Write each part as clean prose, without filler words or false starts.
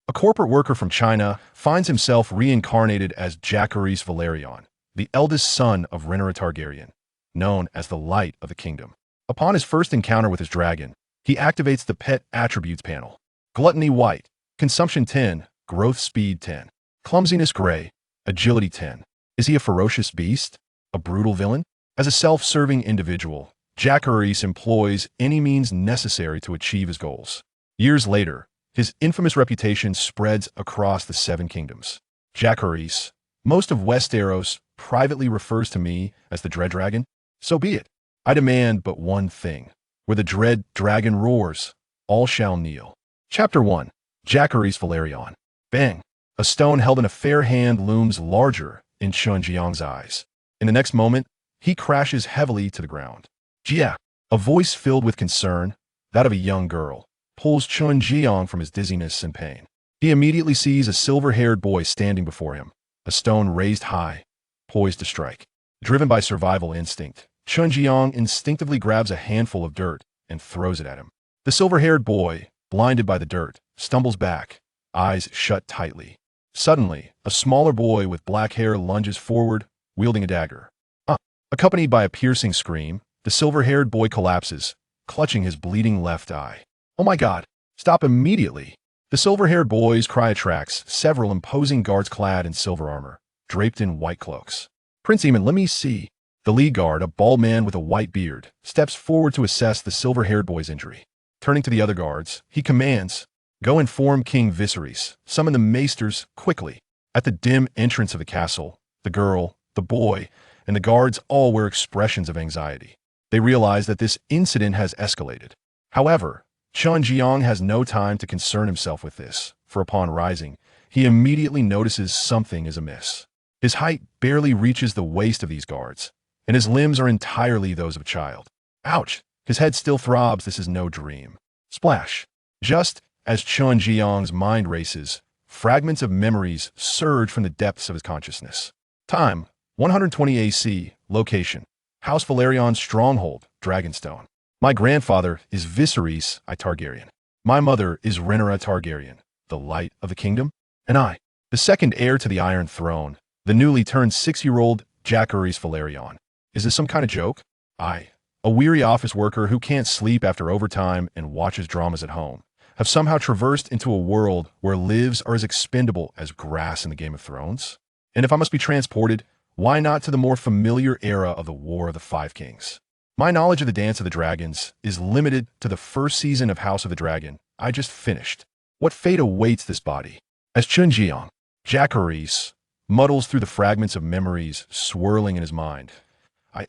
A corporate worker from China finds himself reincarnated as Jacaerys Velaryon, the eldest son of Rhaenyra Targaryen, known as the Light of the Kingdom. Upon his first encounter with his dragon, he activates the Pet Attributes panel. Gluttony White, Consumption 10, Growth Speed 10, Clumsiness Gray, Agility 10. Is he a ferocious beast? A brutal villain? As a self-serving individual, Jacaerys employs any means necessary to achieve his goals. Years later, his infamous reputation spreads across the Seven Kingdoms. Jacaerys, most of Westeros, privately refers to me as the Dread Dragon. So be it. I demand but one thing. Where the dread dragon roars, all shall kneel. Chapter 1. Jacaerys Velaryon. Bang! A stone held in a fair hand looms larger in Chun-Jiang's eyes. In the next moment, he crashes heavily to the ground. Jia, a voice filled with concern, that of a young girl, pulls Chun-Jiang from his dizziness and pain. He immediately sees a silver-haired boy standing before him, a stone raised high, poised to strike. Driven by survival instinct, Chun-Jiang instinctively grabs a handful of dirt and throws it at him. The silver-haired boy, blinded by the dirt, stumbles back, eyes shut tightly. Suddenly, a smaller boy with black hair lunges forward, wielding a dagger. Accompanied by a piercing scream, the silver-haired boy collapses, clutching his bleeding left eye. Oh my God! Stop immediately! The silver-haired boy's cry attracts several imposing guards clad in silver armor, draped in white cloaks. Prince Aemon, let me see. The lead guard, a bald man with a white beard, steps forward to assess the silver-haired boy's injury. Turning to the other guards, he commands, "Go inform King Viserys. Summon the maesters quickly." At the dim entrance of the castle, the girl, the boy, and the guards all wear expressions of anxiety. They realize that this incident has escalated. However, Chun-Jiang has no time to concern himself with this, for upon rising, he immediately notices something is amiss. His height barely reaches the waist of these guards, and his limbs are entirely those of a child. Ouch! His head still throbs. This is no dream. Splash! Just as Chun-Jiang's mind races, fragments of memories surge from the depths of his consciousness. Time, 120 AC. Location, House Velaryon's stronghold, Dragonstone. My grandfather is Viserys I Targaryen. My mother is Rhaenyra Targaryen, the Light of the Kingdom. And I, the second heir to the Iron Throne, the newly turned 6-year-old Jacaerys Velaryon. Is this some kind of joke? I, a weary office worker who can't sleep after overtime and watches dramas at home, have somehow traversed into a world where lives are as expendable as grass in the Game of Thrones? And if I must be transported, why not to the more familiar era of the War of the Five Kings? My knowledge of the Dance of the Dragons is limited to the first season of House of the Dragon I just finished. What fate awaits this body? As Chun-Jiang, Jacaerys, muddles through the fragments of memories swirling in his mind,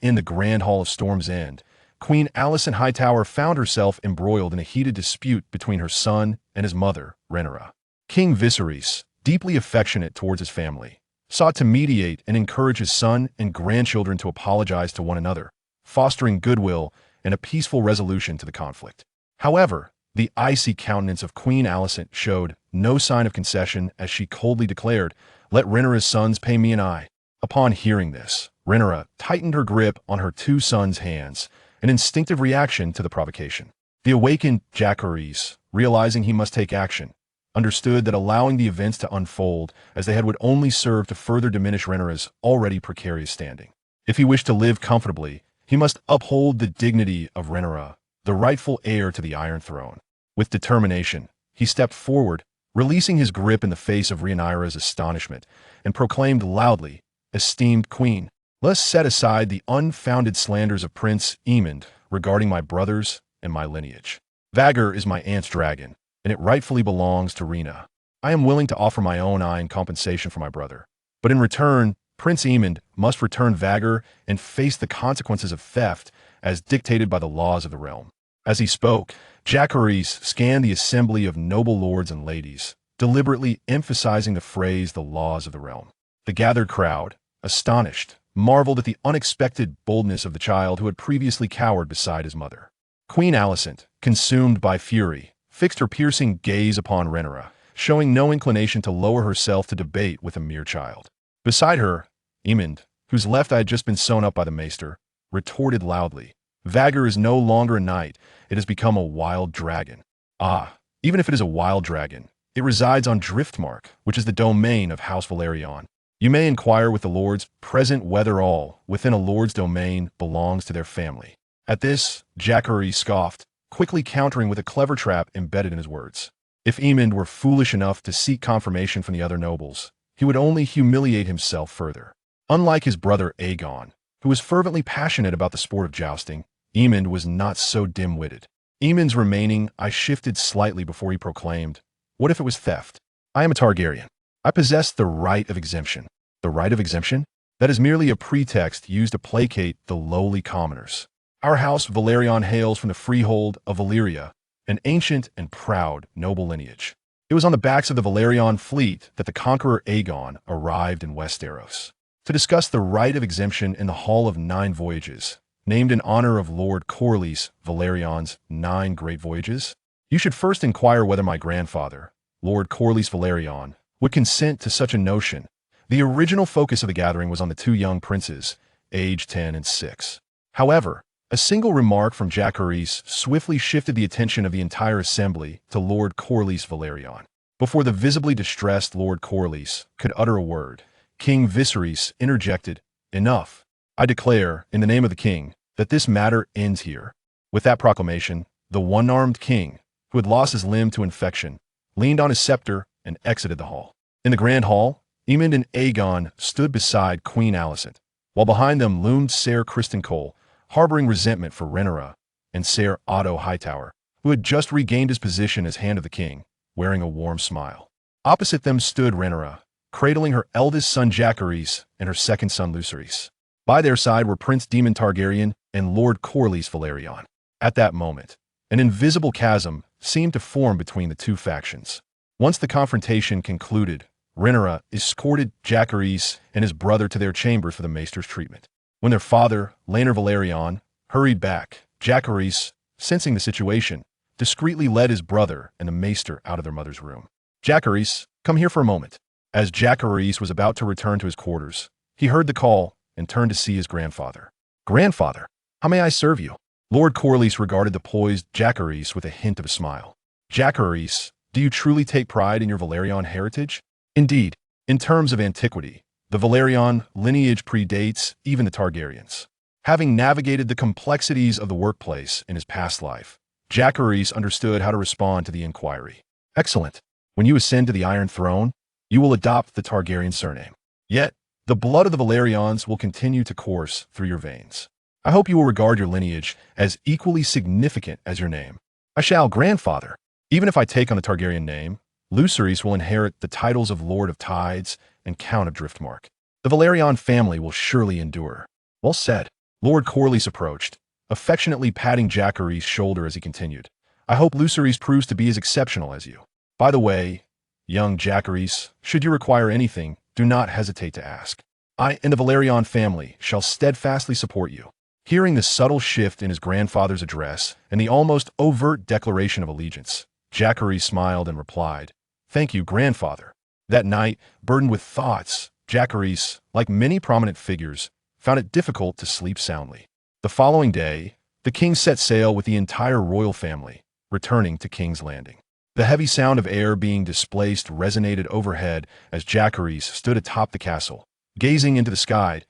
in the Grand Hall of Storm's End, Queen Alicent Hightower found herself embroiled in a heated dispute between her son and his mother, Rhaenyra. King Viserys, deeply affectionate towards his family, sought to mediate and encourage his son and grandchildren to apologize to one another, fostering goodwill and a peaceful resolution to the conflict. However, the icy countenance of Queen Alicent showed no sign of concession as she coldly declared, "Let Rhaenyra's sons pay me an eye." Upon hearing this, Rhaenyra tightened her grip on her two sons' hands, an instinctive reaction to the provocation. The awakened Jacaerys, realizing he must take action, understood that allowing the events to unfold as they had would only serve to further diminish Rhaenyra's already precarious standing. If he wished to live comfortably, he must uphold the dignity of Rhaenyra, the rightful heir to the Iron Throne. With determination, he stepped forward, releasing his grip in the face of Rhaenyra's astonishment, and proclaimed loudly, "Esteemed Queen, let's set aside the unfounded slanders of Prince Aemon regarding my brothers and my lineage. Vhagar is my aunt's dragon, and it rightfully belongs to Rhaenyra. I am willing to offer my own eye in compensation for my brother, but in return, Prince Aemon must return Vhagar and face the consequences of theft as dictated by the laws of the realm." As he spoke, Jacaerys scanned the assembly of noble lords and ladies, deliberately emphasizing the phrase "the laws of the realm." The gathered crowd, astonished, marveled at the unexpected boldness of the child who had previously cowered beside his mother. Queen Alicent, consumed by fury, fixed her piercing gaze upon Rhaenyra, showing no inclination to lower herself to debate with a mere child. Beside her, Aemon, whose left eye had just been sewn up by the maester, retorted loudly, "Vhagar is no longer a knight, it has become a wild dragon." Ah, even if it is a wild dragon, It resides on Driftmark, which is the domain of House Velaryon. You may inquire with the lords present whether all within a lord's domain belongs to their family. At this, Jacaerys scoffed, quickly countering with a clever trap embedded in his words. If Aemond were foolish enough to seek confirmation from the other nobles, he would only humiliate himself further. Unlike his brother Aegon, who was fervently passionate about the sport of jousting, Aemond was not so dim-witted. Aemond's remaining eye shifted slightly before he proclaimed, "What if it was theft? I am a Targaryen. I possess the right of exemption." The right of exemption? That is merely a pretext used to placate the lowly commoners. Our house Velaryon hails from the freehold of Valyria, an ancient and proud noble lineage. It was on the backs of the Velaryon fleet that the conqueror Aegon arrived in Westeros. To discuss the right of exemption in the Hall of Nine Voyages, named in honor of Lord Corlys Velaryon's 9 Great Voyages, you should first inquire whether my grandfather, Lord Corlys Velaryon, would consent to such a notion. The original focus of the gathering was on the 2 young princes, aged 10 and 6. However, a single remark from Jacaerys swiftly shifted the attention of the entire assembly to Lord Corlys Velaryon. Before the visibly distressed Lord Corlys could utter a word, King Viserys interjected, "Enough. I declare, in the name of the king, that this matter ends here." With that proclamation, the one-armed king, who had lost his limb to infection, leaned on his scepter and exited the hall. In the grand hall, Aemond and Aegon stood beside Queen Alicent, while behind them loomed Ser Criston Cole, harboring resentment for Rhaenyra, and Ser Otto Hightower, who had just regained his position as Hand of the King, wearing a warm smile. Opposite them stood Rhaenyra, cradling her eldest son Jacaerys and her second son Lucerys. By their side were Prince Daemon Targaryen and Lord Corlys Velaryon. At that moment, an invisible chasm seemed to form between the 2 factions. Once the confrontation concluded, Rhaenyra escorted Jacaerys and his brother to their chambers for the maester's treatment. When their father, Rhaenyra Velaryon, hurried back, Jacaerys, sensing the situation, discreetly led his brother and the maester out of their mother's room. "Jacaerys, come here for a moment." As Jacaerys was about to return to his quarters, he heard the call and turned to see his grandfather. "Grandfather, how may I serve you?" Lord Corlys regarded the poised Jacaerys with a hint of a smile. "Jacaerys, do you truly take pride in your Velaryon heritage?" Indeed, in terms of antiquity, the Velaryon lineage predates even the Targaryens. Having navigated the complexities of the workplace in his past life, Jacaerys understood how to respond to the inquiry. "Excellent. When you ascend to the Iron Throne, you will adopt the Targaryen surname. Yet, the blood of the Velaryons will continue to course through your veins. I hope you will regard your lineage as equally significant as your name." "I shall, grandfather. Even if I take on the Targaryen name, Lucerys will inherit the titles of Lord of Tides and Count of Driftmark. The Velaryon family will surely endure." "Well said." Lord Corlys approached, affectionately patting Jacaerys' shoulder as he continued. "I hope Lucerys proves to be as exceptional as you. By the way, young Jacaerys, should you require anything, do not hesitate to ask. I and the Velaryon family shall steadfastly support you." Hearing the subtle shift in his grandfather's address and the almost overt declaration of allegiance, Jacaerys smiled and replied, "Thank you, grandfather." That night, burdened with thoughts, Jacaerys, like many prominent figures, found it difficult to sleep soundly. The following day, the king set sail with the entire royal family, returning to King's Landing. The heavy sound of air being displaced resonated overhead as Jacaerys stood atop the castle, gazing into the sky.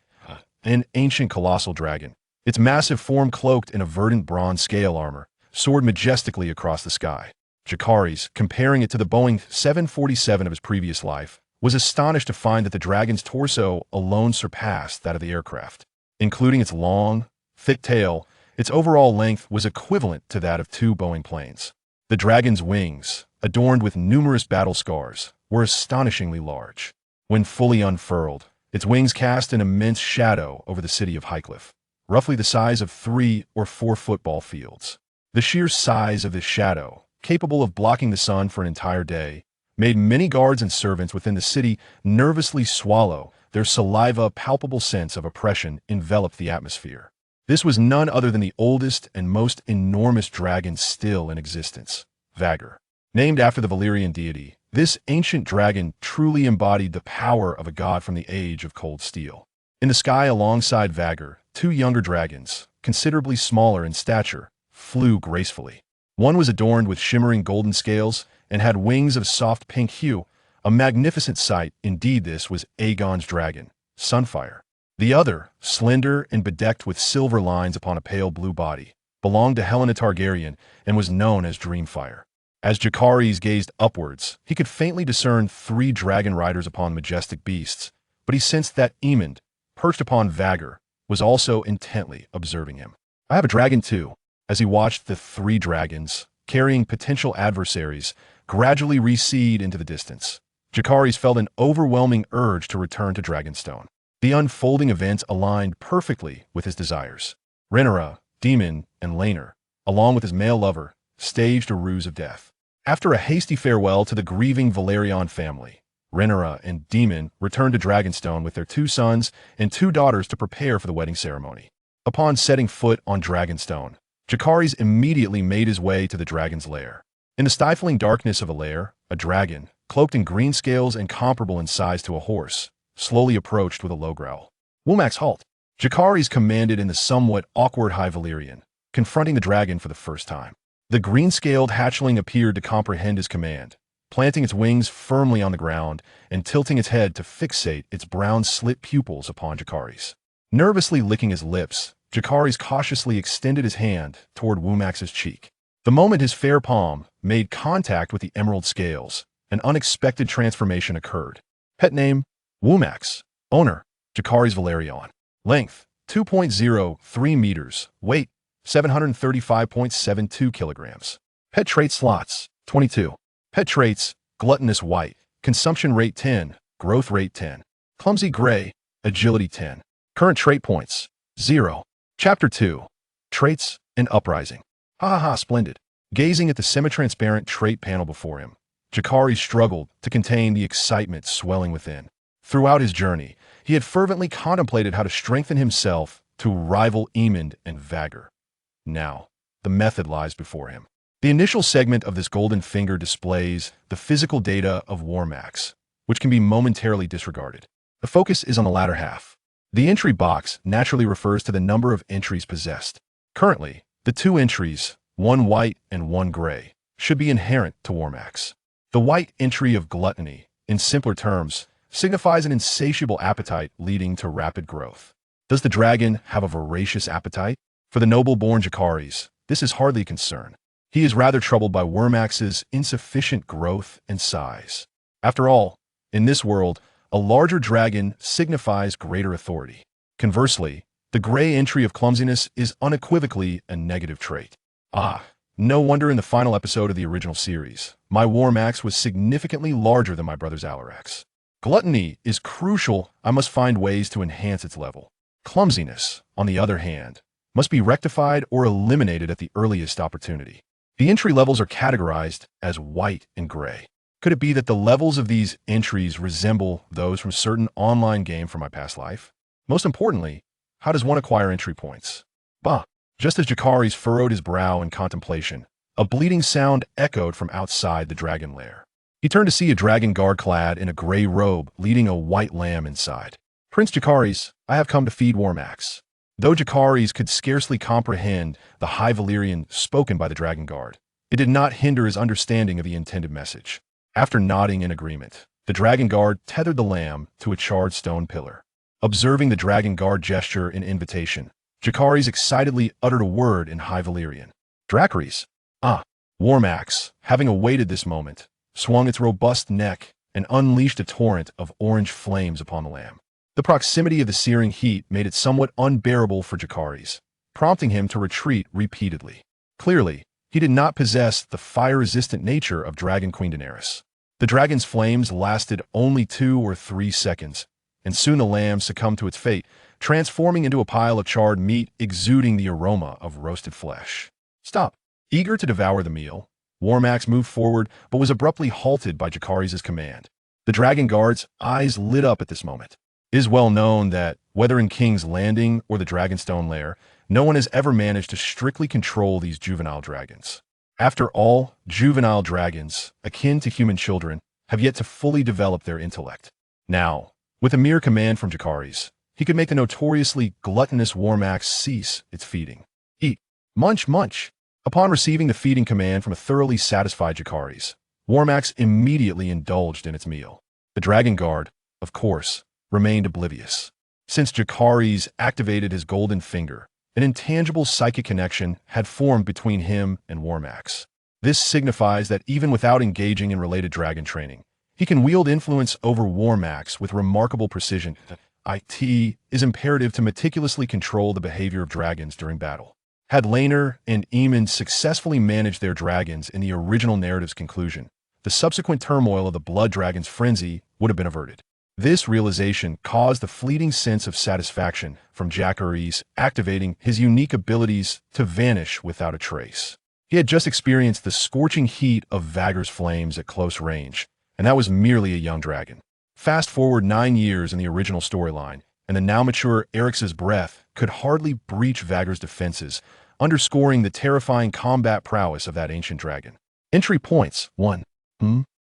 An ancient colossal dragon, its massive form cloaked in a verdant bronze scale armor, soared majestically across the sky. Jacaerys, comparing it to the Boeing 747 of his previous life, was astonished to find that the dragon's torso alone surpassed that of the aircraft. Including its long, thick tail, its overall length was equivalent to that of 2 Boeing planes. The dragon's wings, adorned with numerous battle scars, were astonishingly large. When fully unfurled, its wings cast an immense shadow over the city of Highcliffe, roughly the size of 3 or 4 football fields. The sheer size of this shadow, capable of blocking the sun for an entire day, made many guards and servants within the city nervously swallow. Their saliva palpable sense of oppression enveloped the atmosphere. This was none other than the oldest and most enormous dragon still in existence, Vhagar. Named after the Valyrian deity, this ancient dragon truly embodied the power of a god from the age of cold steel. In the sky alongside Vhagar, 2 younger dragons, considerably smaller in stature, flew gracefully. One was adorned with shimmering golden scales and had wings of soft pink hue. A magnificent sight, indeed this was Aegon's dragon, Sunfire. The other, slender and bedecked with silver lines upon a pale blue body, belonged to Helaena Targaryen and was known as Dreamfire. As Jacaerys gazed upwards, he could faintly discern 3 dragon riders upon majestic beasts, but he sensed that Aemond, perched upon Vhagar, was also intently observing him. "I have a dragon too," as he watched the 3 dragons, carrying potential adversaries, gradually recede into the distance. Jacaerys felt an overwhelming urge to return to Dragonstone. The unfolding events aligned perfectly with his desires. Rhaenyra, Daemon, and Rhaenyra, along with his male lover, staged a ruse of death. After a hasty farewell to the grieving Velaryon family, Rhaenyra and Daemon returned to Dragonstone with their 2 sons and 2 daughters to prepare for the wedding ceremony. Upon setting foot on Dragonstone, Jacaerys immediately made his way to the dragon's lair. In the stifling darkness of a lair, a dragon, cloaked in green scales and comparable in size to a horse, slowly approached with a low growl. "Womax, halt!" Jacaerys commanded in the somewhat awkward High Valyrian, confronting the dragon for the first time. The green-scaled hatchling appeared to comprehend his command, planting its wings firmly on the ground and tilting its head to fixate its brown slit pupils upon Jacaerys. Nervously licking his lips, Jacaerys cautiously extended his hand toward Womax's cheek. The moment his fair palm made contact with the emerald scales, an unexpected transformation occurred. Pet name, Womax. Owner, Jacaerys Velaryon. Length, 2.03 meters. Weight, 735.72 kilograms. Pet trait slots, 22. Pet traits, gluttonous white, consumption rate 10, growth rate 10. Clumsy gray, agility 10. Current trait points, 0. Chapter 2. Traits and Uprising. Ha ha ha, splendid. Gazing at the semi-transparent trait panel before him, Jacaerys struggled to contain the excitement swelling within. Throughout his journey, he had fervently contemplated how to strengthen himself to rival Aemond and Vhagar. Now, the method lies before him. The initial segment of this golden finger displays the physical data of Womax, which can be momentarily disregarded. The focus is on the latter half. The entry box naturally refers to the number of entries possessed. Currently, the 2 entries, 1 white and 1 gray, should be inherent to Womax. The white entry of Gluttony, in simpler terms, signifies an insatiable appetite leading to rapid growth. Does the dragon have a voracious appetite? For the noble-born Jacaerys, this is hardly a concern. He is rather troubled by Womax's insufficient growth and size. After all, in this world, a larger dragon signifies greater authority. Conversely, the gray entry of clumsiness is unequivocally a negative trait. Ah, no wonder in the final episode of the original series, my Womax was significantly larger than my brother's Alarak's. Gluttony is crucial. I must find ways to enhance its level. Clumsiness, on the other hand, must be rectified or eliminated at the earliest opportunity. The entry levels are categorized as white and gray. Could it be that the levels of these entries resemble those from a certain online game from my past life? Most importantly, how does one acquire entry points? Bah! Just as Jacaerys furrowed his brow in contemplation, a bleating sound echoed from outside the dragon lair. He turned to see a dragon guard clad in a gray robe leading a white lamb inside. "Prince Jacaerys, I have come to feed Womax." Though Jacaerys could scarcely comprehend the High Valyrian spoken by the dragon guard, it did not hinder his understanding of the intended message. After nodding in agreement, the dragon guard tethered the lamb to a charred stone pillar. Observing the dragon guard gesture in invitation, Jacaerys excitedly uttered a word in High Valyrian. "Dracarys." Ah! Womax, having awaited this moment, swung its robust neck and unleashed a torrent of orange flames upon the lamb. The proximity of the searing heat made it somewhat unbearable for Jacaerys, prompting him to retreat repeatedly. Clearly, he did not possess the fire-resistant nature of Dragon Queen Daenerys. The dragon's flames lasted only 2 or 3 seconds, and soon the lamb succumbed to its fate, transforming into a pile of charred meat exuding the aroma of roasted flesh. Stop! Eager to devour the meal, Womax moved forward but was abruptly halted by Jacaerys' command. The dragon guard's eyes lit up at this moment. It is well known that, whether in King's Landing or the Dragonstone lair, no one has ever managed to strictly control these juvenile dragons. After all, juvenile dragons, akin to human children, have yet to fully develop their intellect. Now, with a mere command from Jacaerys, he could make the notoriously gluttonous Womax cease its feeding. Eat. Munch, munch. Upon receiving the feeding command from a thoroughly satisfied Jacaerys, Warmax immediately indulged in its meal. The Dragon Guard, of course, remained oblivious. Since Jacaerys activated his golden finger, an intangible psychic connection had formed between him and Warmax. This signifies that even without engaging in related dragon training, he can wield influence over Warmax with remarkable precision. It is imperative to meticulously control the behavior of dragons during battle. Had Rhaenyra and Aemon successfully managed their dragons in the original narrative's conclusion, the subsequent turmoil of the Blood Dragon's frenzy would have been averted. This realization caused the fleeting sense of satisfaction from Jacaerys activating his unique abilities to vanish without a trace. He had just experienced the scorching heat of Vhagar's flames at close range, and that was merely a young dragon. Fast forward 9 years in the original storyline, and the now mature Eryx's breath could hardly breach Vhagar's defenses, underscoring the terrifying combat prowess of that ancient dragon. Entry points. 1.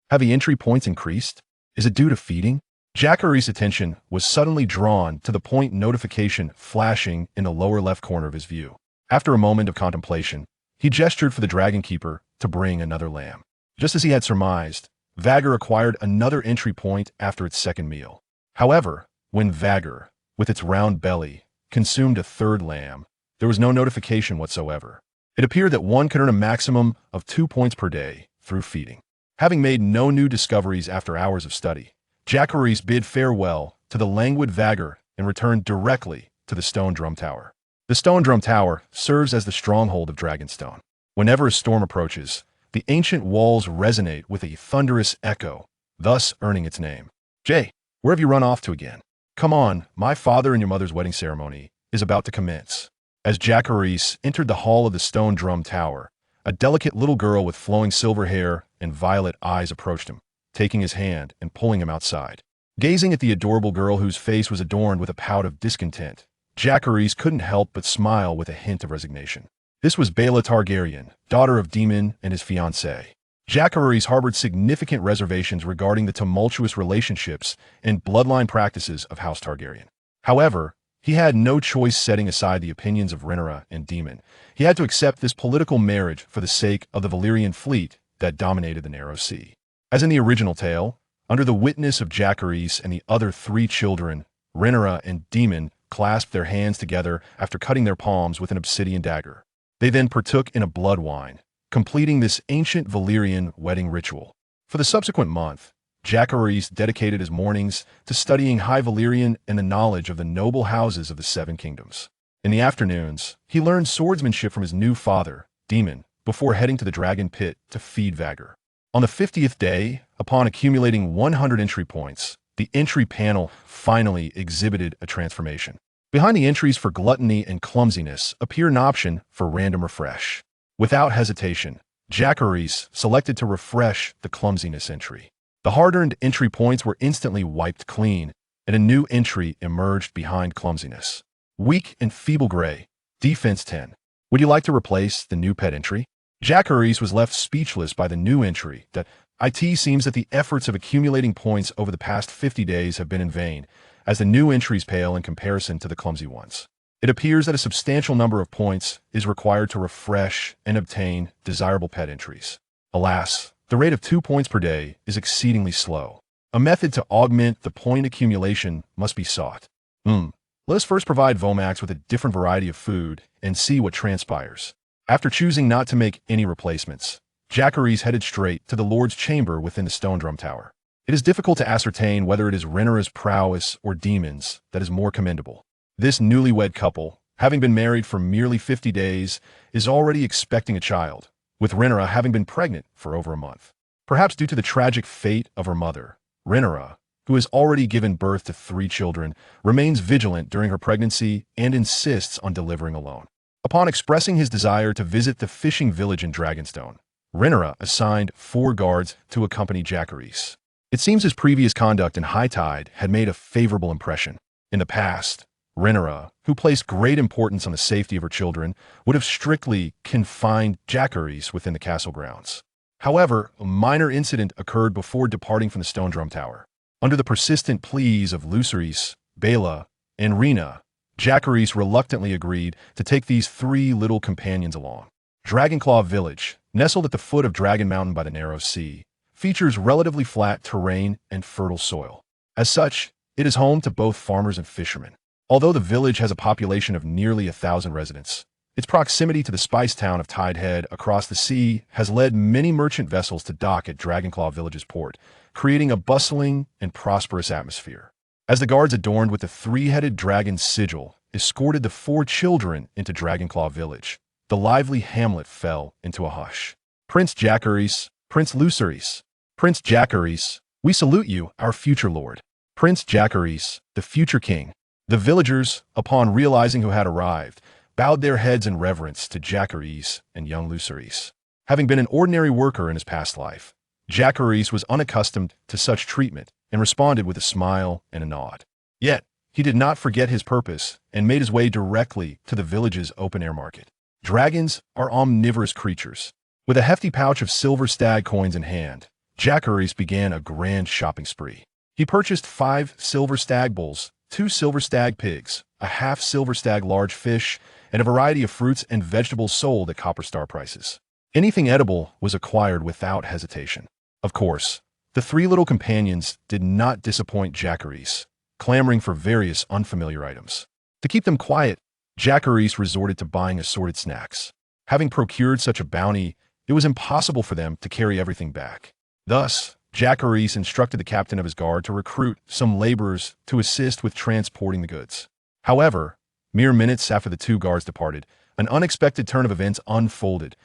Have the entry points increased? Is it due to feeding? Jacaerys' attention was suddenly drawn to the point notification flashing in the lower left corner of his view. After a moment of contemplation, he gestured for the Dragon Keeper to bring another lamb. Just as he had surmised, Vhagar acquired another entry point after its second meal. However, when Vhagar, with its round belly, consumed a third lamb, there was no notification whatsoever. It appeared that one could earn a maximum of 2 points per day through feeding. Having made no new discoveries after hours of study, Jacaerys bid farewell to the languid Vhagar and returned directly to the Stone Drum Tower. The Stone Drum Tower serves as the stronghold of Dragonstone. Whenever a storm approaches, the ancient walls resonate with a thunderous echo, thus earning its name. Jay, where have you run off to again? Come on, my father and your mother's wedding ceremony is about to commence. As Jacaerys entered the hall of the Stone Drum Tower, a delicate little girl with flowing silver hair and violet eyes approached him, taking his hand and pulling him outside. Gazing at the adorable girl whose face was adorned with a pout of discontent, Jacaerys couldn't help but smile with a hint of resignation. This was Baela Targaryen, daughter of Daemon and his fiancée. Jacaerys harbored significant reservations regarding the tumultuous relationships and bloodline practices of House Targaryen. However, he had no choice setting aside the opinions of Rhaenyra and Daemon. He had to accept this political marriage for the sake of the Valyrian fleet that dominated the Narrow Sea. As in the original tale, under the witness of Jacaerys and the other 3 children, Rhaenyra and Daemon clasped their hands together after cutting their palms with an obsidian dagger. They then partook in a blood wine, completing this ancient Valyrian wedding ritual. For the subsequent month, Jacaerys dedicated his mornings to studying High Valyrian and the knowledge of the noble houses of the 7 kingdoms. In the afternoons, he learned swordsmanship from his new father, Daemon, before heading to the Dragon Pit to feed Vhagar. On the 50th day, upon accumulating 100 entry points, the entry panel finally exhibited a transformation. Behind the entries for Gluttony and Clumsiness appeared an option for Random Refresh. Without hesitation, Jacaerys selected to refresh the Clumsiness entry. The hard-earned entry points were instantly wiped clean, and a new entry emerged behind Clumsiness. Weak and Feeble Gray, Defense 10. Would you like to replace the new pet entry? Jacaerys was left speechless by the new entry that it seems that the efforts of accumulating points over the past 50 days have been in vain, as the new entries pale in comparison to the clumsy ones. It appears that a substantial number of points is required to refresh and obtain desirable pet entries. Alas, the rate of 2 points per day is exceedingly slow. A method to augment the point accumulation must be sought. Let us first provide Vomax with a different variety of food and see what transpires. After choosing not to make any replacements, Jacaerys headed straight to the Lord's chamber within the Stone Drum Tower. It is difficult to ascertain whether it is Rhaenyra's prowess or Daemon's that is more commendable. This newlywed couple, having been married for merely 50 days, is already expecting a child, with Rhaenyra having been pregnant for over a month. Perhaps due to the tragic fate of her mother, Rhaenyra, who has already given birth to 3 children, remains vigilant during her pregnancy and insists on delivering alone. Upon expressing his desire to visit the fishing village in Dragonstone, Rhaenyra assigned 4 guards to accompany Jacaerys. It seems his previous conduct in High Tide had made a favorable impression. In the past, Rhaenyra, who placed great importance on the safety of her children, would have strictly confined Jacaerys within the castle grounds. However, a minor incident occurred before departing from the Stone Drum Tower. Under the persistent pleas of Lucerys, Baela, and Rhaenyra, Jacaerys reluctantly agreed to take these 3 little companions along. Dragonclaw Village, nestled at the foot of Dragon Mountain by the Narrow Sea, features relatively flat terrain and fertile soil. As such, it is home to both farmers and fishermen. Although the village has a population of nearly 1,000 residents, its proximity to the spice town of Tidehead across the sea has led many merchant vessels to dock at Dragonclaw Village's port, creating a bustling and prosperous atmosphere. As the guards adorned with the three-headed dragon sigil escorted the 4 children into Dragonclaw Village, the lively hamlet fell into a hush. Prince Jacaerys, Prince Lucerys, Prince Jacaerys, we salute you, our future lord. Prince Jacaerys, the future king. The villagers, upon realizing who had arrived, bowed their heads in reverence to Jacaerys and young Lucerys. Having been an ordinary worker in his past life, Jacaerys was unaccustomed to such treatment and responded with a smile and a nod. Yet, he did not forget his purpose and made his way directly to the village's open-air market. Dragons are omnivorous creatures. With a hefty pouch of silver stag coins in hand, Jacaerys began a grand shopping spree. He purchased 5 silver stag bulls, 2 silver stag pigs, a half silver stag large fish, and a variety of fruits and vegetables sold at copper star prices. Anything edible was acquired without hesitation. Of course, the 3 little companions did not disappoint Jacaerys, clamoring for various unfamiliar items. To keep them quiet, Jacaerys resorted to buying assorted snacks. Having procured such a bounty, it was impossible for them to carry everything back. Thus, Jacaerys instructed the captain of his guard to recruit some laborers to assist with transporting the goods. However, mere minutes after the 2 guards departed, an unexpected turn of events unfolded.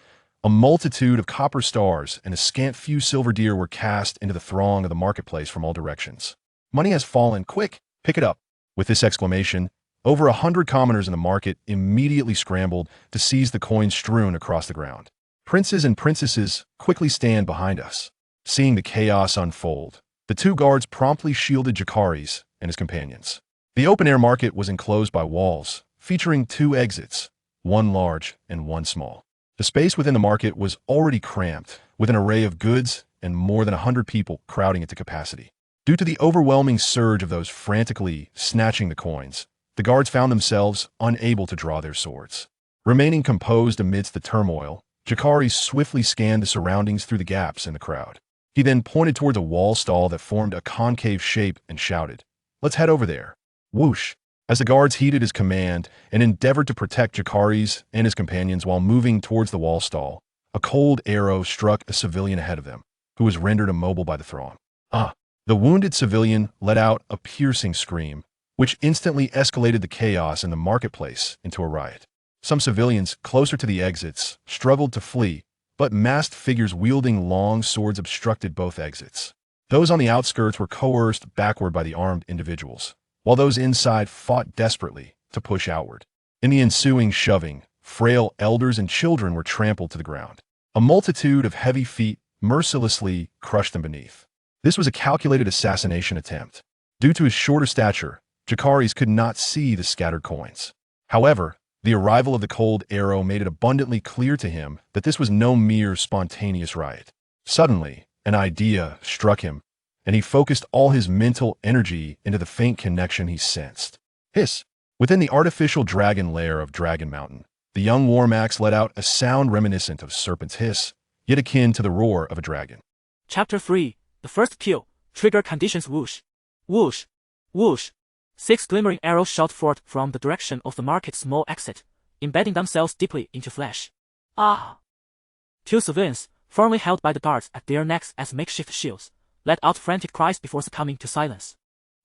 A multitude of copper stars and a scant few silver deer were cast into the throng of the marketplace from all directions. "Money has fallen, quick, pick it up." With this exclamation, over 100 commoners in the market immediately scrambled to seize the coins strewn across the ground. "Princes and princesses, quickly stand behind us." Seeing the chaos unfold, the 2 guards promptly shielded Jacaerys and his companions. The open-air market was enclosed by walls, featuring 2 exits, one large and one small. The space within the market was already cramped, with an array of goods and more than 100 people crowding it to capacity. Due to the overwhelming surge of those frantically snatching the coins, the guards found themselves unable to draw their swords. Remaining composed amidst the turmoil, Jacaerys swiftly scanned the surroundings through the gaps in the crowd. He then pointed towards a wall stall that formed a concave shape and shouted, "Let's head over there." Whoosh! As the guards heeded his command and endeavored to protect Jacaerys and his companions while moving towards the wall stall, a cold arrow struck a civilian ahead of them, who was rendered immobile by the throng. The wounded civilian let out a piercing scream, which instantly escalated the chaos in the marketplace into a riot. Some civilians closer to the exits struggled to flee, but masked figures wielding long swords obstructed both exits. Those on the outskirts were coerced backward by the armed individuals, while those inside fought desperately to push outward. In the ensuing shoving, frail elders and children were trampled to the ground. A multitude of heavy feet mercilessly crushed them beneath. This was a calculated assassination attempt. Due to his shorter stature, Jacaerys could not see the scattered coins. However, the arrival of the cold arrow made it abundantly clear to him that this was no mere spontaneous riot. Suddenly, an idea struck him, and he focused all his mental energy into the faint connection he sensed. Hiss! Within the artificial dragon lair of Dragon Mountain, the young Warmax let out a sound reminiscent of serpent's hiss, yet akin to the roar of a dragon. Chapter 3. The first kill. Trigger conditions. Whoosh. Whoosh. Whoosh. 6 glimmering arrows shot forth from the direction of the market's small exit, embedding themselves deeply into flesh. 2 civilians, firmly held by the guards at their necks as makeshift shields, let out frantic cries before succumbing to silence.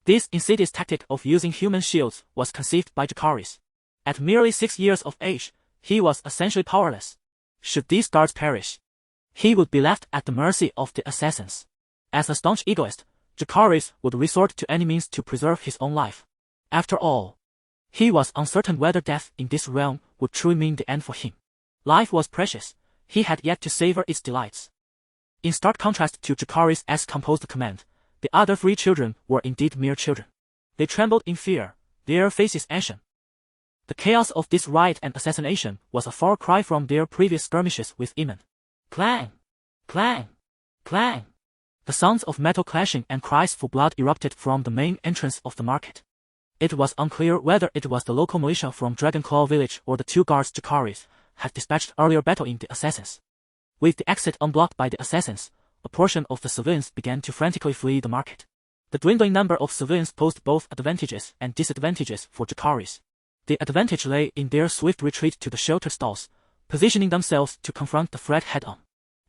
This insidious tactic of using human shields was conceived by Jacaerys. At merely 6 years of age, he was essentially powerless. Should these guards perish, he would be left at the mercy of the assassins. As a staunch egoist, Jacaerys would resort to any means to preserve his own life. After all, he was uncertain whether death in this realm would truly mean the end for him. Life was precious, he had yet to savor its delights. In stark contrast to Jacaerys' composed command, the other 3 children were indeed mere children. They trembled in fear, their faces ashen. The chaos of this riot and assassination was a far cry from their previous skirmishes with Aemon. Clang! Clang! Clang! The sounds of metal clashing and cries for blood erupted from the main entrance of the market. It was unclear whether it was the local militia from Dragonclaw village or the 2 guards Jacaerys had dispatched earlier battling the assassins. With the exit unblocked by the assassins, a portion of the civilians began to frantically flee the market. The dwindling number of civilians posed both advantages and disadvantages for Jacaerys. The advantage lay in their swift retreat to the sheltered stalls, positioning themselves to confront the threat head-on.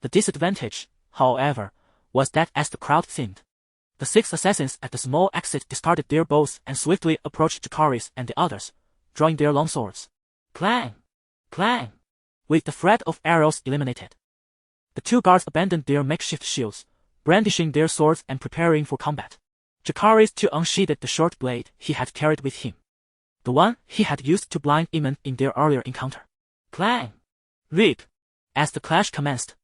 The disadvantage, however, was that as the crowd thinned, the 6 assassins at the small exit discarded their bows and swiftly approached Jacaerys and the others, drawing their long swords. Clang! Clang! With the threat of arrows eliminated, the 2 guards abandoned their makeshift shields, brandishing their swords and preparing for combat. Jacaerys too unsheathed the short blade he had carried with him, the one he had used to blind Aemon in their earlier encounter. Clang! Rip! As the clash commenced,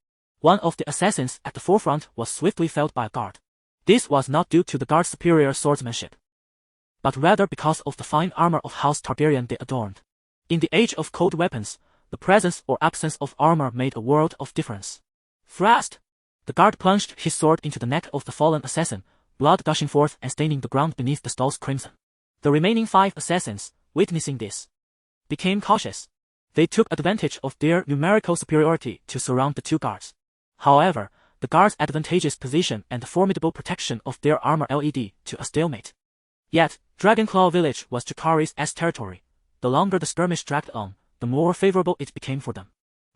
one of the assassins at the forefront was swiftly felled by a guard. This was not due to the guard's superior swordsmanship, but rather because of the fine armor of House Targaryen they adorned. In the age of cold weapons, the presence or absence of armor made a world of difference. Thrust! The guard plunged his sword into the neck of the fallen assassin, blood gushing forth and staining the ground beneath the stalls crimson. The remaining 5 assassins, witnessing this, became cautious. They took advantage of their numerical superiority to surround the 2 guards. However, the guards' advantageous position and the formidable protection of their armor led to a stalemate. Yet, Dragonclaw Village was Jacaerys' territory. The longer the skirmish dragged on, the more favorable it became for them.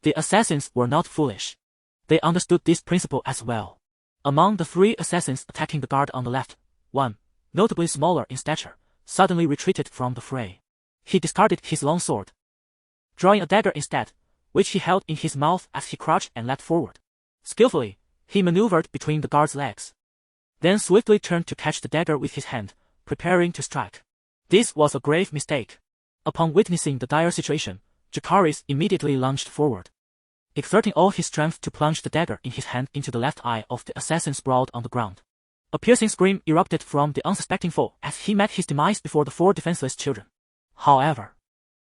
The assassins were not foolish. They understood this principle as well. Among the 3 assassins attacking the guard on the left, one, notably smaller in stature, suddenly retreated from the fray. He discarded his long sword, drawing a dagger instead, which he held in his mouth as he crouched and leapt forward. Skillfully, he maneuvered between the guard's legs, then swiftly turned to catch the dagger with his hand, preparing to strike. This was a grave mistake. Upon witnessing the dire situation, Jacaerys immediately lunged forward, exerting all his strength to plunge the dagger in his hand into the left eye of the assassin sprawled on the ground. A piercing scream erupted from the unsuspecting foe as he met his demise before the 4 defenseless children. However,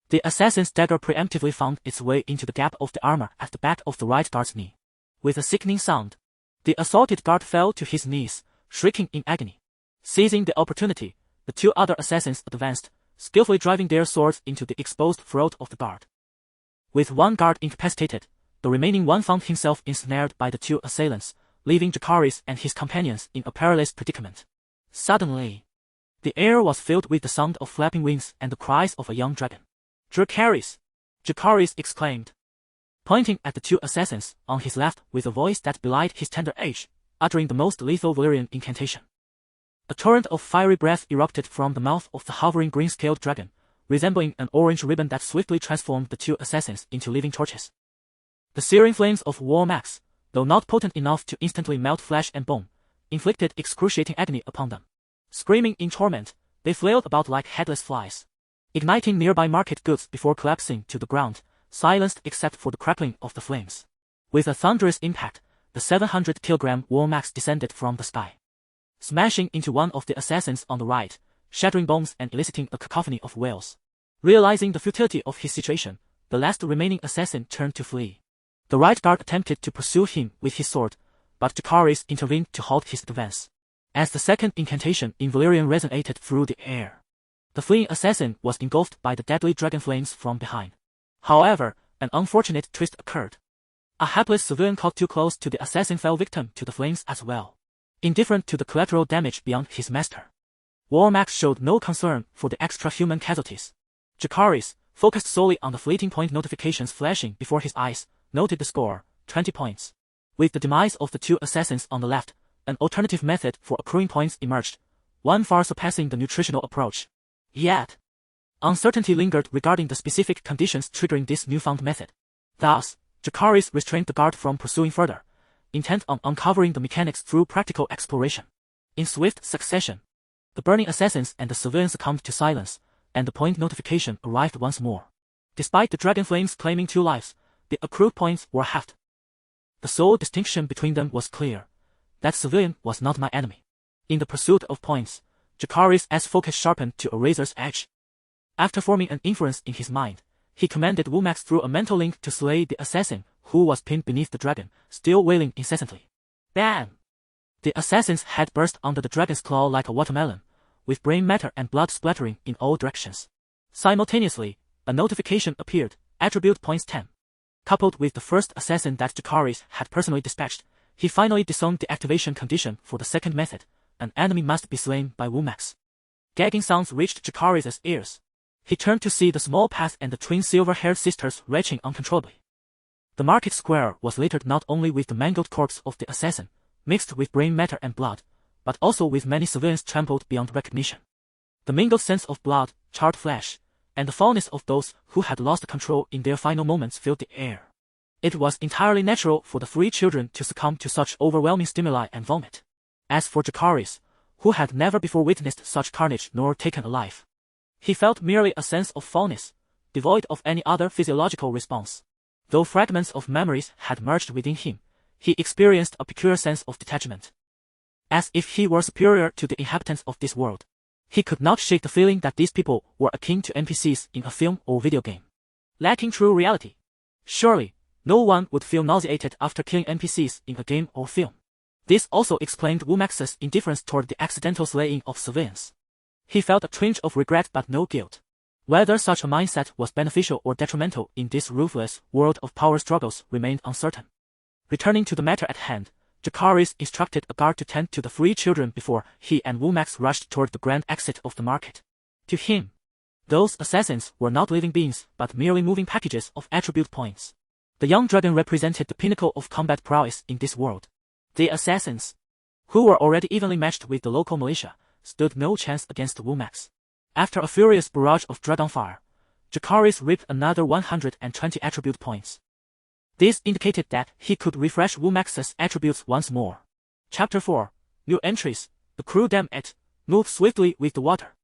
the assassin's dagger preemptively found its way into the gap of the armor at the back of the right guard's knee. With a sickening sound, the assaulted guard fell to his knees, shrieking in agony. Seizing the opportunity, the 2 other assassins advanced, skillfully driving their swords into the exposed throat of the guard. With one guard incapacitated, the remaining one found himself ensnared by the 2 assailants, leaving Jacaerys and his companions in a perilous predicament. Suddenly, the air was filled with the sound of flapping wings and the cries of a young dragon. Jacaerys! Jacaerys exclaimed, pointing at the 2 assassins on his left with a voice that belied his tender age, uttering the most lethal Valyrian incantation. A torrent of fiery breath erupted from the mouth of the hovering green-scaled dragon, resembling an orange ribbon that swiftly transformed the 2 assassins into living torches. The searing flames of war max, though not potent enough to instantly melt flesh and bone, inflicted excruciating agony upon them. Screaming in torment, they flailed about like headless flies, igniting nearby market goods before collapsing to the ground, silenced except for the crackling of the flames. With a thunderous impact, the 700-kilogram war max descended from the sky, smashing into one of the assassins on the right, shattering bones and eliciting a cacophony of wails. Realizing the futility of his situation, the last remaining assassin turned to flee. The right guard attempted to pursue him with his sword, but Jacaerys intervened to halt his advance. As the second incantation in Valyrian resonated through the air, the fleeing assassin was engulfed by the deadly dragon flames from behind. However, an unfortunate twist occurred. A hapless civilian caught too close to the assassin fell victim to the flames as well. Indifferent to the collateral damage beyond his master, War Max showed no concern for the extra-human casualties. Jacaerys, focused solely on the fleeting point notifications flashing before his eyes, noted the score, 20 points. With the demise of the 2 assassins on the left, an alternative method for accruing points emerged, one far surpassing the nutritional approach. Yet, uncertainty lingered regarding the specific conditions triggering this newfound method. Thus, Jacaerys restrained the guard from pursuing further, intent on uncovering the mechanics through practical exploration. In swift succession, the burning assassins and the civilians succumbed to silence, and the point notification arrived once more. Despite the dragon flames claiming 2 lives, the accrued points were halved. The sole distinction between them was clear. That civilian was not my enemy. In the pursuit of points, Jacaerys' focus sharpened to a razor's edge. After forming an inference in his mind, he commanded Wumax through a mental link to slay the assassin, who was pinned beneath the dragon, still wailing incessantly. Bam! The assassin's head burst under the dragon's claw like a watermelon, with brain matter and blood splattering in all directions. Simultaneously, a notification appeared, attribute points 10. Coupled with the first assassin that Jacaerys had personally dispatched, he finally disowned the activation condition for the second method: an enemy must be slain by Womax. Gagging sounds reached Jacaerys' ears. He turned to see the small path and the twin silver-haired sisters retching uncontrollably. The market square was littered not only with the mangled corpse of the assassin, mixed with brain matter and blood, but also with many civilians trampled beyond recognition. The mingled scents of blood, charred flesh, and the foulness of those who had lost control in their final moments filled the air. It was entirely natural for the three children to succumb to such overwhelming stimuli and vomit. As for Jacaerys, who had never before witnessed such carnage nor taken a life, he felt merely a sense of foulness, devoid of any other physiological response. Though fragments of memories had merged within him, he experienced a peculiar sense of detachment. As if he were superior to the inhabitants of this world. He could not shake the feeling that these people were akin to NPCs in a film or video game, lacking true reality. Surely, no one would feel nauseated after killing NPCs in a game or film. This also explained Womax's indifference toward the accidental slaying of civilians. He felt a twinge of regret but no guilt. Whether such a mindset was beneficial or detrimental in this ruthless world of power struggles remained uncertain. Returning to the matter at hand, Jacaerys instructed a guard to tend to the three children before he and Womax rushed toward the grand exit of the market. To him, those assassins were not living beings but merely moving packages of attribute points. The young dragon represented the pinnacle of combat prowess in this world. The assassins, who were already evenly matched with the local militia, stood no chance against Womax. After a furious barrage of Dragonfire, Jacaerys reaped another 120 attribute points. This indicated that he could refresh Womax's attributes once more. Chapter 4. New entries. The crew damn it, move swiftly with the water.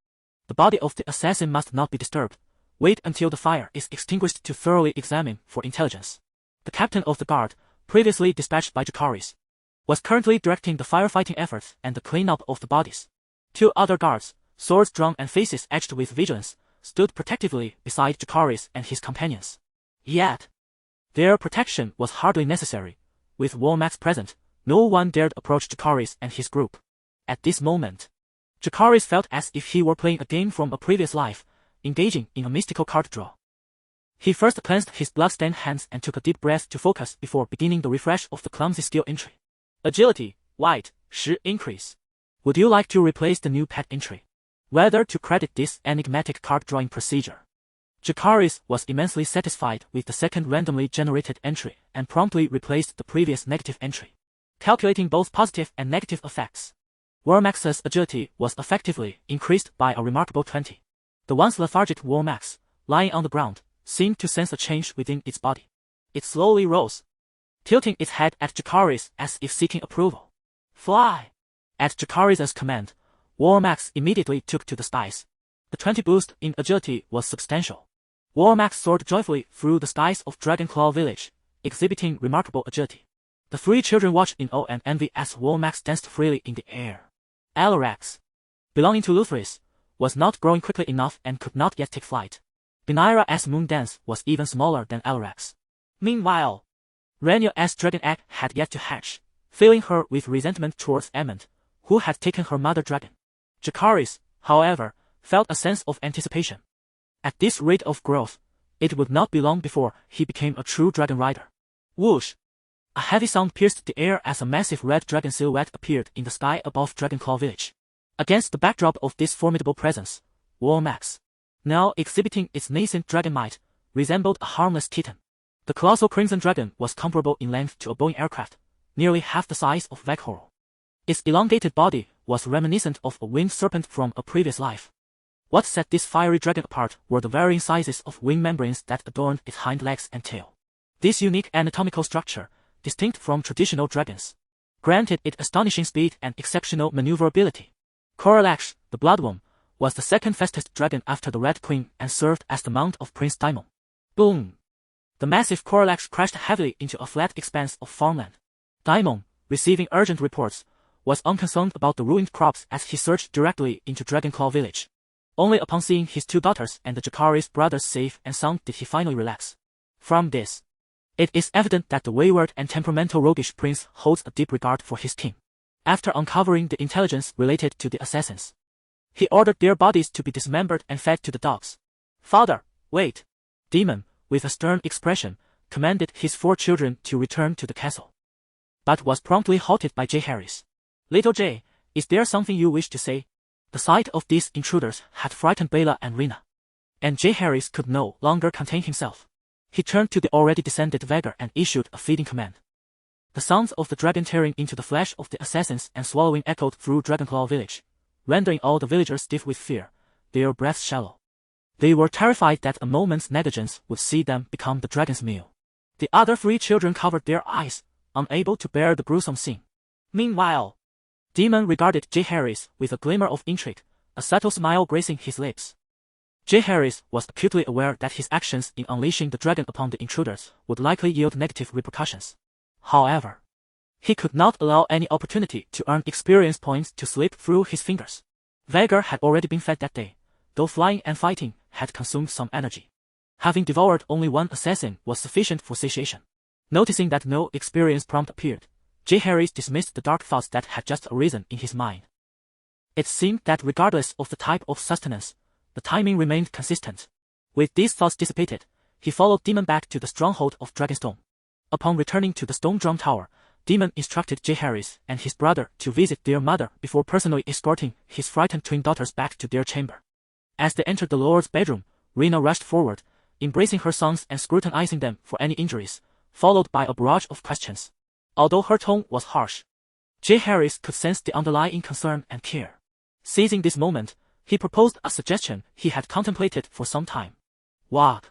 The body of the assassin must not be disturbed. Wait until the fire is extinguished to thoroughly examine for intelligence. The captain of the guard, previously dispatched by Jacaerys, was currently directing the firefighting efforts and the cleanup of the bodies. Two other guards, swords drawn and faces etched with vigilance, stood protectively beside Jacaerys and his companions. Yet, their protection was hardly necessary. With Womax present, no one dared approach Jacaerys and his group. At this moment, Jacaerys felt as if he were playing a game from a previous life, engaging in a mystical card draw. He first cleansed his blood-stained hands and took a deep breath to focus before beginning the refresh of the Clumsy skill entry. Agility, white, 10 increase. Would you like to replace the new pet entry? Whether to credit this enigmatic card drawing procedure? Jacaerys was immensely satisfied with the second randomly generated entry and promptly replaced the previous negative entry, calculating both positive and negative effects. Womax's agility was effectively increased by a remarkable 20. The once lethargic Womax, lying on the ground, seemed to sense a change within its body. It slowly rose, tilting its head at Jacaerys as if seeking approval. Fly! At Jacaerys' command, Womax immediately took to the skies. The 20 boost in agility was substantial. Womax soared joyfully through the skies of Dragonclaw village, exhibiting remarkable agility. The three children watched in awe and envy as Womax danced freely in the air. Alarax, belonging to Ruthless, was not growing quickly enough and could not yet take flight. Rhaenyra's moon dance was even smaller than Alarax. Meanwhile, Rhaenyra's dragon egg had yet to hatch, filling her with resentment towards Aemond, who had taken her mother dragon. Jacaerys, however, felt a sense of anticipation. At this rate of growth, it would not be long before he became a true dragon rider. Whoosh! A heavy sound pierced the air as a massive red dragon silhouette appeared in the sky above Dragonclaw village. Against the backdrop of this formidable presence, Womax, now exhibiting its nascent dragon might, resembled a harmless kitten. The colossal crimson dragon was comparable in length to a Boeing aircraft, nearly half the size of Vaghorl. Its elongated body was reminiscent of a winged serpent from a previous life. What set this fiery dragon apart were the varying sizes of wing membranes that adorned its hind legs and tail. This unique anatomical structure, distinct from traditional dragons, granted it astonishing speed and exceptional maneuverability. Corallax, the Bloodworm, was the second fastest dragon after the Red Queen and served as the mount of Prince Daemon. Boom! The massive Corallax crashed heavily into a flat expanse of farmland. Daemon, receiving urgent reports, was unconcerned about the ruined crops as he surged directly into Dragonclaw village. Only upon seeing his two daughters and the Jacaerys brothers safe and sound did he finally relax. From this, it is evident that the wayward and temperamental roguish prince holds a deep regard for his team. After uncovering the intelligence related to the assassins, he ordered their bodies to be dismembered and fed to the dogs. Father, wait! Demon, with a stern expression, commanded his 4 children to return to the castle. but was promptly halted by Jacaerys. "Little J, is there something you wish to say?" The sight of these intruders had frightened Baela and Rhaenyra, and Jacaerys could no longer contain himself. He turned to the already descended Vhagar and issued a feeding command. The sounds of the dragon tearing into the flesh of the assassins and swallowing echoed through Dragonclaw village, rendering all the villagers stiff with fear, their breaths shallow. They were terrified that a moment's negligence would see them become the dragon's meal. The other 3 children covered their eyes, unable to bear the gruesome scene. Meanwhile, Daemon regarded Jacaerys with a glimmer of intrigue, a subtle smile gracing his lips. Jacaerys was acutely aware that his actions in unleashing the dragon upon the intruders would likely yield negative repercussions. However, he could not allow any opportunity to earn experience points to slip through his fingers. Vhagar had already been fed that day, though flying and fighting had consumed some energy. Having devoured only 1 assassin was sufficient for satiation. Noticing that no experience prompt appeared, Jacaerys dismissed the dark thoughts that had just arisen in his mind. It seemed that regardless of the type of sustenance, the timing remained consistent. With these thoughts dissipated, he followed Daemon back to the stronghold of Dragonstone. Upon returning to the Stone Drum Tower, Daemon instructed Jacaerys and his brother to visit their mother before personally escorting his frightened twin daughters back to their chamber. As they entered the Lord's bedroom, Rhaenyra rushed forward, embracing her sons and scrutinizing them for any injuries, followed by a barrage of questions. Although her tone was harsh, Jacaerys could sense the underlying concern and care. Seizing this moment, he proposed a suggestion he had contemplated for some time. "What?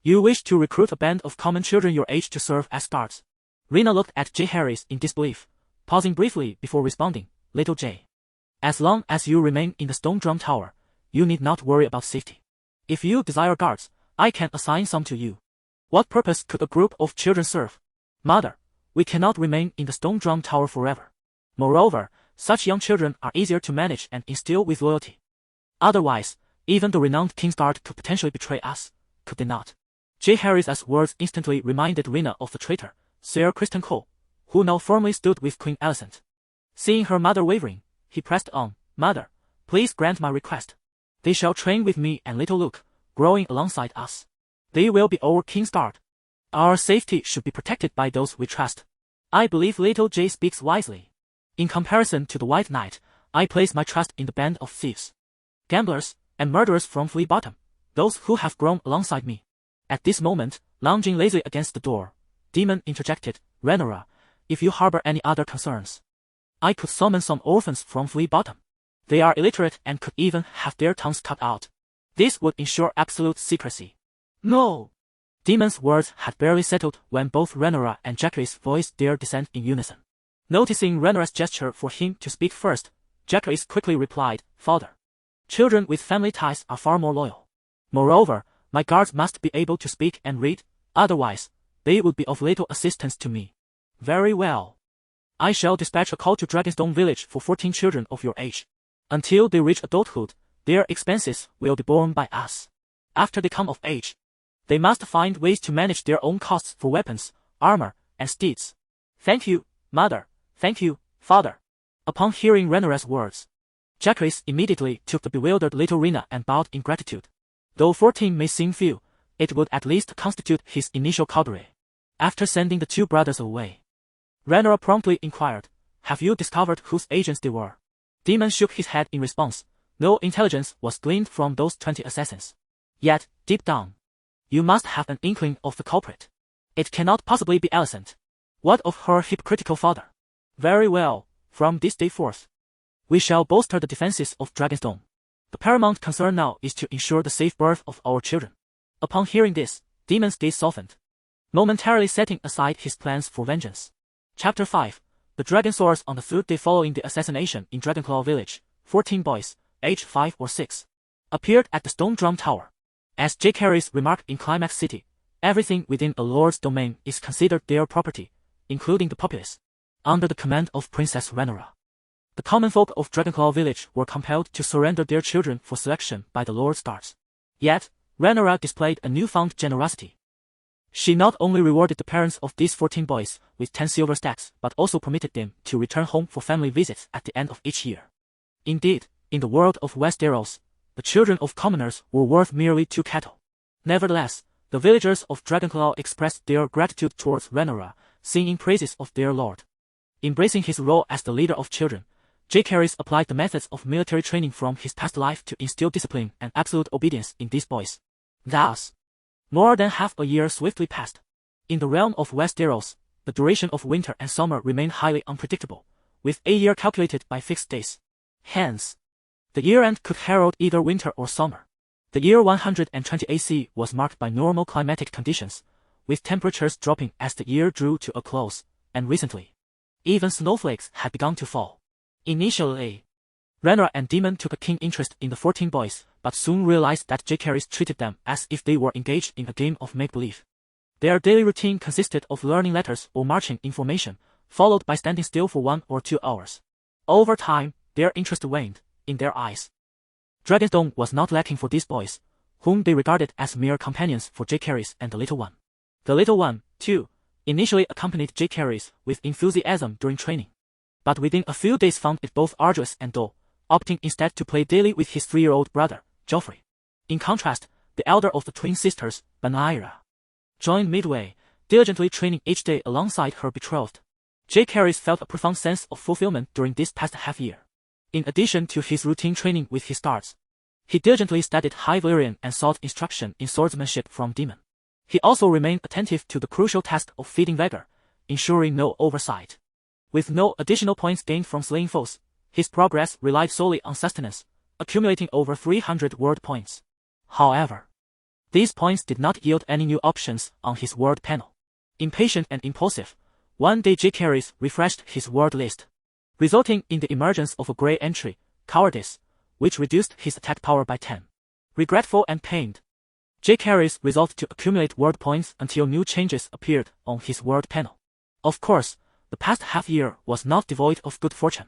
You wish to recruit a band of common children your age to serve as guards?" Rhaenyra looked at Jacaerys in disbelief, pausing briefly before responding, "Little J. As long as you remain in the Stone Drum Tower, you need not worry about safety. If you desire guards, I can assign some to you." "What purpose could a group of children serve?" "Mother, we cannot remain in the Stone Drum Tower forever. Moreover, such young children are easier to manage and instill with loyalty. Otherwise, even the renowned Kingsguard could potentially betray us, could they not?" Jacaerys' words instantly reminded Rhaenyra of the traitor, Sir Criston Cole, who now firmly stood with Queen Alicent. Seeing her mother wavering, he pressed on, "Mother, please grant my request. They shall train with me and little Luke, growing alongside us. They will be our Kingsguard. Our safety should be protected by those we trust." "I believe little J speaks wisely. In comparison to the White Knight, I place my trust in the band of thieves, gamblers, and murderers from Flea Bottom, those who have grown alongside me." At this moment, lounging lazily against the door, Daemon interjected, "Rhaenyra, if you harbor any other concerns, I could summon some orphans from Flea Bottom. They are illiterate and could even have their tongues cut out. This would ensure absolute secrecy." "No." Daemon's words had barely settled when both Rhaenyra and Jacaerys voiced their dissent in unison. Noticing Rhaenyra's gesture for him to speak first, Jacaerys quickly replied, "Father, children with family ties are far more loyal. Moreover, my guards must be able to speak and read, otherwise, they would be of little assistance to me." "Very well. I shall dispatch a call to Dragonstone Village for 14 children of your age. Until they reach adulthood, their expenses will be borne by us. After they come of age, they must find ways to manage their own costs for weapons, armor, and steeds." "Thank you, Mother. Thank you, Father." Upon hearing Rhaenyra's words, Jacaerys immediately took the bewildered little Rhaenyra and bowed in gratitude. Though 14 may seem few, it would at least constitute his initial coterie. After sending the 2 brothers away, Rhaenyra promptly inquired, "Have you discovered whose agents they were?" Daemon shook his head in response. No intelligence was gleaned from those 20 assassins. Yet, deep down, you must have an inkling of the culprit. It cannot possibly be Alicent. What of her hypocritical father? "Very well, from this day forth, we shall bolster the defenses of Dragonstone. The paramount concern now is to ensure the safe birth of our children." Upon hearing this, Daemon's gaze softened, momentarily setting aside his plans for vengeance. Chapter 5. The dragon soars. On the 3rd day following the assassination in Dragonclaw village, 14 boys, aged 5 or 6, appeared at the Stone Drum Tower. As Jacaerys remarked in Climax City, everything within a lord's domain is considered their property, including the populace, under the command of Princess Rhaenyra. The common folk of Dragonclaw village were compelled to surrender their children for selection by the Lord's guards. Yet, Rhaenyra displayed a newfound generosity. She not only rewarded the parents of these 14 boys with 10 silver stacks but also permitted them to return home for family visits at the end of each year. Indeed, in the world of Westeros, the children of commoners were worth merely 2 cattle. Nevertheless, the villagers of Dragonclaw expressed their gratitude towards Rhaenyra, singing praises of their lord. Embracing his role as the leader of children, Jacaerys applied the methods of military training from his past life to instill discipline and absolute obedience in these boys. Thus, more than half a year swiftly passed. In the realm of Westeros, the duration of winter and summer remained highly unpredictable, with a year calculated by fixed days. Hence, the year-end could herald either winter or summer. The year 120 AC was marked by normal climatic conditions, with temperatures dropping as the year drew to a close, and recently, even snowflakes had begun to fall. Initially, Rhaenyra and Daemon took a keen interest in the 14 boys, but soon realized that Jacaerys treated them as if they were engaged in a game of make-believe. Their daily routine consisted of learning letters or marching in formation, followed by standing still for 1 or 2 hours. Over time, their interest waned, in their eyes. Dragonstone was not lacking for these boys, whom they regarded as mere companions for Jacaerys and the Little One. The Little One, too, initially accompanied Jacaerys with enthusiasm during training, but within a few days found it both arduous and dull, opting instead to play daily with his 3-year-old brother, Joffrey. In contrast, the elder of the twin sisters, Rhaenyra, joined midway, diligently training each day alongside her betrothed. Jacaerys felt a profound sense of fulfillment during this past half-year. In addition to his routine training with his guards, he diligently studied High Valyrian and sought instruction in swordsmanship from Daemon. He also remained attentive to the crucial task of feeding Vhagar, ensuring no oversight. With no additional points gained from slaying foes, his progress relied solely on sustenance, accumulating over 300 word points. However, these points did not yield any new options on his word panel. Impatient and impulsive, one day Jacaerys refreshed his word list, resulting in the emergence of a grey entry, cowardice, which reduced his attack power by 10. Regretful and pained, Jacaerys resolved to accumulate word points until new changes appeared on his word panel. Of course, the past half-year was not devoid of good fortune.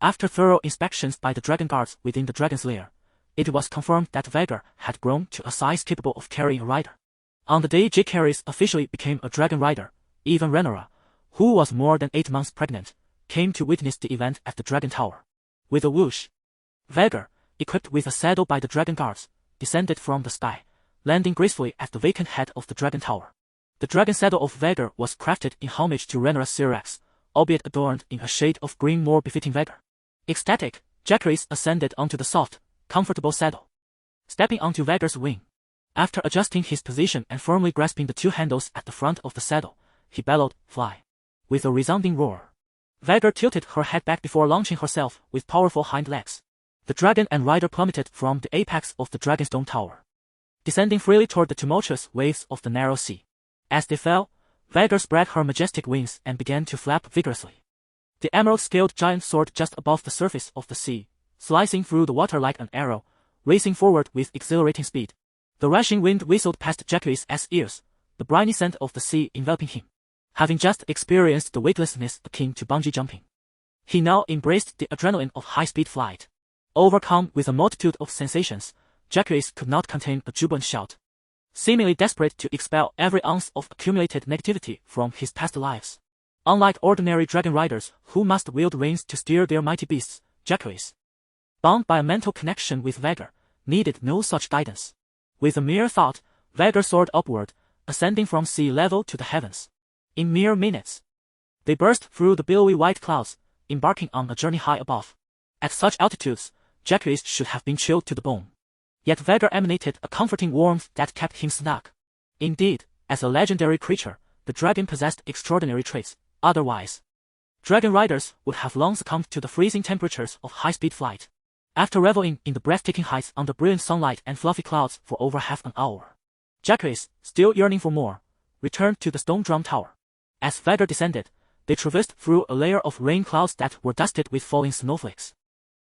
After thorough inspections by the dragon guards within the dragon's lair, it was confirmed that Vhagar had grown to a size capable of carrying a rider. On the day Jacaerys officially became a dragon rider, even Rhaenyra, who was more than 8 months pregnant, came to witness the event at the Dragon Tower. With a whoosh, Vhagar, equipped with a saddle by the dragon guards, descended from the sky, landing gracefully at the vacant head of the Dragon Tower. The dragon saddle of Vhagar was crafted in homage to Rhaenyra's Syrax, albeit adorned in a shade of green more befitting Vhagar. Ecstatic, Jacaerys ascended onto the soft, comfortable saddle. Stepping onto Vhagar's wing, after adjusting his position and firmly grasping the 2 handles at the front of the saddle, he bellowed, "Fly!" With a resounding roar, Vhagar tilted her head back before launching herself with powerful hind legs. The dragon and rider plummeted from the apex of the Dragonstone Tower, descending freely toward the tumultuous waves of the narrow sea. As they fell, Vhagar spread her majestic wings and began to flap vigorously. The emerald-scaled giant soared just above the surface of the sea, slicing through the water like an arrow, racing forward with exhilarating speed. The rushing wind whistled past Jacaerys' ears, the briny scent of the sea enveloping him. Having just experienced the weightlessness akin to bungee jumping, he now embraced the adrenaline of high-speed flight. Overcome with a multitude of sensations, Jacaerys could not contain a jubilant shout. Seemingly desperate to expel every ounce of accumulated negativity from his past lives. Unlike ordinary dragon riders who must wield reins to steer their mighty beasts, Jacaerys, bound by a mental connection with Vhagar, needed no such guidance. With a mere thought, Vhagar soared upward, ascending from sea level to the heavens. In mere minutes, they burst through the billowy white clouds, embarking on a journey high above. At such altitudes, Jacaerys should have been chilled to the bone. Yet Vhagar emanated a comforting warmth that kept him snug. Indeed, as a legendary creature, the dragon possessed extraordinary traits. Otherwise, dragon riders would have long succumbed to the freezing temperatures of high-speed flight. After reveling in the breathtaking heights under brilliant sunlight and fluffy clouds for over half an hour, Jacaerys, still yearning for more, returned to the Stone Drum Tower. As Vhagar descended, they traversed through a layer of rain clouds that were dusted with falling snowflakes.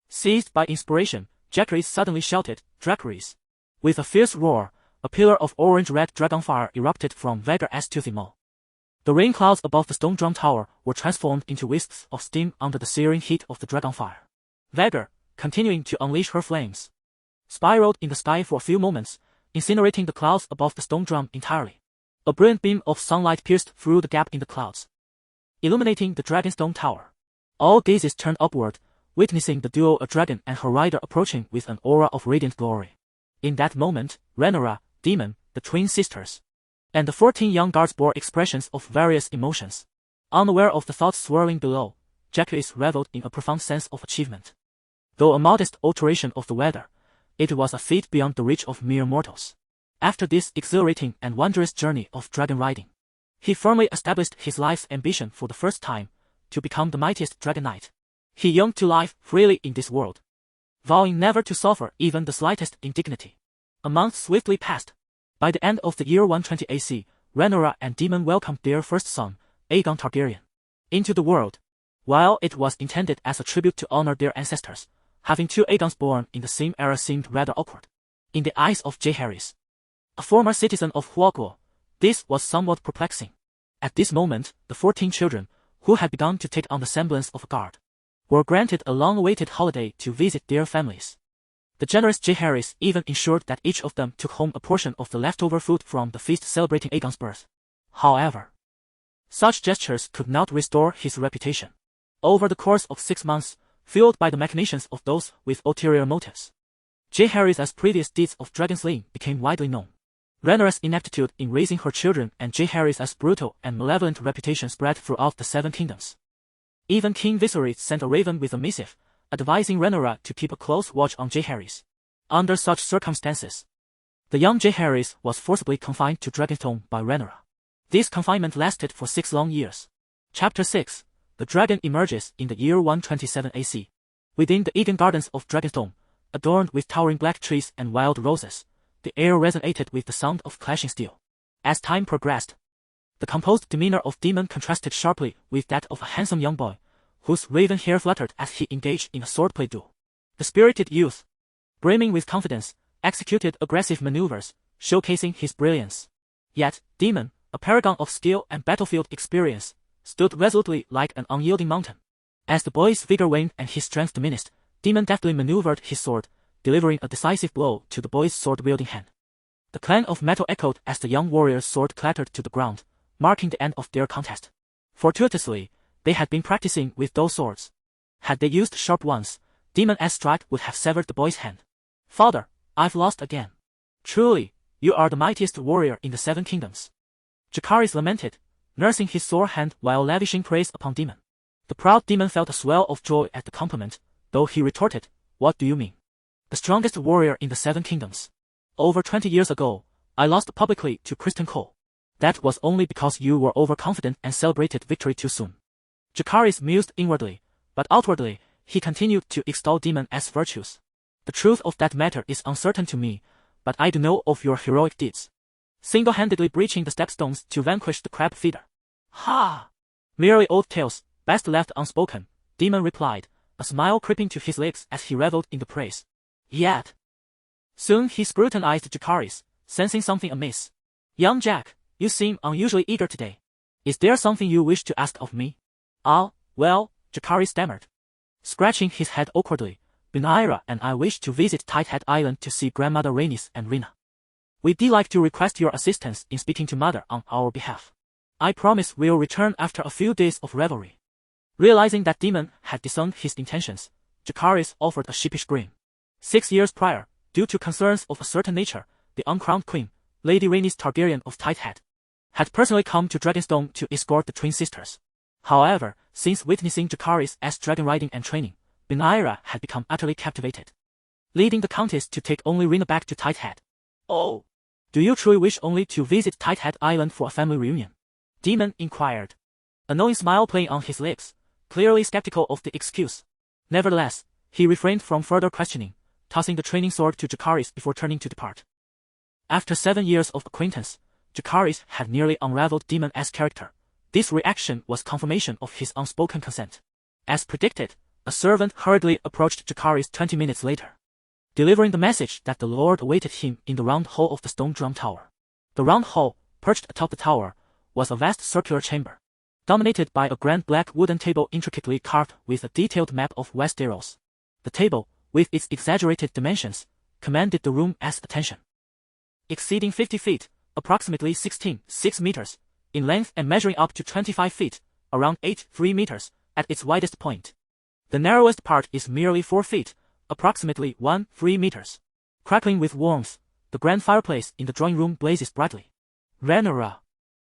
Seized by inspiration, Jacaerys suddenly shouted, "Dracarys!" With a fierce roar, a pillar of orange-red dragonfire erupted from Vhagar's toothy maw. The rain clouds above the Stone Drum Tower were transformed into wisps of steam under the searing heat of the dragonfire. Vhagar, continuing to unleash her flames, spiraled in the sky for a few moments, incinerating the clouds above the stone drum entirely. A brilliant beam of sunlight pierced through the gap in the clouds, illuminating the Dragonstone Tower. All gazes turned upward, witnessing the duo, a dragon and her rider, approaching with an aura of radiant glory. In that moment, Rhaenyra, Daemon, the twin sisters, and the 14 young guards bore expressions of various emotions. Unaware of the thoughts swirling below, Jacaerys reveled in a profound sense of achievement. Though a modest alteration of the weather, it was a feat beyond the reach of mere mortals. After this exhilarating and wondrous journey of dragon riding, he firmly established his life's ambition for the first time, to become the mightiest dragon knight. He yearned to live freely in this world, vowing never to suffer even the slightest indignity. A month swiftly passed. By the end of the year 120 AC, Rhaenyra and Daemon welcomed their first son, Aegon Targaryen, into the world. While it was intended as a tribute to honor their ancestors, having two Aegons born in the same era seemed rather awkward. In the eyes of Jacaerys, a former citizen of Huaguo, this was somewhat perplexing. At this moment, the 14 children, who had begun to take on the semblance of a guard, were granted a long-awaited holiday to visit their families. The generous Jacaerys even ensured that each of them took home a portion of the leftover food from the feast celebrating Aegon's birth. However, such gestures could not restore his reputation. Over the course of 6 months, fueled by the machinations of those with ulterior motives, Jacaerys' previous deeds of dragon slaying became widely known. Rhaenyra's ineptitude in raising her children and Jacaerys' brutal and malevolent reputation spread throughout the 7 kingdoms. Even King Viserys sent a raven with a missive, advising Rhaenyra to keep a close watch on Jacaerys. Under such circumstances, the young Jacaerys was forcibly confined to Dragonstone by Rhaenyra. This confinement lasted for 6 long years. Chapter 6. The dragon emerges in the year 127 AC. Within the Eden Gardens of Dragonstone, adorned with towering black trees and wild roses, the air resonated with the sound of clashing steel. As time progressed, the composed demeanor of Daemon contrasted sharply with that of a handsome young boy, whose raven hair fluttered as he engaged in a swordplay duel. The spirited youth, brimming with confidence, executed aggressive maneuvers, showcasing his brilliance. Yet, Daemon, a paragon of skill and battlefield experience, stood resolutely like an unyielding mountain. As the boy's vigor waned and his strength diminished, Daemon deftly maneuvered his sword, delivering a decisive blow to the boy's sword-wielding hand. The clang of metal echoed as the young warrior's sword clattered to the ground, marking the end of their contest. Fortuitously, they had been practicing with those swords. Had they used sharp ones, Daemon's strike would have severed the boy's hand. "Father, I've lost again. Truly, you are the mightiest warrior in the 7 kingdoms." Jacaerys lamented, nursing his sore hand while lavishing praise upon Daemon. The proud Daemon felt a swell of joy at the compliment, though he retorted, "What do you mean? The strongest warrior in the 7 kingdoms. Over 20 years ago, I lost publicly to Kristen Cole. That was only because you were overconfident and celebrated victory too soon." Jacaerys mused inwardly, but outwardly, he continued to extol Daemon's virtues. "The truth of that matter is uncertain to me, but I do know of your heroic deeds. Single-handedly breaching the stepstones to vanquish the crab feeder." "Ha! Merely old tales, best left unspoken," Daemon replied, a smile creeping to his lips as he reveled in the praise. Yet, soon he scrutinized Jacaerys, sensing something amiss. "Young Jack, you seem unusually eager today. Is there something you wish to ask of me?" "Ah, well," Jacaerys stammered, scratching his head awkwardly, "Rhaenyra and I wish to visit Tighthead Island to see Grandmother Rhaenys and Rhaena. We'd like to request your assistance in speaking to Mother on our behalf. I promise we'll return after a few days of revelry." Realizing that Daemon had discerned his intentions, Jacaerys offered a sheepish grin. 6 years prior, due to concerns of a certain nature, the uncrowned queen, Lady Rhaenys Targaryen of Tighthead, had personally come to Dragonstone to escort the twin sisters. However, since witnessing Jacaerys' dragon riding and training, Rhaenyra had become utterly captivated, leading the countess to take only Rhaena back to Tighthead. "Oh, do you truly wish only to visit Tighthead Island for a family reunion?" Daemon inquired, a knowing smile playing on his lips, clearly skeptical of the excuse. Nevertheless, he refrained from further questioning, tossing the training sword to Jacaerys before turning to depart. After 7 years of acquaintance, Jacaerys had nearly unraveled Daemon's character. This reaction was confirmation of his unspoken consent. As predicted, a servant hurriedly approached Jacaerys 20 minutes later, delivering the message that the Lord awaited him in the round hall of the Stone Drum Tower. The round hall, perched atop the tower, was a vast circular chamber, dominated by a grand black wooden table intricately carved with a detailed map of Westeros. The table, with its exaggerated dimensions, commanded the room's attention. Exceeding 50 feet, approximately 16.6 meters, in length and measuring up to 25 feet, around 8.3 meters, at its widest point. The narrowest part is merely 4 feet, approximately 1.3 meters. Crackling with warmth, the grand fireplace in the drawing room blazes brightly. Rhaenyra,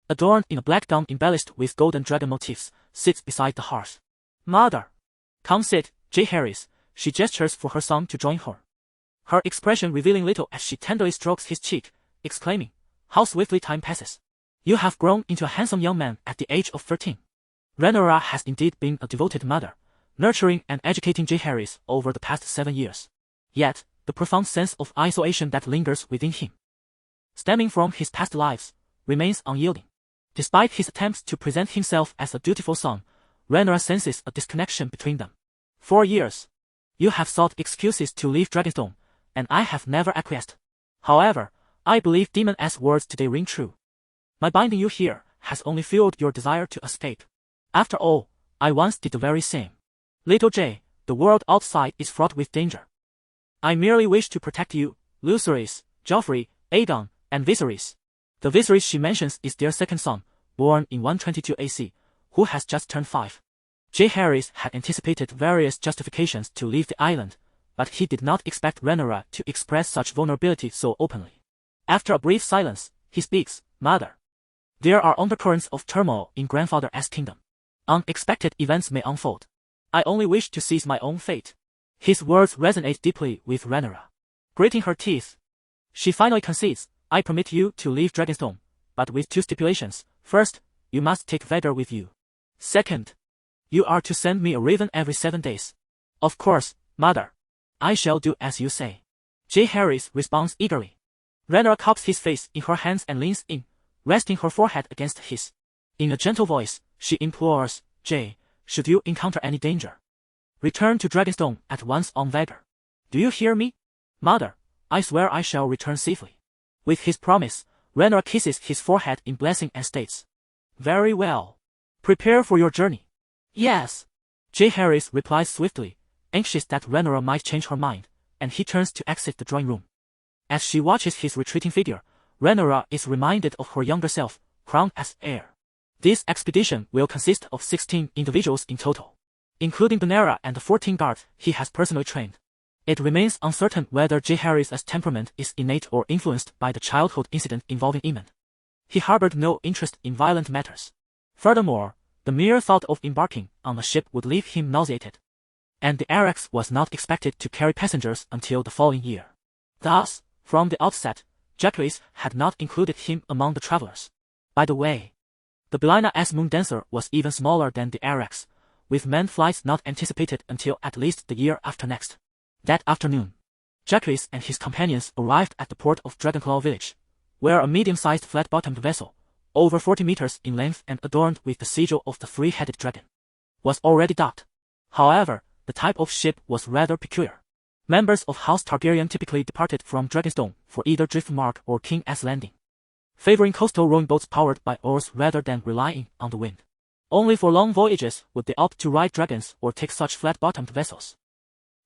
adorned in a black gown embellished with golden dragon motifs, sits beside the hearth. Mother! Come sit, Jacaerys, she gestures for her son to join her. Her expression revealing little as she tenderly strokes his cheek, exclaiming, how swiftly time passes. You have grown into a handsome young man at the age of 13. Rhaenyra has indeed been a devoted mother, nurturing and educating Jacaerys over the past 7 years. Yet, the profound sense of isolation that lingers within him, stemming from his past lives, remains unyielding. Despite his attempts to present himself as a dutiful son, Rhaenyra senses a disconnection between them. 4 years. You have sought excuses to leave Dragonstone, and I have never acquiesced. However, I believe Demon S words today ring true. My binding you here has only fueled your desire to escape. After all, I once did the very same. Little J, the world outside is fraught with danger. I merely wish to protect you, Lucerys, Joffrey, Aegon, and Viserys. The Viserys she mentions is their second son, born in 122 AC, who has just turned 5. Jacaerys had anticipated various justifications to leave the island, but he did not expect Rhaenyra to express such vulnerability so openly. After a brief silence, he speaks, Mother. There are undercurrents of turmoil in Grandfather's kingdom. Unexpected events may unfold. I only wish to seize my own fate. His words resonate deeply with Rhaenyra. Gritting her teeth, she finally concedes, I permit you to leave Dragonstone, but with 2 stipulations. First, you must take Vader with you. Second, you are to send me a raven every 7 days. Of course, Mother. I shall do as you say. Jacaerys responds eagerly. Rhaenyra cups his face in her hands and leans in, resting her forehead against his. In a gentle voice, she implores, Jay, should you encounter any danger, return to Dragonstone at once on Vader. Do you hear me? Mother, I swear I shall return safely. With his promise, Rhaenyra kisses his forehead in blessing and states, very well. Prepare for your journey. Yes. Jacaerys replies swiftly, anxious that Rhaenyra might change her mind, and he turns to exit the drawing room. As she watches his retreating figure, Rhaenyra is reminded of her younger self, crowned as heir. This expedition will consist of 16 individuals in total, including Rhaenyra and the 14 guards he has personally trained. It remains uncertain whether Jacaerys' temperament is innate or influenced by the childhood incident involving Aemon. He harbored no interest in violent matters. Furthermore, the mere thought of embarking on a ship would leave him nauseated, and the Arrax was not expected to carry passengers until the following year. Thus, from the outset, Jacaerys had not included him among the travelers. By the way, the Belaina's moon dancer was even smaller than the Arrax, with manned flights not anticipated until at least the year after next. That afternoon, Jacaerys and his companions arrived at the port of Dragonclaw village, where a medium-sized flat-bottomed vessel, over 40 meters in length and adorned with the sigil of the 3-headed dragon, was already docked. However, the type of ship was rather peculiar. Members of House Targaryen typically departed from Dragonstone for either Driftmark or King's Landing, favoring coastal rowing boats powered by oars rather than relying on the wind. Only for long voyages would they opt to ride dragons or take such flat-bottomed vessels.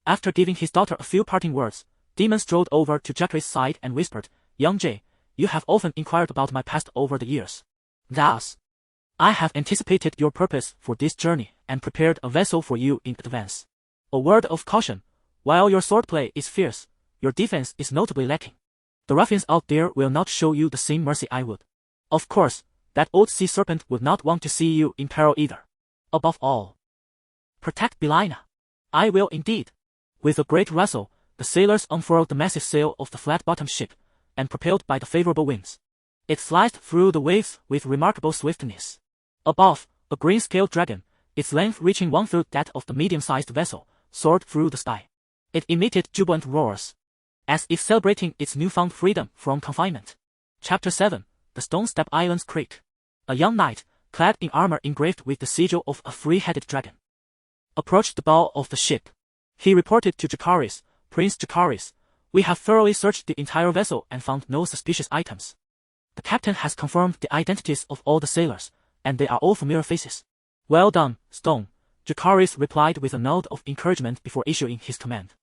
After giving his daughter a few parting words, Demon strolled over to Jacaerys' side and whispered, Young Jay, you have often inquired about my past over the years. Thus, I have anticipated your purpose for this journey and prepared a vessel for you in advance. A word of caution, while your swordplay is fierce, your defense is notably lacking. The ruffians out there will not show you the same mercy I would. Of course, that old sea serpent would not want to see you in peril either. Above all, protect Belaina. I will indeed. With a great rustle, the sailors unfurled the massive sail of the flat-bottomed ship, and propelled by the favorable winds, it sliced through the waves with remarkable swiftness. Above, a green-scaled dragon, its length reaching 1/3 that of the medium-sized vessel, soared through the sky. It emitted jubilant roars, as if celebrating its newfound freedom from confinement. Chapter 7, The Stone Step Islands Creek. A young knight, clad in armor engraved with the sigil of a 3-headed dragon, approached the bow of the ship. He reported to Jacaerys, Prince Jacaerys, we have thoroughly searched the entire vessel and found no suspicious items. The captain has confirmed the identities of all the sailors, and they are all familiar faces. Well done, Stone, Jacaerys replied with a nod of encouragement before issuing his command.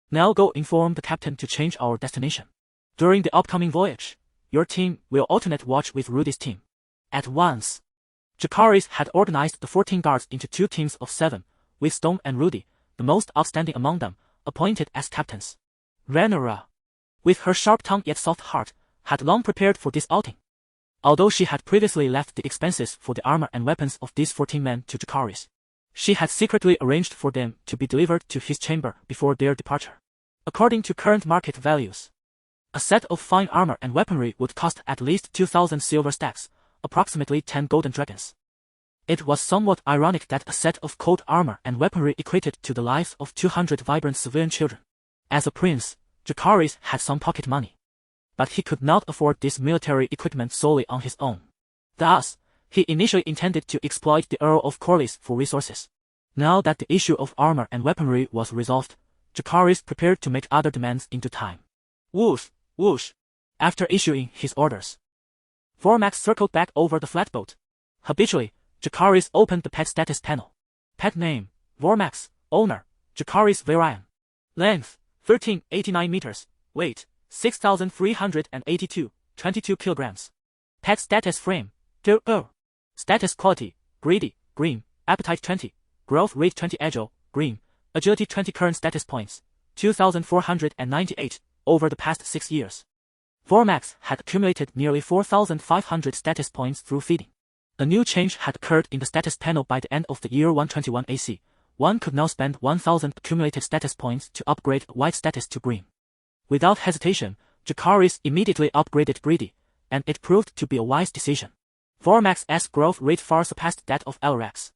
Now go inform the captain to change our destination. During the upcoming voyage, your team will alternate watch with Rudy's team. At once, Jacaerys had organized the 14 guards into 2 teams of 7, with Stone and Rudy, the most outstanding among them, appointed as captains. Rhaenyra, with her sharp tongue yet soft heart, had long prepared for this outing. Although she had previously left the expenses for the armor and weapons of these 14 men to Jacaerys, she had secretly arranged for them to be delivered to his chamber before their departure. According to current market values, a set of fine armor and weaponry would cost at least 2,000 silver stacks, approximately 10 golden dragons. It was somewhat ironic that a set of coat armor and weaponry equated to the lives of 200 vibrant civilian children. As a prince, Jacaerys had some pocket money, but he could not afford this military equipment solely on his own. Thus, he initially intended to exploit the Earl of Corlys for resources. Now that the issue of armor and weaponry was resolved, Jacaerys prepared to make other demands in due time. Whoosh, whoosh. After issuing his orders, Vormax circled back over the flatboat. Habitually, Jacaerys opened the pet status panel. Pet name, Vormax. Owner, Jacaerys Velaryon. Length, 1389 meters. Weight, 6,382, 22 kilograms. Pet status frame, Status quality, greedy, green. Appetite 20, growth rate 20, agile, green. Agility 20. Current status points, 2,498, over the past 6 years. Vormax had accumulated nearly 4,500 status points through feeding. A new change had occurred in the status panel by the end of the year 121 AC. One could now spend 1,000 accumulated status points to upgrade white status to green. Without hesitation, Jacaerys immediately upgraded greedy, and it proved to be a wise decision. Vormax's growth rate far surpassed that of Elrax.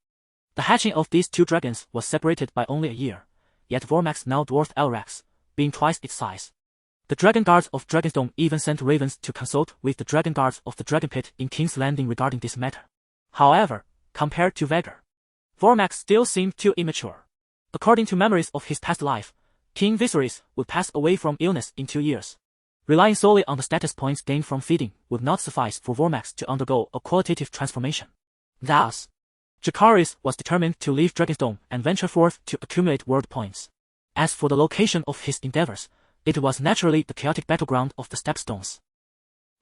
The hatching of these two dragons was separated by only a year, yet Vormax now dwarfed Elrax, being twice its size. The Dragon Guards of Dragonstone even sent ravens to consult with the Dragon Guards of the Dragon Pit in King's Landing regarding this matter. However, compared to Vhagar, Vormax still seemed too immature. According to memories of his past life, King Viserys would pass away from illness in 2 years. Relying solely on the status points gained from feeding would not suffice for Vormax to undergo a qualitative transformation. Thus, Jacaerys was determined to leave Dragonstone and venture forth to accumulate world points. As for the location of his endeavors, it was naturally the chaotic battleground of the stepstones,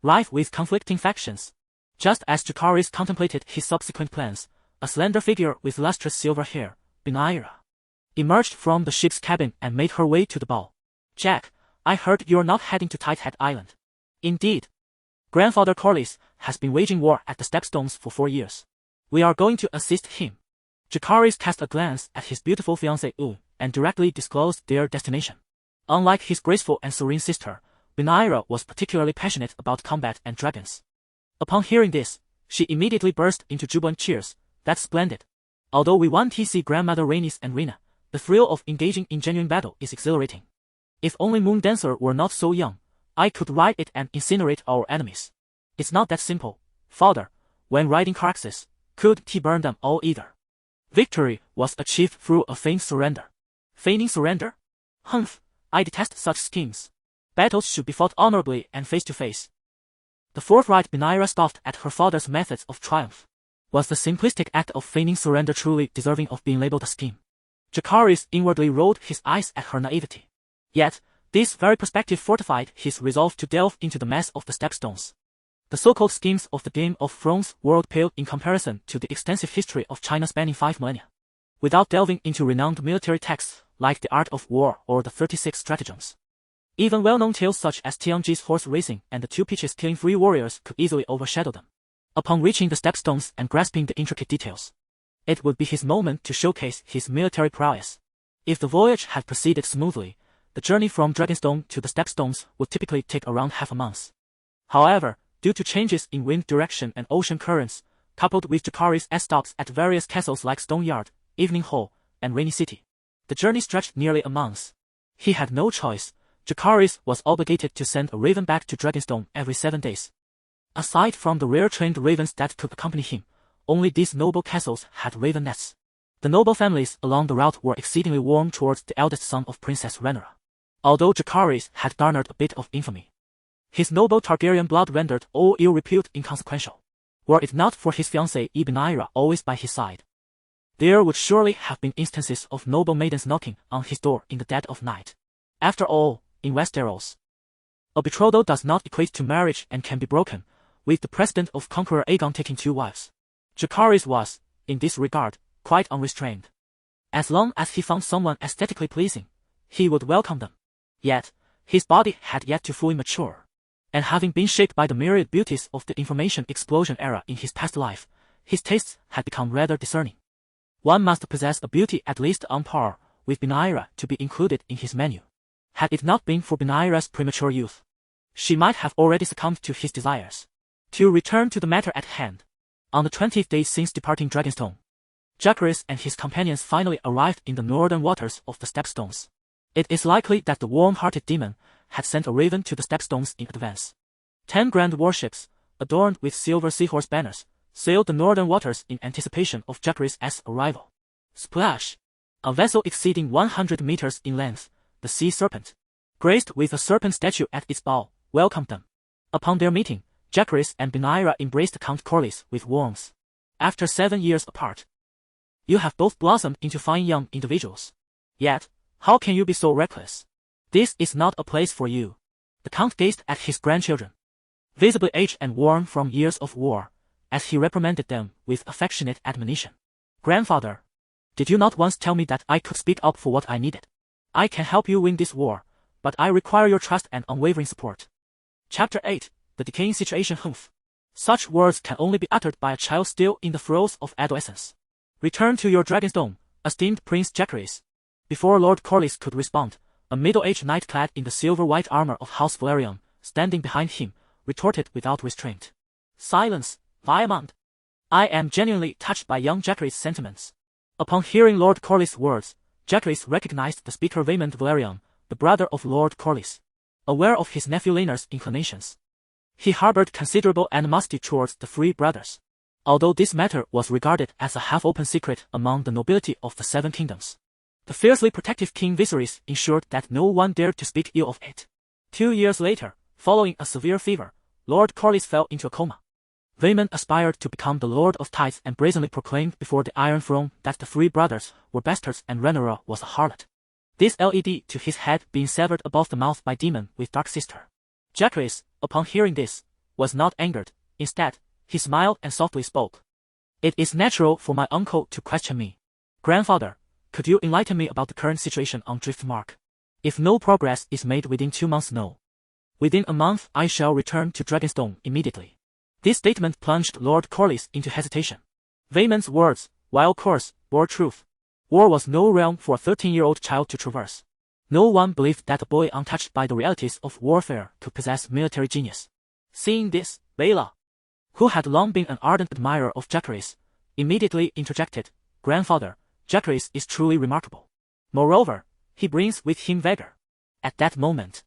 rife with conflicting factions. Just as Jacaerys contemplated his subsequent plans, a slender figure with lustrous silver hair, Rhaenyra, emerged from the ship's cabin and made her way to the bow. Jack, I heard you're not heading to Tighthead Island. Indeed. Grandfather Corlys has been waging war at the stepstones for 4 years. We are going to assist him. Jacaerys cast a glance at his beautiful fiancée and directly disclosed their destination. Unlike his graceful and serene sister, Rhaenyra was particularly passionate about combat and dragons. Upon hearing this, she immediately burst into jubilant cheers. That's splendid. Although we want to see Grandmother Rhaenys and Rhaena, the thrill of engaging in genuine battle is exhilarating. If only Moondancer were not so young, I could ride it and incinerate our enemies. It's not that simple, father. When riding Caraxes, could he burn them all either? Victory was achieved through a feigned surrender. Feigning surrender? Humph, I detest such schemes. Battles should be fought honorably and face to face. The forthright Rhaenyra scoffed at her father's methods of triumph. Was the simplistic act of feigning surrender truly deserving of being labeled a scheme? Jacaerys inwardly rolled his eyes at her naivety. Yet, this very perspective fortified his resolve to delve into the mess of the stepstones. The so-called schemes of the Game of Thrones world paled in comparison to the extensive history of China spanning 5 millennia. Without delving into renowned military texts like The Art of War or the 36 Stratagems, even well-known tales such as Tianji's horse racing and the Two Peaches killing 3 warriors could easily overshadow them. Upon reaching the stepstones and grasping the intricate details, it would be his moment to showcase his military prowess. If the voyage had proceeded smoothly, the journey from Dragonstone to the stepstones would typically take around half a month. However, due to changes in wind direction and ocean currents, coupled with Jacaerys' stops at various castles like Stone Yard, Evening Hall, and Rainy City, the journey stretched nearly a month. He had no choice. Jacaerys was obligated to send a raven back to Dragonstone every 7 days. Aside from the rare trained ravens that could accompany him, only these noble castles had raven nests. The noble families along the route were exceedingly warm towards the eldest son of Princess Rhaenyra. Although Jacaerys had garnered a bit of infamy, his noble Targaryen blood rendered all ill repute inconsequential. Were it not for his fiancée Rhaenyra always by his side, there would surely have been instances of noble maidens knocking on his door in the dead of night. After all, in Westeros, a betrothal does not equate to marriage and can be broken, with the precedent of Conqueror Aegon taking 2 wives. Jacaerys was, in this regard, quite unrestrained. As long as he found someone aesthetically pleasing, he would welcome them. Yet, his body had yet to fully mature, and having been shaped by the myriad beauties of the information explosion era in his past life, his tastes had become rather discerning. One must possess a beauty at least on par with Rhaenyra to be included in his menu. Had it not been for Rhaenyra's premature youth, she might have already succumbed to his desires. To return to the matter at hand. On the 20th day since departing Dragonstone, Jacaerys and his companions finally arrived in the northern waters of the stepstones. It is likely that the warm-hearted demon had sent a raven to the stepstones in advance. 10 grand warships, adorned with silver seahorse banners, sailed the northern waters in anticipation of Jacaerys' arrival. Splash! A vessel exceeding 100 meters in length, the Sea Serpent, graced with a serpent statue at its bow, welcomed them. Upon their meeting, Jacaerys and Rhaenyra embraced Count Corlys with warmth. After 7 years apart, you have both blossomed into fine young individuals. Yet, how can you be so reckless? This is not a place for you. The Count gazed at his grandchildren, visibly aged and worn from years of war, as he reprimanded them with affectionate admonition. Grandfather, did you not once tell me that I could speak up for what I needed? I can help you win this war, but I require your trust and unwavering support. Chapter 8, The Decaying Situation. Humph. Such words can only be uttered by a child still in the throes of adolescence. Return to your Dragonstone, esteemed Prince Jacaerys. Before Lord Corlys could respond, a middle-aged knight clad in the silver-white armor of House Velaryon, standing behind him, retorted without restraint. Silence, Viamond. I am genuinely touched by young Jacaerys' sentiments. Upon hearing Lord Corlys' words, Jacaerys recognized the speaker Vaemond Velaryon, the brother of Lord Corlys. Aware of his nephew Rhaenyra's inclinations, he harbored considerable animosity towards the three brothers, although this matter was regarded as a half-open secret among the nobility of the Seven Kingdoms. The fiercely protective King Viserys ensured that no one dared to speak ill of it. 2 years later, following a severe fever, Lord Corlys fell into a coma. Vaemond aspired to become the Lord of Tithes and brazenly proclaimed before the Iron Throne that the three brothers were bastards and Rhaenyra was a harlot. This led to his head being severed above the mouth by demon with dark sister. Jacaerys, upon hearing this, was not angered. Instead, he smiled and softly spoke. It is natural for my uncle to question me. Grandfather, could you enlighten me about the current situation on Driftmark? If no progress is made within 2 months, no. Within a month I shall return to Dragonstone immediately. This statement plunged Lord Corlys into hesitation. Vaemond's words, while coarse, bore truth. War was no realm for a 13-year-old child to traverse. No one believed that a boy untouched by the realities of warfare could possess military genius. Seeing this, Baela, who had long been an ardent admirer of Jacaerys, immediately interjected, Grandfather, Jacaerys is truly remarkable. Moreover, he brings with him Vhagar. At that moment,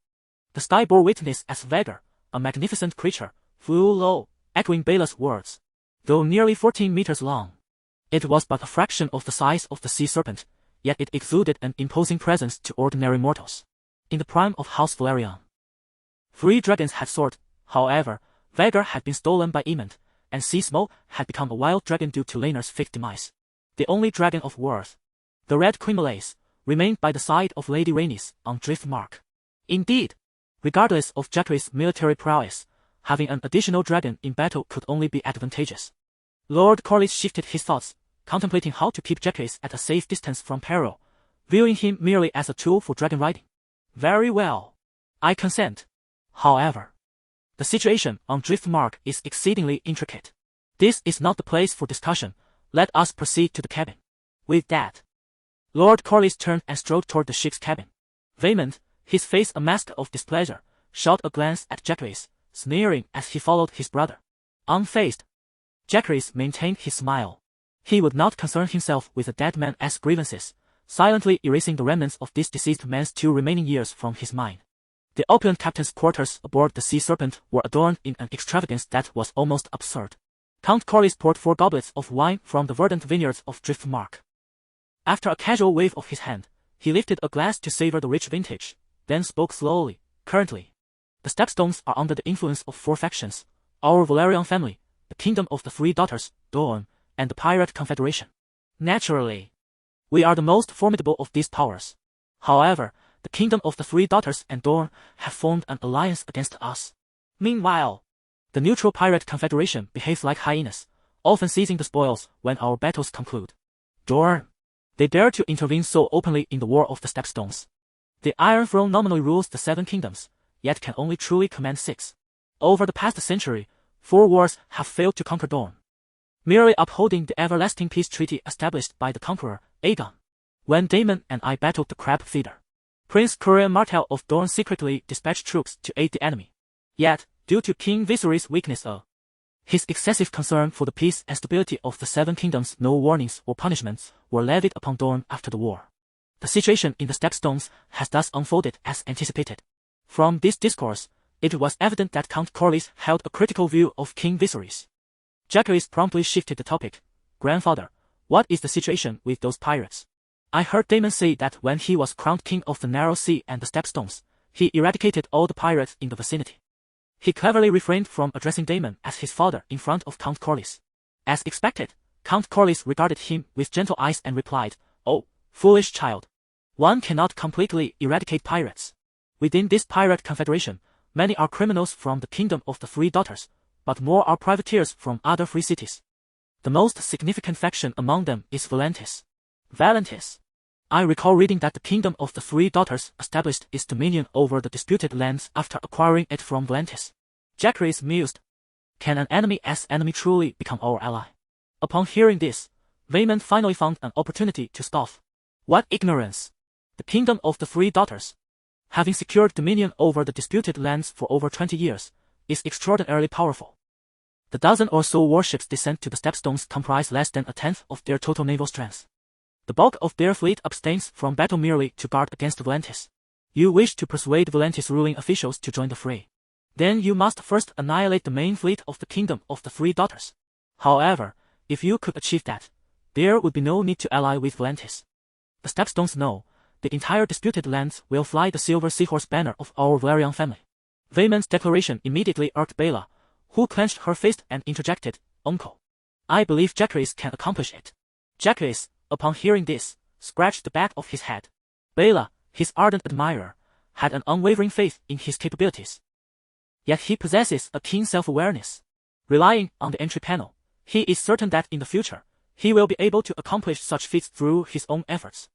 the sky bore witness as Vhagar, a magnificent creature, flew low, echoing Baela's words. Though nearly 14 meters long, it was but a fraction of the size of the sea serpent, yet it exuded an imposing presence to ordinary mortals. In the prime of House Velaryon, 3 dragons had soared. However, Vhagar had been stolen by Aemond, and Sea Smoke had become a wild dragon due to Rhaenyra's fifth demise. The only dragon of worth, the Red Queen, remained by the side of Lady Rhaenys on Driftmark. Indeed, regardless of Jacaerys' military prowess, having an additional dragon in battle could only be advantageous. Lord Corlys shifted his thoughts, contemplating how to keep Jacaerys at a safe distance from peril, viewing him merely as a tool for dragon riding. Very well. I consent. However, the situation on Driftmark is exceedingly intricate. This is not the place for discussion. Let us proceed to the cabin. With that, Lord Corlys turned and strode toward the ship's cabin. Vaemond, his face a mask of displeasure, shot a glance at Jacaerys, sneering as he followed his brother. Unfazed, Jacaerys maintained his smile. He would not concern himself with a dead man's grievances, silently erasing the remnants of this deceased man's 2 remaining years from his mind. The opulent captain's quarters aboard the Sea Serpent were adorned in an extravagance that was almost absurd. Count Corlys poured 4 goblets of wine from the verdant vineyards of Driftmark. After a casual wave of his hand, he lifted a glass to savor the rich vintage, then spoke slowly. Currently, the stepstones are under the influence of 4 factions: our Velaryon family, the Kingdom of the Three Daughters, Dorne, and the Pirate Confederation. Naturally, we are the most formidable of these powers. However, the Kingdom of the Three Daughters and Dorne have formed an alliance against us. Meanwhile, the neutral Pirate Confederation behaves like hyenas, often seizing the spoils when our battles conclude. Dorne, they dare to intervene so openly in the War of the Stepstones. The Iron Throne nominally rules the 7 kingdoms, yet can only truly command 6. Over the past century, 4 wars have failed to conquer Dorne, merely upholding the everlasting peace treaty established by the conqueror, Aegon. When Daemon and I battled the crab feeder, Prince Courier Martell of Dorne secretly dispatched troops to aid the enemy. Yet, due to King Viserys' weakness his excessive concern for the peace and stability of the Seven Kingdoms, no warnings or punishments were levied upon Dorne after the war. The situation in the stepstones has thus unfolded as anticipated. From this discourse, it was evident that Count Corlys held a critical view of King Viserys. Jacaerys promptly shifted the topic. Grandfather, what is the situation with those pirates? I heard Daemon say that when he was crowned king of the Narrow Sea and the Stepstones, he eradicated all the pirates in the vicinity. He cleverly refrained from addressing Daemon as his father in front of Count Corlys. As expected, Count Corlys regarded him with gentle eyes and replied, "Oh, foolish child. One cannot completely eradicate pirates. Within this pirate confederation, many are criminals from the kingdom of the Three Daughters, but more are privateers from other free cities. The most significant faction among them is Valentis. I recall reading that the kingdom of the Three Daughters established its dominion over the disputed lands after acquiring it from Valentis." Jacaerys mused. Can an enemy truly become our ally? Upon hearing this, Daemon finally found an opportunity to scoff. What ignorance! The kingdom of the Three Daughters, having secured dominion over the disputed lands for over 20 years, is extraordinarily powerful. The dozen or so warships descent to the Stepstones comprise less than a tenth of their total naval strength. The bulk of their fleet abstains from battle merely to guard against Valentis. You wish to persuade Valentis ruling officials to join the fray. Then you must first annihilate the main fleet of the kingdom of the Three Daughters. However, if you could achieve that, there would be no need to ally with Valentis. The Stepstones know, the entire disputed lands will fly the silver seahorse banner of our Velaryon family. Daemon's declaration immediately irked Baela, who clenched her fist and interjected, "Uncle, I believe Jacaerys can accomplish it." Jacaerys, upon hearing this, scratched the back of his head. Baela, his ardent admirer, had an unwavering faith in his capabilities. Yet he possesses a keen self-awareness. Relying on the entry panel, he is certain that in the future, he will be able to accomplish such feats through his own efforts.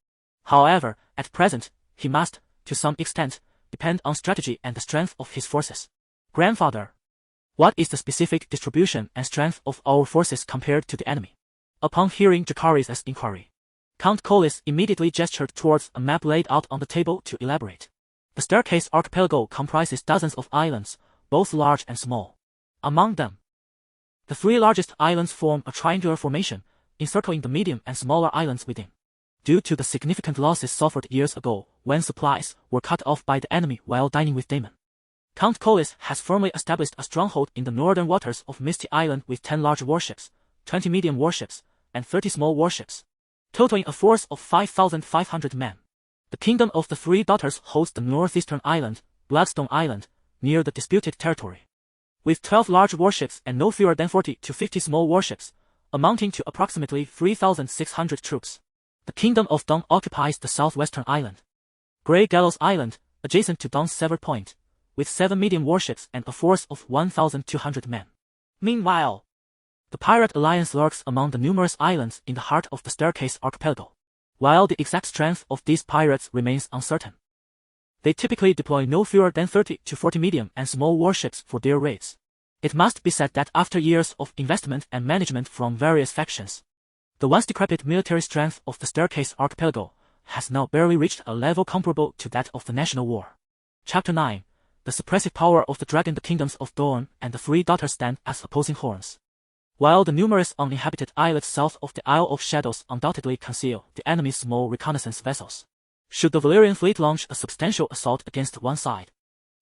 However, at present, he must, to some extent, depend on strategy and the strength of his forces. Grandfather, what is the specific distribution and strength of our forces compared to the enemy? Upon hearing Jacaerys' inquiry, Count Corlys immediately gestured towards a map laid out on the table to elaborate. The Staircase Archipelago comprises dozens of islands, both large and small. Among them, the 3 largest islands form a triangular formation, encircling the medium and smaller islands within. Due to the significant losses suffered years ago when supplies were cut off by the enemy while dining with Daemon, Count Corlys has firmly established a stronghold in the northern waters of Misty Island with 10 large warships, 20 medium warships, and 30 small warships, totaling a force of 5,500 men. The kingdom of the Three Daughters hosts the northeastern island, Bloodstone Island, near the disputed territory. With 12 large warships and no fewer than 40 to 50 small warships, amounting to approximately 3,600 troops, the kingdom of Dawn occupies the southwestern island, Grey Gallows Island, adjacent to Dawn's Severed Point, with 7 medium warships and a force of 1,200 men. Meanwhile, the Pirate Alliance lurks among the numerous islands in the heart of the Staircase Archipelago. While the exact strength of these pirates remains uncertain, they typically deploy no fewer than 30 to 40 medium and small warships for their raids. It must be said that after years of investment and management from various factions, the once decrepit military strength of the Staircase Archipelago has now barely reached a level comparable to that of the National War. Chapter 9. The suppressive power of the dragon. The kingdoms of Dorne and the Three Daughters stand as opposing horns. While the numerous uninhabited islets south of the Isle of Shadows undoubtedly conceal the enemy's small reconnaissance vessels, should the Valyrian fleet launch a substantial assault against one side,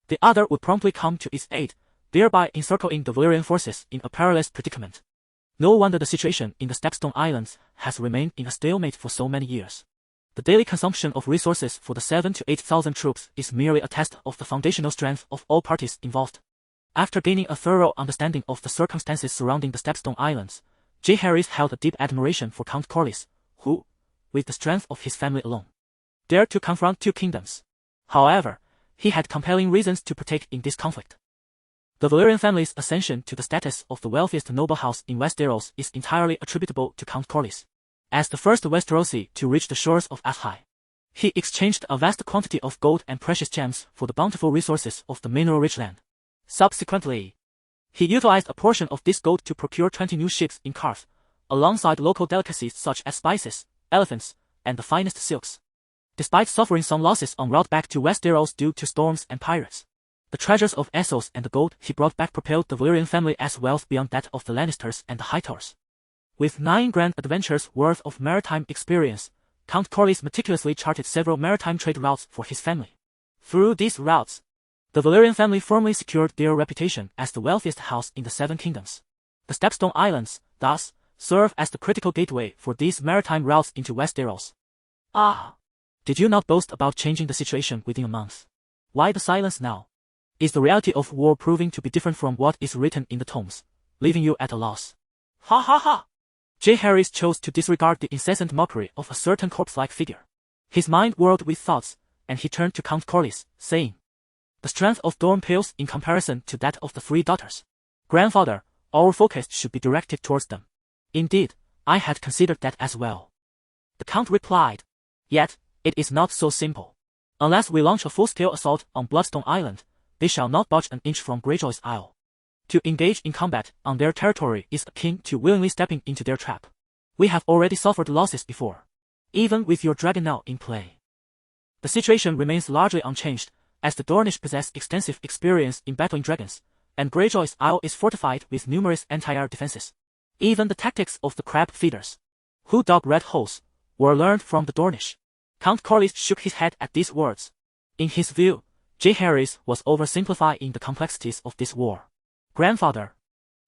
the other would promptly come to its aid, thereby encircling the Valyrian forces in a perilous predicament. No wonder the situation in the Stepstone Islands has remained in a stalemate for so many years. The daily consumption of resources for the 7,000 to 8,000 troops is merely a test of the foundational strength of all parties involved. After gaining a thorough understanding of the circumstances surrounding the Stepstone Islands, Jacaerys held a deep admiration for Count Corlys, who, with the strength of his family alone, dared to confront 2 kingdoms. However, he had compelling reasons to partake in this conflict. The Velaryon family's ascension to the status of the wealthiest noble house in Westeros is entirely attributable to Count Corlys. As the first Westerosi to reach the shores of Ashai, he exchanged a vast quantity of gold and precious gems for the bountiful resources of the mineral-rich land. Subsequently, he utilized a portion of this gold to procure 20 new ships in Karth, alongside local delicacies such as spices, elephants, and the finest silks. Despite suffering some losses en route back to Westeros due to storms and pirates, the treasures of Essos and the gold he brought back propelled the Velaryon family as wealth beyond that of the Lannisters and the Hightowers. With 9 grand adventures worth of maritime experience, Count Corlys meticulously charted several maritime trade routes for his family. Through these routes, the Velaryon family firmly secured their reputation as the wealthiest house in the 7 kingdoms. The Stepstone Islands, thus, serve as the critical gateway for these maritime routes into Westeros. Ah! Did you not boast about changing the situation within a month? Why the silence now? Is the reality of war proving to be different from what is written in the tomes, leaving you at a loss? Ha ha ha! Jacaerys chose to disregard the incessant mockery of a certain corpse-like figure. His mind whirled with thoughts, and he turned to Count Corlys, saying, "The strength of Dorne pales in comparison to that of the 3 daughters. Grandfather, our focus should be directed towards them." "Indeed, I had considered that as well," the Count replied. "Yet, it is not so simple. Unless we launch a full-scale assault on Bloodstone Island, they shall not budge an inch from Greyjoy's Isle. To engage in combat on their territory is akin to willingly stepping into their trap. We have already suffered losses before, even with your dragon now in play. The situation remains largely unchanged, as the Dornish possess extensive experience in battling dragons, and Greyjoy's Isle is fortified with numerous anti-air defenses. Even the tactics of the crab feeders, who dug red holes, were learned from the Dornish." Count Corlys shook his head at these words. In his view, Jacaerys was oversimplifying the complexities of this war. "Grandfather,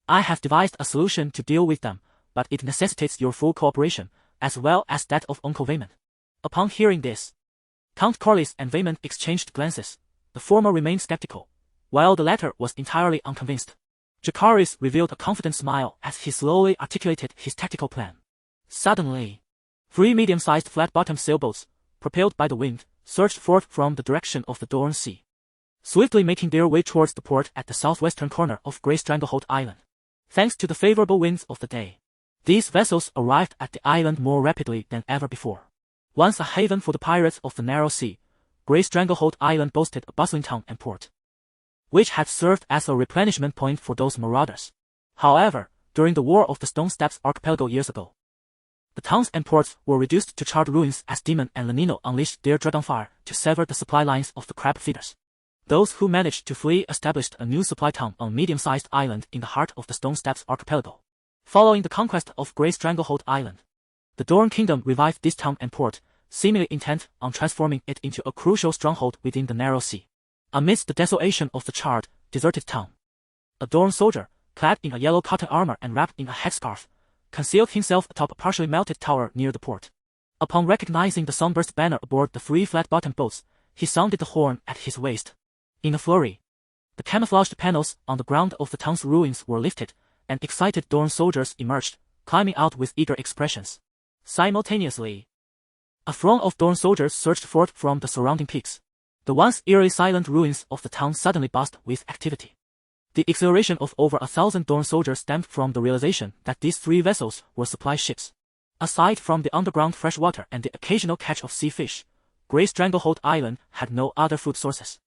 I have devised a solution to deal with them, but it necessitates your full cooperation, as well as that of Uncle Vaemond." Upon hearing this, Count Corlys and Vaemond exchanged glances. The former remained skeptical, while the latter was entirely unconvinced. Jacaerys revealed a confident smile as he slowly articulated his tactical plan. Suddenly, 3 medium-sized flat-bottomed sailboats, propelled by the wind, surged forth from the direction of the Dorne Sea, swiftly making their way towards the port at the southwestern corner of Grey Stranglehold Island. Thanks to the favorable winds of the day, these vessels arrived at the island more rapidly than ever before. Once a haven for the pirates of the Narrow Sea, Grey Stranglehold Island boasted a bustling town and port, which had served as a replenishment point for those marauders. However, during the War of the Stone Steps Archipelago years ago, the towns and ports were reduced to charred ruins as Daemon and Lenino unleashed their Dragonfire to sever the supply lines of the crab feeders. Those who managed to flee established a new supply town on a medium-sized island in the heart of the Stone Steps Archipelago. Following the conquest of Grey Stranglehold Island, the Dorne Kingdom revived this town and port, seemingly intent on transforming it into a crucial stronghold within the Narrow Sea. Amidst the desolation of the charred, deserted town, a Dorne soldier, clad in a yellow cotton armor and wrapped in a headscarf, concealed himself atop a partially melted tower near the port. Upon recognizing the sunburst banner aboard the 3 flat-bottomed boats, he sounded the horn at his waist. In a flurry, the camouflaged panels on the ground of the town's ruins were lifted, and excited Dorne soldiers emerged, climbing out with eager expressions. Simultaneously, a throng of Dorne soldiers surged forth from the surrounding peaks. The once eerily silent ruins of the town suddenly buzzed with activity. The exhilaration of over 1,000 Dorne soldiers stemmed from the realization that these 3 vessels were supply ships. Aside from the underground fresh water and the occasional catch of sea fish, Grey Stranglehold Island had no other food sources.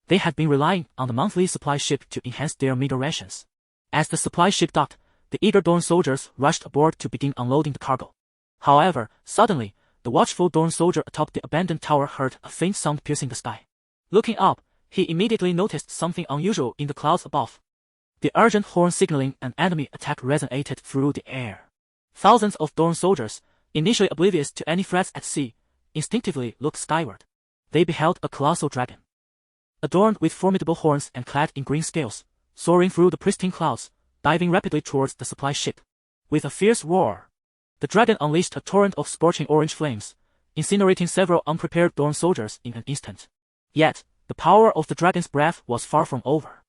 They had been relying on the monthly supply ship to enhance their meager rations. As the supply ship docked, the eager Dorne soldiers rushed aboard to begin unloading the cargo. However, suddenly, the watchful Dorne soldier atop the abandoned tower heard a faint sound piercing the sky. Looking up, he immediately noticed something unusual in the clouds above. The urgent horn signaling an enemy attack resonated through the air. Thousands of Dorne soldiers, initially oblivious to any threats at sea, instinctively looked skyward. They beheld a colossal dragon, adorned with formidable horns and clad in green scales, soaring through the pristine clouds, diving rapidly towards the supply ship. With a fierce roar, the dragon unleashed a torrent of scorching orange flames, incinerating several unprepared Dorne soldiers in an instant. Yet, the power of the dragon's breath was far from over.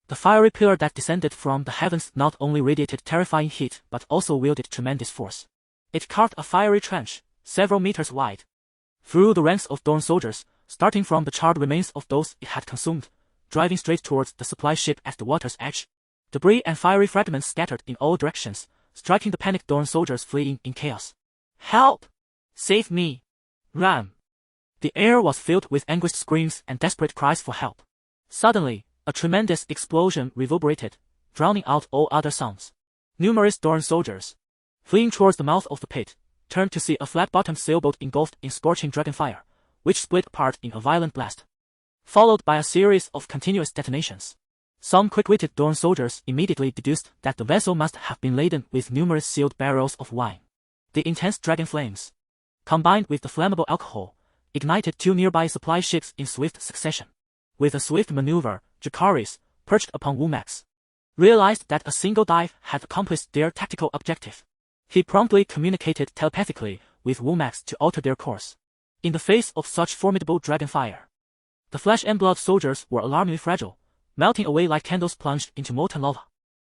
The fiery pillar that descended from the heavens not only radiated terrifying heat but also wielded tremendous force. It carved a fiery trench, several meters wide, through the ranks of Dorne soldiers, starting from the charred remains of those it had consumed, driving straight towards the supply ship at the water's edge. Debris and fiery fragments scattered in all directions, striking the panicked Dorne soldiers fleeing in chaos. "Help! Save me! Run!" The air was filled with anguished screams and desperate cries for help. Suddenly, A tremendous explosion reverberated, drowning out all other sounds. Numerous Dorne soldiers, fleeing towards the mouth of the pit, turned to see a flat-bottomed sailboat engulfed in scorching dragonfire, which split apart in a violent blast, followed by a series of continuous detonations. Some quick-witted Dorne soldiers immediately deduced that the vessel must have been laden with numerous sealed barrels of wine. The intense dragon flames, combined with the flammable alcohol, ignited two nearby supply ships in swift succession. With a swift maneuver, Jacaerys, perched upon Womax, realized that a single dive had accomplished their tactical objective. He promptly communicated telepathically with Womax to alter their course. In the face of such formidable dragonfire, the flesh and blood soldiers were alarmingly fragile, melting away like candles plunged into molten lava.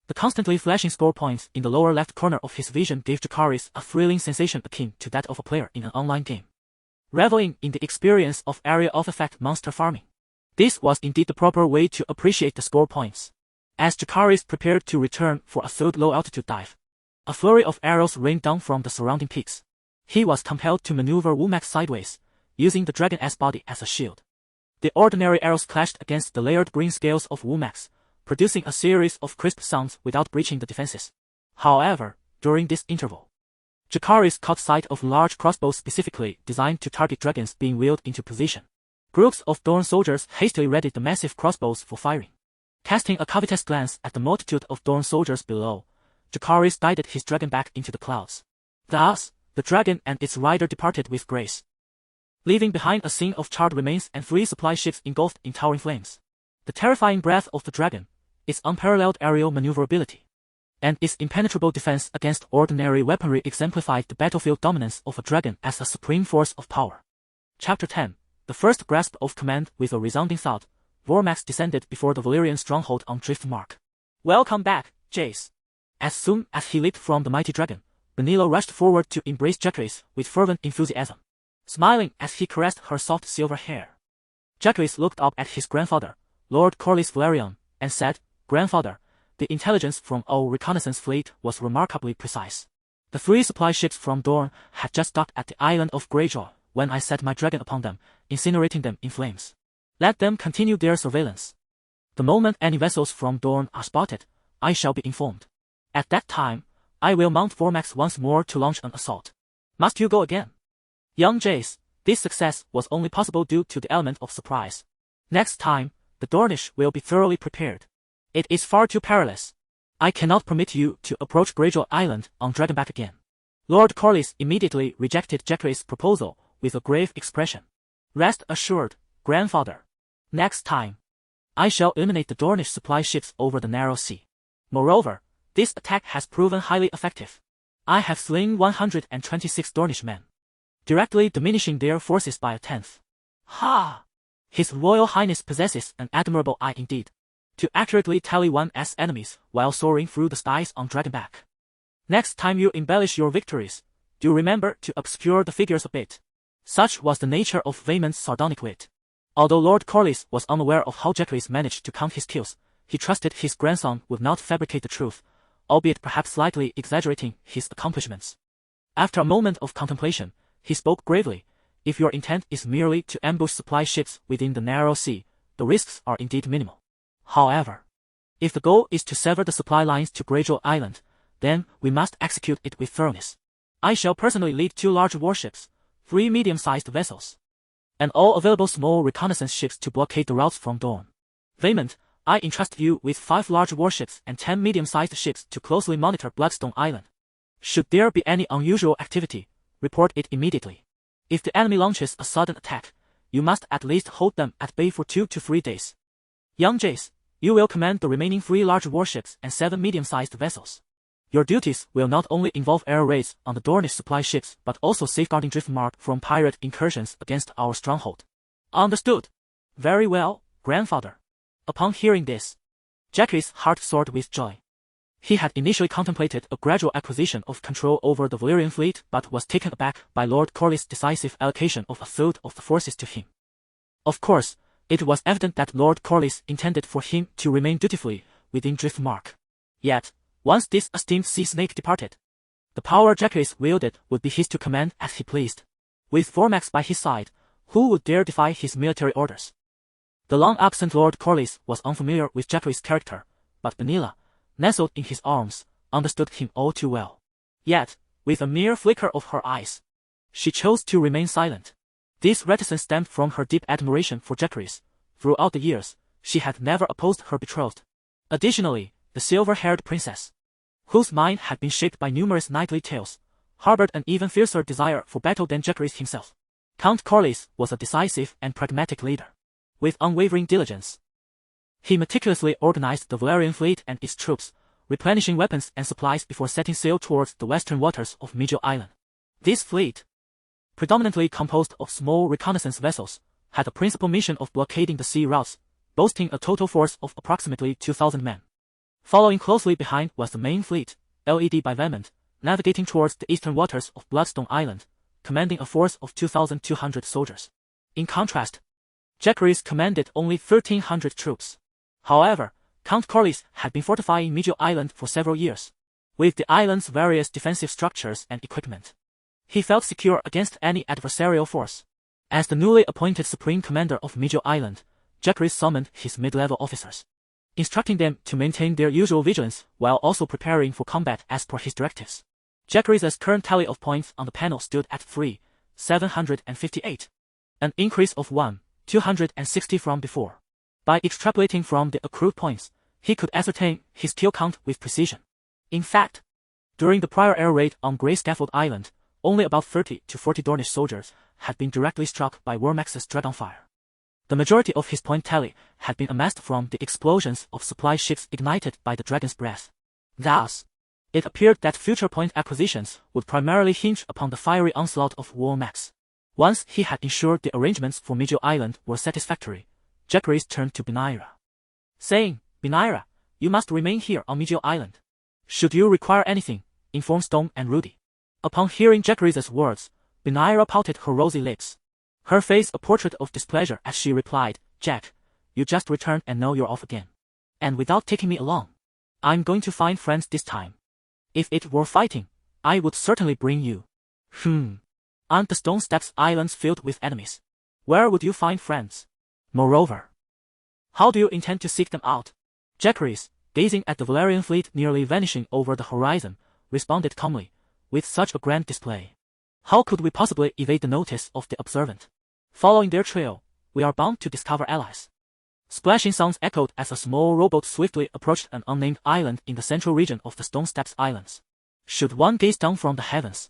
The constantly flashing score points in the lower left corner of his vision gave Jacaerys a thrilling sensation akin to that of a player in an online game, reveling in the experience of area of effect monster farming. This was indeed the proper way to appreciate the score points. As Jacaerys prepared to return for a third low-altitude dive, a flurry of arrows rained down from the surrounding peaks. He was compelled to maneuver Womax sideways, using the dragon-ass body as a shield. The ordinary arrows clashed against the layered green scales of Womax, producing a series of crisp sounds without breaching the defenses. However, during this interval, Jacaerys caught sight of large crossbows specifically designed to target dragons being wheeled into position. Groups of Dorne soldiers hastily readied the massive crossbows for firing. Casting a covetous glance at the multitude of Dorne soldiers below, Jacaerys guided his dragon back into the clouds. Thus, the dragon and its rider departed with grace, leaving behind a scene of charred remains and 3 supply ships engulfed in towering flames. The terrifying breath of the dragon, its unparalleled aerial maneuverability, and its impenetrable defense against ordinary weaponry exemplified the battlefield dominance of a dragon as a supreme force of power. Chapter 10. The first grasp of command. With a resounding thud, Vormax descended before the Valyrian stronghold on Driftmark. Welcome back, Jace. As soon as he leaped from the mighty dragon, Rhaenyra rushed forward to embrace Jacaerys with fervent enthusiasm, smiling as he caressed her soft silver hair. Jacaerys looked up at his grandfather, Lord Jacaerys Velaryon, and said, "Grandfather, the intelligence from our reconnaissance fleet was remarkably precise. The 3 supply ships from Dorne had just docked at the island of Greyjaw when I set my dragon upon them, incinerating them in flames. Let them continue their surveillance. The moment any vessels from Dorne are spotted, I shall be informed. At that time, I will mount Vormax once more to launch an assault. Must you go again?" Young Jace, this success was only possible due to the element of surprise. Next time, the Dornish will be thoroughly prepared. It is far too perilous. I cannot permit you to approach Greyjaw Island on Dragonback again. Lord Corlys immediately rejected Jacaerys' proposal with a grave expression. Rest assured, grandfather. Next time, I shall eliminate the Dornish supply ships over the narrow sea. Moreover, this attack has proven highly effective. I have slain 126 Dornish men, directly diminishing their forces by 1/10. Ha! His Royal Highness possesses an admirable eye indeed, to accurately tally one's enemies while soaring through the skies on Dragonback. Next time you embellish your victories, do remember to obscure the figures a bit. Such was the nature of Vaemon's sardonic wit. Although Lord Corlys was unaware of how Jacaerys managed to count his kills, he trusted his grandson would not fabricate the truth, albeit perhaps slightly exaggerating his accomplishments. After a moment of contemplation, he spoke gravely. If your intent is merely to ambush supply ships within the narrow sea, the risks are indeed minimal. However, if the goal is to sever the supply lines to Greyjaw Island, then we must execute it with thoroughness. I shall personally lead 2 large warships, 3 medium-sized vessels, and all available small reconnaissance ships to blockade the routes from Dorne. Vaemond, I entrust you with 5 large warships and 10 medium-sized ships to closely monitor Bloodstone Island. Should there be any unusual activity, report it immediately. If the enemy launches a sudden attack, you must at least hold them at bay for 2 to 3 days. Young Jace, you will command the remaining 3 large warships and 7 medium-sized vessels. Your duties will not only involve air raids on the Dornish supply ships but also safeguarding Driftmark from pirate incursions against our stronghold. Understood. Very well, grandfather. Upon hearing this, Jacaerys' heart soared with joy. He had initially contemplated a gradual acquisition of control over the Valyrian fleet but was taken aback by Lord Corlys' decisive allocation of 1/3 of the forces to him. Of course, it was evident that Lord Corlys intended for him to remain dutifully within Driftmark. Yet, once this esteemed sea snake departed, the power Jacaerys wielded would be his to command as he pleased. With Vormax by his side, who would dare defy his military orders? The long-absent Lord Corlys was unfamiliar with Jacaerys' character, but Rhaenyra, nestled in his arms, understood him all too well. Yet, with a mere flicker of her eyes, she chose to remain silent. This reticence stemmed from her deep admiration for Jacaerys. Throughout the years, she had never opposed her betrothed. Additionally, the silver-haired princess, whose mind had been shaped by numerous knightly tales, harbored an even fiercer desire for battle than Jacaerys himself. Count Corlys was a decisive and pragmatic leader. With unwavering diligence, he meticulously organized the Velaryon fleet and its troops, replenishing weapons and supplies before setting sail towards the western waters of Middle Island. This fleet, predominantly composed of small reconnaissance vessels, had the principal mission of blockading the sea routes, boasting a total force of approximately 2,000 men. Following closely behind was the main fleet, led by Vermont, navigating towards the eastern waters of Bloodstone Island, commanding a force of 2,200 soldiers. In contrast, Jacaerys commanded only 1,300 troops. However, Count Corlys had been fortifying Middle Island for several years. With the island's various defensive structures and equipment, he felt secure against any adversarial force. As the newly appointed Supreme Commander of Middle Island, Jacaerys summoned his mid-level officers, instructing them to maintain their usual vigilance while also preparing for combat as per his directives. Jacaerys' current tally of points on the panel stood at 3,758, an increase of 1,260 from before. By extrapolating from the accrued points, he could ascertain his kill count with precision. In fact, during the prior air raid on Grey Scaffold Island, only about 30 to 40 Dornish soldiers had been directly struck by Wormax's Dragonfire. The majority of his point tally had been amassed from the explosions of supply ships ignited by the dragon's breath. Thus, it appeared that future point acquisitions would primarily hinge upon the fiery onslaught of Wormax. Once he had ensured the arrangements for Middle Island were satisfactory, Jacaerys turned to Rhaenyra, saying, "Rhaenyra, you must remain here on Middle Island. Should you require anything, inform Stone and Rudy." Upon hearing Jacaerys' words, Rhaenyra pouted her rosy lips, her face a portrait of displeasure as she replied, "Jack, you just returned and now you're off again. And without taking me along. I'm going to find friends this time. If it were fighting, I would certainly bring you." Aren't the Stone Steps Islands filled with enemies? Where would you find friends? Moreover, how do you intend to seek them out? Jacaerys, gazing at the Velaryon fleet nearly vanishing over the horizon, responded calmly, "With such a grand display, how could we possibly evade the notice of the observant? Following their trail, we are bound to discover allies." Splashing sounds echoed as a small rowboat swiftly approached an unnamed island in the central region of the Stone Steps Islands. Should one gaze down from the heavens,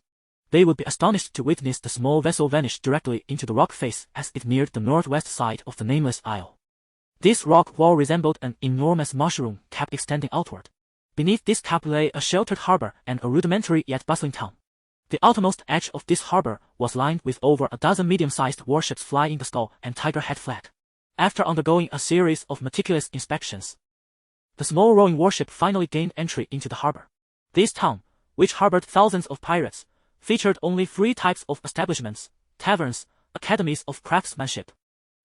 they would be astonished to witness the small vessel vanish directly into the rock face as it neared the northwest side of the nameless isle. This rock wall resembled an enormous mushroom cap extending outward. Beneath this cap lay a sheltered harbor and a rudimentary yet bustling town. The outermost edge of this harbor was lined with over a dozen medium-sized warships flying the skull and tiger head flag. After undergoing a series of meticulous inspections, the small rowing warship finally gained entry into the harbor. This town, which harbored thousands of pirates, featured only 3 types of establishments: taverns, academies of craftsmanship,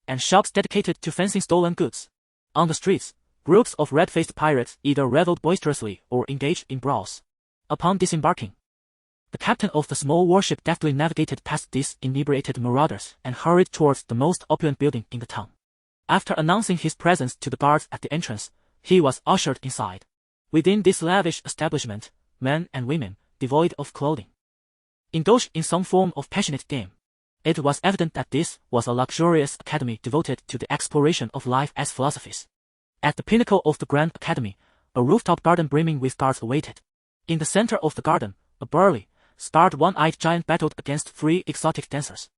and shops dedicated to fencing stolen goods. On the streets, groups of red-faced pirates either reveled boisterously or engaged in brawls. Upon disembarking, the captain of the small warship deftly navigated past these inebriated marauders and hurried towards the most opulent building in the town. After announcing his presence to the guards at the entrance, he was ushered inside. Within this lavish establishment, men and women, devoid of clothing, indulged in some form of passionate game. It was evident that this was a luxurious academy devoted to the exploration of life as philosophies. At the pinnacle of the Grand Academy, a rooftop garden brimming with guards awaited. In the center of the garden, a burly, scarred one-eyed giant battled against 3 exotic dancers.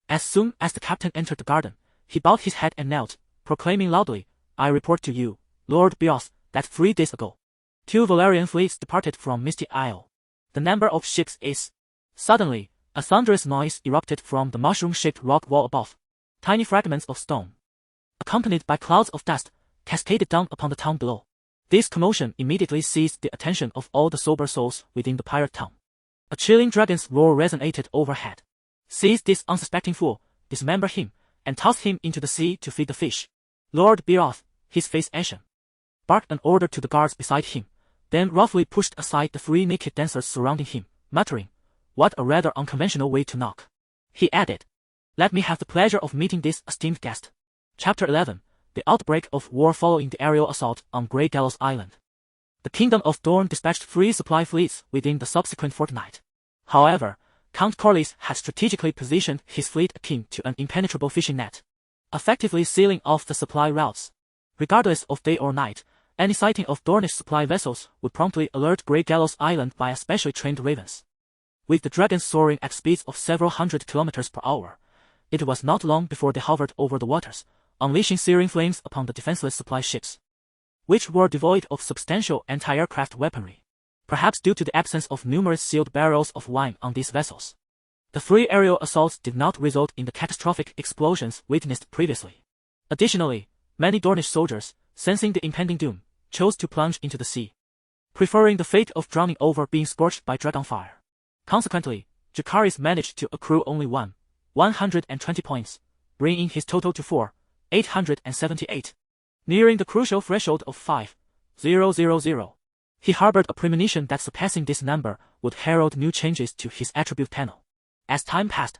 As soon as the captain entered the garden, he bowed his head and knelt, proclaiming loudly, "I report to you, Lord Bioth, that 3 days ago, 2 Velaryon fleets departed from Misty Isle. The number of ships is..." Suddenly, a thunderous noise erupted from the mushroom-shaped rock wall above. Tiny fragments of stone, accompanied by clouds of dust, cascaded down upon the town below. This commotion immediately seized the attention of all the sober souls within the pirate town. A chilling dragon's roar resonated overhead. "Seize this unsuspecting fool, dismember him, and toss him into the sea to feed the fish." Lord Bioth, his face ashen, barked an order to the guards beside him, then roughly pushed aside the 3 naked dancers surrounding him, muttering, "What a rather unconventional way to knock." He added, "Let me have the pleasure of meeting this esteemed guest." Chapter 11, the outbreak of war following the aerial assault on Grey Gallows Island. The Kingdom of Dorne dispatched 3 supply fleets within the subsequent fortnight. However, Count Corlys had strategically positioned his fleet akin to an impenetrable fishing net, effectively sealing off the supply routes. Regardless of day or night, any sighting of Dornish supply vessels would promptly alert Grey Gallows Island by a specially trained ravens. With the dragons soaring at speeds of several hundred kilometers per hour, it was not long before they hovered over the waters, unleashing searing flames upon the defenseless supply ships, which were devoid of substantial anti-aircraft weaponry, perhaps due to the absence of numerous sealed barrels of wine on these vessels. The 3 aerial assaults did not result in the catastrophic explosions witnessed previously. Additionally, many Dornish soldiers, sensing the impending doom, chose to plunge into the sea, preferring the fate of drowning over being scorched by Dragonfire. Consequently, Jacaerys managed to accrue only 120 points, bringing his total to 878. Nearing the crucial threshold of 5,000. He harbored a premonition that surpassing this number would herald new changes to his attribute panel. As time passed,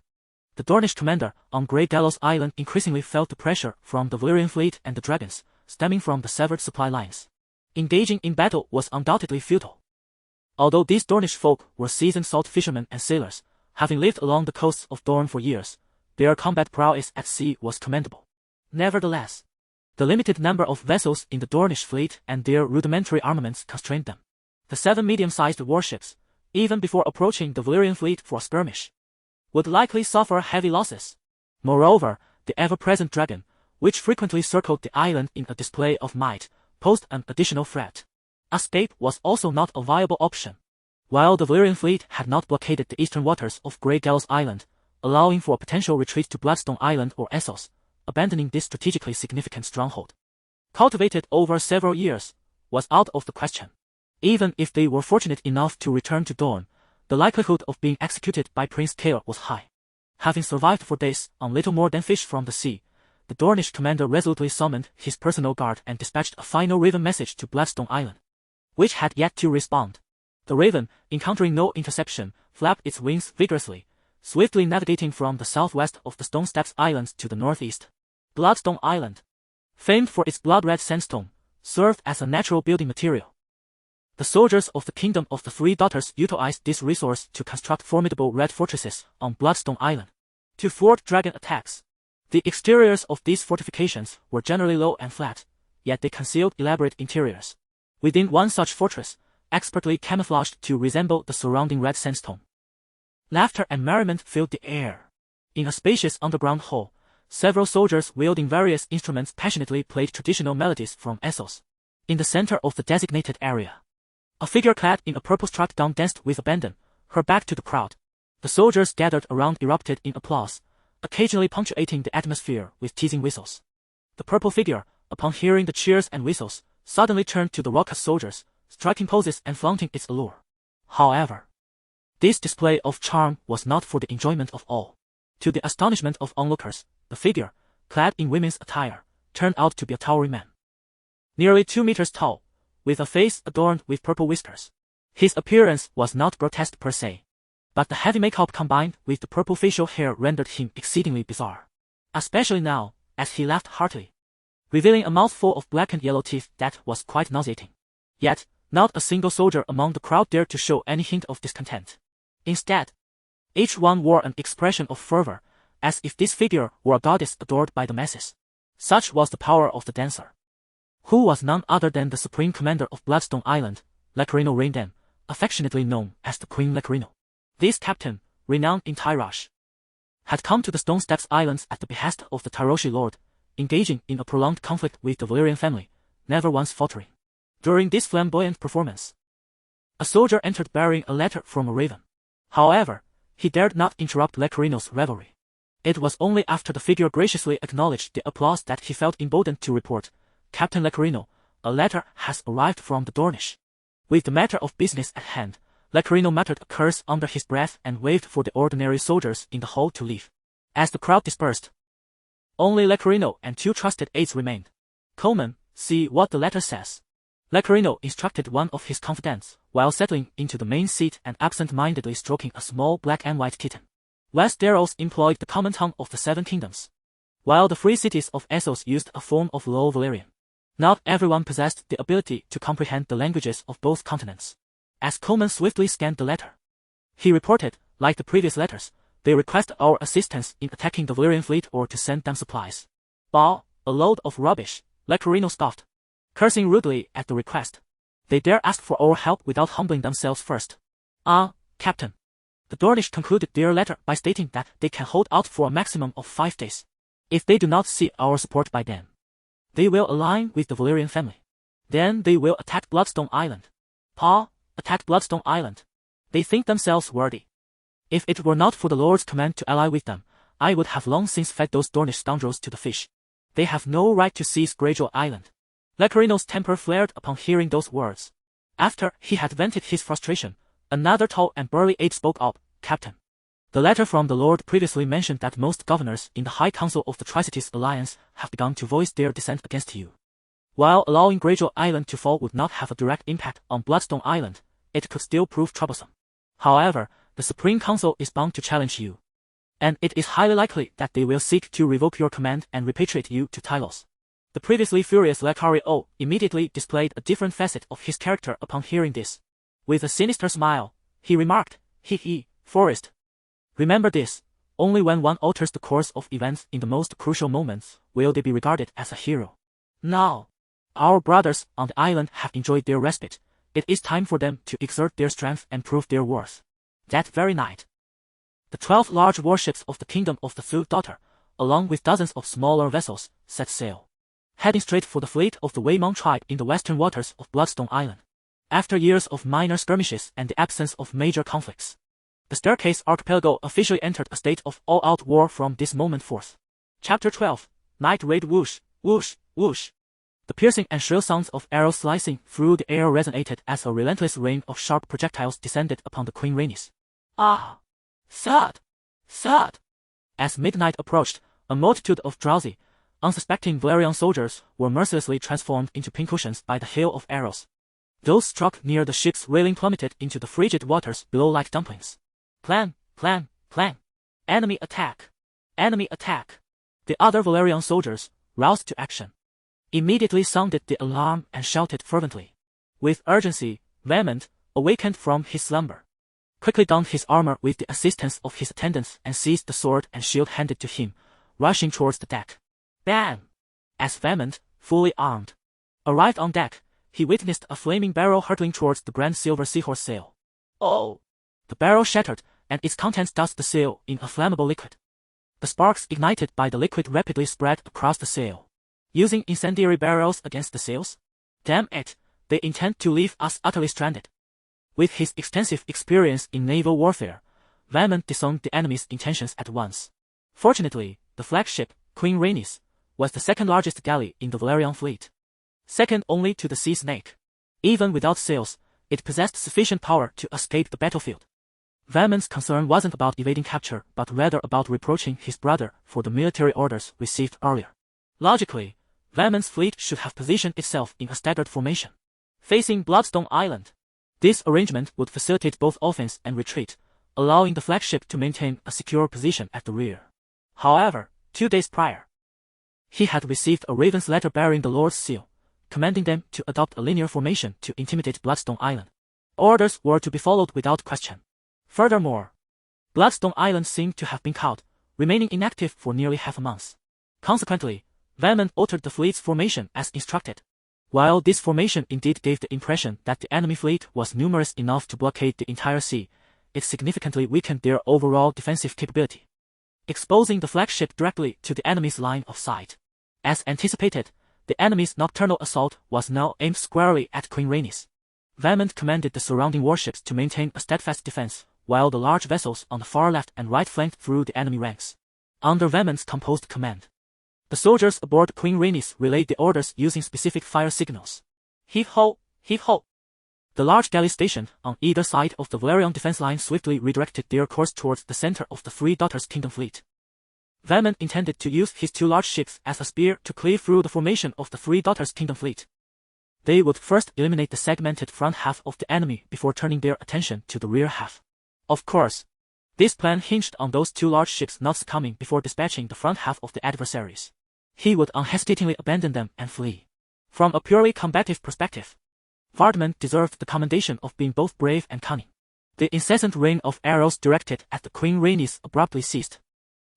the Dornish commander on Grey Gallows Island increasingly felt the pressure from the Valyrian fleet and the dragons, stemming from the severed supply lines. Engaging in battle was undoubtedly futile. Although these Dornish folk were seasoned salt fishermen and sailors, having lived along the coasts of Dorne for years, their combat prowess at sea was commendable. Nevertheless, the limited number of vessels in the Dornish fleet and their rudimentary armaments constrained them. The 7 medium-sized warships, even before approaching the Valyrian fleet for a skirmish, would likely suffer heavy losses. Moreover, the ever-present dragon, which frequently circled the island in a display of might, posed an additional threat. Escape was also not a viable option. While the Valyrian fleet had not blockaded the eastern waters of Grey Gallows Island, allowing for a potential retreat to Bloodstone Island or Essos, abandoning this strategically significant stronghold, cultivated over several years, was out of the question. Even if they were fortunate enough to return to Dorne, the likelihood of being executed by Prince Cael was high. Having survived for days on little more than fish from the sea, the Dornish commander resolutely summoned his personal guard and dispatched a final raven message to Bloodstone Island, which had yet to respond. The raven, encountering no interception, flapped its wings vigorously, swiftly navigating from the southwest of the Stone Steps Islands to the northeast. Bloodstone Island, famed for its blood-red sandstone, served as a natural building material. The soldiers of the Kingdom of the Three Daughters utilized this resource to construct formidable red fortresses on Bloodstone Island, to thwart dragon attacks. The exteriors of these fortifications were generally low and flat, yet they concealed elaborate interiors. Within one such fortress, expertly camouflaged to resemble the surrounding red sandstone, laughter and merriment filled the air. In a spacious underground hall, several soldiers wielding various instruments passionately played traditional melodies from Essos. In the center of the designated area, a figure clad in a purple struck down danced with abandon, her back to the crowd. The soldiers gathered around erupted in applause, occasionally punctuating the atmosphere with teasing whistles. The purple figure, upon hearing the cheers and whistles, suddenly turned to the raucous soldiers, striking poses and flaunting its allure. However, this display of charm was not for the enjoyment of all. To the astonishment of onlookers, the figure, clad in women's attire, turned out to be a towering man, nearly 2 meters tall, with a face adorned with purple whiskers. His appearance was not grotesque per se, but the heavy makeup combined with the purple facial hair rendered him exceedingly bizarre, especially now, as he laughed heartily, revealing a mouthful of black and yellow teeth that was quite nauseating. Yet, not a single soldier among the crowd dared to show any hint of discontent. Instead, each one wore an expression of fervor, as if this figure were a goddess adored by the masses. Such was the power of the dancer, who was none other than the supreme commander of Bloodstone Island, Lacarino Raindan, affectionately known as the Queen Lacarino. This captain, renowned in Tyrosh, had come to the Stone Steps Islands at the behest of the Tyroshi lord, engaging in a prolonged conflict with the Valyrian family, never once faltering. During this flamboyant performance, a soldier entered bearing a letter from a raven. However, he dared not interrupt Lacarino's revelry. It was only after the figure graciously acknowledged the applause that he felt emboldened to report, "Captain Lacarino, a letter has arrived from the Dornish." With the matter of business at hand, Lacarino muttered a curse under his breath and waved for the ordinary soldiers in the hall to leave. As the crowd dispersed, only Lacarino and 2 trusted aides remained. "Coleman, see what the letter says," Lacarino instructed one of his confidants, while settling into the main seat and absent-mindedly stroking a small black and white kitten. Westeros employed the common tongue of the 7 kingdoms, while the free cities of Essos used a form of Low Valyrian. Not everyone possessed the ability to comprehend the languages of both continents. As Coleman swiftly scanned the letter, he reported, like the previous letters, they request our assistance in attacking the Valyrian fleet or to send them supplies. Bah, a load of rubbish, Lecarino scoffed, cursing rudely at the request. They dare ask for our help without humbling themselves first. Captain. The Dornish concluded their letter by stating that they can hold out for a maximum of 5 days. If they do not see our support by then, they will align with the Valyrian family. Then they will attack Bloodstone Island. Attack Bloodstone Island. They think themselves worthy. If it were not for the Lord's command to ally with them, I would have long since fed those Dornish scoundrels to the fish. They have no right to seize Greyjoy Island. Lecarino's temper flared upon hearing those words. After he had vented his frustration, another tall and burly aide spoke up, Captain. The letter from the Lord previously mentioned that most governors in the High Council of the Tri-Cities Alliance have begun to voice their dissent against you. While allowing Greyjoy Island to fall would not have a direct impact on Bloodstone Island, it could still prove troublesome. However, the Supreme Council is bound to challenge you. And it is highly likely that they will seek to revoke your command and repatriate you to Tyrosh. The previously furious Lecario immediately displayed a different facet of his character upon hearing this. With a sinister smile, he remarked, Forrest. Remember this, only when one alters the course of events in the most crucial moments will they be regarded as a hero. Now, our brothers on the island have enjoyed their respite. It is time for them to exert their strength and prove their worth. That very night, the 12 large warships of the Kingdom of the Third Daughter, along with dozens of smaller vessels, set sail, heading straight for the fleet of the Waymount tribe in the western waters of Bloodstone Island. After years of minor skirmishes and the absence of major conflicts, the Staircase Archipelago officially entered a state of all-out war from this moment forth. Chapter 12, Night Raid. Whoosh, whoosh, whoosh. The piercing and shrill sounds of arrows slicing through the air resonated as a relentless rain of sharp projectiles descended upon the Queen Rhaenys. Thud, thud. As midnight approached, a multitude of drowsy, unsuspecting Velaryon soldiers were mercilessly transformed into pincushions by the hail of arrows. Those struck near the ship's railing plummeted into the frigid waters below like dumplings. Clang, clang, clang. Enemy attack! Enemy attack! The other Velaryon soldiers, roused to action, immediately sounded the alarm and shouted fervently. With urgency, Vaemond, awakened from his slumber, quickly donned his armor with the assistance of his attendants and seized the sword and shield handed to him, rushing towards the deck. Bam! As Vaemond, fully armed, arrived on deck, he witnessed a flaming barrel hurtling towards the grand silver seahorse sail. Oh! The barrel shattered, and its contents doused the sail in a flammable liquid. The sparks ignited by the liquid rapidly spread across the sail. Using incendiary barrels against the sails? Damn it, they intend to leave us utterly stranded. With his extensive experience in naval warfare, Vaemond discerned the enemy's intentions at once. Fortunately, the flagship, Queen Rhaenys, was the second largest galley in the Velaryon fleet, second only to the Sea Snake. Even without sails, it possessed sufficient power to escape the battlefield. Vaemond's concern wasn't about evading capture but rather about reproaching his brother for the military orders received earlier. Logically, Vaemond's fleet should have positioned itself in a staggered formation, facing Bloodstone Island. This arrangement would facilitate both offense and retreat, allowing the flagship to maintain a secure position at the rear. However, 2 days prior, he had received a Raven's letter bearing the Lord's seal, commanding them to adopt a linear formation to intimidate Bloodstone Island. Orders were to be followed without question. Furthermore, Bloodstone Island seemed to have been caught, remaining inactive for nearly half a month. Consequently, Vaemond altered the fleet's formation as instructed. While this formation indeed gave the impression that the enemy fleet was numerous enough to blockade the entire sea, it significantly weakened their overall defensive capability, exposing the flagship directly to the enemy's line of sight. As anticipated, the enemy's nocturnal assault was now aimed squarely at Queen Rhaenys. Vaemond commanded the surrounding warships to maintain a steadfast defense, while the large vessels on the far left and right flanked through the enemy ranks. Under Vaemond's composed command, the soldiers aboard Queen Rhaenys relayed the orders using specific fire signals. Heave-ho, heave-ho. The large galley stationed on either side of the Velaryon defense line swiftly redirected their course towards the center of the Three Daughters Kingdom fleet. Vaemond intended to use his 2 large ships as a spear to cleave through the formation of the Three Daughters Kingdom fleet. They would first eliminate the segmented front half of the enemy before turning their attention to the rear half. Of course, This plan hinged on those two large ships not succumbing before dispatching the front half of the adversaries. He would unhesitatingly abandon them and flee. From a purely combative perspective, Vardman deserved the commendation of being both brave and cunning. The incessant rain of arrows directed at the Queen Rhaenys abruptly ceased.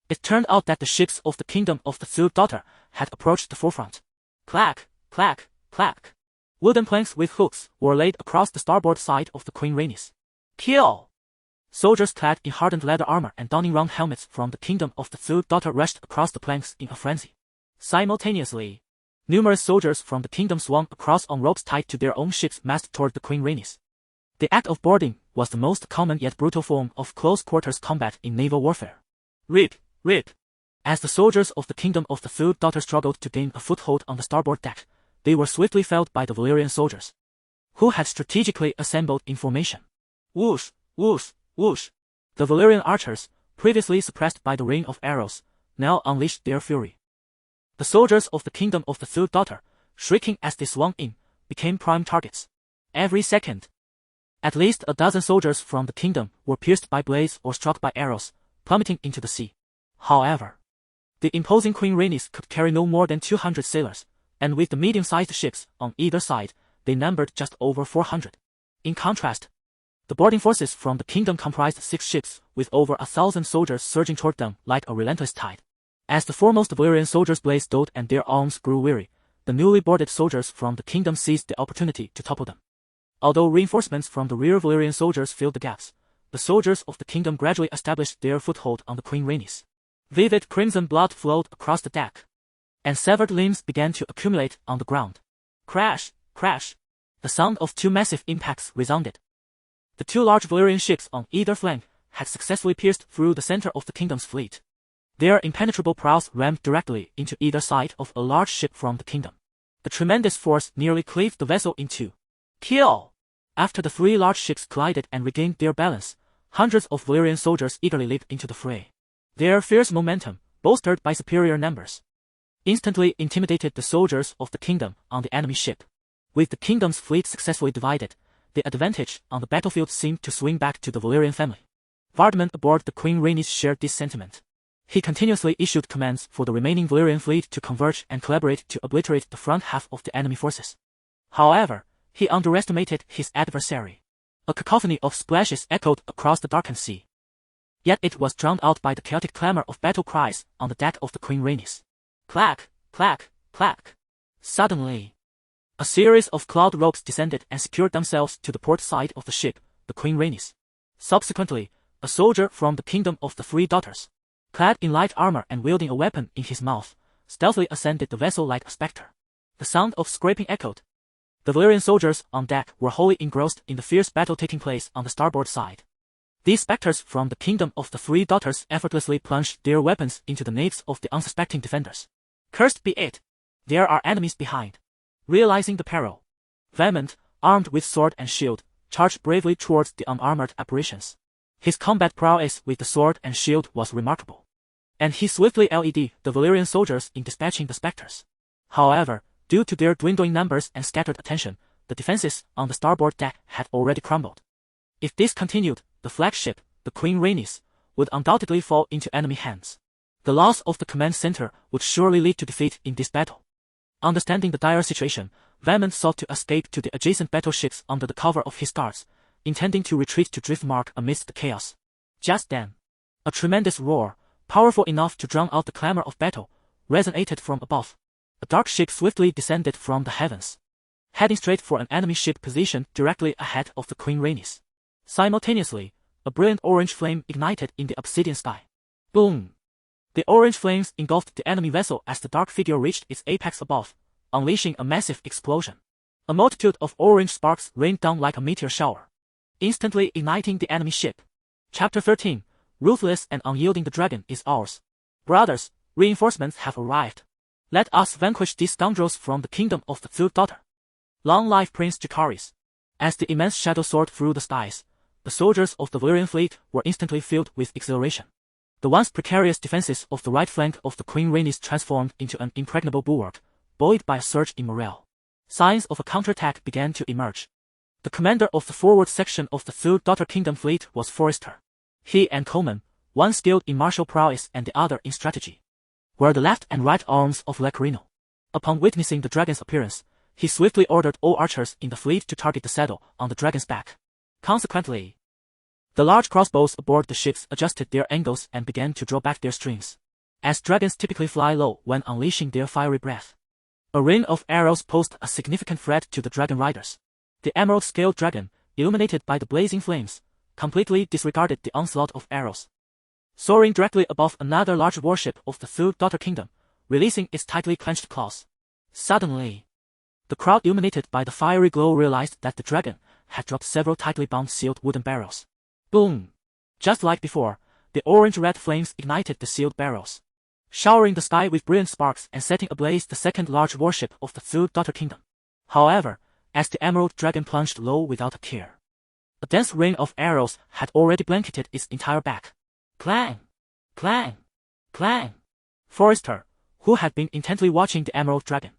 It turned out that the ships of the kingdom of the third daughter had approached the forefront. Clack, clack, clack. Wooden planks with hooks were laid across the starboard side of the Queen Rhaenys. Kill! Soldiers clad in hardened leather armor and donning round helmets from the kingdom of the third daughter rushed across the planks in a frenzy. Simultaneously, numerous soldiers from the kingdom swung across on ropes tied to their own ships mast toward the Queen Rhaenys. The act of boarding was the most common yet brutal form of close-quarters combat in naval warfare. Rip, rip. As the soldiers of the kingdom of the third daughter struggled to gain a foothold on the starboard deck, they were swiftly felled by the Valyrian soldiers, who had strategically assembled in formation. Whoosh, whoosh, whoosh. The Valyrian archers, previously suppressed by the rain of arrows, now unleashed their fury. The soldiers of the kingdom of the third daughter, shrieking as they swung in, became prime targets. Every second, at least a dozen soldiers from the kingdom were pierced by blades or struck by arrows, plummeting into the sea. However, the imposing Queen Rhaenys could carry no more than 200 sailors, and with the medium-sized ships on either side, they numbered just over 400. In contrast, the boarding forces from the kingdom comprised 6 ships, with over 1,000 soldiers surging toward them like a relentless tide. As the foremost Valyrian soldiers blazed out and their arms grew weary, the newly boarded soldiers from the kingdom seized the opportunity to topple them. Although reinforcements from the rear Valyrian soldiers filled the gaps, the soldiers of the kingdom gradually established their foothold on the Queen Rhaenys. Vivid crimson blood flowed across the deck, and severed limbs began to accumulate on the ground. Crash, crash. The sound of 2 massive impacts resounded. The 2 large Valyrian ships on either flank had successfully pierced through the center of the kingdom's fleet. Their impenetrable prows rammed directly into either side of a large ship from the kingdom. The tremendous force nearly cleaved the vessel in 2. Kill! After the 3 large ships collided and regained their balance, hundreds of Valyrian soldiers eagerly leaped into the fray. Their fierce momentum, bolstered by superior numbers, instantly intimidated the soldiers of the kingdom on the enemy ship. With the kingdom's fleet successfully divided, the advantage on the battlefield seemed to swing back to the Valyrian family. Vardman aboard the Queen Rhaenys shared this sentiment. He continuously issued commands for the remaining Valyrian fleet to converge and collaborate to obliterate the front half of the enemy forces. However, he underestimated his adversary. A cacophony of splashes echoed across the darkened sea. Yet it was drowned out by the chaotic clamor of battle cries on the deck of the Queen Rhaenys. Clack, clack, clack. Suddenly, a series of cloud ropes descended and secured themselves to the port side of the ship, the Queen Rhaenys. Subsequently, a soldier from the kingdom of the 3 daughters, clad in light armor and wielding a weapon in his mouth, stealthily ascended the vessel like a specter. The sound of scraping echoed. The Valyrian soldiers on deck were wholly engrossed in the fierce battle taking place on the starboard side. These specters from the kingdom of the 3 daughters effortlessly plunged their weapons into the naves of the unsuspecting defenders. Cursed be it! There are enemies behind. Realizing the peril, Vaemond, armed with sword and shield, charged bravely towards the unarmored apparitions. His combat prowess with the sword and shield was remarkable, and he swiftly led the Valyrian soldiers in dispatching the specters. However, due to their dwindling numbers and scattered attention, the defenses on the starboard deck had already crumbled. If this continued, the flagship, the Queen Rhaenys, would undoubtedly fall into enemy hands. The loss of the command center would surely lead to defeat in this battle. Understanding the dire situation, Vaemond sought to escape to the adjacent battleships under the cover of his guards, intending to retreat to Driftmark amidst the chaos. Just then, a tremendous roar, powerful enough to drown out the clamor of battle, resonated from above. A dark ship swiftly descended from the heavens, heading straight for an enemy ship positioned directly ahead of the Queen Rhaenys. Simultaneously, a brilliant orange flame ignited in the obsidian sky. Boom! The orange flames engulfed the enemy vessel as the dark figure reached its apex above, unleashing a massive explosion. A multitude of orange sparks rained down like a meteor shower, instantly igniting the enemy ship. Chapter 13, Ruthless and Unyielding. The dragon is ours. Brothers, reinforcements have arrived. Let us vanquish these scoundrels from the kingdom of the third daughter. Long life Prince Jacaerys. As the immense shadow soared through the skies, the soldiers of the Valyrian fleet were instantly filled with exhilaration. The once precarious defenses of the right flank of the Queen Rhaenys transformed into an impregnable bulwark, buoyed by a surge in morale. Signs of a counterattack began to emerge. The commander of the forward section of the third daughter kingdom fleet was Forrester. He and Coleman, one skilled in martial prowess and the other in strategy, were the left and right arms of Lecorino. Upon witnessing the dragon's appearance, he swiftly ordered all archers in the fleet to target the saddle on the dragon's back. Consequently, the large crossbows aboard the ships adjusted their angles and began to draw back their strings, as dragons typically fly low when unleashing their fiery breath. A ring of arrows posed a significant threat to the dragon riders. The emerald-scaled dragon, illuminated by the blazing flames, completely disregarded the onslaught of arrows, soaring directly above another large warship of the Third Daughter Kingdom, releasing its tightly clenched claws. Suddenly, the crowd illuminated by the fiery glow realized that the dragon had dropped several tightly bound sealed wooden barrels. Boom! Just like before, the orange-red flames ignited the sealed barrels, showering the sky with brilliant sparks and setting ablaze the second large warship of the Third Daughter Kingdom. However, as the emerald dragon plunged low without a care, a dense ring of arrows had already blanketed its entire back. Clang! Clang! Clang! Forrester, who had been intently watching the emerald dragon,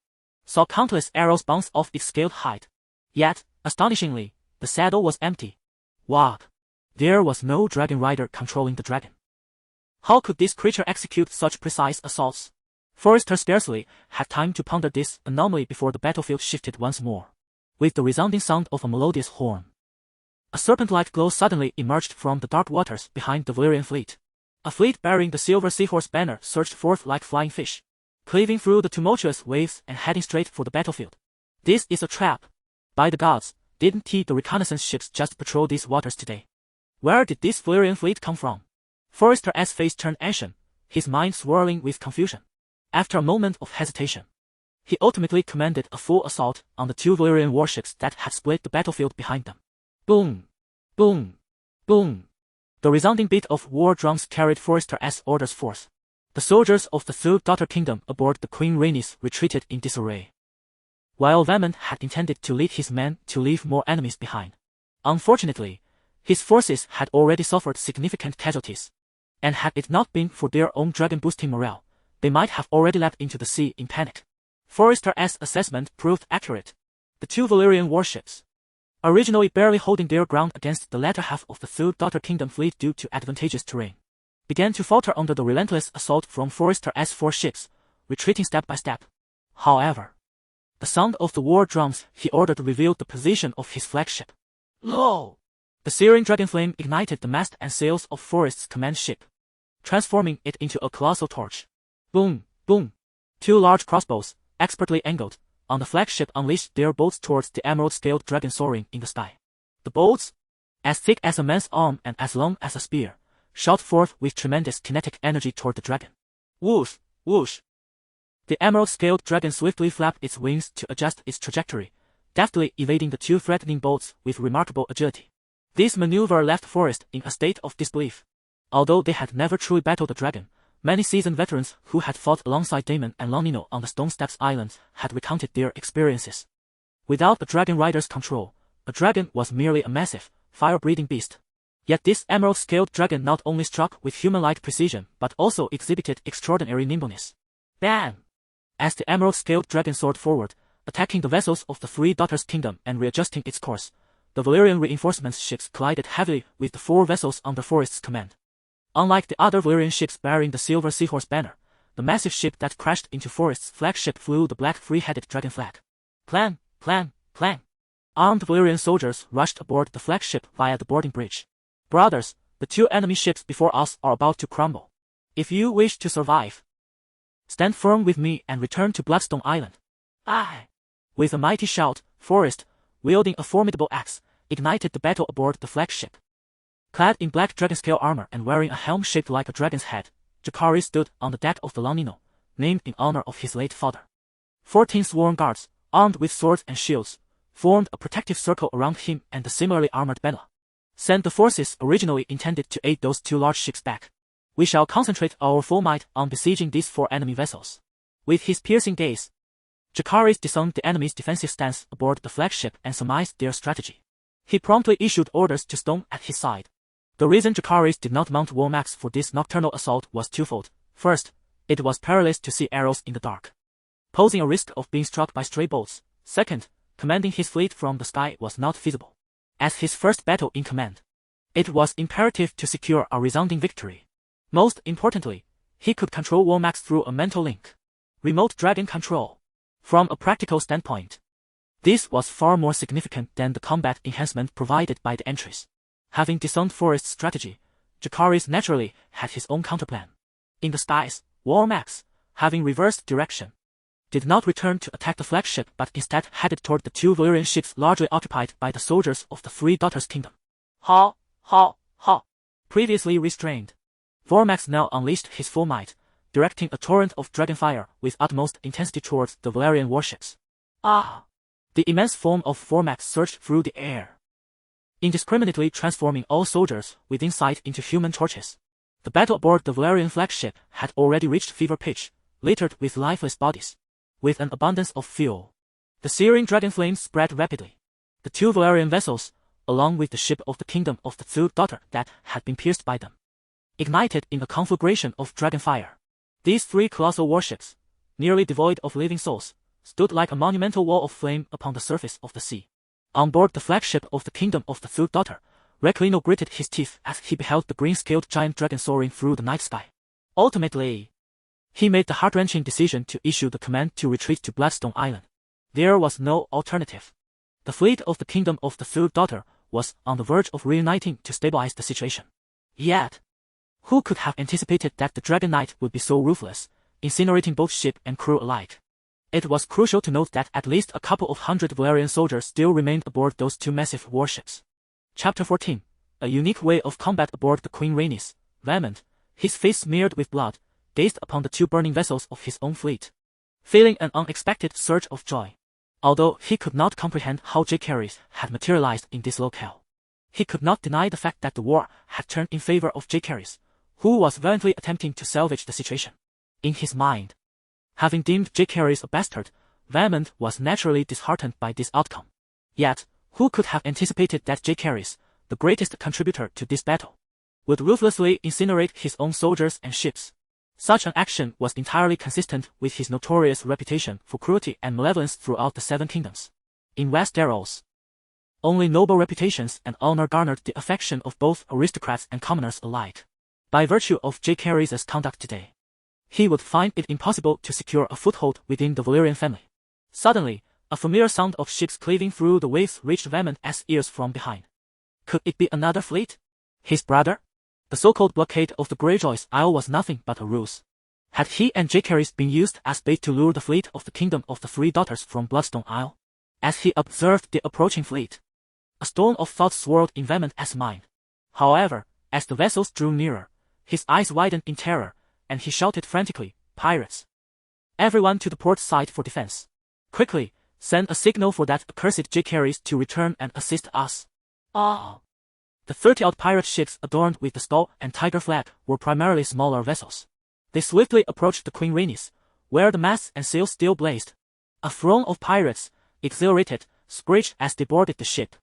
saw countless arrows bounce off its scaled hide. Yet, astonishingly, the saddle was empty. What? There was no dragon rider controlling the dragon. How could this creature execute such precise assaults? Forrester scarcely had time to ponder this anomaly before the battlefield shifted once more, with the resounding sound of a melodious horn. A serpent-like glow suddenly emerged from the dark waters behind the Valyrian fleet. A fleet bearing the silver seahorse banner surged forth like flying fish, cleaving through the tumultuous waves and heading straight for the battlefield. This is a trap. By the gods, didn't the reconnaissance ships just patrol these waters today? Where did this Valyrian fleet come from? Forrester's face turned ashen, his mind swirling with confusion. After a moment of hesitation, he ultimately commanded a full assault on the two Valyrian warships that had split the battlefield behind them. Boom! Boom! Boom! The resounding beat of war drums carried Forrester's orders forth. The soldiers of the Third Daughter Kingdom aboard the Queen Rhaenys retreated in disarray, while Vaemond had intended to lead his men to leave more enemies behind. Unfortunately, his forces had already suffered significant casualties, and had it not been for their own dragon boosting morale, they might have already leapt into the sea in panic. Forrester's assessment proved accurate. The two Valyrian warships, originally barely holding their ground against the latter half of the Third Daughter Kingdom fleet due to advantageous terrain, began to falter under the relentless assault from Forrester's four ships, retreating step by step. However, the sound of the war drums he ordered revealed the position of his flagship. Lo! The searing dragon flame ignited the mast and sails of Forrest's command ship, transforming it into a colossal torch. Boom! Boom! Two large crossbows, expertly angled, on the flagship unleashed their bolts towards the emerald-scaled dragon soaring in the sky. The bolts, as thick as a man's arm and as long as a spear, shot forth with tremendous kinetic energy toward the dragon. Whoosh! Whoosh! The emerald-scaled dragon swiftly flapped its wings to adjust its trajectory, deftly evading the two threatening bolts with remarkable agility. This maneuver left Forrest in a state of disbelief. Although they had never truly battled the dragon, many seasoned veterans who had fought alongside Daemon and Longino on the Stone Steps Islands had recounted their experiences. Without a dragon rider's control, a dragon was merely a massive, fire-breathing beast. Yet this emerald-scaled dragon not only struck with human-like precision but also exhibited extraordinary nimbleness. Bam! As the emerald-scaled dragon soared forward, attacking the vessels of the Three Daughters Kingdom and readjusting its course, the Valyrian reinforcements ships collided heavily with the four vessels under Forrest's command. Unlike the other Valyrian ships bearing the silver seahorse banner, the massive ship that crashed into Forrest's flagship flew the black three-headed dragon flag. Clang! Clang! Clang! Armed Valyrian soldiers rushed aboard the flagship via the boarding bridge. Brothers, the two enemy ships before us are about to crumble. If you wish to survive, stand firm with me and return to Bloodstone Island. Aye! With a mighty shout, Forrest, wielding a formidable axe, ignited the battle aboard the flagship. Clad in black dragon-scale armor and wearing a helm shaped like a dragon's head, Jacaerys stood on the deck of the Longino, named in honor of his late father. 14 sworn guards, armed with swords and shields, formed a protective circle around him and the similarly armored Bella. Send the forces originally intended to aid those two large ships back. We shall concentrate our full might on besieging these four enemy vessels. With his piercing gaze, Jacaerys discerned the enemy's defensive stance aboard the flagship and surmised their strategy. He promptly issued orders to Stone at his side. The reason Jacaerys did not mount Warmax for this nocturnal assault was twofold. First, it was perilous to see arrows in the dark, posing a risk of being struck by stray bolts. Second, commanding his fleet from the sky was not feasible. As his first battle in command, It was imperative to secure a resounding victory. Most importantly, he could control Warmax through a mental link. Remote dragon control. From a practical standpoint, this was far more significant than the combat enhancement provided by the entries. Having disowned Forest's strategy, Jacaerys naturally had his own counterplan. In the skies, Warmax, having reversed direction, did not return to attack the flagship but instead headed toward the two Valyrian ships largely occupied by the soldiers of the Three Daughters' Kingdom. Ha! Previously restrained, Warmax now unleashed his full might, directing a torrent of Dragonfire with utmost intensity towards the Velaryon warships. The immense form of Warmax surged through the air, indiscriminately transforming all soldiers within sight into human torches. The battle aboard the Velaryon flagship had already reached fever pitch, littered with lifeless bodies. With an abundance of fuel, the searing dragon flames spread rapidly. The two Velaryon vessels, along with the ship of the kingdom of the Third Daughter that had been pierced by them, ignited in a conflagration of Dragonfire. These three colossal warships, nearly devoid of living souls, stood like a monumental wall of flame upon the surface of the sea. On board the flagship of the kingdom of the Third Daughter, Rhaenyra gritted his teeth as he beheld the green-scaled giant dragon soaring through the night sky. Ultimately, he made the heart-wrenching decision to issue the command to retreat to Bloodstone Island. There was no alternative. The fleet of the kingdom of the Third Daughter was on the verge of reuniting to stabilize the situation. Yet, who could have anticipated that the Dragon Knight would be so ruthless, incinerating both ship and crew alike? It was crucial to note that at least a couple of hundred Valyrian soldiers still remained aboard those two massive warships. Chapter 14. A unique way of combat aboard the Queen Rhaenys. Vaemond, his face smeared with blood, gazed upon the two burning vessels of his own fleet, feeling an unexpected surge of joy. Although he could not comprehend how Jacaerys had materialized in this locale, he could not deny the fact that the war had turned in favor of Jacaerys, who was valiantly attempting to salvage the situation. In his mind, having deemed Jacaerys a bastard, Vaemond was naturally disheartened by this outcome. Yet, who could have anticipated that Jacaerys, the greatest contributor to this battle, would ruthlessly incinerate his own soldiers and ships? Such an action was entirely consistent with his notorious reputation for cruelty and malevolence throughout the Seven Kingdoms. In Westeros, only noble reputations and honor garnered the affection of both aristocrats and commoners alike. By virtue of Jacaerys' conduct today, he would find it impossible to secure a foothold within the Valyrian family. Suddenly, a familiar sound of ships cleaving through the waves reached Vaemond's ears from behind. Could it be another fleet? His brother? The so-called blockade of the Greyjoys' Isle was nothing but a ruse. Had he and Jacaerys been used as bait to lure the fleet of the kingdom of the Three Daughters from Bloodstone Isle? As he observed the approaching fleet, a storm of thoughts swirled in Vaemond's mind. However, as the vessels drew nearer, his eyes widened in terror, and he shouted frantically, "Pirates! Everyone to the port side for defense! Quickly, send a signal for that accursed Jacaerys to return and assist us!" The 30-odd pirate ships adorned with the skull and tiger flag were primarily smaller vessels. They swiftly approached the Queen Rhaenys, where the masts and sails still blazed. A throng of pirates, exhilarated, screeched as they boarded the ship.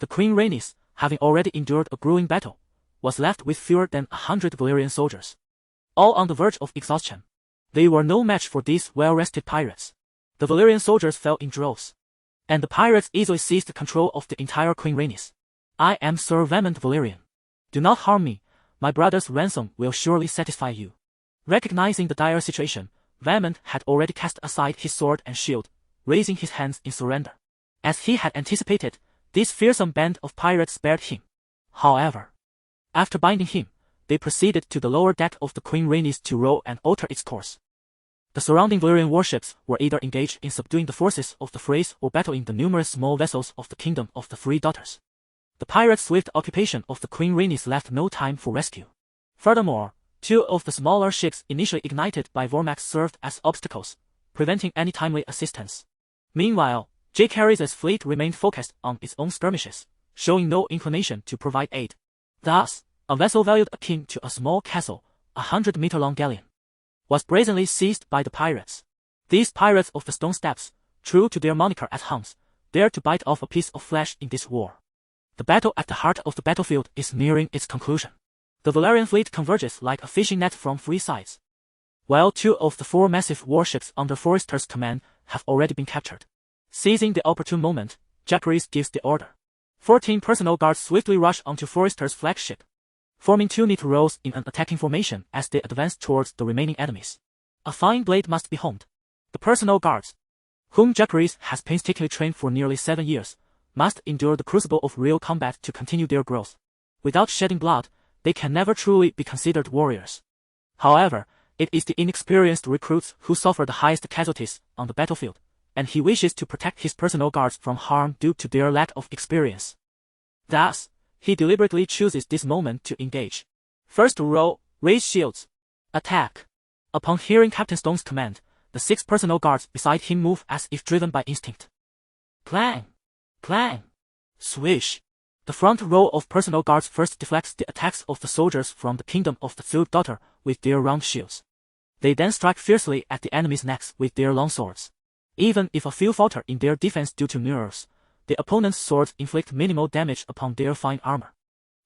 The Queen Rhaenys, having already endured a grueling battle, was left with fewer than 100 Valyrian soldiers, all on the verge of exhaustion. They were no match for these well-rested pirates. The Valyrian soldiers fell in droves, and the pirates easily seized control of the entire Queen Rhaenys. "I am Sir Vaemond Velaryon. Do not harm me, my brother's ransom will surely satisfy you." Recognizing the dire situation, Vaemond had already cast aside his sword and shield, raising his hands in surrender. As he had anticipated, this fearsome band of pirates spared him. However, after binding him, they proceeded to the lower deck of the Queen Rhaenys to row and alter its course. The surrounding Valyrian warships were either engaged in subduing the forces of the Freys or battling the numerous small vessels of the kingdom of the Three Daughters. The pirates' swift occupation of the Queen Rhaenys left no time for rescue. Furthermore, two of the smaller ships initially ignited by Warmax served as obstacles, preventing any timely assistance. Meanwhile, Jacaerys' fleet remained focused on its own skirmishes, showing no inclination to provide aid. Thus, a vessel valued akin to a small castle, 100-meter-long galleon, was brazenly seized by the pirates. These pirates of the Stone Steps, true to their moniker as Huns, dared to bite off a piece of flesh in this war. The battle at the heart of the battlefield is nearing its conclusion. The Valyrian fleet converges like a fishing net from three sides, while two of the four massive warships under Forrester's command have already been captured. Seizing the opportune moment, Jacaerys gives the order. 14 personal guards swiftly rush onto Forrester's flagship, forming 2 neat rows in an attacking formation as they advance towards the remaining enemies. A fine blade must be honed. The personal guards, whom Jacaerys has painstakingly trained for nearly 7 years, must endure the crucible of real combat to continue their growth. Without shedding blood, they can never truly be considered warriors. However, it is the inexperienced recruits who suffer the highest casualties on the battlefield, and he wishes to protect his personal guards from harm due to their lack of experience. Thus, he deliberately chooses this moment to engage. First row, raise shields. Attack. Upon hearing Captain Stone's command, the 6 personal guards beside him move as if driven by instinct. Clang! Clang! Swish! The front row of personal guards first deflects the attacks of the soldiers from the kingdom of the third daughter with their round shields. They then strike fiercely at the enemy's necks with their long swords. Even if a few falter in their defense due to mirrors, the opponent's swords inflict minimal damage upon their fine armor.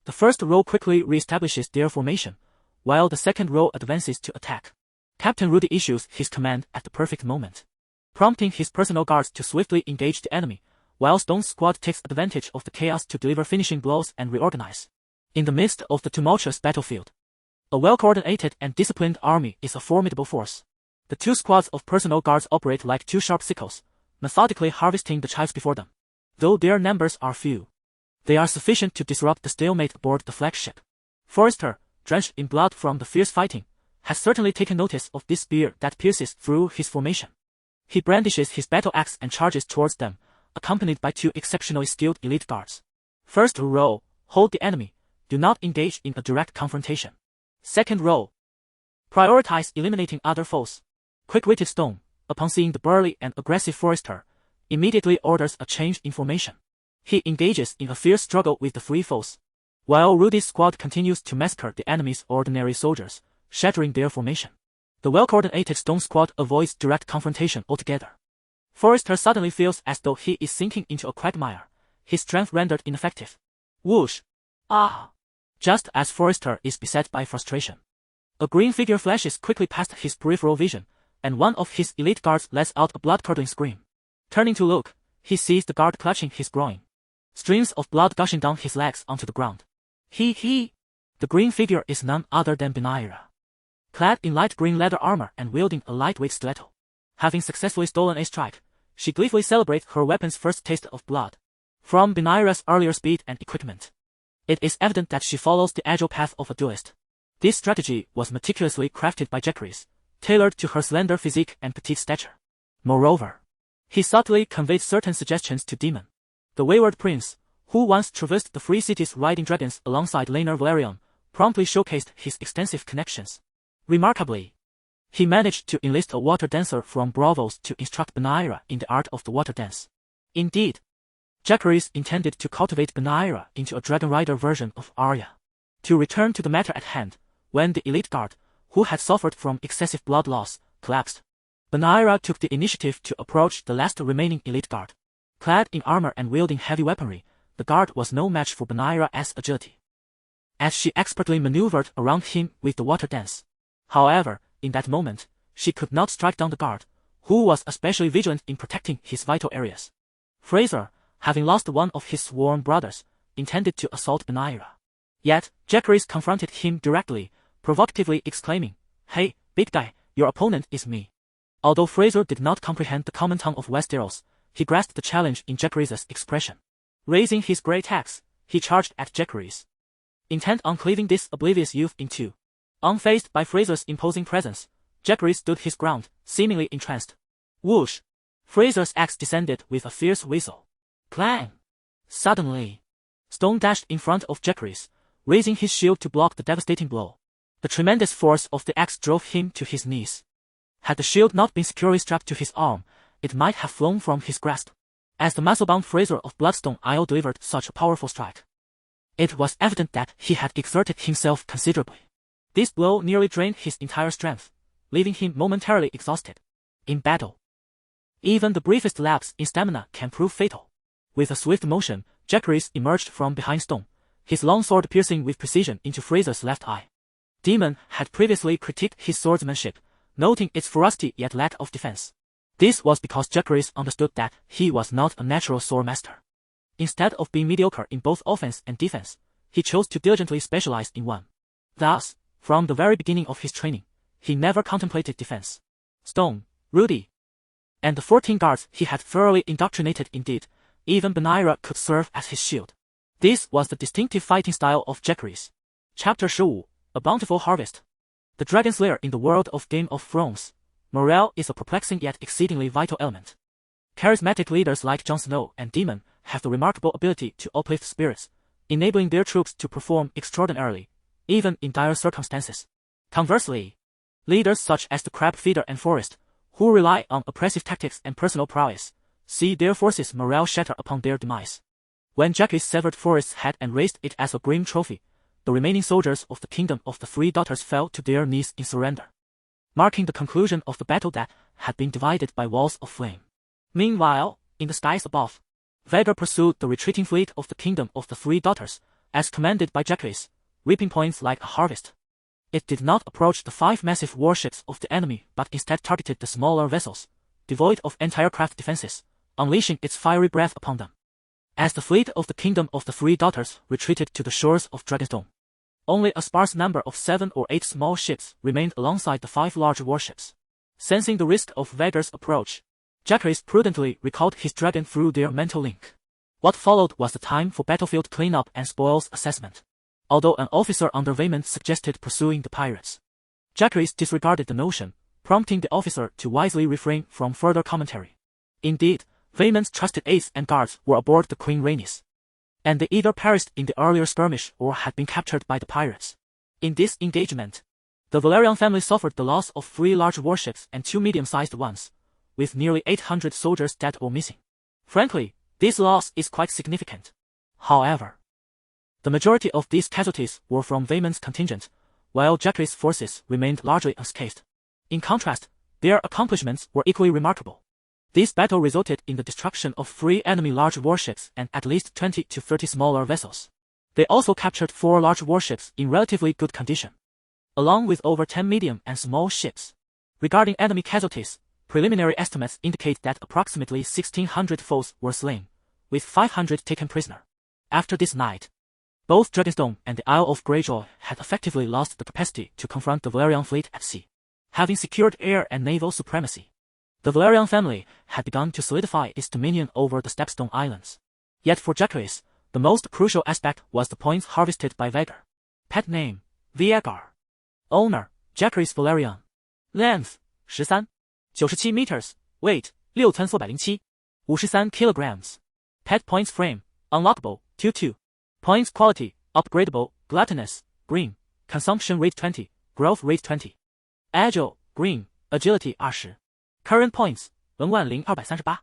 The first row quickly re-establishes their formation, while the second row advances to attack. Captain Rudy issues his command at the perfect moment, prompting his personal guards to swiftly engage the enemy, while Stone's squad takes advantage of the chaos to deliver finishing blows and reorganize. In the midst of the tumultuous battlefield, a well-coordinated and disciplined army is a formidable force. The 2 squads of personal guards operate like 2 sharp sickles, methodically harvesting the chives before them. Though their numbers are few, they are sufficient to disrupt the stalemate aboard the flagship. Forrester, drenched in blood from the fierce fighting, has certainly taken notice of this spear that pierces through his formation. He brandishes his battle axe and charges towards them, accompanied by 2 exceptionally skilled elite guards. First row, hold the enemy, do not engage in a direct confrontation. Second row, prioritize eliminating other foes. Quick-witted Stone, upon seeing the burly and aggressive Forrester, immediately orders a change in formation. He engages in a fierce struggle with the 3 foes, while Rudy's squad continues to massacre the enemy's ordinary soldiers, shattering their formation. The well-coordinated Stone squad avoids direct confrontation altogether. Forrester suddenly feels as though he is sinking into a quagmire, his strength rendered ineffective. Whoosh! Ah! Just as Forrester is beset by frustration, a green figure flashes quickly past his peripheral vision, and one of his elite guards lets out a blood-curdling scream. Turning to look, he sees the guard clutching his groin, streams of blood gushing down his legs onto the ground. The green figure is none other than Rhaenyra, clad in light green leather armor and wielding a lightweight stiletto. Having successfully stolen a strike, she gleefully celebrates her weapon's first taste of blood from Rhaenyra's earlier speed and equipment. It is evident that she follows the agile path of a duelist. This strategy was meticulously crafted by Jacaerys, tailored to her slender physique and petite stature. Moreover, he subtly conveyed certain suggestions to Daemon, the wayward prince, who once traversed the free cities riding dragons alongside Jacaerys Velaryon, promptly showcased his extensive connections. Remarkably, he managed to enlist a water dancer from Braavos to instruct Rhaenyra in the art of the water dance. Indeed, Jacaerys intended to cultivate Rhaenyra into a dragon rider version of Arya. To return to the matter at hand, when the elite guard, who had suffered from excessive blood loss, collapsed, Rhaenyra took the initiative to approach the last remaining elite guard. Clad in armor and wielding heavy weaponry, the guard was no match for Rhaenyra's agility, as she expertly maneuvered around him with the water dance. However, in that moment, she could not strike down the guard, who was especially vigilant in protecting his vital areas. Fraser, having lost one of his sworn brothers, intended to assault Rhaenyra. Yet, Jacaerys confronted him directly, provocatively exclaiming, "Hey, big guy, your opponent is me." Although Fraser did not comprehend the common tongue of Westeros, he grasped the challenge in Jacaerys' expression. Raising his great axe, he charged at Jacaerys, intent on cleaving this oblivious youth in two. Unfazed by Fraser's imposing presence, Jacaerys stood his ground, seemingly entranced. Whoosh! Fraser's axe descended with a fierce whistle. Clang! Suddenly, Stone dashed in front of Jacaerys, raising his shield to block the devastating blow. The tremendous force of the axe drove him to his knees. Had the shield not been securely strapped to his arm, it might have flown from his grasp. As the muscle-bound Fraser of Bloodstone Isle delivered such a powerful strike, it was evident that he had exerted himself considerably. This blow nearly drained his entire strength, leaving him momentarily exhausted. In battle, even the briefest lapse in stamina can prove fatal. With a swift motion, Jacaerys emerged from behind Stone, his long sword piercing with precision into Fraser's left eye. Daemon had previously critiqued his swordsmanship, noting its ferocity yet lack of defense. This was because Jacaerys understood that he was not a natural sword master. Instead of being mediocre in both offense and defense, he chose to diligently specialize in one. Thus, from the very beginning of his training, he never contemplated defense. Stone, Rudy, and the 14 guards he had thoroughly indoctrinated. Indeed, even Rhaenyra could serve as his shield. This was the distinctive fighting style of Jacaerys. Chapter 15, A Bountiful Harvest. The Dragon Slayer in the world of Game of Thrones. Morale is a perplexing yet exceedingly vital element. Charismatic leaders like Jon Snow and Daemon have the remarkable ability to uplift spirits, enabling their troops to perform extraordinarily, even in dire circumstances. Conversely, leaders such as the Crab Feeder and Forest, who rely on oppressive tactics and personal prowess, see their forces' morale shatter upon their demise. When Jacaerys severed Forest's head and raised it as a grim trophy, the remaining soldiers of the Kingdom of the Three Daughters fell to their knees in surrender, marking the conclusion of the battle that had been divided by walls of flame. Meanwhile, in the skies above, Vhagar pursued the retreating fleet of the Kingdom of the Three Daughters, as commanded by Jacaerys, reaping points like a harvest. It did not approach the 5 massive warships of the enemy but instead targeted the smaller vessels, devoid of anti-aircraft defenses, unleashing its fiery breath upon them. As the fleet of the Kingdom of the Three Daughters retreated to the shores of Dragonstone, only a sparse number of 7 or 8 small ships remained alongside the 5 large warships. Sensing the risk of Vhagar's approach, Jacaerys prudently recalled his dragon through their mental link. What followed was the time for battlefield cleanup and spoils assessment. Although an officer under Vaemond suggested pursuing the pirates, Jacaerys disregarded the notion, prompting the officer to wisely refrain from further commentary. Indeed, Vaemond's trusted aides and guards were aboard the Queen Rhaenys, and they either perished in the earlier skirmish or had been captured by the pirates. In this engagement, the Velaryon family suffered the loss of 3 large warships and 2 medium-sized ones, with nearly 800 soldiers dead or missing. Frankly, this loss is quite significant. However, the majority of these casualties were from Vaemond's contingent, while Jacaerys' forces remained largely unscathed. In contrast, their accomplishments were equally remarkable. This battle resulted in the destruction of 3 enemy large warships and at least 20 to 30 smaller vessels. They also captured 4 large warships in relatively good condition, along with over 10 medium and small ships. Regarding enemy casualties, preliminary estimates indicate that approximately 1,600 foes were slain, with 500 taken prisoner. After this night, both Dragonstone and the Isle of Greyjoy had effectively lost the capacity to confront the Velaryon fleet at sea. Having secured air and naval supremacy, the Velaryon family had begun to solidify its dominion over the Stepstone Islands. Yet for Jacaerys, the most crucial aspect was the points harvested by Vhagar. Pet name, Vhagar. Owner, Jacaerys Velaryon. Length, 13.97 meters. Weight, 6407. 53 kilograms. Pet points frame, unlockable, 2-2. Points quality, upgradable, gluttonous, green. Consumption rate 20, growth rate 20. Agile, green, agility 20. Current points, 10238.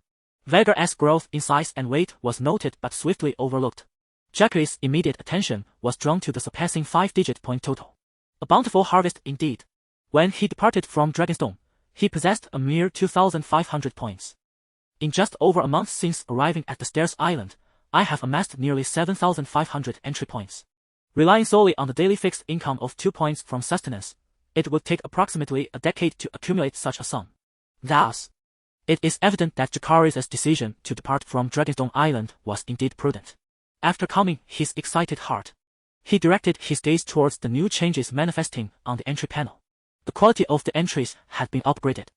Vhagar's growth in size and weight was noted but swiftly overlooked. Jacaerys' immediate attention was drawn to the surpassing 5-digit point total. A bountiful harvest indeed. When he departed from Dragonstone, he possessed a mere 2,500 points. In just over a month since arriving at the Stairs Island, I have amassed nearly 7,500 entry points. Relying solely on the daily fixed income of 2 points from sustenance, it would take approximately a decade to accumulate such a sum. Thus, it is evident that Jacaerys' decision to depart from Dragonstone Island was indeed prudent. After calming his excited heart, he directed his gaze towards the new changes manifesting on the entry panel. The quality of the entries had been upgraded.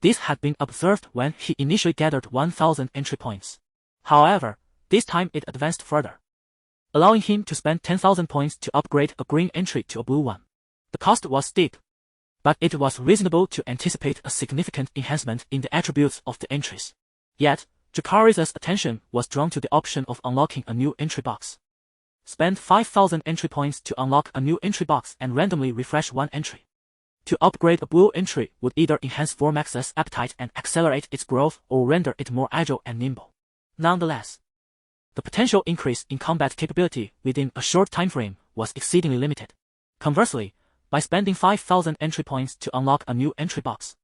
This had been observed when he initially gathered 1,000 entry points. However, this time it advanced further, allowing him to spend 10,000 points to upgrade a green entry to a blue one. The cost was steep, but it was reasonable to anticipate a significant enhancement in the attributes of the entries. Yet, Jacaerys' attention was drawn to the option of unlocking a new entry box. Spend 5,000 entry points to unlock a new entry box and randomly refresh one entry. To upgrade a blue entry would either enhance Vormax's appetite and accelerate its growth or render it more agile and nimble. Nonetheless, the potential increase in combat capability within a short time frame was exceedingly limited. Conversely, by spending 5,000 entry points to unlock a new entry box,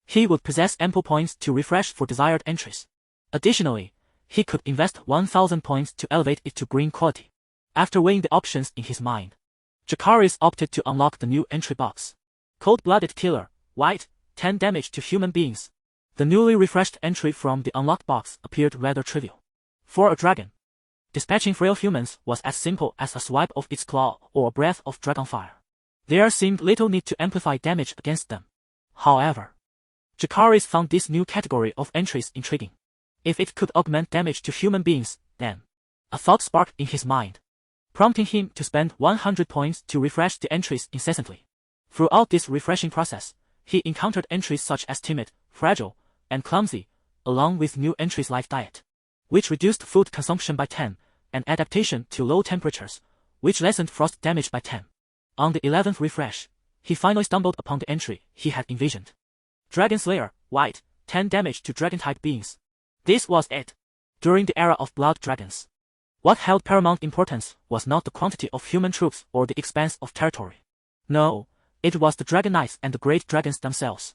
he would possess ample points to refresh for desired entries. Additionally, he could invest 1,000 points to elevate it to green quality. After weighing the options in his mind, Jacaerys opted to unlock the new entry box. Cold-blooded killer, white, 10 damage to human beings. The newly refreshed entry from the unlocked box appeared rather trivial. For a dragon, Dispatching frail humans was as simple as a swipe of its claw or a breath of Dragonfire. There seemed little need to amplify damage against them. However, Jacaerys found this new category of entries intriguing. If it could augment damage to human beings, then a thought sparked in his mind, prompting him to spend 100 points to refresh the entries incessantly. Throughout this refreshing process, he encountered entries such as timid, fragile, and clumsy, along with new entries like diet, which reduced food consumption by 10, and adaptation to low temperatures, which lessened frost damage by 10. On the 11th refresh, he finally stumbled upon the entry he had envisioned. Dragon Slayer, white, 10 damage to dragon-type beings. This was it. During the era of blood dragons, what held paramount importance was not the quantity of human troops or the expanse of territory. No, it was the dragon knights and the great dragons themselves.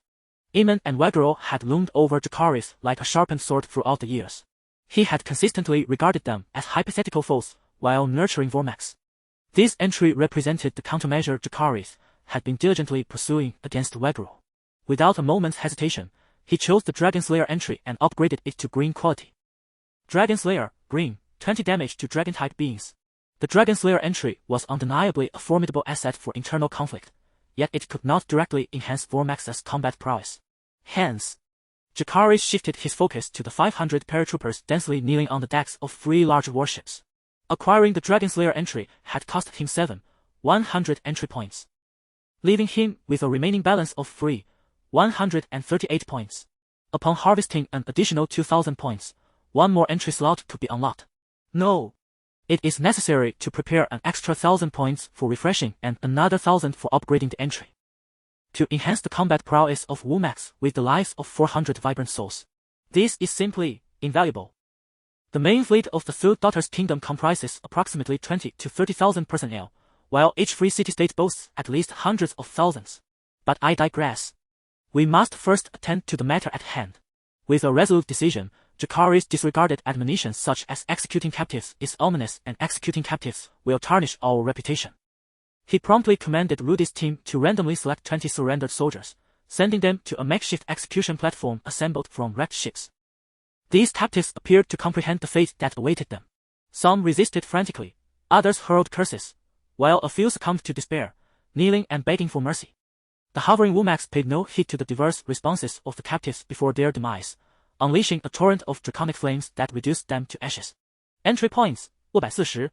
Aemon and Westeros had loomed over Jacaerys like a sharpened sword throughout the years. He had consistently regarded them as hypothetical foes while nurturing Vormax. This entry represented the countermeasure Jacaerys had been diligently pursuing against Westeros. Without a moment's hesitation, he chose the Dragon Slayer entry and upgraded it to green quality. Dragon Slayer, green, 20 damage to dragon-type beings. The Dragon Slayer entry was undeniably a formidable asset for internal conflict, yet it could not directly enhance Vormax's combat prowess. Hence, Jacaerys shifted his focus to the 500 paratroopers densely kneeling on the decks of 3 large warships. Acquiring the Dragon Slayer entry had cost him 100 entry points, leaving him with a remaining balance of 138 points. Upon harvesting an additional 2,000 points, one more entry slot could be unlocked. No. It is necessary to prepare an extra 1,000 points for refreshing and another 1,000 for upgrading the entry, to enhance the combat prowess of Vormax with the lives of 400 vibrant souls. This is simply invaluable. The main fleet of the Third Daughter's Kingdom comprises approximately 20 to 30,000 personnel, while each free city-state boasts at least hundreds of thousands. But I digress. We must first attend to the matter at hand. With a resolute decision, Jacaerys disregarded admonitions such as executing captives is ominous and executing captives will tarnish our reputation. He promptly commanded Rudy's team to randomly select 20 surrendered soldiers, sending them to a makeshift execution platform assembled from wrecked ships. These captives appeared to comprehend the fate that awaited them. Some resisted frantically, others hurled curses, while a few succumbed to despair, kneeling and begging for mercy. The hovering Vormax paid no heed to the diverse responses of the captives before their demise, unleashing a torrent of draconic flames that reduced them to ashes. Entry points, 240,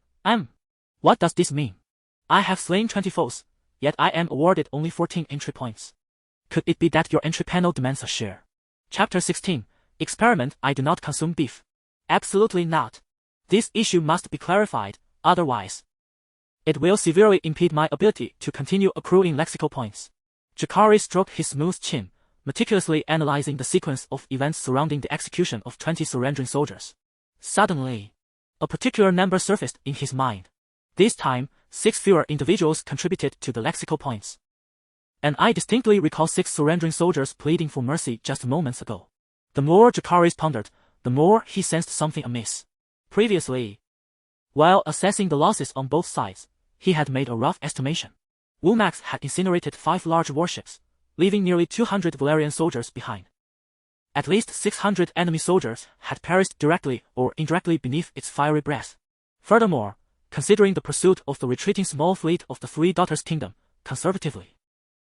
What does this mean? I have slain 20 foes, yet I am awarded only 14 entry points. Could it be that your entry panel demands a share? Chapter 16, Experiment. I do not consume beef. Absolutely not. This issue must be clarified, otherwise it will severely impede my ability to continue accruing lexical points. Jacaerys stroked his smooth chin, meticulously analyzing the sequence of events surrounding the execution of 20 surrendering soldiers. Suddenly, a particular number surfaced in his mind. This time, 6 fewer individuals contributed to the lexical points. And I distinctly recall 6 surrendering soldiers pleading for mercy just moments ago. The more Jacaerys pondered, the more he sensed something amiss. Previously, while assessing the losses on both sides, he had made a rough estimation. Vormax had incinerated 5 large warships, leaving nearly 200 Velaryon soldiers behind. At least 600 enemy soldiers had perished directly or indirectly beneath its fiery breath. Furthermore, considering the pursuit of the retreating small fleet of the Three Daughters' Kingdom, conservatively,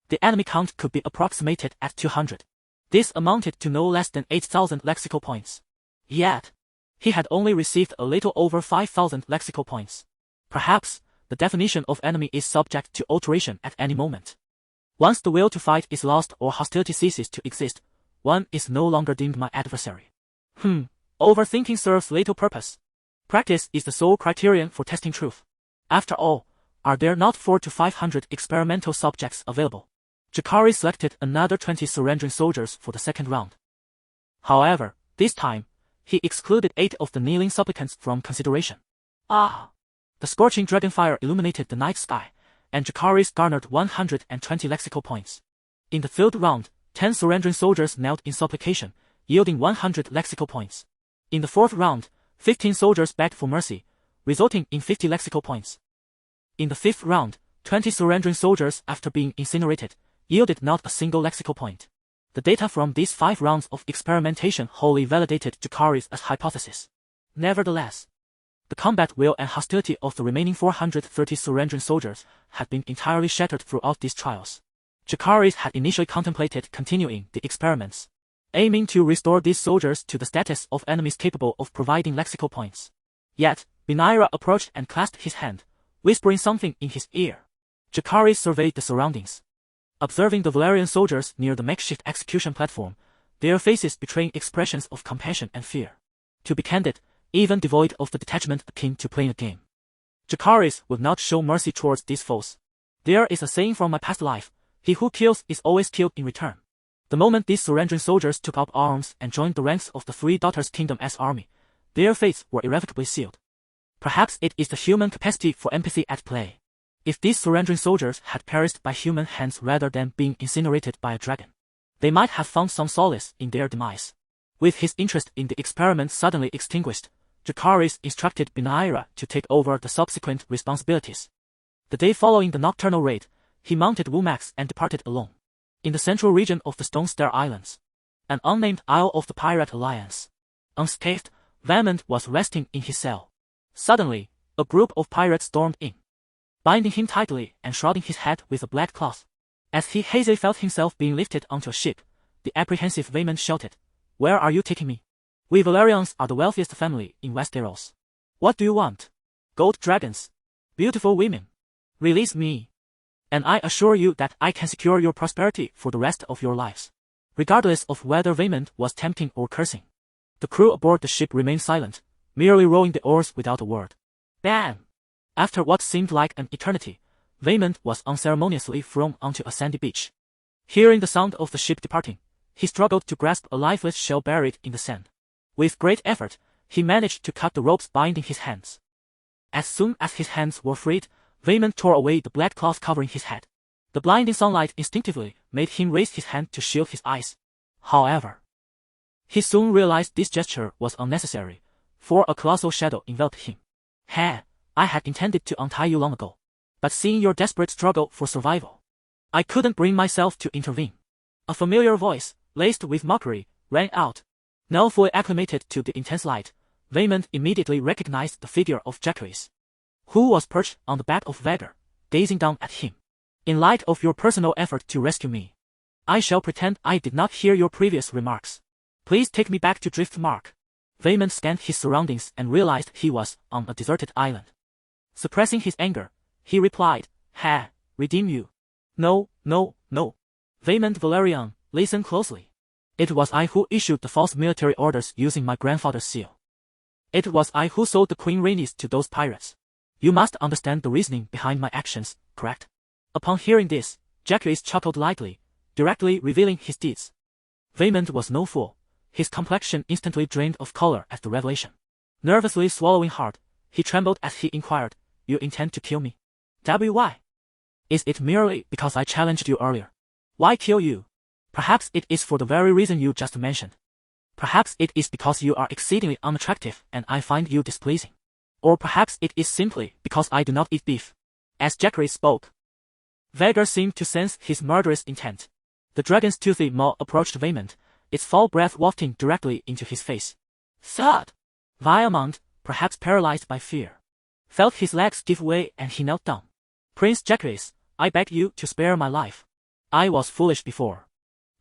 the enemy count could be approximated at 200. This amounted to no less than 8,000 lexical points. Yet, he had only received a little over 5,000 lexical points. Perhaps, the definition of enemy is subject to alteration at any moment. Once the will to fight is lost or hostility ceases to exist, one is no longer deemed my adversary. Overthinking serves little purpose. Practice is the sole criterion for testing truth. After all, are there not 400 to 500 experimental subjects available? Jacaerys selected another 20 surrendering soldiers for the second round. However, this time, he excluded 8 of the kneeling supplicants from consideration. The scorching dragonfire illuminated the night sky, and Jacaerys garnered 120 lexical points. In the third round, 10 surrendering soldiers knelt in supplication, yielding 100 lexical points. In the fourth round, 15 soldiers begged for mercy, resulting in 50 lexical points. In the fifth round, 20 surrendering soldiers, after being incinerated, yielded not a single lexical point. The data from these 5 rounds of experimentation wholly validated Jacaerys' hypothesis. Nevertheless, The combat will and hostility of the remaining 430 surrendering soldiers had been entirely shattered throughout these trials. Jacaerys had initially contemplated continuing the experiments, aiming to restore these soldiers to the status of enemies capable of providing lexical points. Yet, Rhaenyra approached and clasped his hand, whispering something in his ear. Jacaerys surveyed the surroundings. Observing the Velaryon soldiers near the makeshift execution platform, their faces betraying expressions of compassion and fear. To be candid, even devoid of the detachment akin to playing a game, Jacaerys would not show mercy towards these foes. There is a saying from my past life, he who kills is always killed in return. The moment these surrendering soldiers took up arms and joined the ranks of the Three Daughters Kingdom's army, their fates were irrevocably sealed. Perhaps it is the human capacity for empathy at play. If these surrendering soldiers had perished by human hands rather than being incinerated by a dragon, they might have found some solace in their demise. With his interest in the experiment suddenly extinguished, Jacaerys instructed Rhaenyra to take over the subsequent responsibilities. The day following the nocturnal raid, he mounted Wumax and departed alone. In the central region of the Stone Star Islands, an unnamed isle of the Pirate Alliance, unscathed, Vaemond was resting in his cell. Suddenly, a group of pirates stormed in, binding him tightly and shrouding his head with a black cloth. As he hazily felt himself being lifted onto a ship, the apprehensive Vaemond shouted, "Where are you taking me? We Velaryons are the wealthiest family in Westeros. What do you want? Gold dragons? Beautiful women? Release me, and I assure you that I can secure your prosperity for the rest of your lives." Regardless of whether Vaemond was tempting or cursing, the crew aboard the ship remained silent, merely rowing the oars without a word. Bam! After what seemed like an eternity, Vaemond was unceremoniously thrown onto a sandy beach. Hearing the sound of the ship departing, he struggled to grasp a lifeless shell buried in the sand. With great effort, he managed to cut the ropes binding his hands. As soon as his hands were freed, Vaemond tore away the black cloth covering his head. The blinding sunlight instinctively made him raise his hand to shield his eyes. However, he soon realized this gesture was unnecessary, for a colossal shadow enveloped him. "Hey, I had intended to untie you long ago, but seeing your desperate struggle for survival, I couldn't bring myself to intervene." A familiar voice, laced with mockery, rang out. Now fully acclimated to the intense light, Vaemond immediately recognized the figure of Jacaerys, who was perched on the back of Vhagar, gazing down at him. "In light of your personal effort to rescue me, I shall pretend I did not hear your previous remarks. Please take me back to Driftmark." Vaemond scanned his surroundings and realized he was on a deserted island. Suppressing his anger, he replied, "Ha, redeem you? No, no, no. Vaemond Velaryon, listen closely. It was I who issued the false military orders using my grandfather's seal. It was I who sold the Queen Rhaenys to those pirates. You must understand the reasoning behind my actions, correct?" Upon hearing this, Jacaerys chuckled lightly, directly revealing his deeds. Vaemond was no fool. His complexion instantly drained of color at the revelation. Nervously swallowing hard, he trembled as he inquired, "You intend to kill me? Why? Is it merely because I challenged you earlier? Why kill you? Perhaps it is for the very reason you just mentioned. Perhaps it is because you are exceedingly unattractive and I find you displeasing. Or perhaps it is simply because I do not eat beef." As Jacaerys spoke, Vhagar seemed to sense his murderous intent. The dragon's toothy maw approached Vaemond, its foul breath wafting directly into his face. Thud! Vaemond, perhaps paralyzed by fear, felt his legs give way and he knelt down. "Prince Jacaerys, I beg you to spare my life. I was foolish before,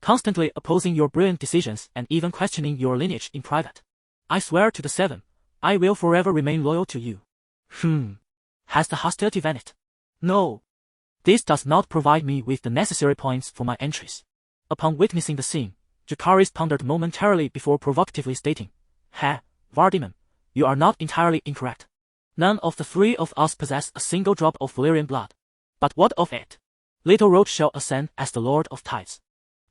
constantly opposing your brilliant decisions and even questioning your lineage in private. I swear to the Seven, I will forever remain loyal to you." Has the hostility vanished? No. This does not provide me with the necessary points for my entries. Upon witnessing the scene, Jacaerys pondered momentarily before provocatively stating, "Ha, Vardimon, you are not entirely incorrect. None of the three of us possess a single drop of Valyrian blood. But what of it? Little Roach shall ascend as the Lord of Tides,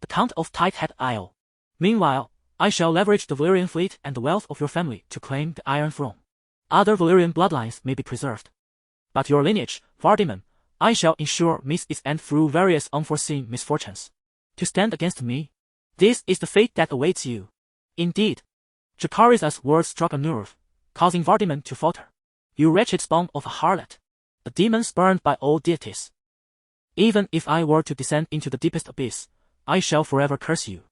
the Count of Tidehead Isle. Meanwhile, I shall leverage the Valyrian fleet and the wealth of your family to claim the Iron Throne. Other Valyrian bloodlines may be preserved, but your lineage, Vardimon, I shall ensure meets its end through various unforeseen misfortunes. To stand against me, this is the fate that awaits you." Indeed, Jacaerys' words struck a nerve, causing Vardimon to falter. "You wretched spawn of a harlot, a demon spurned by all deities. Even if I were to descend into the deepest abyss, I shall forever curse you."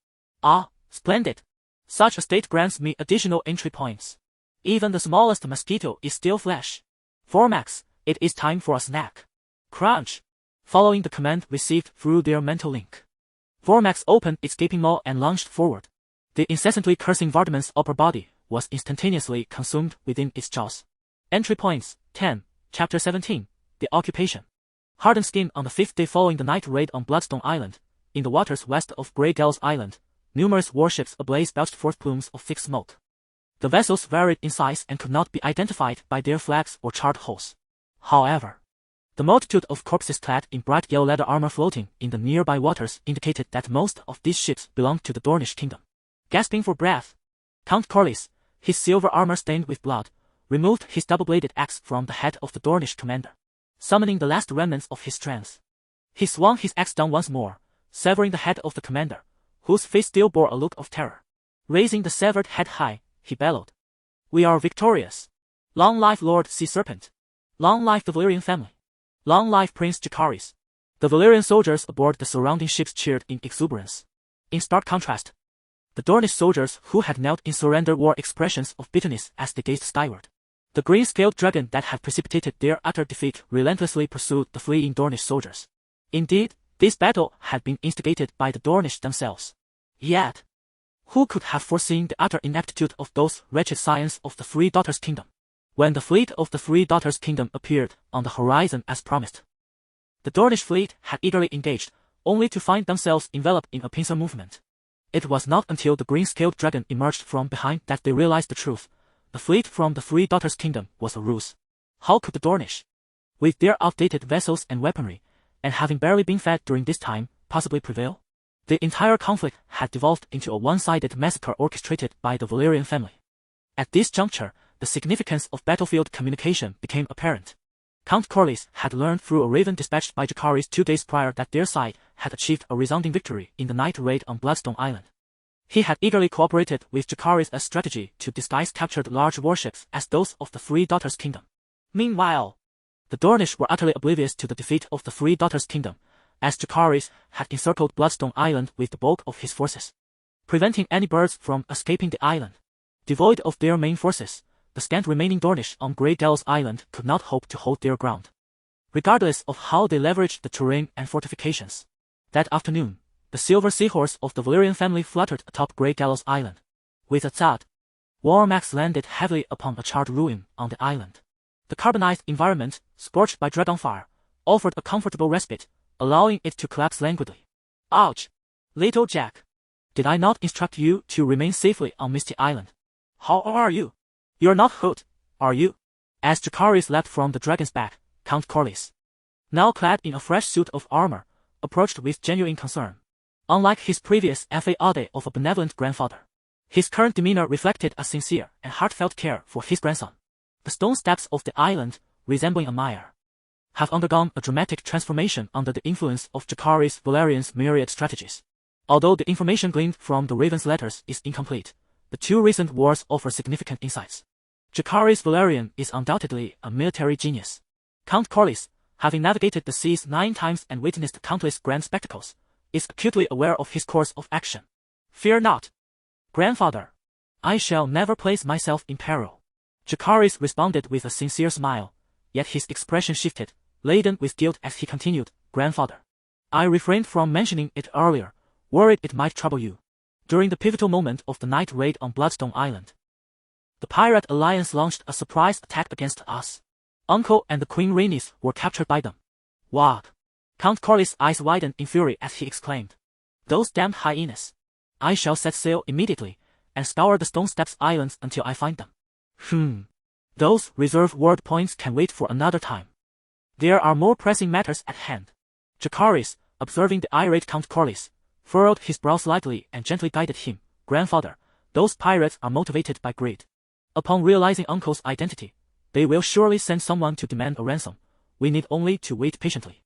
"Ah, splendid. Such a state grants me additional entry points. Even the smallest mosquito is still flesh. Formax, it is time for a snack. Crunch. Following the command received through their mental link, Formax opened its gaping maw and lunged forward. The incessantly cursing Vardaman's upper body was instantaneously consumed within its jaws. Entry points, 10, Chapter 17, The Occupation. Hardened skin. On the 5th day following the night raid on Bloodstone Island, in the waters west of Grey Dallas Island, numerous warships ablaze belched forth plumes of thick smoke. The vessels varied in size and could not be identified by their flags or charred hulls. However, the multitude of corpses clad in bright yellow leather armor floating in the nearby waters indicated that most of these ships belonged to the Dornish kingdom. Gasping for breath, Count Corlys, his silver armor stained with blood, removed his double-bladed axe from the head of the Dornish commander. Summoning the last remnants of his strength, he swung his axe down once more, severing the head of the commander, whose face still bore a look of terror. Raising the severed head high, he bellowed, "We are victorious! Long life Lord Sea Serpent! Long life the Velaryon family! Long life Prince Jacaerys!" The Velaryon soldiers aboard the surrounding ships cheered in exuberance. In stark contrast, the Dornish soldiers who had knelt in surrender wore expressions of bitterness as they gazed skyward. The green-scaled dragon that had precipitated their utter defeat relentlessly pursued the fleeing Dornish soldiers. Indeed, this battle had been instigated by the Dornish themselves. Yet, who could have foreseen the utter ineptitude of those wretched scions of the Three Daughters' Kingdom? When the fleet of the Three Daughters' Kingdom appeared on the horizon as promised, the Dornish fleet had eagerly engaged, only to find themselves enveloped in a pincer movement. It was not until the green-scaled dragon emerged from behind that they realized the truth. The fleet from the Three Daughters' Kingdom was a ruse. How could the Dornish, with their outdated vessels and weaponry, and having barely been fed during this time, possibly prevail? The entire conflict had devolved into a one-sided massacre orchestrated by the Velaryon family. At this juncture, the significance of battlefield communication became apparent. Count Corlys had learned through a raven dispatched by Jacaerys 2 days prior that their side had achieved a resounding victory in the night raid on Bloodstone Island. He had eagerly cooperated with Jacaerys' strategy to disguise captured large warships as those of the Three Daughters' Kingdom. Meanwhile, the Dornish were utterly oblivious to the defeat of the Three Daughters' Kingdom, as Jacaerys had encircled Bloodstone Island with the bulk of his forces, preventing any birds from escaping the island. Devoid of their main forces, the scant remaining Dornish on Grey Dallas Island could not hope to hold their ground, regardless of how they leveraged the terrain and fortifications. That afternoon, the silver seahorse of the Velaryon family fluttered atop Grey Dallas Island. With a thud, Formax landed heavily upon a charred ruin on the island. The carbonized environment, scorched by Dragonfire, offered a comfortable respite, allowing it to collapse languidly. Ouch! Little Jack. Did I not instruct you to remain safely on Misty Island? How are you? You're not hurt, are you? As Jacaerys leapt from the dragon's back, Count Corlys, now clad in a fresh suit of armor, approached with genuine concern. Unlike his previous facade of a benevolent grandfather, his current demeanor reflected a sincere and heartfelt care for his grandson. The stone steps of the island, resembling a mire, have undergone a dramatic transformation under the influence of Jacaerys Velaryon's myriad strategies. Although the information gleaned from the Raven's letters is incomplete, the 2 recent wars offer significant insights. Jacaerys Velaryon is undoubtedly a military genius. Count Corlys, having navigated the seas 9 times and witnessed countless grand spectacles, is acutely aware of his course of action. Fear not, grandfather. I shall never place myself in peril. Jacaerys responded with a sincere smile, yet his expression shifted, laden with guilt as he continued, Grandfather, I refrained from mentioning it earlier, worried it might trouble you. During the pivotal moment of the night raid on Bloodstone Island, the Pirate Alliance launched a surprise attack against us. Uncle and the Queen Rhaenys were captured by them. What? Count Corlys' eyes widened in fury as he exclaimed. Those damned hyenas. I shall set sail immediately, and scour the Stone Steps Islands until I find them. Those reserve word points can wait for another time. There are more pressing matters at hand. Jacaerys, observing the irate Count Corlys, furrowed his brow slightly and gently guided him. Grandfather, those pirates are motivated by greed. Upon realizing Uncle's identity, they will surely send someone to demand a ransom. We need only to wait patiently.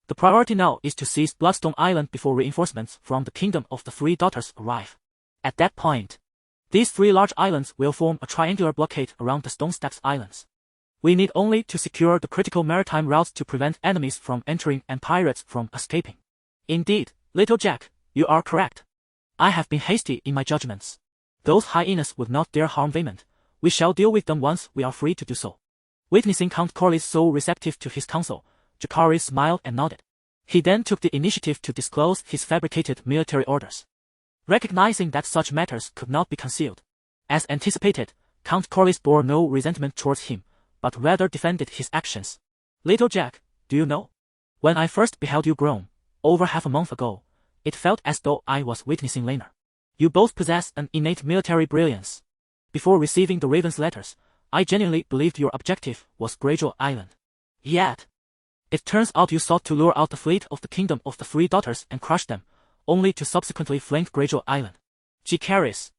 The priority now is to seize Bloodstone Island before reinforcements from the Kingdom of the Three Daughters arrive. At that point, these 3 large islands will form a triangular blockade around the Stone Steps Islands. We need only to secure the critical maritime routes to prevent enemies from entering and pirates from escaping. Indeed, Little Jack, you are correct. I have been hasty in my judgments. Those hyenas would not dare harm Vaemond, We shall deal with them once we are free to do so. Witnessing Count Corlys so receptive to his counsel, Jacaerys smiled and nodded. He then took the initiative to disclose his fabricated military orders. Recognizing that such matters could not be concealed. As anticipated, Count Corlys bore no resentment towards him, but rather defended his actions. Little Jack, do you know? When I first beheld you grown, over half a month ago, it felt as though I was witnessing Rhaenyra. You both possess an innate military brilliance. Before receiving the Raven's letters, I genuinely believed your objective was Greyjoy Island. Yet, it turns out you sought to lure out the fleet of the Kingdom of the Three Daughters and crush them, only to subsequently flank Greyjoy Island. Jacaerys,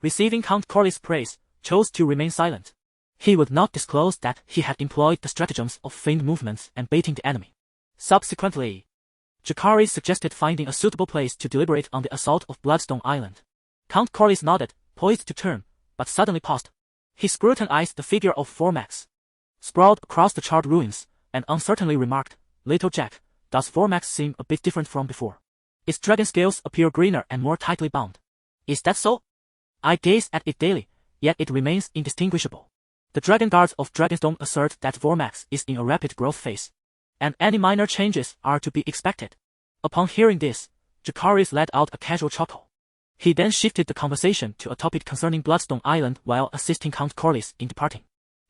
receiving Count Corlys' praise, chose to remain silent. He would not disclose that he had employed the stratagems of feigned movements and baiting the enemy. Subsequently, Jacaerys suggested finding a suitable place to deliberate on the assault of Bloodstone Island. Count Corlys nodded, poised to turn, but suddenly paused. He scrutinized the figure of Vormax, sprawled across the charred ruins, and uncertainly remarked, Little Jack, does Vormax seem a bit different from before? Its dragon scales appear greener and more tightly bound. Is that so? I gaze at it daily, yet it remains indistinguishable. The Dragon Guards of Dragonstone assert that Vormax is in a rapid growth phase, and any minor changes are to be expected. Upon hearing this, Jacaerys let out a casual chuckle. He then shifted the conversation to a topic concerning Bloodstone Island while assisting Count Corlys in departing.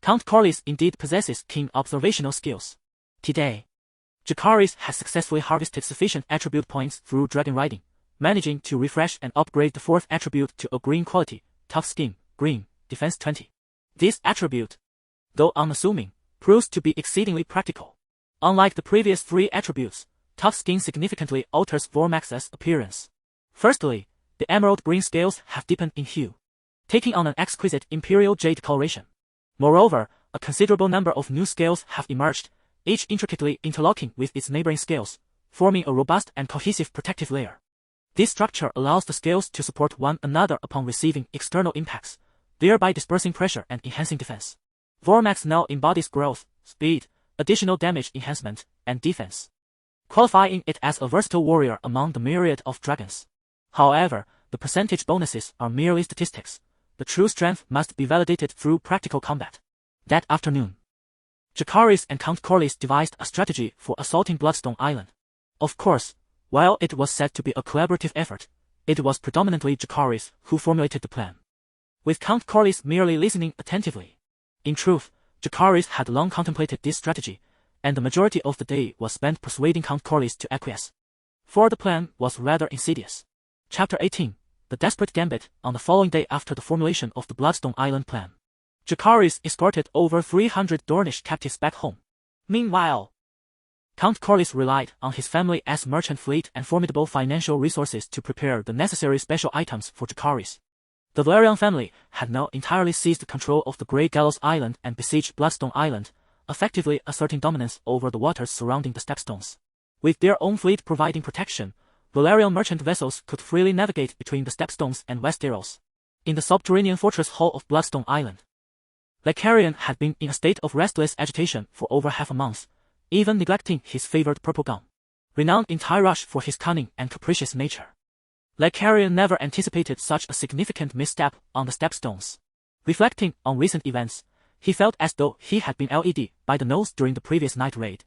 Count Corlys indeed possesses keen observational skills. Today, Jacaerys has successfully harvested sufficient attribute points through dragon riding, managing to refresh and upgrade the fourth attribute to a green quality, tough skin, green, defense 20. This attribute, though unassuming, proves to be exceedingly practical. Unlike the previous three attributes, tough skin significantly alters Vormax's appearance. Firstly, the emerald green scales have deepened in hue, taking on an exquisite imperial jade coloration. Moreover, a considerable number of new scales have emerged, each intricately interlocking with its neighboring scales, forming a robust and cohesive protective layer. This structure allows the scales to support one another upon receiving external impacts, thereby dispersing pressure and enhancing defense. Vormax now embodies growth, speed, additional damage enhancement, and defense, qualifying it as a versatile warrior among the myriad of dragons. However, the percentage bonuses are merely statistics. The true strength must be validated through practical combat. That afternoon, Jacaerys and Count Corlys devised a strategy for assaulting Bloodstone Island. Of course, while it was said to be a collaborative effort, it was predominantly Jacaerys who formulated the plan, with Count Corlys merely listening attentively. In truth, Jacaerys had long contemplated this strategy, and the majority of the day was spent persuading Count Corlys to acquiesce. For the plan was rather insidious. Chapter 18, The Desperate Gambit. On the following day after the formulation of the Bloodstone Island plan, Jacaerys escorted over 300 Dornish captives back home. Meanwhile, Count Corlys relied on his family's merchant fleet and formidable financial resources to prepare the necessary special items for Jacaerys. The Velaryon family had now entirely seized control of the Grey Gallows Island and besieged Bloodstone Island, effectively asserting dominance over the waters surrounding the stepstones. With their own fleet providing protection, Velaryon merchant vessels could freely navigate between the stepstones and Westeros. In the subterranean fortress hall of Bloodstone Island, Jacaerys had been in a state of restless agitation for over half a month, even neglecting his favored purple gown. Renowned in Tyrosh for his cunning and capricious nature, Jacaerys never anticipated such a significant misstep on the stepstones. Reflecting on recent events, he felt as though he had been led by the nose during the previous night raid.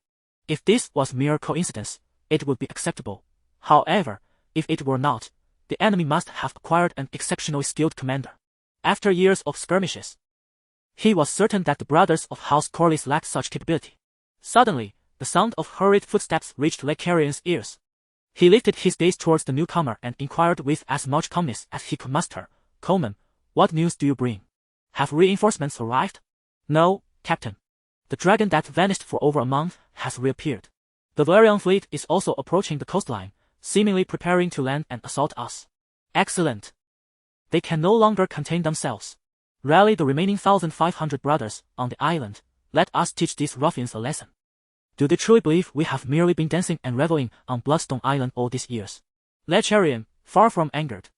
If this was mere coincidence, it would be acceptable. However, if it were not, the enemy must have acquired an exceptionally skilled commander. After years of skirmishes, he was certain that the brothers of House Corlys lacked such capability. Suddenly, the sound of hurried footsteps reached Jacaerys' ears. He lifted his gaze towards the newcomer and inquired with as much calmness as he could muster, Coleman, what news do you bring? Have reinforcements arrived? No, Captain. The dragon that vanished for over a month has reappeared. The Velaryon fleet is also approaching the coastline, seemingly preparing to land and assault us. Excellent. They can no longer contain themselves. Rally the remaining 1,500 brothers on the island. Let us teach these ruffians a lesson. Do they truly believe we have merely been dancing and reveling on Bloodstone Island all these years? Jacaerys, far from angered,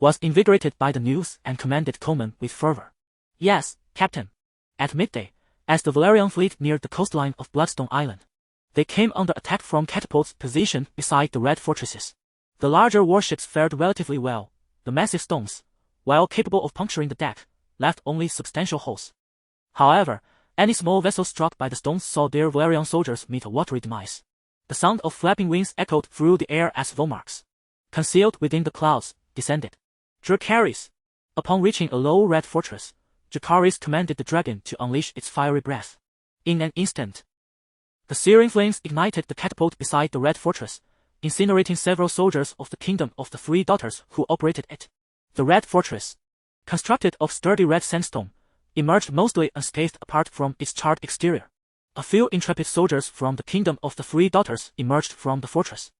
was invigorated by the news and commanded Coleman with fervor. Yes, Captain. At midday, as the Velaryon fleet neared the coastline of Bloodstone Island, they came under attack from catapults positioned beside the red fortresses. The larger warships fared relatively well. The massive stones, while capable of puncturing the deck, left only substantial holes. However, any small vessel struck by the stones saw their Velaryon soldiers meet a watery demise. The sound of flapping wings echoed through the air as Volmarks, concealed within the clouds, descended. Jacaerys. Upon reaching a low red fortress, Jacaerys commanded the dragon to unleash its fiery breath. In an instant, the searing flames ignited the catapult beside the red fortress, incinerating several soldiers of the kingdom of the three daughters who operated it. The red fortress, constructed of sturdy red sandstone, emerged mostly unscathed apart from its charred exterior. A few intrepid soldiers from the kingdom of the three daughters emerged from the fortress,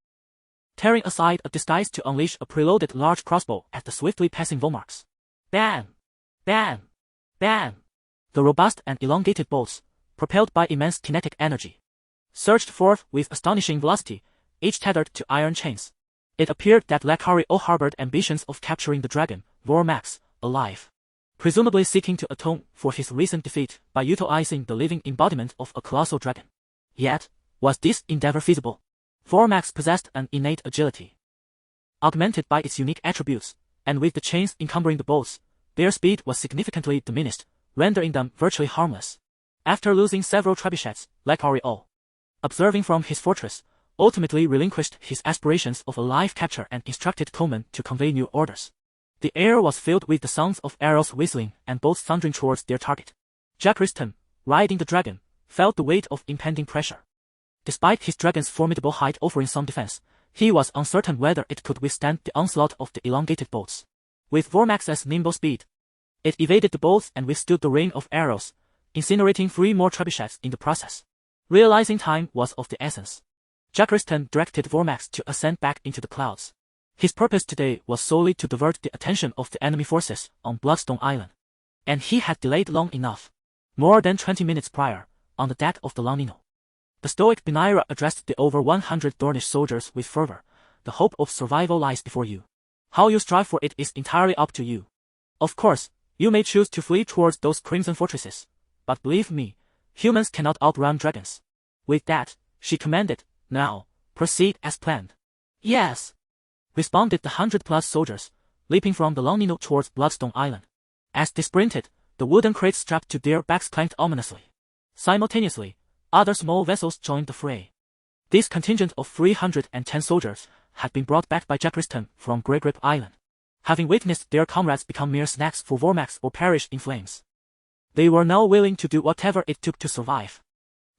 tearing aside a disguise to unleash a preloaded large crossbow at the swiftly passing Volmarks. Bam! Bam! Bam! The robust and elongated bolts, propelled by immense kinetic energy, surged forth with astonishing velocity, each tethered to iron chains. It appeared that Jacaerys harbored ambitions of capturing the dragon, Vormax, alive, presumably seeking to atone for his recent defeat by utilizing the living embodiment of a colossal dragon. Yet, was this endeavor feasible? Vormax possessed an innate agility, augmented by its unique attributes, and with the chains encumbering the bolts, their speed was significantly diminished, rendering them virtually harmless. After losing several trebuchets, Jacaerys, observing from his fortress, ultimately relinquished his aspirations of a live capture and instructed Coleman to convey new orders. The air was filled with the sounds of arrows whistling and bolts thundering towards their target. Jacaerys, riding the dragon, felt the weight of impending pressure. Despite his dragon's formidable height offering some defense, he was uncertain whether it could withstand the onslaught of the elongated bolts. With Vormax's nimble speed, it evaded the bolts and withstood the rain of arrows, incinerating 3 more trebuchets in the process. Realizing time was of the essence, Jacaerys directed Vormax to ascend back into the clouds. His purpose today was solely to divert the attention of the enemy forces on Bloodstone Island. And he had delayed long enough. More than 20 minutes prior, on the deck of the Longino, the stoic Rhaenyra addressed the over 100 Dornish soldiers with fervor. The hope of survival lies before you. How you strive for it is entirely up to you. Of course, you may choose to flee towards those crimson fortresses, but believe me, humans cannot outrun dragons. With that, she commanded, now, proceed as planned. Yes, responded the 100+ soldiers, leaping from the Longino towards Bloodstone Island. As they sprinted, the wooden crates strapped to their backs clanked ominously. Simultaneously, other small vessels joined the fray. This contingent of 310 soldiers had been brought back by Jacaerys from Grey Grip Island, having witnessed their comrades become mere snacks for Vormax or perish in flames. They were now willing to do whatever it took to survive.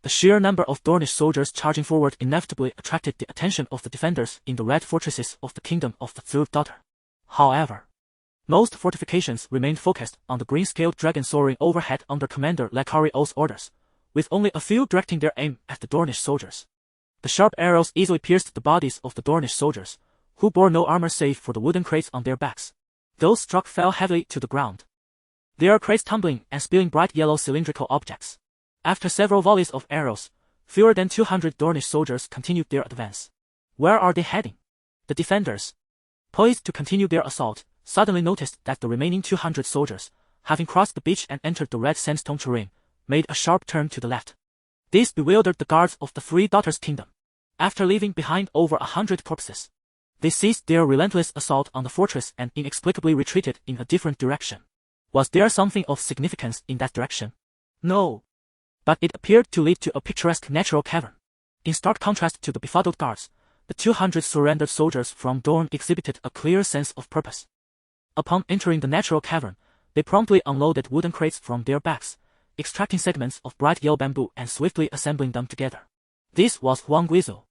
The sheer number of Dornish soldiers charging forward inevitably attracted the attention of the defenders in the red fortresses of the kingdom of the third daughter. However, most fortifications remained focused on the green-scaled dragon soaring overhead under Commander Jacaerys' orders, with only a few directing their aim at the Dornish soldiers. The sharp arrows easily pierced the bodies of the Dornish soldiers, who bore no armor save for the wooden crates on their backs. Those struck fell heavily to the ground, their crates tumbling and spilling bright yellow cylindrical objects. After several volleys of arrows, fewer than 200 Dornish soldiers continued their advance. Where are they heading? The defenders, poised to continue their assault, suddenly noticed that the remaining 200 soldiers, having crossed the beach and entered the red sandstone terrain, made a sharp turn to the left. This bewildered the guards of the Three Daughters' kingdom. After leaving behind over 100 corpses, they ceased their relentless assault on the fortress and inexplicably retreated in a different direction. Was there something of significance in that direction? No. But it appeared to lead to a picturesque natural cavern. In stark contrast to the befuddled guards, the 200 surrendered soldiers from Dorne exhibited a clear sense of purpose. Upon entering the natural cavern, they promptly unloaded wooden crates from their backs, extracting segments of bright yellow bamboo and swiftly assembling them together. This was huangguizu,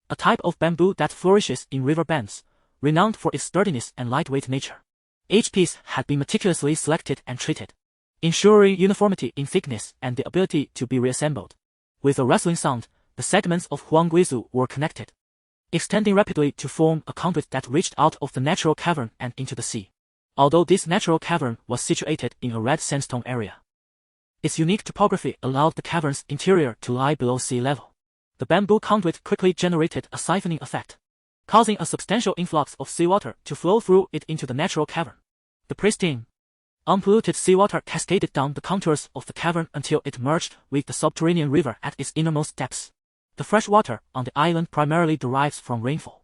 a type of bamboo that flourishes in river bends, renowned for its sturdiness and lightweight nature. Each piece had been meticulously selected and treated, ensuring uniformity in thickness and the ability to be reassembled. With a rustling sound, the segments of huangguizu were connected, extending rapidly to form a conduit that reached out of the natural cavern and into the sea. Although this natural cavern was situated in a red sandstone area, its unique topography allowed the cavern's interior to lie below sea level. The bamboo conduit quickly generated a siphoning effect, causing a substantial influx of seawater to flow through it into the natural cavern. The pristine, unpolluted seawater cascaded down the contours of the cavern until it merged with the subterranean river at its innermost depths. The fresh water on the island primarily derives from rainfall,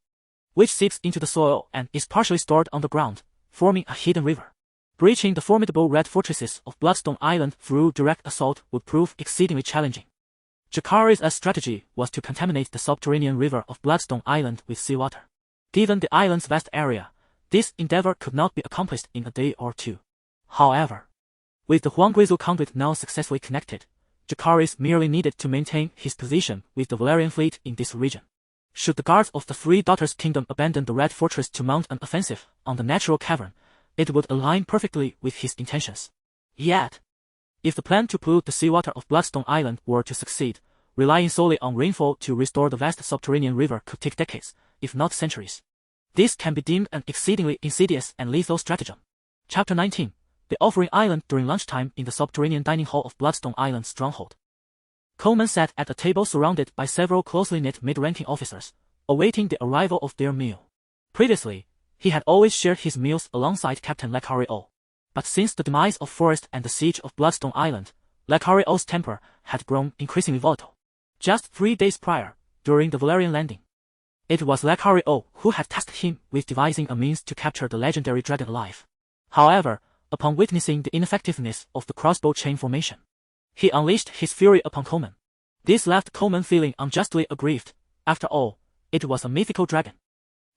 which seeps into the soil and is partially stored underground, forming a hidden river. Breaching the formidable red fortresses of Bloodstone Island through direct assault would prove exceedingly challenging. Jacaerys' strategy was to contaminate the subterranean river of Bloodstone Island with seawater. Given the island's vast area, this endeavor could not be accomplished in a day or two. However, with the Huangguizu conduit now successfully connected, Jacaerys merely needed to maintain his position with the Velaryon fleet in this region. Should the guards of the Three Daughters Kingdom abandon the Red Fortress to mount an offensive on the natural cavern, it would align perfectly with his intentions. Yet, if the plan to pollute the seawater of Bloodstone Island were to succeed, relying solely on rainfall to restore the vast subterranean river could take decades, if not centuries. This can be deemed an exceedingly insidious and lethal stratagem. Chapter 19. The Offering Island during lunchtime in the subterranean dining hall of Bloodstone Island's stronghold. Coleman sat at a table surrounded by several closely knit mid-ranking officers, awaiting the arrival of their meal. Previously, he had always shared his meals alongside Captain Jacaerys. But since the demise of Forrest and the siege of Bloodstone Island, Jacaerys' temper had grown increasingly volatile. Just 3 days prior, during the Velaryon landing, it was Jacaerys who had tasked him with devising a means to capture the legendary dragon alive. However, upon witnessing the ineffectiveness of the crossbow chain formation, he unleashed his fury upon Coleman. This left Coleman feeling unjustly aggrieved. After all, it was a mythical dragon.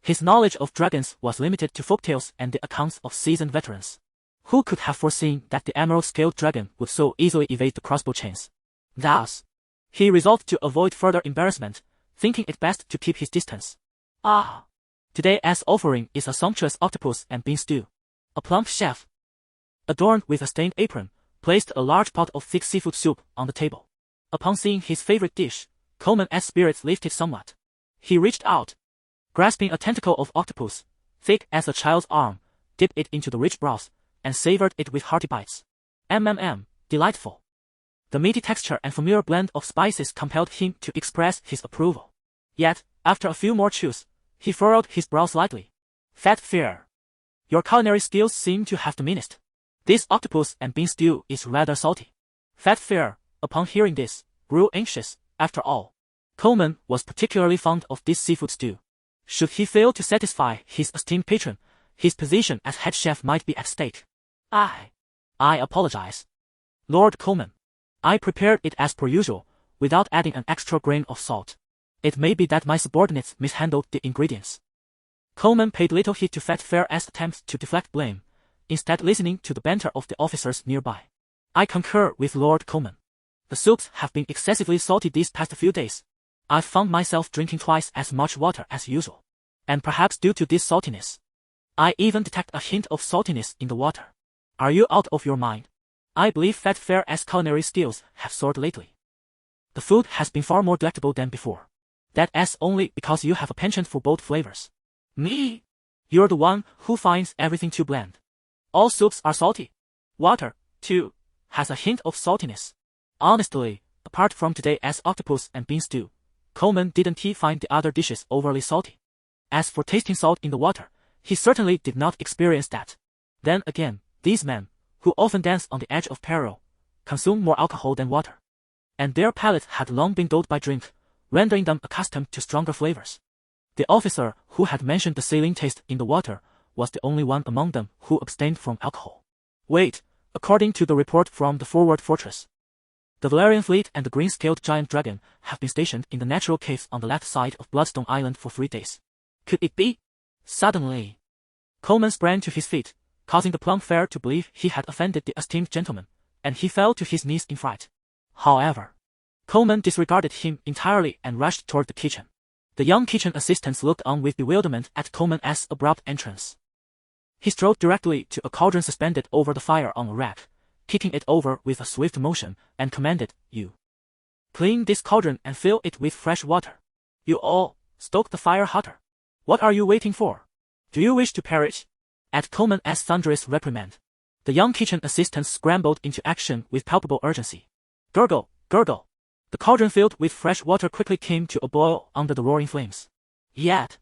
His knowledge of dragons was limited to folktales and the accounts of seasoned veterans. Who could have foreseen that the emerald-scaled dragon would so easily evade the crossbow chains? Thus, he resolved to avoid further embarrassment, thinking it best to keep his distance. Today's offering is a sumptuous octopus and bean stew. A plump chef, adorned with a stained apron, placed a large pot of thick seafood soup on the table. Upon seeing his favorite dish, Coleman's spirits lifted somewhat. He reached out, grasping a tentacle of octopus, thick as a child's arm, dipped it into the rich broth, and savored it with hearty bites. Delightful. The meaty texture and familiar blend of spices compelled him to express his approval. Yet, after a few more chews, he furrowed his brow slightly. Fat Fair. Your culinary skills seem to have diminished. This octopus and bean stew is rather salty. Fat Fair, upon hearing this, grew anxious. After all, Coleman was particularly fond of this seafood stew. Should he fail to satisfy his esteemed patron, his position as head chef might be at stake. I apologize, Lord Coleman. I prepared it as per usual, without adding an extra grain of salt. It may be that my subordinates mishandled the ingredients. Coleman paid little heed to Fat Fair's attempts to deflect blame, instead listening to the banter of the officers nearby. I concur with Lord Coleman. The soups have been excessively salty these past few days. I've found myself drinking twice as much water as usual. And perhaps due to this saltiness, I even detect a hint of saltiness in the water. Are you out of your mind? I believe Fat Fair's culinary skills have soared lately. The food has been far more delectable than before. That's only because you have a penchant for bold flavors. Me? You're the one who finds everything too bland. All soups are salty. Water, too, has a hint of saltiness. Honestly, apart from today's octopus and bean stew, Coleman didn't find the other dishes overly salty. As for tasting salt in the water, he certainly did not experience that. Then again, these men, who often dance on the edge of peril, consume more alcohol than water. And their palates had long been dulled by drink, rendering them accustomed to stronger flavors. The officer who had mentioned the saline taste in the water was the only one among them who abstained from alcohol. Wait, according to the report from the forward fortress, the Velaryon fleet and the green-scaled giant dragon have been stationed in the natural caves on the left side of Bloodstone Island for 3 days. Could it be? Suddenly, Coleman sprang to his feet, causing the plump fare to believe he had offended the esteemed gentleman, and he fell to his knees in fright. However, Coleman disregarded him entirely and rushed toward the kitchen. The young kitchen assistants looked on with bewilderment at Coleman's abrupt entrance. He strode directly to a cauldron suspended over the fire on a rack, kicking it over with a swift motion, and commanded, "You clean this cauldron and fill it with fresh water. You all, stoke the fire hotter. What are you waiting for? Do you wish to perish?" At Coleman's thunderous reprimand, the young kitchen assistants scrambled into action with palpable urgency. Gurgle, gurgle. The cauldron filled with fresh water quickly came to a boil under the roaring flames. Yet,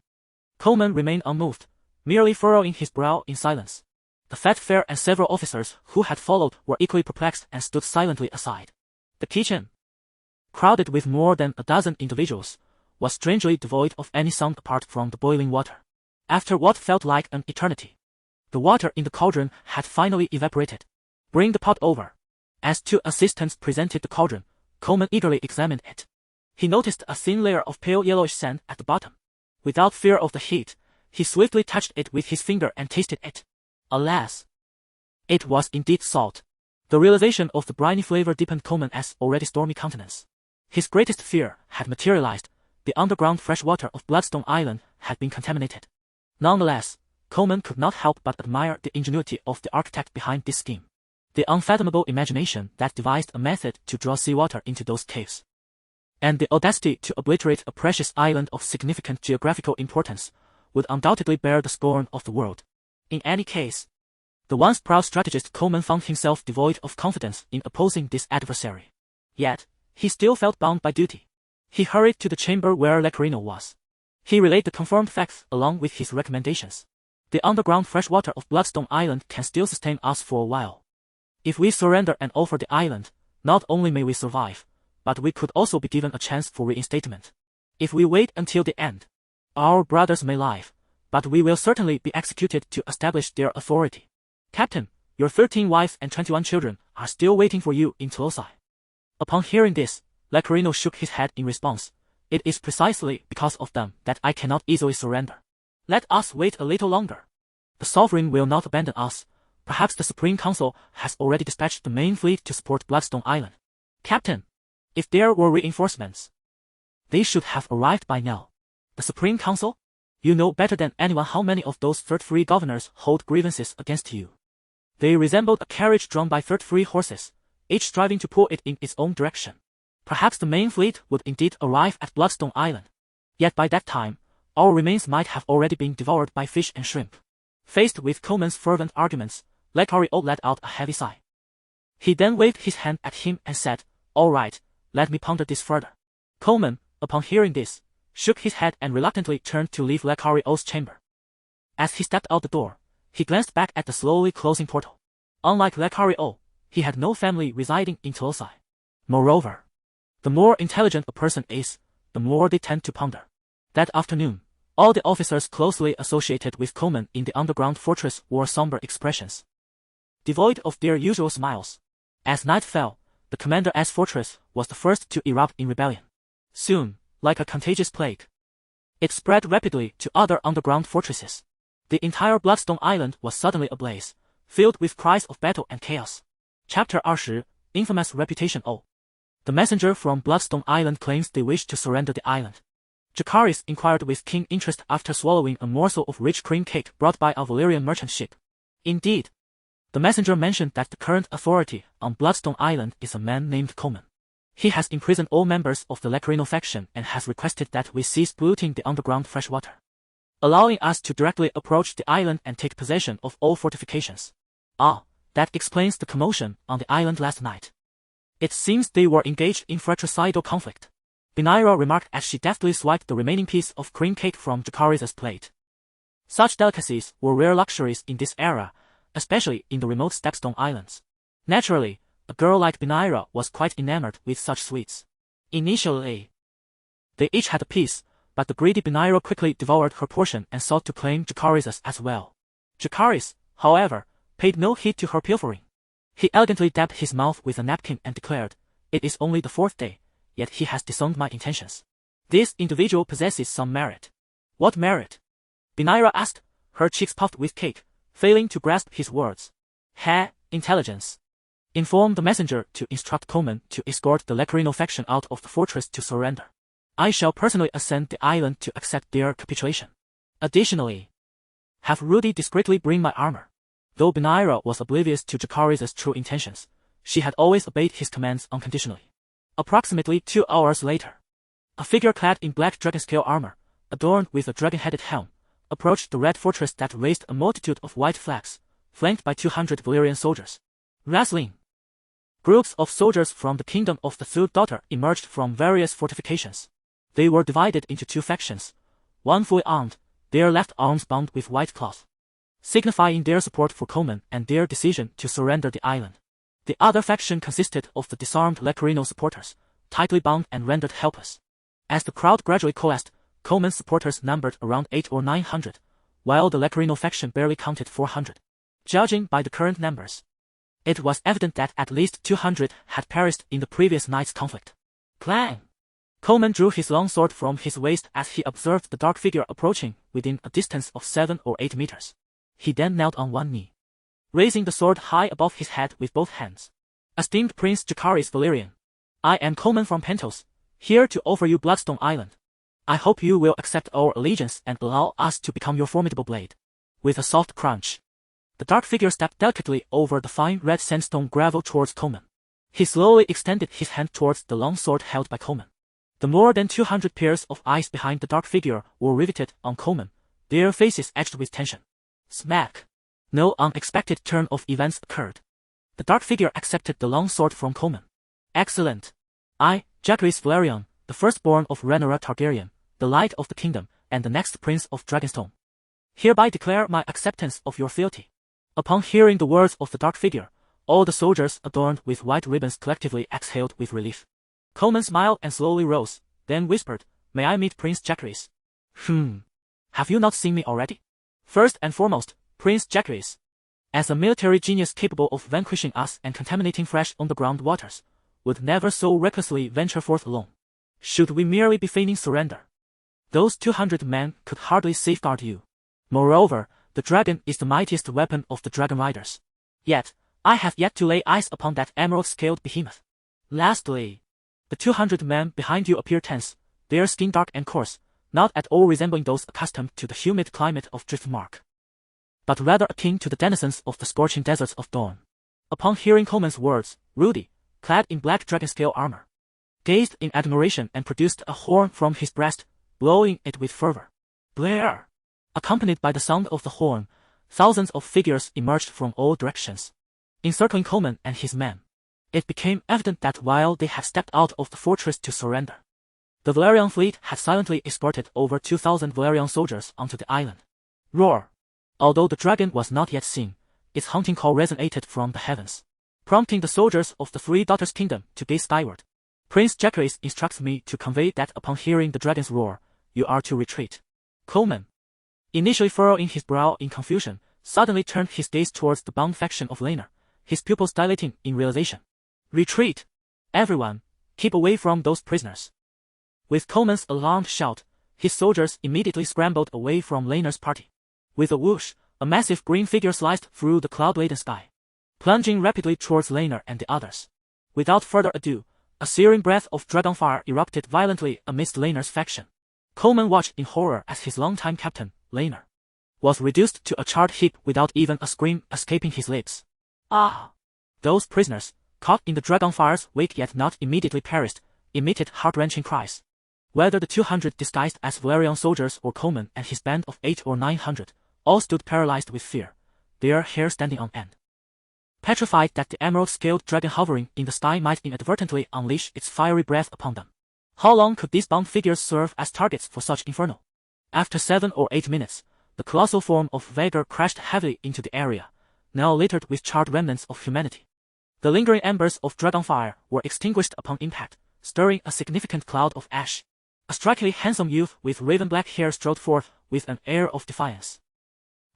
Coleman remained unmoved, merely furrowing his brow in silence. The Fat Fair and several officers who had followed were equally perplexed and stood silently aside. The kitchen, crowded with more than a dozen individuals, was strangely devoid of any sound apart from the boiling water. After what felt like an eternity, The water in the cauldron had finally evaporated. Bring the pot over. As two assistants presented the cauldron, Coleman eagerly examined it. He noticed a thin layer of pale yellowish sand at the bottom. Without fear of the heat, he swiftly touched it with his finger and tasted it. Alas! It was indeed salt. The realization of the briny flavor deepened Coleman's already stormy countenance. His greatest fear had materialized. The underground fresh water of Bloodstone Island had been contaminated. Nonetheless, Coleman could not help but admire the ingenuity of the architect behind this scheme. The unfathomable imagination that devised a method to draw seawater into those caves. And the audacity to obliterate a precious island of significant geographical importance would undoubtedly bear the scorn of the world. In any case, the once proud strategist Coleman found himself devoid of confidence in opposing this adversary. Yet, he still felt bound by duty. He hurried to the chamber where Jacaerys was. He relayed the confirmed facts along with his recommendations. The underground fresh water of Bloodstone Island can still sustain us for a while. If we surrender and offer the island, not only may we survive, but we could also be given a chance for reinstatement. If we wait until the end, our brothers may live, but we will certainly be executed to establish their authority. Captain, your 13 wives and 21 children are still waiting for you in Clumsy. Upon hearing this, Jacaerys shook his head in response. It is precisely because of them that I cannot easily surrender. Let us wait a little longer. The Sovereign will not abandon us. Perhaps the Supreme Council has already dispatched the main fleet to support Bloodstone Island. Captain, if there were reinforcements, they should have arrived by now. The Supreme Council? You know better than anyone how many of those 33 governors hold grievances against you. They resembled a carriage drawn by 33 horses, each striving to pull it in its own direction. Perhaps the main fleet would indeed arrive at Bloodstone Island. Yet by that time, our remains might have already been devoured by fish and shrimp. Faced with Coleman's fervent arguments, Jacaerys let out a heavy sigh. He then waved his hand at him and said, "All right, let me ponder this further." Coleman, upon hearing this, shook his head and reluctantly turned to leave Jacaerys' chamber. As he stepped out the door, he glanced back at the slowly closing portal. Unlike Jacaerys, he had no family residing in Clumsy. Moreover, the more intelligent a person is, the more they tend to ponder. That afternoon, all the officers closely associated with Coleman in the underground fortress wore somber expressions, devoid of their usual smiles. As night fell, the commander's fortress was the first to erupt in rebellion. Soon, like a contagious plague, it spread rapidly to other underground fortresses. The entire Bloodstone Island was suddenly ablaze, filled with cries of battle and chaos. Chapter 20, Infamous Reputation O. The messenger from Bloodstone Island claims they wish to surrender the island. Jacaerys inquired with keen interest after swallowing a morsel of rich cream cake brought by a Valyrian merchant ship. Indeed, the messenger mentioned that the current authority on Bloodstone Island is a man named Coleman. He has imprisoned all members of the Jacaerys faction and has requested that we cease polluting the underground fresh water, allowing us to directly approach the island and take possession of all fortifications. Ah, that explains the commotion on the island last night. It seems they were engaged in fratricidal conflict, Rhaenyra remarked as she deftly swiped the remaining piece of cream cake from Jacaerys' plate. Such delicacies were rare luxuries in this era, especially in the remote Stepstone Islands. Naturally, a girl like Rhaenyra was quite enamored with such sweets. Initially, they each had a piece, but the greedy Rhaenyra quickly devoured her portion and sought to claim Jacaerys' as well. Jacaerys, however, paid no heed to her pilfering. He elegantly dabbed his mouth with a napkin and declared, "It is only the 4th day, yet he has disowned my intentions. This individual possesses some merit." "What merit?" Rhaenyra asked, her cheeks puffed with cake, failing to grasp his words. Intelligence. Inform the messenger to instruct Coleman to escort the Jacaerys faction out of the fortress to surrender. I shall personally ascend the island to accept their capitulation. Additionally, have Rudy discreetly bring my armor." Though Rhaenyra was oblivious to Jacaerys' true intentions, she had always obeyed his commands unconditionally. Approximately 2 hours later, a figure clad in black dragon-scale armor, adorned with a dragon-headed helm, approached the red fortress that raised a multitude of white flags, flanked by 200 Valyrian soldiers. Wrestling. Groups of soldiers from the kingdom of the Third Daughter emerged from various fortifications. They were divided into 2 factions, one fully armed, their left arms bound with white cloth, signifying their support for Coleman and their decision to surrender the island. The other faction consisted of the disarmed Jacaerys supporters, tightly bound and rendered helpless. As the crowd gradually coalesced, Coleman's supporters numbered around 800 or 900, while the Jacaerys faction barely counted 400. Judging by the current numbers, it was evident that at least 200 had perished in the previous night's conflict. Clang! Coleman drew his long sword from his waist as he observed the dark figure approaching within a distance of 7 or 8 meters. He then knelt on one knee, raising the sword high above his head with both hands. Esteemed Prince Jacaerys Velaryon, I am Coleman from Pentos, here to offer you Bloodstone Island. I hope you will accept our allegiance and allow us to become your formidable blade. With a soft crunch, the dark figure stepped delicately over the fine red sandstone gravel towards Coleman. He slowly extended his hand towards the long sword held by Coleman. The more than 200 pairs of eyes behind the dark figure were riveted on Coleman, their faces etched with tension. Smack! No unexpected turn of events occurred. The dark figure accepted the long sword from Coleman. Excellent. I, Jacaerys Velaryon, the firstborn of Rhaenyra Targaryen, the light of the kingdom, and the next prince of Dragonstone, hereby declare my acceptance of your fealty. Upon hearing the words of the dark figure, all the soldiers adorned with white ribbons collectively exhaled with relief. Coleman smiled and slowly rose, then whispered, May I meet Prince Jacaerys? Have you not seen me already? First and foremost, Prince Jacaerys, as a military genius capable of vanquishing us and contaminating fresh on-the-ground waters, would never so recklessly venture forth alone. Should we merely be feigning surrender, those 200 men could hardly safeguard you. Moreover, the dragon is the mightiest weapon of the dragon riders. Yet, I have yet to lay eyes upon that emerald-scaled behemoth. Lastly, the 200 men behind you appear tense, their skin dark and coarse, not at all resembling those accustomed to the humid climate of Driftmark, but rather akin to the denizens of the scorching deserts of Dorne. Upon hearing Coleman's words, Rudy, clad in black dragon-scale armor, gazed in admiration and produced a horn from his breast, blowing it with fervor. Blare! Accompanied by the sound of the horn, thousands of figures emerged from all directions, encircling Coleman and his men. It became evident that while they had stepped out of the fortress to surrender, the Velaryon fleet had silently escorted over 2,000 Velaryon soldiers onto the island. Roar! Although the dragon was not yet seen, its hunting call resonated from the heavens, prompting the soldiers of the Three Daughters Kingdom to gaze skyward. Prince Jacaerys instructs me to convey that upon hearing the dragon's roar, you are to retreat. Coleman, initially furrowing his brow in confusion, suddenly turned his gaze towards the bound faction of Rhaenyra, his pupils dilating in realization. Retreat! Everyone, keep away from those prisoners. With Coleman's alarmed shout, his soldiers immediately scrambled away from Rhaenyra's party. With a whoosh, a massive green figure sliced through the cloud-laden sky, plunging rapidly towards Rhaenyra and the others. Without further ado, a searing breath of dragonfire erupted violently amidst Rhaenyra's faction. Coleman watched in horror as his longtime captain, Rhaenyra, was reduced to a charred heap without even a scream escaping his lips. Ah! Those prisoners, caught in the dragonfire's wake yet not immediately perished, emitted heart-wrenching cries. Whether the 200 disguised as Velaryon soldiers or Coleman and his band of 800 or 900, all stood paralyzed with fear, their hair standing on end, petrified that the emerald-scaled dragon hovering in the sky might inadvertently unleash its fiery breath upon them. How long could these bound figures serve as targets for such inferno? After 7 or 8 minutes, the colossal form of Vhagar crashed heavily into the area, now littered with charred remnants of humanity. The lingering embers of dragonfire were extinguished upon impact, stirring a significant cloud of ash. A strikingly handsome youth with raven-black hair strode forth with an air of defiance,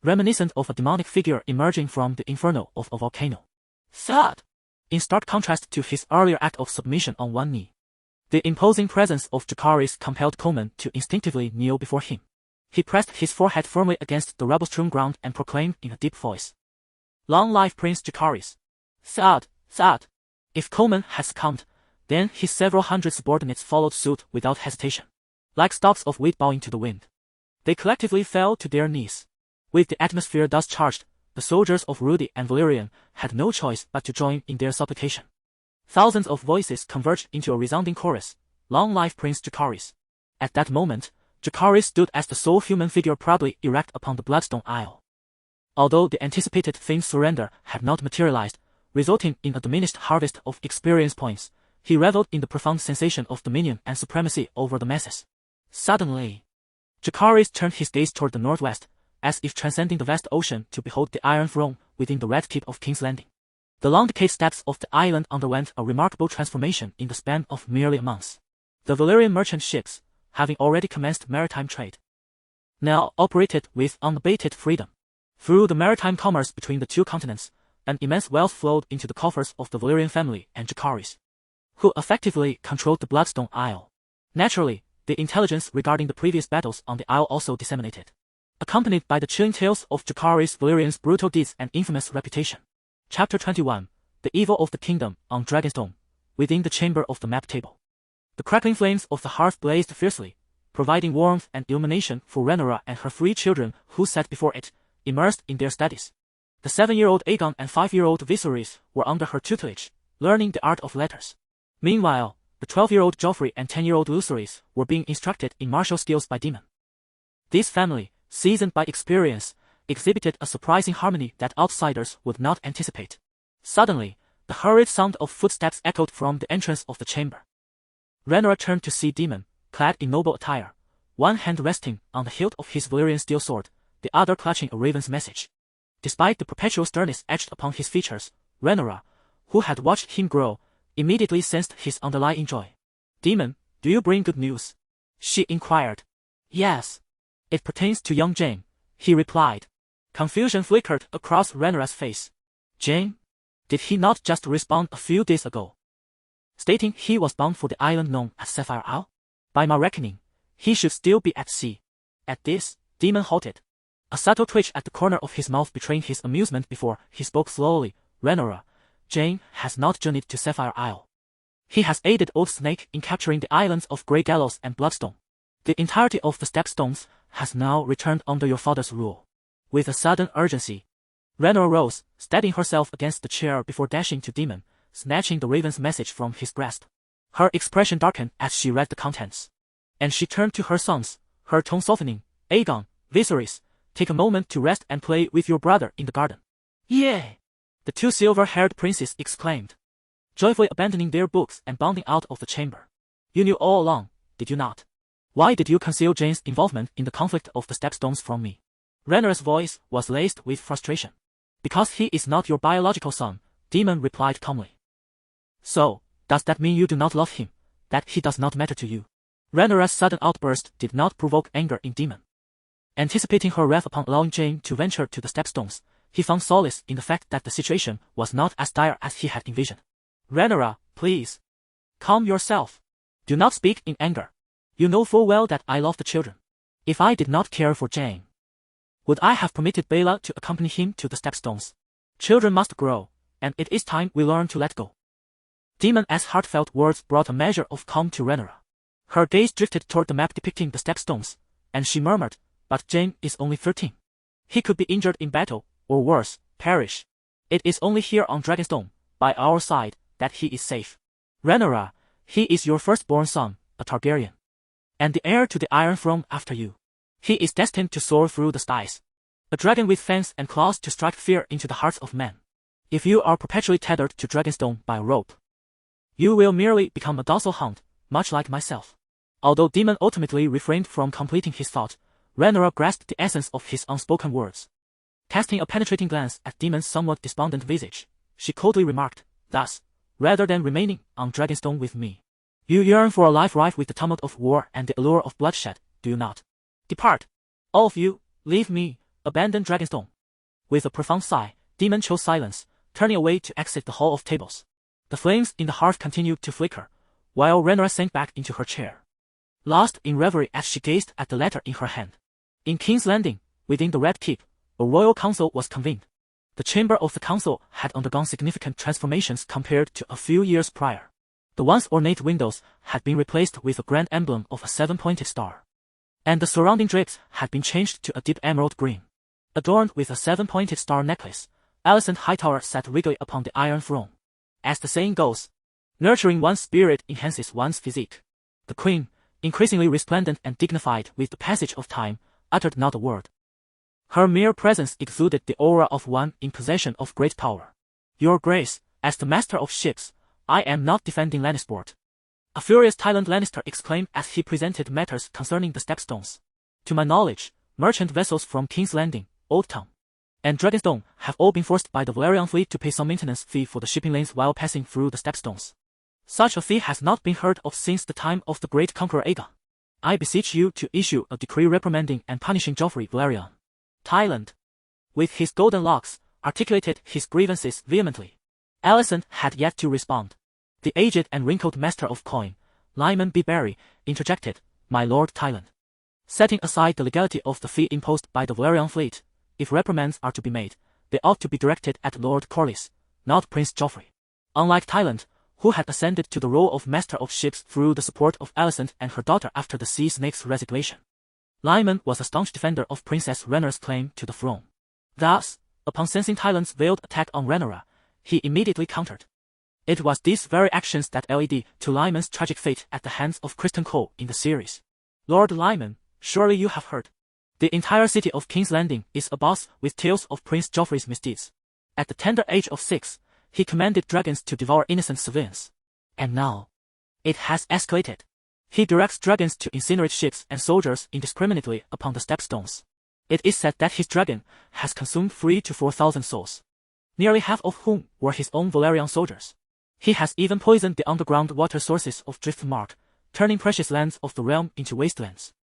reminiscent of a demonic figure emerging from the inferno of a volcano. Thud! In stark contrast to his earlier act of submission on one knee, the imposing presence of Jacaerys compelled Coleman to instinctively kneel before him. He pressed his forehead firmly against the rubble-strewn ground and proclaimed in a deep voice, Long life Prince Jacaerys! Thud! Thud! If Coleman had succumbed, then his several hundred subordinates followed suit without hesitation. Like stalks of wheat bowing to the wind, they collectively fell to their knees. With the atmosphere thus charged, the soldiers of Rudy and Velaryon had no choice but to join in their supplication. Thousands of voices converged into a resounding chorus, Long life Prince Jacaerys! At that moment, Jacaerys stood as the sole human figure proudly erect upon the Bloodstone Isle. Although the anticipated feigned surrender had not materialized, resulting in a diminished harvest of experience points, he reveled in the profound sensation of dominion and supremacy over the masses. Suddenly, Jacaerys turned his gaze toward the northwest, as if transcending the vast ocean to behold the Iron Throne within the red keep of King's Landing. The long-decayed steppes of the island underwent a remarkable transformation in the span of merely a month. The Velaryon merchant ships, having already commenced maritime trade, now operated with unabated freedom. Through the maritime commerce between the two continents, an immense wealth flowed into the coffers of the Velaryon family and Jacaerys, who effectively controlled the Bloodstone Isle. Naturally, the intelligence regarding the previous battles on the Isle also disseminated, accompanied by the chilling tales of Jacaerys Velaryon's brutal deeds and infamous reputation. Chapter 21: The Evil of the Kingdom on Dragonstone. Within the chamber of the map table, the crackling flames of the hearth blazed fiercely, providing warmth and illumination for Rhaenyra and her 3 children who sat before it, immersed in their studies. The 7-year-old Aegon and 5-year-old Viserys were under her tutelage, learning the art of letters. Meanwhile, the 12-year-old Joffrey and 10-year-old Lucerys were being instructed in martial skills by Daemon. This family, seasoned by experience, exhibited a surprising harmony that outsiders would not anticipate. Suddenly, the hurried sound of footsteps echoed from the entrance of the chamber. Rhaenyra turned to see Daemon, clad in noble attire, one hand resting on the hilt of his Valyrian steel sword, the other clutching a raven's message. Despite the perpetual sternness etched upon his features, Rhaenyra, who had watched him grow, immediately sensed his underlying joy. "Daemon, do you bring good news?" she inquired. "Yes. It pertains to young Jaime," he replied. Confusion flickered across Rhaenyra's face. Jaime? Did he not just respond a few days ago, stating he was bound for the island known as Sapphire Isle? By my reckoning, he should still be at sea. At this, Daemon halted, a subtle twitch at the corner of his mouth betraying his amusement before he spoke slowly. "Rhaenyra, Jaime has not journeyed to Sapphire Isle. He has aided Old Snake in capturing the islands of Grey Gallows and Bloodstone. The entirety of the stepstones has now returned under your father's rule." With a sudden urgency, Rhaenyra rose, steadying herself against the chair before dashing to Daemon, snatching the raven's message from his grasp. Her expression darkened as she read the contents, and she turned to her sons, her tone softening. "Aegon, Viserys, take a moment to rest and play with your brother in the garden." "Yay!" the 2 silver-haired princes exclaimed, joyfully abandoning their books and bounding out of the chamber. "You knew all along, did you not? Why did you conceal Jaime's involvement in the conflict of the stepstones from me?" Rhaenyra's voice was laced with frustration. "Because he is not your biological son," Daemon replied calmly. "So, does that mean you do not love him, that he does not matter to you?" Rhaenyra's sudden outburst did not provoke anger in Daemon. Anticipating her wrath upon allowing Jaime to venture to the stepstones, he found solace in the fact that the situation was not as dire as he had envisioned. "Rhaenyra, please. Calm yourself. Do not speak in anger. You know full well that I love the children. If I did not care for Jaime, would I have permitted Baela to accompany him to the stepstones? Children must grow, and it is time we learn to let go." Daemon's heartfelt words brought a measure of calm to Rhaenyra. Her gaze drifted toward the map depicting the stepstones, and she murmured, "But Jaime is only 13. He could be injured in battle, or worse, perish. It is only here on Dragonstone, by our side, that he is safe. Rhaenyra, he is your firstborn son, a Targaryen, and the heir to the Iron Throne after you. He is destined to soar through the skies, a dragon with fangs and claws to strike fear into the hearts of men. If you are perpetually tethered to Dragonstone by a rope, you will merely become a docile hound, much like myself." Although Daemon ultimately refrained from completing his thought, Rhaenyra grasped the essence of his unspoken words. Casting a penetrating glance at Daemon's somewhat despondent visage, she coldly remarked, "Thus, rather than remaining on Dragonstone with me, you yearn for a life rife with the tumult of war and the allure of bloodshed, do you not? Depart. All of you, leave me, abandon Dragonstone." With a profound sigh, Daemon chose silence, turning away to exit the Hall of Tables. The flames in the hearth continued to flicker, while Rhaenyra sank back into her chair, lost in reverie as she gazed at the letter in her hand. In King's Landing, within the Red Keep, a royal council was convened. The chamber of the council had undergone significant transformations compared to a few years prior. The once ornate windows had been replaced with a grand emblem of a 7-pointed star, and the surrounding drapes had been changed to a deep emerald green. Adorned with a 7-pointed star necklace, Alicent Hightower sat regally upon the Iron Throne. As the saying goes, nurturing one's spirit enhances one's physique. The queen, increasingly resplendent and dignified with the passage of time, uttered not a word. Her mere presence exuded the aura of one in possession of great power. "Your Grace, as the master of ships, I am not defending Lannisport," a furious Tywin Lannister exclaimed as he presented matters concerning the stepstones. "To my knowledge, merchant vessels from King's Landing, Old Town, and Dragonstone have all been forced by the Velaryon fleet to pay some maintenance fee for the shipping lanes while passing through the stepstones. Such a fee has not been heard of since the time of the great conqueror Aegon. I beseech you to issue a decree reprimanding and punishing Jacaerys Velaryon. Tyland, with his golden locks, articulated his grievances vehemently. Alicent had yet to respond. The aged and wrinkled master of coin, Lyman B. Barry, interjected, "My lord Tyland. Setting aside the legality of the fee imposed by the Velaryon fleet, if reprimands are to be made, they ought to be directed at Lord Corlys, not Prince Joffrey." Unlike Tyland, who had ascended to the role of master of ships through the support of Alicent and her daughter after the Sea Snake's resignation, Lyman was a staunch defender of Princess Rhaenyra's claim to the throne. Thus, upon sensing Tyland's veiled attack on Rhaenyra, he immediately countered. It was these very actions that led to Lyman's tragic fate at the hands of Criston Cole in the series. Lord Lyman, surely you have heard. The entire city of King's Landing is abuzz with tales of Prince Joffrey's misdeeds. At the tender age of 6, he commanded dragons to devour innocent civilians. And now, it has escalated. He directs dragons to incinerate ships and soldiers indiscriminately upon the stepstones. It is said that his dragon has consumed 3,000 to 4,000 souls, nearly half of whom were his own Velaryon soldiers. He has even poisoned the underground water sources of Driftmark, turning precious lands of the realm into wastelands.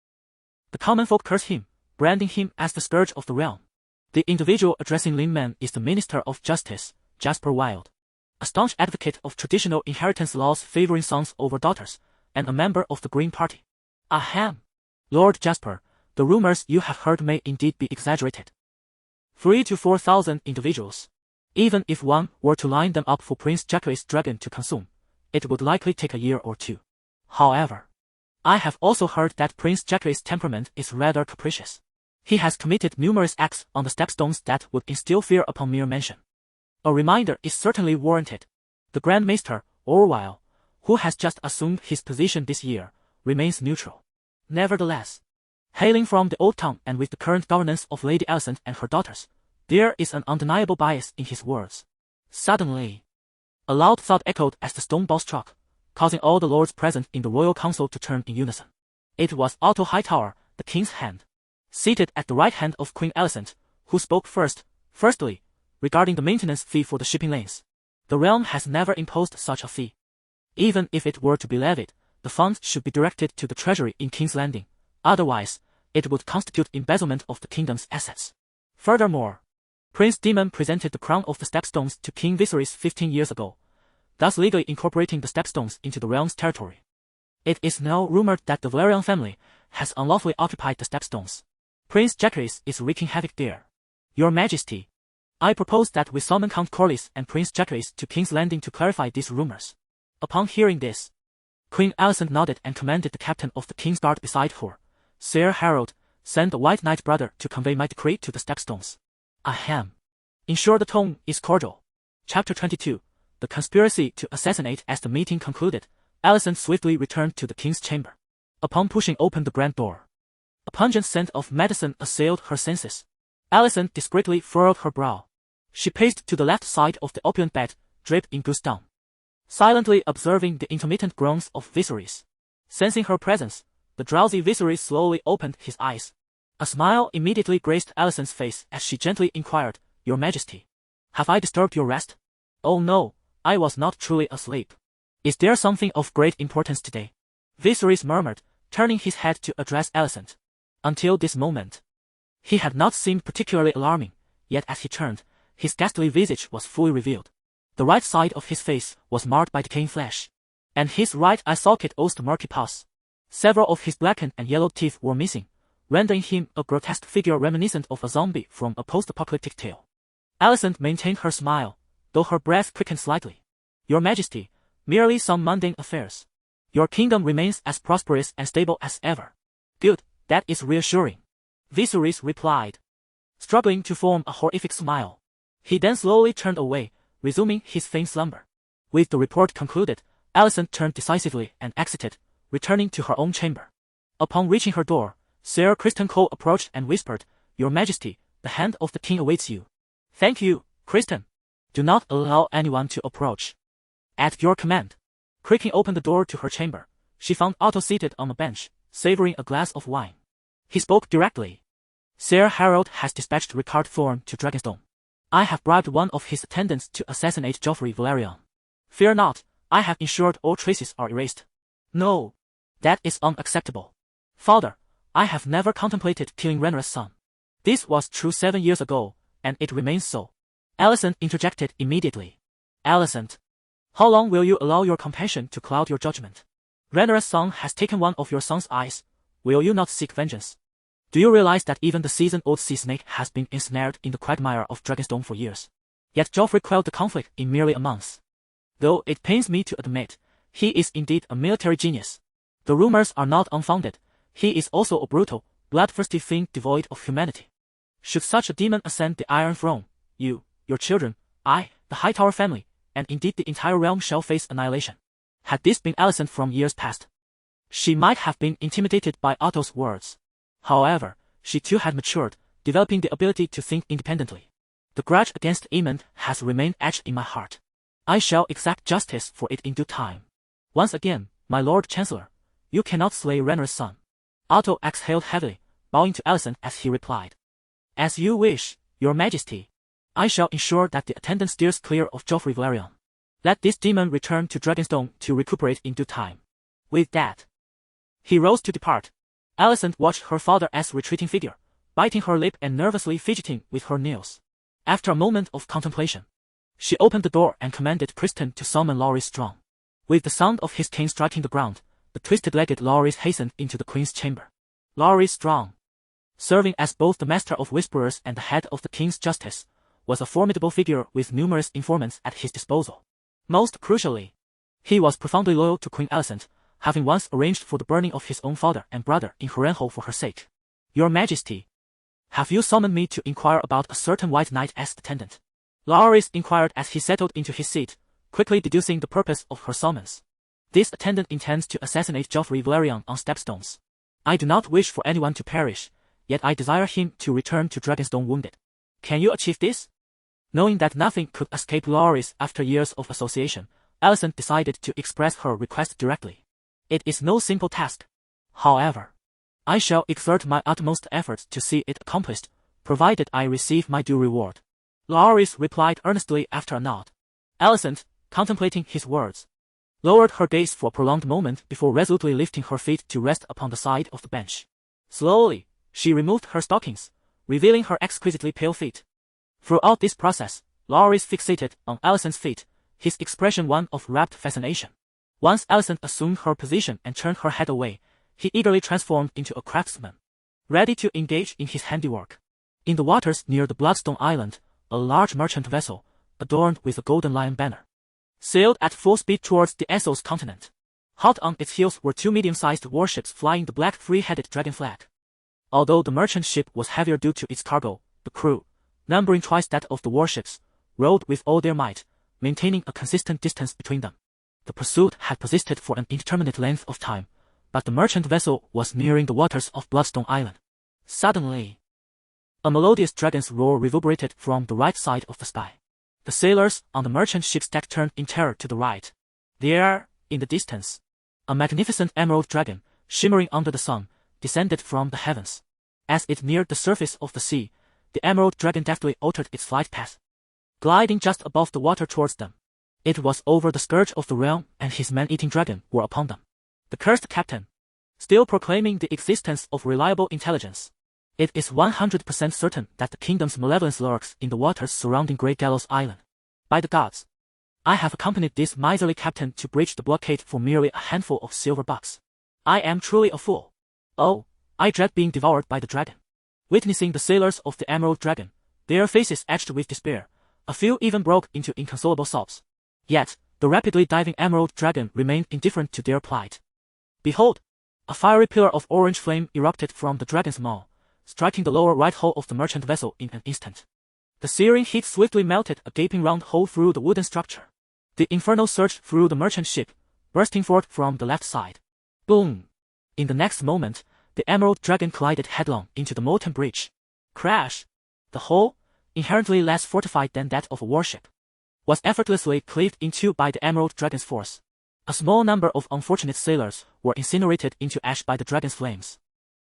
The common folk curse him, branding him as the scourge of the realm. The individual addressing Lyman is the Minister of Justice, Jasper Wilde, a staunch advocate of traditional inheritance laws favoring sons over daughters, and a member of the Green Party. Ahem. Lord Jasper, the rumors you have heard may indeed be exaggerated. 3,000 to 4,000 individuals. Even if one were to line them up for Prince Jacaerys' dragon to consume, it would likely take a year or two. However, I have also heard that Prince Jacaerys' temperament is rather capricious. He has committed numerous acts on the stepstones that would instill fear upon mere mention. A reminder is certainly warranted. The Grand Maester, Orwyle, who has just assumed his position this year, remains neutral. Nevertheless, hailing from the Old Town and with the current governance of Lady Alicent and her daughters, there is an undeniable bias in his words. Suddenly, a loud thud echoed as the stone ball struck, causing all the lords present in the royal council to turn in unison. It was Otto Hightower, the king's hand, seated at the right hand of Queen Alicent, who spoke first. Firstly, regarding the maintenance fee for the shipping lanes. The realm has never imposed such a fee. Even if it were to be levied, the funds should be directed to the treasury in King's Landing, otherwise, it would constitute embezzlement of the kingdom's assets. Furthermore, Prince Daemon presented the crown of the stepstones to King Viserys 15 years ago, thus legally incorporating the stepstones into the realm's territory. It is now rumored that the Velaryon family has unlawfully occupied the stepstones. Prince Jacaerys is wreaking havoc there. Your Majesty, I propose that we summon Count Corlys and Prince Jacaerys to King's Landing to clarify these rumors. Upon hearing this, Queen Alicent nodded and commanded the captain of the King's Guard beside her, Sir Harold, send the White Knight brother to convey my decree to the stepstones. Ahem. Ensure the tone is cordial. Chapter 22, The Conspiracy to Assassinate. As the meeting concluded, Alicent swiftly returned to the king's chamber. Upon pushing open the grand door, a pungent scent of medicine assailed her senses. Alicent discreetly furrowed her brow. She paced to the left side of the opulent bed, draped in goose down, silently observing the intermittent groans of Viserys. Sensing her presence, the drowsy Viserys slowly opened his eyes. A smile immediately graced Alicent's face as she gently inquired, Your Majesty, have I disturbed your rest? Oh no, I was not truly asleep. Is there something of great importance today? Viserys murmured, turning his head to address Alicent. Until this moment, he had not seemed particularly alarming, yet as he turned, his ghastly visage was fully revealed. The right side of his face was marred by decaying flesh, and his right eye socket oozed murky pus. Several of his blackened and yellowed teeth were missing, rendering him a grotesque figure reminiscent of a zombie from a post-apocalyptic tale. Alicent maintained her smile, though her breath quickened slightly. Your Majesty, merely some mundane affairs. Your kingdom remains as prosperous and stable as ever. Good, that is reassuring. Viserys replied, struggling to form a horrific smile. He then slowly turned away, resuming his feigned slumber. With the report concluded, Alicent turned decisively and exited, returning to her own chamber. Upon reaching her door, Sir Criston Cole approached and whispered, Your Majesty, the hand of the king awaits you. Thank you, Criston. Do not allow anyone to approach. At your command. Creaking open the door to her chamber, she found Otto seated on a bench, savoring a glass of wine. He spoke directly. Sir Harold has dispatched Rickard Thorne to Dragonstone. I have bribed one of his attendants to assassinate Jacaerys Velaryon. Fear not, I have ensured all traces are erased. No, that is unacceptable. Father, I have never contemplated killing Rhaenyra's son. This was true 7 years ago, and it remains so. Alicent interjected immediately. Alicent, how long will you allow your compassion to cloud your judgment? Rhaenyra's son has taken one of your son's eyes. Will you not seek vengeance? Do you realize that even the season-old sea snake has been ensnared in the quagmire of Dragonstone for years? Yet Joffrey quelled the conflict in merely a month. Though it pains me to admit, he is indeed a military genius. The rumors are not unfounded. He is also a brutal, bloodthirsty fiend devoid of humanity. Should such a demon ascend the Iron Throne, you, your children, I, the Hightower family, and indeed the entire realm shall face annihilation. Had this been Alicent from years past, she might have been intimidated by Otto's words. However, she too had matured, developing the ability to think independently. The grudge against Aemond has remained etched in my heart. I shall exact justice for it in due time. Once again, my Lord Chancellor, you cannot slay Rhaenyra's son. Otto exhaled heavily, bowing to Alicent as he replied. As you wish, your majesty. I shall ensure that the attendant steers clear of Joffrey Velaryon. Let this demon return to Dragonstone to recuperate in due time. With that, he rose to depart. Alicent watched her father's retreating figure, biting her lip and nervously fidgeting with her nails. After a moment of contemplation, she opened the door and commanded Criston to summon Loras Strong. With the sound of his cane striking the ground, the twisted-legged Loras hastened into the queen's chamber. Loras Strong, serving as both the master of whisperers and the head of the king's justice, was a formidable figure with numerous informants at his disposal. Most crucially, he was profoundly loyal to Queen Alicent, having once arranged for the burning of his own father and brother in Harrenhal for her sake. Your Majesty, have you summoned me to inquire about a certain White Knight-esque attendant? Loras inquired as he settled into his seat, quickly deducing the purpose of her summons. This attendant intends to assassinate Joffrey Velaryon on stepstones. I do not wish for anyone to perish, yet I desire him to return to Dragonstone wounded. Can you achieve this? Knowing that nothing could escape Loras after years of association, Alicent decided to express her request directly. It is no simple task. However, I shall exert my utmost efforts to see it accomplished, provided I receive my due reward. Loras replied earnestly after a nod. Alicent, contemplating his words, lowered her gaze for a prolonged moment before resolutely lifting her feet to rest upon the side of the bench. Slowly, she removed her stockings, revealing her exquisitely pale feet. Throughout this process, Loras fixated on Alicent's feet, his expression one of rapt fascination. Once Alicent assumed her position and turned her head away, he eagerly transformed into a craftsman, ready to engage in his handiwork. In the waters near the Bloodstone Island, a large merchant vessel, adorned with a golden lion banner, sailed at full speed towards the Essos continent. Hot on its heels were 2 medium-sized warships flying the black three-headed dragon flag. Although the merchant ship was heavier due to its cargo, the crew, numbering twice that of the warships, rowed with all their might, maintaining a consistent distance between them. The pursuit had persisted for an indeterminate length of time, but the merchant vessel was nearing the waters of Bloodstone Island. Suddenly, a melodious dragon's roar reverberated from the right side of the sky. The sailors on the merchant ship's deck turned in terror to the right. There, in the distance, a magnificent emerald dragon, shimmering under the sun, descended from the heavens. As it neared the surface of the sea, the emerald dragon deftly altered its flight path, gliding just above the water towards them. It was over the scourge of the realm, and his man-eating dragon were upon them. The cursed captain, still proclaiming the existence of reliable intelligence. It is 100% certain that the kingdom's malevolence lurks in the waters surrounding Great Gallows Island. By the gods, I have accompanied this miserly captain to breach the blockade for merely a handful of silver bucks. I am truly a fool. Oh, I dread being devoured by the dragon. Witnessing the sailors of the Emerald Dragon, their faces etched with despair, a few even broke into inconsolable sobs. Yet, the rapidly diving Emerald Dragon remained indifferent to their plight. Behold! A fiery pillar of orange flame erupted from the dragon's maw, striking the lower right hull of the merchant vessel in an instant. The searing heat swiftly melted a gaping round hole through the wooden structure. The inferno surged through the merchant ship, bursting forth from the left side. Boom! In the next moment, the Emerald Dragon collided headlong into the molten breach. Crash! The hull, inherently less fortified than that of a warship, was effortlessly cleaved in two by the Emerald Dragon's force. A small number of unfortunate sailors were incinerated into ash by the dragon's flames,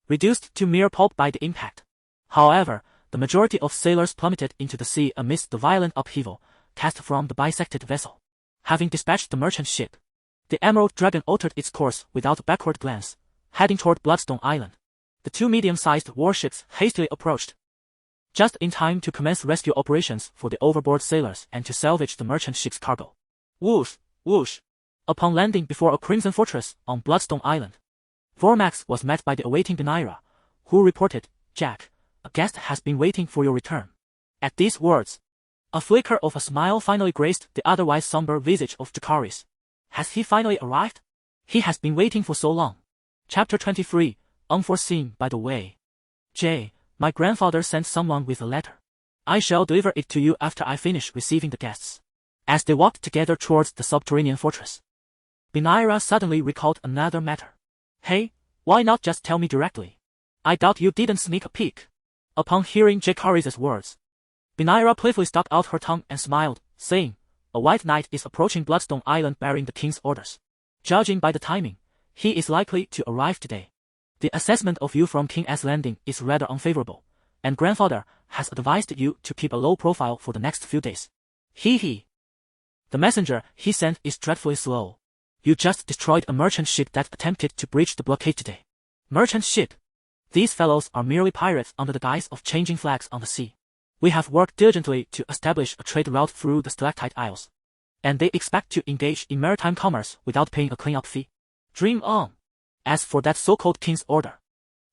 reduced to mere pulp by the impact. However, the majority of sailors plummeted into the sea amidst the violent upheaval cast from the bisected vessel. Having dispatched the merchant ship, the Emerald Dragon altered its course without a backward glance, heading toward Bloodstone Island. The two medium-sized warships hastily approached, just in time to commence rescue operations for the overboard sailors and to salvage the merchant ship's cargo. Whoosh, whoosh. Upon landing before a crimson fortress on Bloodstone Island, Vormax was met by the awaiting Rhaenyra, who reported, "Jack, a guest has been waiting for your return." At these words, a flicker of a smile finally graced the otherwise somber visage of Jacaerys. Has he finally arrived? He has been waiting for so long. Chapter 23, Unforeseen by the way. Jay, my grandfather sent someone with a letter. I shall deliver it to you after I finish receiving the guests. As they walked together towards the subterranean fortress, Rhaenyra suddenly recalled another matter. Hey, why not just tell me directly? I doubt you didn't sneak a peek. Upon hearing Jacaerys' words, Rhaenyra playfully stuck out her tongue and smiled, saying, "A white knight is approaching Bloodstone Island bearing the king's orders. Judging by the timing, he is likely to arrive today. The assessment of you from King's Landing is rather unfavorable, and grandfather has advised you to keep a low profile for the next few days. Hee. The messenger he sent is dreadfully slow. You just destroyed a merchant ship that attempted to breach the blockade today." Merchant ship? These fellows are merely pirates under the guise of changing flags on the sea. We have worked diligently to establish a trade route through the Stalactite Isles, and they expect to engage in maritime commerce without paying a clean-up fee. Dream on. As for that so-called king's order,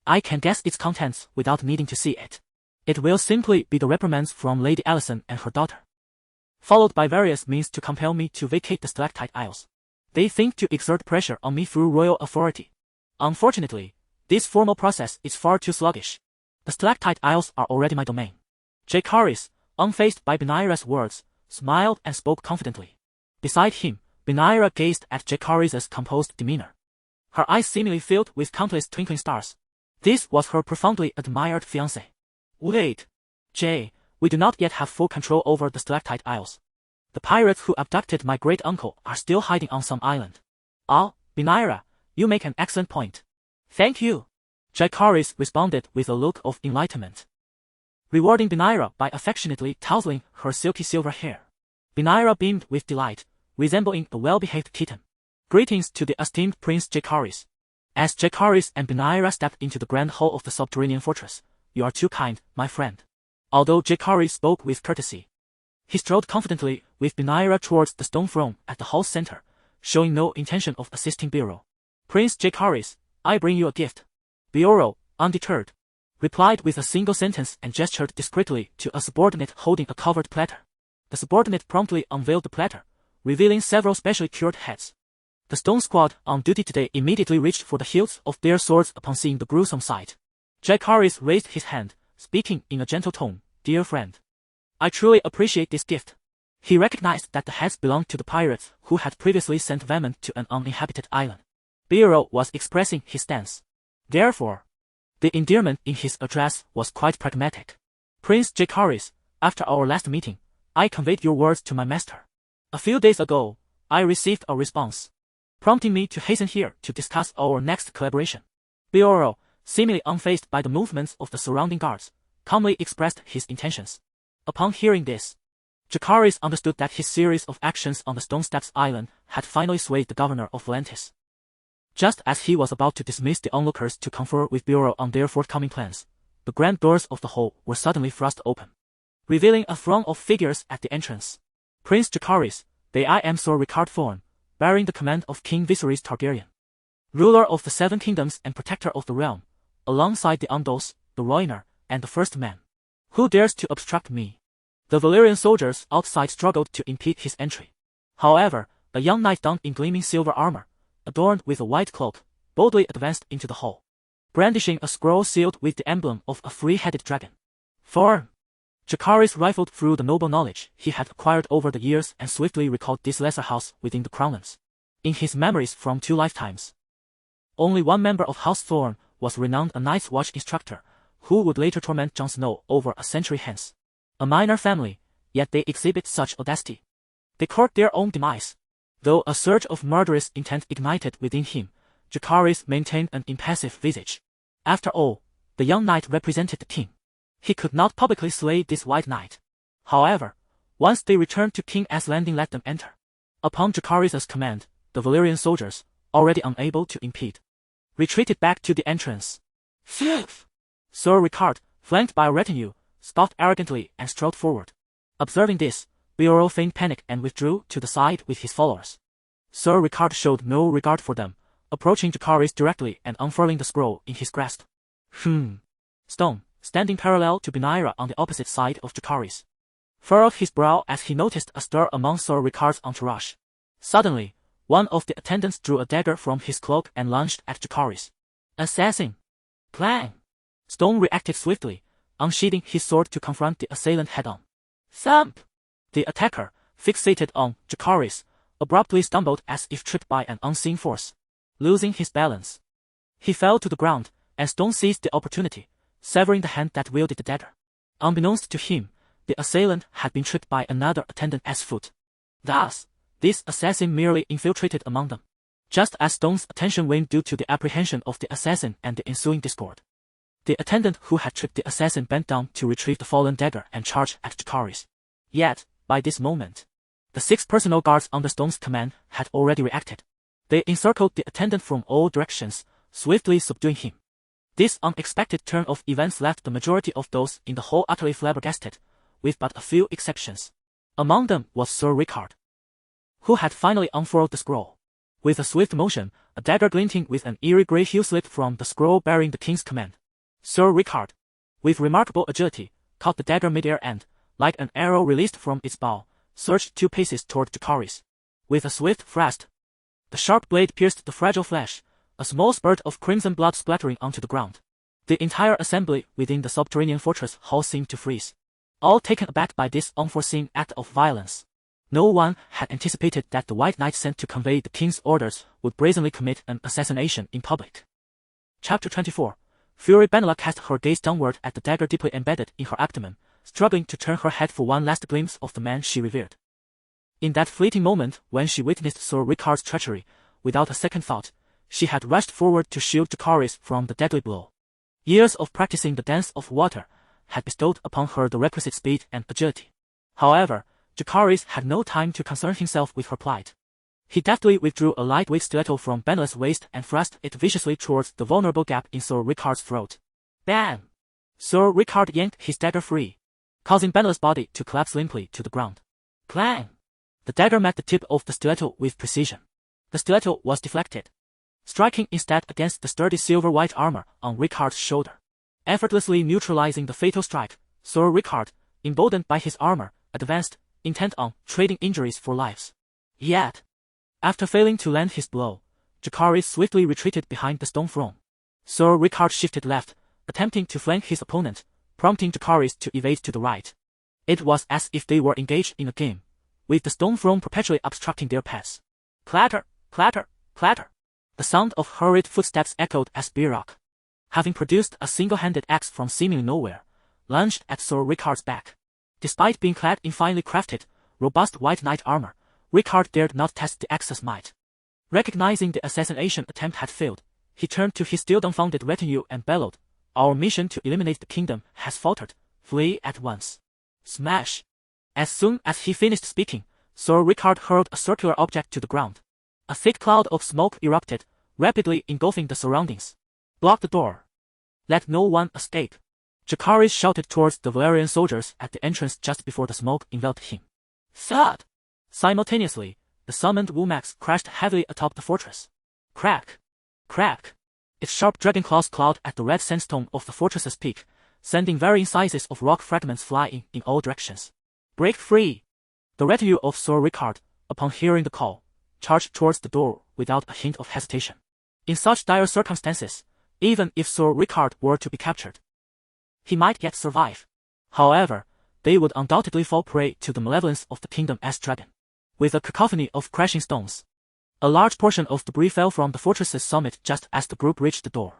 I can guess its contents without needing to see it. It will simply be the reprimands from Lady Alicent and her daughter, followed by various means to compel me to vacate the Stalactite Isles. They think to exert pressure on me through royal authority. Unfortunately, this formal process is far too sluggish. The Stalactite Isles are already my domain. Jacaerys, unfazed by Rhaenyra's words, smiled and spoke confidently. Beside him, Rhaenyra gazed at Jacaerys' composed demeanor, her eyes seemingly filled with countless twinkling stars. This was her profoundly admired fiancé. Wait, Jay, we do not yet have full control over the Stalactite Isles. The pirates who abducted my great-uncle are still hiding on some island. Ah, Rhaenyra, you make an excellent point. Thank you. Jacaerys responded with a look of enlightenment, rewarding Rhaenyra by affectionately tousling her silky silver hair. Rhaenyra beamed with delight, resembling a well-behaved kitten. Greetings to the esteemed Prince Jacaerys. As Jacaerys and Rhaenyra stepped into the grand hall of the subterranean fortress, "You are too kind, my friend." Although Jacaerys spoke with courtesy, he strode confidently with Rhaenyra towards the stone throne at the hall's center, showing no intention of assisting Beorhtric. "Prince Jacaerys, I bring you a gift." Beorhtric, undeterred, replied with a single sentence and gestured discreetly to a subordinate holding a covered platter. The subordinate promptly unveiled the platter, revealing several specially cured heads. The stone squad on duty today immediately reached for the hilts of their swords upon seeing the gruesome sight. Jacaerys raised his hand, speaking in a gentle tone, "Dear friend, I truly appreciate this gift." He recognized that the heads belonged to the pirates who had previously sent vermin to an uninhabited island. Beorhtric was expressing his stance. Therefore, the endearment in his address was quite pragmatic. "Prince Jacaerys, after our last meeting, I conveyed your words to my master. A few days ago, I received a response, prompting me to hasten here to discuss our next collaboration." Beorhtric, seemingly unfazed by the movements of the surrounding guards, calmly expressed his intentions. Upon hearing this, Jacaerys understood that his series of actions on the Stone Steps Island had finally swayed the governor of Volantis. Just as he was about to dismiss the onlookers to confer with Beorhtric on their forthcoming plans, the grand doors of the hall were suddenly thrust open, revealing a throng of figures at the entrance. Prince Jacaerys, the I am Sir Ricard Thorne, bearing the command of King Viserys Targaryen, ruler of the Seven Kingdoms and protector of the realm, alongside the Undos, the Rhaenyra, and the First Man. Who dares to obstruct me? The Valyrian soldiers outside struggled to impede his entry. However, a young knight donned in gleaming silver armor, adorned with a white cloak, boldly advanced into the hall, brandishing a scroll sealed with the emblem of a three-headed dragon. Thorne! Jacaerys rifled through the noble knowledge he had acquired over the years and swiftly recalled this lesser house within the Crownlands. In his memories from 2 lifetimes, only one member of House Thorne was renowned a Night's Watch instructor, who would later torment Jon Snow over a century hence. A minor family, yet they exhibit such audacity. They court their own demise. Though a surge of murderous intent ignited within him, Jacaerys maintained an impassive visage. After all, the young knight represented the king. He could not publicly slay this white knight. However, once they returned to King's Landing, let them enter. Upon Jacaerys' command, the Valyrian soldiers, already unable to impede, retreated back to the entrance. Phew! Sir Ricard, flanked by a retinue, scoffed arrogantly and strode forward. Observing this, Beorel feigned panic and withdrew to the side with his followers. Sir Ricard showed no regard for them, approaching Jacaerys directly and unfurling the scroll in his grasp. Stone, standing parallel to Rhaenyra on the opposite side of Jacaerys, furrowed his brow as he noticed a stir among Sir Ricard's entourage. Suddenly, one of the attendants drew a dagger from his cloak and lunged at Jacaerys. Assassin! Clang! Stone reacted swiftly, unsheathing his sword to confront the assailant head-on. Thump! The attacker, fixated on Jacaerys, abruptly stumbled as if tripped by an unseen force. Losing his balance, he fell to the ground, and Stone seized the opportunity, severing the hand that wielded the dagger. Unbeknownst to him, the assailant had been tripped by another attendant's foot. Thus, this assassin merely infiltrated among them. Just as Stone's attention waned due to the apprehension of the assassin and the ensuing discord, the attendant who had tripped the assassin bent down to retrieve the fallen dagger and charge at Jacaerys. Yet, by this moment, the 6 personal guards under Stone's command had already reacted. They encircled the attendant from all directions, swiftly subduing him. This unexpected turn of events left the majority of those in the hall utterly flabbergasted, with but a few exceptions. Among them was Sir Ricard, who had finally unfurled the scroll. With a swift motion, a dagger glinting with an eerie grey hue slipped from the scroll bearing the king's command. Sir Ricard, with remarkable agility, caught the dagger midair and, like an arrow released from its bow, surged 2 paces toward Jacaerys. With a swift thrust, the sharp blade pierced the fragile flesh, a small spurt of crimson blood splattering onto the ground. The entire assembly within the subterranean fortress hall seemed to freeze, all taken aback by this unforeseen act of violence. No one had anticipated that the White Knight sent to convey the king's orders would brazenly commit an assassination in public. Chapter 24. Fury Benela cast her gaze downward at the dagger deeply embedded in her abdomen, struggling to turn her head for one last glimpse of the man she revered. In that fleeting moment when she witnessed Sir Ricard's treachery, without a second thought, she had rushed forward to shield Jacaerys from the deadly blow. Years of practicing the dance of water had bestowed upon her the requisite speed and agility. However, Jacaerys had no time to concern himself with her plight. He deftly withdrew a lightweight stiletto from Benela's waist and thrust it viciously towards the vulnerable gap in Sir Ricard's throat. Bam! Sir Ricard yanked his dagger free, causing Benela's body to collapse limply to the ground. Clang! The dagger met the tip of the stiletto with precision. The stiletto was deflected, striking instead against the sturdy silver-white armor on Ricard's shoulder. Effortlessly neutralizing the fatal strike, Sir Ricard, emboldened by his armor, advanced, intent on trading injuries for lives. Yet, after failing to land his blow, Jacaerys swiftly retreated behind the stone throne. Sir Ricard shifted left, attempting to flank his opponent, prompting Jacaerys to evade to the right. It was as if they were engaged in a game, with the stone throne perpetually obstructing their paths. Clatter, clatter, clatter. The sound of hurried footsteps echoed as Beorel, having produced a single-handed axe from seemingly nowhere, lunged at Sir Ricard's back. Despite being clad in finely crafted, robust white knight armor, Ricard dared not test the axe's might. Recognizing the assassination attempt had failed, he turned to his still dumbfounded retinue and bellowed, "Our mission to eliminate the kingdom has faltered. Flee at once." Smash! As soon as he finished speaking, Sir Ricard hurled a circular object to the ground. A thick cloud of smoke erupted, rapidly engulfing the surroundings. "Block the door. Let no one escape." Jacaerys shouted towards the Velaryon soldiers at the entrance just before the smoke enveloped him. Thud! Simultaneously, the summoned Womax crashed heavily atop the fortress. Crack! Crack! Its sharp dragon claws clawed at the red sandstone of the fortress's peak, sending varying sizes of rock fragments flying in all directions. Break free! The retinue of Sir Ricard, upon hearing the call, charged towards the door without a hint of hesitation. In such dire circumstances, even if Sir Ricard were to be captured, he might yet survive. However, they would undoubtedly fall prey to the malevolence of the kingdom's dragon. With a cacophony of crashing stones, a large portion of debris fell from the fortress's summit just as the group reached the door.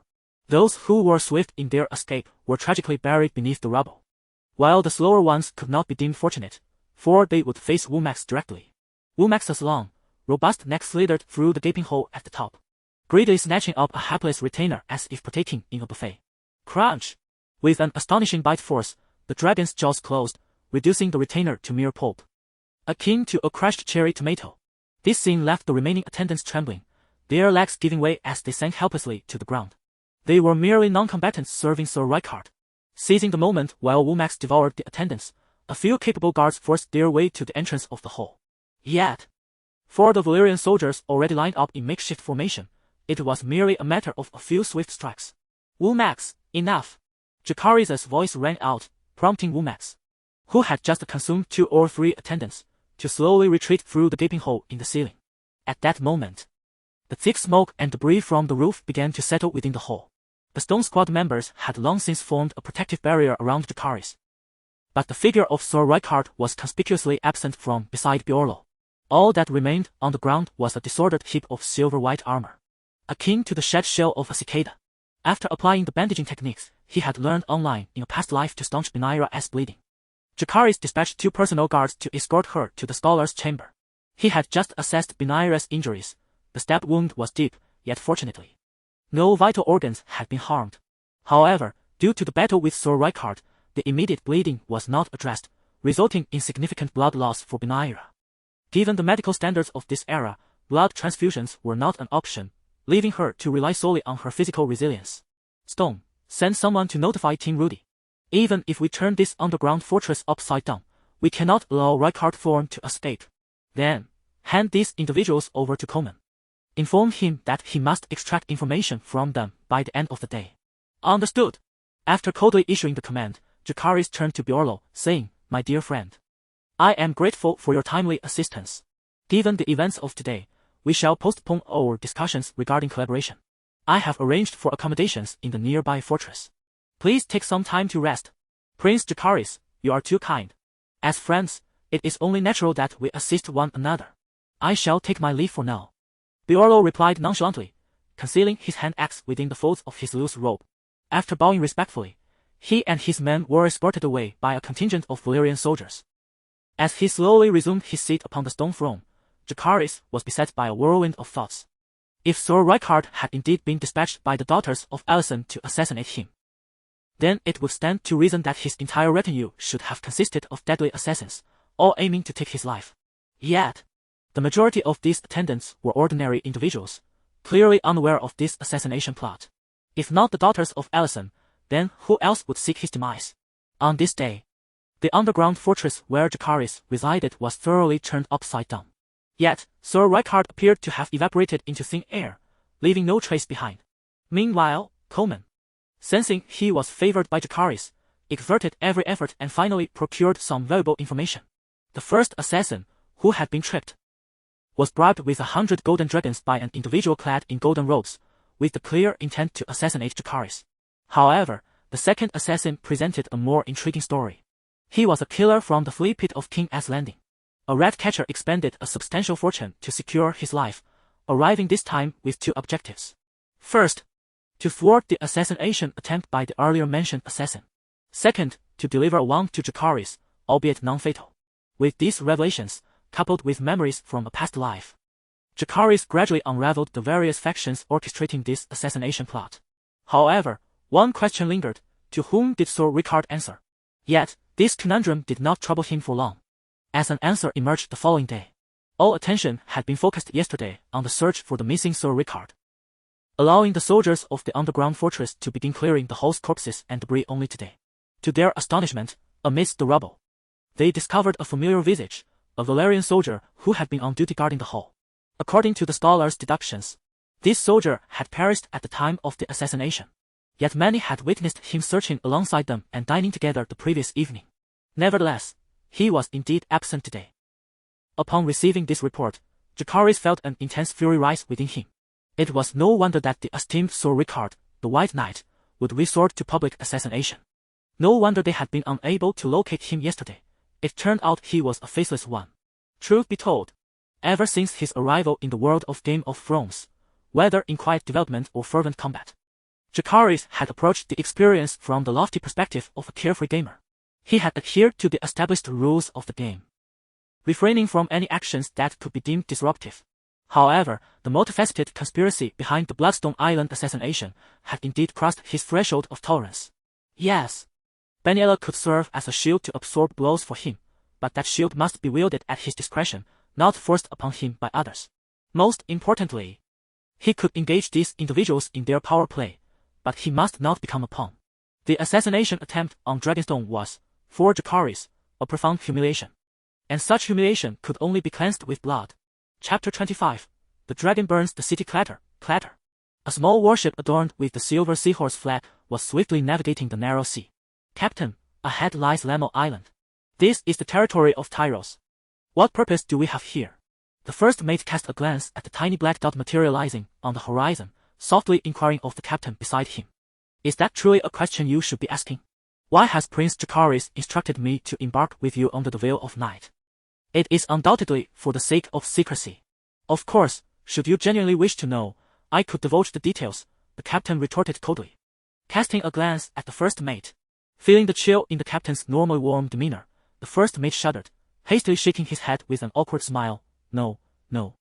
Those who were swift in their escape were tragically buried beneath the rubble, while the slower ones could not be deemed fortunate, for they would face Womax directly. Womax's long, robust neck slithered through the gaping hole at the top, greedily snatching up a hapless retainer as if partaking in a buffet. Crunch! With an astonishing bite force, the dragon's jaws closed, reducing the retainer to mere pulp, akin to a crushed cherry tomato. This scene left the remaining attendants trembling, their legs giving way as they sank helplessly to the ground. They were merely non-combatants serving Sir Rhaenyra. Seizing the moment while Womax devoured the attendants, a few capable guards forced their way to the entrance of the hall. Yet, for the Valyrian soldiers already lined up in makeshift formation, it was merely a matter of a few swift strikes. Womax, enough! Jacaerys' voice rang out, prompting Womax, who had just consumed 2 or 3 attendants, to slowly retreat through the gaping hole in the ceiling. At that moment, the thick smoke and debris from the roof began to settle within the hall. The Stone Squad members had long since formed a protective barrier around Jacaerys. But the figure of Sir Rhaenyra was conspicuously absent from beside Bjorlo. All that remained on the ground was a disordered heap of silver-white armor, akin to the shed shell of a cicada. After applying the bandaging techniques he had learned online in a past life to staunch Rhaenyra's bleeding, Jacaerys dispatched 2 personal guards to escort her to the scholar's chamber. He had just assessed Rhaenyra's injuries. The stab wound was deep, yet fortunately, no vital organs had been harmed. However, due to the battle with Sir Rhaenyra, the immediate bleeding was not addressed, resulting in significant blood loss for Rhaenyra. Given the medical standards of this era, blood transfusions were not an option, leaving her to rely solely on her physical resilience. Stone, send someone to notify Team Rudy. Even if we turn this underground fortress upside down, we cannot allow Rhaenyra Thorne to escape. Then, hand these individuals over to Coleman. Inform him that he must extract information from them by the end of the day. Understood. After coldly issuing the command, Jacaerys turned to Bjorlo, saying, My dear friend, I am grateful for your timely assistance. Given the events of today, we shall postpone our discussions regarding collaboration. I have arranged for accommodations in the nearby fortress. Please take some time to rest. Prince Jacaerys, you are too kind. As friends, it is only natural that we assist one another. I shall take my leave for now. Bjorlo replied nonchalantly, concealing his hand axe within the folds of his loose robe. After bowing respectfully, he and his men were escorted away by a contingent of Valyrian soldiers. As he slowly resumed his seat upon the stone throne, Jacaerys was beset by a whirlwind of thoughts. If Sir Rhaenyra had indeed been dispatched by the daughters of Alicent to assassinate him, then it would stand to reason that his entire retinue should have consisted of deadly assassins, all aiming to take his life. Yet, the majority of these attendants were ordinary individuals, clearly unaware of this assassination plot. If not the daughters of Alicent, then who else would seek his demise? On this day, the underground fortress where Jacaerys resided was thoroughly turned upside down. Yet, Sir Rhaenyra appeared to have evaporated into thin air, leaving no trace behind. Meanwhile, Coleman, sensing he was favored by Jacaerys, exerted every effort and finally procured some valuable information. The first assassin, who had been tripped, was bribed with 100 golden dragons by an individual clad in golden robes, with the clear intent to assassinate Jacaerys. However, the second assassin presented a more intriguing story. He was a killer from the flea pit of King S Landing. A rat catcher expended a substantial fortune to secure his life, arriving this time with 2 objectives. First, to thwart the assassination attempt by the earlier mentioned assassin. Second, to deliver a wound to Jacaerys, albeit non-fatal. With these revelations, coupled with memories from a past life, Jacaerys gradually unraveled the various factions orchestrating this assassination plot. However, one question lingered: to whom did Sir Rhaenyra answer? Yet, this conundrum did not trouble him for long. As an answer emerged the following day, all attention had been focused yesterday on the search for the missing Sir Rhaenyra. Allowing the soldiers of the underground fortress to begin clearing the hall's corpses and debris only today. To their astonishment, amidst the rubble, they discovered a familiar visage, a Valyrian soldier who had been on duty guarding the hall. According to the scholar's deductions, this soldier had perished at the time of the assassination. Yet many had witnessed him searching alongside them and dining together the previous evening. Nevertheless, he was indeed absent today. Upon receiving this report, Jacaerys felt an intense fury rise within him. It was no wonder that the esteemed Sir Rhaenyra, the White Knight, would resort to public assassination. No wonder they had been unable to locate him yesterday. It turned out he was a faceless one. Truth be told, ever since his arrival in the world of Game of Thrones, whether in quiet development or fervent combat, Jacaerys had approached the experience from the lofty perspective of a carefree gamer. He had adhered to the established rules of the game, refraining from any actions that could be deemed disruptive. However, the multifaceted conspiracy behind the Bloodstone Island assassination had indeed crossed his threshold of tolerance. Yes, Rhaenyra could serve as a shield to absorb blows for him, but that shield must be wielded at his discretion, not forced upon him by others. Most importantly, He could engage these individuals in their power play, but he must not become a pawn. The assassination attempt on Dragonstone was, for Jacaerys, a profound humiliation. And such humiliation could only be cleansed with blood. Chapter 25. The dragon burns the city. Clatter, clatter. A small warship adorned with the silver seahorse flag was swiftly navigating the narrow sea. Captain, ahead lies Lamo Island. This is the territory of Tyrosh. What purpose do we have here? The first mate cast a glance at the tiny black dot materializing on the horizon, softly inquiring of the captain beside him. Is that truly a question you should be asking? Why has Prince Jacaerys instructed me to embark with you under the veil of night? It is undoubtedly for the sake of secrecy. Of course, should you genuinely wish to know, I could divulge the details, the captain retorted coldly. Casting a glance at the first mate, feeling the chill in the captain's normally warm demeanor, the first mate shuddered, hastily shaking his head with an awkward smile. No, no.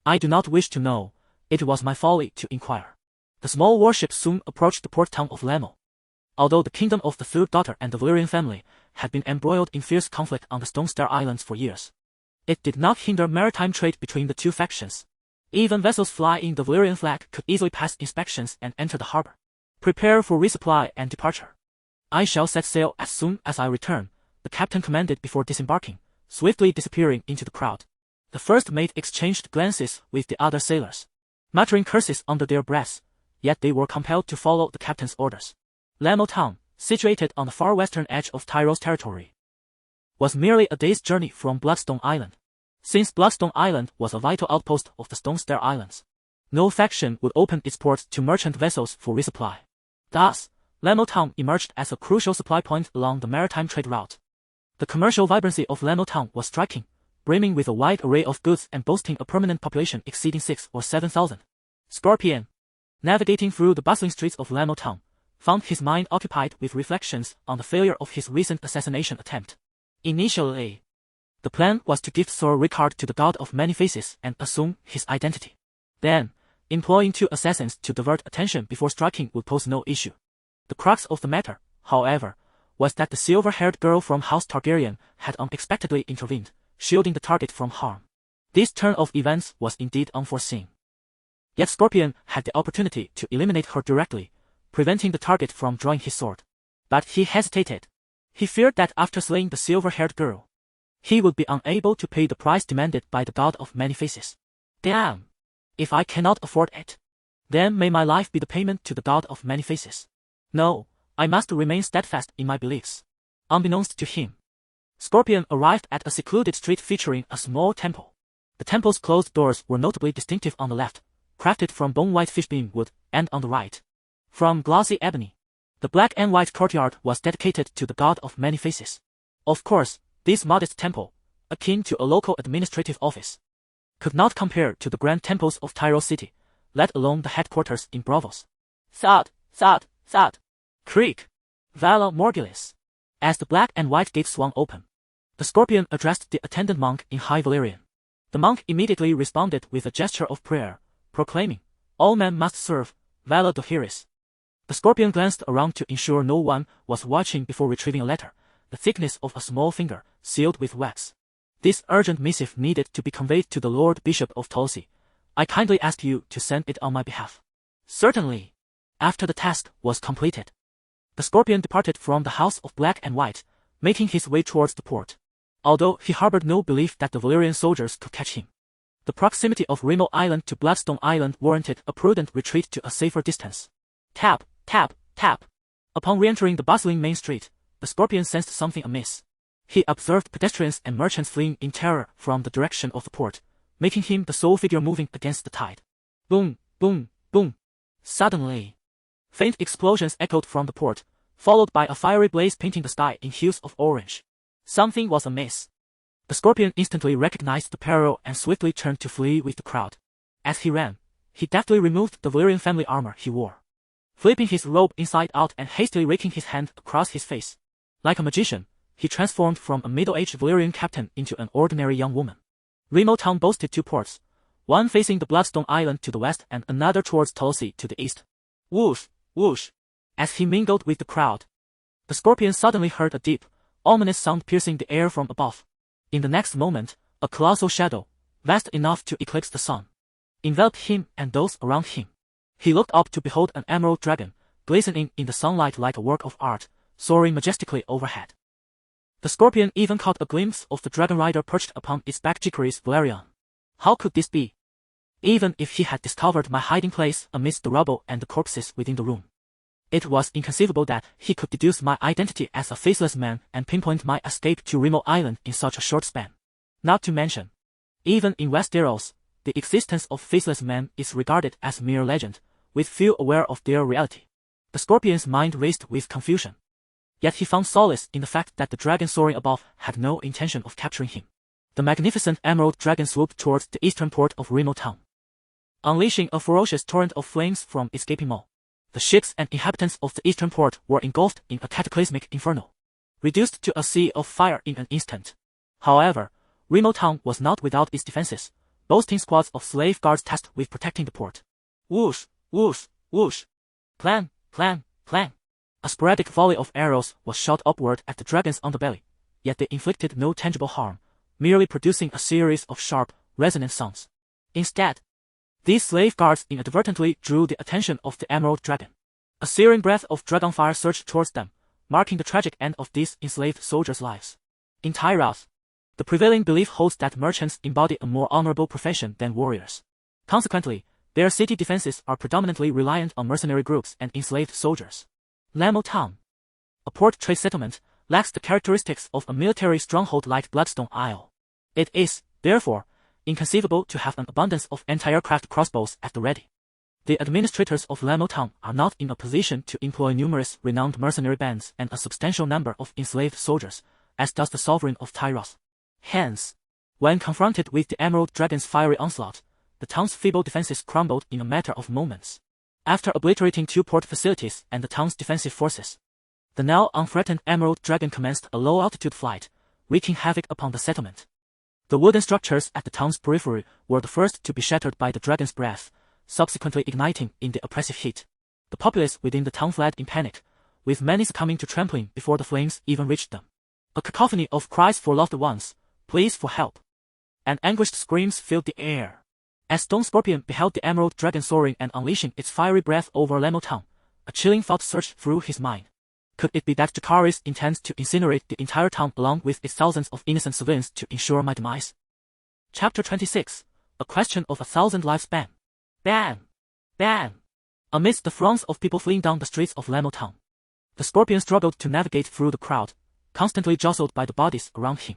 I do not wish to know. It was my folly to inquire. The small warship soon approached the port town of Lamo. Although the kingdom of the third daughter and the Velaryon family had been embroiled in fierce conflict on the Stone Star Islands for years, it did not hinder maritime trade between the two factions. Even vessels flying the Velaryon flag could easily pass inspections and enter the harbor. Prepare for resupply and departure. I shall set sail as soon as I return, the captain commanded before disembarking, swiftly disappearing into the crowd. The first mate exchanged glances with the other sailors, muttering curses under their breaths, yet they were compelled to follow the captain's orders. Lamo town, situated on the far western edge of Tyrosh territory, was merely a day's journey from Bloodstone Island. Since Bloodstone Island was a vital outpost of the Stone Star Islands, no faction would open its ports to merchant vessels for resupply. Thus, Lamo town emerged as a crucial supply point along the maritime trade route. The commercial vibrancy of Lamo town was striking, brimming with a wide array of goods and boasting a permanent population exceeding 6,000 or 7,000. Scorpion, navigating through the bustling streets of Lamo town, found his mind occupied with reflections on the failure of his recent assassination attempt. Initially, the plan was to gift Sir Rickard to the God of Many Faces and assume his identity. Then, employing 2 assassins to divert attention before striking would pose no issue. The crux of the matter, however, was that the silver-haired girl from House Targaryen had unexpectedly intervened, shielding the target from harm. This turn of events was indeed unforeseen. Yet Scorpion had the opportunity to eliminate her directly, preventing the target from drawing his sword. But he hesitated. He feared that after slaying the silver-haired girl, he would be unable to pay the price demanded by the God of Many Faces. Damn! If I cannot afford it, then may my life be the payment to the God of Many Faces. No, I must remain steadfast in my beliefs. Unbeknownst to him, Scorpion arrived at a secluded street featuring a small temple. The temple's closed doors were notably distinctive on the left, crafted from bone-white fishbeam wood, and on the right, from glossy ebony. The black and white courtyard was dedicated to the God of Many Faces. Of course, this modest temple, akin to a local administrative office, could not compare to the grand temples of Tyrosh city, let alone the headquarters in Braavos. Thud, thud, thud. Creak. Vala Morghulis. As the black and white gate swung open, the Scorpion addressed the attendant monk in High Valyrian. The monk immediately responded with a gesture of prayer, proclaiming, "All men must serve, Vala Dohiris." The Scorpion glanced around to ensure no one was watching before retrieving a letter, the thickness of a small finger, sealed with wax. This urgent missive needed to be conveyed to the Lord Bishop of Tulsi. I kindly ask you to send it on my behalf. Certainly. After the task was completed, the Scorpion departed from the House of Black and White, making his way towards the port. Although he harbored no belief that the Valyrian soldiers could catch him, the proximity of Remo Island to Bloodstone Island warranted a prudent retreat to a safer distance. Tap, tap, tap. Upon re-entering the bustling main street, the Scorpion sensed something amiss. He observed pedestrians and merchants fleeing in terror from the direction of the port, making him the sole figure moving against the tide. Boom, boom, boom. Suddenly, faint explosions echoed from the port, followed by a fiery blaze painting the sky in hues of orange. Something was amiss. The Scorpion instantly recognized the peril and swiftly turned to flee with the crowd. As he ran, he deftly removed the Valyrian family armor he wore, flipping his robe inside out and hastily raking his hand across his face. Like a magician, he transformed from a middle-aged Valyrian captain into an ordinary young woman. Remo town boasted 2 ports, one facing the Bloodstone Island to the west and another towards Tulsi to the east. Whoosh, whoosh. As he mingled with the crowd, the Scorpion suddenly heard a deep, ominous sound piercing the air from above. In the next moment, a colossal shadow, vast enough to eclipse the sun, enveloped him and those around him. He looked up to behold an emerald dragon, glistening in the sunlight like a work of art, soaring majestically overhead. The scorpion even caught a glimpse of the dragon rider perched upon its back, Jacaerys Velaryon. How could this be? Even if he had discovered my hiding place amidst the rubble and the corpses within the room, it was inconceivable that he could deduce my identity as a faceless man and pinpoint my escape to remote island in such a short span. Not to mention, even in Westeros, the existence of faceless men is regarded as mere legend, with few aware of their reality. The scorpion's mind raced with confusion. Yet he found solace in the fact that the dragon soaring above had no intention of capturing him. The magnificent emerald dragon swooped towards the eastern port of Remote Town, unleashing a ferocious torrent of flames from its gaping maw. The ships and inhabitants of the eastern port were engulfed in a cataclysmic inferno, reduced to a sea of fire in an instant. However, Remote Town was not without its defenses, boasting squads of slave guards tasked with protecting the port. Whoosh, whoosh, whoosh. Clang, clang, clang. A sporadic volley of arrows was shot upward at the dragon's underbelly, yet they inflicted no tangible harm, merely producing a series of sharp, resonant sounds. Instead, these slave guards inadvertently drew the attention of the emerald dragon. A searing breath of dragonfire surged towards them, marking the tragic end of these enslaved soldiers' lives. In Tyrosh, the prevailing belief holds that merchants embody a more honorable profession than warriors. Consequently, their city defenses are predominantly reliant on mercenary groups and enslaved soldiers. Remote Town, a port trade settlement, lacks the characteristics of a military stronghold like Bloodstone Isle. It is, therefore, inconceivable to have an abundance of entire craft crossbows at the ready. The administrators of Remote Town are not in a position to employ numerous renowned mercenary bands and a substantial number of enslaved soldiers, as does the sovereign of Tyrosh. Hence, when confronted with the Emerald Dragon's fiery onslaught, the town's feeble defenses crumbled in a matter of moments. After obliterating 2 port facilities and the town's defensive forces, the now unthreatened Emerald Dragon commenced a low-altitude flight, wreaking havoc upon the settlement. The wooden structures at the town's periphery were the first to be shattered by the dragon's breath, subsequently igniting in the oppressive heat. The populace within the town fled in panic, with many succumbing to trampling before the flames even reached them. A cacophony of cries for loved ones, pleas for help, and anguished screams filled the air. As Stone Scorpion beheld the emerald dragon soaring and unleashing its fiery breath over Remote Town, a chilling thought surged through his mind. Could it be that Jacaerys intends to incinerate the entire town along with its thousands of innocent civilians to ensure my demise? Chapter 26, A Question of 1,000 Lives. Bam! Bam! Bam! Amidst the throngs of people fleeing down the streets of Remote Town, the Scorpion struggled to navigate through the crowd, constantly jostled by the bodies around him.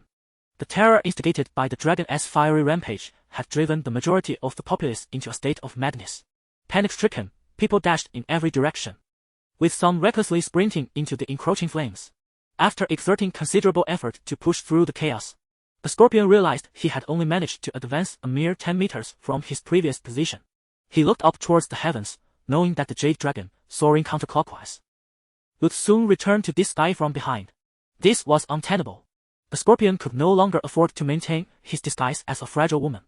The terror instigated by the dragon's fiery rampage had driven the majority of the populace into a state of madness. Panic-stricken, people dashed in every direction, with some recklessly sprinting into the encroaching flames. After exerting considerable effort to push through the chaos, the Scorpion realized he had only managed to advance a mere 10 meters from his previous position. He looked up towards the heavens, knowing that the Jade Dragon, soaring counterclockwise, would soon return to this sky from behind. This was untenable. The Scorpion could no longer afford to maintain his disguise as a fragile woman.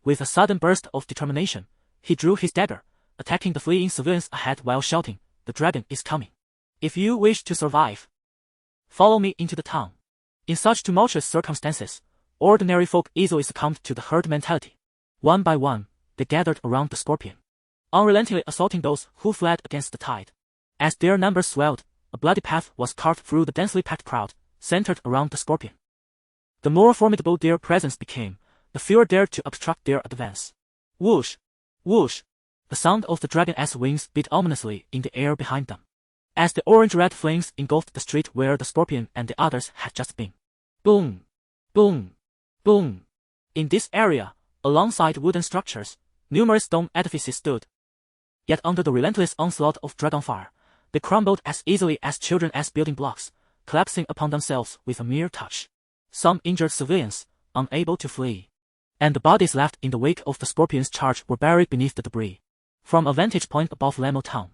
With a sudden burst of determination, he drew his dagger, attacking the fleeing civilians ahead while shouting, "The dragon is coming. If you wish to survive, follow me into the town." In such tumultuous circumstances, ordinary folk easily succumbed to the herd mentality. One by one, they gathered around the Scorpion, unrelentingly assaulting those who fled against the tide. As their numbers swelled, a bloody path was carved through the densely packed crowd, centered around the Scorpion. The more formidable their presence became, the fewer dared to obstruct their advance. Whoosh! Whoosh! The sound of the dragon's wings beat ominously in the air behind them, as the orange-red flames engulfed the street where the Scorpion and the others had just been. Boom! Boom! Boom! In this area, alongside wooden structures, numerous stone edifices stood. Yet under the relentless onslaught of Dragonfire, they crumbled as easily as children's building blocks, collapsing upon themselves with a mere touch. Some injured civilians, unable to flee, and the bodies left in the wake of the Scorpion's charge were buried beneath the debris. From a vantage point above Remote Town,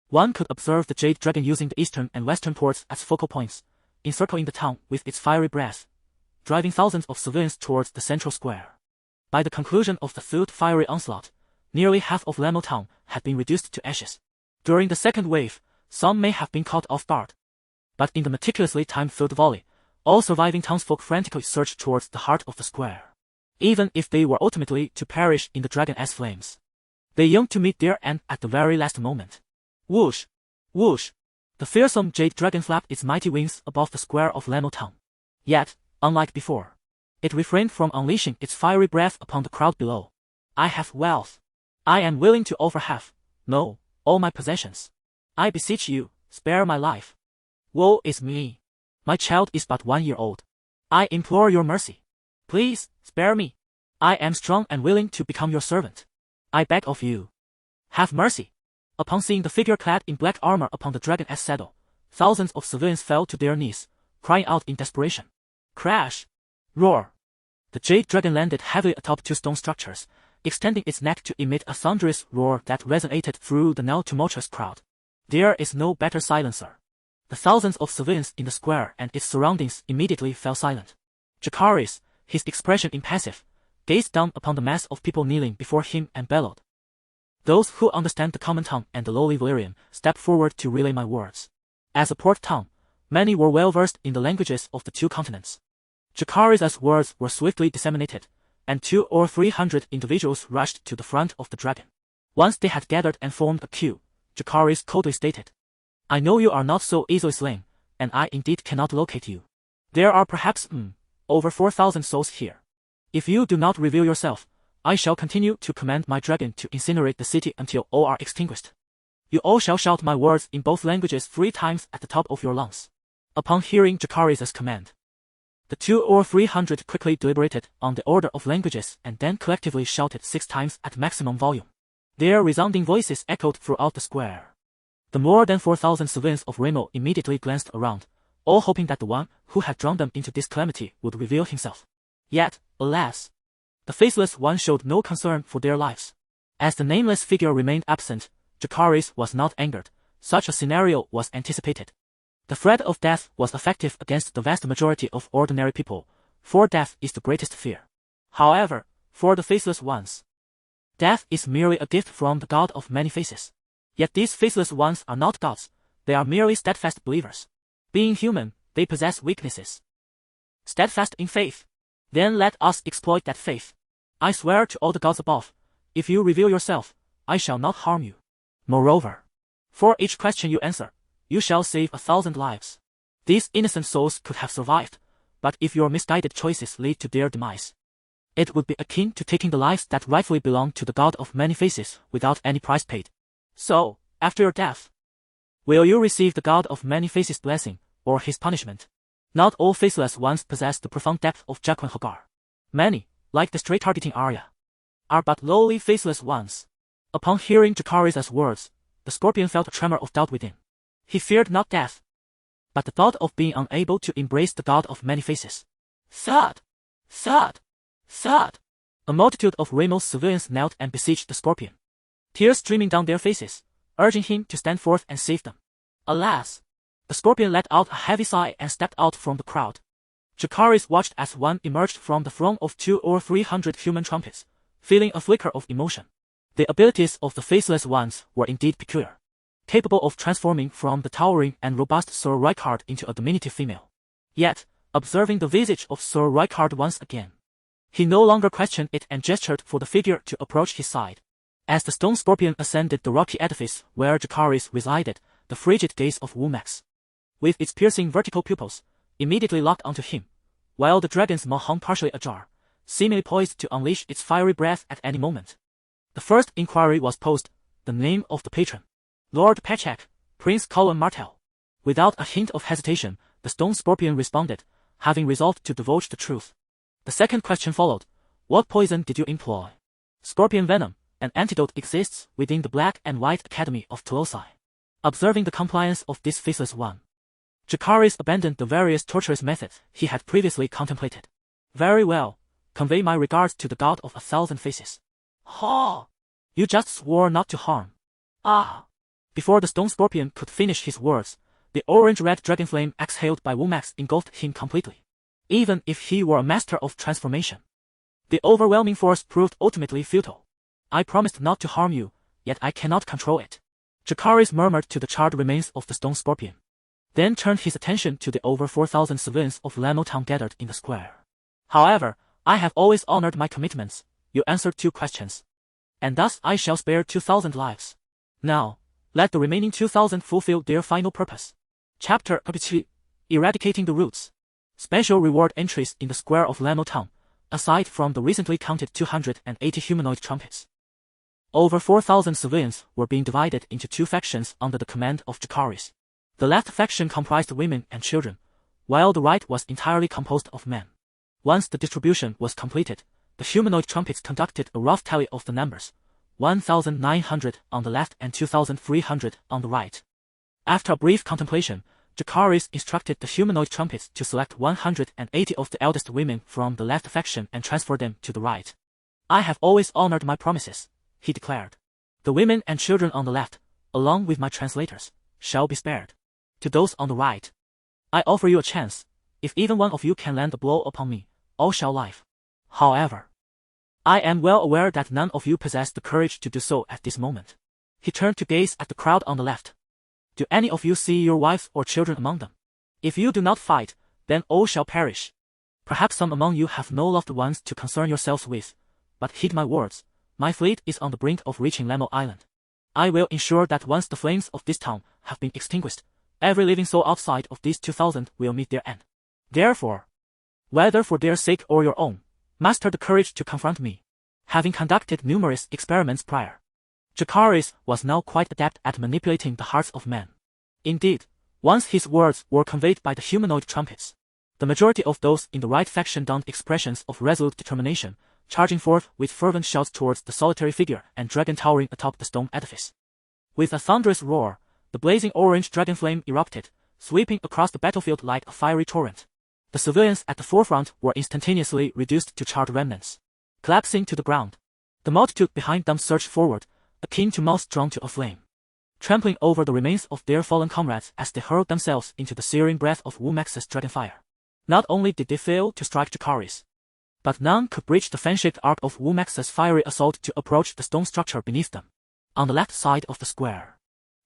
one could observe the Jade Dragon using the eastern and western ports as focal points, encircling the town with its fiery breath, driving thousands of civilians towards the central square. By the conclusion of the third fiery onslaught, nearly half of Remote Town had been reduced to ashes. During the second wave, some may have been caught off guard, but in the meticulously timed third volley, all surviving townsfolk frantically surged towards the heart of the square. even if they were ultimately to perish in the dragon-ass flames. They yearned to meet their end at the very last moment. Whoosh! Whoosh! The fearsome jade dragon flapped its mighty wings above the square of Lamo Town. Yet, unlike before, it refrained from unleashing its fiery breath upon the crowd below. I have wealth. I am willing to offer half, no, all my possessions. I beseech you, spare my life. Woe is me. My child is but 1 year old. I implore your mercy. Please, spare me. I am strong and willing to become your servant. I beg of you. Have mercy. Upon seeing the figure clad in black armor upon the dragon-ass saddle, thousands of civilians fell to their knees, crying out in desperation. Crash! Roar! The jade dragon landed heavily atop 2 stone structures, extending its neck to emit a thunderous roar that resonated through the now tumultuous crowd. There is no better silencer. The thousands of civilians in the square and its surroundings immediately fell silent. Jacaerys, his expression impassive, gazed down upon the mass of people kneeling before him and bellowed. Those who understand the common tongue and the lowly Valyrian, step forward to relay my words. As a port town, many were well versed in the languages of the 2 continents. Jacaerys' words were swiftly disseminated, and 200 or 300 individuals rushed to the front of the dragon. Once they had gathered and formed a queue, Jacaerys coldly stated, I know you are not so easily slain, and I indeed cannot locate you. There are perhaps, over 4,000 souls here. If you do not reveal yourself, I shall continue to command my dragon to incinerate the city until all are extinguished. You all shall shout my words in both languages 3 times at the top of your lungs. Upon hearing Jacaerys' command, the 200 or 300 quickly deliberated on the order of languages and then collectively shouted 6 times at maximum volume. Their resounding voices echoed throughout the square. The more than 4,000 civilians of Rhaenyra immediately glanced around, all hoping that the one who had drawn them into this calamity would reveal himself. Yet, alas, the faceless one showed no concern for their lives. As the nameless figure remained absent, Jacaerys was not angered. Such a scenario was anticipated. The threat of death was effective against the vast majority of ordinary people, for death is the greatest fear. However, for the faceless ones, death is merely a gift from the God of many faces. Yet these faceless ones are not gods, they are merely steadfast believers. Being human, they possess weaknesses. Steadfast in faith. Then let us exploit that faith. I swear to all the gods above, if you reveal yourself, I shall not harm you. Moreover, for each question you answer, you shall save 1,000 lives. These innocent souls could have survived, but if your misguided choices lead to their demise, it would be akin to taking the lives that rightfully belong to the God of many faces without any price paid. So, after your death, will you receive the God of many faces' blessing, or his punishment? Not all faceless ones possess the profound depth of Jaqen H'ghar. Many, like the straight-targeting Arya, are but lowly faceless ones. Upon hearing Jacaerys' words, the scorpion felt a tremor of doubt within. He feared not death, but the thought of being unable to embrace the God of many faces. Thud! Thud! Thud! A multitude of Rhaenyra's civilians knelt and besieged the scorpion, tears streaming down their faces, urging him to stand forth and save them. Alas! The scorpion let out a heavy sigh and stepped out from the crowd. Jacaerys watched as one emerged from the throng of 200 or 300 human trumpets, feeling a flicker of emotion. The abilities of the faceless ones were indeed peculiar, capable of transforming from the towering and robust Sir Rhaenyra into a diminutive female. Yet, observing the visage of Sir Rhaenyra once again, he no longer questioned it and gestured for the figure to approach his side. As the stone scorpion ascended the rocky edifice where Jacaerys resided, the frigid gaze of Womax, with its piercing vertical pupils, immediately locked onto him, while the dragon's maw hung partially ajar, seemingly poised to unleash its fiery breath at any moment. The first inquiry was posed, the name of the patron. Lord Pechak, Prince Colin Martell. Without a hint of hesitation, the stone scorpion responded, having resolved to divulge the truth. The second question followed, what poison did you employ? Scorpion venom, an antidote exists within the Black and White Academy of Tolosi. Observing the compliance of this faceless one, Jacaerys abandoned the various torturous methods he had previously contemplated. Very well, convey my regards to the God of 1,000 faces. Ha! You just swore not to harm. Ah! Before the stone scorpion could finish his words, the orange-red dragon flame exhaled by Womax engulfed him completely. Even if he were a master of transformation, the overwhelming force proved ultimately futile. I promised not to harm you, yet I cannot control it. Jacaerys murmured to the charred remains of the stone scorpion, then turned his attention to the over 4,000 civilians of Lamo Town gathered in the square. However, I have always honored my commitments, you answered 2 questions. And thus I shall spare 2,000 lives. Now, let the remaining 2,000 fulfill their final purpose. Chapter 33. Eradicating the roots. Special reward entries in the square of Lamo Town, aside from the recently counted 280 humanoid trumpets. Over 4,000 civilians were being divided into 2 factions under the command of Jacaerys. The left faction comprised women and children, while the right was entirely composed of men. Once the distribution was completed, the humanoid trumpets conducted a rough tally of the numbers, 1,900 on the left and 2,300 on the right. After a brief contemplation, Jacaerys instructed the humanoid trumpets to select 180 of the eldest women from the left faction and transfer them to the right. I have always honored my promises, he declared. The women and children on the left, along with my translators, shall be spared. To those on the right, I offer you a chance. If even one of you can land a blow upon me, all shall live. However, I am well aware that none of you possess the courage to do so at this moment. He turned to gaze at the crowd on the left. Do any of you see your wives or children among them? If you do not fight, then all shall perish. Perhaps some among you have no loved ones to concern yourselves with, but heed my words, my fleet is on the brink of reaching Lamo Island. I will ensure that once the flames of this town have been extinguished, every living soul outside of these 2,000 will meet their end. Therefore, whether for their sake or your own, muster the courage to confront me. Having conducted numerous experiments prior, Jacaerys was now quite adept at manipulating the hearts of men. Indeed, once his words were conveyed by the humanoid trumpets, the majority of those in the right faction donned expressions of resolute determination, charging forth with fervent shouts towards the solitary figure and dragon towering atop the stone edifice. With a thunderous roar, the blazing orange dragon flame erupted, sweeping across the battlefield like a fiery torrent. The civilians at the forefront were instantaneously reduced to charred remnants. Collapsing to the ground, the multitude behind them surged forward, akin to moths drawn to a flame, trampling over the remains of their fallen comrades as they hurled themselves into the searing breath of Womax's Dragonfire. Not only did they fail to strike Jacaerys, but none could breach the fan-shaped arc of Womax's fiery assault to approach the stone structure beneath them. On the left side of the square,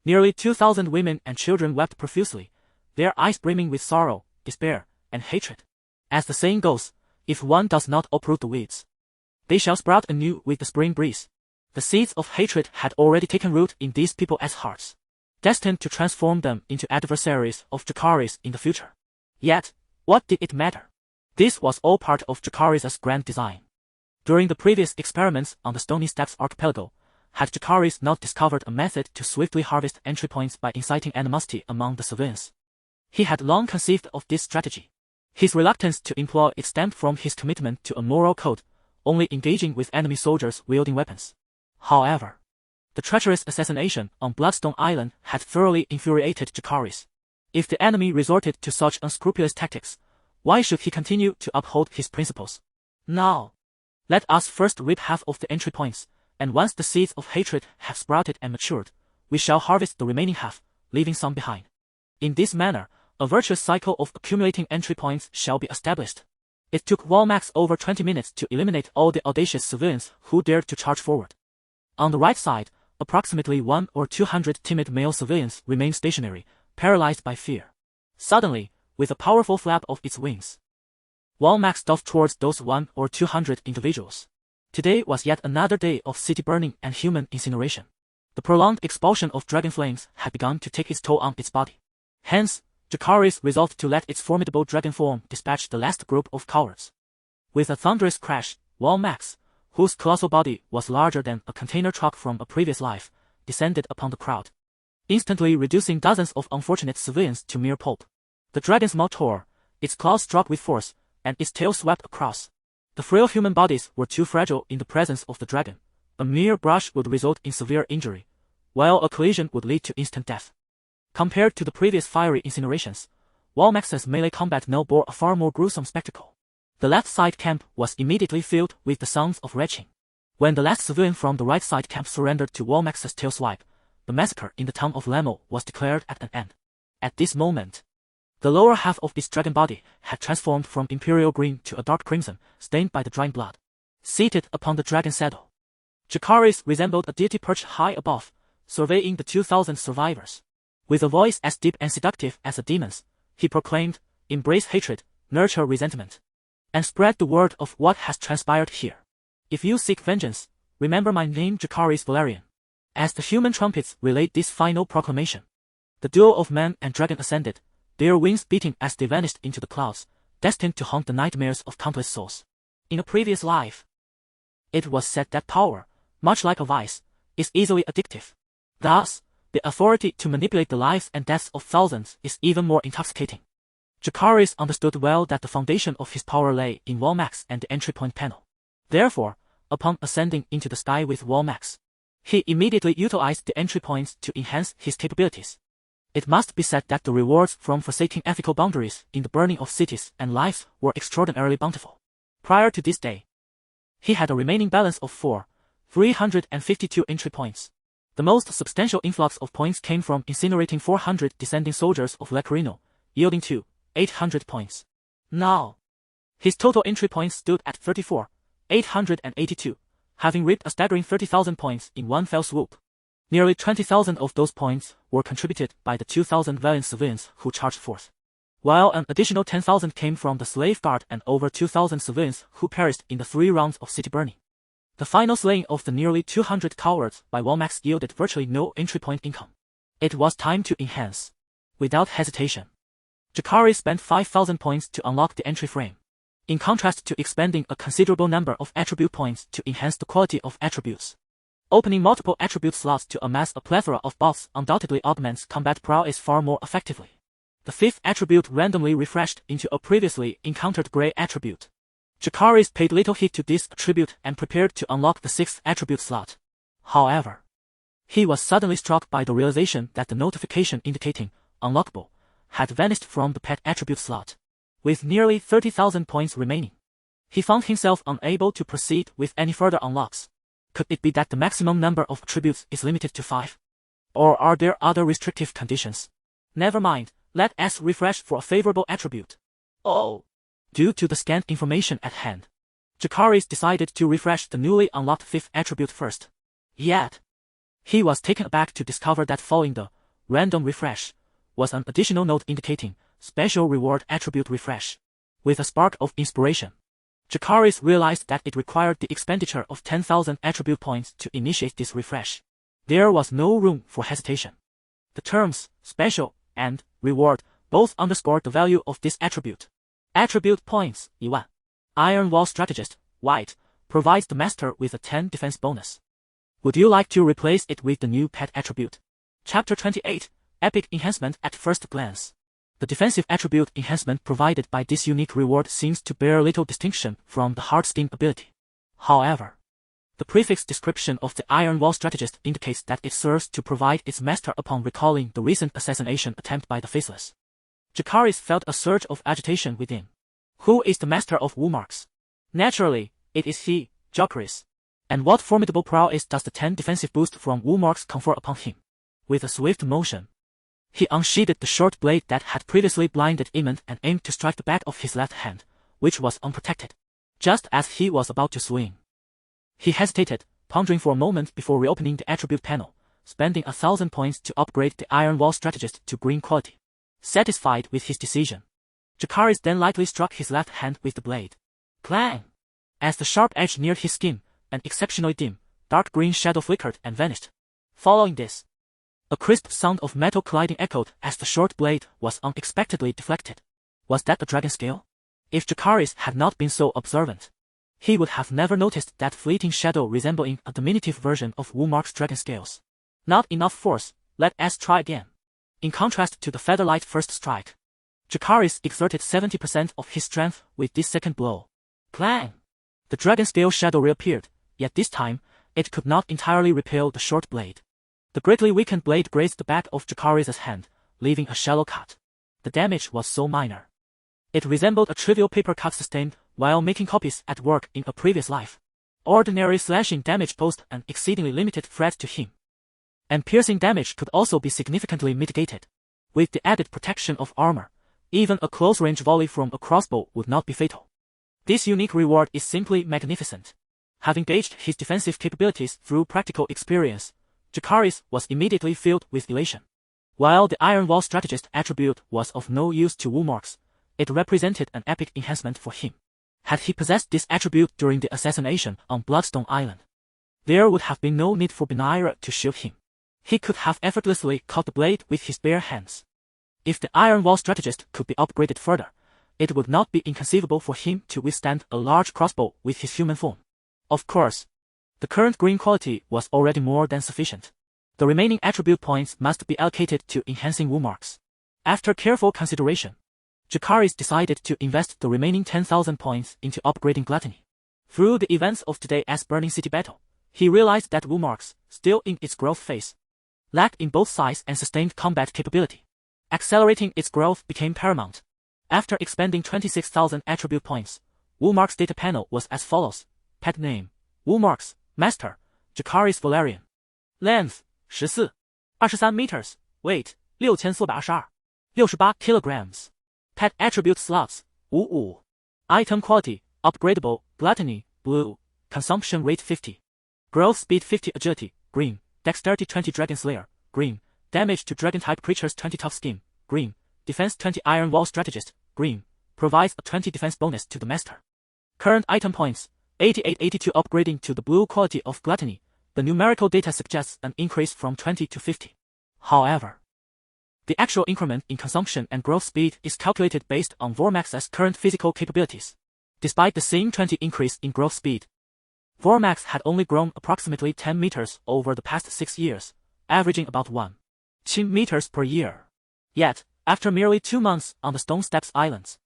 nearly 2,000 women and children wept profusely, their eyes brimming with sorrow, despair, and hatred. As the saying goes, if one does not uproot the weeds, they shall sprout anew with the spring breeze. The seeds of hatred had already taken root in these people's hearts, destined to transform them into adversaries of Jacaerys in the future. Yet, what did it matter? This was all part of Jacaerys' grand design. During the previous experiments on the Stony Steppes archipelago, had Jacaerys not discovered a method to swiftly harvest entry points by inciting animosity among the civilians? He had long conceived of this strategy. His reluctance to employ it stemmed from his commitment to a moral code, only engaging with enemy soldiers wielding weapons. However, the treacherous assassination on Bloodstone Island had thoroughly infuriated Jacaerys. If the enemy resorted to such unscrupulous tactics, why should he continue to uphold his principles? Now, let us first rip half of the entry points, and once the seeds of hatred have sprouted and matured, we shall harvest the remaining half, leaving some behind. In this manner, a virtuous cycle of accumulating entry points shall be established. It took Womax over 20 minutes to eliminate all the audacious civilians who dared to charge forward. On the right side, approximately 100 or 200 timid male civilians remained stationary, paralyzed by fear. Suddenly, with a powerful flap of its wings, Womax dove towards those 100 or 200 individuals. Today was yet another day of city burning and human incineration. The prolonged expulsion of dragon flames had begun to take its toll on its body. Hence, Jacaerys resolved to let its formidable dragon form dispatch the last group of cowards. With a thunderous crash, Womax, whose colossal body was larger than a container truck from a previous life, descended upon the crowd, instantly reducing dozens of unfortunate civilians to mere pulp. The dragon's mouth tore, its claws struck with force, and its tail swept across. The frail human bodies were too fragile in the presence of the dragon. A mere brush would result in severe injury, while a collision would lead to instant death. Compared to the previous fiery incinerations, Womax's melee combat now bore a far more gruesome spectacle. The left side camp was immediately filled with the sounds of retching. When the last civilian from the right side camp surrendered to Womax's tail swipe, the massacre in the town of Lamo was declared at an end. At this moment, the lower half of its dragon body had transformed from imperial green to a dark crimson, stained by the drying blood. Seated upon the dragon saddle, Jacaerys resembled a deity perched high above, surveying the 2,000 survivors. With a voice as deep and seductive as a demon's, he proclaimed, "Embrace hatred, nurture resentment. and spread the word of what has transpired here. If you seek vengeance, remember my name Jacaerys Velaryon. As the human trumpets relayed this final proclamation, the duo of man and dragon ascended, their wings beating as they vanished into the clouds, destined to haunt the nightmares of countless souls. In a previous life, it was said that power, much like a vice, is easily addictive. Thus, the authority to manipulate the lives and deaths of thousands is even more intoxicating. Jacaerys understood well that the foundation of his power lay in Wallmax and the entry point panel. Therefore, upon ascending into the sky with Wallmax, he immediately utilized the entry points to enhance his capabilities. It must be said that the rewards from forsaking ethical boundaries in the burning of cities and lives were extraordinarily bountiful. Prior to this day, he had a remaining balance of 352 entry points. The most substantial influx of points came from incinerating 400 descending soldiers of Lecorino, yielding to 800 points. Now, his total entry points stood at 34,882, having reaped a staggering 30,000 points in one fell swoop. Nearly 20,000 of those points were contributed by the 2,000 valiant civilians who charged forth, while an additional 10,000 came from the slave guard and over 2,000 civilians who perished in the 3 rounds of city burning. The final slaying of the nearly 200 cowards by Wallmax yielded virtually no entry point income. It was time to enhance. Without hesitation, Jacaerys spent 5,000 points to unlock the entry frame, in contrast to expending a considerable number of attribute points to enhance the quality of attributes. Opening multiple attribute slots to amass a plethora of buffs undoubtedly augments combat prowess far more effectively. The 5th attribute randomly refreshed into a previously encountered grey attribute. Jacaerys paid little heed to this attribute and prepared to unlock the 6th attribute slot. However, he was suddenly struck by the realization that the notification indicating unlockable had vanished from the pet attribute slot. With nearly 30,000 points remaining, he found himself unable to proceed with any further unlocks. Could it be that the maximum number of attributes is limited to 5? Or are there other restrictive conditions? Never mind, let us refresh for a favorable attribute. Oh! Due to the scant information at hand, Jacaerys decided to refresh the newly unlocked 5th attribute first. Yet, he was taken aback to discover that following the random refresh was an additional note indicating special reward attribute refresh. With a spark of inspiration, Jacaerys realized that it required the expenditure of 10,000 attribute points to initiate this refresh. There was no room for hesitation. The terms special and reward both underscored the value of this attribute. Attribute points, E1. Iron Wall Strategist, White, provides the master with a 10 defense bonus. Would you like to replace it with the new pet attribute? Chapter 28, Epic Enhancement at First Glance. The defensive attribute enhancement provided by this unique reward seems to bear little distinction from the Heartstone ability. However, the prefix description of the Iron Wall Strategist indicates that it serves to provide its master upon recalling the recent assassination attempt by the faceless. Jacaerys felt a surge of agitation within. Who is the master of Wallmax? Naturally, it is he, Jacaerys. And what formidable prowess does the 10 defensive boost from Wallmax confer upon him? With a swift motion, he unsheathed the short blade that had previously blinded Aemond and aimed to strike the back of his left hand, which was unprotected. Just as he was about to swing, he hesitated, pondering for a moment before reopening the attribute panel, spending 1,000 points to upgrade the Iron Wall Strategist to green quality. Satisfied with his decision, Jacaerys then lightly struck his left hand with the blade. Clang! As the sharp edge neared his skin, an exceptionally dim, dark green shadow flickered and vanished. Following this, a crisp sound of metal colliding echoed as the short blade was unexpectedly deflected. Was that a dragon scale? If Jacaerys had not been so observant, he would have never noticed that fleeting shadow resembling a diminutive version of Wallmax's dragon scales. Not enough force, let us try again. In contrast to the featherlight first strike, Jacaerys exerted 70% of his strength with this second blow. Clang! The dragon scale shadow reappeared, yet this time, it could not entirely repel the short blade. The greatly weakened blade grazed the back of Jacaerys' hand, leaving a shallow cut. The damage was so minor. It resembled a trivial paper cut sustained while making copies at work in a previous life. Ordinary slashing damage posed an exceedingly limited threat to him, and piercing damage could also be significantly mitigated. With the added protection of armor, even a close-range volley from a crossbow would not be fatal. This unique reward is simply magnificent. Having gauged his defensive capabilities through practical experience, Jacaerys was immediately filled with elation. While the Iron Wall Strategist attribute was of no use to Wallmax, it represented an epic enhancement for him. Had he possessed this attribute during the assassination on Bloodstone Island, there would have been no need for Rhaenyra to shield him. He could have effortlessly caught the blade with his bare hands. If the Iron Wall strategist could be upgraded further, it would not be inconceivable for him to withstand a large crossbow with his human form. Of course, the current green quality was already more than sufficient. The remaining attribute points must be allocated to enhancing wound marks. After careful consideration, Jacaerys decided to invest the remaining 10,000 points into upgrading Gluttony. Through the events of today's Burning City battle, he realized that wound marks, still in its growth phase, lacked in both size and sustained combat capability. Accelerating its growth became paramount. After expending 26,000 attribute points, wound marks data panel was as follows: pet name, wound marks, master, Jacaerys Velaryon, length 14 meters, weight 6422 68 kilograms. Pet attribute slots 55. Item quality upgradable, gluttony, blue, consumption rate 50, growth speed 50, agility, green, dexterity 20, dragon slayer, green, damage to dragon type creatures 20, tough skin, green, defense 20, iron wall strategist, green, provides a 20 defense bonus to the master. Current item points 88-82. Upgrading to the blue quality of gluttony, the numerical data suggests an increase from 20 to 50. However, the actual increment in consumption and growth speed is calculated based on Vormax's current physical capabilities. Despite the same 20 increase in growth speed, Vormax had only grown approximately 10 meters over the past 6 years, averaging about 1 meters per year. Yet, after merely 2 months on the Stone Steps Islands,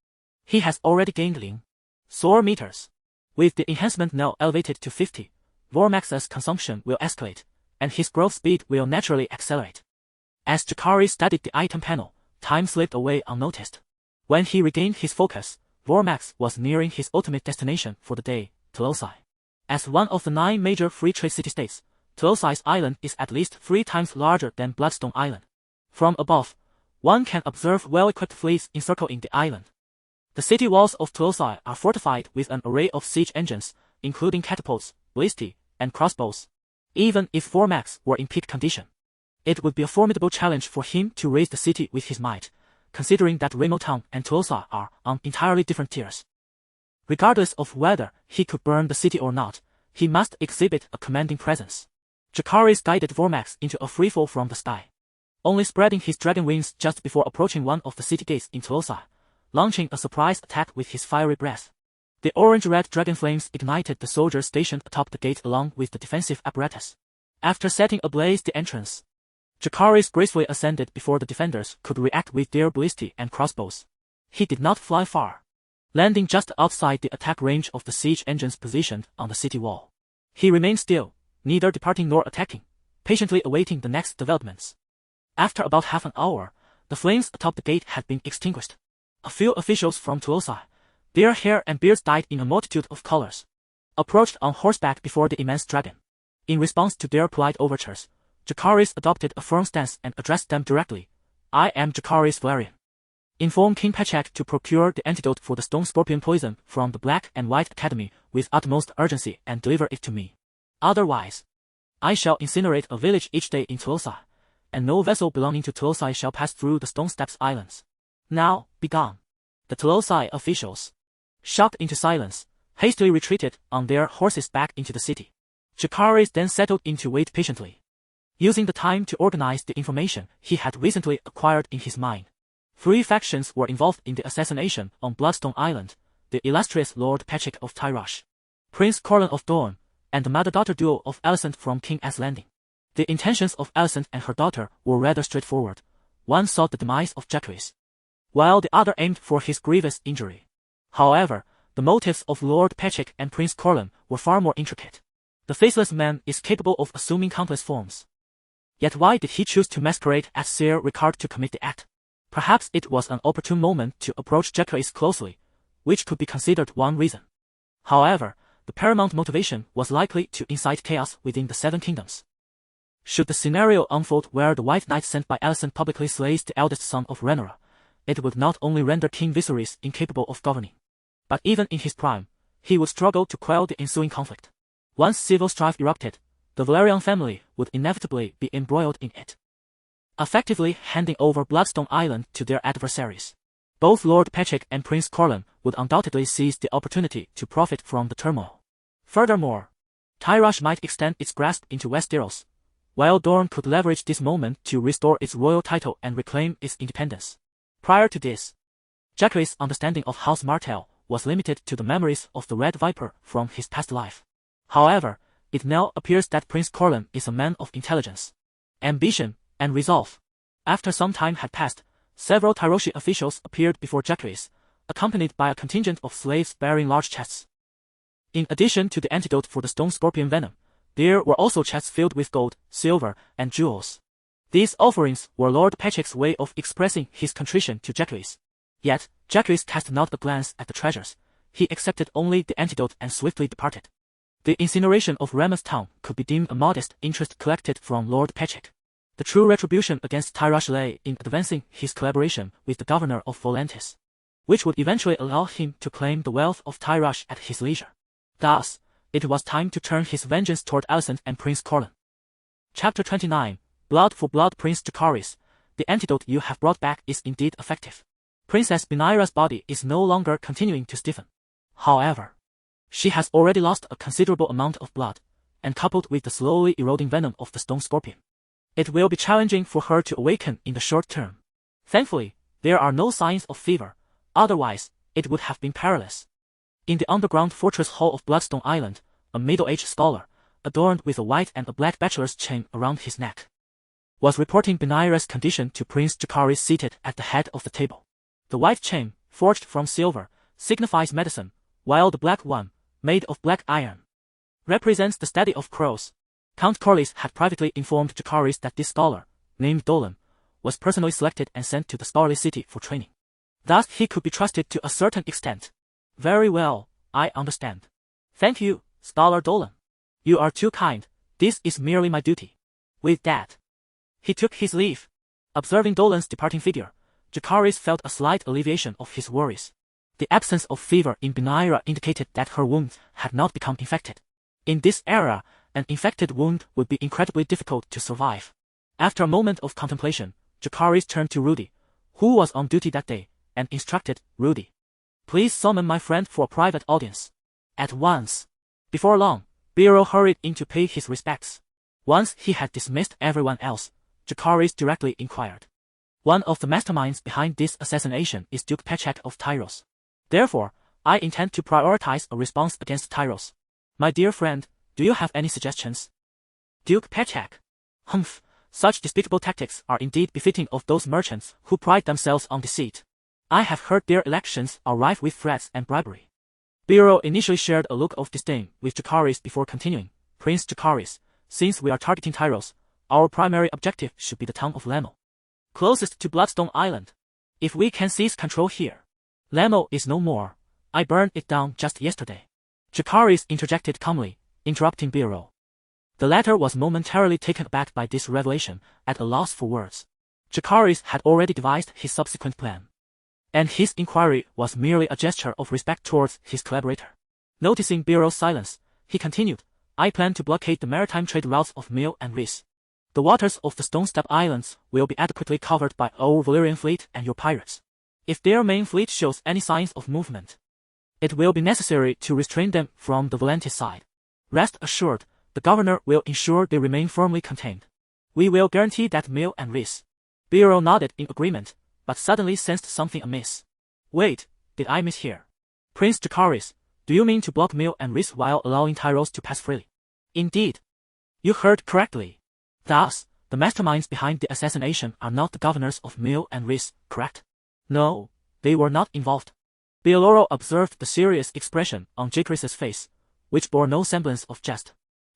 he has already gained 4 meters. With the enhancement now elevated to 50, Vormax's consumption will escalate, and his growth speed will naturally accelerate. As Jacaerys studied the item panel, time slipped away unnoticed. When he regained his focus, Vormax was nearing his ultimate destination for the day, Clumsy. As one of the 9 major free trade city-states, Clumsy's island is at least 3 times larger than Bloodstone Island. From above, one can observe well-equipped fleets encircling the island. The city walls of Clumsy are fortified with an array of siege engines, including catapults, ballistae, and crossbows. Even if Vormax were in peak condition, it would be a formidable challenge for him to raise the city with his might, considering that Remote Town and Clumsy are on entirely different tiers. Regardless of whether he could burn the city or not, he must exhibit a commanding presence. Jacaerys guided Vormax into a freefall from the sky, only spreading his dragon wings just before approaching one of the city gates in Clumsy, launching a surprise attack with his fiery breath. The orange-red dragon flames ignited the soldiers stationed atop the gate along with the defensive apparatus. After setting ablaze the entrance, Jacaerys gracefully ascended before the defenders could react with their ballistae and crossbows. He did not fly far, landing just outside the attack range of the siege engines positioned on the city wall. He remained still, neither departing nor attacking, patiently awaiting the next developments. After about half an hour, the flames atop the gate had been extinguished. A few officials from Clumsy, their hair and beards dyed in a multitude of colors, approached on horseback before the immense dragon. In response to their polite overtures, Jacaerys adopted a firm stance and addressed them directly. I am Jacaerys Velaryon. Inform King Pechak to procure the antidote for the stone scorpion poison from the Black and White Academy with utmost urgency and deliver it to me. Otherwise, I shall incinerate a village each day in Clumsy, and no vessel belonging to Clumsy shall pass through the Stone Steps Islands. Now, begone. The Clumsy officials, shocked into silence, hastily retreated on their horses back into the city. Jacaerys then settled in to wait patiently, using the time to organize the information he had recently acquired in his mind. 3 factions were involved in the assassination on Bloodstone Island: the illustrious Lord Pechak of Tyrosh, Prince Corlin of Dorne, and the mother-daughter duo of Alicent from King S Landing. The intentions of Alicent and her daughter were rather straightforward. One sought the demise of Jacaerys, while the other aimed for his grievous injury. However, the motives of Lord Pechak and Prince Corlin were far more intricate. The faceless man is capable of assuming countless forms. Yet why did he choose to masquerade as Sir Ricard to commit the act? Perhaps it was an opportune moment to approach Jacaerys closely, which could be considered one reason. However, the paramount motivation was likely to incite chaos within the 7 kingdoms. Should the scenario unfold where the White Knight sent by Alicent publicly slays the eldest son of Rhaenyra, it would not only render King Viserys incapable of governing, but even in his prime, he would struggle to quell the ensuing conflict. Once civil strife erupted, the Velaryon family would inevitably be embroiled in it, effectively handing over Bloodstone Island to their adversaries. Both Lord Patrick and Prince Corlin would undoubtedly seize the opportunity to profit from the turmoil. Furthermore, Tyrosh might extend its grasp into Westeros, while Dorne could leverage this moment to restore its royal title and reclaim its independence. Prior to this, Jacaerys' understanding of House Martell was limited to the memories of the Red Viper from his past life. However, it now appears that Prince Corlin is a man of intelligence, ambition, and resolve. After some time had passed, several Tyroshi officials appeared before Jacaerys, accompanied by a contingent of slaves bearing large chests. In addition to the antidote for the stone scorpion venom, there were also chests filled with gold, silver, and jewels. These offerings were Lord Patrick's way of expressing his contrition to Jacaerys. Yet, Jacaerys cast not a glance at the treasures. He accepted only the antidote and swiftly departed. The incineration of Rhaenyra's town could be deemed a modest interest collected from Lord Patrick. The true retribution against Tyrosh lay in advancing his collaboration with the governor of Volantis, which would eventually allow him to claim the wealth of Tyrosh at his leisure. Thus, it was time to turn his vengeance toward Alicent and Prince Corlin. Chapter 29, Blood for Blood. Prince Jacaerys, the antidote you have brought back is indeed effective. Princess Rhaenyra's body is no longer continuing to stiffen. However, she has already lost a considerable amount of blood, and coupled with the slowly eroding venom of the stone scorpion, it will be challenging for her to awaken in the short term. Thankfully, there are no signs of fever, otherwise, it would have been perilous. In the underground fortress hall of Bloodstone Island, a middle-aged scholar, adorned with a white and a black bachelor's chain around his neck, was reporting Rhaenyra's condition to Prince Jacaerys seated at the head of the table. The white chain, forged from silver, signifies medicine, while the black one, made of black iron, represents the study of crows. Count Corlys had privately informed Jacaerys that this scholar, named Dolan, was personally selected and sent to the scholarly city for training. Thus he could be trusted to a certain extent. Very well, I understand. Thank you, Scholar Dolan. You are too kind, this is merely my duty. With that, he took his leave. Observing Dolan's departing figure, Jacaerys felt a slight alleviation of his worries. The absence of fever in Rhaenyra indicated that her wounds had not become infected. In this era, an infected wound would be incredibly difficult to survive. After a moment of contemplation, Jacaerys turned to Rudy, who was on duty that day, and instructed, Rudy, please summon my friend for a private audience. At once. Before long, Beero hurried in to pay his respects. Once he had dismissed everyone else, Jacaerys directly inquired. One of the masterminds behind this assassination is Duke Patrick of Tyrosh. Therefore, I intend to prioritize a response against Tyrosh. My dear friend, do you have any suggestions? Duke Patrick. Humph, such despicable tactics are indeed befitting of those merchants who pride themselves on deceit. I have heard their elections are rife with threats and bribery. Beero initially shared a look of disdain with Jacaerys before continuing. Prince Jacaerys, since we are targeting Tyrosh, our primary objective should be the town of Lemo, closest to Bloodstone Island. If we can seize control here. Lemo is no more. I burned it down just yesterday. Jacaerys interjected calmly, interrupting Beero. The latter was momentarily taken aback by this revelation, at a loss for words. Jacaerys had already devised his subsequent plan, and his inquiry was merely a gesture of respect towards his collaborator. Noticing Beero's silence, he continued, I plan to blockade the maritime trade routes of Meal and Rhys. The waters of the Stone Step Islands will be adequately covered by our Valyrian fleet and your pirates. If their main fleet shows any signs of movement, it will be necessary to restrain them from the Volantis side. Rest assured, the governor will ensure they remain firmly contained. We will guarantee that Meal and Rhys. Beero nodded in agreement, but suddenly sensed something amiss. Wait, did I mishear? Prince Jacaerys, do you mean to block Meal and Rhys while allowing Tyrosh to pass freely? Indeed. You heard correctly. Thus, the masterminds behind the assassination are not the governors of Meal and Rhys, correct? No, they were not involved. Beeloro observed the serious expression on Jacaerys' face, which bore no semblance of jest.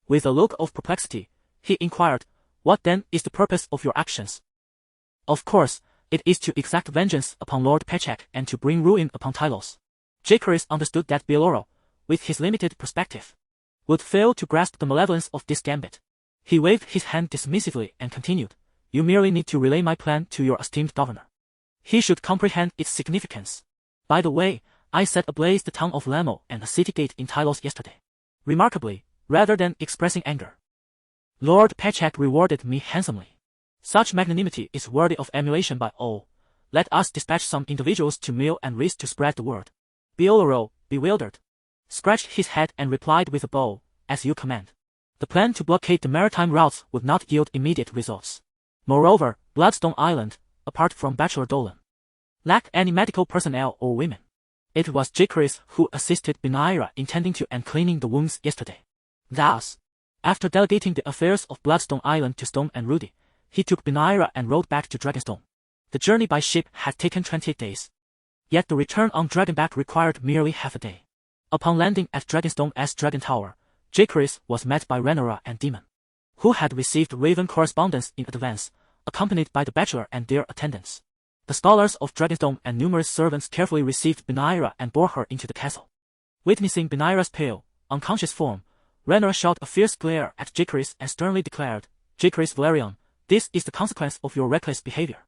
With a look of perplexity, he inquired, what then is the purpose of your actions? Of course, it is to exact vengeance upon Lord Patrick and to bring ruin upon Tyrosh. Jacaerys understood that Beeloro, with his limited perspective, would fail to grasp the malevolence of this gambit. He waved his hand dismissively and continued, you merely need to relay my plan to your esteemed governor. He should comprehend its significance. By the way, I set ablaze the town of Lemo and a city gate in Tyrosh yesterday. Remarkably, rather than expressing anger, Lord Patrick rewarded me handsomely. Such magnanimity is worthy of emulation by all. Let us dispatch some individuals to Mill and Rhys to spread the word. Beolero, bewildered, scratched his head and replied with a bow, as you command. The plan to blockade the maritime routes would not yield immediate results. Moreover, Bloodstone Island, apart from Bachelor Dolan, lacked any medical personnel or women. It was Jacaerys who assisted Rhaenyra in tending to and cleaning the wounds yesterday. Thus, after delegating the affairs of Bloodstone Island to Stone and Rudy, he took Rhaenyra and rode back to Dragonstone. The journey by ship had taken 28 days. Yet the return on Dragonback required merely half a day. Upon landing at Dragonstone's Dragon Tower, Jacaerys was met by Rhaenyra and Daemon, who had received Raven correspondence in advance, accompanied by the Bachelor and their attendants. The scholars of Dragonstone and numerous servants carefully received Rhaenyra and bore her into the castle. Witnessing Rhaenyra's pale, unconscious form, Rhaenyra shot a fierce glare at Jacaerys and sternly declared, Jacaerys Velaryon, this is the consequence of your reckless behavior.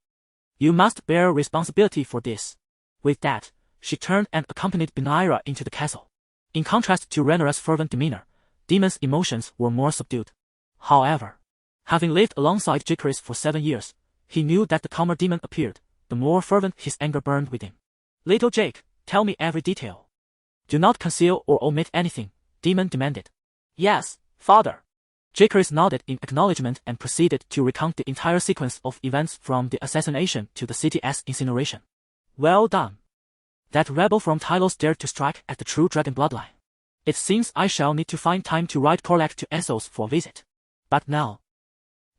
You must bear responsibility for this. With that, she turned and accompanied Rhaenyra into the castle. In contrast to Rhaenyra's fervent demeanor, Daemon's emotions were more subdued. However, having lived alongside Jacaerys for 7 years, he knew that the calmer Daemon appeared, the more fervent his anger burned within. Little Jake, tell me every detail. Do not conceal or omit anything, Daemon demanded. Yes, father. Jacaerys nodded in acknowledgement and proceeded to recount the entire sequence of events from the assassination to the city's incineration. Well done. That rebel from Tyrosh dared to strike at the true dragon bloodline. It seems I shall need to find time to ride Corlac to Essos for a visit. But now.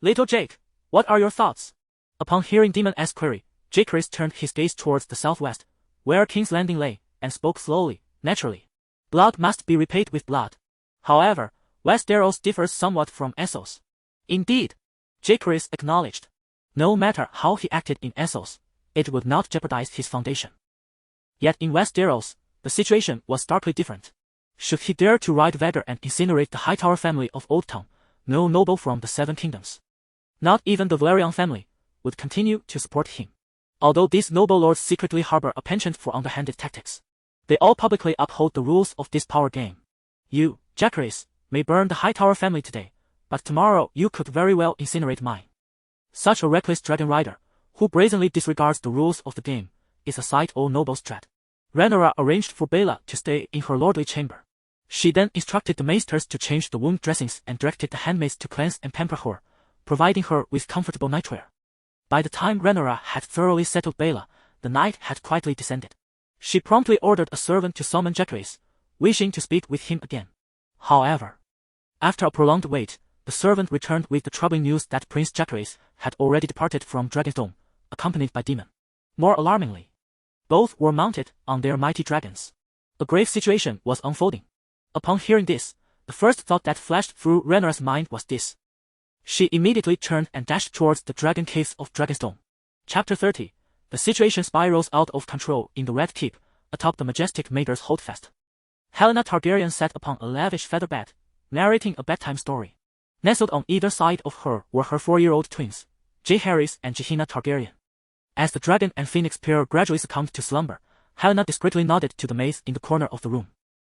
Little Jake, what are your thoughts? Upon hearing Daemon's query, Jacaerys turned his gaze towards the southwest, where King's Landing lay, and spoke slowly, naturally. Blood must be repaid with blood. However, Westeros differs somewhat from Essos. Indeed, Jacaerys acknowledged. No matter how he acted in Essos, it would not jeopardize his foundation. Yet in Westeros, the situation was starkly different. Should he dare to ride Vader and incinerate the Hightower family of Old Town, no noble from the Seven Kingdoms, not even the Velaryon family, would continue to support him. Although these noble lords secretly harbor a penchant for underhanded tactics, they all publicly uphold the rules of this power game. You, Jacaerys, may burn the Hightower family today, but tomorrow you could very well incinerate mine. Such a reckless dragon rider, who brazenly disregards the rules of the game, is a sight all nobles dread. Rhaenyra arranged for Baela to stay in her lordly chamber. She then instructed the maesters to change the wound dressings and directed the handmaids to cleanse and pamper her, providing her with comfortable nightwear. By the time Rhaenyra had thoroughly settled Baela, the night had quietly descended. She promptly ordered a servant to summon Jacaerys, wishing to speak with him again. However, after a prolonged wait, the servant returned with the troubling news that Prince Jacaerys had already departed from Dragonstone, accompanied by Daemon. More alarmingly, both were mounted on their mighty dragons. A grave situation was unfolding. Upon hearing this, the first thought that flashed through Rhaenyra's mind was this. She immediately turned and dashed towards the dragon caves of Dragonstone. Chapter 30. The situation spirals out of control in the Red Keep, atop the majestic Maeder's Holdfast. Helaena Targaryen sat upon a lavish feather bed, narrating a bedtime story. Nestled on either side of her were her 4-year-old twins, Jaehaerys and Jaehaena Targaryen. As the dragon and phoenix pair gradually succumbed to slumber, Helaena discreetly nodded to the maids in the corner of the room,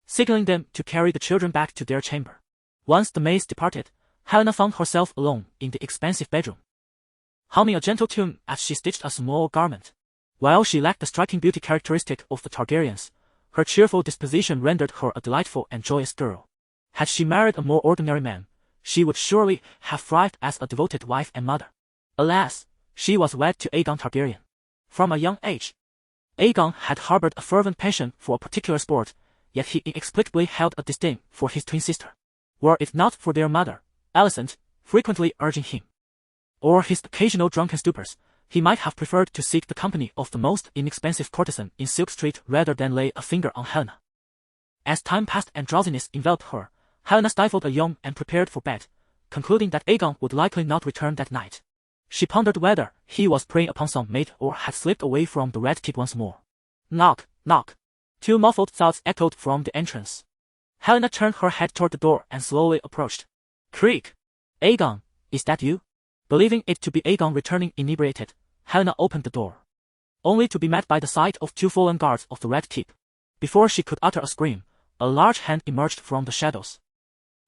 signaling them to carry the children back to their chamber. Once the maids departed, Helaena found herself alone in the expansive bedroom, humming a gentle tune as she stitched a small garment. While she lacked the striking beauty characteristic of the Targaryens, her cheerful disposition rendered her a delightful and joyous girl. Had she married a more ordinary man, she would surely have thrived as a devoted wife and mother. Alas, she was wed to Aegon Targaryen. From a young age, Aegon had harbored a fervent passion for a particular sport, yet he inexplicably held a disdain for his twin sister. Were it not for their mother, Alicent, frequently urging him, or his occasional drunken stupors, he might have preferred to seek the company of the most inexpensive courtesan in Silk Street rather than lay a finger on Helaena. As time passed and drowsiness enveloped her, Helaena stifled a yawn and prepared for bed, concluding that Aegon would likely not return that night. She pondered whether he was preying upon some mate or had slipped away from the Red Keep once more. Knock, knock. 2 muffled thoughts echoed from the entrance. Helaena turned her head toward the door and slowly approached. Creak. Aegon, is that you? Believing it to be Aegon returning inebriated, Helaena opened the door, only to be met by the sight of 2 fallen guards of the Red Keep. Before she could utter a scream, a large hand emerged from the shadows,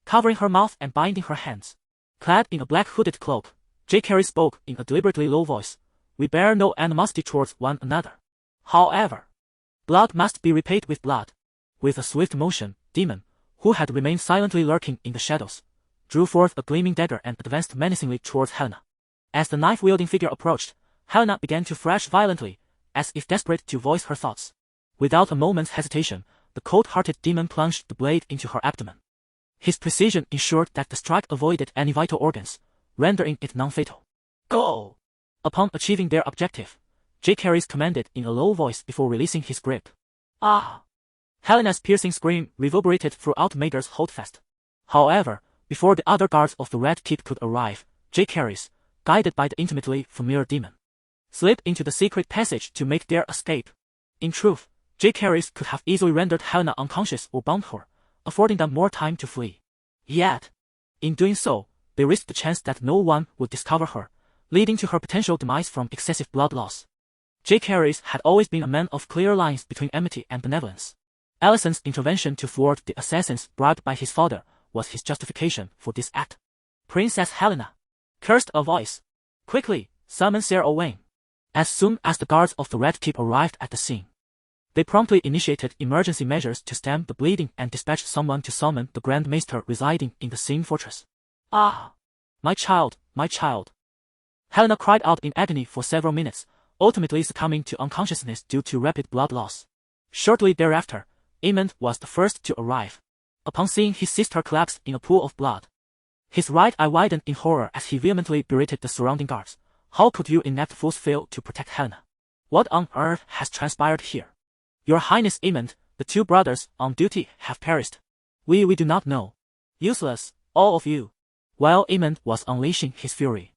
covering her mouth and binding her hands. Clad in a black hooded cloak, Jacaerys spoke in a deliberately low voice, we bear no animosity towards one another. However, blood must be repaid with blood. With a swift motion, Demon, who had remained silently lurking in the shadows, drew forth a gleaming dagger and advanced menacingly towards Helaena. As the knife-wielding figure approached, Helaena began to thrash violently, as if desperate to voice her thoughts. Without a moment's hesitation, the cold-hearted demon plunged the blade into her abdomen. His precision ensured that the strike avoided any vital organs, rendering it non-fatal. Go! Upon achieving their objective, Jacaerys commanded in a low voice before releasing his grip. Ah! Helena's piercing scream reverberated throughout Maeder's holdfast. However, before the other guards of the Red Keep could arrive, Jacaerys, guided by the intimately familiar demon, slipped into the secret passage to make their escape. In truth, Jacaerys could have easily rendered Helaena unconscious or bound her, affording them more time to flee. Yet, in doing so, they risked the chance that no one would discover her, leading to her potential demise from excessive blood loss. Jacaerys had always been a man of clear lines between enmity and benevolence. Alicent's intervention to thwart the assassins bribed by his father was his justification for this act. Princess Helaena, cursed a voice. Quickly, summon Ser Owain. As soon as the guards of the Red Keep arrived at the scene, they promptly initiated emergency measures to stem the bleeding and dispatched someone to summon the Grand Maester residing in the same fortress. Ah! My child, my child. Helaena cried out in agony for several minutes, ultimately succumbing to unconsciousness due to rapid blood loss. Shortly thereafter, Aemond was the first to arrive. Upon seeing his sister collapse in a pool of blood, his right eye widened in horror as he vehemently berated the surrounding guards. How could you inept fools fail to protect Helaena? What on earth has transpired here? Your Highness Aemond, the two brothers on duty have perished. We do not know. Useless, all of you. While Aemond was unleashing his fury,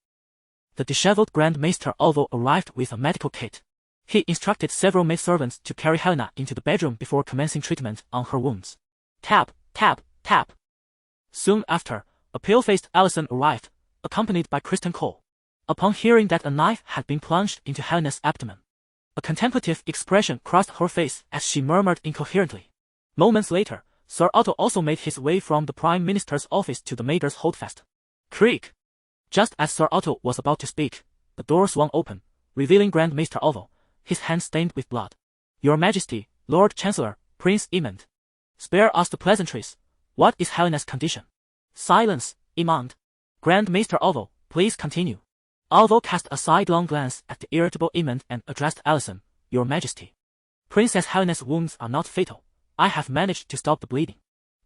the disheveled Grand Maester Alvo arrived with a medical kit. He instructed several maidservants to carry Helaena into the bedroom before commencing treatment on her wounds. Tap, tap, tap. Soon after, a pale-faced Alicent arrived, accompanied by Kristen Cole. Upon hearing that a knife had been plunged into Helena's abdomen, a contemplative expression crossed her face as she murmured incoherently. Moments later, Sir Otto also made his way from the Prime Minister's office to the Maeder's holdfast. Creak! Just as Sir Otto was about to speak, the door swung open, revealing Grand Maester Alvo, his hand stained with blood. Your Majesty, Lord Chancellor, Prince Aemond. Spare us the pleasantries. What is Helena's condition? Silence, Aemond. Grand Maester Alvo, please continue. Alvo cast a sidelong glance at the irritable Aemond and addressed Alicent, Your Majesty. Princess Helena's wounds are not fatal. I have managed to stop the bleeding.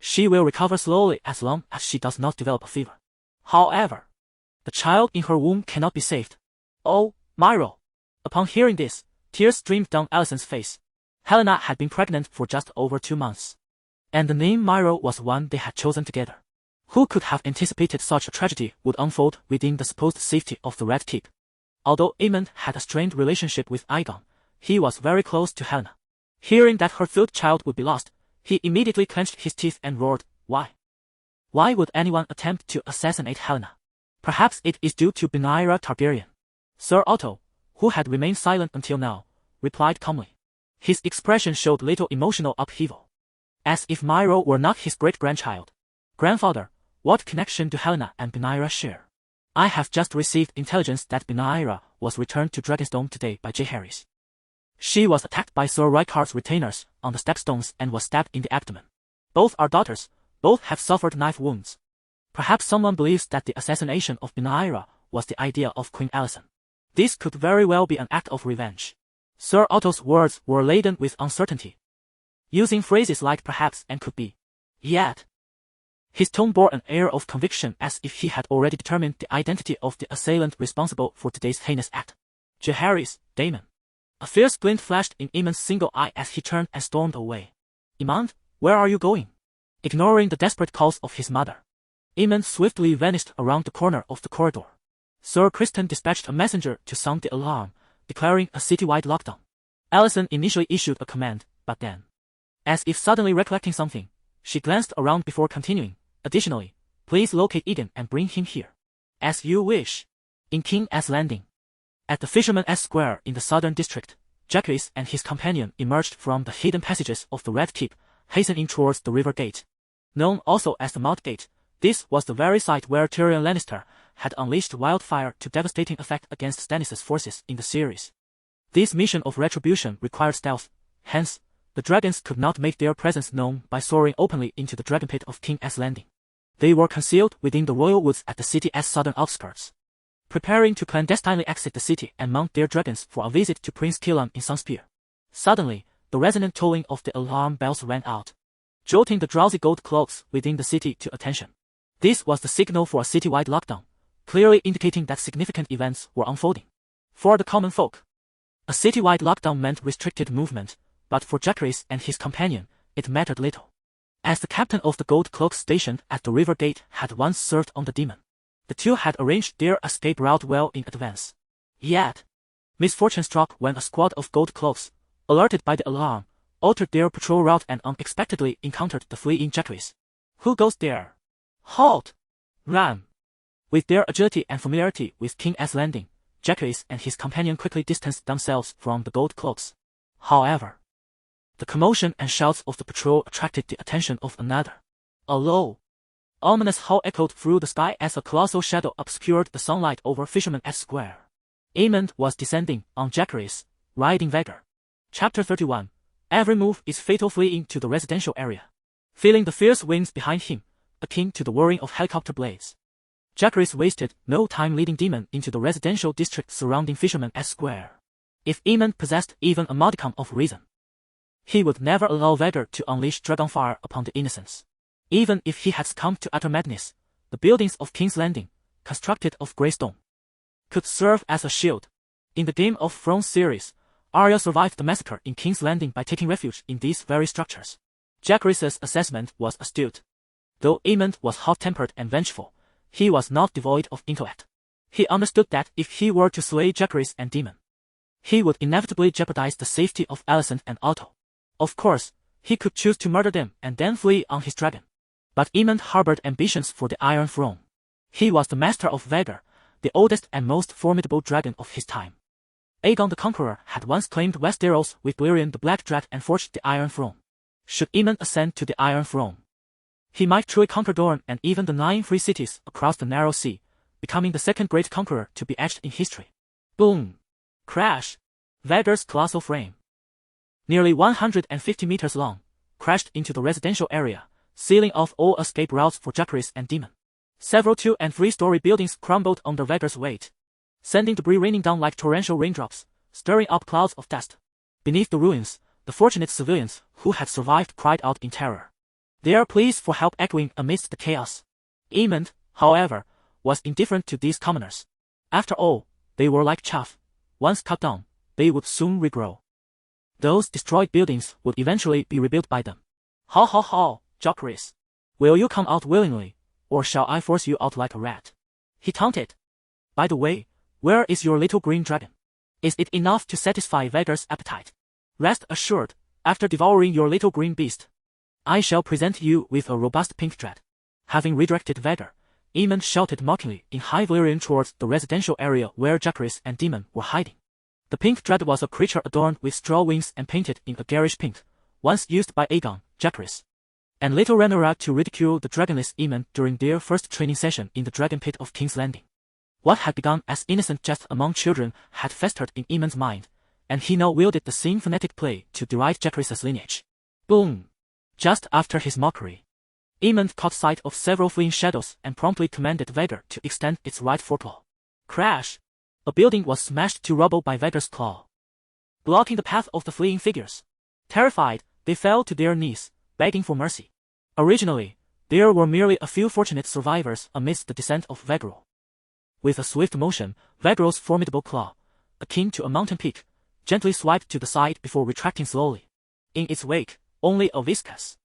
She will recover slowly as long as she does not develop a fever. However, the child in her womb cannot be saved. Oh, Myro. Upon hearing this, tears streamed down Alicent's face. Helaena had been pregnant for just over 2 months. And the name Myro was one they had chosen together. Who could have anticipated such a tragedy would unfold within the supposed safety of the Red Keep? Although Aemond had a strained relationship with Aegon, he was very close to Helaena. Hearing that her third child would be lost, he immediately clenched his teeth and roared, Why? Why would anyone attempt to assassinate Helaena? Perhaps it is due to Rhaenyra Targaryen. Sir Otto, who had remained silent until now, replied calmly. His expression showed little emotional upheaval. As if Myro were not his great-grandchild. Grandfather, what connection do Helaena and Rhaenyra share? I have just received intelligence that Rhaenyra was returned to Dragonstone today by Jacaerys. She was attacked by Sir Rykard's retainers on the stepstones and was stabbed in the abdomen. Both are daughters, both have suffered knife wounds. Perhaps someone believes that the assassination of Rhaenyra was the idea of Queen Alicent. This could very well be an act of revenge. Sir Otto's words were laden with uncertainty, using phrases like perhaps and could be. Yet, his tone bore an air of conviction as if he had already determined the identity of the assailant responsible for today's heinous act. Jacaerys, Daemon. A fierce glint flashed in Aemond's single eye as he turned and stormed away. Aemond, where are you going? Ignoring the desperate calls of his mother, Aemond swiftly vanished around the corner of the corridor. Sir Criston dispatched a messenger to sound the alarm, declaring a citywide lockdown. Alicent initially issued a command, but then, as if suddenly recollecting something, she glanced around before continuing. Additionally, please locate Eden and bring him here. As you wish. In King S Landing. At the Fisherman's Square in the southern district, Jacaerys and his companion emerged from the hidden passages of the Red Keep, hastening towards the river gate. Known also as the Mount Gate, this was the very site where Tyrion Lannister had unleashed wildfire to devastating effect against Stannis' forces in the series. This mission of retribution required stealth, hence, the dragons could not make their presence known by soaring openly into the dragon pit of King's Landing. They were concealed within the royal woods at the city's southern outskirts, preparing to clandestinely exit the city and mount their dragons for a visit to Prince Killam in Sunspear. Suddenly, the resonant tolling of the alarm bells rang out, jolting the drowsy gold cloaks within the city to attention. This was the signal for a citywide lockdown, clearly indicating that significant events were unfolding. For the common folk, a citywide lockdown meant restricted movement, but for Jacaerys and his companion, it mattered little. As the captain of the gold cloaks stationed at the river gate had once served on the Demon, the two had arranged their escape route well in advance. Yet, misfortune struck when a squad of gold cloaks, alerted by the alarm, altered their patrol route and unexpectedly encountered the fleeing Jacaerys. Who goes there? Halt! Ram! With their agility and familiarity with King's Landing, Jacaerys and his companion quickly distanced themselves from the gold cloaks. However, the commotion and shouts of the patrol attracted the attention of another. A low, ominous howl echoed through the sky as a colossal shadow obscured the sunlight over Fisherman's Square. Aemond was descending on Jacaerys, riding Vhagar. Chapter 31. Every move is fatal, fleeing to the residential area. Feeling the fierce winds behind him, akin to the whirring of helicopter blades, Jacaerys wasted no time leading Demon into the residential district surrounding Fisherman's Square. If Aemond possessed even a modicum of reason, he would never allow Vhagar to unleash Dragonfire upon the innocents. Even if he had succumbed to utter madness, the buildings of King's Landing, constructed of grey stone, could serve as a shield. In the Game of Thrones series, Arya survived the massacre in King's Landing by taking refuge in these very structures. Jacaerys' assessment was astute. Though Aemond was hot-tempered and vengeful, he was not devoid of intellect. He understood that if he were to slay Jacaerys and Demon, he would inevitably jeopardize the safety of Alicent and Otto. Of course, he could choose to murder them and then flee on his dragon. But Aemond harbored ambitions for the Iron Throne. He was the master of Vhagar, the oldest and most formidable dragon of his time. Aegon the Conqueror had once claimed Westeros with Balerion the Black Dread and forged the Iron Throne. Should Aemond ascend to the Iron Throne, he might truly conquer Dorne and even the 9 free cities across the Narrow Sea, becoming the second great conqueror to be etched in history. Boom! Crash! Vhagar's colossal frame, nearly 150 meters long, crashed into the residential area, sealing off all escape routes for Jacaerys and Demon. Several 2- and 3-story buildings crumbled under Vhagar's weight, sending debris raining down like torrential raindrops, stirring up clouds of dust. Beneath the ruins, the fortunate civilians who had survived cried out in terror, their pleas for help echoing amidst the chaos. Aemond, however, was indifferent to these commoners. After all, they were like chaff. Once cut down, they would soon regrow. Those destroyed buildings would eventually be rebuilt by them. Ha ha ha, Jacaerys. Will you come out willingly, or shall I force you out like a rat? He taunted. By the way, where is your little green dragon? Is it enough to satisfy Vhagar's appetite? Rest assured, after devouring your little green beast, I shall present you with a robust pink dread. Having redirected Vhagar, Aemond shouted mockingly in High Valyrian towards the residential area where Jacaerys and Demon were hiding. The pink dread was a creature adorned with straw wings and painted in a garish pink, once used by Aegon, Jacaerys, and little Rhaenyra to ridicule the dragonless Aemond during their first training session in the dragon pit of King's Landing. What had begun as innocent jest among children had festered in Aemond's mind, and he now wielded the same phonetic play to deride Jacaerys' lineage. Boom! Just after his mockery, Aemond caught sight of several fleeing shadows and promptly commanded Vhagar to extend its right foreclaw. Crash! A building was smashed to rubble by Vhagar's claw, blocking the path of the fleeing figures. Terrified, they fell to their knees, begging for mercy. Originally, there were merely a few fortunate survivors amidst the descent of Vhagar. With a swift motion, Vhagar's formidable claw, akin to a mountain peak, gently swiped to the side before retracting slowly. In its wake, only a viscous,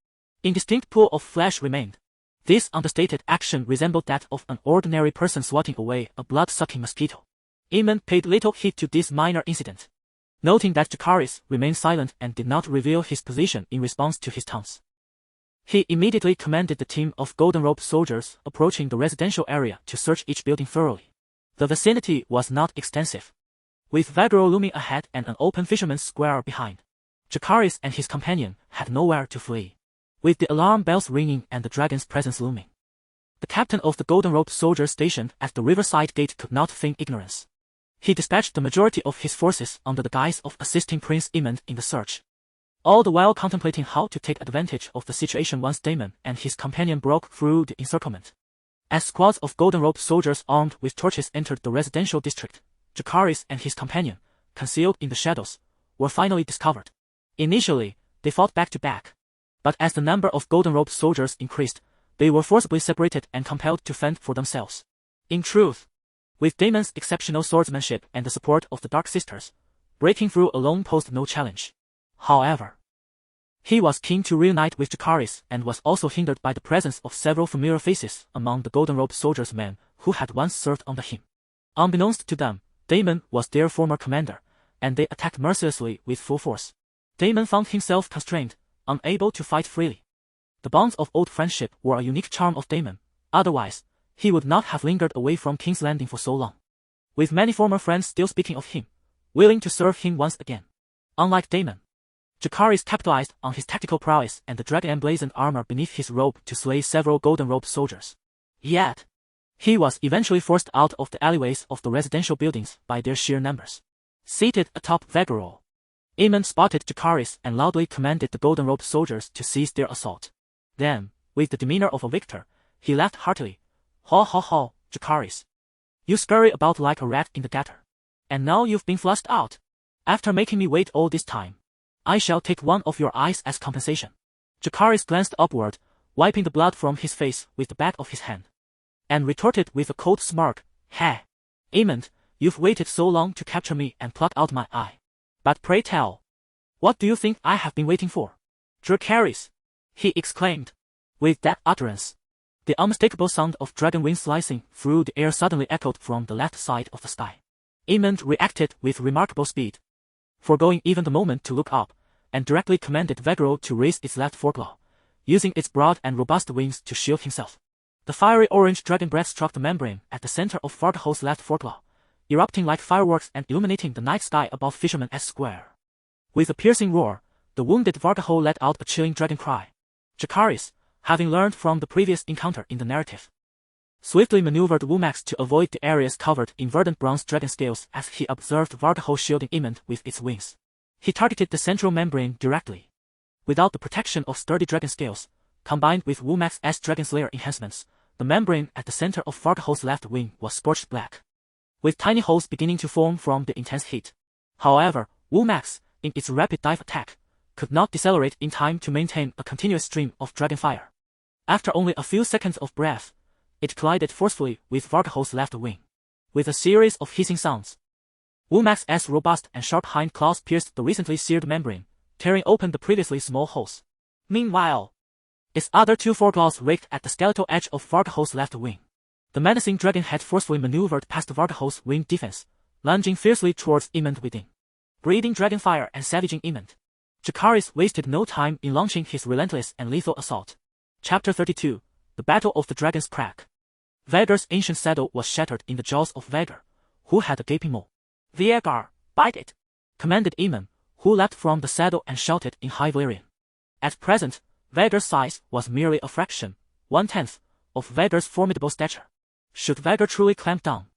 indistinct pool of flesh remained. This understated action resembled that of an ordinary person swatting away a blood-sucking mosquito. Aemond paid little heed to this minor incident, noting that Jacaerys remained silent and did not reveal his position in response to his taunts. He immediately commanded the team of golden-robed soldiers approaching the residential area to search each building thoroughly. The vicinity was not extensive, with Vhagar looming ahead and an open Fisherman's Square behind. Jacaerys and his companion had nowhere to flee. With the alarm bells ringing and the dragon's presence looming, The captain of the golden-robed soldiers stationed at the riverside gate could not feign ignorance. He dispatched the majority of his forces under the guise of assisting Prince Aemond in the search, all the while contemplating how to take advantage of the situation once Daemon and his companion broke through the encirclement. As squads of golden-robed soldiers armed with torches entered the residential district, Jacaerys and his companion, concealed in the shadows, were finally discovered. Initially, they fought back to back. But as the number of golden-robed soldiers increased, they were forcibly separated and compelled to fend for themselves. In truth, with Daemon's exceptional swordsmanship and the support of the Dark Sisters, breaking through alone posed no challenge. However, he was keen to reunite with Jacaerys and was also hindered by the presence of several familiar faces among the golden-robed soldiers' men who had once served under him. Unbeknownst to them, Daemon was their former commander, and they attacked mercilessly with full force. Daemon found himself constrained, unable to fight freely. The bonds of old friendship were a unique charm of Daemon, otherwise, he would not have lingered away from King's Landing for so long. With many former friends still speaking of him, willing to serve him once again. Unlike Daemon, Jacaerys capitalized on his tactical prowess and the dragon-emblazoned armor beneath his robe to slay several golden-robed soldiers. Yet, he was eventually forced out of the alleyways of the residential buildings by their sheer numbers. Seated atop Veggerol, Aemond spotted Jacaerys and loudly commanded the golden-robed soldiers to cease their assault. Then, with the demeanor of a victor, he laughed heartily. "Ha ha ha, Jacaerys. You scurry about like a rat in the gutter. And now you've been flushed out. After making me wait all this time, I shall take one of your eyes as compensation." Jacaerys glanced upward, wiping the blood from his face with the back of his hand, and retorted with a cold smirk, "Heh. Aemond, you've waited so long to capture me and pluck out my eye. But pray tell, what do you think I have been waiting for?" "Jacaerys!" he exclaimed. With that utterance, the unmistakable sound of dragon wings slicing through the air suddenly echoed from the left side of the sky. Aemond reacted with remarkable speed, foregoing even the moment to look up, and directly commanded Veggerol to raise its left foreclaw, using its broad and robust wings to shield himself. The fiery orange dragon breath struck the membrane at the center of Vargahol's left foreclaw, erupting like fireworks and illuminating the night sky above Fisherman's Square. With a piercing roar, the wounded Vargahol let out a chilling dragon cry. Jacaerys, having learned from the previous encounter in the narrative, swiftly maneuvered Wumax to avoid the areas covered in verdant bronze dragon scales as he observed Vargahol shielding Aemond with its wings. He targeted the central membrane directly. Without the protection of sturdy dragon scales, combined with Wumax's dragon slayer enhancements, the membrane at the center of Vargahol's left wing was scorched black, with tiny holes beginning to form from the intense heat. However, Wumax, in its rapid dive attack, could not decelerate in time to maintain a continuous stream of dragon fire. After only a few seconds of breath, it collided forcefully with Vargahol's left wing. With a series of hissing sounds, Wumax's robust and sharp hind claws pierced the recently seared membrane, tearing open the previously small holes. Meanwhile, its other two foreclaws raked at the skeletal edge of Vargahol's left wing. The menacing dragon had forcefully maneuvered past Vargahol's wing defense, lunging fiercely towards Aemond within. Breathing dragonfire and savaging Aemond, Jacaerys wasted no time in launching his relentless and lethal assault. Chapter 32, The Battle of the Dragon's Crack. Vhagar's ancient saddle was shattered in the jaws of Vhagar, who had a gaping maw. "Vhagar, bite it!" commanded Aemond, who leapt from the saddle and shouted in High Valyrian. At present, Vhagar's size was merely a fraction, 1/10, of Vhagar's formidable stature. Should Vhagar truly clamp down,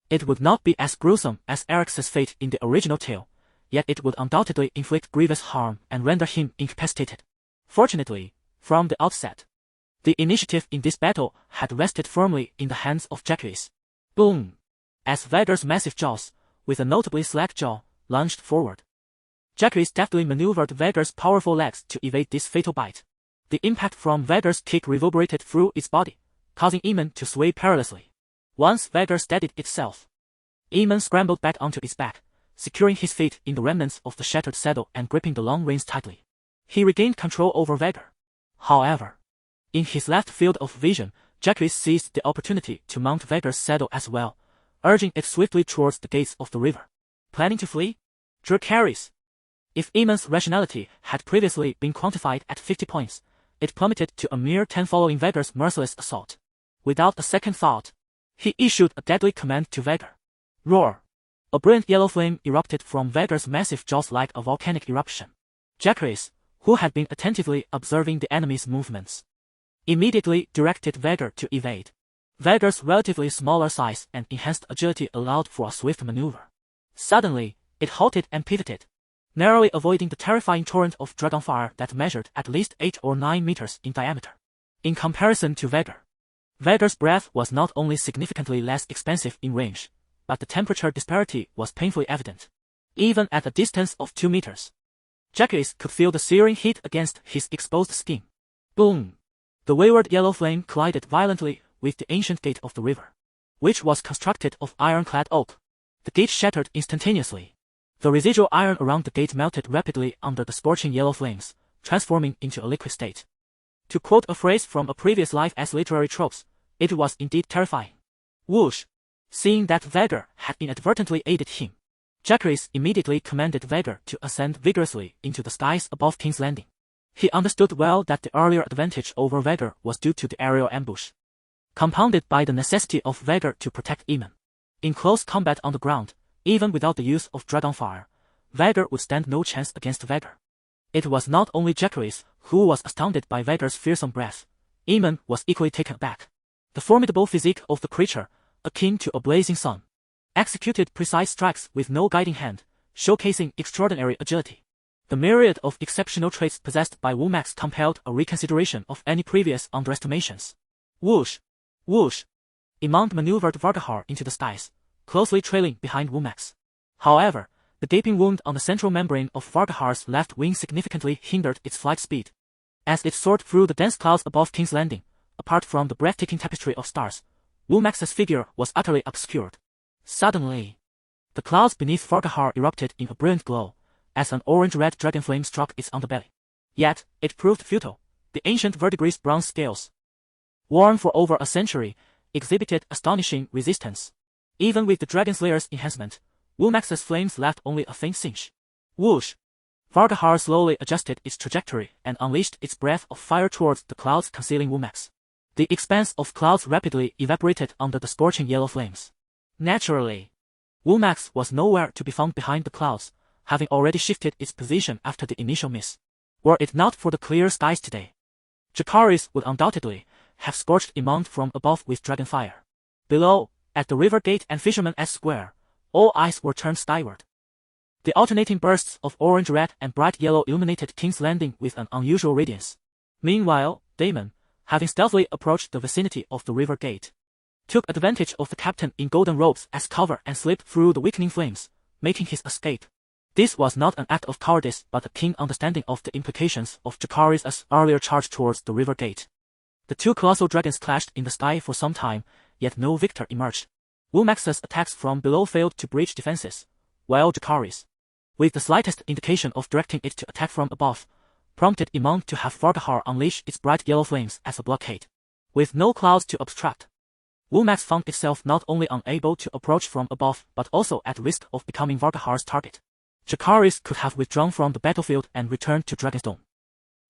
it would not be as gruesome as Eryx's fate in the original tale, yet it would undoubtedly inflict grievous harm and render him incapacitated. Fortunately, from the outset, the initiative in this battle had rested firmly in the hands of Jacaerys. Boom! As Vhagar's massive jaws, with a notably slack jaw, lunged forward, Jacaerys deftly maneuvered Vhagar's powerful legs to evade this fatal bite. The impact from Vhagar's kick reverberated through its body, causing Aemond to sway perilously. Once Vhagar steadied itself, Aemond scrambled back onto its back, securing his feet in the remnants of the shattered saddle and gripping the long reins tightly. He regained control over Vhagar. However, in his left field of vision, Jacaerys seized the opportunity to mount Vhagar's saddle as well, urging it swiftly towards the gates of the river. Planning to flee? Jacaerys! If Aemond's rationality had previously been quantified at 50 points, it plummeted to a mere 10 following Vhagar's merciless assault. Without a second thought, he issued a deadly command to Vhagar. Roar! A brilliant yellow flame erupted from Vhagar's massive jaws like a volcanic eruption. Jacaerys, who had been attentively observing the enemy's movements, immediately directed Vhagar to evade. Vhagar's relatively smaller size and enhanced agility allowed for a swift maneuver. Suddenly, it halted and pivoted, narrowly avoiding the terrifying torrent of Dragonfire that measured at least 8 or 9 meters in diameter. In comparison to Vhagar, Vhagar's breath was not only significantly less expansive in range, but the temperature disparity was painfully evident. Even at a distance of 2 meters, Jacaerys could feel the searing heat against his exposed skin. Boom! The wayward yellow flame collided violently with the ancient gate of the river, which was constructed of ironclad oak. The gate shattered instantaneously. The residual iron around the gate melted rapidly under the scorching yellow flames, transforming into a liquid state. To quote a phrase from a previous life as literary tropes, it was indeed terrifying. Whoosh! Seeing that Vhagar had inadvertently aided him, Jacaerys immediately commanded Vhagar to ascend vigorously into the skies above King's Landing. He understood well that the earlier advantage over Vhagar was due to the aerial ambush, compounded by the necessity of Vhagar to protect Aemon. In close combat on the ground, even without the use of Dragonfire, Vhagar would stand no chance against Vhagar. It was not only Jacaerys who was astounded by Vhagar's fearsome breath. Aemon was equally taken aback. The formidable physique of the creature, akin to a blazing sun, executed precise strikes with no guiding hand, showcasing extraordinary agility. The myriad of exceptional traits possessed by Womax compelled a reconsideration of any previous underestimations. Whoosh! Whoosh! Aemon maneuvered Vargahar into the skies, closely trailing behind Womax. However, the gaping wound on the central membrane of Vargahar's left wing significantly hindered its flight speed. As it soared through the dense clouds above King's Landing, apart from the breathtaking tapestry of stars, Womax's figure was utterly obscured. Suddenly, the clouds beneath Vargahar erupted in a brilliant glow, as an orange-red dragon flame struck its underbelly. Yet, it proved futile. The ancient verdigris bronze scales, worn for over a century, exhibited astonishing resistance. Even with the Dragon Slayer's enhancement, Womax's flames left only a faint singe. Whoosh! Vargahar slowly adjusted its trajectory and unleashed its breath of fire towards the clouds concealing Womax. The expanse of clouds rapidly evaporated under the scorching yellow flames. Naturally, Womax was nowhere to be found behind the clouds, having already shifted its position after the initial miss. Were it not for the clear skies today, Jacaerys would undoubtedly have scorched Aemon from above with Dragonfire. Below, at the river gate and Fisherman's Square, all eyes were turned skyward. The alternating bursts of orange-red and bright yellow illuminated King's Landing with an unusual radiance. Meanwhile, Daemon, having stealthily approached the vicinity of the river gate, took advantage of the captain in golden robes as cover and slipped through the weakening flames, making his escape. This was not an act of cowardice but a keen understanding of the implications of Jacaerys' earlier charge towards the river gate. The two colossal dragons clashed in the sky for some time, yet no victor emerged. Womax's attacks from below failed to breach defenses, while Jacaerys, with the slightest indication of directing it to attack from above, prompted Aemon to have Vargahar unleash its bright yellow flames as a blockade. With no clouds to obstruct, Womax found itself not only unable to approach from above but also at risk of becoming Vargahar's target. Jacaerys could have withdrawn from the battlefield and returned to Dragonstone.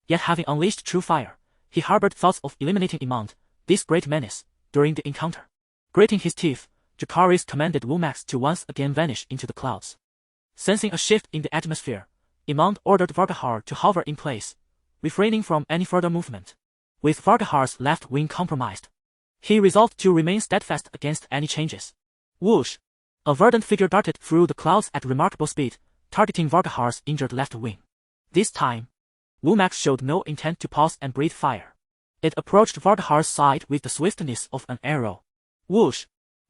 Yet having unleashed true fire, he harbored thoughts of eliminating Aemon, this great menace, during the encounter. Grating his teeth, Jacaerys commanded Womax to once again vanish into the clouds. Sensing a shift in the atmosphere, Aemon ordered Vargahar to hover in place, refraining from any further movement. With Vargahar's left wing compromised, he resolved to remain steadfast against any changes. Whoosh! A verdant figure darted through the clouds at remarkable speed, targeting Vargahar's injured left wing. This time, Womax showed no intent to pause and breathe fire. It approached Vargahar's side with the swiftness of an arrow. Whoosh!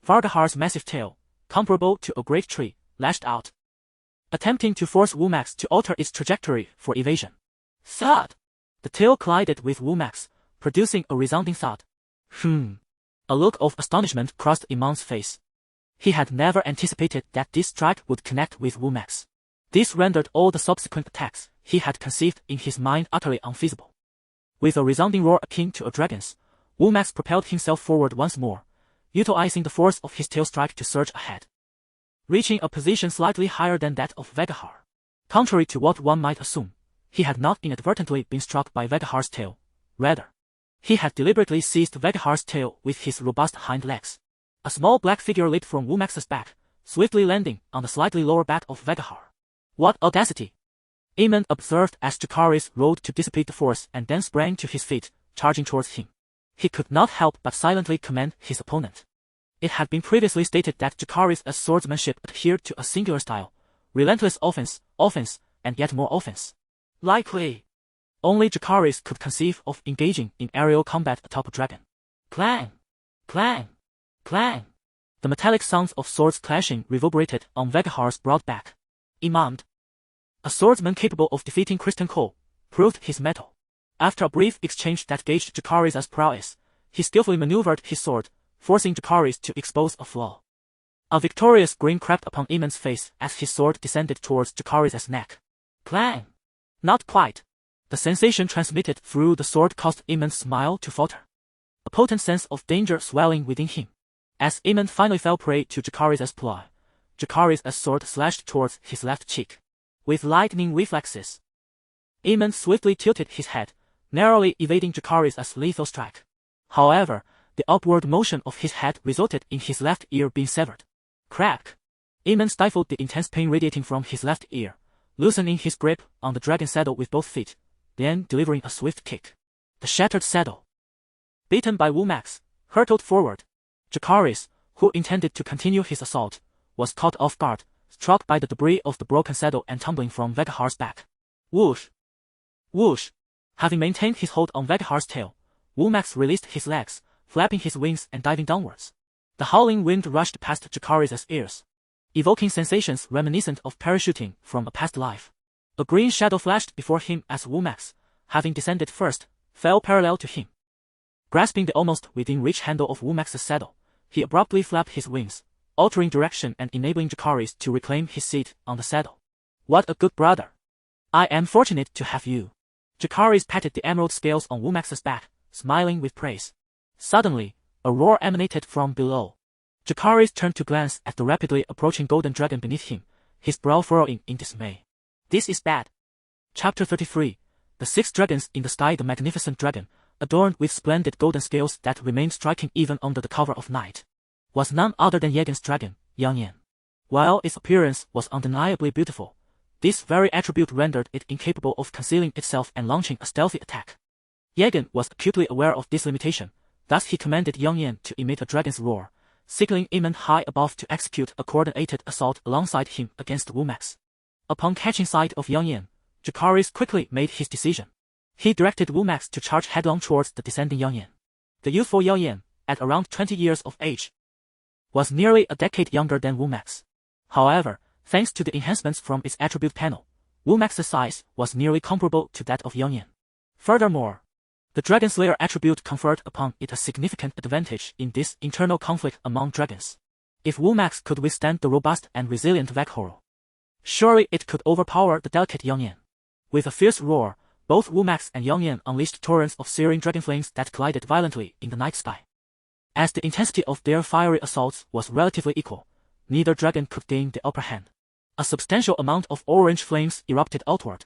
Vargahar's massive tail, comparable to a great tree, lashed out, attempting to force Womax to alter its trajectory for evasion. Thud! The tail collided with Womax, producing a resounding thud. A look of astonishment crossed Aemon's face. He had never anticipated that this strike would connect with Womax. This rendered all the subsequent attacks he had conceived in his mind utterly unfeasible. With a resounding roar akin to a dragon's, Womax propelled himself forward once more, utilizing the force of his tail strike to surge ahead, reaching a position slightly higher than that of Vargahar. Contrary to what one might assume, he had not inadvertently been struck by Vargahar's tail. Rather, he had deliberately seized Vargahar's tail with his robust hind legs. A small black figure leaped from Womax's back, swiftly landing on the slightly lower back of Vargahar. What audacity! Aemon observed as Jacaerys rode to dissipate the force and then sprang to his feet, charging towards him. he could not help but silently commend his opponent. It had been previously stated that Jacaerys' swordsmanship adhered to a singular style: relentless offense, and yet more offense. Likely, only Jacaerys could conceive of engaging in aerial combat atop a dragon. Clang! Clang! Clang! The metallic sounds of swords clashing reverberated on Vegahar's broad back. Imamd, a swordsman capable of defeating Kristen Cole, proved his mettle. After a brief exchange that gauged Jacaerys' prowess, he skillfully maneuvered his sword, forcing Jacaerys to expose a flaw. A victorious grin crept upon Aemon's face as his sword descended towards Jacaerys' neck. Clang! Not quite. The sensation transmitted through the sword caused Aemon's smile to falter, a potent sense of danger swelling within him. As Aemon finally fell prey to Jacaerys' ploy, Jacaerys' sword slashed towards his left cheek. With lightning reflexes, Aemon swiftly tilted his head, narrowly evading Jacaerys' lethal strike. However, the upward motion of his head resulted in his left ear being severed. Crack! Aemon stifled the intense pain radiating from his left ear, loosening his grip on the dragon saddle with both feet, then delivering a swift kick. The shattered saddle, beaten by Wumax, hurtled forward. Jacaerys, who intended to continue his assault, was caught off guard, struck by the debris of the broken saddle and tumbling from Vegahar's back. Whoosh! Whoosh! Having maintained his hold on Vegahar's tail, Wumax released his legs, flapping his wings and diving downwards. The howling wind rushed past Jacaerys' ears, evoking sensations reminiscent of parachuting from a past life. A green shadow flashed before him as Wumax, having descended first, fell parallel to him. Grasping the almost within reach handle of Wumax's saddle, he abruptly flapped his wings, altering direction and enabling Jacaerys to reclaim his seat on the saddle. What a good brother! I am fortunate to have you. Jacaerys patted the emerald scales on Wumax's back, smiling with praise. Suddenly, a roar emanated from below. Jacaerys turned to glance at the rapidly approaching golden dragon beneath him, his brow furrowing in dismay. This is bad. Chapter 33. The Six Dragons in the Sky. The magnificent dragon, adorned with splendid golden scales that remained striking even under the cover of night, was none other than Yegan's dragon, Yangyan. While its appearance was undeniably beautiful, this very attribute rendered it incapable of concealing itself and launching a stealthy attack. Yegan was acutely aware of this limitation, thus he commanded Yangyan to emit a dragon's roar, signaling Aemon high above to execute a coordinated assault alongside him against Wumax. Upon catching sight of Yangyan, Jacaerys quickly made his decision. He directed Wumax to charge headlong towards the descending Yangyan. The youthful Yangyan, at around 20 years of age, was nearly a decade younger than Wumax. However, thanks to the enhancements from its attribute panel, Wumax's size was nearly comparable to that of Yangyan. Furthermore, the Dragon Slayer attribute conferred upon it a significant advantage in this internal conflict among dragons. If Wumax could withstand the robust and resilient Veghorl, surely it could overpower the delicate Yangyan. With a fierce roar, both Wumax and Yangyan unleashed torrents of searing dragon flames that collided violently in the night sky. As the intensity of their fiery assaults was relatively equal, neither dragon could gain the upper hand. A substantial amount of orange flames erupted outward,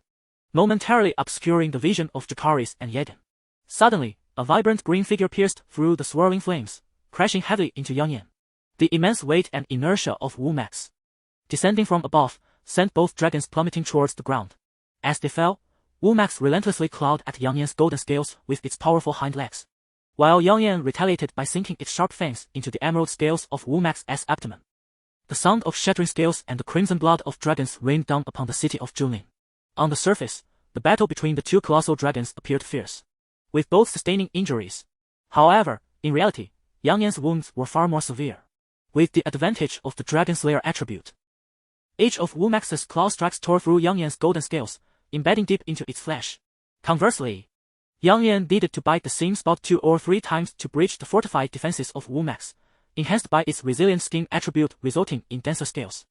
momentarily obscuring the vision of Jacaerys and Yegan. Suddenly, a vibrant green figure pierced through the swirling flames, crashing heavily into Yangyan. The immense weight and inertia of Wumax, descending from above, sent both dragons plummeting towards the ground. As they fell, Wumax relentlessly clawed at Yangyan's golden scales with its powerful hind legs, while Yangyan retaliated by sinking its sharp fangs into the emerald scales of Wumax's abdomen. The sound of shattering scales and the crimson blood of dragons rained down upon the city of Junlin. On the surface, the battle between the two colossal dragons appeared fierce, with both sustaining injuries. However, in reality, Yangyan's wounds were far more severe, with the advantage of the Dragon Slayer attribute. Each of Wumax's claw strikes tore through Yangyan's golden scales, embedding deep into its flesh. Conversely, Yangyan needed to bite the same spot 2 or 3 times to breach the fortified defenses of Wumax, enhanced by its resilient skin attribute resulting in denser scales.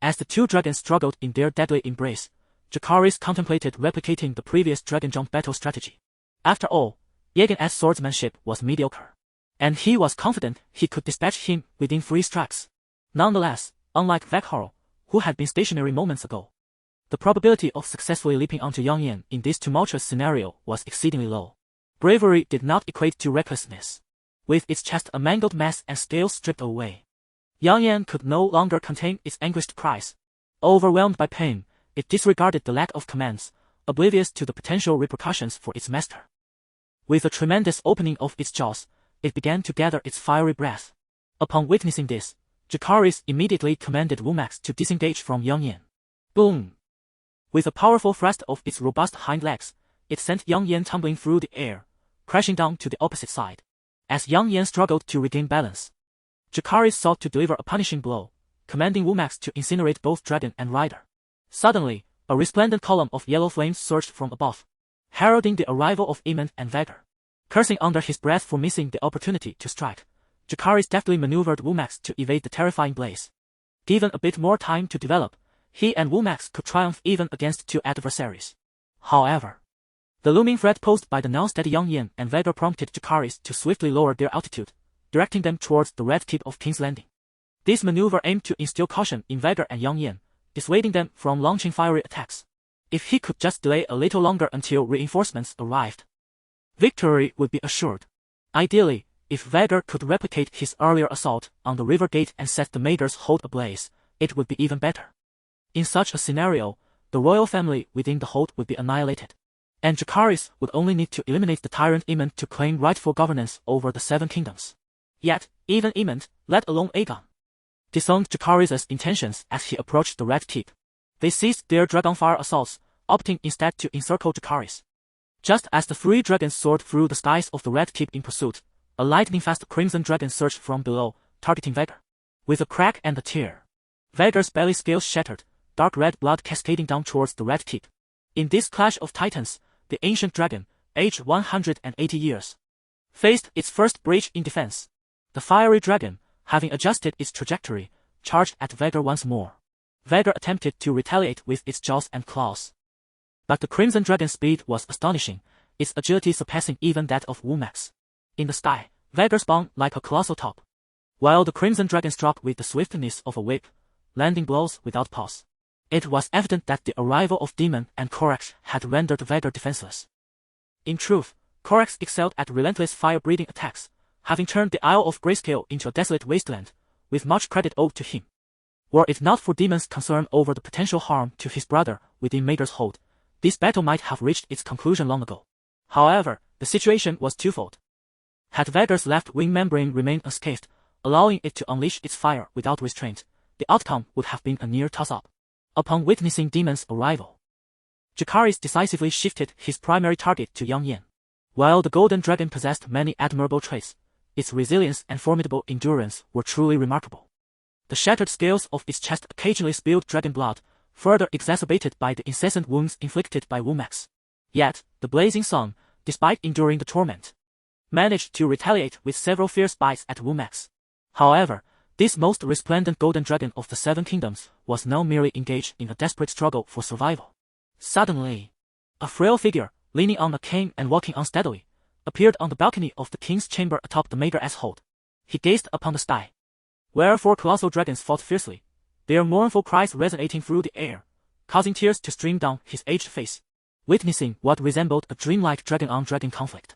As the two dragons struggled in their deadly embrace, Jacaerys contemplated replicating the previous dragon jump battle strategy. After all, Yegan's swordsmanship was mediocre, and he was confident he could dispatch him within 3 strikes. Nonetheless, unlike Veghorl, who had been stationary moments ago, the probability of successfully leaping onto Yangyan in this tumultuous scenario was exceedingly low. Bravery did not equate to recklessness. With its chest a mangled mess and scales stripped away, Yangyan could no longer contain its anguished cries. Overwhelmed by pain, it disregarded the lack of commands, oblivious to the potential repercussions for its master. With a tremendous opening of its jaws, it began to gather its fiery breath. Upon witnessing this, Jacaerys immediately commanded Womax to disengage from Young Yen. Boom! With a powerful thrust of its robust hind legs, it sent Young Yen tumbling through the air, crashing down to the opposite side. As Young Yen struggled to regain balance, Jacaerys sought to deliver a punishing blow, commanding Womax to incinerate both dragon and rider. Suddenly, a resplendent column of yellow flames surged from above, heralding the arrival of Aemond and Vhagar. Cursing under his breath for missing the opportunity to strike, Jacaerys deftly maneuvered Womax to evade the terrifying blaze. Given a bit more time to develop, he and Womax could triumph even against two adversaries. However, the looming threat posed by the now steady Young Yen and Vhagar prompted Jacaerys to swiftly lower their altitude, directing them towards the red keep of King's Landing. This maneuver aimed to instill caution in Vhagar and Young Yen, dissuading them from launching fiery attacks. If he could just delay a little longer until reinforcements arrived, victory would be assured. Ideally, if Vhagar could replicate his earlier assault on the river gate and set the Mater's hold ablaze, it would be even better. In such a scenario, the royal family within the hold would be annihilated, and Jacaerys would only need to eliminate the tyrant Aemond to claim rightful governance over the Seven Kingdoms. Yet, even Aemond, let alone Aegon, disowned Jacaerys' intentions as he approached the Red Keep. They ceased their Dragonfire assaults, opting instead to encircle Jacaerys. Just as the three dragons soared through the skies of the Red Keep in pursuit, a lightning-fast crimson dragon surged from below, targeting Vhagar. With a crack and a tear, Vhagar's belly scales shattered, dark red blood cascading down towards the Red Keep. In this clash of titans, the ancient dragon, aged 180 years, faced its first breach in defense. The fiery dragon, having adjusted its trajectory, charged at Vhagar once more. Vhagar attempted to retaliate with its jaws and claws, but the crimson dragon's speed was astonishing, its agility surpassing even that of Womax. In the sky, Vhagar spun like a colossal top, while the crimson dragon struck with the swiftness of a whip, landing blows without pause. It was evident that the arrival of Daemon and Corax had rendered Vhagar defenseless. In truth, Corax excelled at relentless fire-breathing attacks, having turned the Isle of Grayscale into a desolate wasteland, with much credit owed to him. Were it not for Daemon's concern over the potential harm to his brother within Mater's hold, this battle might have reached its conclusion long ago. However, the situation was twofold. Had Vhagar's left wing membrane remained unscathed, allowing it to unleash its fire without restraint, the outcome would have been a near toss-up. Upon witnessing Daemon's arrival, Jacaerys decisively shifted his primary target to Young Yen. While the Golden Dragon possessed many admirable traits, its resilience and formidable endurance were truly remarkable. The shattered scales of its chest occasionally spilled dragon blood, further exacerbated by the incessant wounds inflicted by Womax. Yet, the blazing sun, despite enduring the torment, managed to retaliate with several fierce bites at Womax. However, this most resplendent golden dragon of the Seven Kingdoms was now merely engaged in a desperate struggle for survival. Suddenly, a frail figure, leaning on a cane and walking unsteadily, appeared on the balcony of the king's chamber atop the Mater's hold. He gazed upon the sky, where four colossal dragons fought fiercely, their mournful cries resonating through the air, causing tears to stream down his aged face. Witnessing what resembled a dreamlike dragon-on-dragon conflict,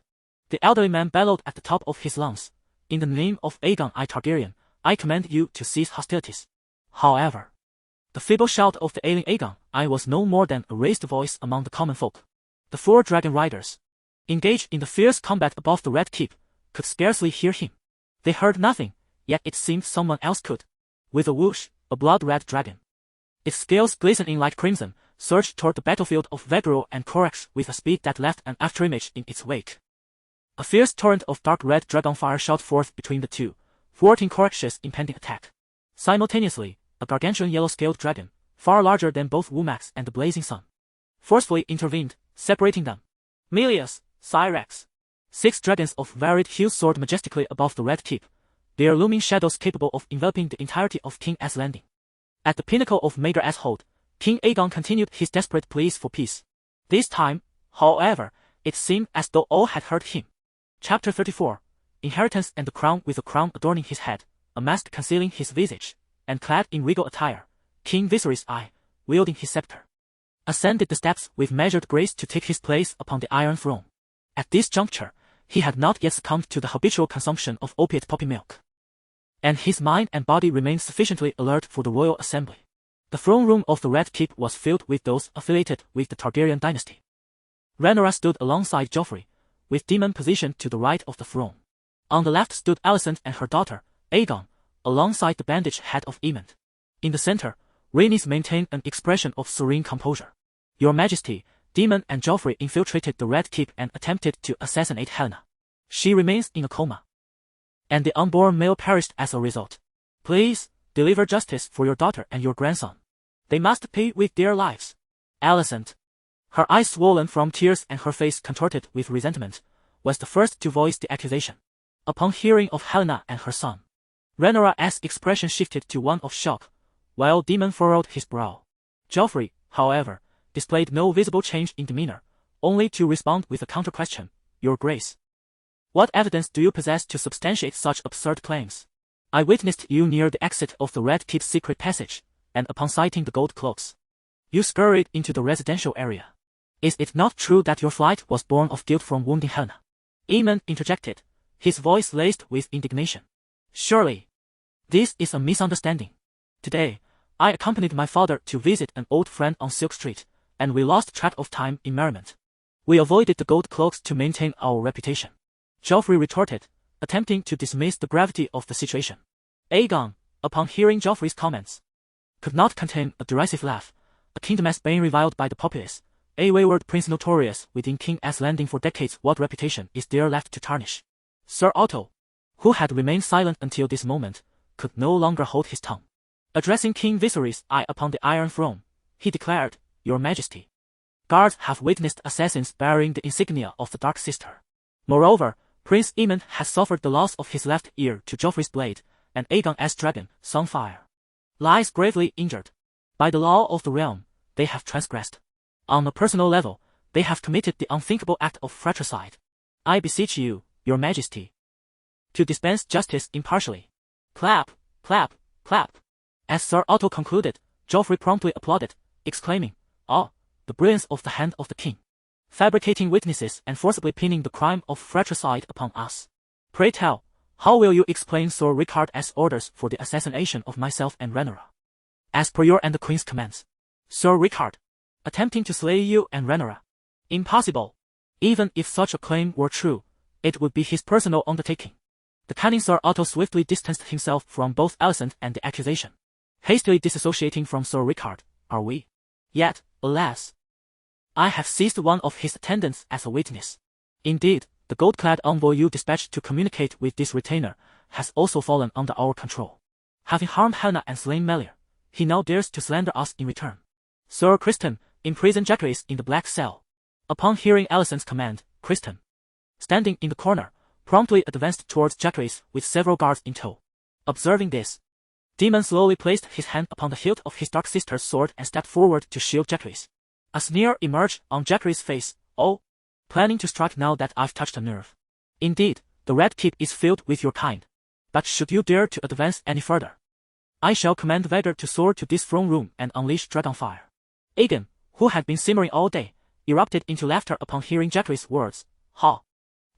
the elderly man bellowed at the top of his lungs, "In the name of Aegon I Targaryen, I command you to cease hostilities." However, the feeble shout of the ailing Aegon I was no more than a raised voice among the common folk. The four dragon riders, engaged in the fierce combat above the Red Keep, could scarcely hear him. They heard nothing, yet it seemed someone else could. With a whoosh, a blood-red dragon, its scales glistening like crimson, surged toward the battlefield of Vhagar and Corax with a speed that left an afterimage in its wake. A fierce torrent of dark red dragonfire shot forth between the two, thwarting Corax's impending attack. Simultaneously, a gargantuan yellow-scaled dragon, far larger than both Womax and the blazing sun, forcefully intervened, separating them. Melius, Syrax. 6 dragons of varied hues soared majestically above the Red Keep, their looming shadows capable of enveloping the entirety of King's Landing. At the pinnacle of Mater's hold, King Aegon continued his desperate pleas for peace. This time, however, it seemed as though all had heard him. Chapter 34. Inheritance and the crown. With a crown adorning his head, a mask concealing his visage, and clad in regal attire, King Viserys I, wielding his scepter, ascended the steps with measured grace to take his place upon the Iron Throne. At this juncture, he had not yet succumbed to the habitual consumption of opiate poppy milk, and his mind and body remained sufficiently alert for the royal assembly. The throne room of the Red Keep was filled with those affiliated with the Targaryen dynasty. Rhaenyra stood alongside Joffrey, with Demon positioned to the right of the throne. On the left stood Alicent and her daughter, Aegon, alongside the bandaged head of Aemond. In the center, Rhaenys maintained an expression of serene composure. Your Majesty, Demon and Joffrey infiltrated the Red Keep and attempted to assassinate Helaena. She remains in a coma. And the unborn male perished as a result. Please, deliver justice for your daughter and your grandson. They must pay with their lives. Alicent, her eyes swollen from tears and her face contorted with resentment, was the first to voice the accusation. Upon hearing of Helaena and her son, Rhaenyra's expression shifted to one of shock, while Demon furrowed his brow. Joffrey, however, displayed no visible change in demeanor, only to respond with a counter-question, Your Grace. What evidence do you possess to substantiate such absurd claims? I witnessed you near the exit of the Red Keep's secret passage, and upon sighting the gold cloaks, you scurried into the residential area. Is it not true that your flight was born of guilt from wounding Helaena? Aemond interjected, his voice laced with indignation. Surely, this is a misunderstanding. Today, I accompanied my father to visit an old friend on Silk Street, and we lost track of time in merriment. We avoided the gold cloaks to maintain our reputation. Joffrey retorted, attempting to dismiss the gravity of the situation. Aegon, upon hearing Joffrey's comments, could not contain a derisive laugh. A kingdom as being reviled by the populace, a wayward prince notorious within King's Landing for decades, what reputation is there left to tarnish? Sir Otto, who had remained silent until this moment, could no longer hold his tongue. Addressing King Viserys I upon the Iron Throne, he declared, Your Majesty, guards have witnessed assassins bearing the insignia of the Dark Sister. Moreover, Prince Aemond has suffered the loss of his left ear to Joffrey's blade, and Aegon's dragon, Sunfire, lies gravely injured. By the law of the realm, they have transgressed. On a personal level, they have committed the unthinkable act of fratricide. I beseech you, Your Majesty, to dispense justice impartially. Clap, clap, clap. As Sir Otto concluded, Joffrey promptly applauded, exclaiming, Ah, the brilliance of the hand of the king, fabricating witnesses and forcibly pinning the crime of fratricide upon us. Pray tell, how will you explain Sir Rickard's orders for the assassination of myself and Rhaenyra? As per your and the Queen's commands, Sir Rickard, attempting to slay you and Rhaenyra. Impossible. Even if such a claim were true, it would be his personal undertaking. The cunning Sir Otto swiftly distanced himself from both Alicent and the accusation. Hastily disassociating from Sir Rickard, are we? Yet, alas, I have seized one of his attendants as a witness. Indeed, the gold-clad envoy you dispatched to communicate with this retainer has also fallen under our control. Having harmed Helaena and slain Melir, he now dares to slander us in return. Sir Criston, imprison Jacaerys in the black cell. Upon hearing Alicent's command, Criston, standing in the corner, promptly advanced towards Jacaerys with several guards in tow. Observing this, Demon slowly placed his hand upon the hilt of his dark sister's sword and stepped forward to shield Jacaerys. A sneer emerged on Jacaerys' face. Oh, planning to strike now that I've touched a nerve. Indeed, the Red Keep is filled with your kind. But should you dare to advance any further, I shall command Vader to soar to this throne room and unleash Dragonfire. Aegon, who had been simmering all day, erupted into laughter upon hearing Jacaerys' words. Ha!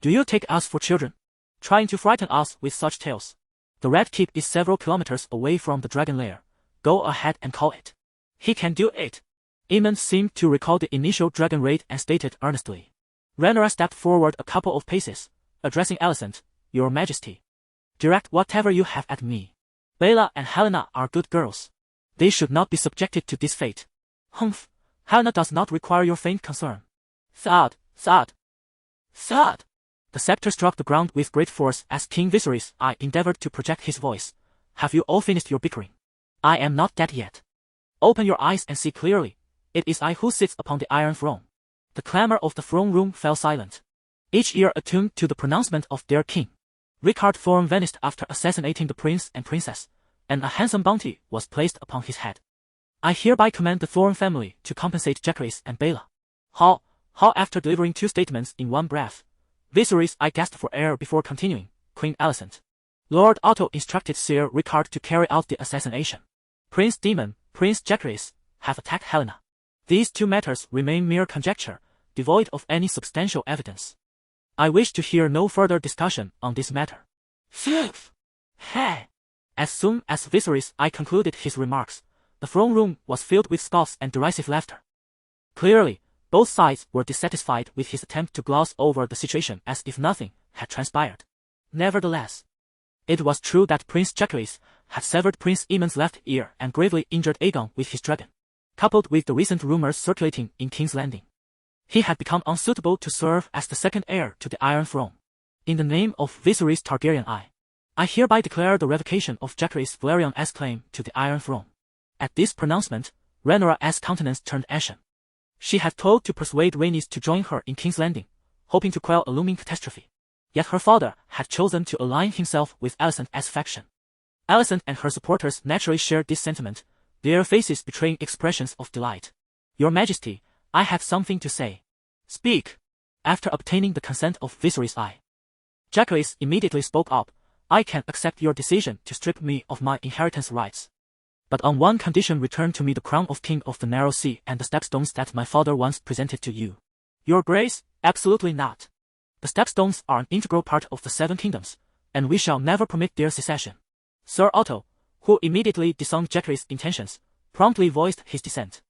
Do you take us for children? Trying to frighten us with such tales? The Red Keep is several kilometers away from the Dragon Lair. Go ahead and call it. He can do it. Aemond seemed to recall the initial dragon raid and stated earnestly. Rhaenyra stepped forward a couple of paces, addressing Alicent, Your Majesty, direct whatever you have at me. Baela and Helaena are good girls. They should not be subjected to this fate. Humph, Helaena does not require your faint concern. Thud, thud, thud. The scepter struck the ground with great force as King Viserys I endeavored to project his voice. Have you all finished your bickering? I am not dead yet. Open your eyes and see clearly. It is I who sits upon the Iron Throne. The clamor of the throne room fell silent, each ear attuned to the pronouncement of their king. Rickard Thorne vanished after assassinating the prince and princess, and a handsome bounty was placed upon his head. I hereby command the Thorne family to compensate Jacaerys and Baela. How after delivering two statements in one breath, Viserys I gasped for air before continuing, Queen Alicent. Lord Otto instructed Sir Rickard to carry out the assassination. Prince Daemon, Prince Jacaerys, have attacked Helaena. These two matters remain mere conjecture, devoid of any substantial evidence. I wish to hear no further discussion on this matter. Phew! Hey! As soon as Viserys I concluded his remarks, the throne room was filled with scoffs and derisive laughter. Clearly, Both sides were dissatisfied with his attempt to gloss over the situation as if nothing had transpired. Nevertheless, it was true that Prince Jacaerys had severed Prince Aemon's left ear and gravely injured Aegon with his dragon. Coupled with the recent rumors circulating in King's Landing, he had become unsuitable to serve as the second heir to the Iron Throne. In the name of Viserys Targaryen I hereby declare the revocation of Jacaerys Velaryon's claim to the Iron Throne. At this pronouncement, Rhaenyra's countenance turned ashen. She had told to persuade Rhaenys to join her in King's Landing, hoping to quell a looming catastrophe. Yet her father had chosen to align himself with Alicent's faction. Alicent and her supporters naturally shared this sentiment, their faces betraying expressions of delight. Your Majesty, I have something to say. Speak. After obtaining the consent of Viserys Jacaerys immediately spoke up. I can accept your decision to strip me of my inheritance rights. But on one condition, return to me the crown of King of the Narrow Sea and the stepstones that my father once presented to you. Your Grace, absolutely not. The stepstones are an integral part of the Seven Kingdoms, and we shall never permit their secession. Sir Otto, who immediately discerned Jacaerys' intentions, promptly voiced his dissent.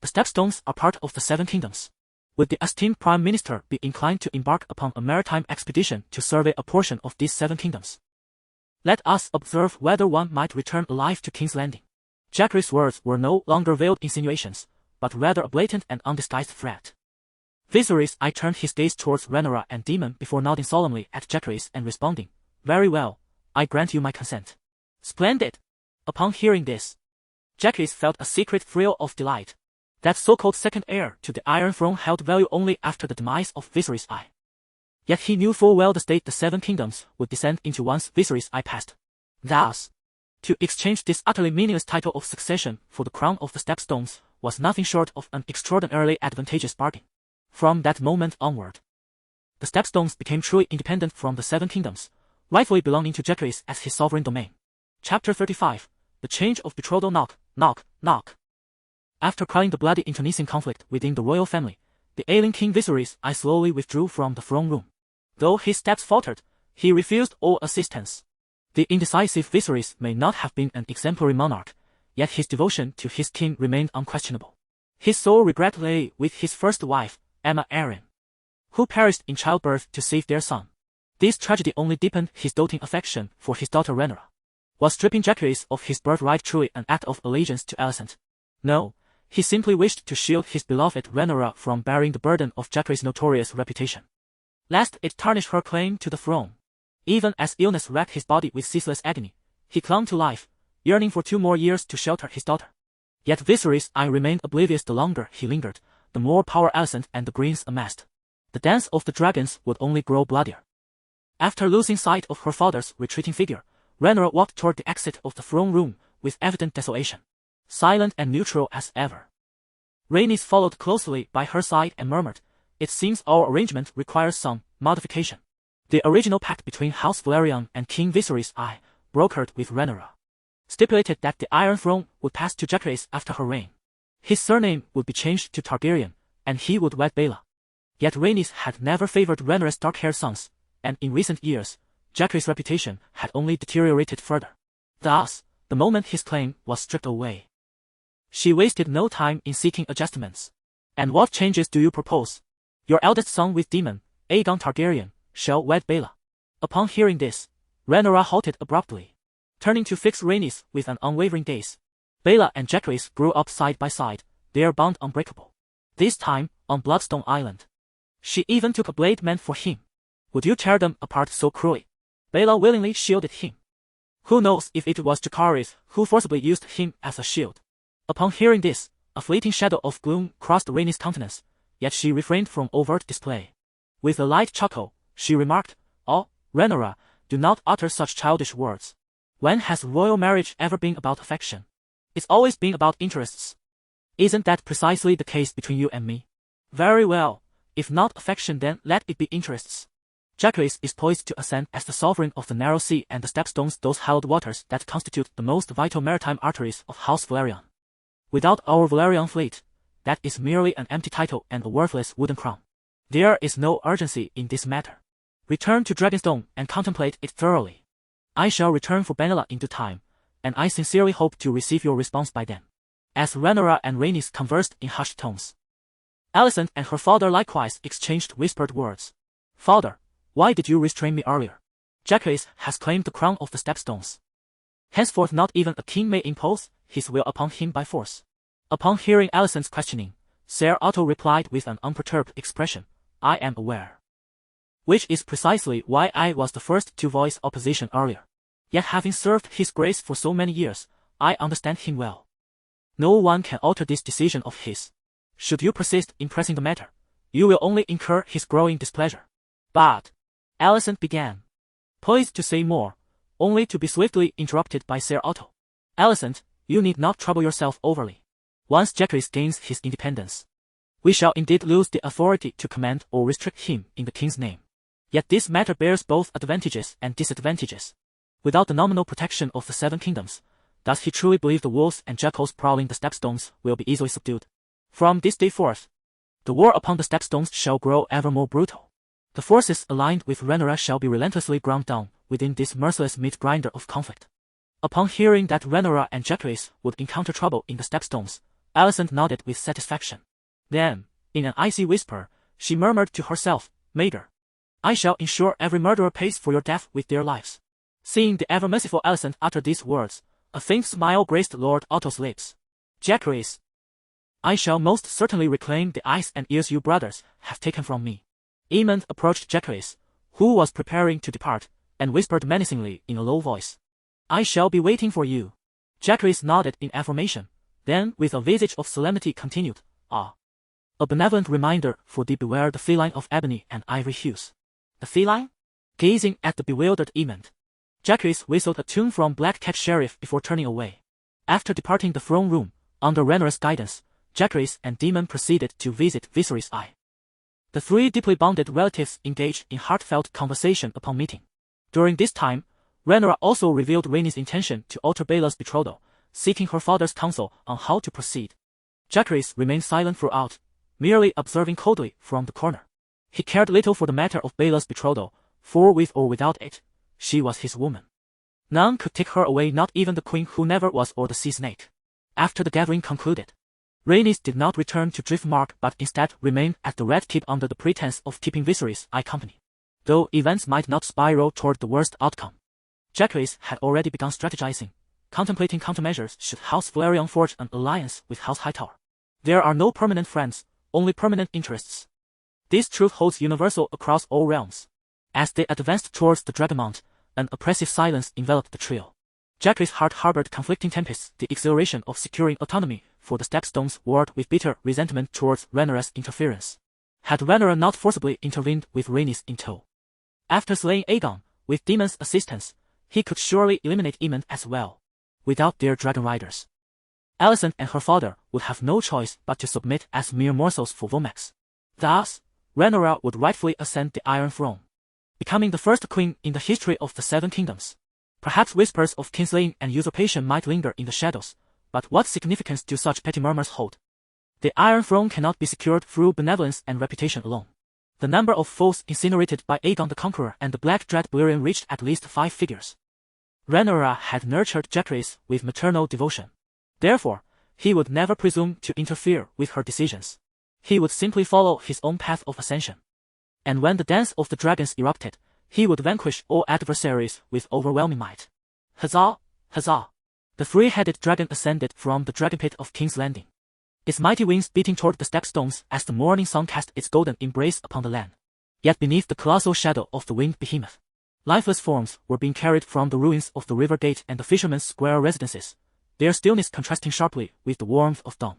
The stepstones are part of the Seven Kingdoms. Would the esteemed Prime Minister be inclined to embark upon a maritime expedition to survey a portion of these Seven Kingdoms? Let us observe whether one might return alive to King's Landing. Jacaerys' words were no longer veiled insinuations, but rather a blatant and undisguised threat. Viserys turned his gaze towards Rhaenyra and Daemon before nodding solemnly at Jacaerys and responding, Very well, I grant you my consent. Splendid! Upon hearing this, Jacaerys felt a secret thrill of delight. That so-called second heir to the Iron Throne held value only after the demise of Viserys Yet he knew full well the state the Seven Kingdoms would descend into once Viserys passed. Thus, to exchange this utterly meaningless title of succession for the crown of the stepstones was nothing short of an extraordinarily advantageous bargain. From that moment onward, the stepstones became truly independent from the Seven Kingdoms, rightfully belonging to Jacaerys as his sovereign domain. Chapter 35. The Change of Betrothal. Knock, knock, knock. After quelling the bloody internecine conflict within the royal family, the ailing King Viserys slowly withdrew from the throne room. Though his steps faltered, he refused all assistance. The indecisive Viserys may not have been an exemplary monarch, yet his devotion to his king remained unquestionable. His sole regret lay with his first wife, Aemma Arryn, who perished in childbirth to save their son. This tragedy only deepened his doting affection for his daughter Rhaenyra. Was stripping Jacaerys of his birthright truly an act of allegiance to Alicent? No, he simply wished to shield his beloved Rhaenyra from bearing the burden of Jacaerys' notorious reputation, lest it tarnish her claim to the throne. Even as illness racked his body with ceaseless agony, he clung to life, yearning for 2 more years to shelter his daughter. Yet Viserys remained oblivious. The longer he lingered, the more power Alicent and the Greens amassed. The dance of the dragons would only grow bloodier. After losing sight of her father's retreating figure, Rhaenyra walked toward the exit of the throne room with evident desolation, silent and neutral as ever. Rhaenys followed closely by her side and murmured, It seems our arrangement requires some modification. The original pact between House Velaryon and King Viserys brokered with Rhaenyra stipulated that the Iron Throne would pass to Jacaerys after her reign. His surname would be changed to Targaryen, and he would wed Baela. Yet Rhaenys had never favored Rhaenyra's dark-haired sons, and in recent years, Jacaerys' reputation had only deteriorated further. Thus, the moment his claim was stripped away, she wasted no time in seeking adjustments. And what changes do you propose? Your eldest son with Daemon, Aegon Targaryen, shall wed Baela. Upon hearing this, Rhaenyra halted abruptly, turning to fix Rhaenys with an unwavering gaze. Baela and Jacaerys grew up side by side, their bond unbreakable. This time, on Bloodstone Island. She even took a blade meant for him. Would you tear them apart so cruelly? Baela willingly shielded him. Who knows if it was Jacaerys who forcibly used him as a shield? Upon hearing this, a fleeting shadow of gloom crossed Rhaenys' countenance, yet she refrained from overt display. With a light chuckle, she remarked, Oh, Rhaenyra, do not utter such childish words. When has royal marriage ever been about affection? It's always been about interests. Isn't that precisely the case between you and me? Very well, if not affection then let it be interests. Jacaerys is poised to ascend as the sovereign of the Narrow Sea and the stepstones, those hallowed waters that constitute the most vital maritime arteries of House Velaryon. Without our Velaryon fleet, that is merely an empty title and a worthless wooden crown. There is no urgency in this matter. Return to Dragonstone and contemplate it thoroughly. I shall return for Benella in due time, and I sincerely hope to receive your response by then. As Rhaenyra and Rhaenys conversed in hushed tones, Alicent and her father likewise exchanged whispered words. Father, why did you restrain me earlier? Jacaerys has claimed the crown of the stepstones. Henceforth not even a king may impose his will upon him by force. Upon hearing Alicent's questioning, Ser Otto replied with an unperturbed expression, I am aware. Which is precisely why I was the first to voice opposition earlier. Yet having served his grace for so many years, I understand him well. No one can alter this decision of his. Should you persist in pressing the matter, you will only incur his growing displeasure. But, Alicent began, poised to say more, only to be swiftly interrupted by Ser Otto. Alicent, you need not trouble yourself overly. Once Jacaerys gains his independence, we shall indeed lose the authority to command or restrict him in the king's name. Yet this matter bears both advantages and disadvantages. Without the nominal protection of the Seven Kingdoms, does he truly believe the wolves and jackals prowling the stepstones will be easily subdued? From this day forth, the war upon the stepstones shall grow ever more brutal. The forces aligned with Rhaenyra shall be relentlessly ground down within this merciless meat grinder of conflict. Upon hearing that Rhaenyra and Jacaerys would encounter trouble in the stepstones, Alicent nodded with satisfaction. Then, in an icy whisper, she murmured to herself, Mater, I shall ensure every murderer pays for your death with their lives. Seeing the ever-merciful Alicent utter these words, a faint smile graced Lord Otto's lips. Jacaerys, I shall most certainly reclaim the eyes and ears you brothers have taken from me. Aemond approached Jacaerys, who was preparing to depart, and whispered menacingly in a low voice. I shall be waiting for you. Jacaerys nodded in affirmation, then with a visage of solemnity continued, Ah. A benevolent reminder for thee beware the feline of ebony and ivory hues. The feline? Gazing at the bewildered Aemond, Jacaerys whistled a tune from Black Cat Sheriff before turning away. After departing the throne room, under Rhaenyra's guidance, Jacaerys and Daemon proceeded to visit Viserys I. The three deeply bonded relatives engaged in heartfelt conversation upon meeting. During this time, Rhaenyra also revealed Rhaenys' intention to alter Baela's betrothal, seeking her father's counsel on how to proceed. Jacaerys remained silent throughout, merely observing coldly from the corner. He cared little for the matter of Baela's betrothal, for with or without it, she was his woman. None could take her away, not even the queen who never was or the sea snake. After the gathering concluded, Rhaenys did not return to Driftmark but instead remained at the Red Keep under the pretense of keeping Viserys I company. Though events might not spiral toward the worst outcome, Jacaerys had already begun strategizing, contemplating countermeasures should House Velaryon forge an alliance with House Hightower. There are no permanent friends, only permanent interests. This truth holds universal across all realms. As they advanced towards the Dragonmount, an oppressive silence enveloped the trio. Jacaerys' heart harbored conflicting tempests. The exhilaration of securing autonomy for the stepstones warred with bitter resentment towards Rhaenyra's interference. Had Rhaenyra not forcibly intervened with Rhaenys in tow, after slaying Aegon, with Daemon's assistance, he could surely eliminate Aemond as well. Without their dragon riders, Alicent and her father would have no choice but to submit as mere morsels for Vomax. Thus, Rhaenyra would rightfully ascend the Iron Throne, becoming the first queen in the history of the Seven Kingdoms. Perhaps whispers of kinslaying and usurpation might linger in the shadows, but what significance do such petty murmurs hold? The Iron Throne cannot be secured through benevolence and reputation alone. The number of foes incinerated by Aegon the Conqueror and the Black Dread Balerion reached at least 5 figures. Rhaenyra had nurtured Jacaerys with maternal devotion. Therefore, he would never presume to interfere with her decisions. He would simply follow his own path of ascension. And when the dance of the dragons erupted, he would vanquish all adversaries with overwhelming might. Huzzah! Huzzah! The three-headed dragon ascended from the dragon pit of King's Landing, its mighty wings beating toward the stepstones as the morning sun cast its golden embrace upon the land. Yet beneath the colossal shadow of the winged behemoth, lifeless forms were being carried from the ruins of the river gate and the fishermen's square residences, their stillness contrasting sharply with the warmth of dawn.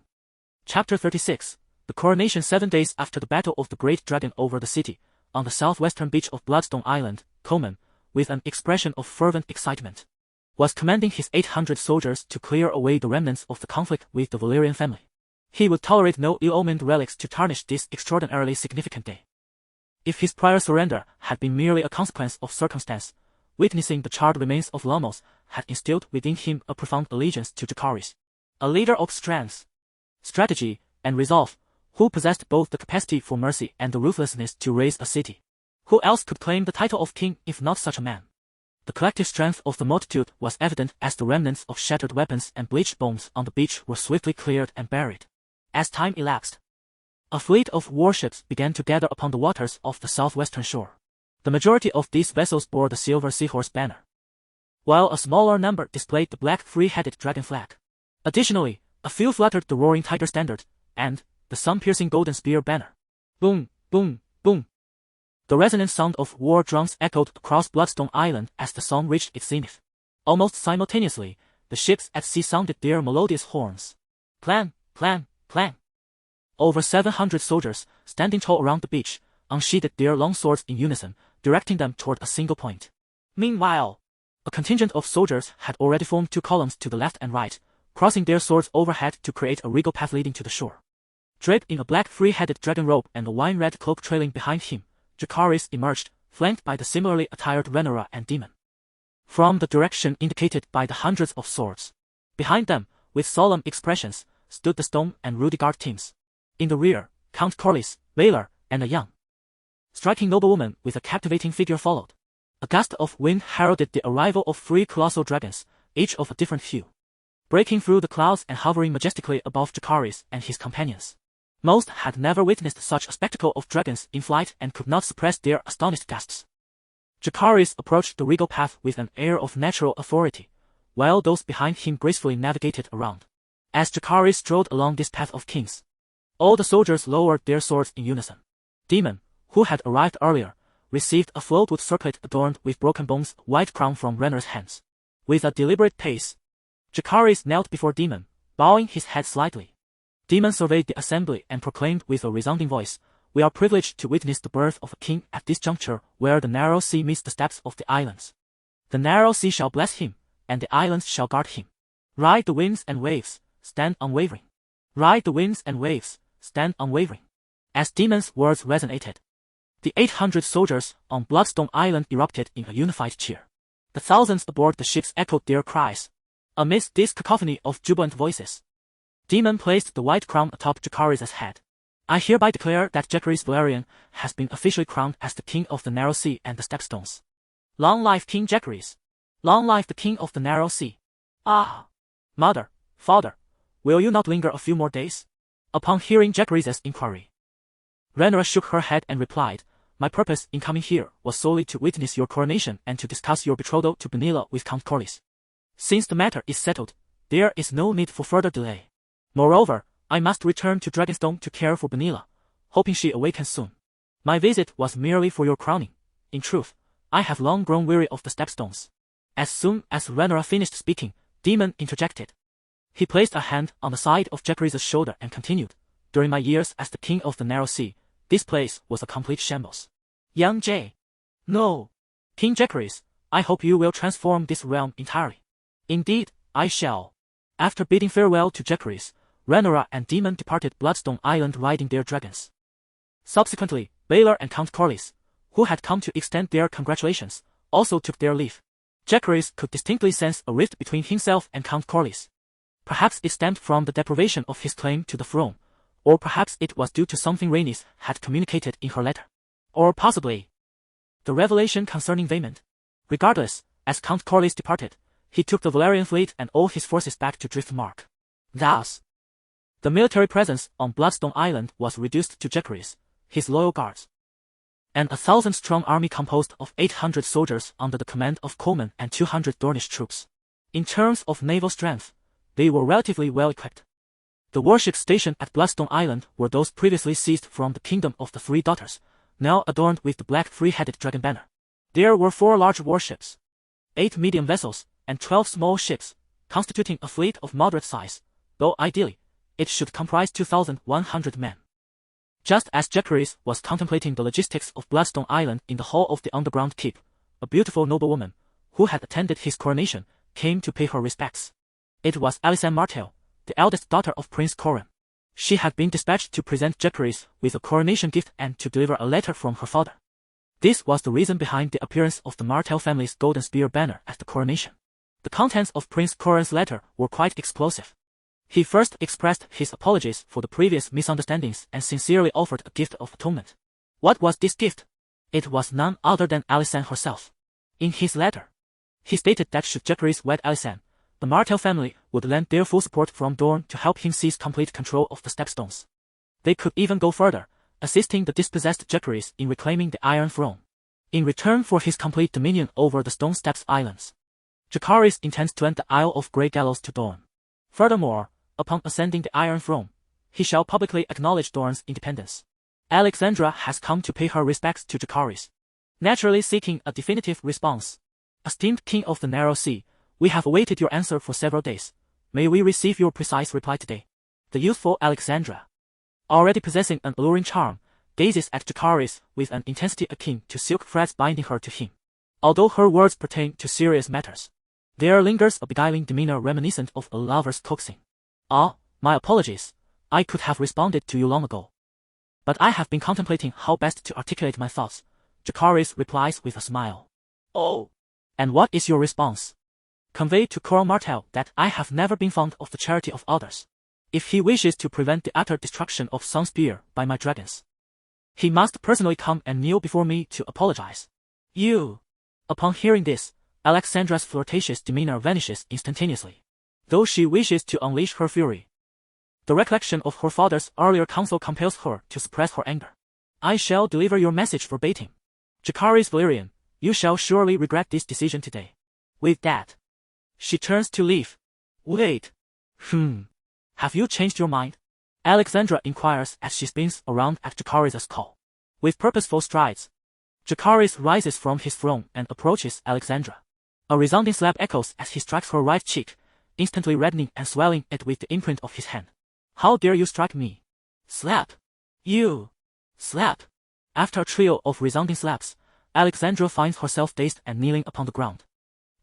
Chapter 36. The coronation. 7 days after the battle of the Great Dragon over the city, on the southwestern beach of Bloodstone Island, Coman, with an expression of fervent excitement, was commanding his 800 soldiers to clear away the remnants of the conflict with the Velaryon family. He would tolerate no ill-omened relics to tarnish this extraordinarily significant day. If his prior surrender had been merely a consequence of circumstance, witnessing the charred remains of Lamos had instilled within him a profound allegiance to Jacaerys, a leader of strength, strategy, and resolve, who possessed both the capacity for mercy and the ruthlessness to raise a city. Who else could claim the title of king if not such a man? The collective strength of the multitude was evident as the remnants of shattered weapons and bleached bones on the beach were swiftly cleared and buried. As time elapsed, A fleet of warships began to gather upon the waters of the southwestern shore. The majority of these vessels bore the silver seahorse banner, while a smaller number displayed the black three-headed dragon flag. Additionally, a few fluttered the roaring tiger standard and the sun-piercing golden spear banner. Boom, boom, boom. The resonant sound of war drums echoed across Bloodstone Island as the song reached its zenith. Almost simultaneously, the ships at sea sounded their melodious horns. Clang, clang, clang. Over 700 soldiers, standing tall around the beach, unsheathed their long swords in unison, directing them toward a single point. Meanwhile, a contingent of soldiers had already formed two columns to the left and right, crossing their swords overhead to create a regal path leading to the shore. Draped in a black three-headed dragon robe and a wine-red cloak trailing behind him, Jacaerys emerged, flanked by the similarly attired Rhaenyra and Daemon. From the direction indicated by the hundreds of swords, behind them, with solemn expressions, stood the stone and ruddy guard teams. In the rear, Count Corlys, Valar, and a young, striking noblewoman with a captivating figure followed. A gust of wind heralded the arrival of 3 colossal dragons, each of a different hue, breaking through the clouds and hovering majestically above Jacaerys and his companions. Most had never witnessed such a spectacle of dragons in flight and could not suppress their astonished gasps. Jacaerys approached the regal path with an air of natural authority, while those behind him gracefully navigated around. As Jacaerys strode along this path of kings, all the soldiers lowered their swords in unison. Daemon, who had arrived earlier, received a floatwood circlet adorned with broken bones white crown from Rhaenyra's hands. With a deliberate pace, Jacaerys knelt before Daemon, bowing his head slightly. Daemon surveyed the assembly and proclaimed with a resounding voice, "We are privileged to witness the birth of a king at this juncture where the narrow sea meets the steppes of the islands. The narrow sea shall bless him, and the islands shall guard him. Ride the winds and waves, stand unwavering. Ride the winds and waves, stand unwavering." As Daemon's words resonated, the 800 soldiers on Bloodstone Island erupted in a unified cheer. The thousands aboard the ships echoed their cries. Amidst this cacophony of jubilant voices, Daemon placed the white crown atop Jacaerys' head. "I hereby declare that Jacaerys Velaryon has been officially crowned as the King of the Narrow Sea and the Stepstones. Long life King Jacaerys! Long life the King of the Narrow Sea! Ah! Mother, father, will you not linger a few more days?" Upon hearing Jacaerys' inquiry, Rhaenyra shook her head and replied, "My purpose in coming here was solely to witness your coronation and to discuss your betrothal to Rhaenyra with Count Corlys. Since the matter is settled, there is no need for further delay. Moreover, I must return to Dragonstone to care for Rhaenyra, hoping she awakens soon. My visit was merely for your crowning. In truth, I have long grown weary of the stepstones." As soon as Rhaenyra finished speaking, Daemon interjected. He placed a hand on the side of Jacaerys' shoulder and continued, "During my years as the King of the Narrow Sea, this place was a complete shambles. Young J. No. King Jacaerys, I hope you will transform this realm entirely." "Indeed, I shall." After bidding farewell to Jacaerys, Rhaenyra and Daemon departed Bloodstone Island riding their dragons. Subsequently, Valar and Count Corlys, who had come to extend their congratulations, also took their leave. Jacaerys could distinctly sense a rift between himself and Count Corlys. Perhaps it stemmed from the deprivation of his claim to the throne, or perhaps it was due to something Rhaenys had communicated in her letter. Or possibly the revelation concerning Vaemond. Regardless, as Count Corlys departed, he took the Velaryon fleet and all his forces back to Driftmark. Thus, the military presence on Bloodstone Island was reduced to Jacaerys, his loyal guards, and a 1,000-strong army composed of 800 soldiers under the command of Coleman and 200 Dornish troops. In terms of naval strength, they were relatively well equipped. The warships stationed at Bloodstone Island were those previously seized from the Kingdom of the Three Daughters, now adorned with the black three-headed dragon banner. There were 4 large warships, 8 medium vessels, and 12 small ships, constituting a fleet of moderate size, though ideally, it should comprise 2,100 men. Just as Jacaerys was contemplating the logistics of Bloodstone Island in the hall of the underground keep, a beautiful noblewoman, who had attended his coronation, came to pay her respects. It was Alysanne Martell, the eldest daughter of Prince Corran. She had been dispatched to present Jacaerys with a coronation gift and to deliver a letter from her father. This was the reason behind the appearance of the Martell family's golden spear banner at the coronation. The contents of Prince Corran's letter were quite explosive. He first expressed his apologies for the previous misunderstandings and sincerely offered a gift of atonement. What was this gift? It was none other than Alysanne herself. In his letter, he stated that should Jacaerys wed Alysanne, the Martell family would lend their full support from Dorne to help him seize complete control of the stepstones. They could even go further, assisting the dispossessed Jacaerys in reclaiming the Iron Throne. In return for his complete dominion over the Stone Steppes Islands, Jacaerys intends to end the Isle of Grey Gallows to Dorne. Furthermore, upon ascending the Iron Throne, he shall publicly acknowledge Dorne's independence. Alexandra has come to pay her respects to Jacaerys, naturally seeking a definitive response. Esteemed King of the Narrow Sea, we have awaited your answer for several days. May we receive your precise reply today? The youthful Alexandra, already possessing an alluring charm, gazes at Jacaerys with an intensity akin to silk threads binding her to him. Although her words pertain to serious matters, there lingers a beguiling demeanor reminiscent of a lover's coaxing. Ah, my apologies. I could have responded to you long ago. But I have been contemplating how best to articulate my thoughts. Jacaerys replies with a smile. Oh. And what is your response? Convey to Coral Martell that I have never been fond of the charity of others. If he wishes to prevent the utter destruction of Sunspear by my dragons, he must personally come and kneel before me to apologize. You. Upon hearing this, Alexandra's flirtatious demeanor vanishes instantaneously, though she wishes to unleash her fury. The recollection of her father's earlier counsel compels her to suppress her anger. I shall deliver your message verbatim. Jacaerys Velaryon, you shall surely regret this decision today. With that, she turns to leave. Wait. Have you changed your mind? Alexandra inquires as she spins around at Jacaerys' call. With purposeful strides, Jacaerys rises from his throne and approaches Alexandra. A resounding slap echoes as he strikes her right cheek, instantly reddening and swelling it with the imprint of his hand. How dare you strike me? Slap. You. Slap. After a trio of resounding slaps, Alexandra finds herself dazed and kneeling upon the ground,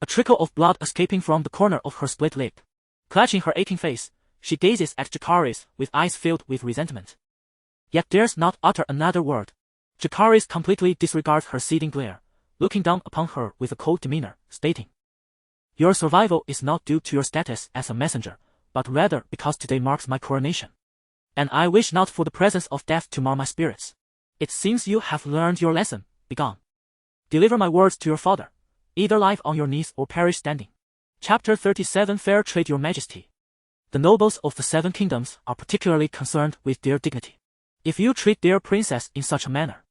a trickle of blood escaping from the corner of her split lip. Clutching her aching face, she gazes at Jacaerys with eyes filled with resentment. Yet dares not utter another word. Jacaerys completely disregards her seething glare, looking down upon her with a cold demeanor, stating, Your survival is not due to your status as a messenger, but rather because today marks my coronation. And I wish not for the presence of death to mar my spirits. It seems you have learned your lesson. Begone. Deliver my words to your father. Either live on your knees or perish standing. Chapter 37 Fair trade, Your Majesty. The nobles of the Seven Kingdoms are particularly concerned with their dignity. If you treat their princess in such a manner,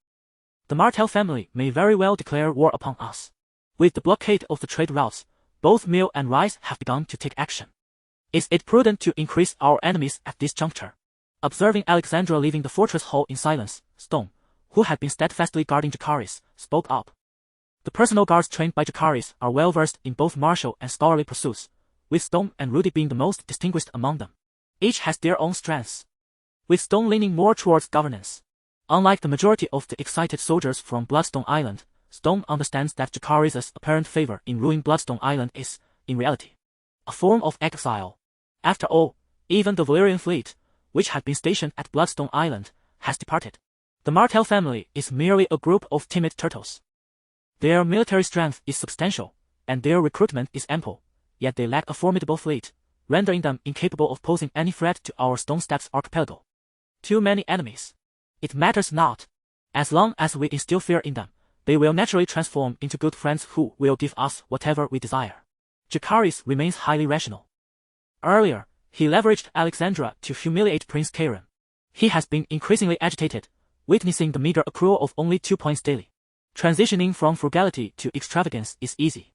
the Martell family may very well declare war upon us. With the blockade of the trade routes, both meal and rice have begun to take action. Is it prudent to increase our enemies at this juncture? Observing Alexandra leaving the fortress hall in silence, Stone, who had been steadfastly guarding Jacaerys, spoke up. The personal guards trained by Jacaerys are well versed in both martial and scholarly pursuits, with Stone and Rudy being the most distinguished among them. Each has their own strengths, with Stone leaning more towards governance. Unlike the majority of the excited soldiers from Bloodstone Island, Stone understands that Jacaerys' apparent favor in ruling Bloodstone Island is, in reality, a form of exile. After all, even the Velaryon fleet, which had been stationed at Bloodstone Island, has departed. The Martell family is merely a group of timid turtles. Their military strength is substantial, and their recruitment is ample, yet they lack a formidable fleet, rendering them incapable of posing any threat to our Stone Steppes archipelago. Too many enemies. It matters not. As long as we instill fear in them, they will naturally transform into good friends who will give us whatever we desire. Jacaerys remains highly rational. Earlier, he leveraged Alexandra to humiliate Prince Cairn. He has been increasingly agitated, witnessing the meager accrual of only 2 points daily. Transitioning from frugality to extravagance is easy,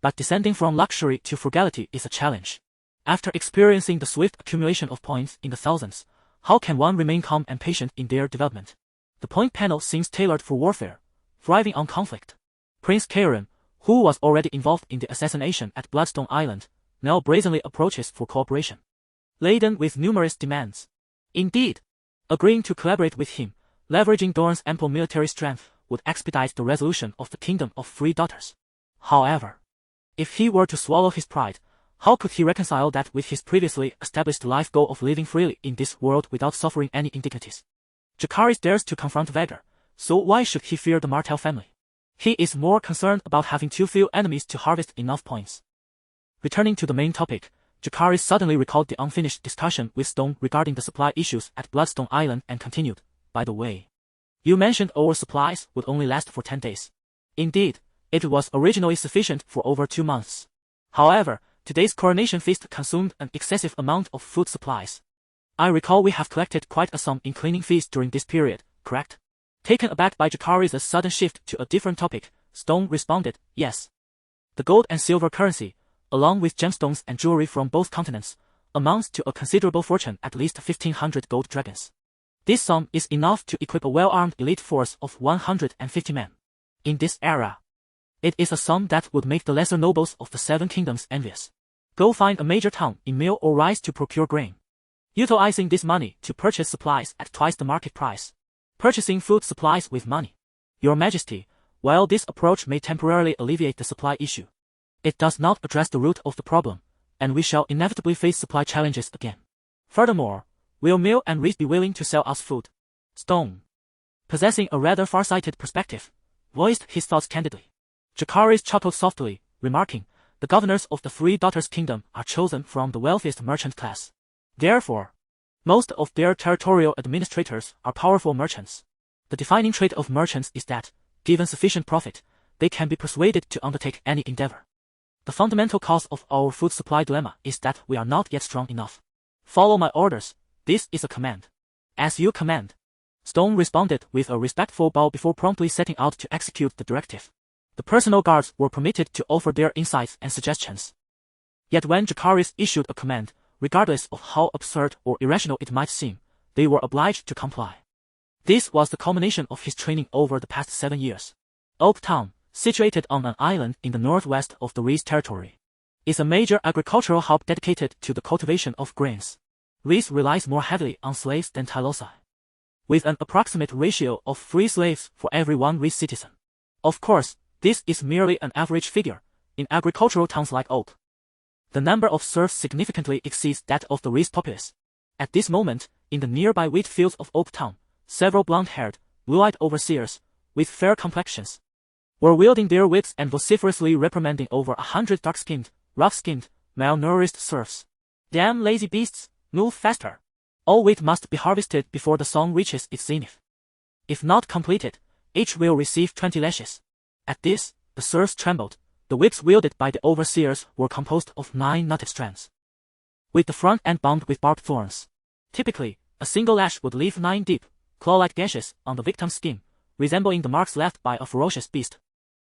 but descending from luxury to frugality is a challenge. After experiencing the swift accumulation of points in the thousands, how can one remain calm and patient in their development? The point panel seems tailored for warfare, thriving on conflict. Prince Cairn, who was already involved in the assassination at Bloodstone Island, now brazenly approaches for cooperation, laden with numerous demands. Indeed, agreeing to collaborate with him, leveraging Dorne's ample military strength, would expedite the resolution of the Kingdom of Free Daughters. However, if he were to swallow his pride, how could he reconcile that with his previously established life goal of living freely in this world without suffering any indignities? Jacaerys dares to confront Vhagar, so why should he fear the Martell family? He is more concerned about having too few enemies to harvest enough points. Returning to the main topic, Jacaerys suddenly recalled the unfinished discussion with Stone regarding the supply issues at Bloodstone Island and continued, By the way, you mentioned our supplies would only last for 10 days. Indeed, it was originally sufficient for over 2 months. However, today's coronation feast consumed an excessive amount of food supplies. I recall we have collected quite a sum in cleaning fees during this period, correct? Taken aback by Jacaerys' sudden shift to a different topic, Stone responded, yes. The gold and silver currency, along with gemstones and jewelry from both continents, amounts to a considerable fortune, at least 1,500 gold dragons. This sum is enough to equip a well-armed elite force of 150 men. In this era, it is a sum that would make the lesser nobles of the Seven Kingdoms envious. Go find a major town in meal or rice to procure grain, utilizing this money to purchase supplies at twice the market price. Purchasing food supplies with money. Your Majesty, while this approach may temporarily alleviate the supply issue, it does not address the root of the problem, and we shall inevitably face supply challenges again. Furthermore, will Mill and Reese be willing to sell us food? Stone, possessing a rather far-sighted perspective, voiced his thoughts candidly. Jacaerys chuckled softly, remarking, the governors of the Three Daughters Kingdom are chosen from the wealthiest merchant class. Therefore, most of their territorial administrators are powerful merchants. The defining trait of merchants is that, given sufficient profit, they can be persuaded to undertake any endeavor. The fundamental cause of our food supply dilemma is that we are not yet strong enough. Follow my orders, this is a command. As you command. Stone responded with a respectful bow before promptly setting out to execute the directive. The personal guards were permitted to offer their insights and suggestions. Yet when Jacaerys issued a command, regardless of how absurd or irrational it might seem, they were obliged to comply. This was the culmination of his training over the past 7 years. Oak Town, situated on an island in the northwest of the Ruse territory, is a major agricultural hub dedicated to the cultivation of grains. Ruse relies more heavily on slaves than Tyrosh, with an approximate ratio of 3 slaves for every 1 Ruse citizen. Of course, this is merely an average figure. In agricultural towns like Oak, the number of serfs significantly exceeds that of the Ruse populace. At this moment, in the nearby wheat fields of Oak Town, several blonde-haired, blue-eyed overseers, with fair complexions, were wielding their whips and vociferously reprimanding over 100 dark-skinned, rough-skinned, malnourished serfs. Damn lazy beasts, move faster. All wheat must be harvested before the song reaches its zenith. If not completed, each will receive 20 lashes. At this, the serfs trembled. The whips wielded by the overseers were composed of 9 knotted strands, with the front end bound with barbed thorns. Typically, a single lash would leave 9 deep, claw-like gashes on the victim's skin, resembling the marks left by a ferocious beast.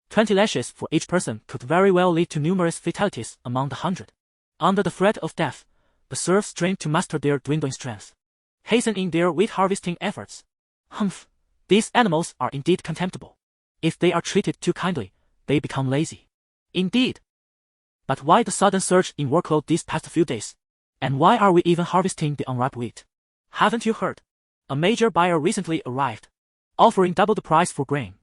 20 lashes for each person could very well lead to numerous fatalities among the 100. Under the threat of death, the serfs strained to master their dwindling strength, hastening their wheat harvesting efforts. Humph, these animals are indeed contemptible. If they are treated too kindly, they become lazy. Indeed. But why the sudden surge in workload these past few days? And why are we even harvesting the unripe wheat? Haven't you heard? A major buyer recently arrived, offering double the price for grain.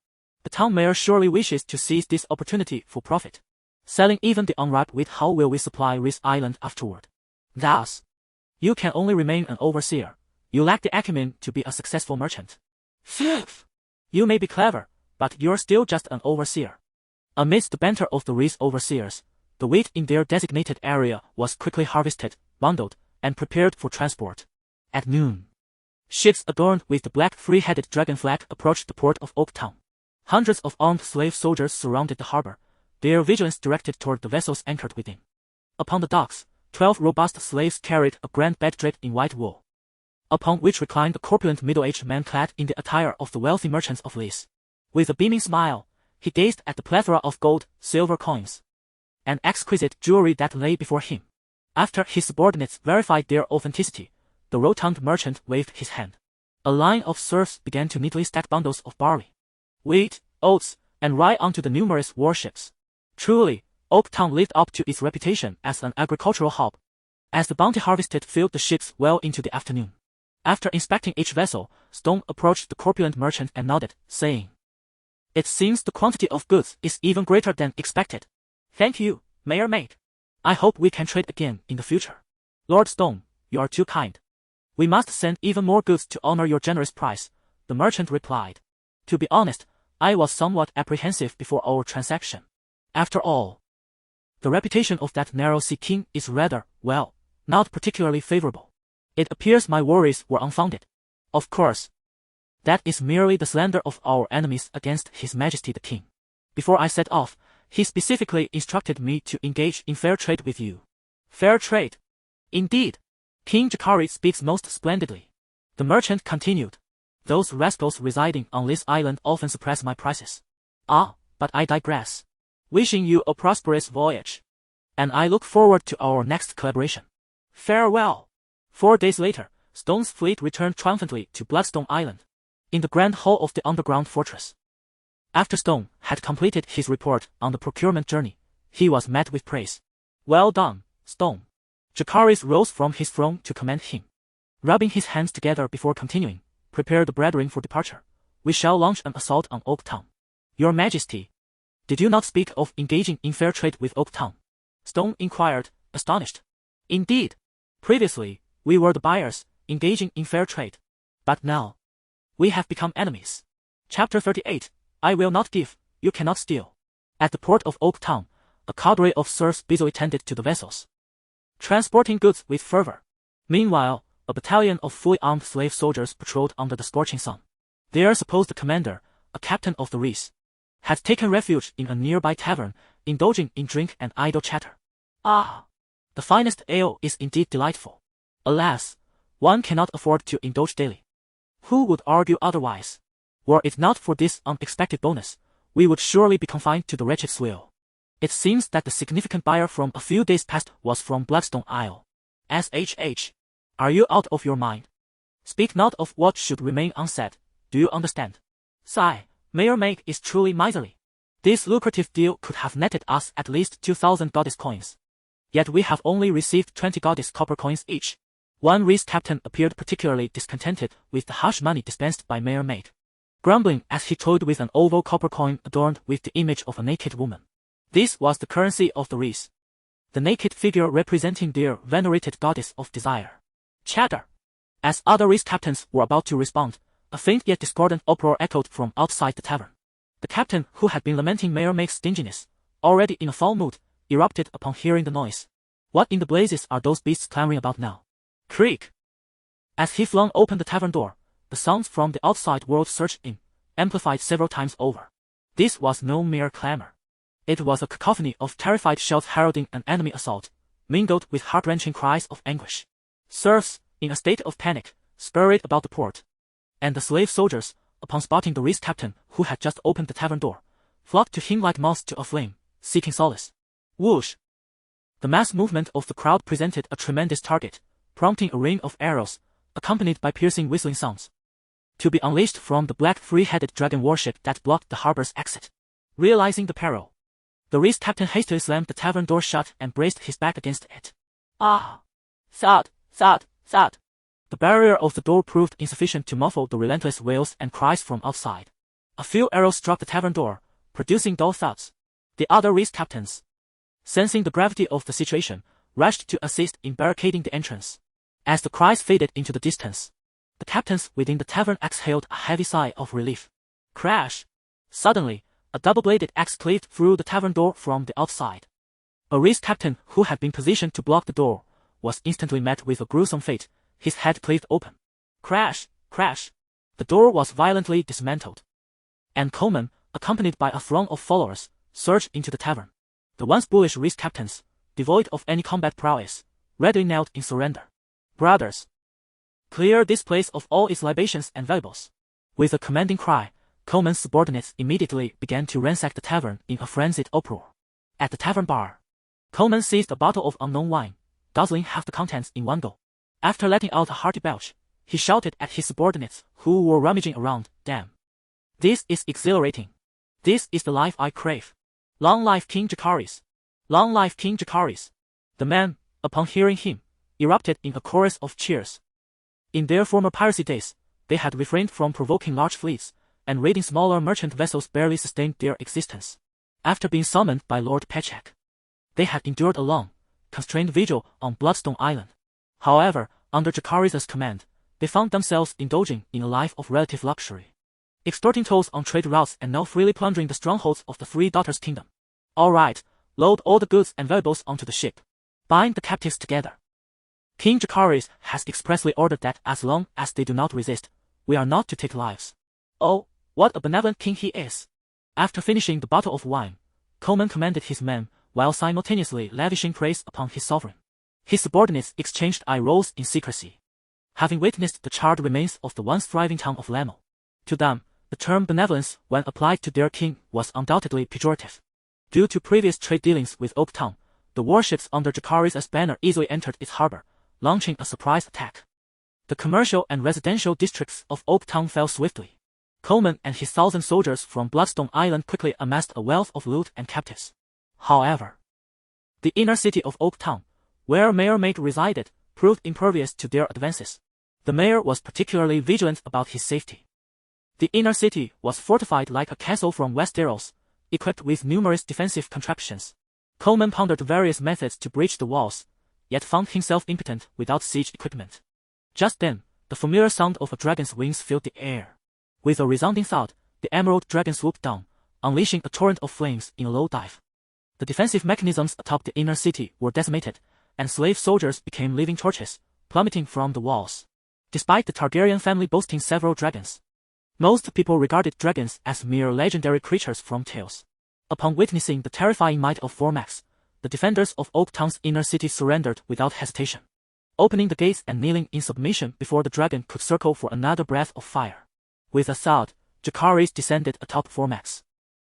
The town mayor surely wishes to seize this opportunity for profit. Selling even the unripe wheat, how will we supply Rhys Island afterward? Thus, you can only remain an overseer. You lack the acumen to be a successful merchant. Phew! You may be clever, but you're still just an overseer. Amidst the banter of the Rhys overseers, the wheat in their designated area was quickly harvested, bundled, and prepared for transport. At noon, ships adorned with the black three-headed dragon flag approached the port of Oak Town. Hundreds of armed slave soldiers surrounded the harbor, their vigilance directed toward the vessels anchored within. Upon the docks, 12 robust slaves carried a grand bed draped in white wool, upon which reclined a corpulent middle-aged man clad in the attire of the wealthy merchants of Rhys. With a beaming smile, he gazed at the plethora of gold, silver coins, and exquisite jewelry that lay before him. After his subordinates verified their authenticity, the rotund merchant waved his hand. A line of serfs began to neatly stack bundles of barley, wheat, oats, and rye onto the numerous warships. Truly, Oak Town lived up to its reputation as an agricultural hub. As the bounty harvested filled the ships well into the afternoon. After inspecting each vessel, Stone approached the corpulent merchant and nodded, saying, "It seems the quantity of goods is even greater than expected. Thank you, Mayor Mate. I hope we can trade again in the future." "Lord Stone, you are too kind. We must send even more goods to honor your generous price," the merchant replied. "To be honest, I was somewhat apprehensive before our transaction. After all, the reputation of that narrow sea king is rather, well, not particularly favorable. It appears my worries were unfounded. Of course, that is merely the slander of our enemies against His Majesty the King. Before I set off, he specifically instructed me to engage in fair trade with you." "Fair trade? Indeed. King Jacaerys speaks most splendidly. The merchant continued. Those rascals residing on this island often suppress my prices. Ah, but I digress. Wishing you a prosperous voyage. And I look forward to our next collaboration. Farewell. 4 days later, Stone's fleet returned triumphantly to Bloodstone Island, in the grand hall of the underground fortress. After Stone had completed his report on the procurement journey, he was met with praise. Well done, Stone. Jacaerys rose from his throne to commend him. Rubbing his hands together before continuing, prepare the brethren for departure. We shall launch an assault on Oaktown. Your Majesty, did you not speak of engaging in fair trade with Oaktown? Stone inquired, astonished. Indeed. Previously, we were the buyers, engaging in fair trade. But now, we have become enemies. Chapter 38, I will not give, you cannot steal. At the port of Oaktown, a cadre of serfs busily tended to the vessels, transporting goods with fervor. Meanwhile, a battalion of fully armed slave soldiers patrolled under the scorching sun. Their supposed commander, a captain of the ruse, had taken refuge in a nearby tavern, indulging in drink and idle chatter. Ah! The finest ale is indeed delightful. Alas, one cannot afford to indulge daily. Who would argue otherwise? Were it not for this unexpected bonus, we would surely be confined to the wretched swill. It seems that the significant buyer from a few days past was from Bloodstone Isle. SHH. Are you out of your mind? Speak not of what should remain unsaid, do you understand? Sigh, Mayor Meg is truly miserly. This lucrative deal could have netted us at least 2,000 goddess coins. Yet we have only received 20 goddess copper coins each. One ruse captain appeared particularly discontented with the hush money dispensed by Mayor Meg, grumbling as he toyed with an oval copper coin adorned with the image of a naked woman. This was the currency of the ruse, the naked figure representing their venerated goddess of desire. Chatter. As other ruse captains were about to respond, a faint yet discordant uproar echoed from outside the tavern. The captain, who had been lamenting Mayor Meg's stinginess, already in a foul mood, erupted upon hearing the noise. What in the blazes are those beasts clamoring about now? Creak! As he flung open the tavern door, the sounds from the outside world surged in, amplified several times over. This was no mere clamor. It was a cacophony of terrified shouts heralding an enemy assault, mingled with heart-wrenching cries of anguish. Serfs, in a state of panic, scurried about the port, and the slave soldiers, upon spotting the ruse captain who had just opened the tavern door, flocked to him like moths to a flame, seeking solace. Whoosh! The mass movement of the crowd presented a tremendous target, prompting a rain of arrows, accompanied by piercing whistling sounds, to be unleashed from the black three-headed dragon warship that blocked the harbor's exit. Realizing the peril, the ruse captain hastily slammed the tavern door shut and braced his back against it. Ah! Thud, thud, thud. The barrier of the door proved insufficient to muffle the relentless wails and cries from outside. A few arrows struck the tavern door, producing dull thuds. The other ruse captains, sensing the gravity of the situation, rushed to assist in barricading the entrance. As the cries faded into the distance, the captains within the tavern exhaled a heavy sigh of relief. Crash! Suddenly, a double-bladed axe cleaved through the tavern door from the outside. A ruse captain who had been positioned to block the door was instantly met with a gruesome fate, his head cleaved open. Crash! Crash! The door was violently dismantled, and Coleman, accompanied by a throng of followers, surged into the tavern. The once bullish ruse captains, devoid of any combat prowess, readily knelt in surrender. Brothers, clear this place of all its libations and valuables. With a commanding cry, Coleman's subordinates immediately began to ransack the tavern in a frenzied uproar. At the tavern bar, Coleman seized a bottle of unknown wine, guzzling half the contents in one go. After letting out a hearty belch, he shouted at his subordinates who were rummaging around, "Damn! This is exhilarating. This is the life I crave. Long life King Jacaerys! Long life King Jacaerys!" The men, upon hearing him, erupted in a chorus of cheers. In their former piracy days, they had refrained from provoking large fleets, and raiding smaller merchant vessels barely sustained their existence. After being summoned by Lord Pechak, they had endured a long, constrained vigil on Bloodstone Island. However, under Jacaerys' command, they found themselves indulging in a life of relative luxury, extorting tolls on trade routes and now freely plundering the strongholds of the Three Daughters' Kingdom. All right, load all the goods and valuables onto the ship. Bind the captives together. King Jacaerys has expressly ordered that as long as they do not resist, we are not to take lives. Oh, what a benevolent king he is! After finishing the bottle of wine, Coleman commanded his men, while simultaneously lavishing praise upon his sovereign. His subordinates exchanged eye rolls in secrecy, having witnessed the charred remains of the once thriving town of Lamel. To them, the term benevolence when applied to their king was undoubtedly pejorative. Due to previous trade dealings with Oaktown, the warships under Jacaerys' banner easily entered its harbor, launching a surprise attack. The commercial and residential districts of Oaktown fell swiftly. Coleman and his 1,000 soldiers from Bloodstone Island quickly amassed a wealth of loot and captives. However, the inner city of Oaktown, where Mayor Mate resided, proved impervious to their advances. The mayor was particularly vigilant about his safety. The inner city was fortified like a castle from Westeros, equipped with numerous defensive contraptions. Coleman pondered various methods to breach the walls, yet found himself impotent without siege equipment. Just then, the familiar sound of a dragon's wings filled the air. With a resounding thud, the emerald dragon swooped down, unleashing a torrent of flames in a low dive. The defensive mechanisms atop the inner city were decimated, and slave soldiers became living torches, plummeting from the walls. Despite the Targaryen family boasting several dragons, most people regarded dragons as mere legendary creatures from tales. Upon witnessing the terrifying might of Vormax, the defenders of Oaktown's inner city surrendered without hesitation, opening the gates and kneeling in submission before the dragon could circle for another breath of fire. With a thud, Jacaerys descended atop Vormax,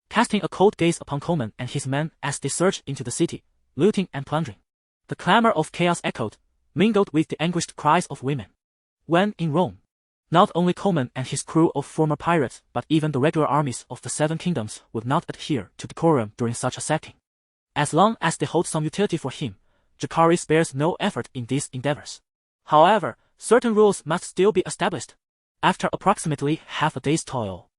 casting a cold gaze upon Coleman and his men as they surged into the city, looting and plundering. The clamor of chaos echoed, mingled with the anguished cries of women. When in Rome, not only Coleman and his crew of former pirates but even the regular armies of the Seven Kingdoms would not adhere to decorum during such a setting. As long as they hold some utility for him, Jacaerys spares no effort in these endeavors. However, certain rules must still be established. After approximately half a day's toil,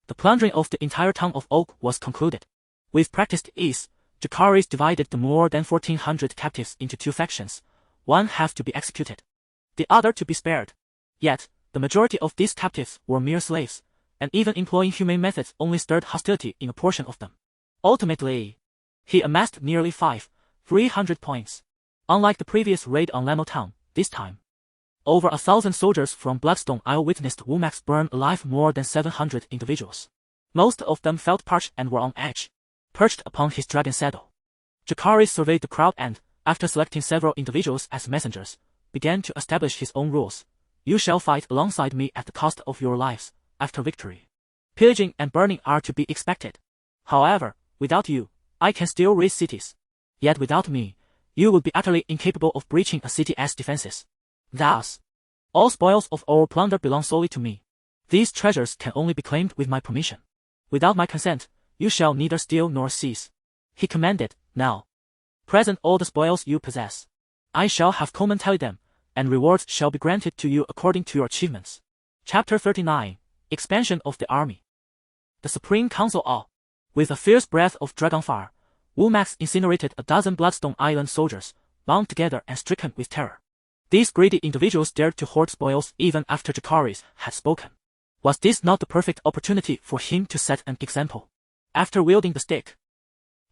the plundering of the entire town of Oak was concluded. With practiced ease, Jacaerys divided the more than 1,400 captives into two factions, one half to be executed, the other to be spared. Yet, the majority of these captives were mere slaves, and even employing humane methods only stirred hostility in a portion of them. Ultimately, he amassed nearly 300 points. Unlike the previous raid on Lamel Town, this time, over 1,000 soldiers from Bloodstone Isle witnessed Vormax burn alive more than 700 individuals. Most of them felt parched and were on edge, perched upon his dragon saddle. Jacaerys surveyed the crowd and, after selecting several individuals as messengers, began to establish his own rules. You shall fight alongside me at the cost of your lives. After victory, pillaging and burning are to be expected. However, without you, I can still raise cities. Yet without me, you would be utterly incapable of breaching a city's defenses. Thus, all spoils of our plunder belong solely to me. These treasures can only be claimed with my permission. Without my consent, you shall neither steal nor seize. He commanded. Now, present all the spoils you possess. I shall have Coleman tally them, and rewards shall be granted to you according to your achievements. Chapter 39. Expansion of the Army. The Supreme Council all. With a fierce breath of Dragonfire, Vormax incinerated a dozen Bloodstone Island soldiers, bound together and stricken with terror. These greedy individuals dared to hoard spoils even after Jacaerys had spoken. Was this not the perfect opportunity for him to set an example? After wielding the stick,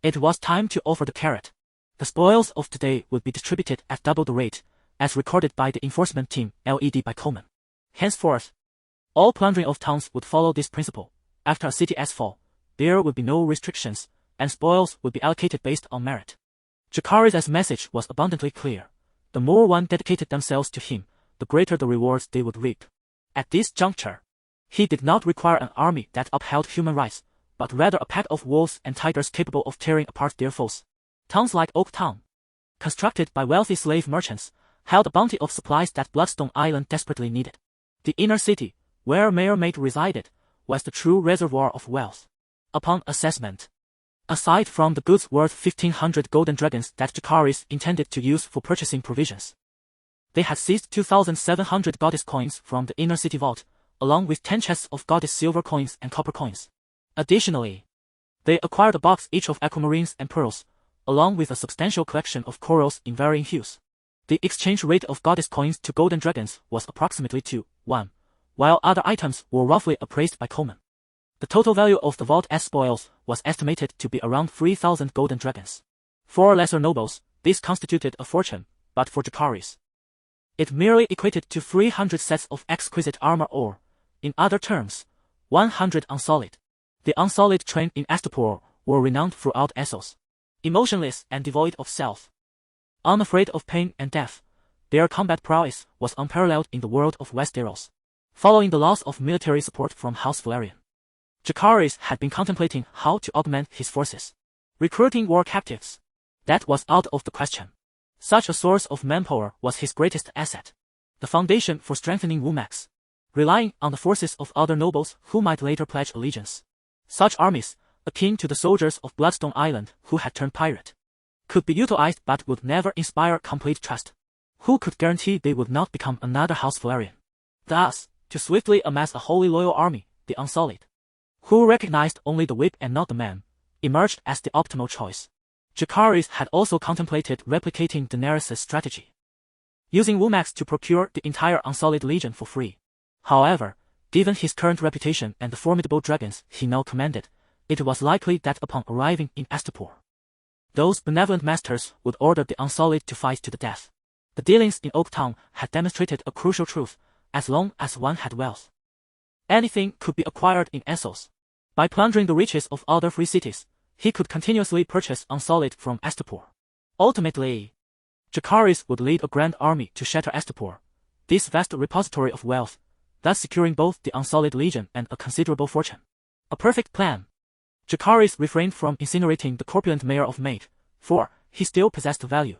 it was time to offer the carrot. The spoils of today would be distributed at double the rate, as recorded by the enforcement team led by Coleman. Henceforth, all plundering of towns would follow this principle. After a city's fall, there would be no restrictions, and spoils would be allocated based on merit. Jacaerys' message was abundantly clear. The more one dedicated themselves to him, the greater the rewards they would reap. At this juncture, he did not require an army that upheld human rights, but rather a pack of wolves and tigers capable of tearing apart their foes. Towns like Oaktown, constructed by wealthy slave merchants, held a bounty of supplies that Bloodstone Island desperately needed. The inner city, where Mayor Mate resided, was the true reservoir of wealth. Upon assessment, aside from the goods worth 1,500 golden dragons that Jacaerys intended to use for purchasing provisions, they had seized 2,700 goddess coins from the inner city vault, along with 10 chests of goddess silver coins and copper coins. Additionally, they acquired a box each of aquamarines and pearls, along with a substantial collection of corals in varying hues. The exchange rate of goddess coins to golden dragons was approximately 2:1, while other items were roughly appraised by Coleman. The total value of the vault's spoils was estimated to be around 3,000 golden dragons. For lesser nobles, this constituted a fortune, but for Jacaerys, it merely equated to 300 sets of exquisite armor or, in other terms, 100 unsolid. The unsolid trained in Astapor were renowned throughout Essos. Emotionless and devoid of self, Unafraid of pain and death, their combat prowess was unparalleled in the world of Westeros. Following the loss of military support from House Velaryon, Jacaerys had been contemplating how to augment his forces. Recruiting war captives. That was out of the question. Such a source of manpower was his greatest asset. The foundation for strengthening Womax. Relying on the forces of other nobles who might later pledge allegiance. Such armies, akin to the soldiers of Bloodstone Island who had turned pirate, could be utilized but would never inspire complete trust. Who could guarantee they would not become another House Velaryon? Thus, to swiftly amass a wholly loyal army, the Unsullied, who recognized only the whip and not the man, emerged as the optimal choice. Jacaerys had also contemplated replicating Daenerys' strategy, using Womax to procure the entire Unsullied Legion for free. However, given his current reputation and the formidable dragons he now commanded, it was likely that upon arriving in Astapor, those benevolent masters would order the Unsullied to fight to the death. The dealings in Oaktown had demonstrated a crucial truth: as long as one had wealth, anything could be acquired in Essos. By plundering the riches of other free cities, he could continuously purchase Unsullied from Astapor. Ultimately, Jacaerys would lead a grand army to shatter Astapor, this vast repository of wealth, thus securing both the Unsullied Legion and a considerable fortune. A perfect plan. Jacaerys refrained from incinerating the corpulent mayor of Maid, for he still possessed value.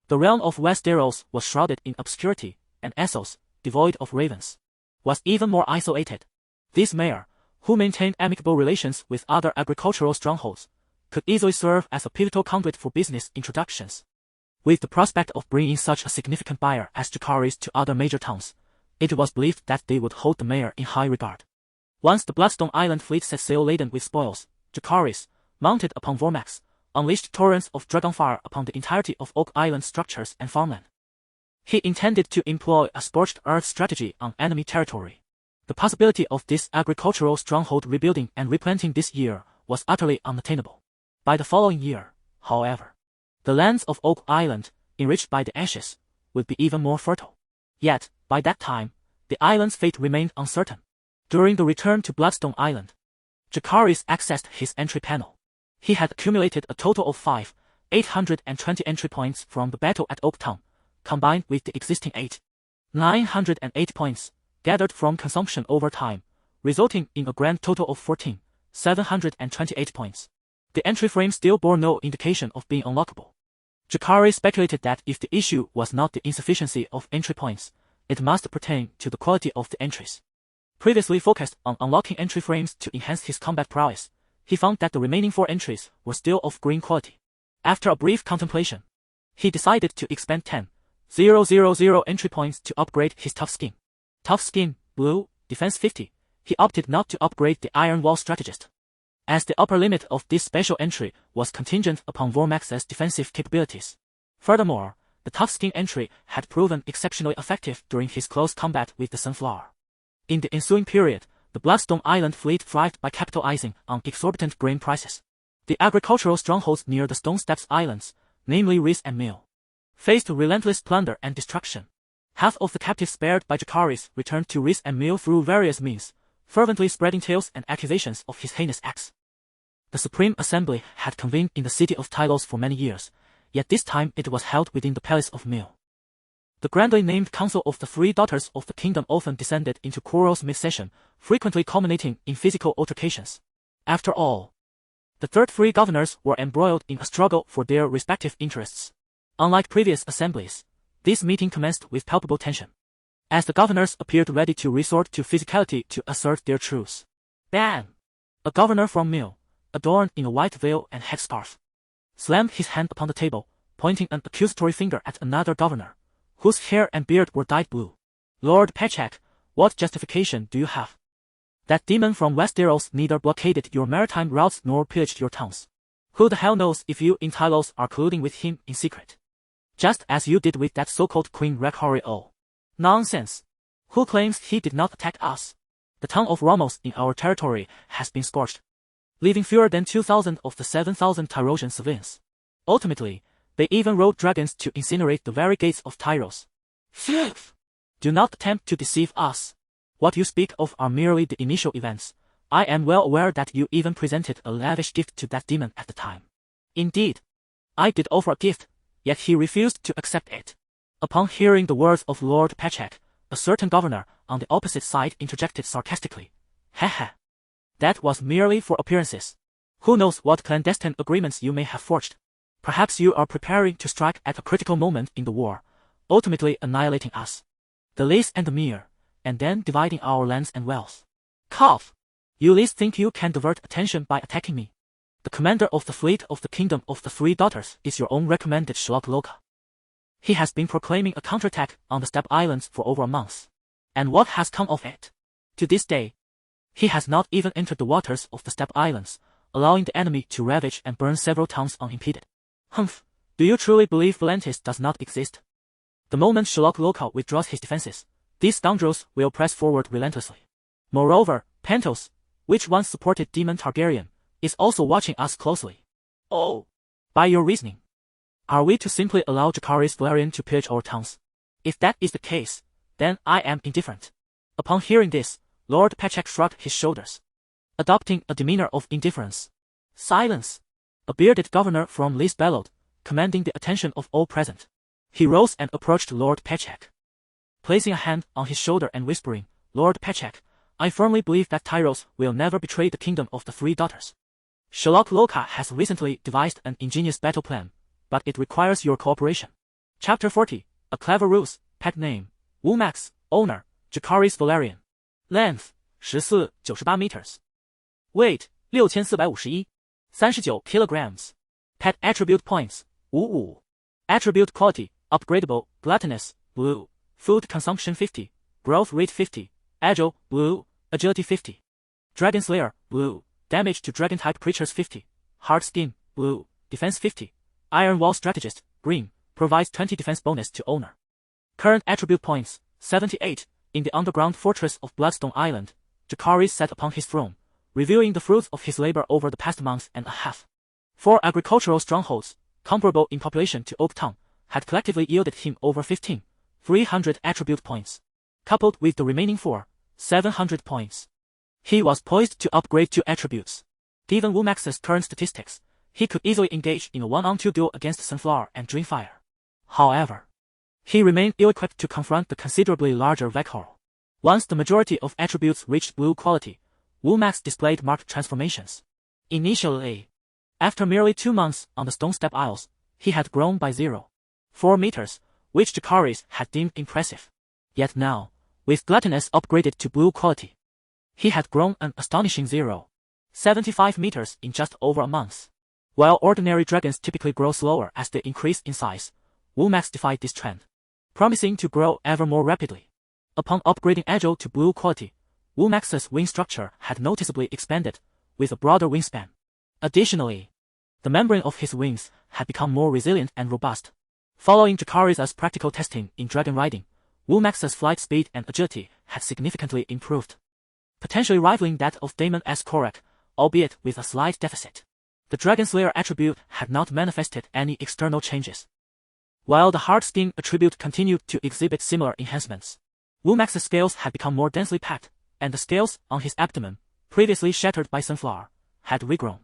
The realm of Westeros was shrouded in obscurity, and Essos, devoid of ravens, was even more isolated. This mayor, who maintained amicable relations with other agricultural strongholds, could easily serve as a pivotal conduit for business introductions. With the prospect of bringing such a significant buyer as Jacaerys to other major towns, it was believed that they would hold the mayor in high regard. Once the Bloodstone Island fleet set sail laden with spoils, Jacaerys, mounted upon Vormax, unleashed torrents of Dragonfire upon the entirety of Oak Island structures and farmland. He intended to employ a scorched earth strategy on enemy territory. The possibility of this agricultural stronghold rebuilding and replanting this year was utterly unattainable. By the following year, however, the lands of Oak Island, enriched by the ashes, would be even more fertile. Yet, by that time, the island's fate remained uncertain. During the return to Bloodstone Island, Jacaerys accessed his entry panel. He had accumulated a total of 820 entry points from the battle at Oaktown, combined with the existing 908 points, gathered from consumption over time, resulting in a grand total of 728 points. The entry frame still bore no indication of being unlockable. Jacaerys speculated that if the issue was not the insufficiency of entry points, it must pertain to the quality of the entries. Previously focused on unlocking entry frames to enhance his combat prowess, he found that the remaining 4 entries were still of green quality. After a brief contemplation, he decided to expend 10,000 entry points to upgrade his tough skin. Tough skin, blue, defense 50, he opted not to upgrade the Iron Wall strategist, as the upper limit of this special entry was contingent upon Vormax's defensive capabilities. Furthermore, the tough skin entry had proven exceptionally effective during his close combat with the Sunflower. In the ensuing period, the Bloodstone Island fleet thrived by capitalizing on exorbitant grain prices. The agricultural strongholds near the Stone Steps Islands, namely Ruse and Mill, faced relentless plunder and destruction. Half of the captives spared by Jacaerys returned to Ruse and Mill through various means, fervently spreading tales and accusations of his heinous acts. The Supreme Assembly had convened in the city of Tyrosh for many years, yet this time it was held within the palace of Mill. The grandly named Council of the Three Daughters of the Kingdom often descended into quarrels mid-session, frequently culminating in physical altercations. After all, the 3 governors were embroiled in a struggle for their respective interests. Unlike previous assemblies, this meeting commenced with palpable tension, as the governors appeared ready to resort to physicality to assert their truce. Bam! A governor from Mill, adorned in a white veil and headscarf, slammed his hand upon the table, pointing an accusatory finger at another governor, whose hair and beard were dyed blue. Lord Pechak, what justification do you have? That demon from Westeros neither blockaded your maritime routes nor pillaged your towns. Who the hell knows if you in Tylos are colluding with him in secret? Just as you did with that so-called Queen Rhaenyra. Nonsense. Who claims he did not attack us? The town of Ramos in our territory has been scorched, leaving fewer than 2,000 of the 7,000 Tyroshan civilians. Ultimately, they even rode dragons to incinerate the very gates of Tyros. Pfft! Do not attempt to deceive us. What you speak of are merely the initial events. I am well aware that you even presented a lavish gift to that demon at the time. Indeed, I did offer a gift, yet he refused to accept it. Upon hearing the words of Lord Pechek, a certain governor on the opposite side interjected sarcastically, "Haha. That was merely for appearances. Who knows what clandestine agreements you may have forged? Perhaps you are preparing to strike at a critical moment in the war, ultimately annihilating us, the Lys and the Mere, and then dividing our lands and wealth. Cough! You Lys think you can divert attention by attacking me? The commander of the fleet of the Kingdom of the Three Daughters is your own recommended Sherlock Loka. He has been proclaiming a counterattack on the Steppe Islands for over a month. And what has come of it? To this day, he has not even entered the waters of the Steppe Islands, allowing the enemy to ravage and burn several towns unimpeded. Humph, do you truly believe Volantis does not exist? The moment Sherlock Loka withdraws his defenses, these scoundrels will press forward relentlessly. Moreover, Pentos, which once supported Demon Targaryen, is also watching us closely. Oh, by your reasoning, are we to simply allow Jacaerys Velaryon to pillage our towns? If that is the case, then I am indifferent. Upon hearing this, Lord Pechek shrugged his shoulders, adopting a demeanor of indifference. Silence! A bearded governor from Lys bellowed, commanding the attention of all present. He rose and approached Lord Pechek, placing a hand on his shoulder and whispering, "Lord Pechek, I firmly believe that Tyrosh will never betray the Kingdom of the Three Daughters. Sherlock Loka has recently devised an ingenious battle plan, but it requires your cooperation." Chapter 40, A Clever Ruse, Pet Name, Wumax, Owner, Jacaerys Velaryon. Length, 14.98 meters. Weight, 6451. 39 kilograms. Pet Attribute Points, 55. Attribute Quality, Upgradable, Gluttonous, Blue. Food Consumption 50. Growth Rate 50. Agile, Blue. Agility 50. Dragon Slayer, Blue. Damage to Dragon-type creatures 50. Hard Skin, Blue. Defense 50. Iron Wall Strategist, Green. Provides 20 defense bonus to owner. Current Attribute Points, 78. In the underground fortress of Bloodstone Island, Jacaerys sat upon his throne, reviewing the fruits of his labor over the past month and a half. 4 agricultural strongholds, comparable in population to Oaktown, had collectively yielded him over 300 attribute points. Coupled with the remaining 4, 700 points. He was poised to upgrade 2 attributes. Given Wumax's current statistics, he could easily engage in a 1-on-2 duel against Sunflower and Dragonfire. However, he remained ill-equipped to confront the considerably larger Vecchor. Once the majority of attributes reached blue quality, Wumax displayed marked transformations. Initially, after merely 2 months on the Stone Steppe Isles, he had grown by 0.4 meters, which Jacaerys had deemed impressive. Yet now, with Gluttonous upgraded to blue quality, he had grown an astonishing 0.75 meters in just over a month. While ordinary dragons typically grow slower as they increase in size, Wumax defied this trend, promising to grow ever more rapidly. Upon upgrading Agile to blue quality, Wumax's wing structure had noticeably expanded, with a broader wingspan. Additionally, the membrane of his wings had become more resilient and robust. Following Jacaerys' practical testing in dragon riding, Wumax's flight speed and agility had significantly improved, potentially rivaling that of Daemon S. Korak, albeit with a slight deficit. The Dragon Slayer attribute had not manifested any external changes, while the Hard Skin attribute continued to exhibit similar enhancements. Wumax's scales had become more densely packed, and the scales on his abdomen, previously shattered by Sunflower, had regrown.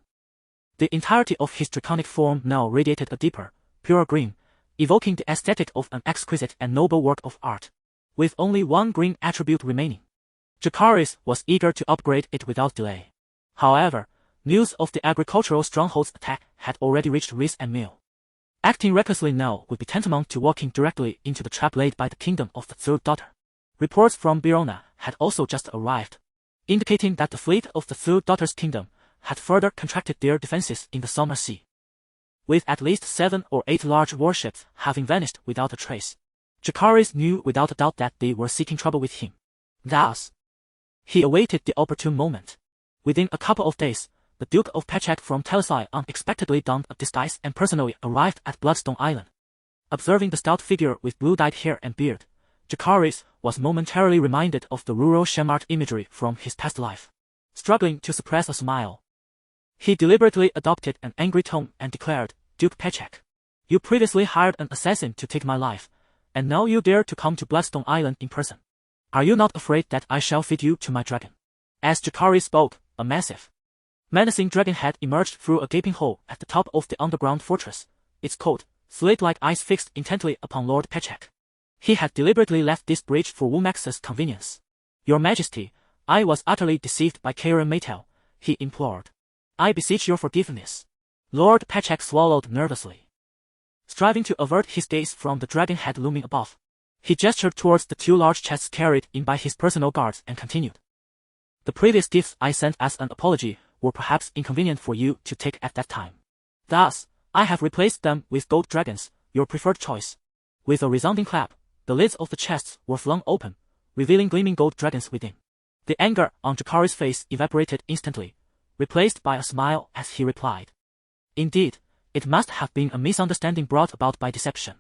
The entirety of his draconic form now radiated a deeper, purer green, evoking the aesthetic of an exquisite and noble work of art. With only 1 green attribute remaining, Jacaerys was eager to upgrade it without delay. However, news of the agricultural stronghold's attack had already reached Rhys and Mill. Acting recklessly now would be tantamount to walking directly into the trap laid by the Kingdom of the Third Daughter. Reports from Birona had also just arrived, indicating that the fleet of the Third Daughter's kingdom had further contracted their defenses in the Summer Sea, with at least 7 or 8 large warships having vanished without a trace. Jacaerys knew without a doubt that they were seeking trouble with him. Thus, he awaited the opportune moment. Within a couple of days, the Duke of Pechek from Telsai unexpectedly donned a disguise and personally arrived at Bloodstone Island. Observing the stout figure with blue-dyed hair and beard, Jacaerys was momentarily reminded of the rural Shemart imagery from his past life. Struggling to suppress a smile, he deliberately adopted an angry tone and declared, "Duke Pechek, you previously hired an assassin to take my life, and now you dare to come to Bloodstone Island in person. Are you not afraid that I shall feed you to my dragon?" As Jacaerys spoke, a massive, menacing dragon head emerged through a gaping hole at the top of the underground fortress, its coat, slate-like eyes fixed intently upon Lord Pechak. He had deliberately left this bridge for Womax's convenience. Your Majesty, I was utterly deceived by Karen Maytel, he implored. I beseech your forgiveness. Lord Pechak swallowed nervously. Striving to avert his gaze from the dragon head looming above, he gestured towards the 2 large chests carried in by his personal guards and continued. The previous gifts I sent as an apology were perhaps inconvenient for you to take at that time. Thus, I have replaced them with gold dragons, your preferred choice. With a resounding clap, the lids of the chests were flung open, revealing gleaming gold dragons within. The anger on Jacaerys' face evaporated instantly, replaced by a smile as he replied. Indeed, it must have been a misunderstanding brought about by deception.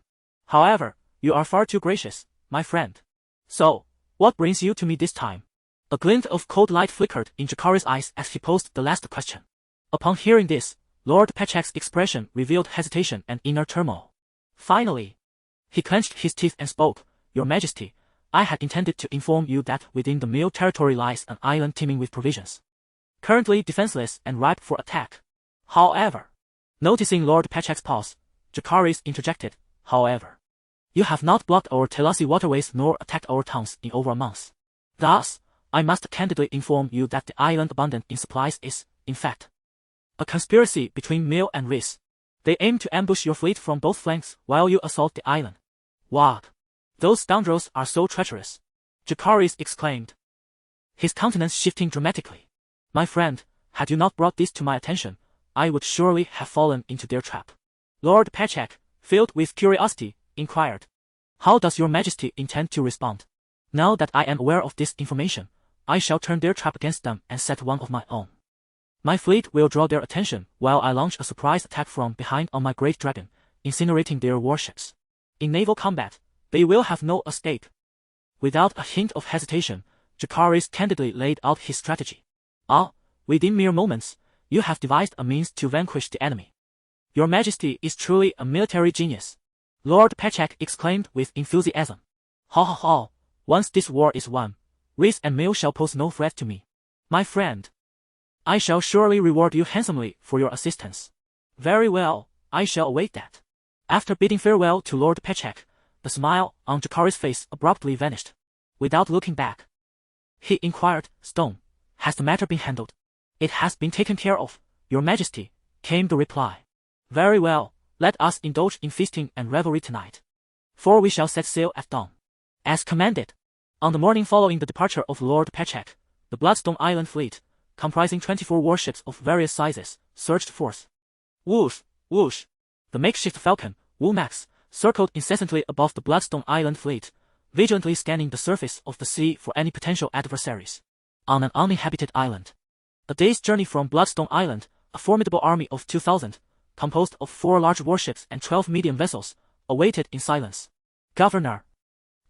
However, you are far too gracious, my friend. So, what brings you to me this time? A glint of cold light flickered in Jacaerys' eyes as he posed the last question. Upon hearing this, Lord Pechak's expression revealed hesitation and inner turmoil. Finally, he clenched his teeth and spoke, Your Majesty, I had intended to inform you that within the Mill territory lies an island teeming with provisions, currently defenseless and ripe for attack. However, noticing Lord Pechak's pause, Jacaerys interjected, However, you have not blocked our Telasi waterways nor attacked our towns in over a month. Thus, I must candidly inform you that the island abundant in supplies is, in fact, a conspiracy between Mill and Rhys. They aim to ambush your fleet from both flanks while you assault the island. What? Those scoundrels are so treacherous, Jacaerys exclaimed, his countenance shifting dramatically. My friend, had you not brought this to my attention, I would surely have fallen into their trap. Lord Pechak, filled with curiosity, inquired. How does your Majesty intend to respond? Now that I am aware of this information, I shall turn their trap against them and set one of my own. My fleet will draw their attention while I launch a surprise attack from behind on my great dragon, incinerating their warships. In naval combat, they will have no escape. Without a hint of hesitation, Jacaerys candidly laid out his strategy. Within mere moments, you have devised a means to vanquish the enemy. Your Majesty is truly a military genius, Lord Pechak exclaimed with enthusiasm. Ha, once this war is won, Rhys and Mill shall pose no threat to me. My friend, I shall surely reward you handsomely for your assistance. Very well, I shall await that. After bidding farewell to Lord Pechak, the smile on Jacaerys' face abruptly vanished. Without looking back, he inquired, Stone, has the matter been handled? It has been taken care of, Your Majesty, came the reply. Very well, let us indulge in feasting and revelry tonight, for we shall set sail at dawn. As commanded. On the morning following the departure of Lord Pechak, the Bloodstone Island fleet, comprising 24 warships of various sizes, surged forth. Whoosh, whoosh. The makeshift falcon, Womax, circled incessantly above the Bloodstone Island fleet, vigilantly scanning the surface of the sea for any potential adversaries. On an uninhabited island, a day's journey from Bloodstone Island, a formidable army of 2,000, composed of 4 large warships and 12 medium vessels, awaited in silence. Governor,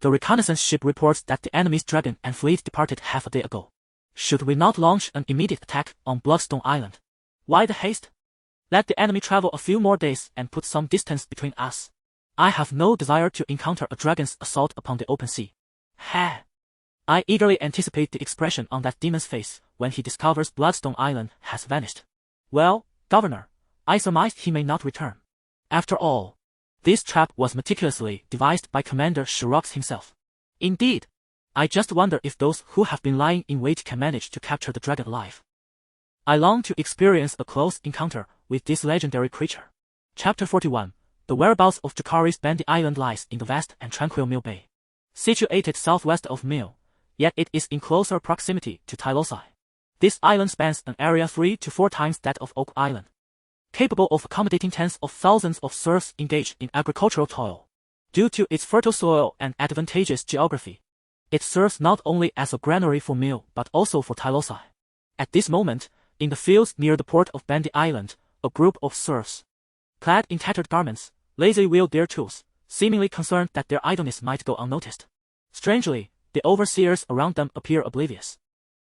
the reconnaissance ship reports that the enemy's dragon and fleet departed half a day ago. Should we not launch an immediate attack on Bloodstone Island? Why the haste? Let the enemy travel a few more days and put some distance between us. I have no desire to encounter a dragon's assault upon the open sea. I eagerly anticipate the expression on that demon's face when he discovers Bloodstone Island has vanished. Well, Governor, I surmised he may not return. After all, this trap was meticulously devised by Commander Shirok himself. Indeed, I just wonder if those who have been lying in wait can manage to capture the dragon alive. I long to experience a close encounter with this legendary creature. Chapter 41. The whereabouts of Jacaerys Bandy Island lies in the vast and tranquil Mill Bay. Situated southwest of Mill, yet it is in closer proximity to Tyrosh. This island spans an area 3 to 4 times that of Oak Island, capable of accommodating tens of thousands of serfs engaged in agricultural toil. Due to its fertile soil and advantageous geography, it serves not only as a granary for Mill but also for Tyrosh. At this moment, in the fields near the port of Bandy Island, a group of serfs, clad in tattered garments, lazily wield their tools, seemingly concerned that their idleness might go unnoticed. Strangely, the overseers around them appear oblivious,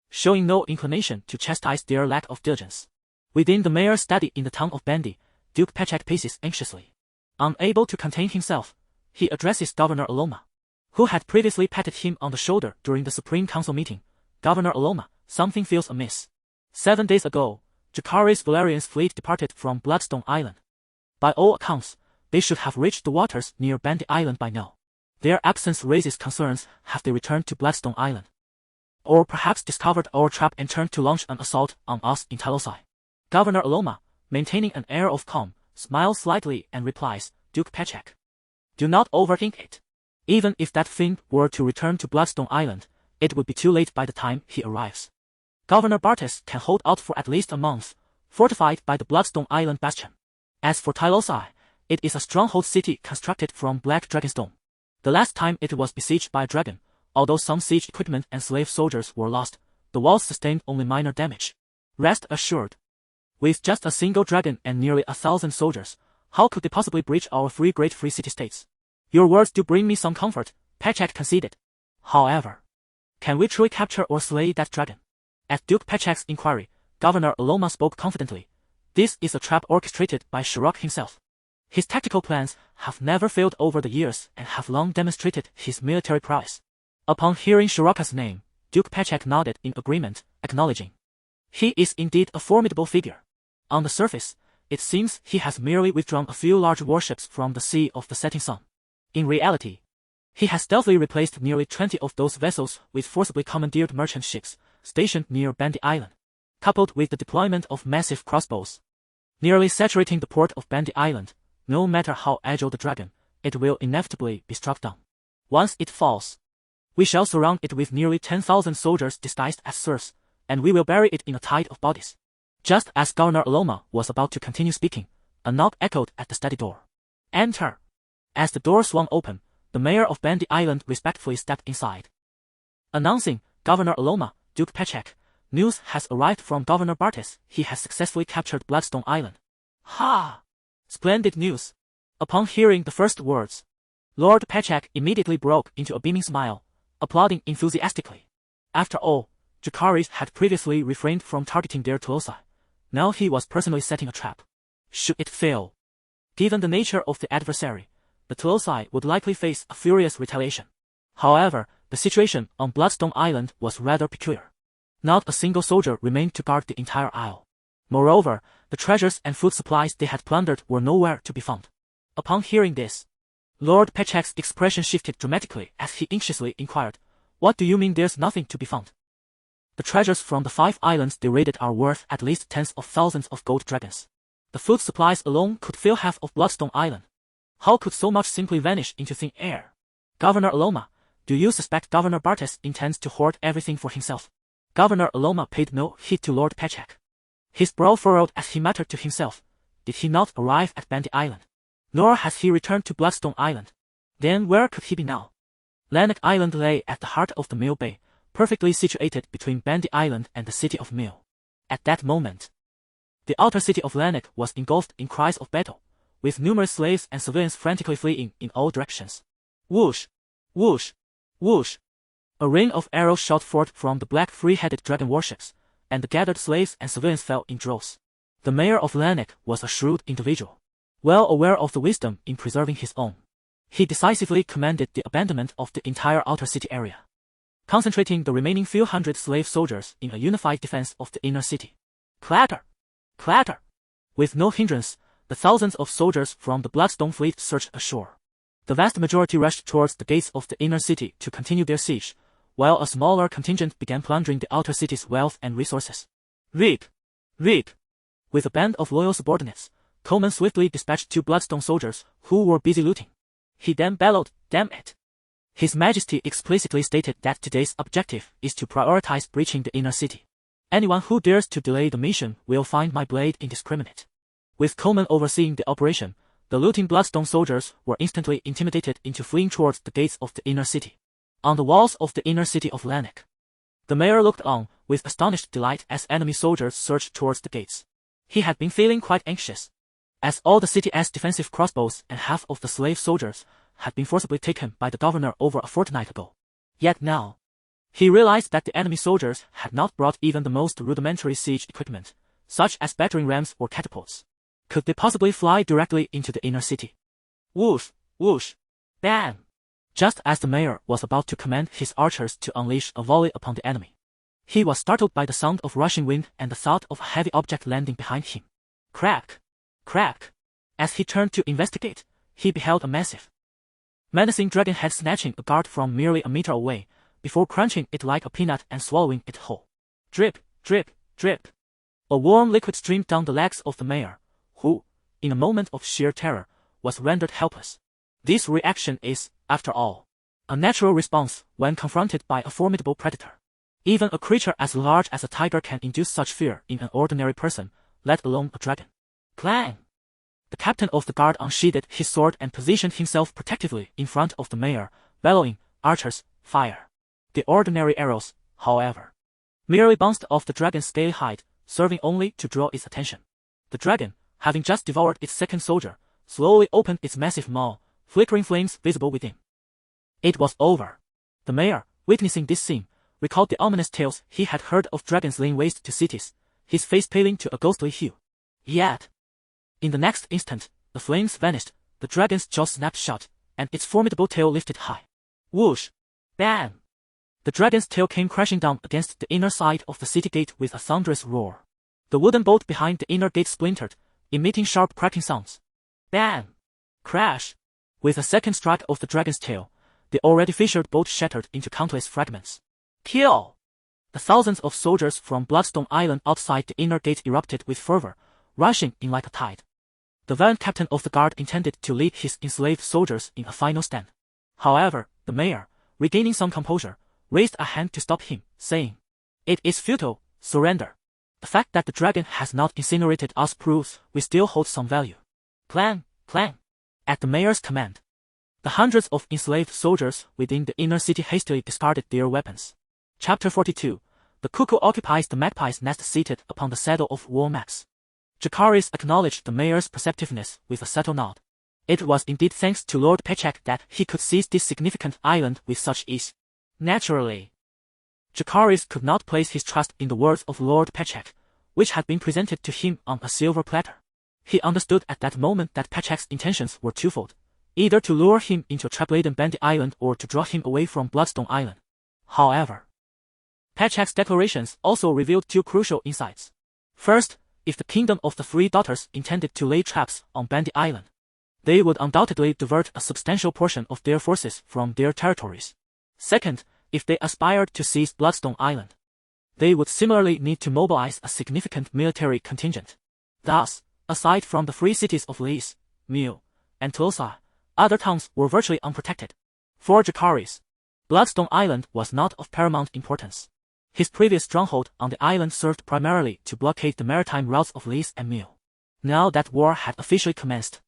showing no inclination to chastise their lack of diligence. Within the mayor's study in the town of Bandy, Duke Pechak paces anxiously. Unable to contain himself, he addresses Governor Aloma, who had previously patted him on the shoulder during the Supreme Council meeting. Governor Aloma, something feels amiss. 7 days ago, Jacaerys Velaryon's fleet departed from Bloodstone Island. By all accounts, They should have reached the waters near Bandy Island by now. Their absence raises concerns. Have they returned to Bloodstone Island? Or perhaps discovered our trap and turned to launch an assault on us in Tyrosh? Governor Aloma, maintaining an air of calm, smiles slightly and replies, Duke Pechek. Do not overthink it. Even if that thing were to return to Bloodstone Island, it would be too late by the time he arrives. Governor Bartes can hold out for at least a month, fortified by the Bloodstone Island bastion. As for Tyrosh, it is a stronghold city constructed from black dragonstone. The last time it was besieged by a dragon, although some siege equipment and slave soldiers were lost, the walls sustained only minor damage. Rest assured. With just a single dragon and nearly 1,000 soldiers, how could they possibly breach our three great free city-states? Your words do bring me some comfort, Pechek conceded. However, can we truly capture or slay that dragon? At Duke Pechek's inquiry, Governor Aloma spoke confidently. This is a trap orchestrated by Shirok himself. His tactical plans have never failed over the years and have long demonstrated his military prowess. Upon hearing Shirok's name, Duke Pechek nodded in agreement, acknowledging. He is indeed a formidable figure. On the surface, it seems he has merely withdrawn a few large warships from the Sea of the Setting Sun. In reality, he has stealthily replaced nearly 20 of those vessels with forcibly commandeered merchant ships stationed near Bandy Island, coupled with the deployment of massive crossbows, nearly saturating the port of Bandy Island. No matter how agile the dragon, it will inevitably be struck down. Once it falls, we shall surround it with nearly 10,000 soldiers disguised as serfs, and we will bury it in a tide of bodies. Just as Governor Aloma was about to continue speaking, a knock echoed at the study door. Enter! As the door swung open, the mayor of Bandy Island respectfully stepped inside. Announcing, Governor Aloma, Duke Pechek, news has arrived from Governor Bartes. He has successfully captured Bloodstone Island. Ha! Splendid news. Upon hearing the first words, Lord Pechek immediately broke into a beaming smile, applauding enthusiastically. After all, Jacaerys had previously refrained from targeting their Tyrosh. Now he was personally setting a trap. Should it fail? Given the nature of the adversary, the Tyrosh would likely face a furious retaliation. However, the situation on Bloodstone Island was rather peculiar. Not a single soldier remained to guard the entire isle. Moreover, the treasures and food supplies they had plundered were nowhere to be found. Upon hearing this, Lord Pechek's expression shifted dramatically as he anxiously inquired, What do you mean there's nothing to be found? The treasures from the 5 islands they raided are worth at least tens of thousands of gold dragons. The food supplies alone could fill half of Bloodstone Island. How could so much simply vanish into thin air? Governor Aloma, do you suspect Governor Bartes intends to hoard everything for himself? Governor Aloma paid no heed to Lord Pechek. His brow furrowed as he muttered to himself, Did he not arrive at Bandy Island? Nor has he returned to Bloodstone Island. Then where could he be now? Lanark Island lay at the heart of the Mill Bay, perfectly situated between Bandy Island and the city of Mill. At that moment, the outer city of Lanark was engulfed in cries of battle, with numerous slaves and civilians frantically fleeing in all directions. Whoosh! Whoosh! Whoosh! A rain of arrows shot forth from the black three-headed dragon warships, and the gathered slaves and civilians fell in droves. The mayor of Lanark was a shrewd individual, well aware of the wisdom in preserving his own. He decisively commanded the abandonment of the entire outer city area, concentrating the remaining few hundred slave soldiers in a unified defense of the inner city. Clatter! Clatter! With no hindrance, the thousands of soldiers from the Bloodstone fleet surged ashore. The vast majority rushed towards the gates of the inner city to continue their siege, while a smaller contingent began plundering the outer city's wealth and resources. Reap! Reap! With a band of loyal subordinates, Coleman swiftly dispatched 2 Bloodstone soldiers who were busy looting. He then bellowed, Damn it! His Majesty explicitly stated that today's objective is to prioritize breaching the inner city. Anyone who dares to delay the mission will find my blade indiscriminate. With Coleman overseeing the operation, the looting Bloodstone soldiers were instantly intimidated into fleeing towards the gates of the inner city. On the walls of the inner city of Lanark, the mayor looked on with astonished delight as enemy soldiers surged towards the gates. He had been feeling quite anxious, as all the city's defensive crossbows and half of the slave soldiers had been forcibly taken by the governor over a fortnight ago. Yet now, he realized that the enemy soldiers had not brought even the most rudimentary siege equipment, such as battering rams or catapults. Could they possibly fly directly into the inner city? Whoosh! Whoosh! Bam! Just as the mayor was about to command his archers to unleash a volley upon the enemy, he was startled by the sound of rushing wind and the thought of a heavy object landing behind him. Crack! Crack! As he turned to investigate, he beheld a massive, menacing dragon head snatching a guard from merely a meter away, before crunching it like a peanut and swallowing it whole. Drip, drip, drip. A warm liquid streamed down the legs of the mayor, who, in a moment of sheer terror, was rendered helpless. This reaction is, after all, a natural response when confronted by a formidable predator. Even a creature as large as a tiger can induce such fear in an ordinary person, let alone a dragon. Clang! The captain of the guard unsheathed his sword and positioned himself protectively in front of the mayor, bellowing, "Archers, fire!" The ordinary arrows, however, merely bounced off the dragon's scaly hide, serving only to draw its attention. The dragon, having just devoured its second soldier, slowly opened its massive maw, flickering flames visible within. It was over. The mayor, witnessing this scene, recalled the ominous tales he had heard of dragons laying waste to cities, his face paling to a ghostly hue. Yet, in the next instant, the flames vanished, the dragon's jaws snapped shut, and its formidable tail lifted high. Whoosh! Bang! The dragon's tail came crashing down against the inner side of the city gate with a thunderous roar. The wooden bolt behind the inner gate splintered, emitting sharp cracking sounds. Bang! Crash! With a second strike of the dragon's tail, the already fissured bolt shattered into countless fragments. Kill! The thousands of soldiers from Bloodstone Island outside the inner gate erupted with fervor, rushing in like a tide. The valiant captain of the guard intended to lead his enslaved soldiers in a final stand. However, the mayor, regaining some composure, raised a hand to stop him, saying, "It is futile, surrender. The fact that the dragon has not incinerated us proves we still hold some value." Clang, clang. At the mayor's command, the hundreds of enslaved soldiers within the inner city hastily discarded their weapons. Chapter 42. The cuckoo occupies the magpie's nest seated upon the saddle of War Max. Jacaerys acknowledged the mayor's perceptiveness with a subtle nod. It was indeed thanks to Lord Pechak that he could seize this significant island with such ease. Naturally, Jacaerys could not place his trust in the words of Lord Pechak, which had been presented to him on a silver platter. He understood at that moment that Pechak's intentions were twofold, either to lure him into a trap-laden Bandy Island or to draw him away from Bloodstone Island. However, Pechak's declarations also revealed two crucial insights. First, if the Kingdom of the Three Daughters intended to lay traps on Bandy Island, they would undoubtedly divert a substantial portion of their forces from their territories. Second, if they aspired to seize Bloodstone Island, they would similarly need to mobilize a significant military contingent. Thus, aside from the free cities of Lys, Mew, and Tulsa, other towns were virtually unprotected. For Jacaerys, Bloodstone Island was not of paramount importance. His previous stronghold on the island served primarily to blockade the maritime routes of Lys and Mew. Now that war had officially commenced,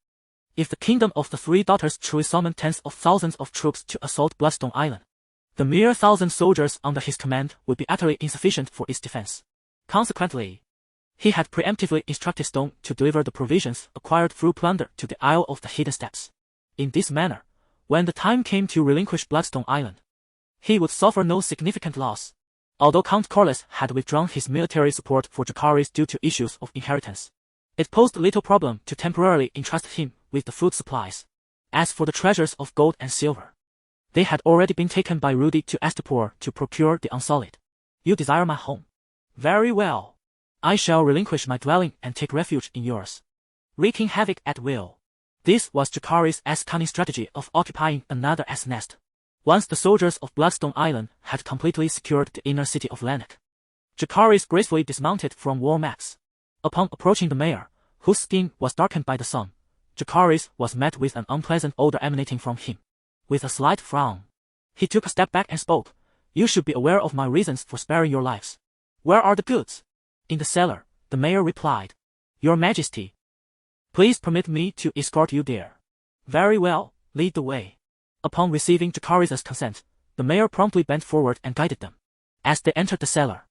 if the Kingdom of the Three Daughters truly summoned tens of thousands of troops to assault Bloodstone Island, the mere 1,000 soldiers under his command would be utterly insufficient for its defense. Consequently, he had preemptively instructed Stone to deliver the provisions acquired through plunder to the Isle of the Hidden Steps. In this manner, when the time came to relinquish Bloodstone Island, he would suffer no significant loss. Although Count Corlys had withdrawn his military support for Jacaerys due to issues of inheritance, it posed little problem to temporarily entrust him with the food supplies. As for the treasures of gold and silver, they had already been taken by Rudy to Astapor to procure the Unsullied. You desire my home? Very well. I shall relinquish my dwelling and take refuge in yours, wreaking havoc at will. This was Jacaerys' cunning strategy of occupying another nest. Once the soldiers of Bloodstone Island had completely secured the inner city of Lanark, Jacaerys gracefully dismounted from War Max. Upon approaching the mayor, whose skin was darkened by the sun, Jacaerys was met with an unpleasant odor emanating from him. With a slight frown, he took a step back and spoke. You should be aware of my reasons for sparing your lives. Where are the goods? In the cellar, the mayor replied. Your Majesty, please permit me to escort you there. Very well, lead the way. Upon receiving Jacaerys' consent, the mayor promptly bent forward and guided them. As they entered the cellar,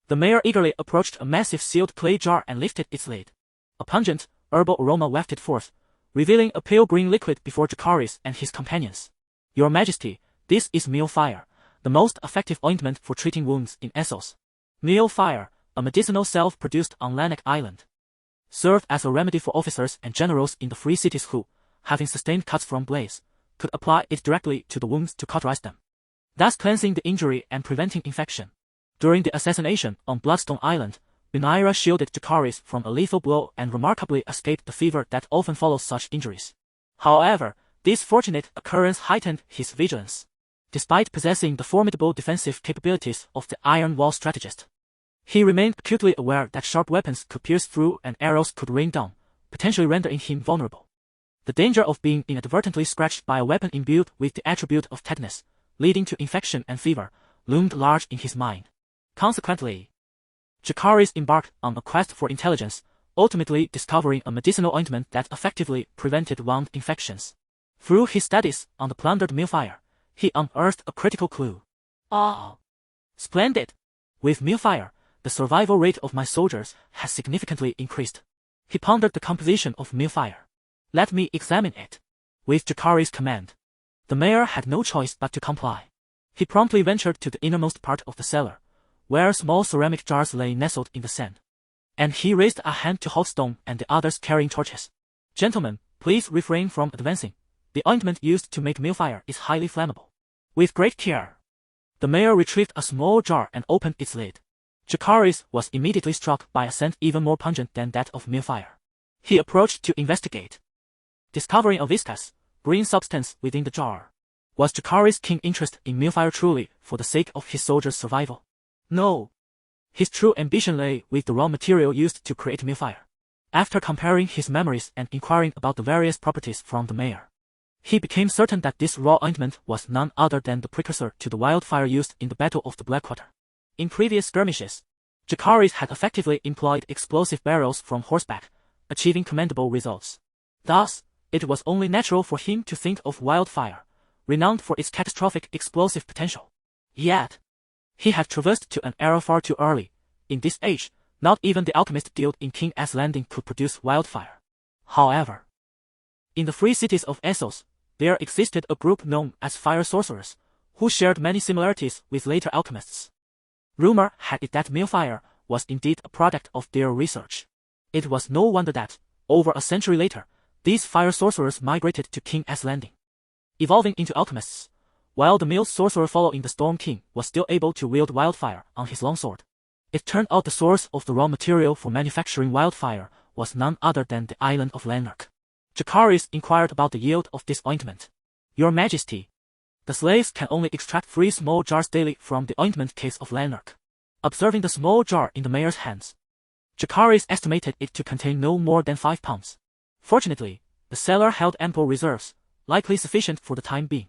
the mayor eagerly approached a massive sealed clay jar and lifted its lid. A pungent, herbal aroma wafted forth, revealing a pale green liquid before Jacaerys and his companions. Your Majesty, this is meal fire, the most effective ointment for treating wounds in Essos. Meal fire, a medicinal salve produced on Lanark Island, served as a remedy for officers and generals in the free cities who, having sustained cuts from blades, could apply it directly to the wounds to cauterize them, thus cleansing the injury and preventing infection. During the assassination on Bloodstone Island, Rhaenyra shielded Jacaerys from a lethal blow and remarkably escaped the fever that often follows such injuries. However, this fortunate occurrence heightened his vigilance. Despite possessing the formidable defensive capabilities of the Iron Wall strategist, he remained acutely aware that sharp weapons could pierce through and arrows could rain down, potentially rendering him vulnerable. The danger of being inadvertently scratched by a weapon imbued with the attribute of tetanus, leading to infection and fever, loomed large in his mind. Consequently, Jacaerys embarked on a quest for intelligence, ultimately discovering a medicinal ointment that effectively prevented wound infections. Through his studies on the plundered Millfire, he unearthed a critical clue. Oh, splendid! With Millfire, the survival rate of my soldiers has significantly increased. He pondered the composition of Millfire. Let me examine it. With Jacaerys' command, the mayor had no choice but to comply. He promptly ventured to the innermost part of the cellar, where small ceramic jars lay nestled in the sand. And he raised a hand to Hawkstone and the others carrying torches. Gentlemen, please refrain from advancing. The ointment used to make Millfire is highly flammable. With great care, the mayor retrieved a small jar and opened its lid. Jacaerys was immediately struck by a scent even more pungent than that of Millfire. He approached to investigate, discovering a viscous, green substance within the jar. Was Jacaerys' keen interest in Millfire truly for the sake of his soldiers' survival? No. His true ambition lay with the raw material used to create Millfire. After comparing his memories and inquiring about the various properties from the mayor, he became certain that this raw ointment was none other than the precursor to the wildfire used in the Battle of the Blackwater. In previous skirmishes, Jacaerys had effectively employed explosive barrels from horseback, achieving commendable results. Thus, it was only natural for him to think of wildfire, renowned for its catastrophic explosive potential. Yet, he had traversed to an era far too early. In this age, not even the alchemist guild in King's Landing could produce wildfire. However, in the free cities of Essos, there existed a group known as fire sorcerers, who shared many similarities with later alchemists. Rumor had it that Millfire was indeed a product of their research. It was no wonder that, over a century later, these fire sorcerers migrated to King's Landing, evolving into alchemists, while the Mill sorcerer following the Storm King was still able to wield wildfire on his longsword. It turned out the source of the raw material for manufacturing wildfire was none other than the island of Lanark. Jacaerys inquired about the yield of this ointment. Your Majesty, the slaves can only extract 3 small jars daily from the ointment case of Lanark. Observing the small jar in the mayor's hands, Jacaerys estimated it to contain no more than 5 pounds. Fortunately, the cellar held ample reserves, likely sufficient for the time being.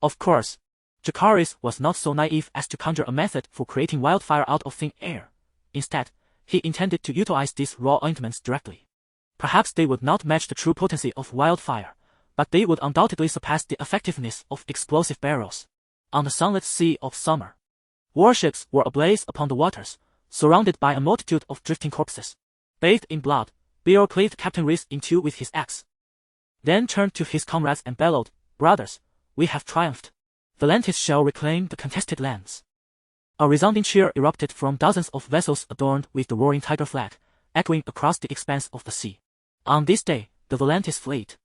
Of course, Jacaerys was not so naive as to conjure a method for creating wildfire out of thin air. Instead, he intended to utilize these raw ointments directly. Perhaps they would not match the true potency of wildfire, but they would undoubtedly surpass the effectiveness of explosive barrels. On the sunlit sea of summer, warships were ablaze upon the waters, surrounded by a multitude of drifting corpses. Bathed in blood, Beorn cleaved Captain Rhys in two with his axe, then turned to his comrades and bellowed, "Brothers, we have triumphed. Volantis shall reclaim the contested lands." A resounding cheer erupted from dozens of vessels adorned with the roaring tiger flag, echoing across the expanse of the sea. On this day, the Volantis fleet,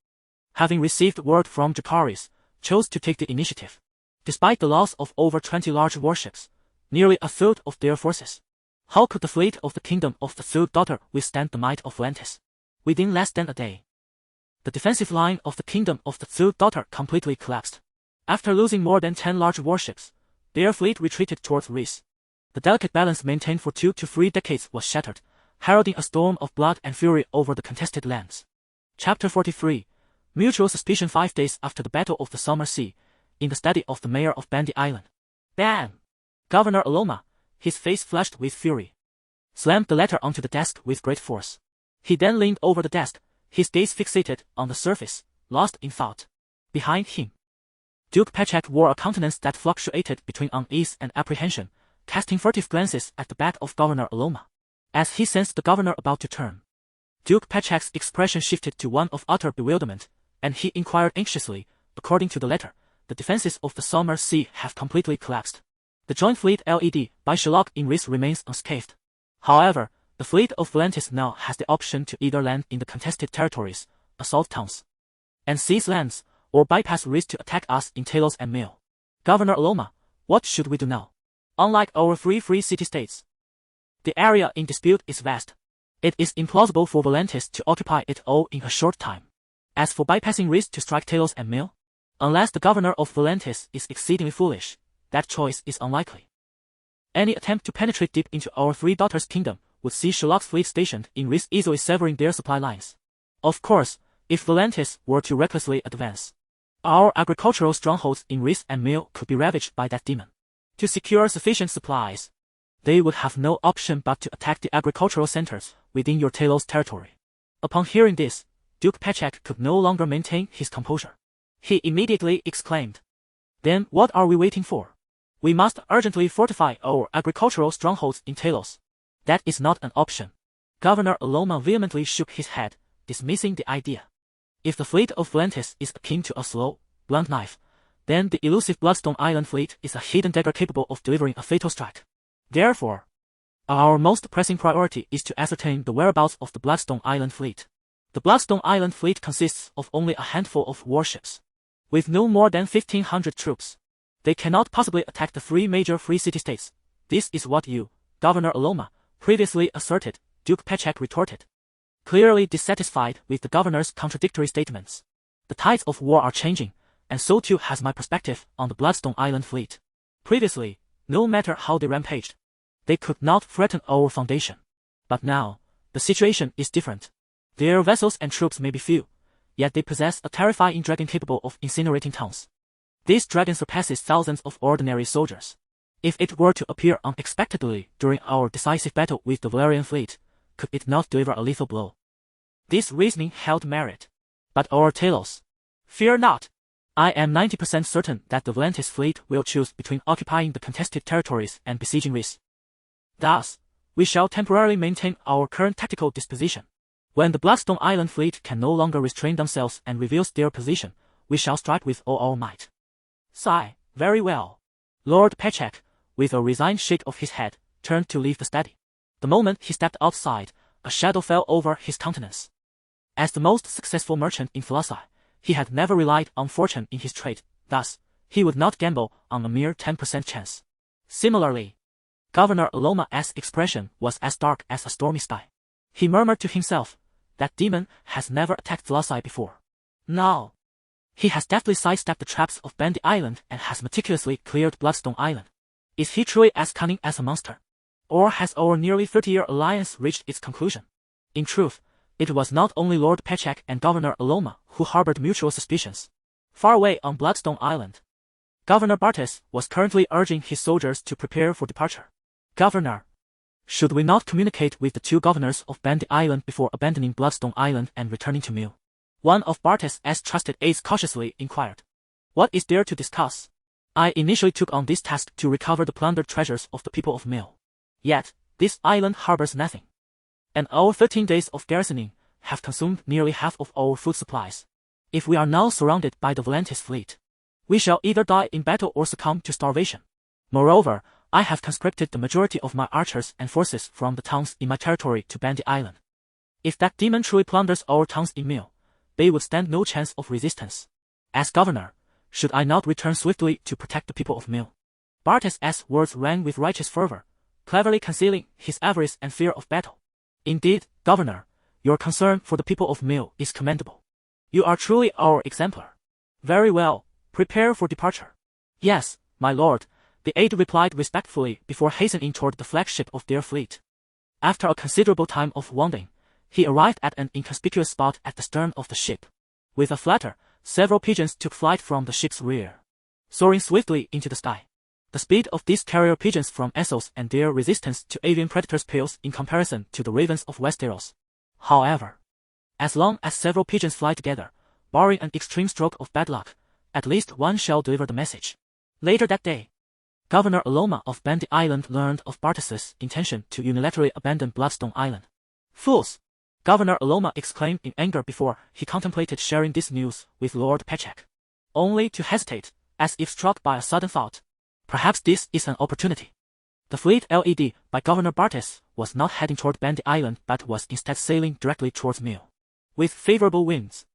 having received word from Jacaerys, chose to take the initiative. Despite the loss of over 20 large warships, nearly a third of their forces, how could the fleet of the Kingdom of the Third Daughter withstand the might of Volantis? Within less than a day, the defensive line of the Kingdom of the Third Daughter completely collapsed. After losing more than 10 large warships, their fleet retreated towards Rhys. The delicate balance maintained for 2 to 3 decades was shattered, heralding a storm of blood and fury over the contested lands. Chapter 43. Mutual Suspicion. 5 days after the Battle of the Summer Sea, in the study of the mayor of Bandy Island, Bam! Governor Aloma, his face flushed with fury, slammed the letter onto the desk with great force. He then leaned over the desk, his gaze fixated on the surface, lost in thought. Behind him, Duke Pechak wore a countenance that fluctuated between unease and apprehension, casting furtive glances at the back of Governor Aloma. As he sensed the governor about to turn, Duke Pechak's expression shifted to one of utter bewilderment, and he inquired anxiously, according to the letter, the defenses of the Summer Sea have completely collapsed. The Joint Fleet led by Sherlock in Rhys remains unscathed. However, the fleet of Volantis now has the option to either land in the contested territories, assault towns, and seize lands, or bypass Rhys to attack us in Talos and Mill. Governor Aloma, what should we do now? Unlike our three free city-states, the area in dispute is vast. It is implausible for Volantis to occupy it all in a short time. As for bypassing ruse to strike Talos and Mill, unless the governor of Volantis is exceedingly foolish, that choice is unlikely. Any attempt to penetrate deep into our three daughters' kingdom would see Sherlock's fleet stationed in Rhys easily severing their supply lines. Of course, if Volantis were to recklessly advance, our agricultural strongholds in Rhys and Mill could be ravaged by that demon. To secure sufficient supplies, they would have no option but to attack the agricultural centers within your Talos territory. Upon hearing this, Duke Pechak could no longer maintain his composure. He immediately exclaimed, "Then what are we waiting for? We must urgently fortify our agricultural strongholds in Talos." "That is not an option." Governor Aloma vehemently shook his head, dismissing the idea. "If the fleet of Volantis is akin to a slow, blunt knife, then the elusive Bloodstone Island fleet is a hidden dagger capable of delivering a fatal strike. Therefore, our most pressing priority is to ascertain the whereabouts of the Bloodstone Island fleet. The Bloodstone Island fleet consists of only a handful of warships. With no more than 1,500 troops, they cannot possibly attack the three major free city-states. This is what you, Governor Aloma, previously asserted," Duke Pechak retorted, clearly dissatisfied with the governor's contradictory statements. "The tides of war are changing, and so too has my perspective on the Bloodstone Island fleet. Previously, no matter how they rampaged, they could not threaten our foundation. But now, the situation is different. Their vessels and troops may be few, yet they possess a terrifying dragon capable of incinerating towns. This dragon surpasses thousands of ordinary soldiers. If it were to appear unexpectedly during our decisive battle with the Velaryon fleet, could it not deliver a lethal blow?" This reasoning held merit. "But our Talos, fear not. I am 90% certain that the Volantis fleet will choose between occupying the contested territories and besieging Rhys. Thus, we shall temporarily maintain our current tactical disposition. When the Bloodstone Island fleet can no longer restrain themselves and reveals their position, we shall strike with all our might." Sigh, "Very well." Lord Pechak, with a resigned shake of his head, turned to leave the study. The moment he stepped outside, a shadow fell over his countenance. As the most successful merchant in Philosophy, he had never relied on fortune in his trade, thus, he would not gamble on a mere 10% chance. Similarly, Governor Aloma's expression was as dark as a stormy sky. He murmured to himself, "That demon has never attacked Philosophy before. Now, he has deftly sidestepped the traps of Bandy Island and has meticulously cleared Bloodstone Island. Is he truly as cunning as a monster? Or has our nearly 30-year alliance reached its conclusion?" In truth, it was not only Lord Pechak and Governor Aloma who harbored mutual suspicions. Far away on Bloodstone Island, Governor Bartes was currently urging his soldiers to prepare for departure. "Governor, should we not communicate with the two governors of Bandy Island before abandoning Bloodstone Island and returning to Mill?" One of Bartes' trusted aides cautiously inquired. "What is there to discuss? I initially took on this task to recover the plundered treasures of the people of Mill. Yet, this island harbors nothing. And our 13 days of garrisoning have consumed nearly half of our food supplies. If we are now surrounded by the Volantis fleet, we shall either die in battle or succumb to starvation. Moreover, I have conscripted the majority of my archers and forces from the towns in my territory to Bandy Island. If that demon truly plunders our towns in Mill, they would stand no chance of resistance. As governor, should I not return swiftly to protect the people of Mill?" Bartes' words rang with righteous fervor, cleverly concealing his avarice and fear of battle. "Indeed, governor, your concern for the people of Mill is commendable. You are truly our exemplar. Very well, prepare for departure." "Yes, my lord," the aide replied respectfully before hastening toward the flagship of their fleet. After a considerable time of wandering, he arrived at an inconspicuous spot at the stern of the ship. With a flutter, several pigeons took flight from the ship's rear, soaring swiftly into the sky. The speed of these carrier pigeons from Essos and their resistance to avian predators pales in comparison to the ravens of Westeros. However, as long as several pigeons fly together, barring an extreme stroke of bad luck, at least one shall deliver the message. Later that day, Governor Aloma of Bandy Island learned of Bartes' intention to unilaterally abandon Bloodstone Island. "Fools!" Governor Aloma exclaimed in anger before he contemplated sharing this news with Lord Pechak, only to hesitate, as if struck by a sudden thought. Perhaps this is an opportunity. The fleet led by Governor Bartes was not heading toward Bandy Island but was instead sailing directly towards Mill. With favorable winds,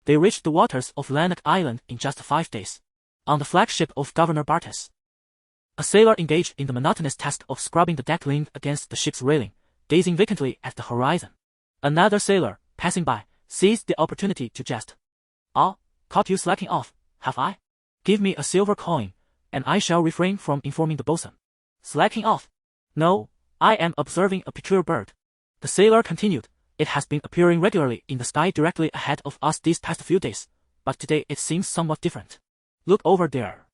they reached the waters of Lanark Island in just 5 days. On the flagship of Governor Bartes, a sailor engaged in the monotonous task of scrubbing the deck leaned against the ship's railing, gazing vacantly at the horizon. Another sailor, passing by, seized the opportunity to jest. "Ah, caught you slacking off, have I? Give me a silver coin, and I shall refrain from informing the bosun." "Slacking off? No, I am observing a peculiar bird," the sailor continued. "It has been appearing regularly in the sky directly ahead of us these past few days, but today it seems somewhat different. Look over there.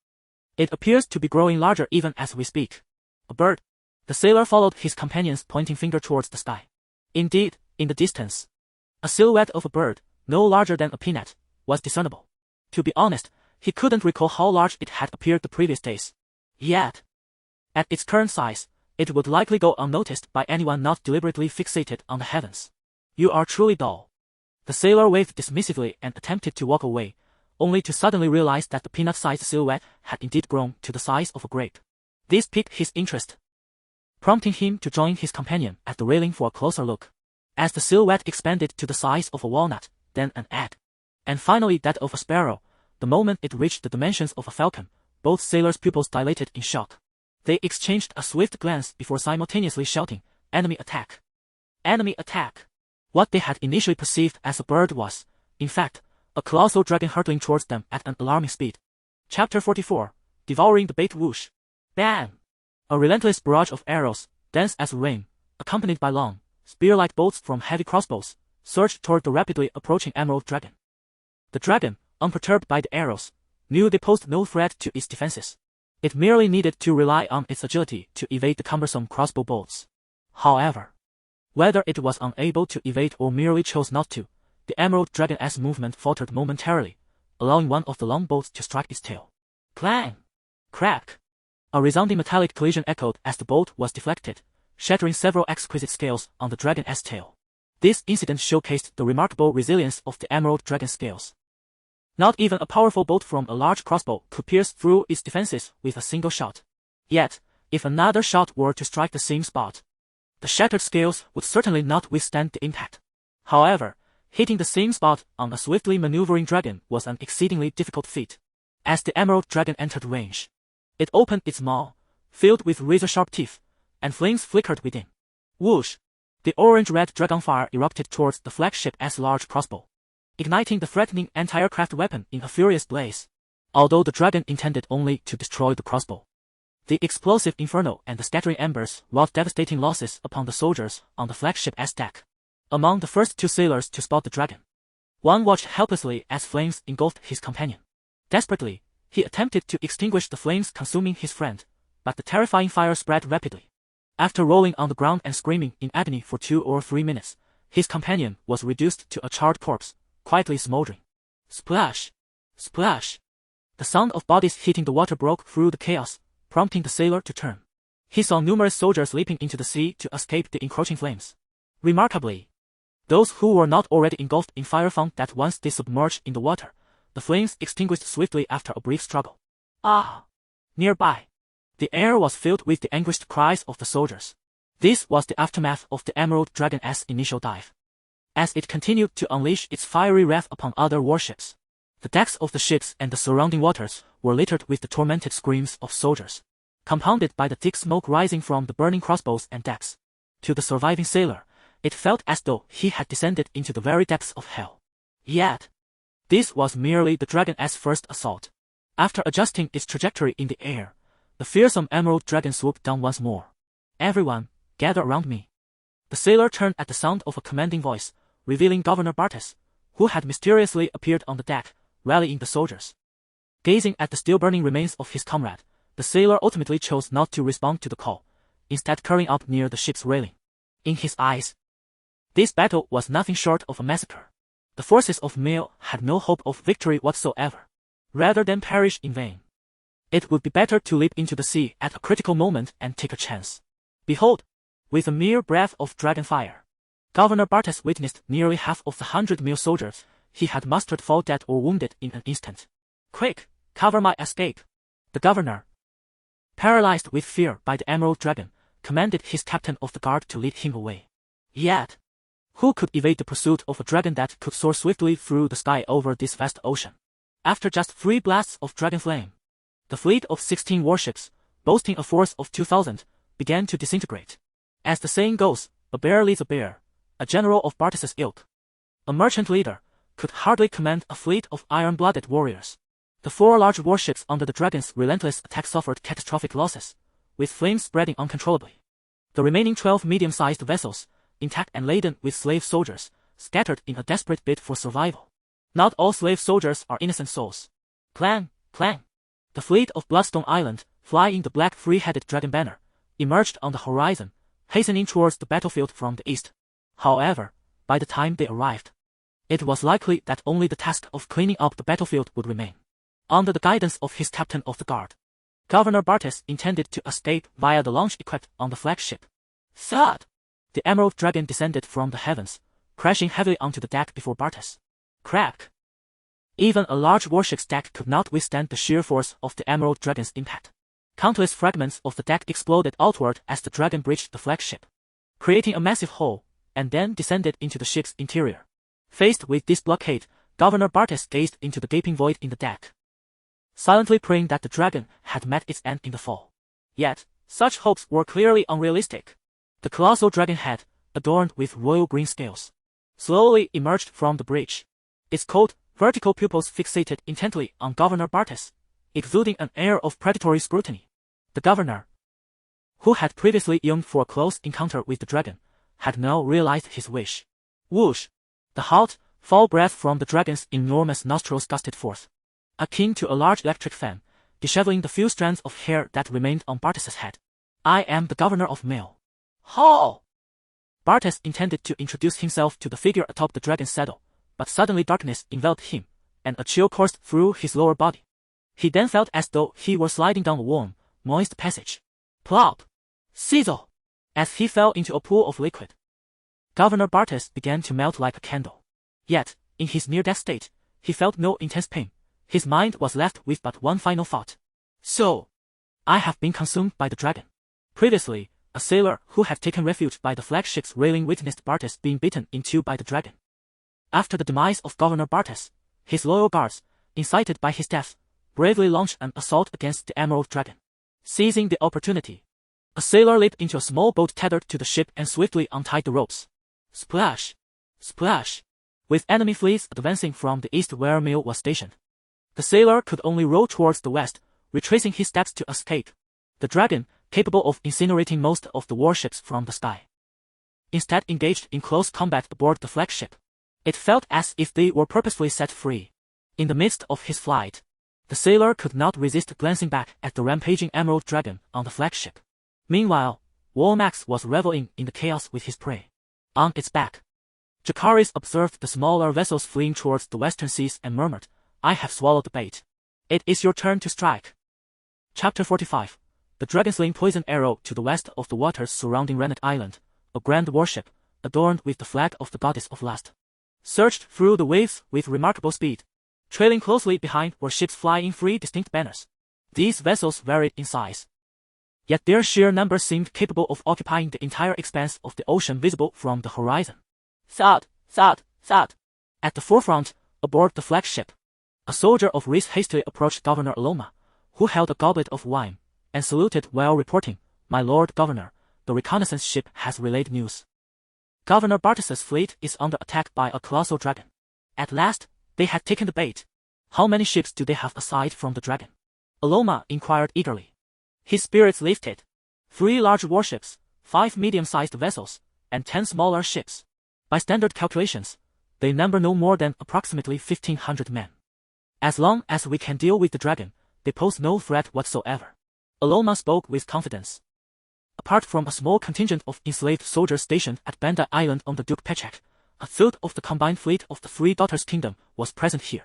It appears to be growing larger even as we speak." "A bird?" The sailor followed his companion's pointing finger towards the sky. Indeed, in the distance, a silhouette of a bird, no larger than a peanut, was discernible. To be honest, he couldn't recall how large it had appeared the previous days. Yet, at its current size, it would likely go unnoticed by anyone not deliberately fixated on the heavens. "You are truly dull." The sailor waved dismissively and attempted to walk away, only to suddenly realize that the peanut-sized silhouette had indeed grown to the size of a grape. This piqued his interest, prompting him to join his companion at the railing for a closer look. As the silhouette expanded to the size of a walnut, then an egg, and finally that of a sparrow, the moment it reached the dimensions of a falcon, both sailors' pupils dilated in shock. They exchanged a swift glance before simultaneously shouting, "Enemy attack! Enemy attack!" What they had initially perceived as a bird was, in fact, a colossal dragon hurtling towards them at an alarming speed. Chapter 44, Devouring the Bait. Whoosh! Bang! A relentless barrage of arrows, dense as rain, accompanied by long, spear-like bolts from heavy crossbows, surged toward the rapidly approaching emerald dragon. The dragon, unperturbed by the arrows, knew they posed no threat to its defenses. It merely needed to rely on its agility to evade the cumbersome crossbow bolts. However, whether it was unable to evade or merely chose not to, the emerald dragon's movement faltered momentarily, allowing one of the long bolts to strike its tail. Clang! Crack! A resounding metallic collision echoed as the bolt was deflected, shattering several exquisite scales on the dragon's tail. This incident showcased the remarkable resilience of the emerald dragon's scales. Not even a powerful bolt from a large crossbow could pierce through its defenses with a single shot. Yet, if another shot were to strike the same spot, the shattered scales would certainly not withstand the impact. However, hitting the same spot on a swiftly maneuvering dragon was an exceedingly difficult feat. As the emerald dragon entered range, it opened its maw, filled with razor-sharp teeth, and flames flickered within. Whoosh! The orange-red dragonfire erupted towards the flagship's large crossbow, igniting the threatening anti-aircraft weapon in a furious blaze. Although the dragon intended only to destroy the crossbow, the explosive inferno and the scattering embers wrought devastating losses upon the soldiers on the flagship's deck. Among the first two sailors to spot the dragon, one watched helplessly as flames engulfed his companion. Desperately, he attempted to extinguish the flames consuming his friend, but the terrifying fire spread rapidly. After rolling on the ground and screaming in agony for 2 or 3 minutes, his companion was reduced to a charred corpse, quietly smoldering. Splash! Splash! The sound of bodies hitting the water broke through the chaos, prompting the sailor to turn. He saw numerous soldiers leaping into the sea to escape the encroaching flames. Remarkably, those who were not already engulfed in fire found that once they submerged in the water, the flames extinguished swiftly after a brief struggle. Ah! Nearby, the air was filled with the anguished cries of the soldiers. This was the aftermath of the Emerald Dragon's initial dive. As it continued to unleash its fiery wrath upon other warships, the decks of the ships and the surrounding waters were littered with the tormented screams of soldiers, compounded by the thick smoke rising from the burning crossbows and decks. To the surviving sailor, it felt as though he had descended into the very depths of hell. Yet, this was merely the dragon's first assault. After adjusting its trajectory in the air, the fearsome emerald dragon swooped down once more. "Everyone, gather around me." The sailor turned at the sound of a commanding voice, revealing Governor Bartes, who had mysteriously appeared on the deck, rallying the soldiers. Gazing at the still-burning remains of his comrade, the sailor ultimately chose not to respond to the call, instead curling up near the ship's railing. In his eyes, this battle was nothing short of a massacre. The forces of Mail had no hope of victory whatsoever. Rather than perish in vain, it would be better to leap into the sea at a critical moment and take a chance. Behold, with a mere breath of Dragonfire, Governor Bartes witnessed nearly half of the 100 Mail soldiers he had mustered fall dead or wounded in an instant. "Quick, cover my escape!" The governor, paralyzed with fear by the Emerald Dragon, commanded his captain of the guard to lead him away. Yet, who could evade the pursuit of a dragon that could soar swiftly through the sky over this vast ocean? After just 3 blasts of dragon flame, the fleet of 16 warships, boasting a force of 2,000, began to disintegrate. As the saying goes, a bear leads a bear, a general of Bartes's ilk a merchant leader, could hardly command a fleet of iron-blooded warriors. The 4 large warships under the dragon's relentless attack suffered catastrophic losses, with flames spreading uncontrollably. The remaining 12 medium-sized vessels, intact and laden with slave soldiers, scattered in a desperate bid for survival. Not all slave soldiers are innocent souls. Clang, clang. The fleet of Bloodstone Island, flying the black three-headed dragon banner, emerged on the horizon, hastening towards the battlefield from the east. However, by the time they arrived, it was likely that only the task of cleaning up the battlefield would remain. Under the guidance of his captain of the guard, Governor Bartes intended to escape via the launch equipped on the flagship. Thud! The emerald dragon descended from the heavens, crashing heavily onto the deck before Bartes. Crack! Even a large warship's deck could not withstand the sheer force of the emerald dragon's impact. Countless fragments of the deck exploded outward as the dragon breached the flagship, creating a massive hole, and then descended into the ship's interior. Faced with this blockade, Governor Bartes gazed into the gaping void in the deck, silently praying that the dragon had met its end in the fall. Yet, such hopes were clearly unrealistic. The colossal dragon head, adorned with royal green scales, slowly emerged from the breach. Its cold, vertical pupils fixated intently on Governor Bartes, exuding an air of predatory scrutiny. The governor, who had previously yearned for a close encounter with the dragon, had now realized his wish. Whoosh! The hot, foul breath from the dragon's enormous nostrils gusted forth, akin to a large electric fan, disheveling the few strands of hair that remained on Bartes's head. I am the governor of Mail. How? Bartes intended to introduce himself to the figure atop the dragon's saddle, but suddenly darkness enveloped him, and a chill coursed through his lower body. He then felt as though he were sliding down a warm, moist passage. Plop! Sizzle! As he fell into a pool of liquid, Governor Bartes began to melt like a candle. Yet, in his near-death state, he felt no intense pain. His mind was left with but one final thought. So, I have been consumed by the dragon. Previously, a sailor who had taken refuge by the flagship's railing witnessed Bartes being beaten in two by the dragon. After the demise of Governor Bartes, his loyal guards, incited by his death, bravely launched an assault against the Emerald Dragon. Seizing the opportunity, a sailor leaped into a small boat tethered to the ship and swiftly untied the ropes. Splash! Splash! With enemy fleets advancing from the east where Mail was stationed, the sailor could only row towards the west, retracing his steps to escape. The dragon, capable of incinerating most of the warships from the sky, instead engaged in close combat aboard the flagship. It felt as if they were purposefully set free. In the midst of his flight, the sailor could not resist glancing back at the rampaging emerald dragon on the flagship. Meanwhile, Walmax was reveling in the chaos with his prey. On its back, Jacaerys observed the smaller vessels fleeing towards the western seas and murmured, I have swallowed the bait. It is your turn to strike. Chapter 45. The dragon-slaying poison arrow to the west of the waters surrounding Rennet Island, a grand warship, adorned with the flag of the goddess of lust, surged through the waves with remarkable speed. Trailing closely behind were ships flying 3 distinct banners. These vessels varied in size, yet their sheer number seemed capable of occupying the entire expanse of the ocean visible from the horizon. Thud, thud, thud. At the forefront, aboard the flagship, a soldier of Rhys hastily approached Governor Aloma, who held a goblet of wine, and saluted while reporting, My Lord Governor, the reconnaissance ship has relayed news. Governor Bartes's fleet is under attack by a colossal dragon. At last, they had taken the bait. How many ships do they have aside from the dragon? Aloma inquired eagerly. His spirits lifted. 3 large warships, 5 medium-sized vessels, and 10 smaller ships. By standard calculations, they number no more than approximately 1,500 men. As long as we can deal with the dragon, they pose no threat whatsoever. Aloma spoke with confidence. Apart from a small contingent of enslaved soldiers stationed at Bandai Island on the Duke Pechak, a third of the combined fleet of the Three Daughters Kingdom was present here.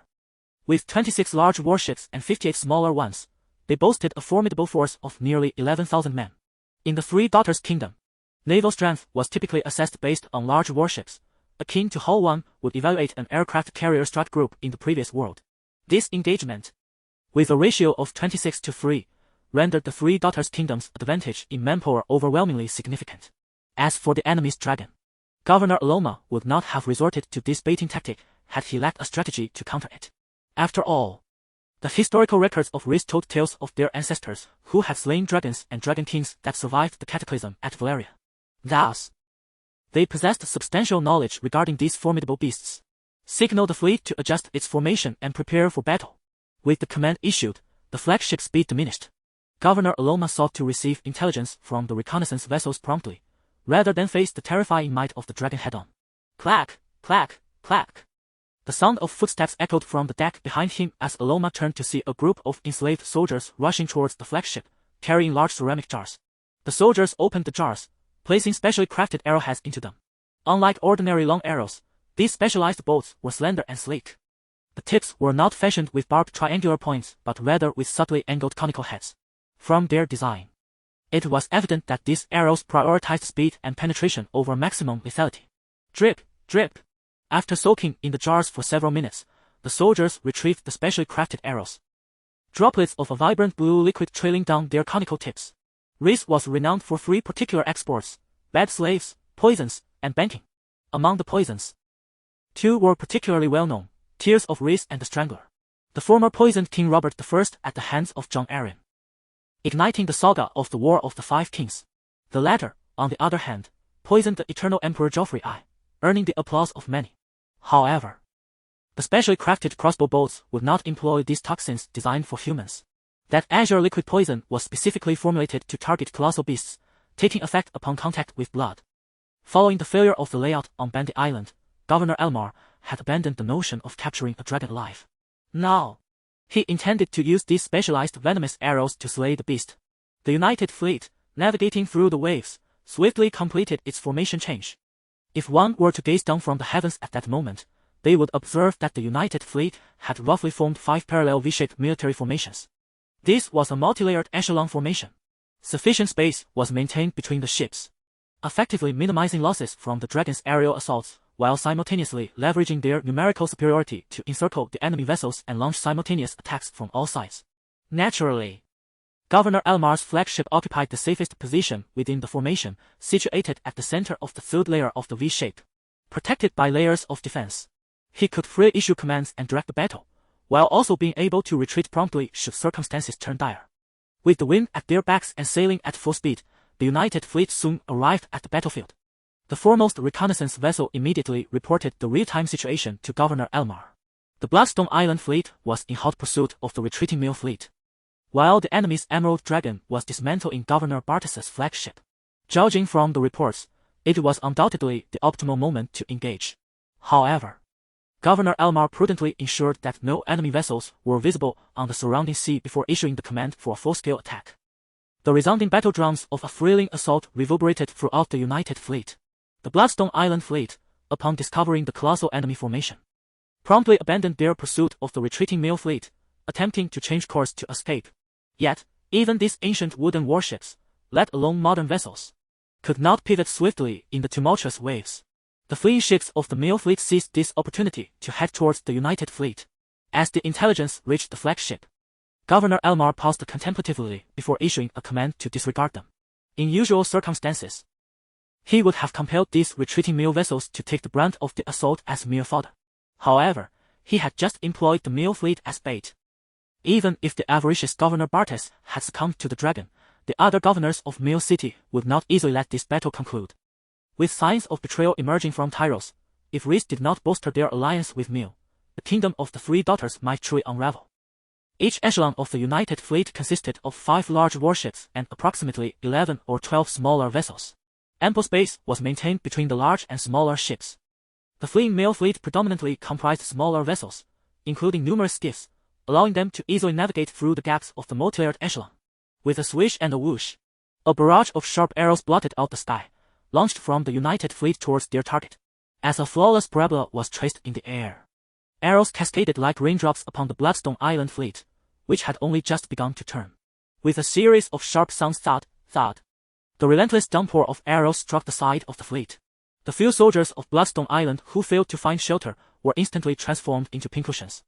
With 26 large warships and 58 smaller ones, they boasted a formidable force of nearly 11,000 men. In the Three Daughters Kingdom, naval strength was typically assessed based on large warships, akin to how one would evaluate an aircraft carrier strat group in the previous world. This engagement, with a ratio of 26-3, rendered the Three Daughters Kingdom's advantage in manpower overwhelmingly significant. As for the enemy's dragon, Governor Aloma would not have resorted to this baiting tactic had he lacked a strategy to counter it. After all, the historical records of Rhys told tales of their ancestors who had slain dragons and dragon kings that survived the cataclysm at Valeria. Thus, they possessed substantial knowledge regarding these formidable beasts. signaled the fleet to adjust its formation and prepare for battle. With the command issued, the flagship's speed diminished. Governor Aloma sought to receive intelligence from the reconnaissance vessels promptly, rather than face the terrifying might of the dragon head-on. Clack, clack, clack. The sound of footsteps echoed from the deck behind him as Aloma turned to see a group of enslaved soldiers rushing towards the flagship, carrying large ceramic jars. The soldiers opened the jars, placing specially crafted arrowheads into them. Unlike ordinary long arrows, these specialized bolts were slender and sleek. The tips were not fashioned with barbed triangular points but rather with subtly angled conical heads. From their design, it was evident that these arrows prioritized speed and penetration over maximum lethality. Drip, drip. After soaking in the jars for several minutes, the soldiers retrieved the specially crafted arrows. Droplets of a vibrant blue liquid trailing down their conical tips. Ruse was renowned for three particular exports: bad slaves, poisons, and banking. Among the poisons, two were particularly well known: Tears of Ruse and the Strangler. The former poisoned King Robert I at the hands of Jon Arryn, igniting the saga of the War of the Five Kings. The latter, on the other hand, poisoned the eternal Emperor Joffrey I, earning the applause of many. However, the specially crafted crossbow bolts would not employ these toxins designed for humans. That azure liquid poison was specifically formulated to target colossal beasts, taking effect upon contact with blood. Following the failure of the layout on Bandy Island, Governor Elmar had abandoned the notion of capturing a dragon alive. Now, he intended to use these specialized venomous arrows to slay the beast. The United Fleet, navigating through the waves, swiftly completed its formation change. If one were to gaze down from the heavens at that moment, they would observe that the United Fleet had roughly formed 5 parallel V-shaped military formations. This was a multi-layered echelon formation. Sufficient space was maintained between the ships, effectively minimizing losses from the dragon's aerial assaults, while simultaneously leveraging their numerical superiority to encircle the enemy vessels and launch simultaneous attacks from all sides. Naturally, Governor Elmar's flagship occupied the safest position within the formation, situated at the center of the third layer of the V-shape. Protected by layers of defense, he could freely issue commands and direct the battle, while also being able to retreat promptly should circumstances turn dire. With the wind at their backs and sailing at full speed, the United Fleet soon arrived at the battlefield. The foremost reconnaissance vessel immediately reported the real-time situation to Governor Elmar. The Bloodstone Island fleet was in hot pursuit of the retreating Male fleet, while the enemy's Emerald Dragon was dismantling Governor Bartas's flagship. Judging from the reports, it was undoubtedly the optimal moment to engage. However, Governor Elmar prudently ensured that no enemy vessels were visible on the surrounding sea before issuing the command for a full-scale attack. The resounding battle drums of a thrilling assault reverberated throughout the United Fleet. The Bloodstone Island fleet, upon discovering the colossal enemy formation, promptly abandoned their pursuit of the retreating Male fleet, attempting to change course to escape. Yet, even these ancient wooden warships, let alone modern vessels, could not pivot swiftly in the tumultuous waves. The fleeing ships of the Male fleet seized this opportunity to head towards the United Fleet. As the intelligence reached the flagship, Governor Elmar paused contemplatively before issuing a command to disregard them. In usual circumstances, he would have compelled these retreating Male vessels to take the brunt of the assault as mere fodder. However, he had just employed the Male fleet as bait. Even if the avaricious Governor Bartas had succumbed to the dragon, the other governors of Male City would not easily let this battle conclude. With signs of betrayal emerging from Tyrosh, if Rhys did not bolster their alliance with Male, the kingdom of the Three Daughters might truly unravel. Each echelon of the United Fleet consisted of 5 large warships and approximately 11 or 12 smaller vessels. Ample space was maintained between the large and smaller ships. The fleeing Male fleet predominantly comprised smaller vessels, including numerous skiffs, allowing them to easily navigate through the gaps of the multi-layered echelon. With a swish and a whoosh, a barrage of sharp arrows blotted out the sky, launched from the United Fleet towards their target. As a flawless parabola was traced in the air, arrows cascaded like raindrops upon the Bloodstone Island fleet, which had only just begun to turn. With a series of sharp sounds, thud, thud, the relentless downpour of arrows struck the side of the fleet. The few soldiers of Bloodstone Island who failed to find shelter were instantly transformed into pincushions,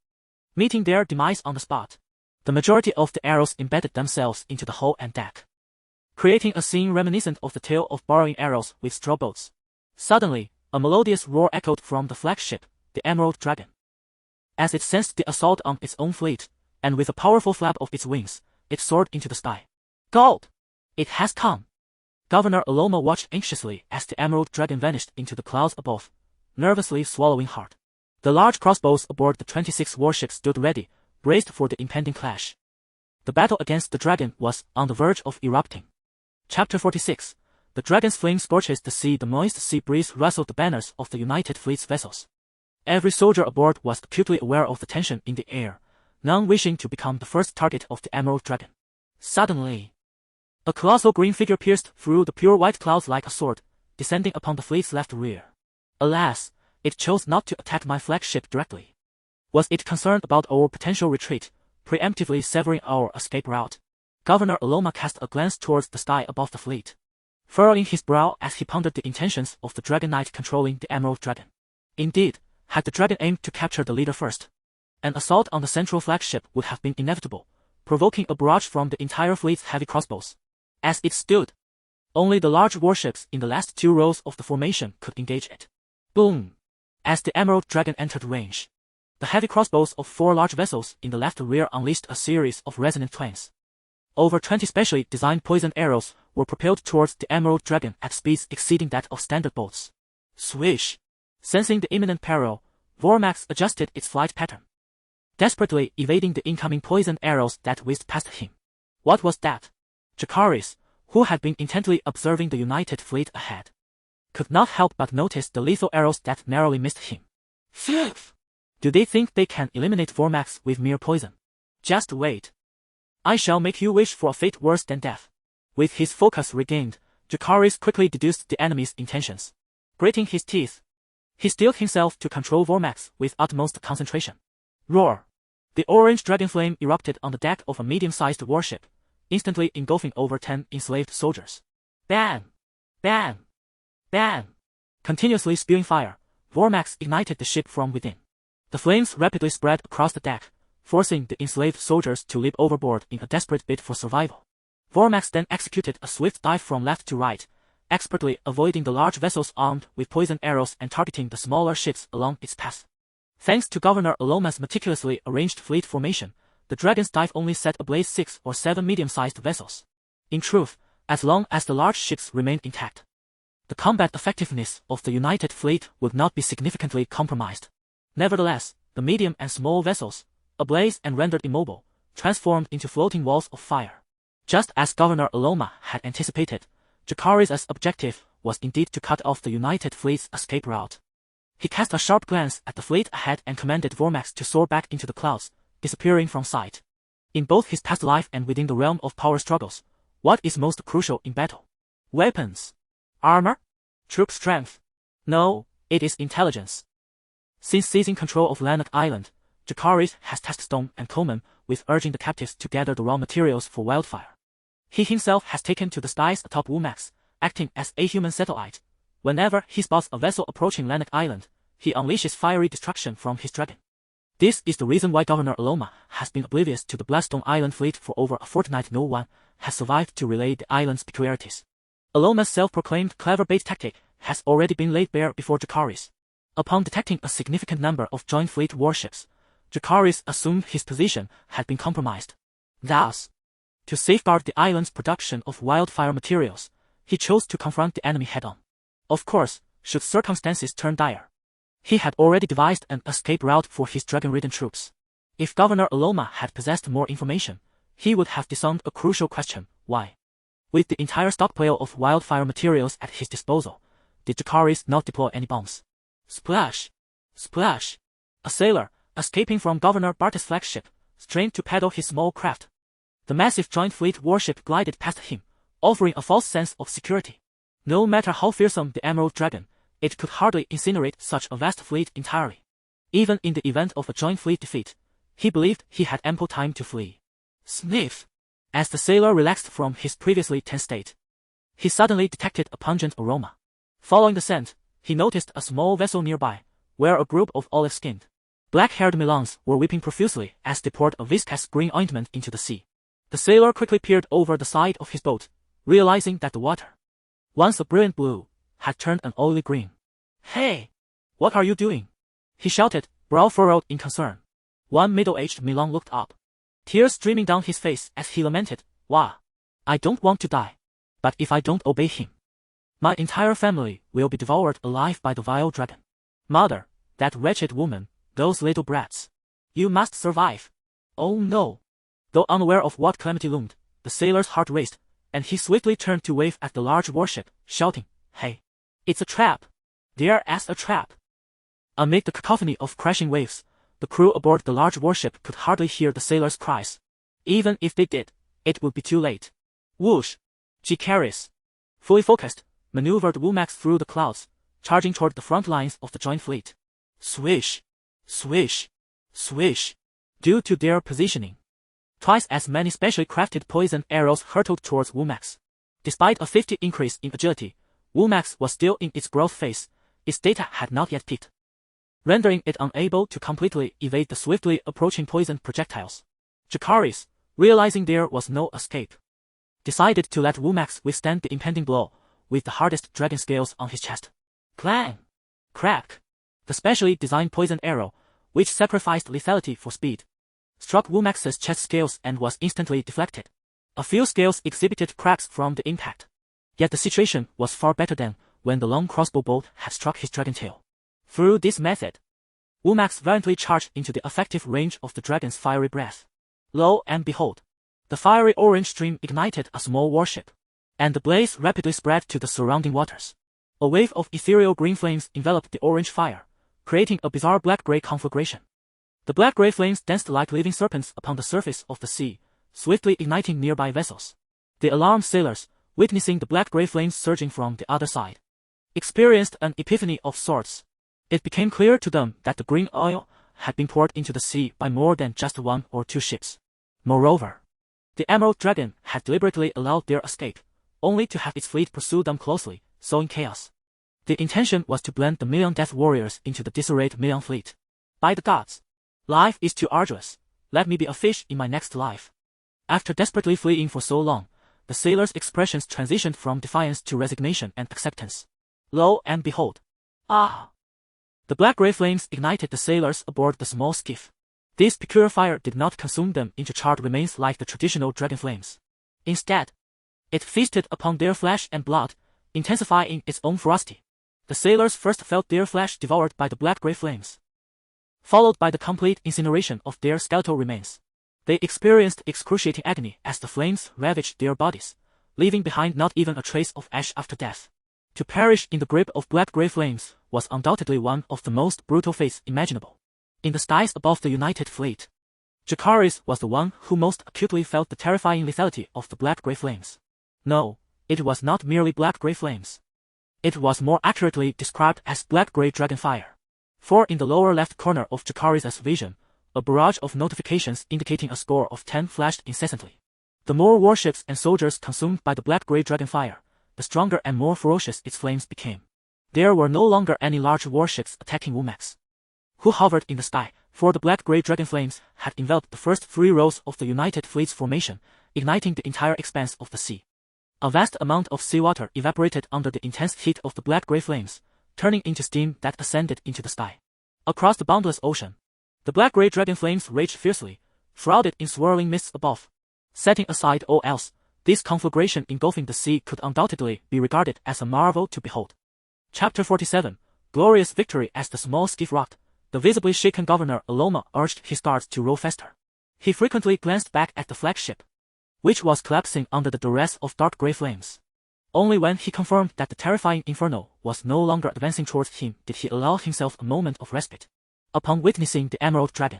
meeting their demise on the spot. The majority of the arrows embedded themselves into the hull and deck, creating a scene reminiscent of the tale of borrowing arrows with straw boats. Suddenly, a melodious roar echoed from the flagship, the Emerald Dragon. As it sensed the assault on its own fleet, and with a powerful flap of its wings, it soared into the sky. Gold! It has come! Governor Aloma watched anxiously as the Emerald Dragon vanished into the clouds above, nervously swallowing hard. The large crossbows aboard the 26 warships stood ready, braced for the impending clash. The battle against the dragon was on the verge of erupting. Chapter 46. The dragon's flame scorches the sea. The moist sea breeze rustled the banners of the United Fleet's vessels. Every soldier aboard was acutely aware of the tension in the air, none wishing to become the first target of the Emerald Dragon. Suddenly, a colossal green figure pierced through the pure white clouds like a sword, descending upon the fleet's left rear. Alas, it chose not to attack my flagship directly. Was it concerned about our potential retreat, preemptively severing our escape route? Governor Aloma cast a glance towards the sky above the fleet, furrowing his brow as he pondered the intentions of the Dragon Knight controlling the Emerald Dragon. Indeed, had the dragon aimed to capture the leader first, an assault on the central flagship would have been inevitable, provoking a barrage from the entire fleet's heavy crossbows. As it stood, only the large warships in the last two rows of the formation could engage it. Boom! As the Emerald Dragon entered range, the heavy crossbows of 4 large vessels in the left rear unleashed a series of resonant twangs. Over 20 specially designed poison arrows were propelled towards the Emerald Dragon at speeds exceeding that of standard boats. Swish! Sensing the imminent peril, Vormax adjusted its flight pattern, desperately evading the incoming poison arrows that whizzed past him. What was that? Jacaerys, who had been intently observing the United Fleet ahead, could not help but notice the lethal arrows that narrowly missed him. Phew! Do they think they can eliminate Vormax with mere poison? Just wait. I shall make you wish for a fate worse than death. With his focus regained, Jacaerys quickly deduced the enemy's intentions. Gritting his teeth, he steeled himself to control Vormax with utmost concentration. Roar! The orange dragon flame erupted on the deck of a medium-sized warship, instantly engulfing over 10 enslaved soldiers. Bam! Bam! Bam! Continuously spewing fire, Vormax ignited the ship from within. The flames rapidly spread across the deck, forcing the enslaved soldiers to leap overboard in a desperate bid for survival. Vormax then executed a swift dive from left to right, expertly avoiding the large vessels armed with poison arrows and targeting the smaller ships along its path. Thanks to Governor Aloma's meticulously arranged fleet formation, the dragon's dive only set ablaze 6 or 7 medium-sized vessels. In truth, as long as the large ships remained intact, the combat effectiveness of the United Fleet would not be significantly compromised. Nevertheless, the medium and small vessels, ablaze and rendered immobile, transformed into floating walls of fire. Just as Governor Aloma had anticipated, Jacaerys' objective was indeed to cut off the United Fleet's escape route. He cast a sharp glance at the fleet ahead and commanded Vormax to soar back into the clouds, disappearing from sight. In both his past life and within the realm of power struggles, what is most crucial in battle? Weapons? Armor? Troop strength? No, it is intelligence. Since seizing control of Lanark Island, Jacaerys has tasked Stone and Coleman with urging the captives to gather the raw materials for wildfire. He himself has taken to the skies atop Vormax, acting as a human satellite. Whenever he spots a vessel approaching Lanark Island, he unleashes fiery destruction from his dragon. This is the reason why Governor Aloma has been oblivious to the Bloodstone Island fleet for over a fortnight. No one has survived to relay the island's peculiarities. Aloma's self-proclaimed clever bait tactic has already been laid bare before Jacaerys. Upon detecting a significant number of joint fleet warships, Jacaerys assumed his position had been compromised. Thus, to safeguard the island's production of wildfire materials, he chose to confront the enemy head-on. Of course, should circumstances turn dire, he had already devised an escape route for his dragon-ridden troops. If Governor Aloma had possessed more information, he would have disarmed a crucial question: why? With the entire stockpile of wildfire materials at his disposal, did Jacaerys not deploy any bombs? Splash! Splash! A sailor, escaping from Governor Bart's flagship, strained to paddle his small craft. The massive joint fleet warship glided past him, offering a false sense of security. No matter how fearsome the Emerald Dragon, it could hardly incinerate such a vast fleet entirely. Even in the event of a joint fleet defeat, he believed he had ample time to flee. Sniff! As the sailor relaxed from his previously tense state, he suddenly detected a pungent aroma. Following the scent, he noticed a small vessel nearby, where a group of olive-skinned, black-haired Milans were weeping profusely as they poured a viscous green ointment into the sea. The sailor quickly peered over the side of his boat, realizing that the water, once a brilliant blue, had turned an oily green. Hey! What are you doing? He shouted, brow furrowed in concern. One middle-aged Milan looked up, tears streaming down his face as he lamented, Wah! I don't want to die. But if I don't obey him, my entire family will be devoured alive by the vile dragon. Mother, That wretched woman, those little brats. You must survive. Oh no. Though unaware of what calamity loomed, the sailor's heart raced, and he swiftly turned to wave at the large warship, shouting, "Hey! It's a trap! There as a trap!" Amid the cacophony of crashing waves, the crew aboard the large warship could hardly hear the sailor's cries. Even if they did, it would be too late. Whoosh! Jacaerys, fully focused, maneuvered Womax through the clouds, charging toward the front lines of the joint fleet. Swish! Swish! Swish! Due to their positioning, twice as many specially crafted poisoned arrows hurtled towards Womax. Despite a 50 increase in agility, Womax was still in its growth phase. Its data had not yet peaked, rendering it unable to completely evade the swiftly approaching poisoned projectiles. Jacaerys, realizing there was no escape, decided to let Womax withstand the impending blow, with the hardest dragon scales on his chest. Clang! Crack! The specially designed poisoned arrow, which sacrificed lethality for speed, struck Womax's chest scales and was instantly deflected. A few scales exhibited cracks from the impact. Yet the situation was far better than when the long crossbow bolt had struck his dragon tail. Through this method, Womax valiantly charged into the effective range of the dragon's fiery breath. Lo and behold, the fiery orange stream ignited a small warship, and the blaze rapidly spread to the surrounding waters. A wave of ethereal green flames enveloped the orange fire, creating a bizarre black-gray conflagration. The black-gray flames danced like living serpents upon the surface of the sea, swiftly igniting nearby vessels. The alarmed sailors, witnessing the black-gray flames surging from the other side, experienced an epiphany of sorts. It became clear to them that the green oil had been poured into the sea by more than just one or two ships. Moreover, the Emerald Dragon had deliberately allowed their escape, only to have its fleet pursue them closely, sowing chaos. The intention was to blend the million death warriors into the disarrayed million fleet. By the gods! Life is too arduous. Let me be a fish in my next life. After desperately fleeing for so long, the sailors' expressions transitioned from defiance to resignation and acceptance. Lo and behold! Ah! The black-gray flames ignited the sailors aboard the small skiff. This peculiar fire did not consume them into charred remains like the traditional dragon flames. Instead, it feasted upon their flesh and blood, intensifying its own ferocity. The sailors first felt their flesh devoured by the black-gray flames, followed by the complete incineration of their skeletal remains. They experienced excruciating agony as the flames ravaged their bodies, leaving behind not even a trace of ash after death. To perish in the grip of black-gray flames was undoubtedly one of the most brutal fates imaginable. In the skies above the united fleet, Jacaerys was the one who most acutely felt the terrifying lethality of the black-gray flames. No, it was not merely black-gray flames. It was more accurately described as black-gray dragonfire. For in the lower left corner of Jacaerys' vision, a barrage of notifications indicating a score of 10 flashed incessantly. The more warships and soldiers consumed by the black-gray dragonfire, the stronger and more ferocious its flames became. There were no longer any large warships attacking Womax, who hovered in the sky, for the black-gray dragon flames had enveloped the first 3 rows of the United Fleet's formation, igniting the entire expanse of the sea. A vast amount of seawater evaporated under the intense heat of the black-gray flames, turning into steam that ascended into the sky. Across the boundless ocean, the black-gray dragon flames raged fiercely, shrouded in swirling mists above. Setting aside all else, this conflagration engulfing the sea could undoubtedly be regarded as a marvel to behold. Chapter 47, Glorious Victory. As the small skiff rocked, the visibly shaken Governor Aloma urged his guards to row faster. He frequently glanced back at the flagship, which was collapsing under the duress of dark grey flames. Only when he confirmed that the terrifying inferno was no longer advancing towards him did he allow himself a moment of respite. Upon witnessing the Emerald Dragon,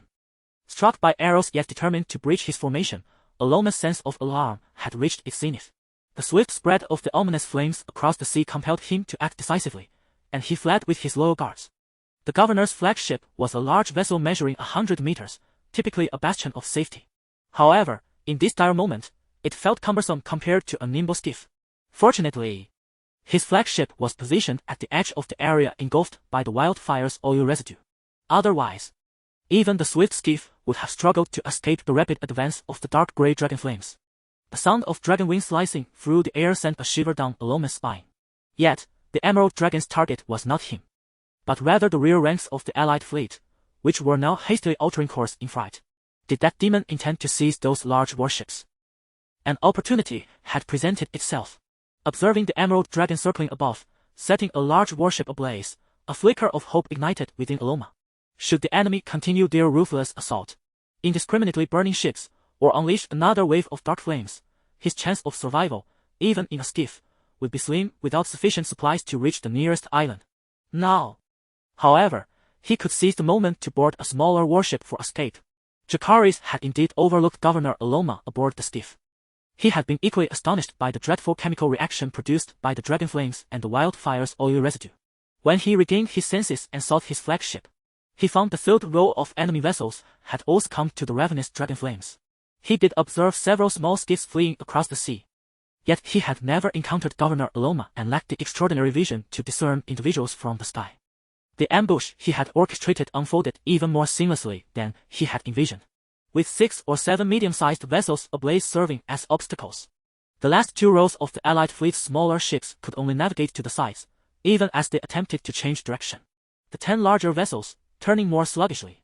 struck by arrows yet determined to breach his formation, Aloma's sense of alarm had reached its zenith. The swift spread of the ominous flames across the sea compelled him to act decisively, and he fled with his loyal guards. The governor's flagship was a large vessel measuring 100 meters, typically a bastion of safety. However, in this dire moment, it felt cumbersome compared to a nimble skiff. Fortunately, his flagship was positioned at the edge of the area engulfed by the wildfire's oil residue. Otherwise, even the swift skiff would have struggled to escape the rapid advance of the dark grey dragon flames. The sound of dragon wings slicing through the air sent a shiver down Aloma's spine. Yet, the Emerald Dragon's target was not him, but rather the rear ranks of the allied fleet, which were now hastily altering course in fright. Did that demon intend to seize those large warships? An opportunity had presented itself. Observing the Emerald Dragon circling above, setting a large warship ablaze, A flicker of hope ignited within Aloma. Should the enemy continue their ruthless assault, indiscriminately burning ships, or unleash another wave of dark flames, his chance of survival, even in a skiff, would be slim without sufficient supplies to reach the nearest island. Now, however, he could seize the moment to board a smaller warship for escape. Jacaerys had indeed overlooked Governor Aloma aboard the skiff. He had been equally astonished by the dreadful chemical reaction produced by the dragon flames and the wildfire's oily residue. When he regained his senses and sought his flagship, he found the filled row of enemy vessels had all succumbed to the ravenous dragon flames. He did observe several small skiffs fleeing across the sea. Yet he had never encountered Governor Aloma and lacked the extraordinary vision to discern individuals from the sky. The ambush he had orchestrated unfolded even more seamlessly than he had envisioned, with 6 or 7 medium-sized vessels ablaze serving as obstacles. The last 2 rows of the Allied fleet's smaller ships could only navigate to the sides, even as they attempted to change direction. The 10 larger vessels, turning more sluggishly,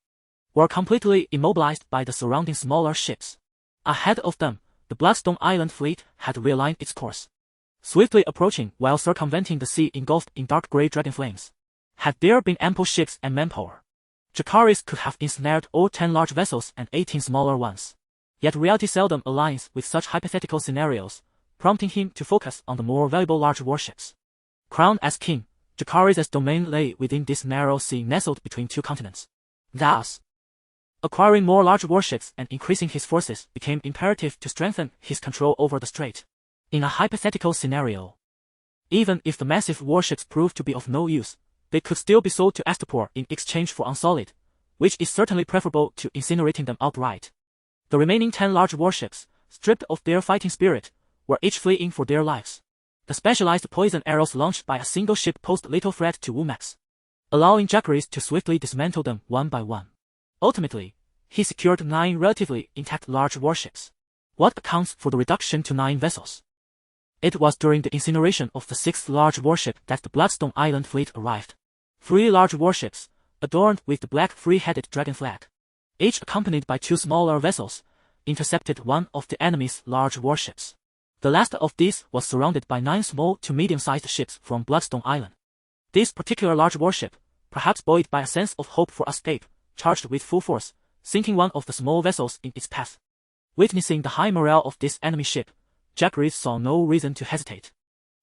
were completely immobilized by the surrounding smaller ships. Ahead of them, the Bloodstone Island fleet had realigned its course, swiftly approaching while circumventing the sea engulfed in dark grey dragon flames. Had there been ample ships and manpower, Jacaerys could have ensnared all 10 large vessels and 18 smaller ones. Yet reality seldom aligns with such hypothetical scenarios, prompting him to focus on the more valuable large warships. Crowned as king, Jacaerys' domain lay within this narrow sea nestled between 2 continents. Thus, acquiring more large warships and increasing his forces became imperative to strengthen his control over the strait. In a hypothetical scenario, even if the massive warships proved to be of no use, they could still be sold to Astapor in exchange for unsolid, which is certainly preferable to incinerating them outright. The remaining 10 large warships, stripped of their fighting spirit, were each fleeing for their lives. The specialized poison arrows launched by a single ship posed little threat to Womax, allowing Jacaerys to swiftly dismantle them one by one. Ultimately, he secured 9 relatively intact large warships. What accounts for the reduction to 9 vessels? It was during the incineration of the 6th large warship that the Bloodstone Island fleet arrived. 3 large warships, adorned with the black 3-headed dragon flag, each accompanied by 2 smaller vessels, intercepted one of the enemy's large warships. The last of these was surrounded by 9 small to medium-sized ships from Bloodstone Island. This particular large warship, perhaps buoyed by a sense of hope for escape, charged with full force, sinking one of the small vessels in its path. Witnessing the high morale of this enemy ship, Jacaerys saw no reason to hesitate.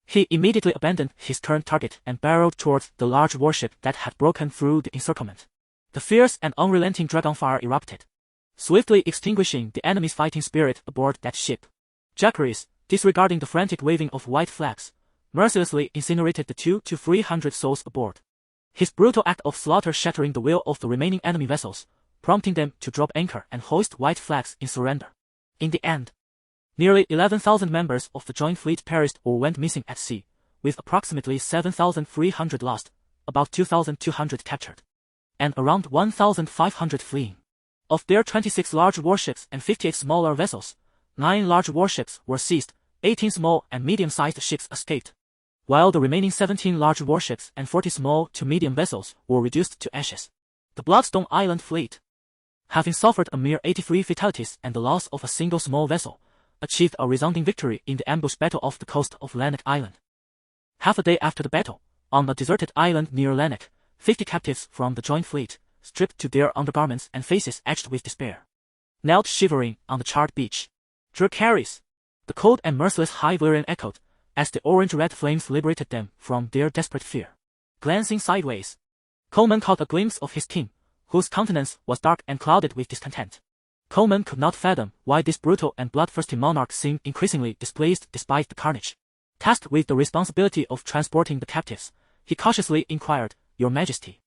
He immediately abandoned his current target and barreled towards the large warship that had broken through the encirclement. The fierce and unrelenting Dragonfire erupted, swiftly extinguishing the enemy's fighting spirit aboard that ship. Jacaerys, disregarding the frantic waving of white flags, mercilessly incinerated the 200 to 300 souls aboard. His brutal act of slaughter shattering the will of the remaining enemy vessels, prompting them to drop anchor and hoist white flags in surrender. In the end, nearly 11,000 members of the joint fleet perished or went missing at sea, with approximately 7,300 lost, about 2,200 captured, and around 1,500 fleeing. Of their 26 large warships and 58 smaller vessels, 9 large warships were seized, 18 small and medium-sized ships escaped, while the remaining 17 large warships and 40 small to medium vessels were reduced to ashes. The Bloodstone Island fleet, having suffered a mere 83 fatalities and the loss of a single small vessel, achieved a resounding victory in the ambush battle off the coast of Lanark Island. Half a day after the battle, on a deserted island near Lanark, 50 captives from the joint fleet, stripped to their undergarments and faces etched with despair, knelt shivering on the charred beach. Jacaerys, the cold and merciless High Valyrian echoed, as the orange-red flames liberated them from their desperate fear. Glancing sideways, Coleman caught a glimpse of his king, whose countenance was dark and clouded with discontent. Coleman could not fathom why this brutal and bloodthirsty monarch seemed increasingly displeased despite the carnage. Tasked with the responsibility of transporting the captives, he cautiously inquired, "Your Majesty,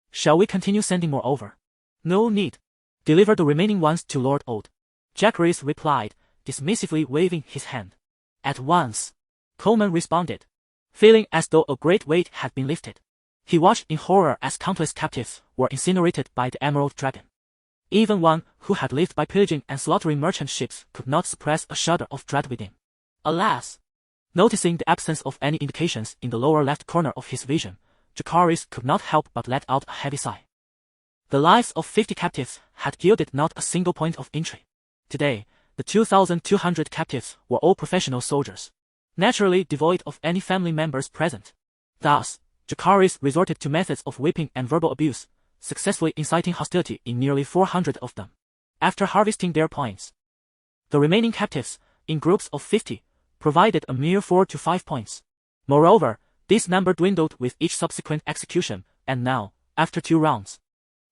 shall we continue sending more over?" "No need. Deliver the remaining ones to Lord Old," Jacaerys replied, dismissively waving his hand. "At once," Coleman responded, feeling as though a great weight had been lifted. He watched in horror as countless captives were incinerated by the Emerald Dragon. Even one who had lived by pillaging and slaughtering merchant ships could not suppress a shudder of dread within. Alas! Noticing the absence of any indications in the lower left corner of his vision, Jacaerys could not help but let out a heavy sigh. The lives of 50 captives had yielded not a single point of injury. Today, the 2,200 captives were all professional soldiers, naturally devoid of any family members present. Thus, Jacaerys resorted to methods of whipping and verbal abuse, successfully inciting hostility in nearly 400 of them. After harvesting their points, the remaining captives, in groups of 50, provided a mere 4 to 5 points. Moreover, this number dwindled with each subsequent execution, and now, after 2 rounds,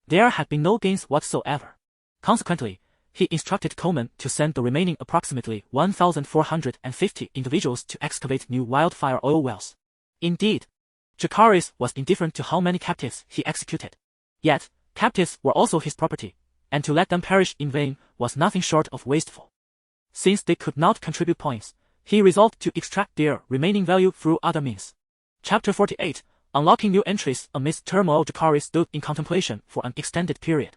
there had been no gains whatsoever. Consequently, he instructed Coleman to send the remaining approximately 1,450 individuals to excavate new wildfire oil wells. Indeed, Jacaerys was indifferent to how many captives he executed. Yet, captives were also his property, and to let them perish in vain was nothing short of wasteful. Since they could not contribute points, he resolved to extract their remaining value through other means. Chapter 48, Unlocking New Entries. Amidst turmoil, Jacaerys stood in contemplation for an extended period,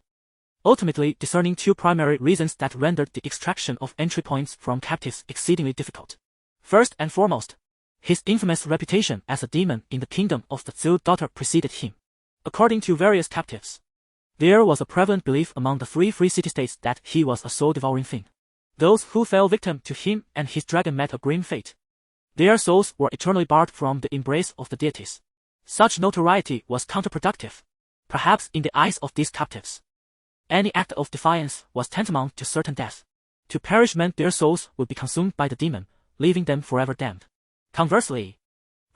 ultimately discerning 2 primary reasons that rendered the extraction of entry points from captives exceedingly difficult. First and foremost, his infamous reputation as a demon in the kingdom of the Third Daughter preceded him. According to various captives, there was a prevalent belief among the 3 free city-states that he was a soul-devouring thing. Those who fell victim to him and his dragon met a grim fate. Their souls were eternally barred from the embrace of the deities. Such notoriety was counterproductive, perhaps in the eyes of these captives. Any act of defiance was tantamount to certain death. To perish meant their souls would be consumed by the demon, leaving them forever damned. Conversely,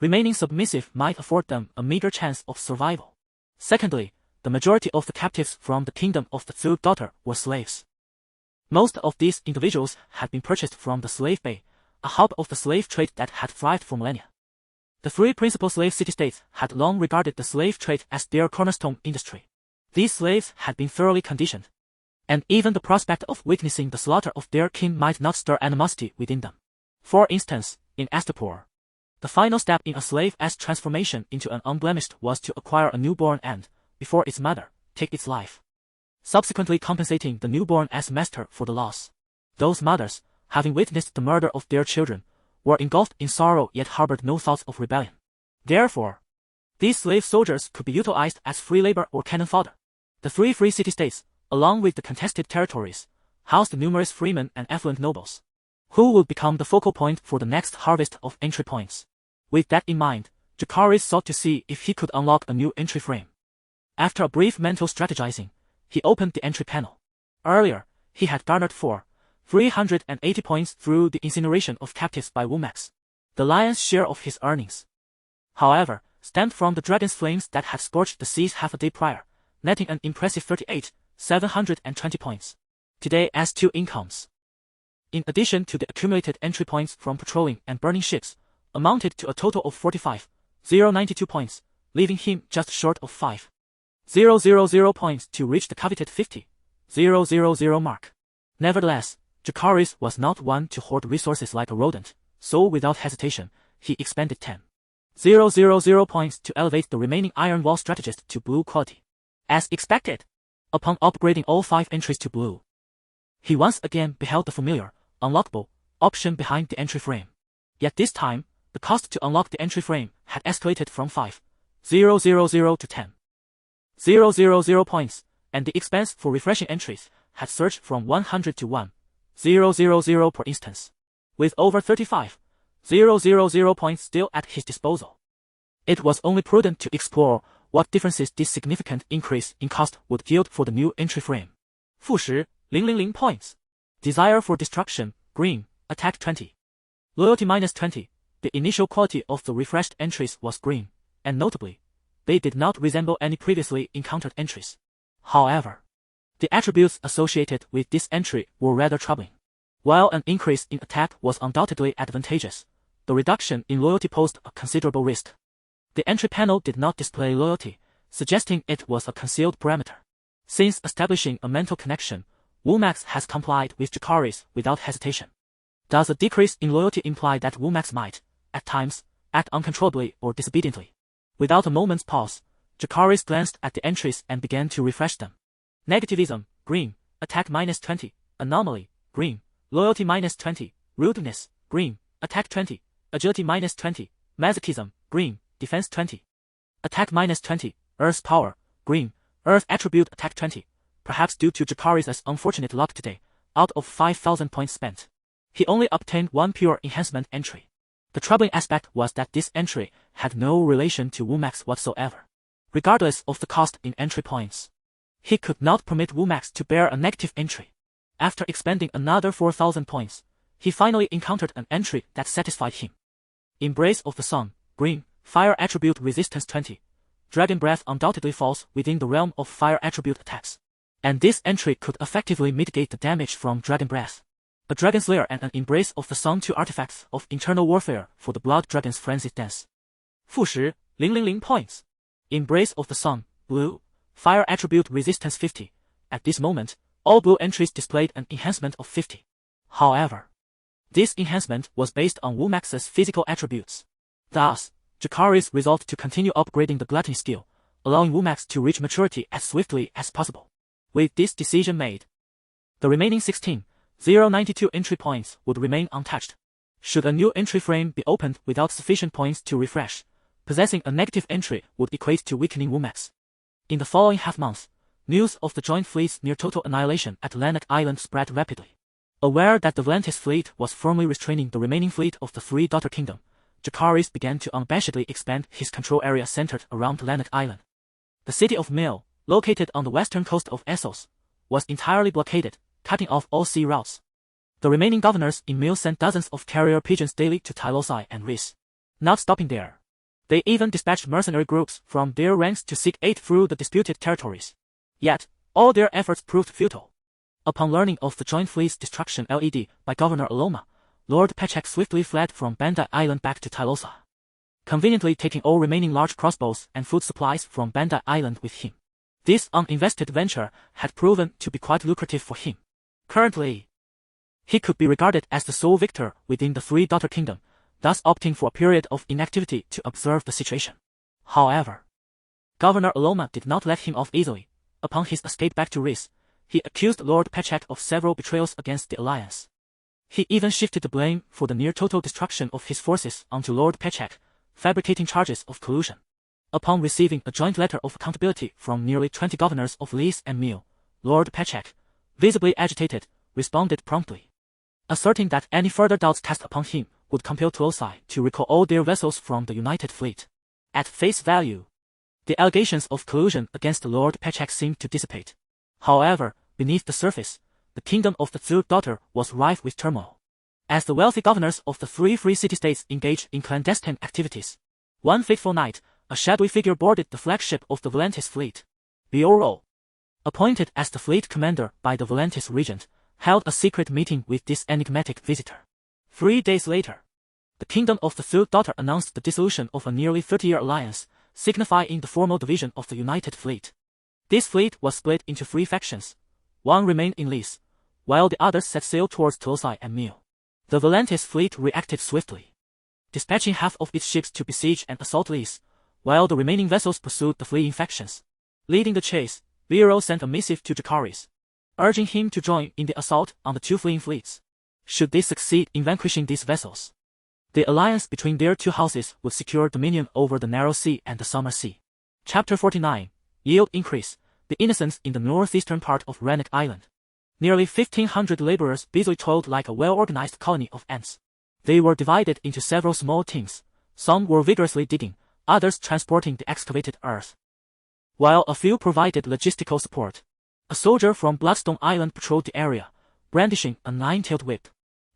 remaining submissive might afford them a meager chance of survival. Secondly, the majority of the captives from the kingdom of the Third Daughter were slaves. Most of these individuals had been purchased from the slave bay, a hub of the slave trade that had thrived for millennia. The 3 principal slave city-states had long regarded the slave trade as their cornerstone industry. These slaves had been thoroughly conditioned, and even the prospect of witnessing the slaughter of their kin might not stir animosity within them. For instance, in Astapor, the final step in a slave's transformation into an unblemished was to acquire a newborn and, before its mother, take its life, subsequently compensating the newborn as master for the loss. Those mothers, having witnessed the murder of their children, were engulfed in sorrow yet harbored no thoughts of rebellion. Therefore, these slave soldiers could be utilized as free labor or cannon fodder. The 3 free city-states, along with the contested territories, housed numerous freemen and affluent nobles, who would become the focal point for the next harvest of entry points. With that in mind, Jacaerys sought to see if he could unlock a new entry frame. After a brief mental strategizing, he opened the entry panel. Earlier, he had garnered 380 points through the incineration of captives by Womax, the lion's share of his earnings. However, stemmed from the dragon's flames that had scorched the seas half a day prior, netting an impressive 720 points. Today as 2 incomes, in addition to the accumulated entry points from patrolling and burning ships, amounted to a total of 45,092 points, leaving him just short of 5,000 points to reach the coveted 50,000 mark. Nevertheless, Jacaerys was not one to hoard resources like a rodent, so without hesitation, he expended 10,000 points to elevate the remaining Iron Wall strategist to blue quality. As expected, upon upgrading all 5 entries to blue, he once again beheld the familiar, unlockable, option behind the entry frame. Yet this time, the cost to unlock the entry frame had escalated from 5,000 to 10,000 points, and the expense for refreshing entries had surged from 100 to 1,000 per instance. With over 35,000 points still at his disposal, it was only prudent to explore what differences this significant increase in cost would yield for the new entry frame. 10,000 points. Desire for destruction, green, attack 20. Loyalty -20. The initial quality of the refreshed entries was green, and notably, they did not resemble any previously encountered entries. However, the attributes associated with this entry were rather troubling. While an increase in attack was undoubtedly advantageous, the reduction in loyalty posed a considerable risk. The entry panel did not display loyalty, suggesting it was a concealed parameter. Since establishing a mental connection, Womax has complied with Jacaerys without hesitation. Does a decrease in loyalty imply that Womax might, at times, act uncontrollably or disobediently? Without a moment's pause, Jacaerys glanced at the entries and began to refresh them. Negativism, green, attack -20, anomaly, green, loyalty -20, rudeness, green, attack 20, agility -20, masochism, green, defense 20. Attack -20, earth power, green, earth attribute attack 20, perhaps due to Jacaerys' unfortunate luck today, out of 5,000 points spent, he only obtained 1 pure enhancement entry. The troubling aspect was that this entry had no relation to Womax whatsoever. Regardless of the cost in entry points, he could not permit Womax to bear a negative entry. After expending another 4,000 points, he finally encountered an entry that satisfied him. Embrace of the Sun, Green, Fire Attribute Resistance 20. Dragon Breath undoubtedly falls within the realm of Fire Attribute attacks, and this entry could effectively mitigate the damage from Dragon Breath. A Dragon Slayer and an Embrace of the Sun, 2 artifacts of internal warfare for the Blood Dragon's Frenzied Dance. 负10, 000 points. Embrace of the Sun, Blue, Fire Attribute Resistance 50. At this moment, all blue entries displayed an enhancement of 50. However, this enhancement was based on Womax's physical attributes. Thus, Jacaerys resolved to continue upgrading the Gluttony skill, allowing Womax to reach maturity as swiftly as possible. With this decision made, the remaining 16,092 entry points would remain untouched. Should a new entry frame be opened without sufficient points to refresh, possessing a negative entry would equate to weakening Womax. In the following half-month, news of the joint fleet's near-total annihilation at Atlantic Island spread rapidly. Aware that the Volantis fleet was firmly restraining the remaining fleet of the Three Daughter Kingdom, Jacaerys began to unabashedly expand his control area centered around Atlantic Island. The city of Mill, located on the western coast of Essos, was entirely blockaded, cutting off all sea routes. The remaining governors in Mill sent dozens of carrier pigeons daily to Tyrosh and Ruse. Not stopping there, they even dispatched mercenary groups from their ranks to seek aid through the disputed territories. Yet, all their efforts proved futile. Upon learning of the joint fleet's destruction led by Governor Aloma, Lord Pechak swiftly fled from Bandai Island back to Tyrosh, conveniently taking all remaining large crossbows and food supplies from Bandai Island with him. This uninvested venture had proven to be quite lucrative for him. Currently, he could be regarded as the sole victor within the Three Daughter Kingdom, thus opting for a period of inactivity to observe the situation. However, Governor Aloma did not let him off easily. Upon his escape back to Ruse, he accused Lord Pechak of several betrayals against the alliance. He even shifted the blame for the near-total destruction of his forces onto Lord Pechak, fabricating charges of collusion. Upon receiving a joint letter of accountability from nearly 20 governors of Lys and Mill, Lord Pechak, visibly agitated, responded promptly, asserting that any further doubts cast upon him would compel Clumsy to recall all their vessels from the United Fleet. At face value, the allegations of collusion against Lord Pechak seemed to dissipate. However, beneath the surface, the kingdom of the Third Daughter was rife with turmoil. As the wealthy governors of the three free city-states engaged in clandestine activities, one fateful night, a shadowy figure boarded the flagship of the Volantis fleet. Bioro, appointed as the fleet commander by the Volantis regent, held a secret meeting with this enigmatic visitor. 3 days later, the kingdom of the Third Daughter announced the dissolution of a nearly 30-year alliance, signifying the formal division of the United Fleet. This fleet was split into 3 factions. One remained in Lys, while the others set sail towards Clumsy and Mill. The Volantis fleet reacted swiftly, dispatching half of its ships to besiege and assault Lys, while the remaining vessels pursued the fleeing factions. Leading the chase, Bioro sent a missive to Jacaerys, urging him to join in the assault on the 2 fleeing fleets. Should they succeed in vanquishing these vessels, the alliance between their 2 houses would secure dominion over the Narrow Sea and the Summer Sea. Chapter 49. Yield Increase. The innocents in the northeastern part of Rhaenyra Island. Nearly 1,500 laborers busily toiled like a well-organized colony of ants. They were divided into several small teams. Some were vigorously digging, others transporting the excavated earth, while a few provided logistical support. A soldier from Bloodstone Island patrolled the area, brandishing a 9-tailed whip.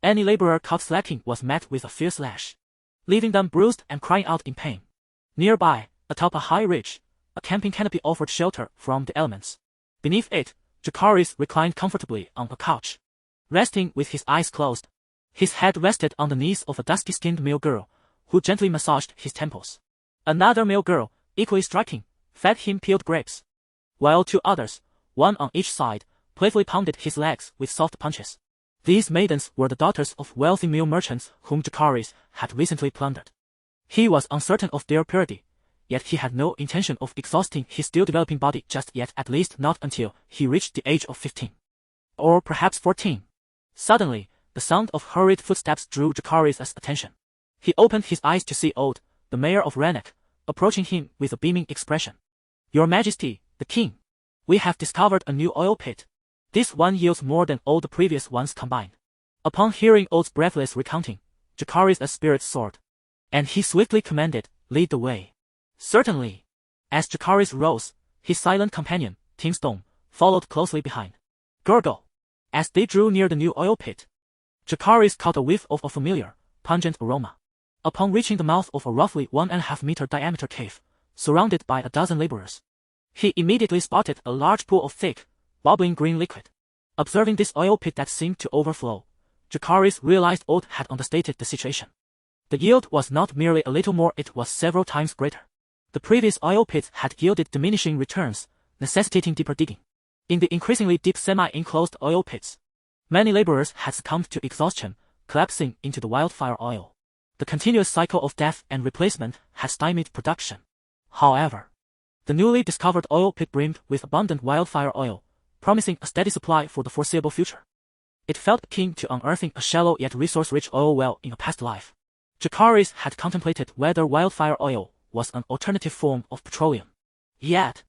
Any laborer caught slacking was met with a fierce lash, leaving them bruised and crying out in pain. Nearby, atop a high ridge, a camping canopy offered shelter from the elements. Beneath it, Jacaerys reclined comfortably on a couch, resting with his eyes closed. His head rested on the knees of a dusky-skinned male girl, who gently massaged his temples. Another male girl, equally striking, fed him peeled grapes, while 2 others, one on each side, playfully pounded his legs with soft punches. These maidens were the daughters of wealthy Mill merchants whom Jacaerys had recently plundered. He was uncertain of their purity, yet he had no intention of exhausting his still-developing body just yet, at least not until he reached the age of 15. Or perhaps 14. Suddenly, the sound of hurried footsteps drew Jacaerys' attention. He opened his eyes to see Old, the mayor of Rhaenyra, approaching him with a beaming expression. Your Majesty, the king, we have discovered a new oil pit. This one yields more than all the previous ones combined. Upon hearing Old's breathless recounting, Jacaerys' spirits soared. And he swiftly commanded, "Lead the way." "Certainly." As Jacaerys rose, his silent companion, Tombstone, followed closely behind. Gurgle. As they drew near the new oil pit, Jacaerys caught a whiff of a familiar, pungent aroma. Upon reaching the mouth of a roughly 1.5-meter diameter cave, surrounded by a dozen laborers, he immediately spotted a large pool of thick, bubbling green liquid. Observing this oil pit that seemed to overflow, Jacaerys realized Old had understated the situation. The yield was not merely a little more, it was several times greater. The previous oil pits had yielded diminishing returns, necessitating deeper digging. In the increasingly deep semi-enclosed oil pits, many laborers had succumbed to exhaustion, collapsing into the wildfire oil. The continuous cycle of death and replacement had stymied production. However, the newly discovered oil pit brimmed with abundant wildfire oil, promising a steady supply for the foreseeable future. It felt akin to unearthing a shallow yet resource-rich oil well in a past life. Jacaerys had contemplated whether wildfire oil was an alternative form of petroleum. Yet,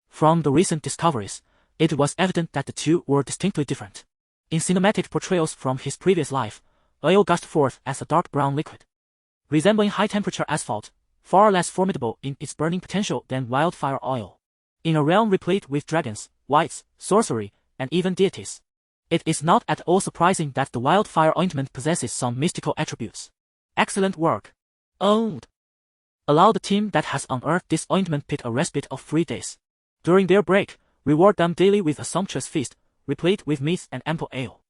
from the recent discoveries, it was evident that the two were distinctly different. In cinematic portrayals from his previous life, oil gushed forth as a dark brown liquid, resembling high-temperature asphalt, far less formidable in its burning potential than wildfire oil. In a realm replete with dragons, wights, sorcery, and even deities, it is not at all surprising that the wildfire ointment possesses some mystical attributes. Excellent work. Owned. Allow the team that has unearthed this ointment pit a respite of 3 days. During their break, reward them daily with a sumptuous feast, replete with meats and ample ale.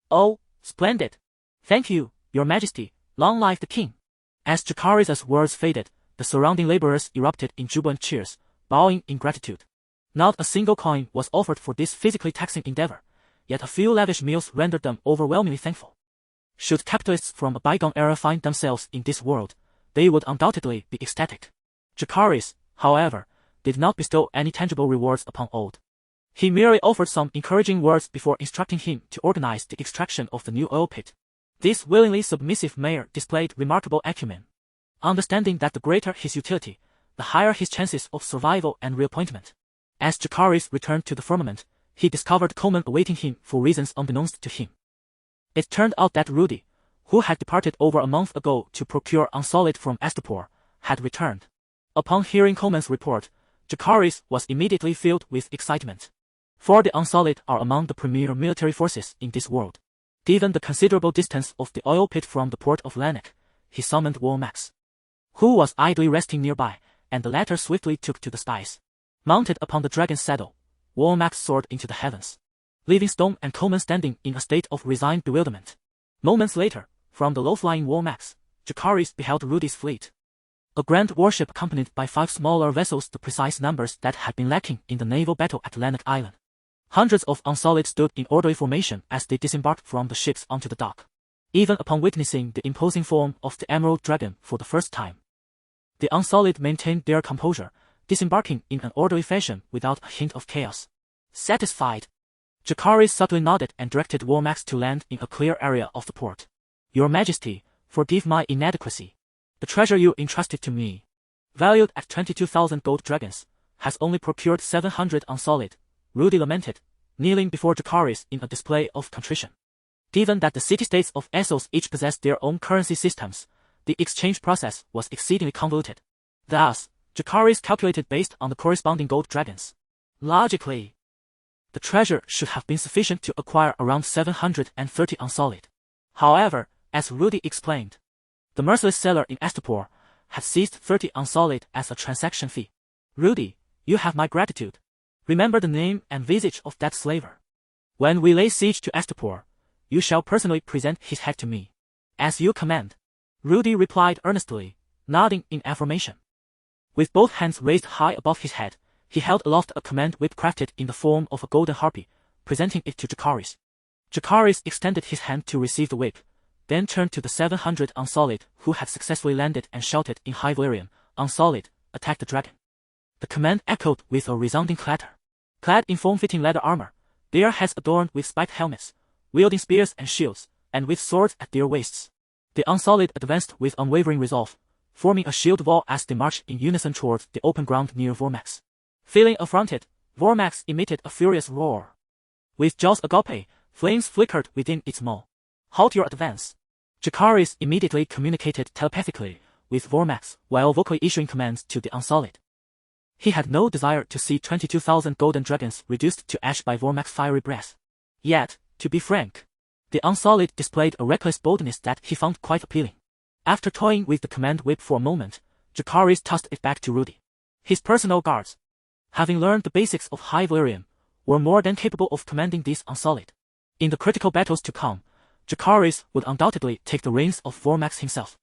Oh, splendid. Thank you, your majesty, long life the king. As Jacaerys' words faded, the surrounding laborers erupted in jubilant cheers, bowing in gratitude. Not a single coin was offered for this physically taxing endeavor, yet a few lavish meals rendered them overwhelmingly thankful. Should capitalists from a bygone era find themselves in this world, they would undoubtedly be ecstatic. Jacaerys, however, did not bestow any tangible rewards upon Old. He merely offered some encouraging words before instructing him to organize the extraction of the new oil pit. This willingly submissive mayor displayed remarkable acumen. Understanding that the greater his utility, the higher his chances of survival and reappointment. As Jacaerys returned to the firmament, he discovered Coleman awaiting him for reasons unbeknownst to him. It turned out that Rudy, who had departed over a month ago to procure Unsolid from Astapor, had returned. Upon hearing Coleman's report, Jacaerys was immediately filled with excitement. For the Unsolid are among the premier military forces in this world. Given the considerable distance of the oil pit from the port of Lannick, he summoned Walmax, who was idly resting nearby, and the latter swiftly took to the skies. Mounted upon the dragon's saddle, Walmax soared into the heavens, leaving Stone and Coleman standing in a state of resigned bewilderment. Moments later, from the low-flying Walmax, Jacaerys beheld Rudy's fleet. A grand warship accompanied by 5 smaller vessels, the precise numbers that had been lacking in the naval battle at Lannick Island. Hundreds of Unsolid stood in orderly formation as they disembarked from the ships onto the dock. Even upon witnessing the imposing form of the Emerald Dragon for the first time, the Unsolid maintained their composure, disembarking in an orderly fashion without a hint of chaos. Satisfied, Jacaerys subtly nodded and directed Walmax to land in a clear area of the port. Your Majesty, forgive my inadequacy. The treasure you entrusted to me, valued at 22,000 gold dragons, has only procured 700 Unsolid, Rudy lamented, kneeling before Jacaerys in a display of contrition. Given that the city-states of Essos each possessed their own currency systems, the exchange process was exceedingly convoluted. Thus, Jacaerys calculated based on the corresponding gold dragons. Logically, the treasure should have been sufficient to acquire around 730 Unsolid. However, as Rudy explained, the merciless seller in Astapor had seized 30 Unsolid as a transaction fee. Rudy, you have my gratitude. Remember the name and visage of that slaver. When we lay siege to Astapor, you shall personally present his head to me. As you command. Rudy replied earnestly, nodding in affirmation. With both hands raised high above his head, he held aloft a command whip crafted in the form of a golden harpy, presenting it to Jacaerys. Jacaerys extended his hand to receive the whip, then turned to the 700 Unsolid who had successfully landed and shouted in High Valyrian, Unsolid, attack the dragon. The command echoed with a resounding clatter. Clad in form-fitting leather armor, their heads adorned with spiked helmets, wielding spears and shields, and with swords at their waists, the Unsolid advanced with unwavering resolve, forming a shield wall as they marched in unison toward the open ground near Vormax. Feeling affronted, Vormax emitted a furious roar. With jaws agape, flames flickered within its maw. Halt your advance. Jacaerys immediately communicated telepathically with Vormax while vocally issuing commands to the Unsullied. He had no desire to see 22,000 golden dragons reduced to ash by Vormax's fiery breath. Yet, to be frank, the Unsullied displayed a reckless boldness that he found quite appealing. After toying with the command whip for a moment, Jacaerys tossed it back to Rudy. His personal guards, having learned the basics of High Valyrian, were more than capable of commanding these Unsullied. In the critical battles to come, Jacaerys would undoubtedly take the reins of Vormax himself.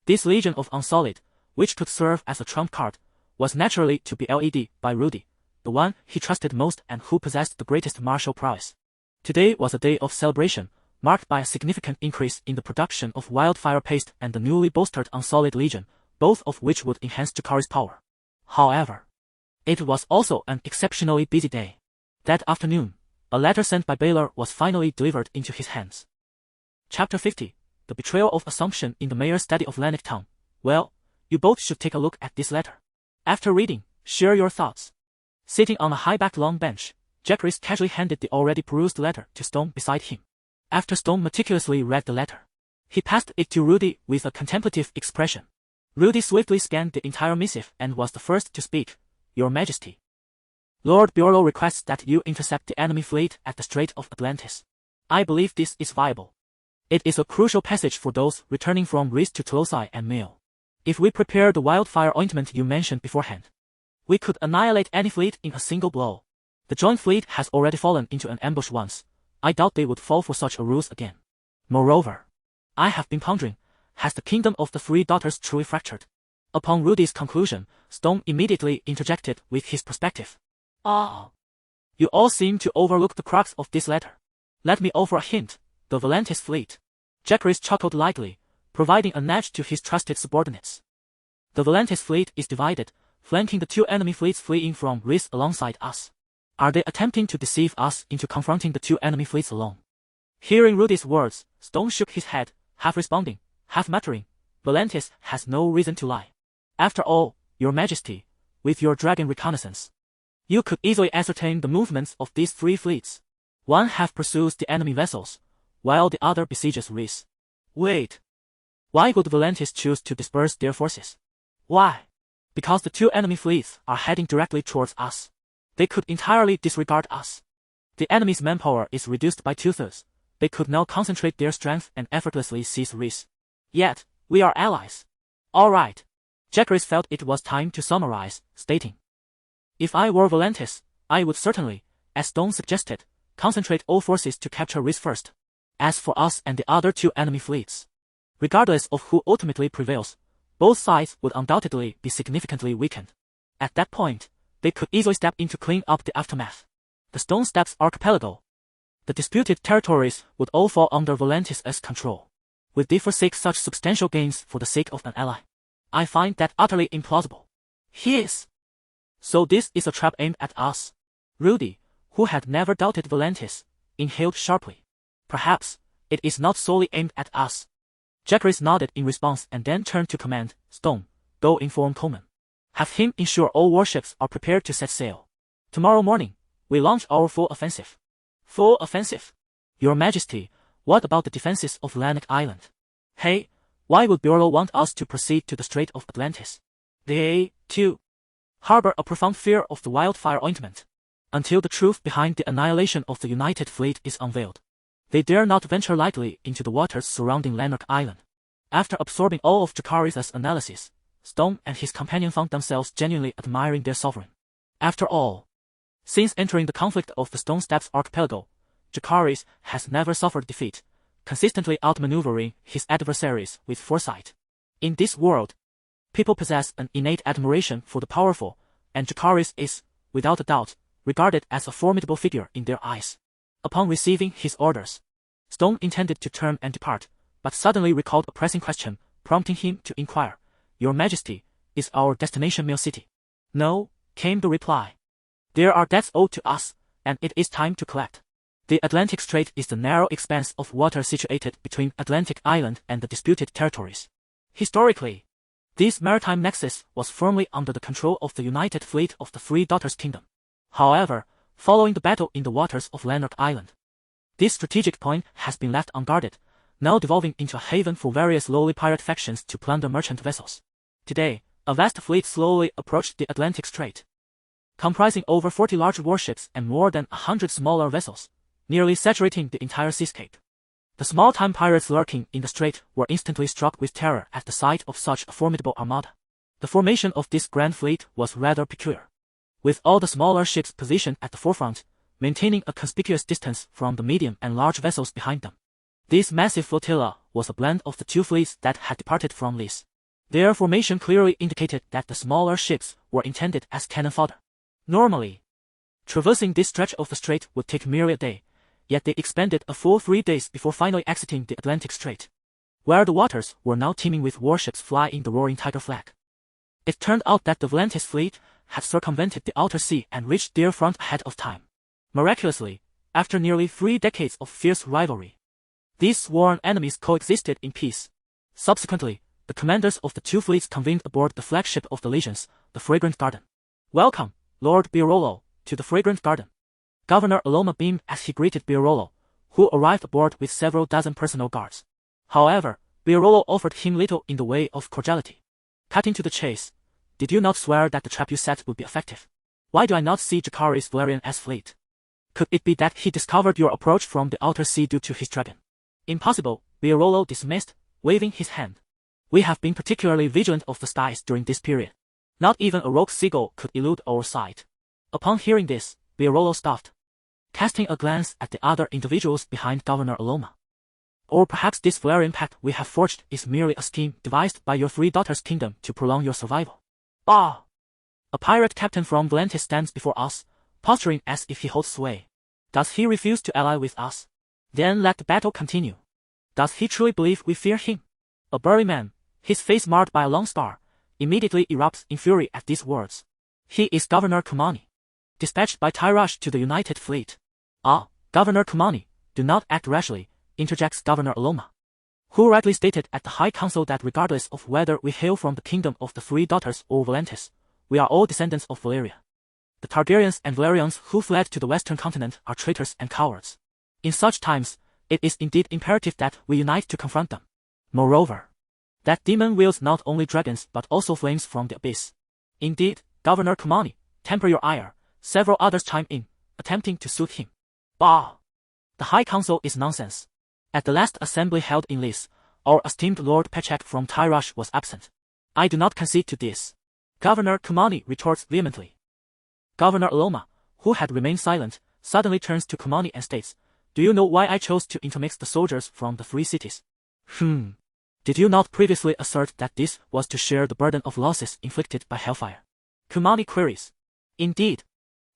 This legion of Unsullied, which could serve as a trump card, was naturally to be led by Rudy, the one he trusted most and who possessed the greatest martial prowess. Today was a day of celebration, marked by a significant increase in the production of wildfire paste and the newly bolstered Unsullied Legion, both of which would enhance Jacaerys' power. However, it was also an exceptionally busy day. That afternoon, a letter sent by Baelor was finally delivered into his hands. Chapter 50, The Betrayal of Assumption in the Mayor's Study of Lannick Town. Well, you both should take a look at this letter. After reading, share your thoughts. Sitting on a high-backed long bench, Jacaerys casually handed the already perused letter to Stone beside him. After Stone meticulously read the letter, he passed it to Rudy with a contemplative expression. Rudy swiftly scanned the entire missive and was the first to speak. Your Majesty, Lord Beorlo requests that you intercept the enemy fleet at the Strait of Atlantis. I believe this is viable. It is a crucial passage for those returning from Rhys to Colossi and Mael. If we prepare the wildfire ointment you mentioned beforehand, we could annihilate any fleet in a single blow. The joint fleet has already fallen into an ambush once. I doubt they would fall for such a ruse again. Moreover, I have been pondering, has the kingdom of the Three Daughters truly fractured? Upon Rudy's conclusion, Stone immediately interjected with his perspective. You all seem to overlook the crux of this letter. Let me offer a hint, the Volantis fleet. Jacaerys chuckled lightly, providing a nudge to his trusted subordinates. The Volantis fleet is divided, flanking the two enemy fleets fleeing from Rhys alongside us. Are they attempting to deceive us into confronting the two enemy fleets alone? Hearing Rudy's words, Stone shook his head, half responding, half muttering, Volantis has no reason to lie. After all, Your Majesty, with your dragon reconnaissance, you could easily ascertain the movements of these three fleets. One half pursues the enemy vessels, while the other besieges Rhys. Wait. Why would Volantis choose to disperse their forces? Why? Because the two enemy fleets are heading directly towards us. They could entirely disregard us. The enemy's manpower is reduced by 2/3. They could now concentrate their strength and effortlessly seize Rhys. Yet, we are allies. All right. Jacaerys felt it was time to summarize, stating, if I were Volantis, I would certainly, as Stone suggested, concentrate all forces to capture Rhys first. As for us and the other two enemy fleets, regardless of who ultimately prevails, both sides would undoubtedly be significantly weakened. At that point, they could easily step in to clean up the aftermath. The Stone Steppes Archipelago. The disputed territories would all fall under Volantis' control. Would they forsake such substantial gains for the sake of an ally? I find that utterly implausible. So this is a trap aimed at us. Rudy, who had never doubted Volantis, inhaled sharply. Perhaps, it is not solely aimed at us. Jacaerys nodded in response and then turned to command, Stone, go inform Coleman. Have him ensure all warships are prepared to set sail. Tomorrow morning, we launch our full offensive. Full offensive? Your Majesty, what about the defenses of Lannick Island? Hey, why would Beorlo want us to proceed to the Strait of Atlantis? They, too, harbor a profound fear of the wildfire ointment. Until the truth behind the annihilation of the United Fleet is unveiled, they dare not venture lightly into the waters surrounding Lannick Island. After absorbing all of Jacaerys' analysis, Stone and his companion found themselves genuinely admiring their sovereign. After all, since entering the conflict of the Stone Steppes Archipelago, Jacaerys has never suffered defeat, consistently outmaneuvering his adversaries with foresight. In this world, people possess an innate admiration for the powerful, and Jacaerys is, without a doubt, regarded as a formidable figure in their eyes. Upon receiving his orders, Stone intended to turn and depart, but suddenly recalled a pressing question, prompting him to inquire, Your Majesty, is our destination Mael City? No, came the reply. There are debts owed to us, and it is time to collect. The Atlantic Strait is the narrow expanse of water situated between Atlantic Island and the disputed territories. Historically, this maritime nexus was firmly under the control of the United Fleet of the Three Daughters Kingdom. However, following the battle in the waters of Lannick Island, this strategic point has been left unguarded, now devolving into a haven for various lowly pirate factions to plunder merchant vessels. Today, a vast fleet slowly approached the Atlantic Strait. Comprising over 40 large warships and more than 100 smaller vessels, nearly saturating the entire seascape. The small-time pirates lurking in the strait were instantly struck with terror at the sight of such a formidable armada. The formation of this grand fleet was rather peculiar, with all the smaller ships positioned at the forefront, maintaining a conspicuous distance from the medium and large vessels behind them. This massive flotilla was a blend of the two fleets that had departed from Lys. Their formation clearly indicated that the smaller ships were intended as cannon fodder. Normally, traversing this stretch of the strait would take merely a day, yet they expended a full 3 days before finally exiting the Atlantic Strait, where the waters were now teeming with warships flying the roaring tiger flag. It turned out that the Volantis fleet had circumvented the outer sea and reached their front ahead of time. Miraculously, after nearly 3 decades of fierce rivalry, these sworn enemies coexisted in peace. Subsequently, the commanders of the two fleets convened aboard the flagship of the legions, the Fragrant Garden. "Welcome, Lord Birollo, to the Fragrant Garden." Governor Aloma beamed as he greeted Birollo, who arrived aboard with several dozen personal guards. However, Birollo offered him little in the way of cordiality. Cutting to the chase, "Did you not swear that the trap you set would be effective? Why do I not see Jacaerys Velaryon as fleet? Could it be that he discovered your approach from the outer sea due to his dragon?" "Impossible," Birollo dismissed, waving his hand. "We have been particularly vigilant of the skies during this period. Not even a rogue seagull could elude our sight." Upon hearing this, Birollo stopped, casting a glance at the other individuals behind Governor Aloma. "Or perhaps this Velaryon pact we have forged is merely a scheme devised by your 3 daughters' kingdom to prolong your survival." "Bah! A pirate captain from Volantis stands before us, posturing as if he holds sway. Does he refuse to ally with us? Then let the battle continue. Does he truly believe we fear him?" A burly man, his face marred by a long scar, immediately erupts in fury at these words. "He is Governor Kumani, dispatched by Tyrosh to the United Fleet." "Ah, Governor Kumani, do not act rashly," interjects Governor Aloma, who rightly stated at the High Council that regardless of whether we hail from the kingdom of the 3 daughters or Volantis, we are all descendants of Valyria. The Targaryens and Velaryons who fled to the western continent are traitors and cowards. In such times, it is indeed imperative that we unite to confront them. Moreover, that demon wields not only dragons but also flames from the abyss. Indeed, Governor Kumani, temper your ire, several others chime in, attempting to soothe him. "Bah! The High Council is nonsense. At the last assembly held in Lys, our esteemed Lord Pechak from Tyrosh was absent. I do not concede to this," Governor Kumani retorts vehemently. Governor Aloma, who had remained silent, suddenly turns to Kumani and states, "Do you know why I chose to intermix the soldiers from the 3 cities? Did you not previously assert that this was to share the burden of losses inflicted by Hellfire?" Kumani queries. "Indeed.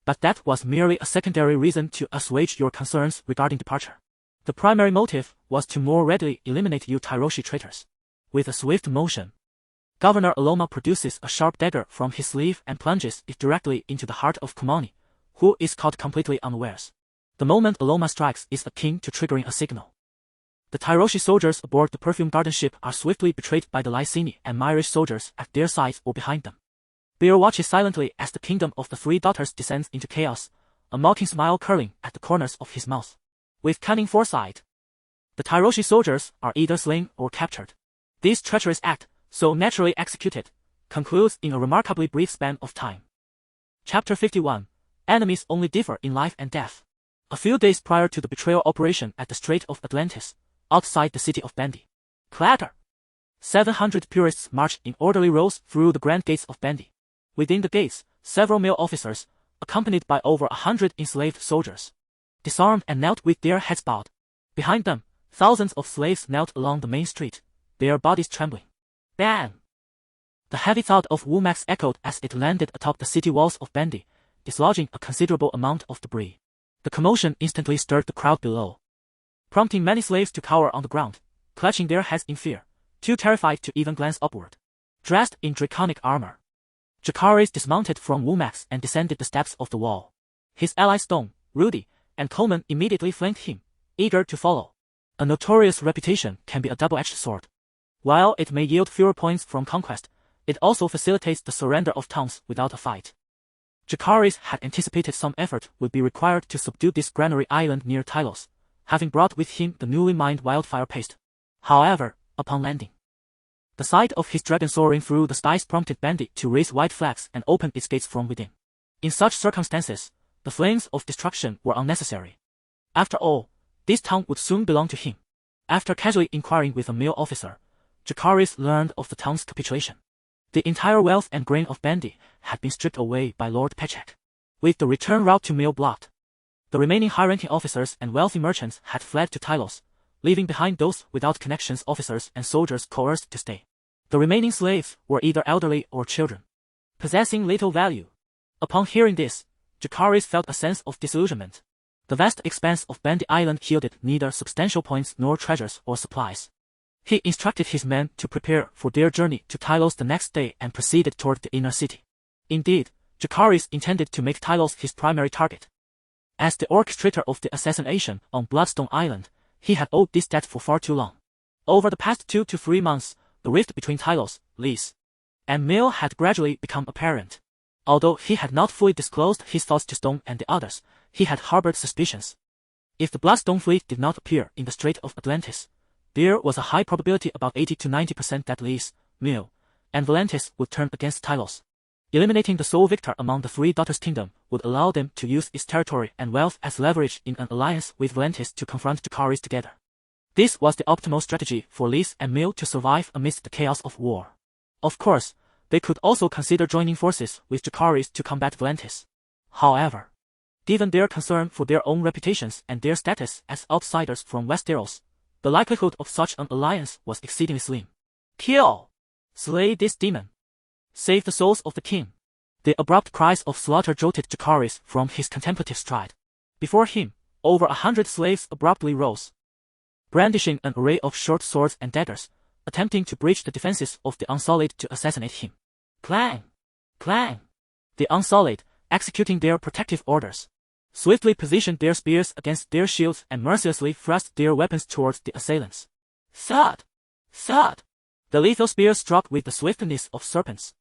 But that was merely a secondary reason to assuage your concerns regarding departure. The primary motive was to more readily eliminate you Tyroshi traitors." With a swift motion, Governor Aloma produces a sharp dagger from his sleeve and plunges it directly into the heart of Kumani, who is caught completely unawares. The moment Aloma strikes is akin to triggering a signal. The Tyroshi soldiers aboard the Perfume Garden ship are swiftly betrayed by the Lyseni and Myrish soldiers at their sides or behind them. Bear watches silently as the kingdom of the 3 daughters descends into chaos, a mocking smile curling at the corners of his mouth. With cunning foresight, the Tyroshi soldiers are either slain or captured. This treacherous act, so naturally executed, concludes in a remarkably brief span of time. Chapter 51. Enemies only differ in life and death. A few days prior to the betrayal operation at the Strait of Atlantis, outside the city of Bandi, clatter! 700 purists marched in orderly rows through the grand gates of Bandi. Within the gates, several male officers, accompanied by over 100 enslaved soldiers, disarmed and knelt with their heads bowed. Behind them, thousands of slaves knelt along the main street, their bodies trembling. Bang! The heavy thud of Wumax echoed as it landed atop the city walls of Bandi, dislodging a considerable amount of debris. The commotion instantly stirred the crowd below, prompting many slaves to cower on the ground, clutching their heads in fear, too terrified to even glance upward. Dressed in draconic armor, Jacaerys dismounted from Wumax and descended the steps of the wall. His allies Stone, Rudy, and Coleman immediately flanked him, eager to follow. A notorious reputation can be a double-edged sword. While it may yield fewer points from conquest, it also facilitates the surrender of towns without a fight. Jacaerys had anticipated some effort would be required to subdue this granary island near Tylos, having brought with him the newly mined wildfire paste. However, upon landing, The sight of his dragon soaring through the skies prompted Bandit to raise white flags and open its gates from within. In such circumstances, the flames of destruction were unnecessary. After all, this town would soon belong to him. After casually inquiring with a male officer, Jacaerys learned of the town's capitulation. The entire wealth and grain of Bandit had been stripped away by Lord Pechek. With the return route to Male Blood, the remaining high-ranking officers and wealthy merchants had fled to Tyrosh, leaving behind those without connections officers and soldiers coerced to stay. The remaining slaves were either elderly or children, possessing little value. Upon hearing this, Jacaerys felt a sense of disillusionment. The vast expanse of Bandit Island yielded neither substantial points nor treasures or supplies. He instructed his men to prepare for their journey to Tyrosh the next day and proceeded toward the inner city. Indeed, Jacaerys intended to make Tyrosh his primary target. As the orchestrator of the assassination on Bloodstone Island, he had owed this debt for far too long. Over the past 2 to 3 months, the rift between Tyrosh, Lys, and Male had gradually become apparent. Although he had not fully disclosed his thoughts to Stone and the others, he had harbored suspicions. If the Bloodstone fleet did not appear in the Strait of Atlantis, there was a high probability, about 80 to 90%, that Lys, Male, and Volantis would turn against Tyrosh. Eliminating the sole victor among the Three Daughters' Kingdom would allow them to use its territory and wealth as leverage in an alliance with Volantis to confront Jacaerys together. This was the optimal strategy for Lys and Male to survive amidst the chaos of war. Of course, they could also consider joining forces with Jacaerys to combat Volantis. However, given their concern for their own reputations and their status as outsiders from Westeros, the likelihood of such an alliance was exceedingly slim. Kill! Slay this demon! Save the souls of the king! The abrupt cries of slaughter jolted Jacaerys from his contemplative stride. Before him, over 100 slaves abruptly rose, brandishing an array of short swords and daggers, attempting to breach the defenses of the Unsullied to assassinate him. Clang! Clang! The Unsullied, executing their protective orders, swiftly positioned their spears against their shields and mercilessly thrust their weapons towards the assailants. Thud! Thud! The lethal spears struck with the swiftness of serpents,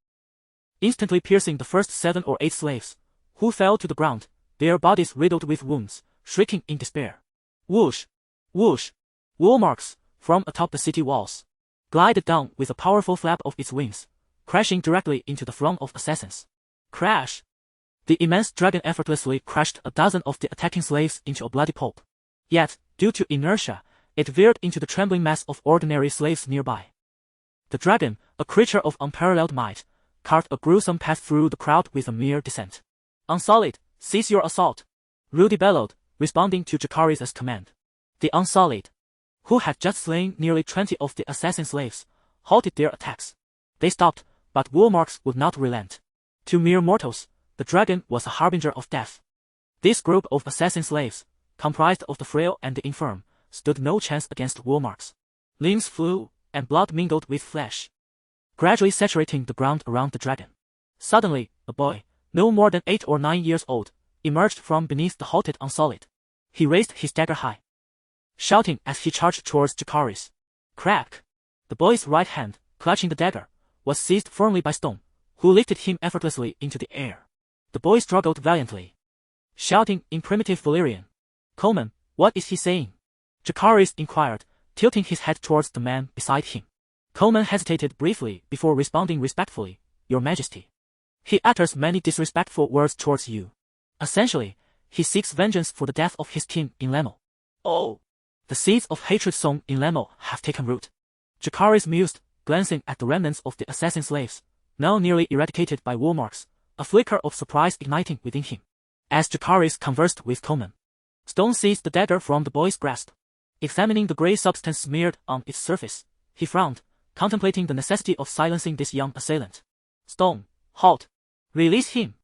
instantly piercing the first 7 or 8 slaves, who fell to the ground, their bodies riddled with wounds, shrieking in despair. Whoosh! Whoosh! Wool marks, from atop the city walls, glided down with a powerful flap of its wings, crashing directly into the throng of assassins. Crash! The immense dragon effortlessly crushed a dozen of the attacking slaves into a bloody pulp. Yet, due to inertia, it veered into the trembling mass of ordinary slaves nearby. The dragon, a creature of unparalleled might, carved a gruesome path through the crowd with a mere descent. Unsullied, cease your assault! Rudy bellowed, responding to Jacaerys' command. The Unsullied, who had just slain nearly 20 of the assassin slaves, halted their attacks. They stopped, but Woolmarks would not relent. To mere mortals, the dragon was a harbinger of death. This group of assassin slaves, comprised of the frail and the infirm, stood no chance against Woolmarks. Limbs flew, and blood mingled with flesh, gradually saturating the ground around the dragon. Suddenly, a boy, no more than 8 or 9 years old, emerged from beneath the halted Unsullied. He raised his dagger high, shouting as he charged towards Jacaerys. Crack! The boy's right hand, clutching the dagger, was seized firmly by Stone, who lifted him effortlessly into the air. The boy struggled valiantly, shouting in primitive Valyrian. Coleman, what is he saying? Jacaerys inquired, tilting his head towards the man beside him. Coleman hesitated briefly before responding respectfully, Your Majesty. He utters many disrespectful words towards you. Essentially, he seeks vengeance for the death of his kin in Lemo. Oh! The seeds of hatred sown in Lemo have taken root. Jacaerys mused, glancing at the remnants of the assassin slaves, now nearly eradicated by Woolmarks, a flicker of surprise igniting within him. As Jacaerys conversed with Coleman, Stone seized the dagger from the boy's grasp. Examining the grey substance smeared on its surface, he frowned, contemplating the necessity of silencing this young assailant. Stone, halt! Release him!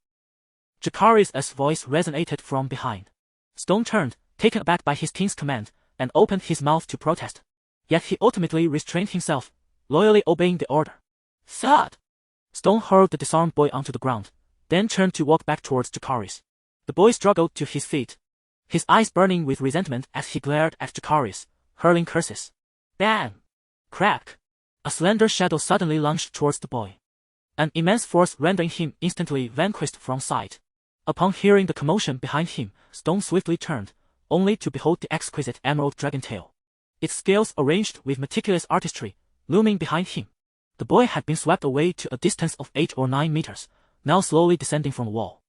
Jacaerys' voice resonated from behind. Stone turned, taken aback by his king's command, and opened his mouth to protest. Yet he ultimately restrained himself, loyally obeying the order. Thud! Stone hurled the disarmed boy onto the ground, then turned to walk back towards Jacaerys. The boy struggled to his feet, his eyes burning with resentment as he glared at Jacaerys, hurling curses. Bang! Crack! A slender shadow suddenly lunged towards the boy, an immense force rendering him instantly vanquished from sight. Upon hearing the commotion behind him, Stone swiftly turned, only to behold the exquisite emerald dragon tail, its scales arranged with meticulous artistry, looming behind him. The boy had been swept away to a distance of 8 or 9 meters, now slowly descending from the wall.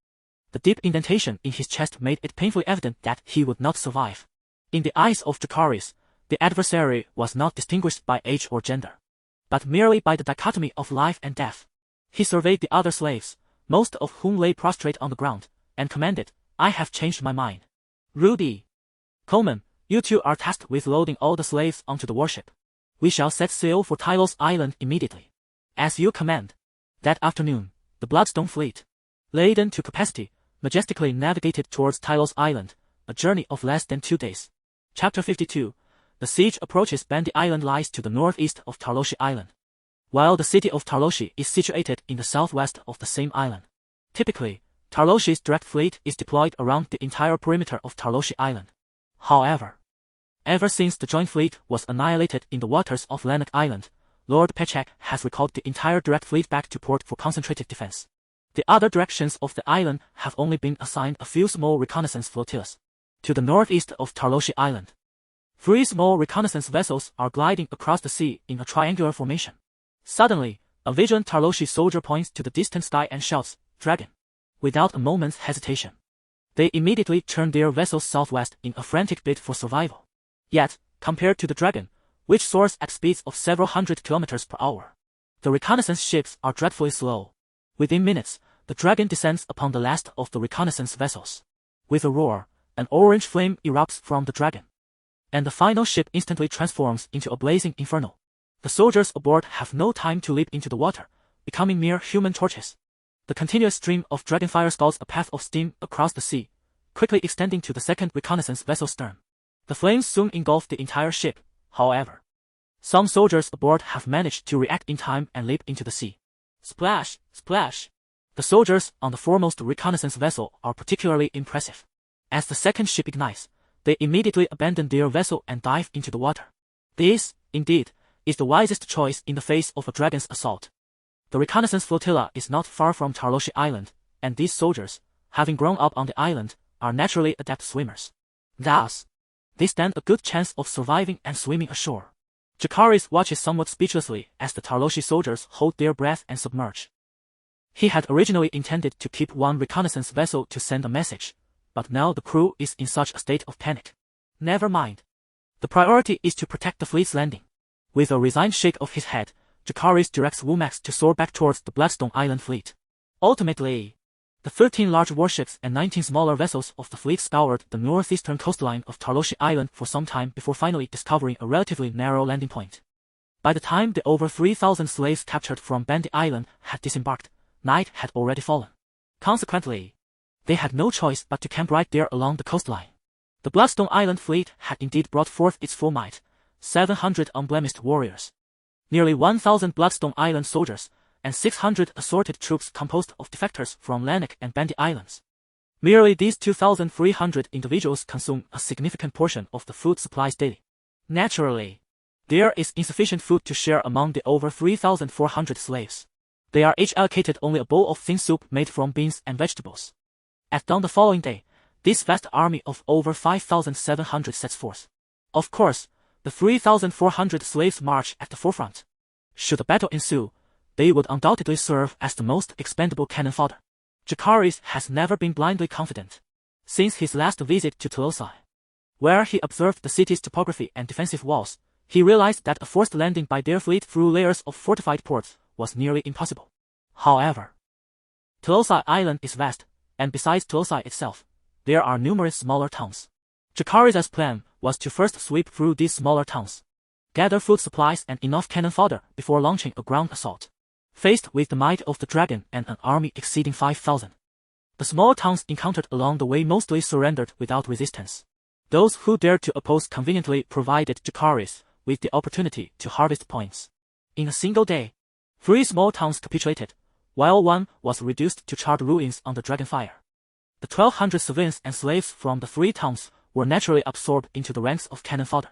The deep indentation in his chest made it painfully evident that he would not survive. In the eyes of Jacaerys, the adversary was not distinguished by age or gender, but merely by the dichotomy of life and death. He surveyed the other slaves, most of whom lay prostrate on the ground, and commanded, "I have changed my mind. Rudy, Coleman, you two are tasked with loading all the slaves onto the warship. We shall set sail for Tyrosh Island immediately. As you command." That afternoon, the Bloodstone fleet, laden to capacity, majestically navigated towards Tyrosh Island, a journey of less than 2 days. Chapter 52. The siege approaches. Bandy Island lies to the northeast of Tyrosh Island, while the city of Tyrosh is situated in the southwest of the same island. Typically, Tyrosh's direct fleet is deployed around the entire perimeter of Tyrosh Island. However, ever since the joint fleet was annihilated in the waters of Lanark Island, Lord Pechak has recalled the entire direct fleet back to port for concentrated defense. The other directions of the island have only been assigned a few small reconnaissance flotillas. To the northeast of Tyrosh Island, 3 small reconnaissance vessels are gliding across the sea in a triangular formation. Suddenly, a vigilant Tyrosh soldier points to the distant sky and shouts, "Dragon!" Without a moment's hesitation, they immediately turn their vessels southwest in a frantic bid for survival. Yet, compared to the Dragon, which soars at speeds of several hundred kilometers per hour, the reconnaissance ships are dreadfully slow. Within minutes, the Dragon descends upon the last of the reconnaissance vessels. With a roar, an orange flame erupts from the Dragon, and the final ship instantly transforms into a blazing inferno. The soldiers aboard have no time to leap into the water, becoming mere human torches. The continuous stream of Dragonfire scalds a path of steam across the sea, quickly extending to the second reconnaissance vessel's stern. The flames soon engulf the entire ship, however. Some soldiers aboard have managed to react in time and leap into the sea. Splash, splash! The soldiers on the foremost reconnaissance vessel are particularly impressive. As the second ship ignites, they immediately abandon their vessel and dive into the water. This, indeed, is the wisest choice in the face of a dragon's assault. The reconnaissance flotilla is not far from Tyrosh Island, and these soldiers, having grown up on the island, are naturally adept swimmers. Thus, they stand a good chance of surviving and swimming ashore. Jacaerys watches somewhat speechlessly as the Tyrosh soldiers hold their breath and submerge. He had originally intended to keep one reconnaissance vessel to send a message, but now the crew is in such a state of panic. Never mind. The priority is to protect the fleet's landing. With a resigned shake of his head, Jacaerys directs Womax to soar back towards the Bloodstone Island fleet. Ultimately, the 13 large warships and 19 smaller vessels of the fleet scoured the northeastern coastline of Tyrosh Island for some time before finally discovering a relatively narrow landing point. By the time the over 3,000 slaves captured from Bandy Island had disembarked, night had already fallen. Consequently, they had no choice but to camp right there along the coastline. The Bloodstone Island fleet had indeed brought forth its full might, 700 unblemished warriors, nearly 1,000 Bloodstone Island soldiers, and 600 assorted troops composed of defectors from Lanark and Bandy Islands. Merely these 2,300 individuals consume a significant portion of the food supplies daily. Naturally, there is insufficient food to share among the over 3,400 slaves. They are each allocated only a bowl of thin soup made from beans and vegetables. At dawn the following day, this vast army of over 5,700 sets forth. Of course, the 3,400 slaves march at the forefront. Should a battle ensue, they would undoubtedly serve as the most expendable cannon fodder. Jacaerys has never been blindly confident. Since his last visit to Tyrosh, where he observed the city's topography and defensive walls, he realized that a forced landing by their fleet through layers of fortified ports was nearly impossible. However, Tyrosh Island is vast, and besides Tyrosh itself, there are numerous smaller towns. Jacaerys' plan was to first sweep through these smaller towns, gather food supplies and enough cannon fodder before launching a ground assault. Faced with the might of the dragon and an army exceeding 5,000, the small towns encountered along the way mostly surrendered without resistance. Those who dared to oppose conveniently provided Jacaerys with the opportunity to harvest points. In a single day, 3 small towns capitulated, while one was reduced to charred ruins under Dragonfire. The 1,200 civilians and slaves from the 3 towns were naturally absorbed into the ranks of cannon fodder,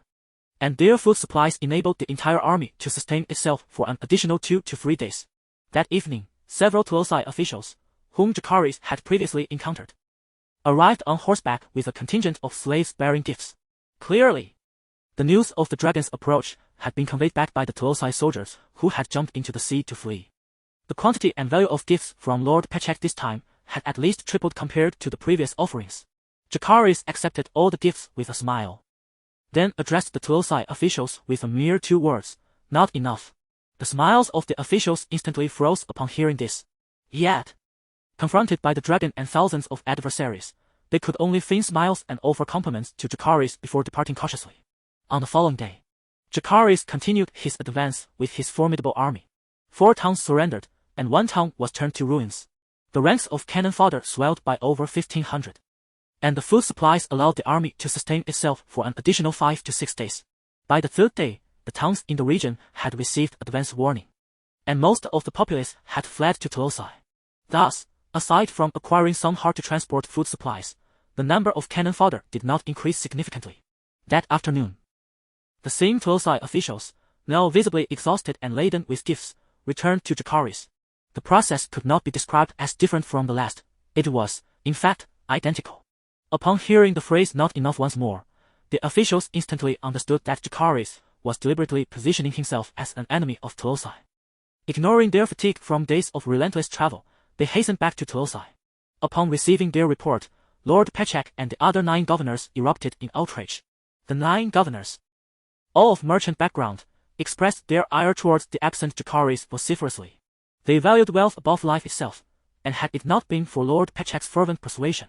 and their food supplies enabled the entire army to sustain itself for an additional 2 to 3 days. That evening, several Tyrosh officials, whom Jacaerys had previously encountered, arrived on horseback with a contingent of slaves bearing gifts. Clearly, the news of the dragon's approach had been conveyed back by the Clumsy soldiers who had jumped into the sea to flee. The quantity and value of gifts from Lord Pechek this time had at least tripled compared to the previous offerings. Jacaerys accepted all the gifts with a smile. Then addressed the Clumsy officials with a mere 2 words, "Not enough." The smiles of the officials instantly froze upon hearing this. Yet, confronted by the dragon and thousands of adversaries, they could only feign smiles and offer compliments to Jacaerys before departing cautiously. On the following day, Jacaerys continued his advance with his formidable army. 4 towns surrendered, and 1 town was turned to ruins. The ranks of cannon fodder swelled by over 1,500. And the food supplies allowed the army to sustain itself for an additional 5 to 6 days. By the 3rd day, the towns in the region had received advance warning, and most of the populace had fled to Clumsy. Thus, aside from acquiring some hard-to-transport food supplies, the number of cannon fodder did not increase significantly. That afternoon, the same Clumsy officials, now visibly exhausted and laden with gifts, returned to Jacaerys. The process could not be described as different from the last. It was, in fact, identical. Upon hearing the phrase "not enough" once more, the officials instantly understood that Jacaerys was deliberately positioning himself as an enemy of Clumsy. Ignoring their fatigue from days of relentless travel, they hastened back to Clumsy. Upon receiving their report, Lord Pechek and the other 9 governors erupted in outrage. The 9 governors, all of merchant background, expressed their ire towards the absent Jacaerys vociferously. They valued wealth above life itself, and had it not been for Lord Pechek's fervent persuasion,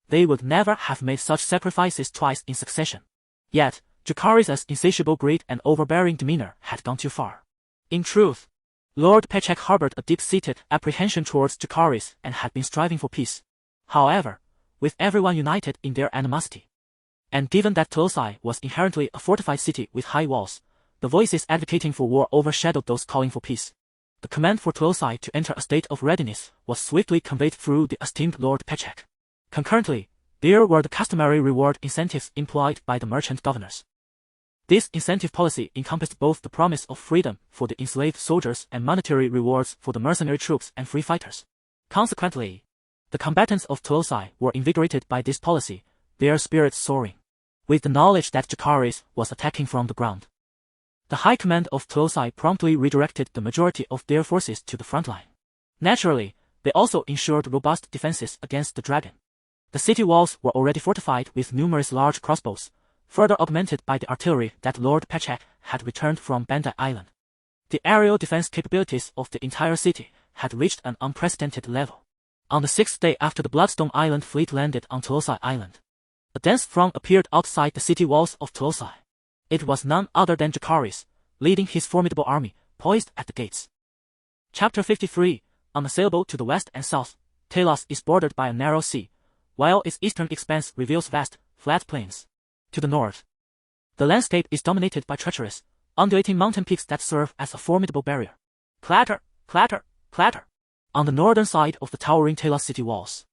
they would never have made such sacrifices twice in succession. Yet, Jacaerys' insatiable greed and overbearing demeanor had gone too far. In truth, Lord Pechek harbored a deep-seated apprehension towards Jacaerys and had been striving for peace. However, with everyone united in their animosity, and given that Clumsy was inherently a fortified city with high walls, the voices advocating for war overshadowed those calling for peace. The command for Clumsy to enter a state of readiness was swiftly conveyed through the esteemed Lord Pechek. Concurrently, there were the customary reward incentives employed by the merchant governors. This incentive policy encompassed both the promise of freedom for the enslaved soldiers and monetary rewards for the mercenary troops and free fighters. Consequently, the combatants of Clumsy were invigorated by this policy, their spirits soaring, with the knowledge that Jacaerys was attacking from the ground. The high command of Clumsy promptly redirected the majority of their forces to the front line. Naturally, they also ensured robust defenses against the dragon. The city walls were already fortified with numerous large crossbows, further augmented by the artillery that Lord Pechek had returned from Bandai Island. The aerial defense capabilities of the entire city had reached an unprecedented level. On the 6th day after the Bloodstone Island fleet landed on Clumsy Island, a dense throng appeared outside the city walls of Clumsy. It was none other than Jacaerys, leading his formidable army, poised at the gates. Chapter 53. Unassailable to the west and south, Tyrosh is bordered by a narrow sea, while its eastern expanse reveals vast, flat plains. To the north, the landscape is dominated by treacherous, undulating mountain peaks that serve as a formidable barrier. Clatter, clatter, clatter. On the northern side of the towering Tyrosh city walls,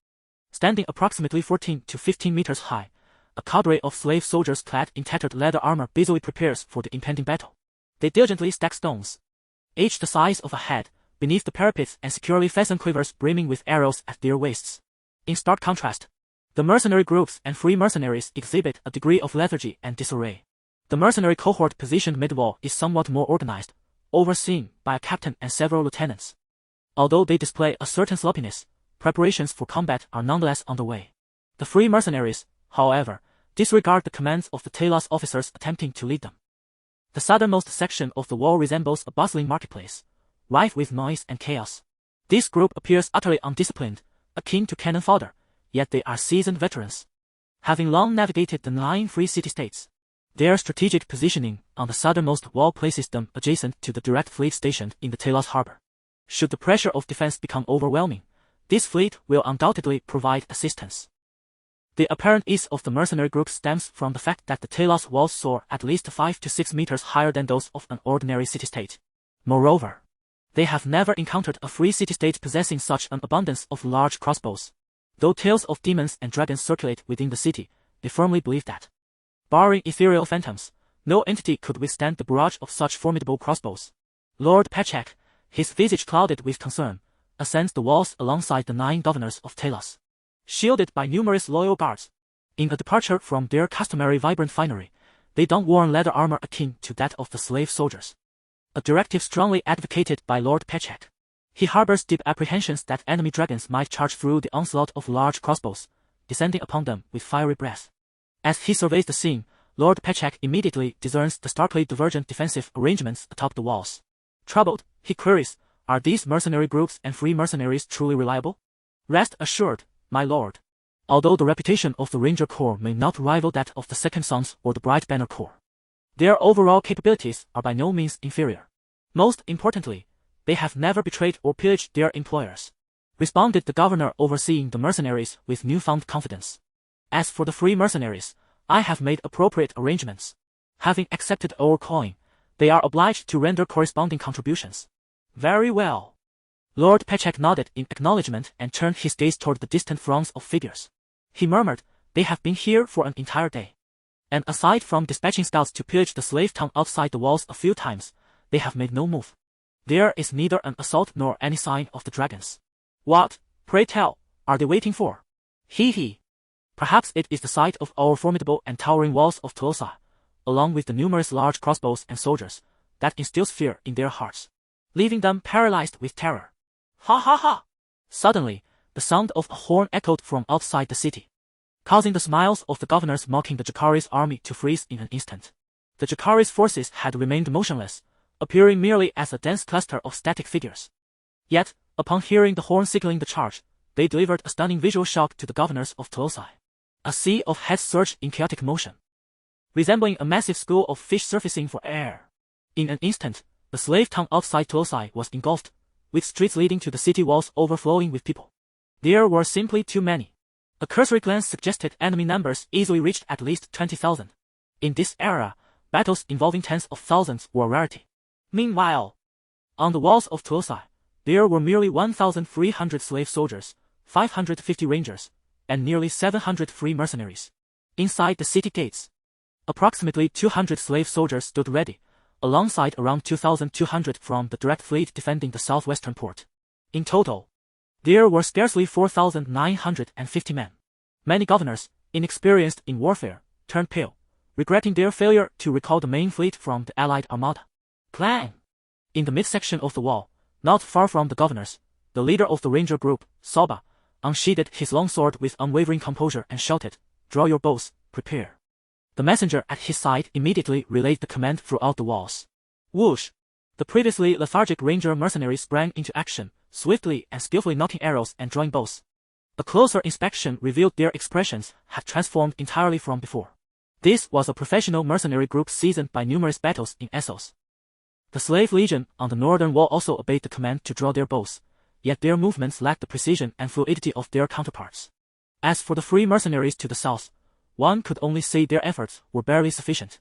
standing approximately 14 to 15 meters high, a cadre of slave soldiers clad in tattered leather armor busily prepares for the impending battle. They diligently stack stones, each the size of a head, beneath the parapets and securely fasten quivers brimming with arrows at their waists. In stark contrast, the mercenary groups and free mercenaries exhibit a degree of lethargy and disarray. The mercenary cohort positioned mid-wall is somewhat more organized, overseen by a captain and several lieutenants. Although they display a certain sloppiness, preparations for combat are nonetheless on the way. The free mercenaries, however, disregard the commands of the Tyrosh officers attempting to lead them. The southernmost section of the wall resembles a bustling marketplace, rife with noise and chaos. This group appears utterly undisciplined, akin to cannon fodder, yet they are seasoned veterans, having long navigated the 9 free city-states. Their strategic positioning on the southernmost wall places them adjacent to the direct fleet stationed in the Tyrosh harbor. Should the pressure of defense become overwhelming, this fleet will undoubtedly provide assistance. The apparent ease of the mercenary group stems from the fact that the Tyrosh walls soar at least 5 to 6 meters higher than those of an ordinary city-state. Moreover, they have never encountered a free city-state possessing such an abundance of large crossbows. Though tales of demons and dragons circulate within the city, they firmly believe that, barring ethereal phantoms, no entity could withstand the barrage of such formidable crossbows. Lord Pechek, his visage clouded with concern, ascends the walls alongside the 9 governors of Tyrosh, shielded by numerous loyal guards. In a departure from their customary vibrant finery, They don't wear leather armor akin to that of the slave soldiers, a directive strongly advocated by Lord Pechek. He harbors deep apprehensions that enemy dragons might charge through the onslaught of large crossbows, descending upon them with fiery breath. As he surveys the scene, Lord Pechek immediately discerns the starkly divergent defensive arrangements atop the walls. Troubled, he queries, are these mercenary groups and free mercenaries truly reliable? Rest assured, my lord. Although the reputation of the Ranger Corps may not rival that of the Second Sons or the Bright Banner Corps, their overall capabilities are by no means inferior. Most importantly, they have never betrayed or pillaged their employers, responded the governor overseeing the mercenaries with newfound confidence. As for the free mercenaries, I have made appropriate arrangements. Having accepted our coin, they are obliged to render corresponding contributions. Very well. Lord Pechek nodded in acknowledgement and turned his gaze toward the distant throngs of figures. He murmured, they have been here for an entire day. And aside from dispatching scouts to pillage the slave town outside the walls a few times, they have made no move. There is neither an assault nor any sign of the dragons. What, pray tell, are they waiting for? Hee. Perhaps it is the sight of our formidable and towering walls of Tolosa, along with the numerous large crossbows and soldiers, that instills fear in their hearts, leaving them paralyzed with terror. Ha ha ha! Suddenly, the sound of a horn echoed from outside the city, causing the smiles of the governors mocking the Jacaerys army to freeze in an instant. The Jacaerys forces had remained motionless, appearing merely as a dense cluster of static figures. Yet, upon hearing the horn signaling the charge, they delivered a stunning visual shock to the governors of Tolosai. A sea of heads surged in chaotic motion, resembling a massive school of fish surfacing for air. In an instant, the slave town outside Tolosai was engulfed, with streets leading to the city walls overflowing with people. There were simply too many. A cursory glance suggested enemy numbers easily reached at least 20,000. In this era, battles involving tens of thousands were a rarity. Meanwhile, on the walls of Tolosai, there were merely 1,300 slave soldiers, 550 rangers, and nearly 700 free mercenaries. Inside the city gates, approximately 200 slave soldiers stood ready, alongside around 2,200 from the direct fleet defending the southwestern port. In total, there were scarcely 4,950 men. Many governors, inexperienced in warfare, turned pale, regretting their failure to recall the main fleet from the allied armada. Clang! In the midsection of the wall, not far from the governors, the leader of the ranger group, Soba, unsheathed his longsword with unwavering composure and shouted, "Draw your bows, prepare." The messenger at his side immediately relayed the command throughout the walls. Whoosh! The previously lethargic ranger mercenaries sprang into action, swiftly and skillfully knocking arrows and drawing bows. A closer inspection revealed their expressions had transformed entirely from before. This was a professional mercenary group seasoned by numerous battles in Essos. The slave legion on the northern wall also obeyed the command to draw their bows, yet their movements lacked the precision and fluidity of their counterparts. As for the free mercenaries to the south, one could only say their efforts were barely sufficient.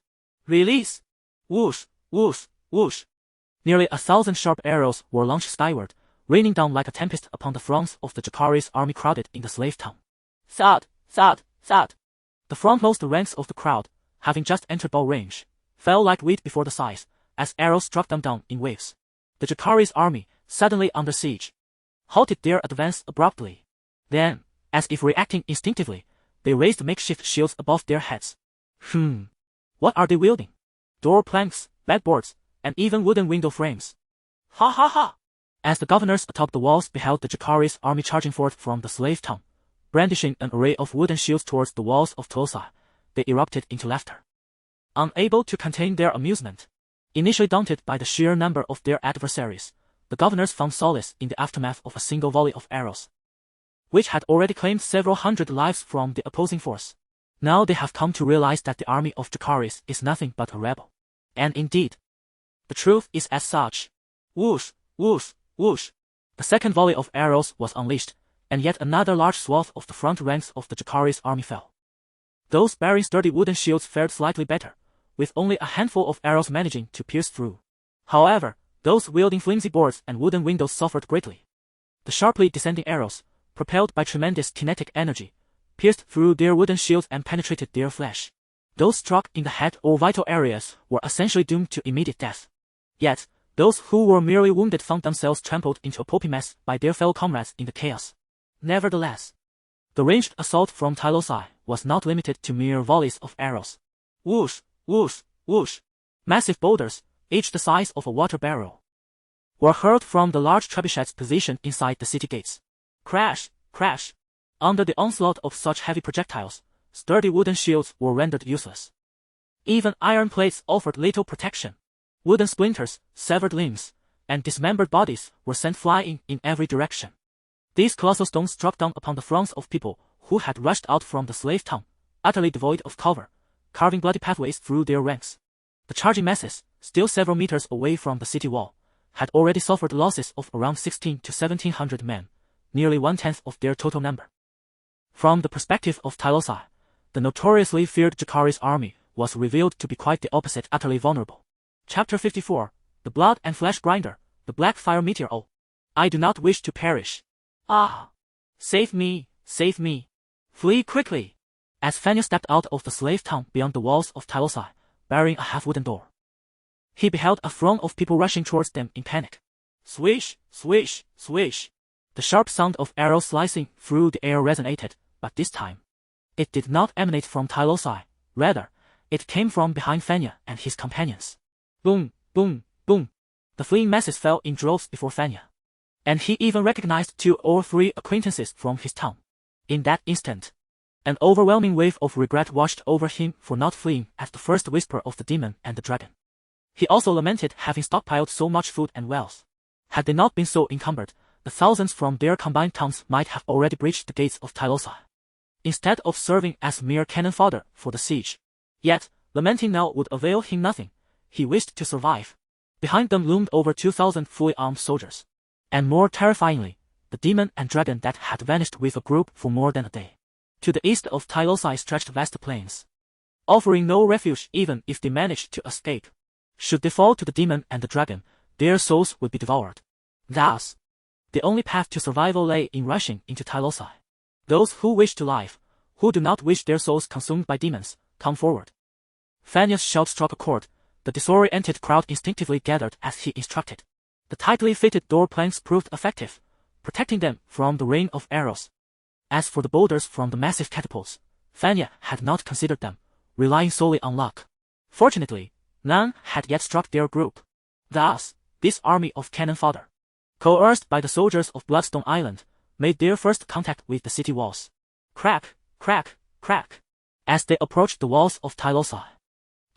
Release! Whoosh, whoosh, whoosh. Nearly 1,000 sharp arrows were launched skyward, raining down like a tempest upon the throngs of the Jacaerys army crowded in the slave town. Thud, thud, thud. The frontmost ranks of the crowd, having just entered ball range, fell like wheat before the scythe, as arrows struck them down in waves. The Jacaerys army, suddenly under siege, halted their advance abruptly. Then, as if reacting instinctively, they raised makeshift shields above their heads. What are they wielding? Door planks, backboards, and even wooden window frames. Ha ha ha! As the governors atop the walls beheld the Jacaerys army charging forth from the slave town, brandishing an array of wooden shields towards the walls of Tolosa, they erupted into laughter. Unable to contain their amusement, initially daunted by the sheer number of their adversaries, the governors found solace in the aftermath of a single volley of arrows, which had already claimed several hundred lives from the opposing force. Now they have come to realize that the army of Jacaerys is nothing but a rebel. And indeed, the truth is as such. Whoosh, whoosh, whoosh. The second volley of arrows was unleashed, and yet another large swath of the front ranks of the Jacaerys army fell. Those bearing sturdy wooden shields fared slightly better, with only a handful of arrows managing to pierce through. However, those wielding flimsy boards and wooden windows suffered greatly. The sharply descending arrows, propelled by tremendous kinetic energy, pierced through their wooden shields and penetrated their flesh. Those struck in the head or vital areas were essentially doomed to immediate death. Yet, those who were merely wounded found themselves trampled into a pulpy mess by their fellow comrades in the chaos. Nevertheless, the ranged assault from Tylosai was not limited to mere volleys of arrows. Whoosh, whoosh, whoosh. Massive boulders, each the size of a water barrel, were hurled from the large trebuchets positioned inside the city gates. Crash, crash. Under the onslaught of such heavy projectiles, sturdy wooden shields were rendered useless. Even iron plates offered little protection. Wooden splinters, severed limbs, and dismembered bodies were sent flying in every direction. These colossal stones struck down upon the throngs of people who had rushed out from the slave town, utterly devoid of cover, carving bloody pathways through their ranks. The charging masses, still several meters away from the city wall, had already suffered losses of around 16 to 1700 men, nearly 1/10 of their total number. From the perspective of Tyrosh, the notoriously feared Jacaerys army was revealed to be quite the opposite, utterly vulnerable. Chapter 54, The Blood and Flesh Grinder, the Black Fire Meteor. Oh, I do not wish to perish. Ah! Save me, save me. Flee quickly. As Fanya stepped out of the slave town beyond the walls of Tyrosh, bearing a half-wooden door, he beheld a throng of people rushing towards them in panic. Swish, swish, swish. The sharp sound of arrows slicing through the air resonated, but this time it did not emanate from Tyrosh. Rather, it came from behind Fanya and his companions. Boom, boom, boom. The fleeing masses fell in droves before Fanya, and he even recognized 2 or 3 acquaintances from his town. In that instant, an overwhelming wave of regret washed over him for not fleeing at the first whisper of the demon and the dragon. He also lamented having stockpiled so much food and wealth. Had they not been so encumbered, the thousands from their combined towns might have already breached the gates of Tyrosh, instead of serving as mere cannon fodder for the siege. Yet, lamenting now would avail him nothing. He wished to survive. Behind them loomed over 2,000 fully armed soldiers. And more terrifyingly, the demon and dragon that had vanished with a group for more than a day. To the east of Tyrosh stretched vast plains, offering no refuge even if they managed to escape. Should they fall to the demon and the dragon, their souls would be devoured. Thus, the only path to survival lay in rushing into Tyrosh. Those who wish to live, who do not wish their souls consumed by demons, come forward. Fanya's shout struck a chord. The disoriented crowd instinctively gathered as he instructed. The tightly fitted door planks proved effective, protecting them from the rain of arrows. As for the boulders from the massive catapults, Fanya had not considered them, relying solely on luck. Fortunately, none had yet struck their group. Thus, this army of cannon fodder, coerced by the soldiers of Bloodstone Island, made their first contact with the city walls. Crack, crack, crack. As they approached the walls of Tyrosh,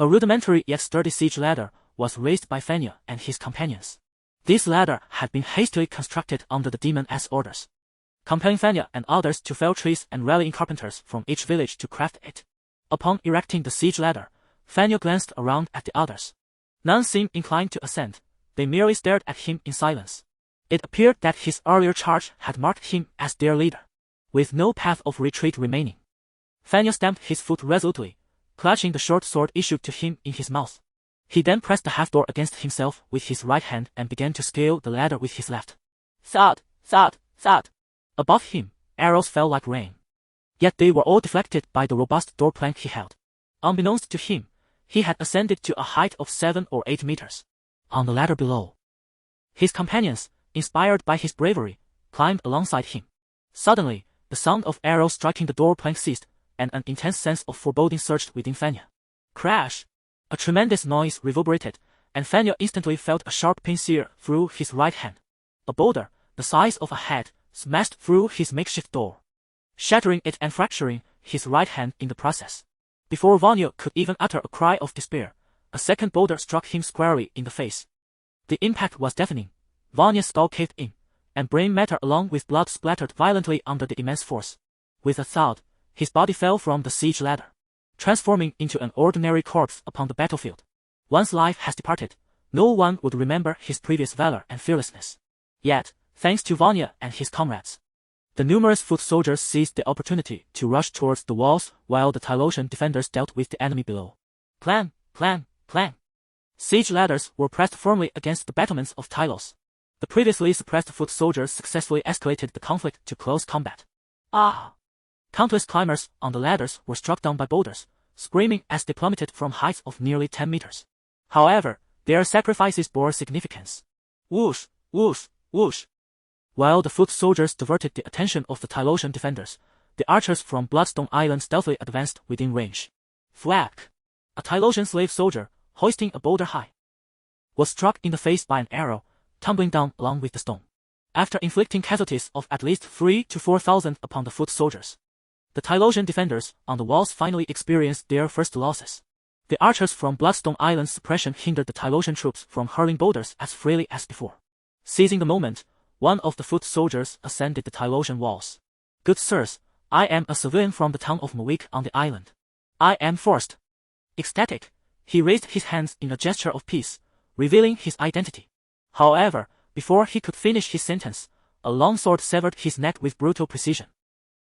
a rudimentary yet sturdy siege ladder was raised by Fanya and his companions. This ladder had been hastily constructed under the demon's orders, compelling Fanya and others to fell trees and rallying carpenters from each village to craft it. Upon erecting the siege ladder, Fanya glanced around at the others. None seemed inclined to ascend. They merely stared at him in silence. It appeared that his earlier charge had marked him as their leader, with no path of retreat remaining. Fanya stamped his foot resolutely, clutching the short sword issued to him in his mouth. He then pressed the half-door against himself with his right hand and began to scale the ladder with his left. Thud, thud, thud. Above him, arrows fell like rain. Yet they were all deflected by the robust door plank he held. Unbeknownst to him, he had ascended to a height of 7 or 8 meters. On the ladder below, his companions, inspired by his bravery, climbed alongside him. Suddenly, the sound of arrows striking the door plank ceased, and an intense sense of foreboding surged within Fanya. Crash! A tremendous noise reverberated, and Fanya instantly felt a sharp pain sear through his right hand. A boulder, the size of a head, smashed through his makeshift door, shattering it and fracturing his right hand in the process. Before Vanya could even utter a cry of despair, a second boulder struck him squarely in the face. The impact was deafening. Vanya's skull caved in, and brain matter along with blood splattered violently under the immense force. With a thud, his body fell from the siege ladder, transforming into an ordinary corpse upon the battlefield. Once life has departed, no one would remember his previous valor and fearlessness. Yet, thanks to Vanya and his comrades, the numerous foot soldiers seized the opportunity to rush towards the walls while the Tyroshian defenders dealt with the enemy below. Clang, clang, clang. Siege ladders were pressed firmly against the battlements of Tyrosh. The previously suppressed foot soldiers successfully escalated the conflict to close combat. Ah! Countless climbers on the ladders were struck down by boulders, screaming as they plummeted from heights of nearly 10 meters. However, their sacrifices bore significance. Whoosh, whoosh, whoosh. While the foot soldiers diverted the attention of the Tyroshian defenders, the archers from Bloodstone Island stealthily advanced within range. Thwack! A Tylosian slave soldier, hoisting a boulder high, was struck in the face by an arrow, tumbling down along with the stone. After inflicting casualties of at least 3,000 to 4,000 upon the foot soldiers, the Tylosian defenders on the walls finally experienced their first losses. The archers from Bloodstone Island's suppression hindered the Tylosian troops from hurling boulders as freely as before. Seizing the moment, one of the foot soldiers ascended the Tylosian walls. "Good sirs, I am a civilian from the town of Mawik on the island. I am forced." Ecstatic, he raised his hands in a gesture of peace, revealing his identity. However, before he could finish his sentence, a long sword severed his neck with brutal precision.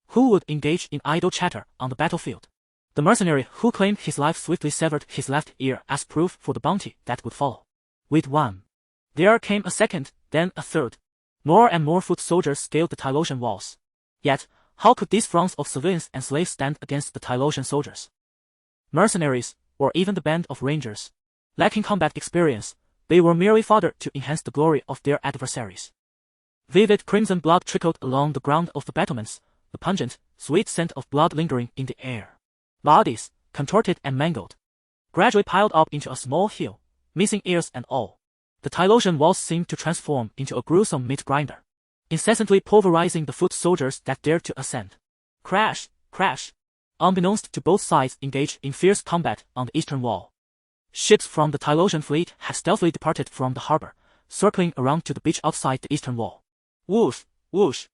Who would engage in idle chatter on the battlefield? The mercenary who claimed his life swiftly severed his left ear as proof for the bounty that would follow. With one, there came a second, then a third. More and more foot soldiers scaled the Tylosian walls. Yet, how could these throngs of civilians and slaves stand against the Tylosian soldiers? Mercenaries, or even the band of rangers, lacking combat experience, they were merely fodder to enhance the glory of their adversaries. Vivid crimson blood trickled along the ground of the battlements, the pungent, sweet scent of blood lingering in the air. Bodies, contorted and mangled, gradually piled up into a small hill, missing ears and all. The Tylosian walls seemed to transform into a gruesome meat grinder, incessantly pulverizing the foot soldiers that dared to ascend. Crash, crash. Unbeknownst to both sides engaged in fierce combat on the eastern wall. Ships from the Tylosian fleet had stealthily departed from the harbor, circling around to the beach outside the eastern wall. Whoosh, whoosh.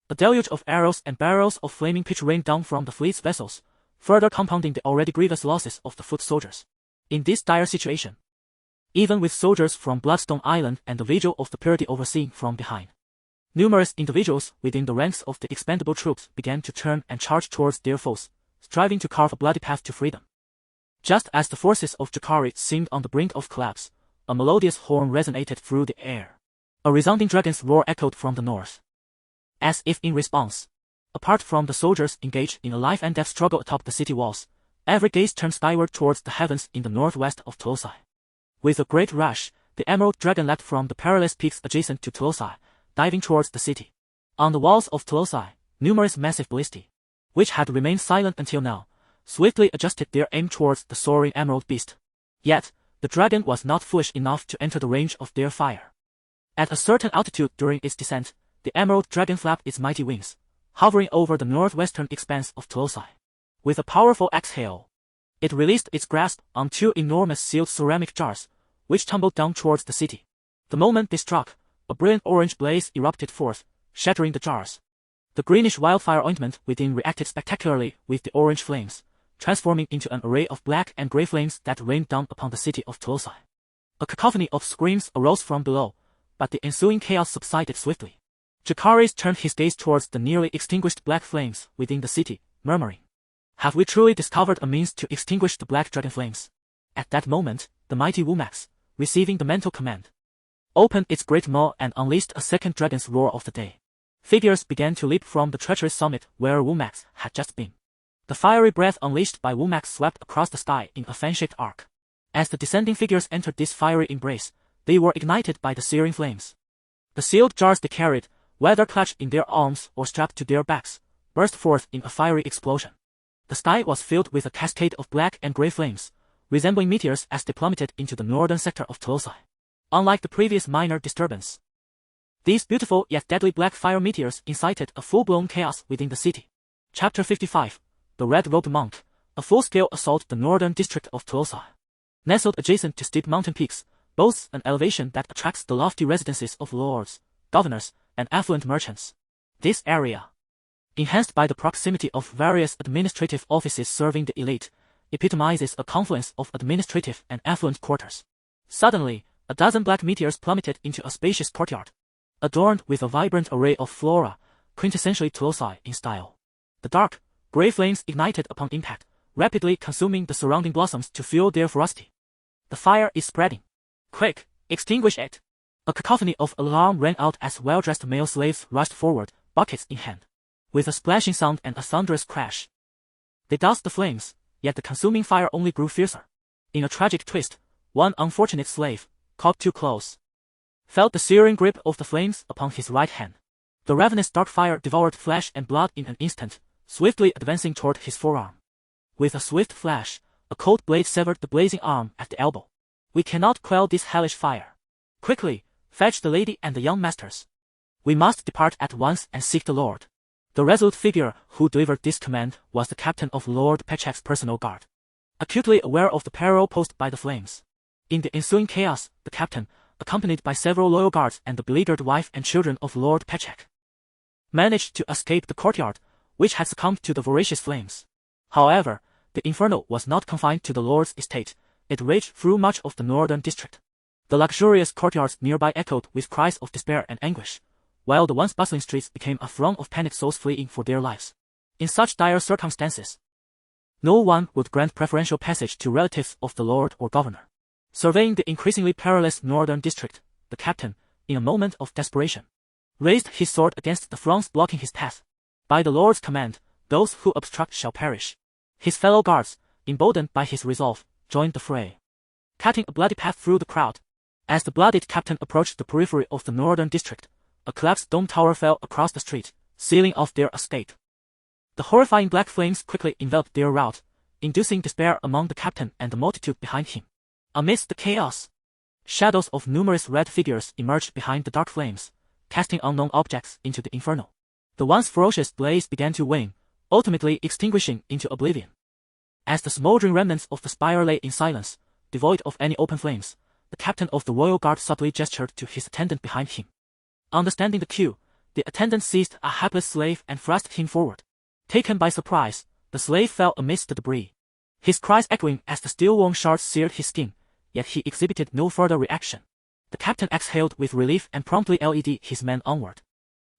A deluge of arrows and barrels of flaming pitch rained down from the fleet's vessels, further compounding the already grievous losses of the foot soldiers. In this dire situation, even with soldiers from Bloodstone Island and the vigil of the purity overseeing from behind, numerous individuals within the ranks of the expendable troops began to turn and charge towards their foes, striving to carve a bloody path to freedom. Just as the forces of Jacaerys seemed on the brink of collapse, a melodious horn resonated through the air. A resounding dragon's roar echoed from the north. As if in response, apart from the soldiers engaged in a life-and-death struggle atop the city walls, every gaze turned skyward towards the heavens in the northwest of Clumsy. With a great rush, the emerald dragon leapt from the perilous peaks adjacent to Clumsy, diving towards the city. On the walls of Clumsy, numerous massive ballistae, which had remained silent until now, swiftly adjusted their aim towards the soaring emerald beast. Yet, the dragon was not foolish enough to enter the range of their fire. At a certain altitude during its descent, the emerald dragon flapped its mighty wings, hovering over the northwestern expanse of Clumsy. With a powerful exhale, it released its grasp on two enormous sealed ceramic jars, which tumbled down towards the city. The moment they struck, a brilliant orange blaze erupted forth, shattering the jars. The greenish wildfire ointment within reacted spectacularly with the orange flames, transforming into an array of black and grey flames that rained down upon the city of Clumsy. A cacophony of screams arose from below, but the ensuing chaos subsided swiftly. Jacaerys turned his gaze towards the nearly extinguished black flames within the city, murmuring, "Have we truly discovered a means to extinguish the black dragon flames?" At that moment, the mighty Wumax, receiving the mental command, opened its great maw and unleashed a second dragon's roar of the day. Figures began to leap from the treacherous summit where Wumax had just been. The fiery breath unleashed by Wumax swept across the sky in a fan-shaped arc. As the descending figures entered this fiery embrace, they were ignited by the searing flames. The sealed jars they carried, whether clutched in their arms or strapped to their backs, burst forth in a fiery explosion. The sky was filled with a cascade of black and grey flames, resembling meteors as they plummeted into the northern sector of Clumsy. Unlike the previous minor disturbance, these beautiful yet deadly black fire meteors incited a full-blown chaos within the city. Chapter 55, The Red-Robed Monk, a full-scale assault. The northern district of Clumsy, nestled adjacent to steep mountain peaks, boasts an elevation that attracts the lofty residences of lords, governors, and affluent merchants. This area, enhanced by the proximity of various administrative offices serving the elite, epitomizes a confluence of administrative and affluent quarters. Suddenly, a dozen black meteors plummeted into a spacious courtyard, adorned with a vibrant array of flora, quintessentially Clumsy in style. The dark, grey flames ignited upon impact, rapidly consuming the surrounding blossoms to fuel their ferocity. "The fire is spreading. Quick, extinguish it!" A cacophony of alarm rang out as well-dressed male slaves rushed forward, buckets in hand. With a splashing sound and a thunderous crash, they doused the flames, yet the consuming fire only grew fiercer. In a tragic twist, one unfortunate slave, caught too close, felt the searing grip of the flames upon his right hand. The ravenous dark fire devoured flesh and blood in an instant, swiftly advancing toward his forearm. With a swift flash, A cold blade severed the blazing arm at the elbow. "We cannot quell this hellish fire. Quickly, fetch the lady and the young masters. We must depart at once and seek the Lord." The resolute figure who delivered this command was the captain of Lord Pechek's personal guard, acutely aware of the peril posed by the flames. In the ensuing chaos, the captain, accompanied by several loyal guards and the beleaguered wife and children of Lord Pechek, managed to escape the courtyard, which had succumbed to the voracious flames. However, the inferno was not confined to the Lord's estate. It raged through much of the northern district. The luxurious courtyards nearby echoed with cries of despair and anguish, while the once bustling streets became a throng of panicked souls fleeing for their lives. In such dire circumstances, no one would grant preferential passage to relatives of the lord or governor. Surveying the increasingly perilous northern district, the captain, in a moment of desperation, raised his sword against the throngs blocking his path. "By the Lord's command, those who obstruct shall perish." His fellow guards, emboldened by his resolve, joined the fray, cutting a bloody path through the crowd. As the bloodied captain approached the periphery of the northern district, a collapsed dome tower fell across the street, sealing off their escape. The horrifying black flames quickly enveloped their route, inducing despair among the captain and the multitude behind him. Amidst the chaos, shadows of numerous red figures emerged behind the dark flames, casting unknown objects into the inferno. The once ferocious blaze began to wane, ultimately extinguishing into oblivion. As the smoldering remnants of the spire lay in silence, devoid of any open flames, the captain of the royal guard subtly gestured to his attendant behind him. Understanding the cue, the attendant seized a hapless slave and thrust him forward. Taken by surprise, the slave fell amidst the debris, his cries echoing as the steel-warm shards seared his skin, yet he exhibited no further reaction. The captain exhaled with relief and promptly led his men onward.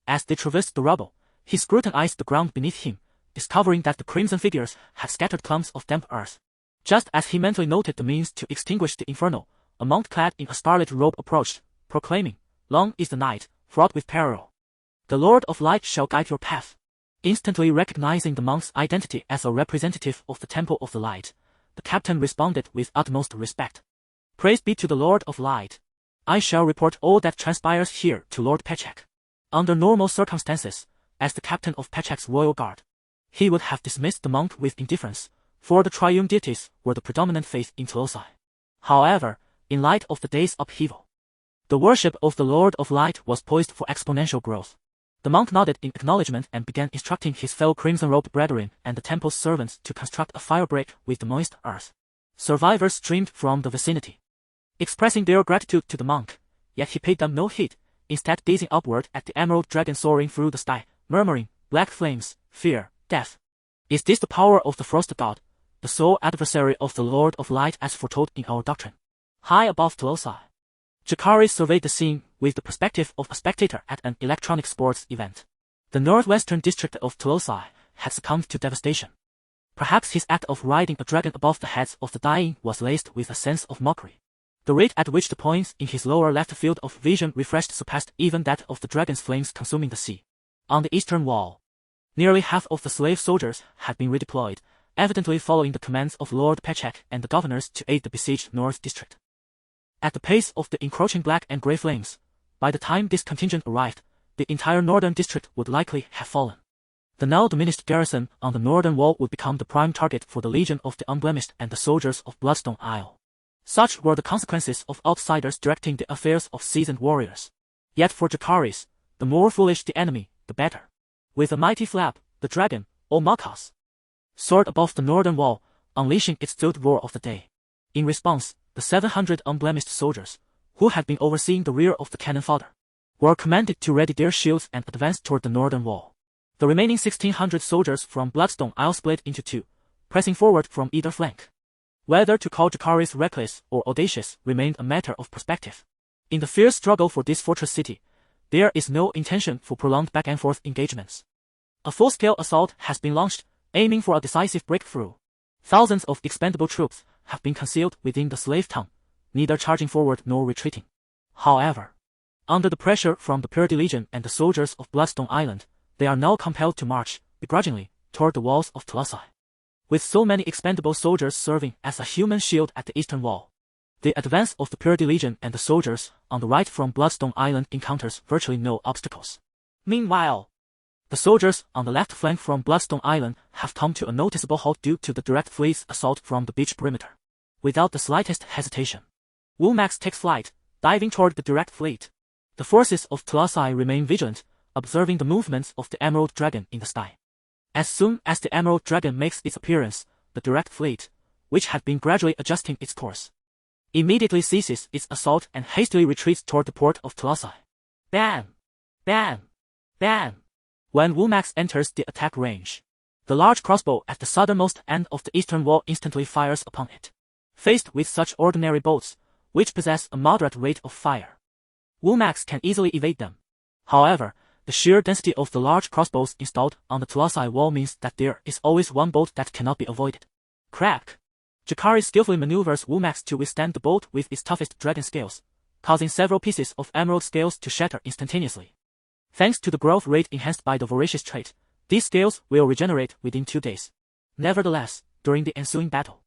As they traversed the rubble, he scrutinized the ground beneath him, discovering that the crimson figures had scattered clumps of damp earth. Just as he mentally noted the means to extinguish the inferno, a monk clad in a scarlet robe approached, proclaiming, "Long is the night, fraught with peril. The Lord of Light shall guide your path." Instantly recognizing the monk's identity as a representative of the Temple of the Light, the captain responded with utmost respect. "Praise be to the Lord of Light. I shall report all that transpires here to Lord Pechek." Under normal circumstances, as the captain of Pechek's royal guard, he would have dismissed the monk with indifference, for the triune deities were the predominant faith in Clumsy. However, in light of the day's upheaval, the worship of the Lord of Light was poised for exponential growth. The monk nodded in acknowledgement and began instructing his fellow crimson-robed brethren and the temple's servants to construct a firebreak with the moist earth. Survivors streamed from the vicinity, expressing their gratitude to the monk, yet he paid them no heed, instead gazing upward at the emerald dragon soaring through the sky, murmuring, "Black flames, fear, death. Is this the power of the frost god, the sole adversary of the Lord of Light as foretold in our doctrine?" High above Clumsy, Jacaerys surveyed the scene with the perspective of a spectator at an electronic sports event. The northwestern district of Clumsy had succumbed to devastation. Perhaps his act of riding a dragon above the heads of the dying was laced with a sense of mockery. The rate at which the points in his lower left field of vision refreshed surpassed even that of the dragon's flames consuming the sea. On the eastern wall, nearly half of the slave soldiers had been redeployed, evidently following the commands of Lord Pechek and the governors to aid the besieged north district. At the pace of the encroaching black and grey flames, by the time this contingent arrived, the entire northern district would likely have fallen. The now diminished garrison on the northern wall would become the prime target for the Legion of the Unblemished and the soldiers of Bloodstone Isle. Such were the consequences of outsiders directing the affairs of seasoned warriors. Yet for Jacaerys, the more foolish the enemy, the better. With a mighty flap, the dragon, or Makas, soared above the northern wall, unleashing its third roar of the day. In response, the 700 unblemished soldiers, who had been overseeing the rear of the cannon fodder, were commanded to ready their shields and advance toward the northern wall. The remaining 1,600 soldiers from Bloodstone Isle split into two, pressing forward from either flank. Whether to call Jacaerys reckless or audacious remained a matter of perspective. In the fierce struggle for this fortress city, there is no intention for prolonged back-and-forth engagements. A full-scale assault has been launched, aiming for a decisive breakthrough. Thousands of expendable troops have been concealed within the slave town, neither charging forward nor retreating. However, under the pressure from the Purity Legion and the soldiers of Bloodstone Island, they are now compelled to march, begrudgingly, toward the walls of Clumsy. With so many expendable soldiers serving as a human shield at the eastern wall, the advance of the Purity Legion and the soldiers on the right from Bloodstone Island encounters virtually no obstacles. Meanwhile, The soldiers on the left flank from Bloodstone Island have come to a noticeable halt due to the direct fleet's assault from the beach perimeter. Without the slightest hesitation, Womax takes flight, diving toward the direct fleet. The forces of Clumsy remain vigilant, observing the movements of the Emerald Dragon in the sky. As soon as the Emerald Dragon makes its appearance, the direct fleet, which had been gradually adjusting its course, immediately ceases its assault and hastily retreats toward the port of Clumsy. Bam! Bam! Bam! When Womax enters the attack range, the large crossbow at the southernmost end of the eastern wall instantly fires upon it. Faced with such ordinary bolts, which possess a moderate rate of fire, Womax can easily evade them. However, the sheer density of the large crossbows installed on the Clumsy wall means that there is always one bolt that cannot be avoided. Crack! Jacaerys skillfully maneuvers Womax to withstand the bolt with its toughest dragon scales, causing several pieces of emerald scales to shatter instantaneously. Thanks to the growth rate enhanced by the voracious trait, these scales will regenerate within 2 days. Nevertheless, during the ensuing battle,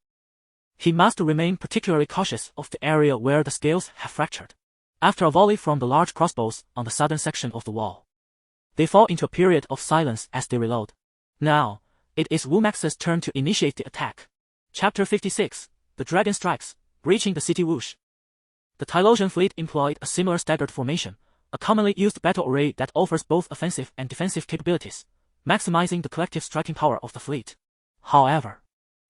he must remain particularly cautious of the area where the scales have fractured. After a volley from the large crossbows on the southern section of the wall, they fall into a period of silence as they reload. Now, it is Womax's turn to initiate the attack. Chapter 56, The Dragon Strikes, Breaching the City Whoosh. The Tylosian fleet employed a similar staggered formation, a commonly used battle array that offers both offensive and defensive capabilities, maximizing the collective striking power of the fleet. However,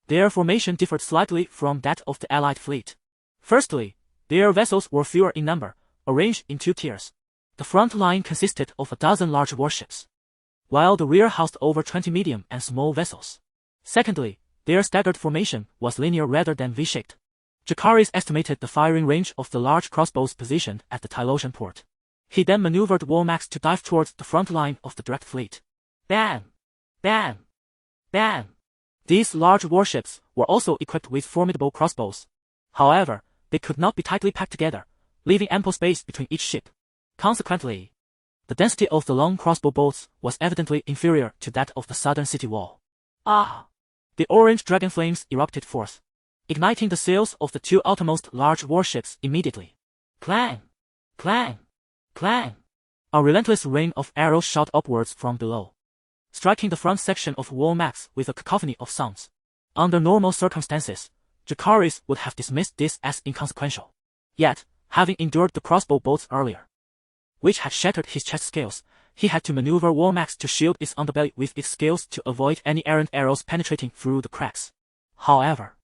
their formation differed slightly from that of the Allied fleet. Firstly, their vessels were fewer in number, arranged in 2 tiers. The front line consisted of 12 large warships, while the rear housed over 20 medium and small vessels. Secondly, their staggered formation was linear rather than V-shaped. Jacaerys estimated the firing range of the large crossbows positioned at the Tylosian port. He then maneuvered Womax to dive towards the front line of the direct fleet. Bam! Bam! Bam! These large warships were also equipped with formidable crossbows. However, they could not be tightly packed together, leaving ample space between each ship. Consequently, the density of the long crossbow bolts was evidently inferior to that of the southern city wall. Ah! The orange dragon flames erupted forth, igniting the sails of the 2 outermost large warships immediately. Clang! Clang! Clang! A relentless rain of arrows shot upwards from below, striking the front section of Womax with a cacophony of sounds. Under normal circumstances, Jacaerys would have dismissed this as inconsequential. Yet, having endured the crossbow bolts earlier, which had shattered his chest scales, he had to maneuver Womax to shield its underbelly with its scales to avoid any errant arrows penetrating through the cracks. However,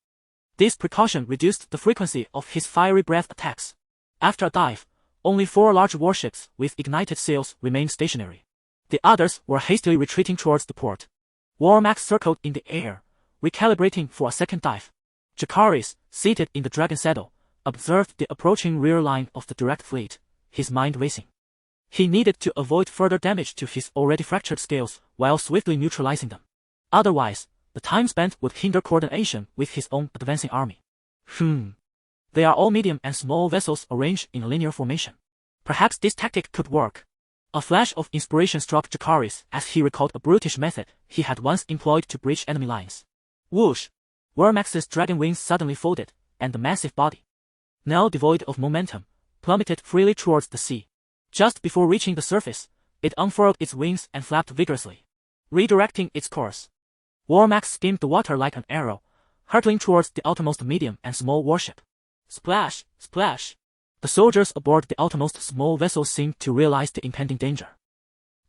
this precaution reduced the frequency of his fiery breath attacks. After a dive, only 4 large warships with ignited sails remained stationary. The others were hastily retreating towards the port. Womax circled in the air, recalibrating for a second dive. Jacaerys, seated in the dragon saddle, observed the approaching rear line of the direct fleet, his mind racing. He needed to avoid further damage to his already fractured scales while swiftly neutralizing them. Otherwise, the time spent would hinder coordination with his own advancing army. They are all medium and small vessels arranged in a linear formation. Perhaps this tactic could work. A flash of inspiration struck Jacaerys as he recalled a brutish method he had once employed to breach enemy lines. Whoosh! Womax's dragon wings suddenly folded, and the massive body, now devoid of momentum, plummeted freely towards the sea. Just before reaching the surface, it unfurled its wings and flapped vigorously, redirecting its course. Womax skimmed the water like an arrow, hurtling towards the outermost medium and small warship. Splash! Splash! The soldiers aboard the outermost small vessel seemed to realize the impending danger,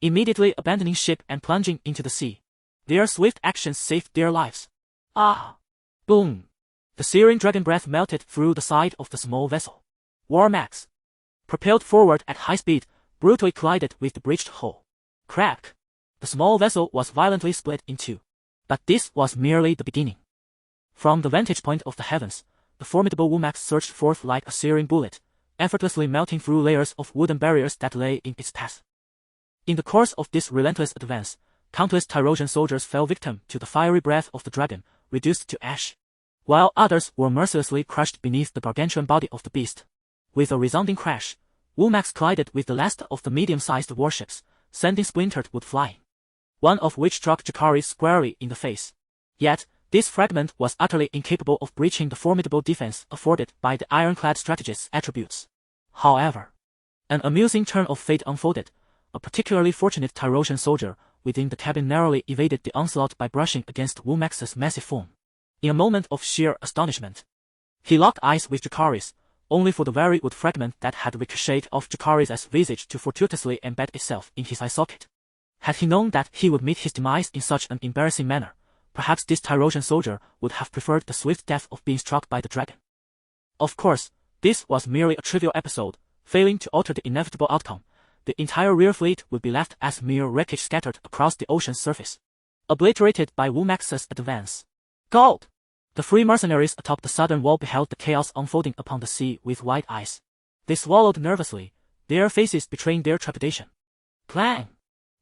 immediately abandoning ship and plunging into the sea. Their swift actions saved their lives. Ah! Boom! The searing dragon breath melted through the side of the small vessel. Womax, propelled forward at high speed, brutally collided with the breached hull. Crack! The small vessel was violently split in 2. But this was merely the beginning. From the vantage point of the heavens, the formidable Womax surged forth like a searing bullet, effortlessly melting through layers of wooden barriers that lay in its path. In the course of this relentless advance, countless Tyroshan soldiers fell victim to the fiery breath of the dragon, reduced to ash, while others were mercilessly crushed beneath the gargantuan body of the beast. With a resounding crash, Womax collided with the last of the medium-sized warships, sending splintered wood flying, one of which struck Jacaerys squarely in the face. Yet, this fragment was utterly incapable of breaching the formidable defense afforded by the ironclad strategist's attributes. However, an amusing turn of fate unfolded. A particularly fortunate Tyroshan soldier, within the cabin narrowly evaded the onslaught by brushing against Womax's massive form. In a moment of sheer astonishment, he locked eyes with Jacaerys, only for the very wood fragment that had ricocheted off Jacaerys' visage to fortuitously embed itself in his eye socket. Had he known that he would meet his demise in such an embarrassing manner, perhaps this Tyroshan soldier would have preferred the swift death of being struck by the dragon. Of course, this was merely a trivial episode. Failing to alter the inevitable outcome, the entire rear fleet would be left as mere wreckage scattered across the ocean's surface, obliterated by Womax's advance. Gold! The free mercenaries atop the southern wall beheld the chaos unfolding upon the sea with wide eyes. They swallowed nervously, their faces betraying their trepidation. Clang!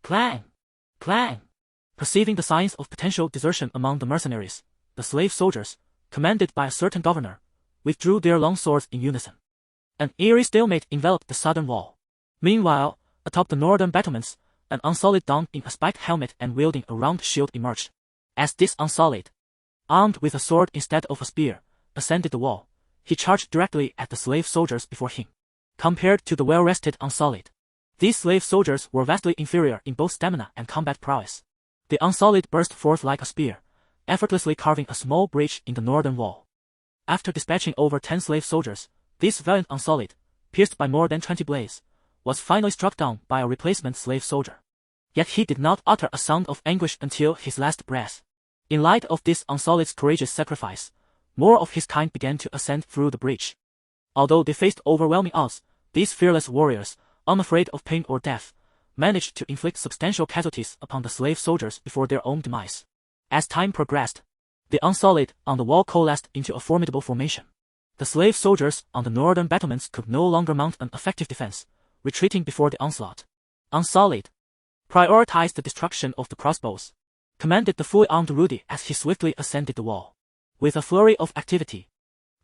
Clang! Clang! Perceiving the signs of potential desertion among the mercenaries, the slave soldiers, commanded by a certain governor, withdrew their long swords in unison. An eerie stalemate enveloped the southern wall. Meanwhile, atop the northern battlements, an unsullied Don in a spiked helmet and wielding a round shield emerged. As this unsullied, armed with a sword instead of a spear, ascended the wall, he charged directly at the slave soldiers before him. Compared to the well-rested unsullied, these slave soldiers were vastly inferior in both stamina and combat prowess. The unsullied burst forth like a spear, effortlessly carving a small breach in the northern wall. After dispatching over 10 slave soldiers, this valiant unsullied, pierced by more than 20 blades, was finally struck down by a replacement slave soldier. Yet he did not utter a sound of anguish until his last breath. In light of this unsullied's courageous sacrifice, more of his kind began to ascend through the breach. Although they faced overwhelming odds, these fearless warriors, unafraid of pain or death, managed to inflict substantial casualties upon the slave soldiers before their own demise. As time progressed, the unsullied on the wall coalesced into a formidable formation. The slave soldiers on the northern battlements could no longer mount an effective defense, retreating before the onslaught. Unsullied prioritized the destruction of the crossbows, commanded the fully armed Rudy as he swiftly ascended the wall. With a flurry of activity,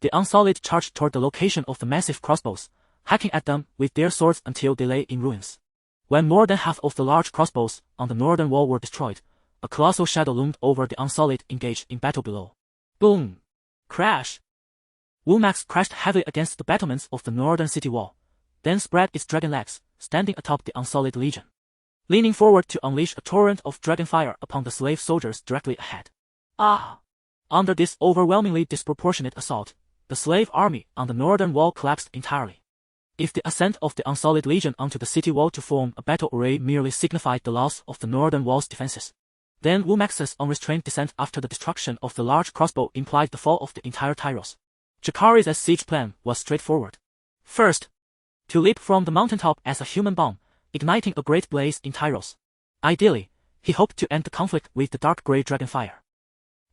the unsullied charged toward the location of the massive crossbows, hacking at them with their swords until they lay in ruins. When more than half of the large crossbows on the northern wall were destroyed, a colossal shadow loomed over the unsullied engaged in battle below. Boom! Crash! Womax crashed heavily against the battlements of the northern city wall, then spread its dragon legs, standing atop the unsullied legion, leaning forward to unleash a torrent of dragonfire upon the slave soldiers directly ahead. Ah! Under this overwhelmingly disproportionate assault, the slave army on the northern wall collapsed entirely. If the ascent of the unsullied legion onto the city wall to form a battle array merely signified the loss of the northern wall's defenses, then Womax's unrestrained descent after the destruction of the large crossbow implied the fall of the entire Tyrosh. Jacaerys' siege plan was straightforward. First, to leap from the mountaintop as a human bomb, igniting a great blaze in Tyrosh. Ideally, he hoped to end the conflict with the dark grey Dragonfire.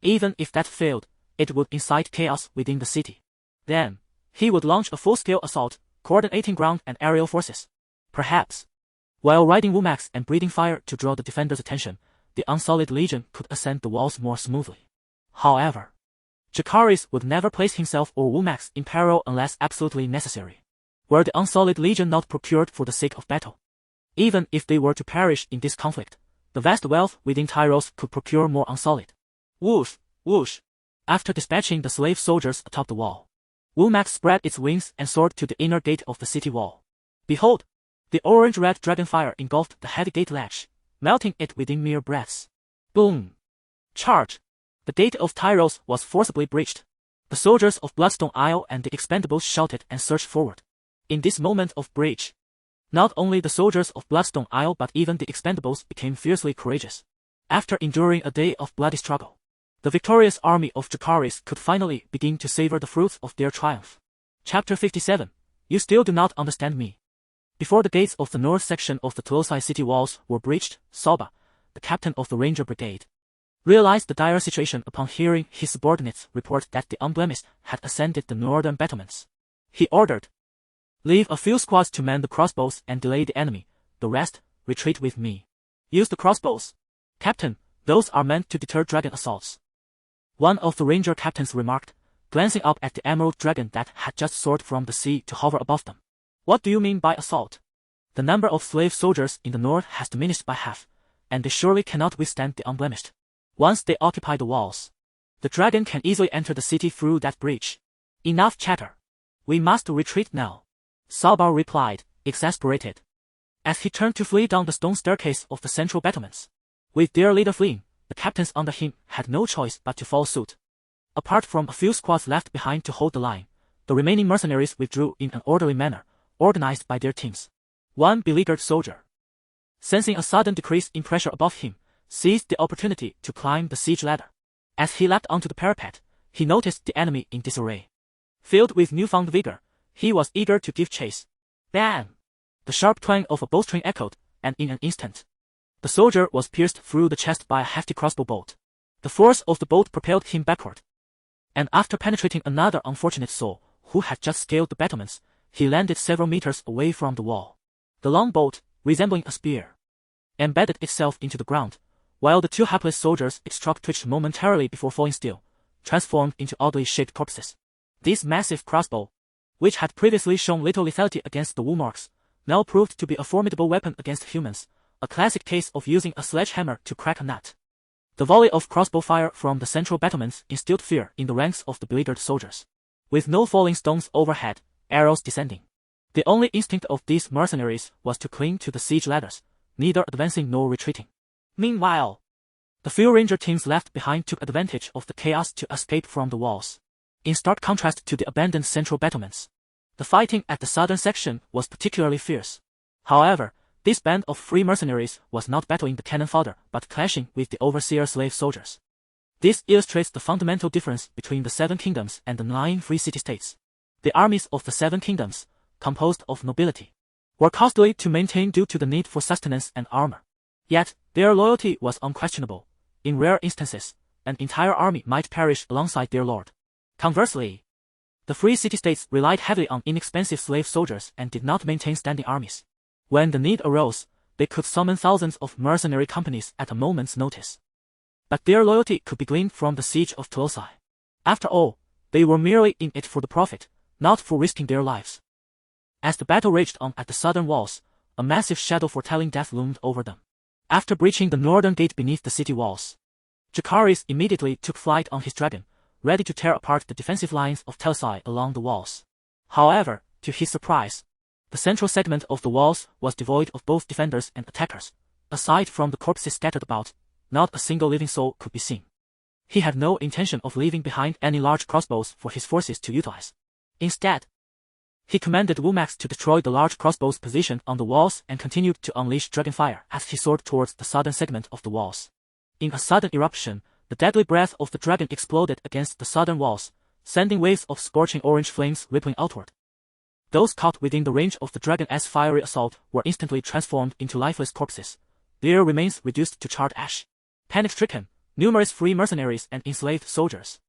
Even if that failed, it would incite chaos within the city. Then, he would launch a full-scale assault, coordinating ground and aerial forces. Perhaps, while riding Womax and breathing fire to draw the defenders' attention, the unsullied legion could ascend the walls more smoothly. However, Jacaerys would never place himself or Womax in peril unless absolutely necessary. Were the unsullied legion not procured for the sake of battle? Even if they were to perish in this conflict, the vast wealth within Tyrosh could procure more unsullied. Whoosh, whoosh. After dispatching the slave soldiers atop the wall, Womax spread its wings and soared to the inner gate of the city wall. Behold, the orange-red dragonfire engulfed the heavy gate latch, melting it within mere breaths. Boom! Charge! The gate of Tyrosh was forcibly breached. The soldiers of Bloodstone Isle and the expendables shouted and surged forward. In this moment of breach, not only the soldiers of Bloodstone Isle but even the expendables became fiercely courageous. After enduring a day of bloody struggle, the victorious army of Jacaerys could finally begin to savor the fruits of their triumph. Chapter 57. You still do not understand me. Before the gates of the north section of the Clumsy city walls were breached, Saba, the captain of the Ranger Brigade, realized the dire situation upon hearing his subordinates report that the unblemished had ascended the northern battlements. He ordered, "Leave a few squads to man the crossbows and delay the enemy, the rest, retreat with me." "Use the crossbows, Captain, those are meant to deter dragon assaults," one of the ranger captains remarked, glancing up at the emerald dragon that had just soared from the sea to hover above them. "What do you mean by assault? The number of slave soldiers in the north has diminished by half, and they surely cannot withstand the unblemished. Once they occupy the walls, the dragon can easily enter the city through that breach. Enough chatter. We must retreat now," Saba replied, exasperated, as he turned to flee down the stone staircase of the central battlements. With their leader fleeing, the captains under him had no choice but to follow suit. Apart from a few squads left behind to hold the line, the remaining mercenaries withdrew in an orderly manner, organized by their teams. One beleaguered soldier, sensing a sudden decrease in pressure above him, seized the opportunity to climb the siege ladder. As he leapt onto the parapet, he noticed the enemy in disarray. Filled with newfound vigor, he was eager to give chase. Bam! The sharp twang of a bowstring echoed, and in an instant, the soldier was pierced through the chest by a hefty crossbow bolt. The force of the bolt propelled him backward, and after penetrating another unfortunate soul who had just scaled the battlements, he landed several meters away from the wall. The long bolt, resembling a spear, embedded itself into the ground, while the two hapless soldiers it struck twitched momentarily before falling still, transformed into oddly shaped corpses. This massive crossbow, which had previously shown little lethality against the wool marks, now proved to be a formidable weapon against humans, a classic case of using a sledgehammer to crack a nut. The volley of crossbow fire from the central battlements instilled fear in the ranks of the beleaguered soldiers. With no falling stones overhead, arrows descending, the only instinct of these mercenaries was to cling to the siege ladders, neither advancing nor retreating. Meanwhile, the few ranger teams left behind took advantage of the chaos to escape from the walls. In stark contrast to the abandoned central battlements, the fighting at the southern section was particularly fierce. However, this band of free mercenaries was not battling the cannon fodder but clashing with the overseer slave soldiers. This illustrates the fundamental difference between the 7 kingdoms and the 9 free city-states. The armies of the 7 kingdoms, composed of nobility, were costly to maintain due to the need for sustenance and armor. Yet, their loyalty was unquestionable. In rare instances, an entire army might perish alongside their lord. Conversely, the free city-states relied heavily on inexpensive slave soldiers and did not maintain standing armies. When the need arose, they could summon thousands of mercenary companies at a moment's notice. But their loyalty could be gleaned from the siege of Clumsy. After all, they were merely in it for the profit, not for risking their lives. As the battle raged on at the southern walls, a massive shadow foretelling death loomed over them. After breaching the northern gate beneath the city walls, Jacaerys immediately took flight on his dragon, ready to tear apart the defensive lines of Clumsy along the walls. However, to his surprise, the central segment of the walls was devoid of both defenders and attackers. Aside from the corpses scattered about, not a single living soul could be seen. He had no intention of leaving behind any large crossbows for his forces to utilize. Instead, he commanded Womax to destroy the large crossbows positioned on the walls and continued to unleash Dragonfire as he soared towards the southern segment of the walls. In a sudden eruption, the deadly breath of the dragon exploded against the southern walls, sending waves of scorching orange flames rippling outward. Those caught within the range of the dragon's fiery assault were instantly transformed into lifeless corpses, their remains reduced to charred ash. Panic-stricken, numerous free mercenaries and enslaved soldiers,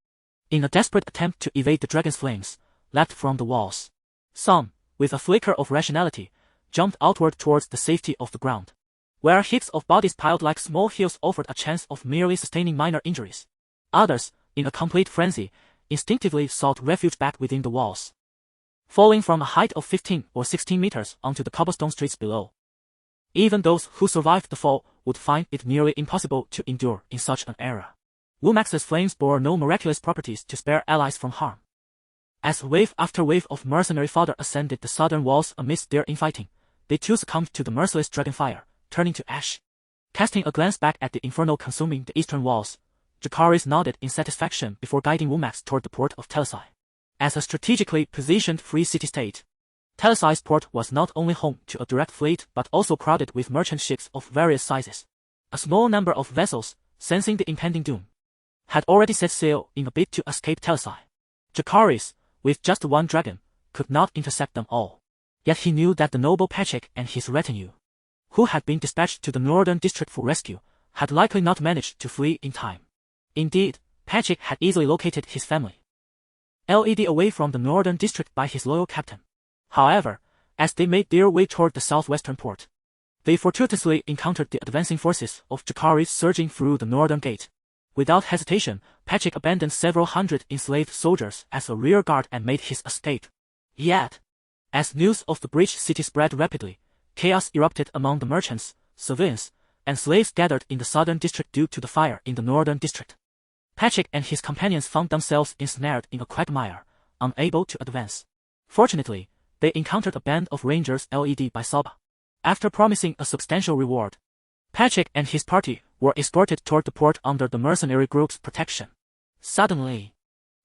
in a desperate attempt to evade the dragon's flames, leapt from the walls. Some, with a flicker of rationality, jumped outward towards the safety of the ground, where heaps of bodies piled like small hills offered a chance of merely sustaining minor injuries. Others, in a complete frenzy, instinctively sought refuge back within the walls, falling from a height of 15 or 16 meters onto the cobblestone streets below. Even those who survived the fall would find it nearly impossible to endure in such an era. Womax's flames bore no miraculous properties to spare allies from harm. As wave after wave of mercenary fodder ascended the southern walls amidst their infighting, they too succumbed to the merciless dragonfire, turning to ash. Casting a glance back at the inferno consuming the eastern walls, Jacaerys nodded in satisfaction before guiding Womax toward the port of Clumsy. As a strategically positioned free city-state, Clumsy's port was not only home to a direct fleet but also crowded with merchant ships of various sizes. A small number of vessels, sensing the impending doom, had already set sail in a bid to escape Clumsy. Jacaerys, with just one dragon, could not intercept them all. Yet he knew that the noble Patrick and his retinue, who had been dispatched to the northern district for rescue, had likely not managed to flee in time. Indeed, Patrick had easily located his family, led away from the northern district by his loyal captain. However, as they made their way toward the southwestern port, they fortuitously encountered the advancing forces of Jacaerys surging through the northern gate. Without hesitation, Patrick abandoned several hundred enslaved soldiers as a rear guard and made his escape. Yet, as news of the breached city spread rapidly, chaos erupted among the merchants, civilians, and slaves gathered in the southern district due to the fire in the northern district. Patrick and his companions found themselves ensnared in a quagmire, unable to advance. Fortunately, they encountered a band of rangers led by Saba. After promising a substantial reward, Patrick and his party were escorted toward the port under the mercenary group's protection. Suddenly,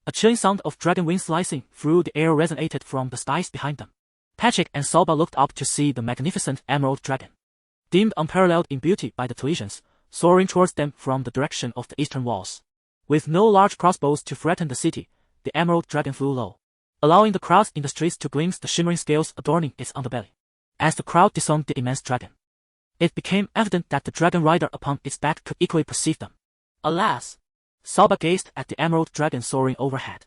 a chilling sound of dragon wings slicing through the air resonated from the skies behind them. Patrick and Salba looked up to see the magnificent emerald dragon, deemed unparalleled in beauty by the Talesians, soaring towards them from the direction of the eastern walls. With no large crossbows to threaten the city, the emerald dragon flew low, allowing the crowds in the streets to glimpse the shimmering scales adorning its underbelly. As the crowd discerned the immense dragon, it became evident that the dragon rider upon its back could equally perceive them. Alas! Salba gazed at the emerald dragon soaring overhead,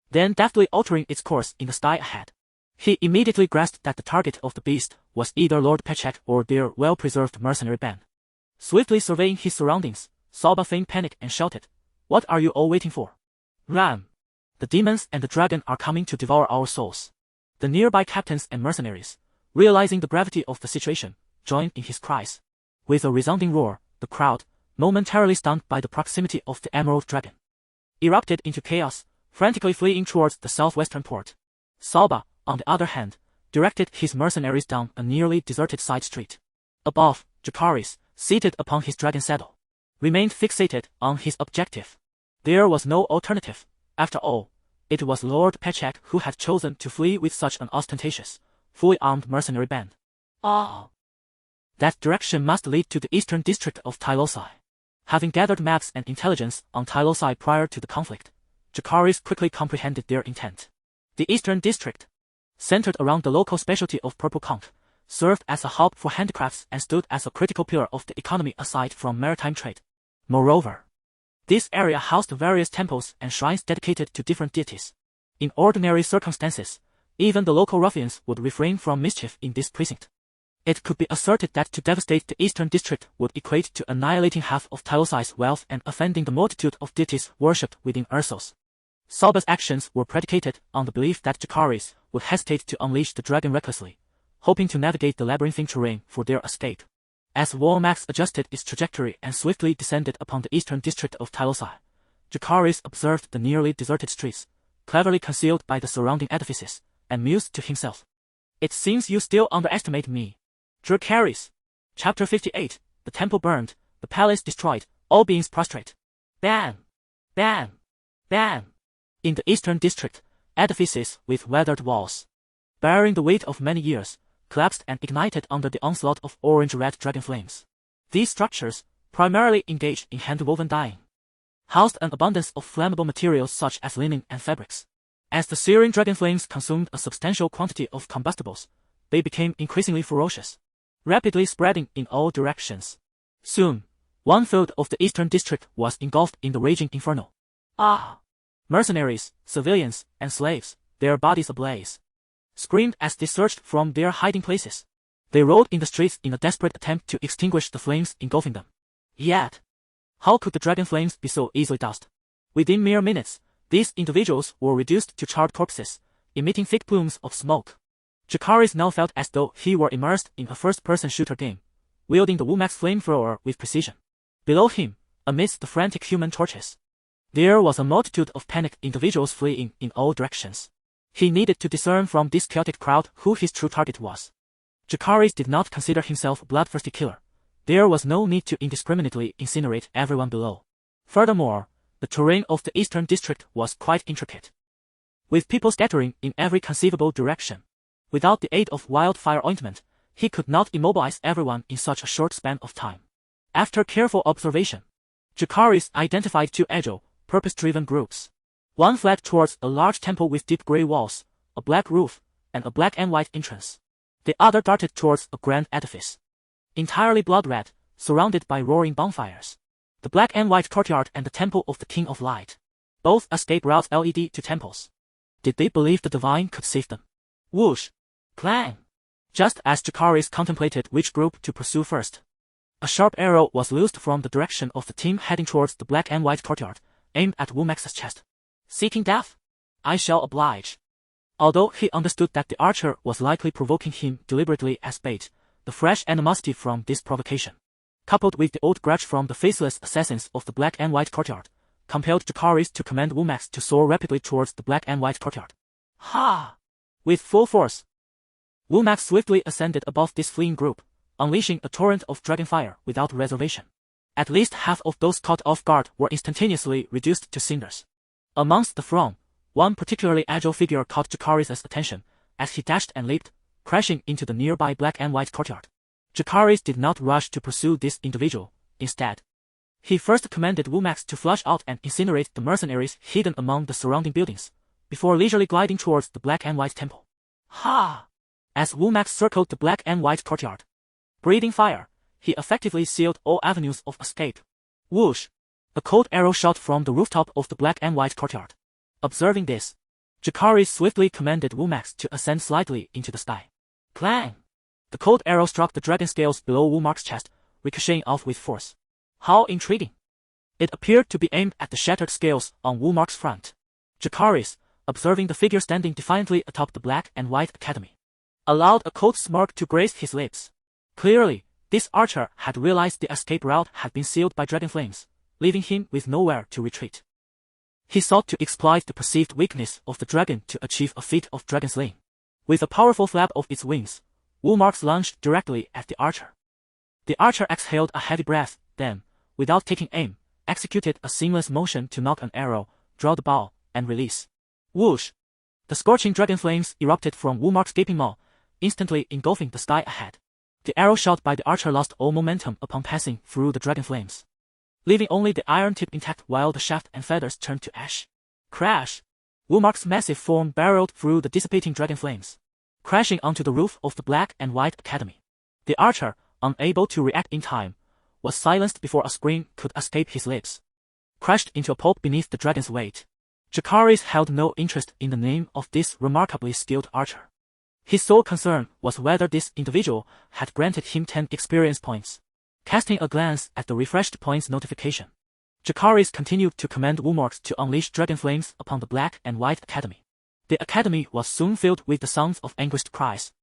then deftly altering its course in the sky ahead. He immediately grasped that the target of the beast was either Lord Patrick or their well-preserved mercenary band. Swiftly surveying his surroundings, Salba feigned panic and shouted, "What are you all waiting for? Ram! The demons and the dragon are coming to devour our souls." The nearby captains and mercenaries, realizing the gravity of the situation, joined in his cries. With a resounding roar, the crowd, momentarily stunned by the proximity of the emerald dragon, erupted into chaos, frantically fleeing towards the southwestern port. Salba, on the other hand, directed his mercenaries down a nearly deserted side street. Above, Jacaerys, seated upon his dragon saddle, remained fixated on his objective. There was no alternative. After all, it was Lord Patrick who had chosen to flee with such an ostentatious, fully armed mercenary band. That direction must lead to the eastern district of Tyrosh. Having gathered maps and intelligence on Tyrosh prior to the conflict, Jacaerys quickly comprehended their intent. The eastern district, centered around the local specialty of purple conch, served as a hub for handicrafts and stood as a critical pillar of the economy aside from maritime trade. Moreover, this area housed various temples and shrines dedicated to different deities. In ordinary circumstances, even the local ruffians would refrain from mischief in this precinct. It could be asserted that to devastate the eastern district would equate to annihilating half of Tyrosh's wealth and offending the multitude of deities worshipped within Essos. Salba's actions were predicated on the belief that Jacaerys would hesitate to unleash the dragon recklessly, hoping to navigate the labyrinthine terrain for their escape. As Walmax adjusted its trajectory and swiftly descended upon the eastern district of Tyrosh, Jacaerys observed the nearly deserted streets, cleverly concealed by the surrounding edifices, and mused to himself, "It seems you still underestimate me." Jacaerys. Chapter 58, The temple burned, the palace destroyed, all beings prostrate. Bam! Bam! Bam! In the eastern district, edifices with weathered walls, bearing the weight of many years, collapsed and ignited under the onslaught of orange-red dragon flames. These structures, primarily engaged in hand-woven dyeing, housed an abundance of flammable materials such as linen and fabrics. As the searing dragon flames consumed a substantial quantity of combustibles, they became increasingly ferocious, rapidly spreading in all directions. Soon, one-third of the eastern district was engulfed in the raging inferno. Mercenaries, civilians, and slaves, their bodies ablaze, screamed as they surged from their hiding places. They rode in the streets in a desperate attempt to extinguish the flames engulfing them. Yet, how could the dragon flames be so easily doused? Within mere minutes, these individuals were reduced to charred corpses, emitting thick plumes of smoke. Jacaerys now felt as though he were immersed in a first-person shooter game, wielding the Wumax flamethrower with precision. Below him, amidst the frantic human torches, there was a multitude of panicked individuals fleeing in all directions. He needed to discern from this chaotic crowd who his true target was. Jacaerys did not consider himself a bloodthirsty killer. There was no need to indiscriminately incinerate everyone below. Furthermore, the terrain of the eastern district was quite intricate, with people scattering in every conceivable direction. Without the aid of wildfire ointment, he could not immobilize everyone in such a short span of time. After careful observation, Jacaerys identified two agile, purpose-driven groups. One fled towards a large temple with deep gray walls, a black roof, and a black and white entrance. The other darted towards a grand edifice, entirely blood-red, surrounded by roaring bonfires. The black and white courtyard and the temple of the King of Light. Both escape routes led to temples. Did they believe the divine could save them? Whoosh! Clang! Just as Jacaerys contemplated which group to pursue first, a sharp arrow was loosed from the direction of the team heading towards the black and white courtyard, aimed at Wumax's chest. Seeking death? I shall oblige. Although he understood that the archer was likely provoking him deliberately as bait, the fresh animosity from this provocation, coupled with the old grudge from the faceless assassins of the black and white courtyard, compelled Jacaerys to command Wumax to soar rapidly towards the black and white courtyard. Ha! With full force, Wumax swiftly ascended above this fleeing group, unleashing a torrent of Dragonfire without reservation. At least half of those caught off guard were instantaneously reduced to cinders. Amongst the throng, one particularly agile figure caught Jacaerys' attention, as he dashed and leaped, crashing into the nearby black and white courtyard. Jacaerys did not rush to pursue this individual. Instead, he first commanded Womax to flush out and incinerate the mercenaries hidden among the surrounding buildings, before leisurely gliding towards the black and white temple. Ha! As Womax circled the black and white courtyard, breathing fire, he effectively sealed all avenues of escape. Whoosh! A cold arrow shot from the rooftop of the black and white courtyard. Observing this, Jacaerys swiftly commanded Womax to ascend slightly into the sky. Clang! The cold arrow struck the dragon scales below Womax's chest, ricocheting off with force. How intriguing! It appeared to be aimed at the shattered scales on Womax's front. Jacaerys, observing the figure standing defiantly atop the black and white academy, allowed a cold smirk to grace his lips. Clearly, this archer had realized the escape route had been sealed by dragon flames, leaving him with nowhere to retreat. He sought to exploit the perceived weakness of the dragon to achieve a feat of dragon slaying. With a powerful flap of its wings, Womax lunged directly at the archer. The archer exhaled a heavy breath, then, without taking aim, executed a seamless motion to knock an arrow, draw the bow, and release. Whoosh! The scorching dragon flames erupted from Womax's gaping maw, instantly engulfing the sky ahead. The arrow shot by the archer lost all momentum upon passing through the dragon flames, leaving only the iron tip intact while the shaft and feathers turned to ash. Crash! Womax's massive form barreled through the dissipating dragon flames, crashing onto the roof of the black and white academy. The archer, unable to react in time, was silenced before a scream could escape his lips, crashed into a pulp beneath the dragon's weight. Jacaerys held no interest in the name of this remarkably skilled archer. His sole concern was whether this individual had granted him 10 experience points. Casting a glance at the refreshed points notification, Jacaerys continued to command Womax to unleash dragon flames upon the black and white academy. The academy was soon filled with the sounds of anguished cries,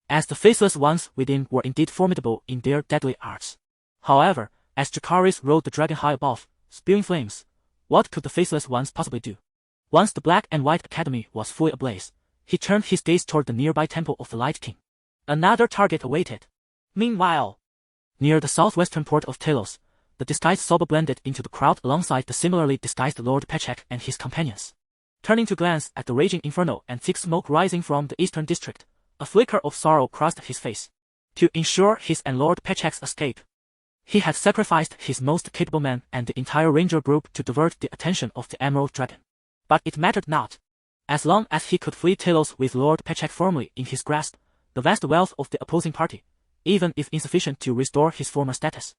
as the faceless ones within were indeed formidable in their deadly arts. However, as Jacaerys rode the dragon high above, spewing flames, what could the faceless ones possibly do? Once the black and white academy was fully ablaze, he turned his gaze toward the nearby temple of the Light King. Another target awaited. Meanwhile, near the southwestern port of Tyrosh, the disguised Soba blended into the crowd alongside the similarly disguised Lord Pechek and his companions. Turning to glance at the raging inferno and thick smoke rising from the eastern district, a flicker of sorrow crossed his face. To ensure his and Lord Pechek's escape, he had sacrificed his most capable men and the entire ranger group to divert the attention of the Emerald Dragon. But it mattered not. As long as he could flee Tyrosh with Lord Pechek firmly in his grasp, the vast wealth of the opposing party, even if insufficient to restore his former status,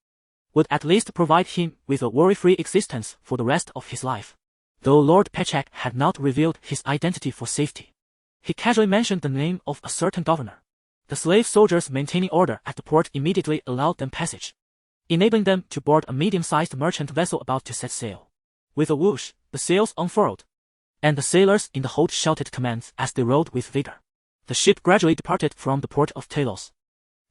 would at least provide him with a worry-free existence for the rest of his life. Though Lord Pechek had not revealed his identity for safety, he casually mentioned the name of a certain governor. The slave soldiers maintaining order at the port immediately allowed them passage, enabling them to board a medium-sized merchant vessel about to set sail. With a whoosh, the sails unfurled, and the sailors in the hold shouted commands as they rowed with vigor. The ship gradually departed from the port of Tyrosh,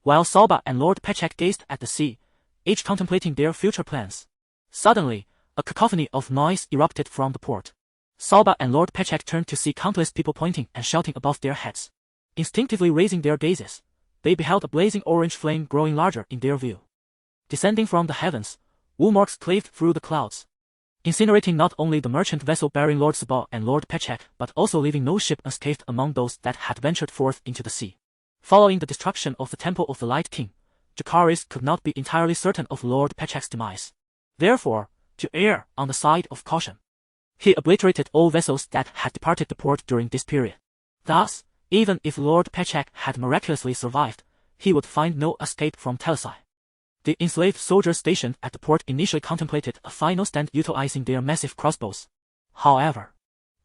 while Soba and Lord Pechek gazed at the sea, each contemplating their future plans. Suddenly, a cacophony of noise erupted from the port. Soba and Lord Pechek turned to see countless people pointing and shouting above their heads. Instinctively raising their gazes, they beheld a blazing orange flame growing larger in their view. Descending from the heavens, Womax claved through the clouds, incinerating not only the merchant vessel bearing Lord Soba and Lord Pechek but also leaving no ship unscathed among those that had ventured forth into the sea. Following the destruction of the Temple of the Light King, Jacaerys could not be entirely certain of Lord Pechek's demise. Therefore, to err on the side of caution, he obliterated all vessels that had departed the port during this period. Thus, even if Lord Pechek had miraculously survived, he would find no escape from Tyrosh. The enslaved soldiers stationed at the port initially contemplated a final stand utilizing their massive crossbows. However,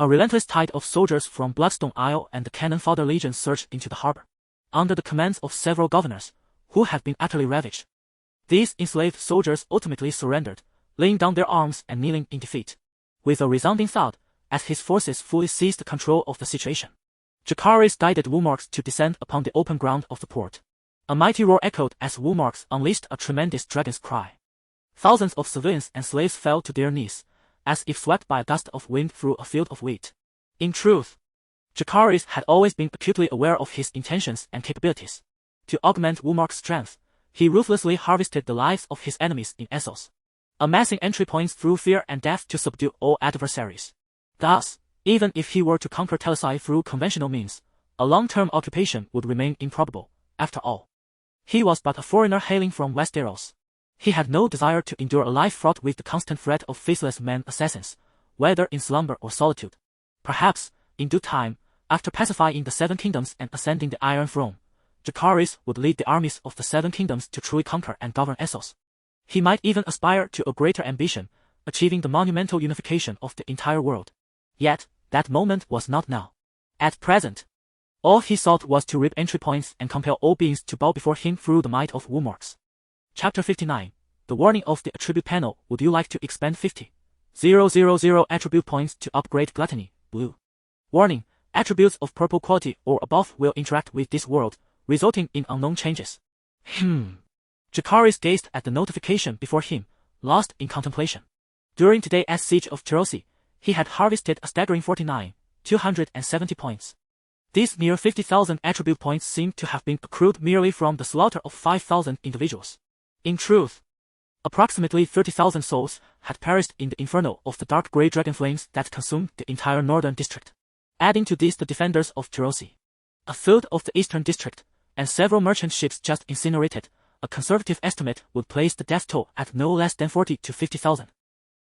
a relentless tide of soldiers from Bloodstone Isle and the Cannon Fodder Legion surged into the harbor, under the commands of several governors, who had been utterly ravaged. These enslaved soldiers ultimately surrendered, laying down their arms and kneeling in defeat. With a resounding thud, as his forces fully seized control of the situation, Jacaerys guided Womax to descend upon the open ground of the port. A mighty roar echoed as Womax unleashed a tremendous dragon's cry. Thousands of civilians and slaves fell to their knees, as if swept by a gust of wind through a field of wheat. In truth, Jacaerys had always been acutely aware of his intentions and capabilities. To augment Womax's strength, he ruthlessly harvested the lives of his enemies in Essos, amassing entry points through fear and death to subdue all adversaries. Thus, even if he were to conquer Talisi through conventional means, a long-term occupation would remain improbable. After all, he was but a foreigner hailing from Westeros. He had no desire to endure a life fraught with the constant threat of faceless men assassins, whether in slumber or solitude. Perhaps, in due time, after pacifying the Seven Kingdoms and ascending the Iron Throne, Jacaerys would lead the armies of the Seven Kingdoms to truly conquer and govern Essos. He might even aspire to a greater ambition, achieving the monumental unification of the entire world. Yet, that moment was not now. At present, all he sought was to reap entry points and compel all beings to bow before him through the might of Womarks. Chapter 59. The warning of the attribute panel. Would you like to expend 50,000 attribute points to upgrade Gluttony, blue? Warning, attributes of purple quality or above will interact with this world, resulting in unknown changes. Jacaerys gazed at the notification before him, lost in contemplation. During today's siege of Tyrosh, he had harvested a staggering 49,270 points. These mere 50,000 attribute points seemed to have been accrued merely from the slaughter of 5,000 individuals. In truth, approximately 30,000 souls had perished in the inferno of the dark grey dragon flames that consumed the entire northern district. Adding to this the defenders of Tyrosh, a third of the eastern district, and several merchant ships just incinerated, a conservative estimate would place the death toll at no less than 40 to 50,000.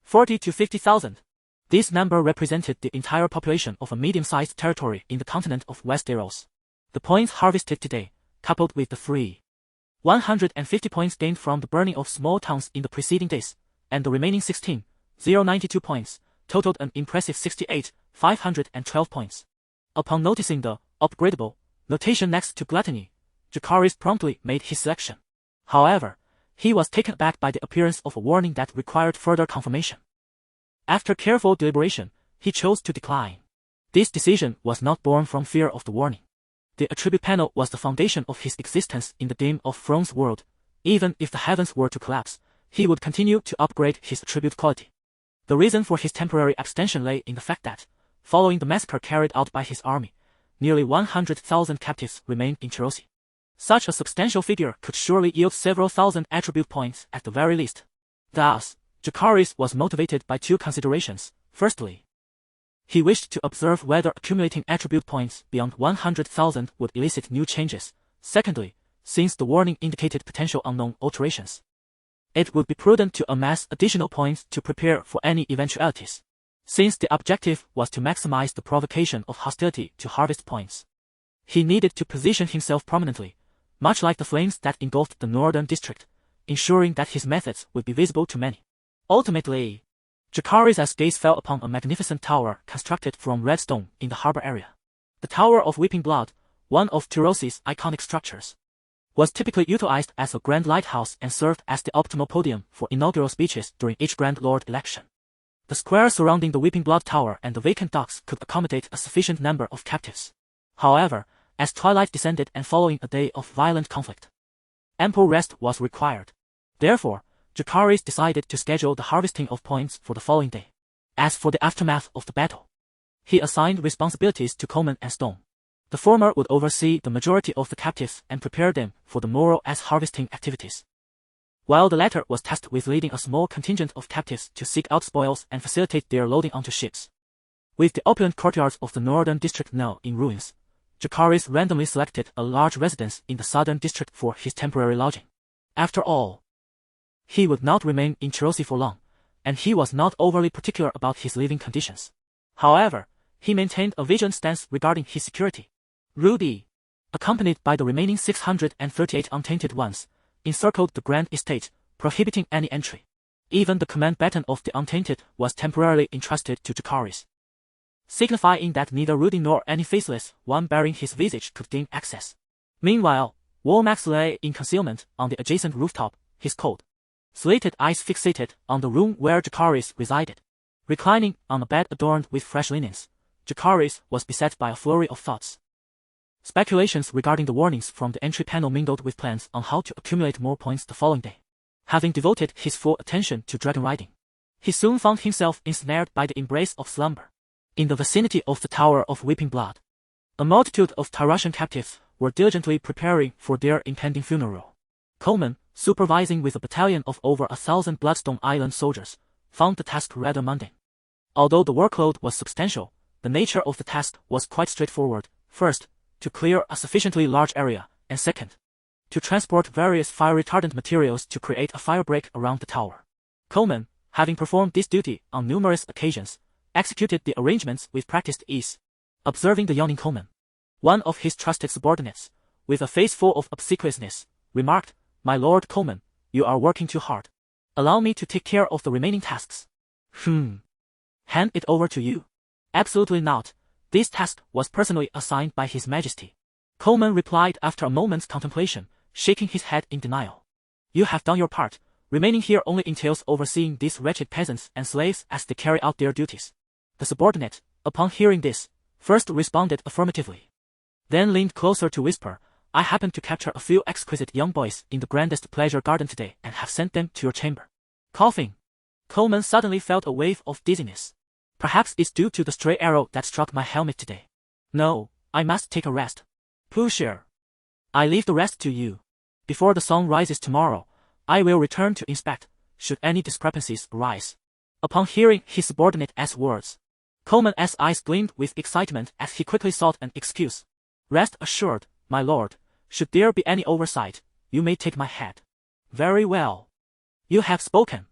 40 to 50,000. This number represented the entire population of a medium-sized territory in the continent of Westeros. The points harvested today, coupled with the free 150 points gained from the burning of small towns in the preceding days, and the remaining 16,092 points, totaled an impressive 68,512 points. Upon noticing the upgradable notation next to Gluttony, Jacaerys promptly made his selection. However, he was taken aback by the appearance of a warning that required further confirmation. After careful deliberation, he chose to decline. This decision was not born from fear of the warning. The attribute panel was the foundation of his existence in the Game of Thrones world. Even if the heavens were to collapse, he would continue to upgrade his attribute quality. The reason for his temporary abstention lay in the fact that, following the massacre carried out by his army, nearly 100,000 captives remained in Tyrosh. Such a substantial figure could surely yield several thousand attribute points at the very least. Thus, Jacaerys was motivated by two considerations. Firstly, he wished to observe whether accumulating attribute points beyond 100,000 would elicit new changes. Secondly, since the warning indicated potential unknown alterations, it would be prudent to amass additional points to prepare for any eventualities. Since the objective was to maximize the provocation of hostility to harvest points, he needed to position himself prominently, much like the flames that engulfed the northern district, ensuring that his methods would be visible to many. Ultimately, Jacaerys' gaze fell upon a magnificent tower constructed from red stone in the harbor area. The Tower of Weeping Blood, one of Tyrosh's iconic structures, was typically utilized as a grand lighthouse and served as the optimal podium for inaugural speeches during each Grand Lord election. The square surrounding the Weeping Blood Tower and the vacant docks could accommodate a sufficient number of captives. However, as twilight descended and following a day of violent conflict, ample rest was required. Therefore, Jacaerys decided to schedule the harvesting of points for the following day. As for the aftermath of the battle, he assigned responsibilities to Coleman and Stone. The former would oversee the majority of the captives and prepare them for the morrow as harvesting activities, while the latter was tasked with leading a small contingent of captives to seek out spoils and facilitate their loading onto ships. With the opulent courtyards of the northern district now in ruins, Jacaerys randomly selected a large residence in the southern district for his temporary lodging. After all, he would not remain in Tyrosh for long, and he was not overly particular about his living conditions. However, he maintained a vigilant stance regarding his security. Rudy, accompanied by the remaining 638 untainted ones, encircled the grand estate, prohibiting any entry. Even the command baton of the untainted was temporarily entrusted to Jacaerys, signifying that neither Rudy nor any faceless one bearing his visage could gain access. Meanwhile, Womarks lay in concealment on the adjacent rooftop, his cold, slated eyes fixated on the room where Jacaerys resided. Reclining on a bed adorned with fresh linens, Jacaerys was beset by a flurry of thoughts. Speculations regarding the warnings from the entry panel mingled with plans on how to accumulate more points the following day. Having devoted his full attention to dragon riding, he soon found himself ensnared by the embrace of slumber. In the vicinity of the Tower of Weeping Blood, a multitude of Tyroshan captives were diligently preparing for their impending funeral. Coleman, supervising with a battalion of over 1,000 Bloodstone Island soldiers, found the task rather mundane. Although the workload was substantial, the nature of the task was quite straightforward. First, to clear a sufficiently large area, and second, to transport various fire-retardant materials to create a firebreak around the tower. Coleman, having performed this duty on numerous occasions, executed the arrangements with practiced ease. Observing the yawning Coleman, one of his trusted subordinates, with a face full of obsequiousness, remarked, "My Lord Coleman, you are working too hard. Allow me to take care of the remaining tasks." Hand it over to you." "Absolutely not. This task was personally assigned by His Majesty," Coleman replied after a moment's contemplation, shaking his head in denial. "You have done your part. Remaining here only entails overseeing these wretched peasants and slaves as they carry out their duties." The subordinate, upon hearing this, first responded affirmatively. Then leaned closer to whisper, "I happened to capture a few exquisite young boys in the grandest pleasure garden today and have sent them to your chamber." Coughing, Coleman suddenly felt a wave of dizziness. "Perhaps it's due to the stray arrow that struck my helmet today. No, I must take a rest. Pusher, I leave the rest to you. Before the sun rises tomorrow, I will return to inspect, should any discrepancies arise." Upon hearing his subordinate's words, Coleman's eyes gleamed with excitement as he quickly sought an excuse. "Rest assured, my lord, should there be any oversight, you may take my head." "Very well. You have spoken."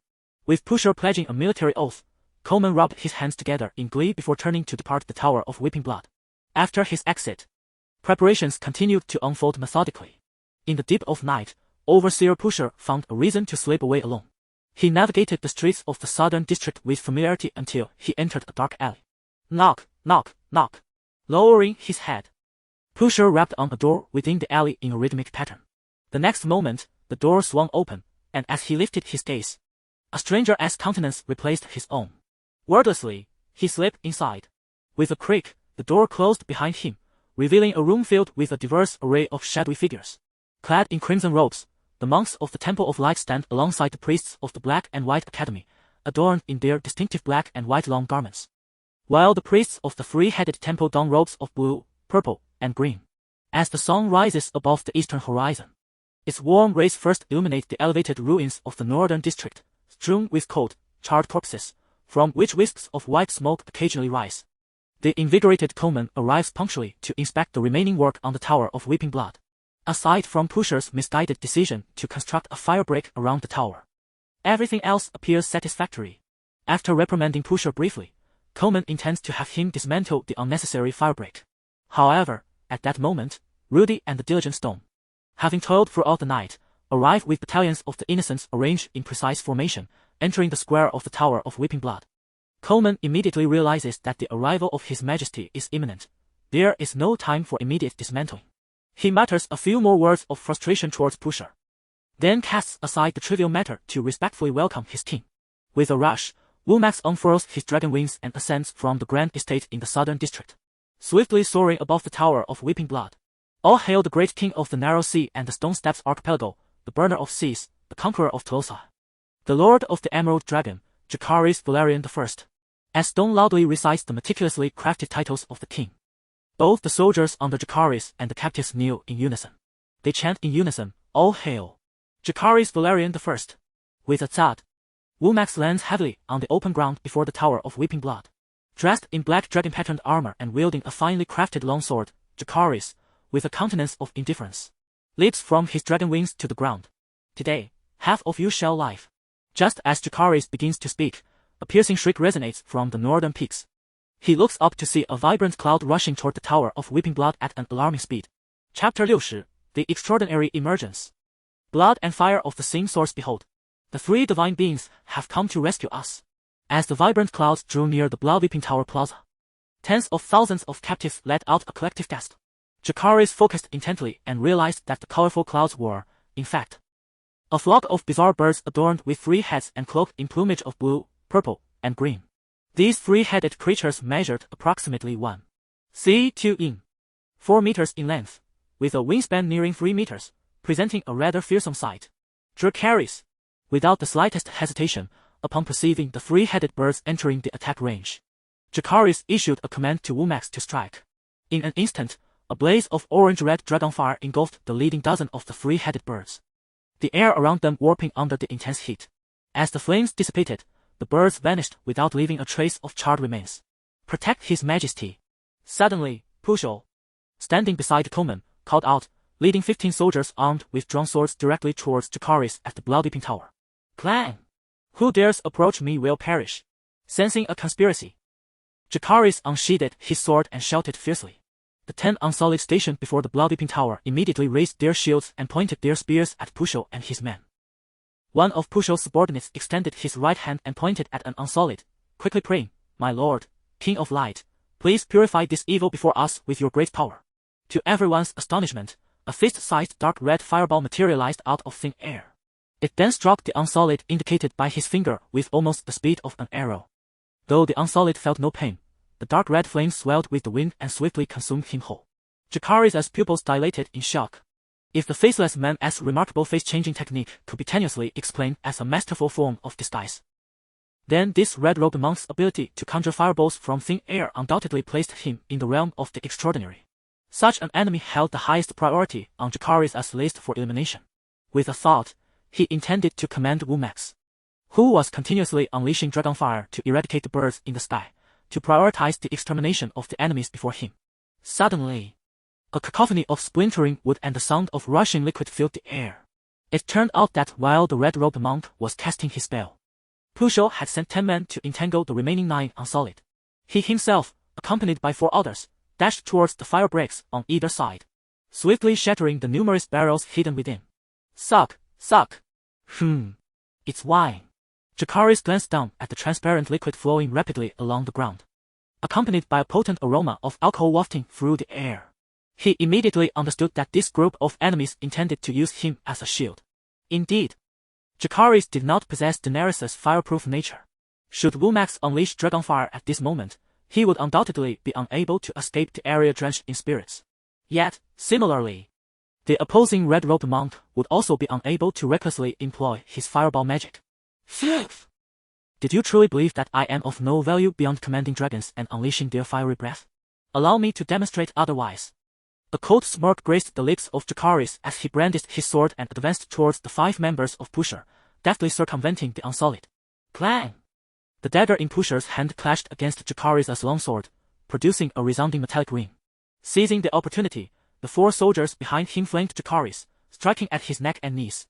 With Pusher pledging a military oath, Coleman rubbed his hands together in glee before turning to depart the Tower of Weeping Blood. After his exit, preparations continued to unfold methodically. In the deep of night, Overseer Pusher found a reason to slip away alone. He navigated the streets of the southern district with familiarity until he entered a dark alley. Knock, knock, knock. Lowering his head, Pusher rapped on a door within the alley in a rhythmic pattern. The next moment, the door swung open, and as he lifted his gaze, a stranger's countenance replaced his own. Wordlessly, he slipped inside. With a creak, the door closed behind him, revealing a room filled with a diverse array of shadowy figures. Clad in crimson robes, the monks of the Temple of Light stand alongside the priests of the Black and White Academy, adorned in their distinctive black and white long garments, while the priests of the three-headed temple don robes of blue, purple, and green. As the sun rises above the eastern horizon, its warm rays first illuminate the elevated ruins of the northern district, strewn with cold, charred corpses, from which wisps of white smoke occasionally rise. The invigorated Coleman arrives punctually to inspect the remaining work on the Tower of Weeping Blood. Aside from Pusher's misguided decision to construct a firebreak around the tower, everything else appears satisfactory. After reprimanding Pusher briefly, Coleman intends to have him dismantle the unnecessary firebreak. However, at that moment, Rudy and the diligent Stone, having toiled throughout the night, arrive with battalions of the innocents arranged in precise formation, entering the square of the Tower of Weeping Blood. Coleman immediately realizes that the arrival of His Majesty is imminent. There is no time for immediate dismantling. He mutters a few more words of frustration towards Pusher, then casts aside the trivial matter to respectfully welcome his king. With a rush, Womax unfurls his dragon wings and ascends from the grand estate in the southern district, swiftly soaring above the Tower of Weeping Blood. All hail the great king of the Narrow Sea and the Stone Steppes Archipelago, the burner of seas, the conqueror of Tolosa, the lord of the Emerald Dragon, Jacaerys Velaryon I. As Stone loudly recites the meticulously crafted titles of the king, both the soldiers under Jacaerys and the captives kneel in unison. They chant in unison, "All hail Jacaerys Velaryon I." With a thud, Womax lands heavily on the open ground before the Tower of Weeping Blood. Dressed in black dragon-patterned armor and wielding a finely crafted longsword, Jacaerys, with a countenance of indifference, leaps from his dragon wings to the ground. "Today, half of you shall live." Just as Jacaerys begins to speak, a piercing shriek resonates from the northern peaks. He looks up to see a vibrant cloud rushing toward the Tower of Weeping Blood at an alarming speed. Chapter 60, The Extraordinary Emergence. Blood and fire of the same source behold. The three divine beings have come to rescue us. As the vibrant clouds drew near the blood-weeping tower plaza, tens of thousands of captives let out a collective gasp. Jacaerys focused intently and realized that the colorful clouds were, in fact, a flock of bizarre birds adorned with three heads and cloaked in plumage of blue, purple, and green. These three-headed creatures measured approximately 1.2 in 4 meters in length, with a wingspan nearing 3 meters, presenting a rather fearsome sight. Jacaerys, without the slightest hesitation, upon perceiving the three-headed birds entering the attack range, Jacaerys issued a command to Womax to strike. In an instant, a blaze of orange-red dragonfire engulfed the leading dozen of the three-headed birds. the air around them warping under the intense heat. As the flames dissipated, the birds vanished without leaving a trace of charred remains. "Protect His Majesty." Suddenly, Pushol, standing beside the Coman, called out, leading 15 soldiers armed with drawn swords directly towards Jacaerys at the Bloodleaping Tower. "Clang! Who dares approach me will perish." Sensing a conspiracy, Jacaerys unsheathed his sword and shouted fiercely. The 10 Unsullied stationed before the Bloodleaping Tower immediately raised their shields and pointed their spears at Pushol and his men. One of Pushol's subordinates extended his right hand and pointed at an Unsullied, quickly praying, "My lord, King of Light, please purify this evil before us with your great power." To everyone's astonishment, a fist-sized dark red fireball materialized out of thin air. It then struck the Unsullied indicated by his finger with almost the speed of an arrow. Though the Unsullied felt no pain, the dark red flame swelled with the wind and swiftly consumed him whole. Jacaerys' pupils dilated in shock. If the faceless man's remarkable face-changing technique could be tenuously explained as a masterful form of disguise, then this red-robed monk's ability to conjure fireballs from thin air undoubtedly placed him in the realm of the extraordinary. Such an enemy held the highest priority on Jacaerys' list for elimination. With a thought, he intended to command Wumax, who was continuously unleashing Dragonfire to eradicate the birds in the sky, to prioritize the extermination of the enemies before him. Suddenly, a cacophony of splintering wood and the sound of rushing liquid filled the air. It turned out that while the red-robed monk was casting his spell, Pushol had sent 10 men to entangle the remaining 9 Unsullied. He himself, accompanied by 4 others, dashed towards the fire breaks on either side, swiftly shattering the numerous barrels hidden within. "Suck, suck. It's wine." Jacaerys glanced down at the transparent liquid flowing rapidly along the ground, accompanied by a potent aroma of alcohol wafting through the air. He immediately understood that this group of enemies intended to use him as a shield. Indeed, Jacaerys did not possess Daenerys' fireproof nature. Should Wumax unleash Dragonfire at this moment, he would undoubtedly be unable to escape the area drenched in spirits. Yet, similarly, the opposing red-robed monk would also be unable to recklessly employ his fireball magic. "Phew! Did you truly believe that I am of no value beyond commanding dragons and unleashing their fiery breath? Allow me to demonstrate otherwise." A cold smirk graced the lips of Jacaerys as he brandished his sword and advanced towards the 5 members of Pusher, deftly circumventing the Unsullied. Clang! The dagger in Pusher's hand clashed against Jacaerys' longsword, producing a resounding metallic ring. Seizing the opportunity, the 4 soldiers behind him flanked Jacaerys, striking at his neck and knees.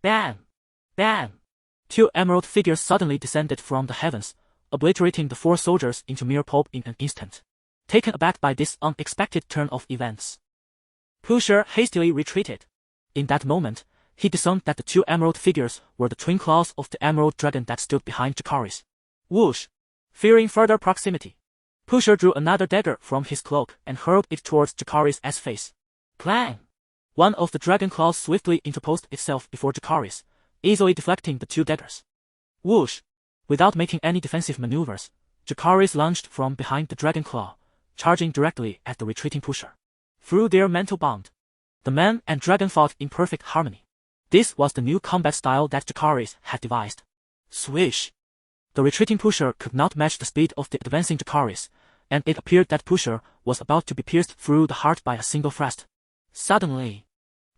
Bam! Bam! 2 emerald figures suddenly descended from the heavens, obliterating the 4 soldiers into mere pulp in an instant. Taken aback by this unexpected turn of events, Pusher hastily retreated. In that moment, he discerned that the 2 emerald figures were the twin claws of the emerald dragon that stood behind Jacaerys. Whoosh! Fearing further proximity, Pusher drew another dagger from his cloak and hurled it towards Jacaerys' face. Clang! One of the dragon claws swiftly interposed itself before Jacaerys, easily deflecting the 2 daggers. Whoosh! Without making any defensive maneuvers, Jacaerys lunged from behind the dragon claw, charging directly at the retreating Pusher. Through their mental bond, the man and dragon fought in perfect harmony. This was the new combat style that Jacaerys had devised. Swish! The retreating Pusher could not match the speed of the advancing Jacaerys, and it appeared that Pusher was about to be pierced through the heart by a single thrust. Suddenly,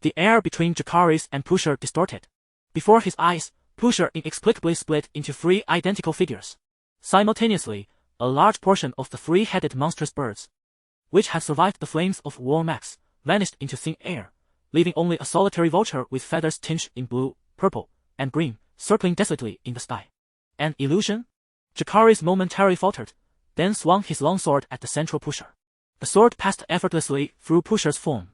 the air between Jacaerys and Pusher distorted. Before his eyes, Pusher inexplicably split into 3 identical figures. Simultaneously, a large portion of the 3-headed monstrous birds, which had survived the flames of Wumax, vanished into thin air, leaving only a solitary vulture with feathers tinged in blue, purple, and green, circling desolately in the sky. An illusion? Jacaerys momentarily faltered, then swung his longsword at the central Pusher. The sword passed effortlessly through Pusher's form,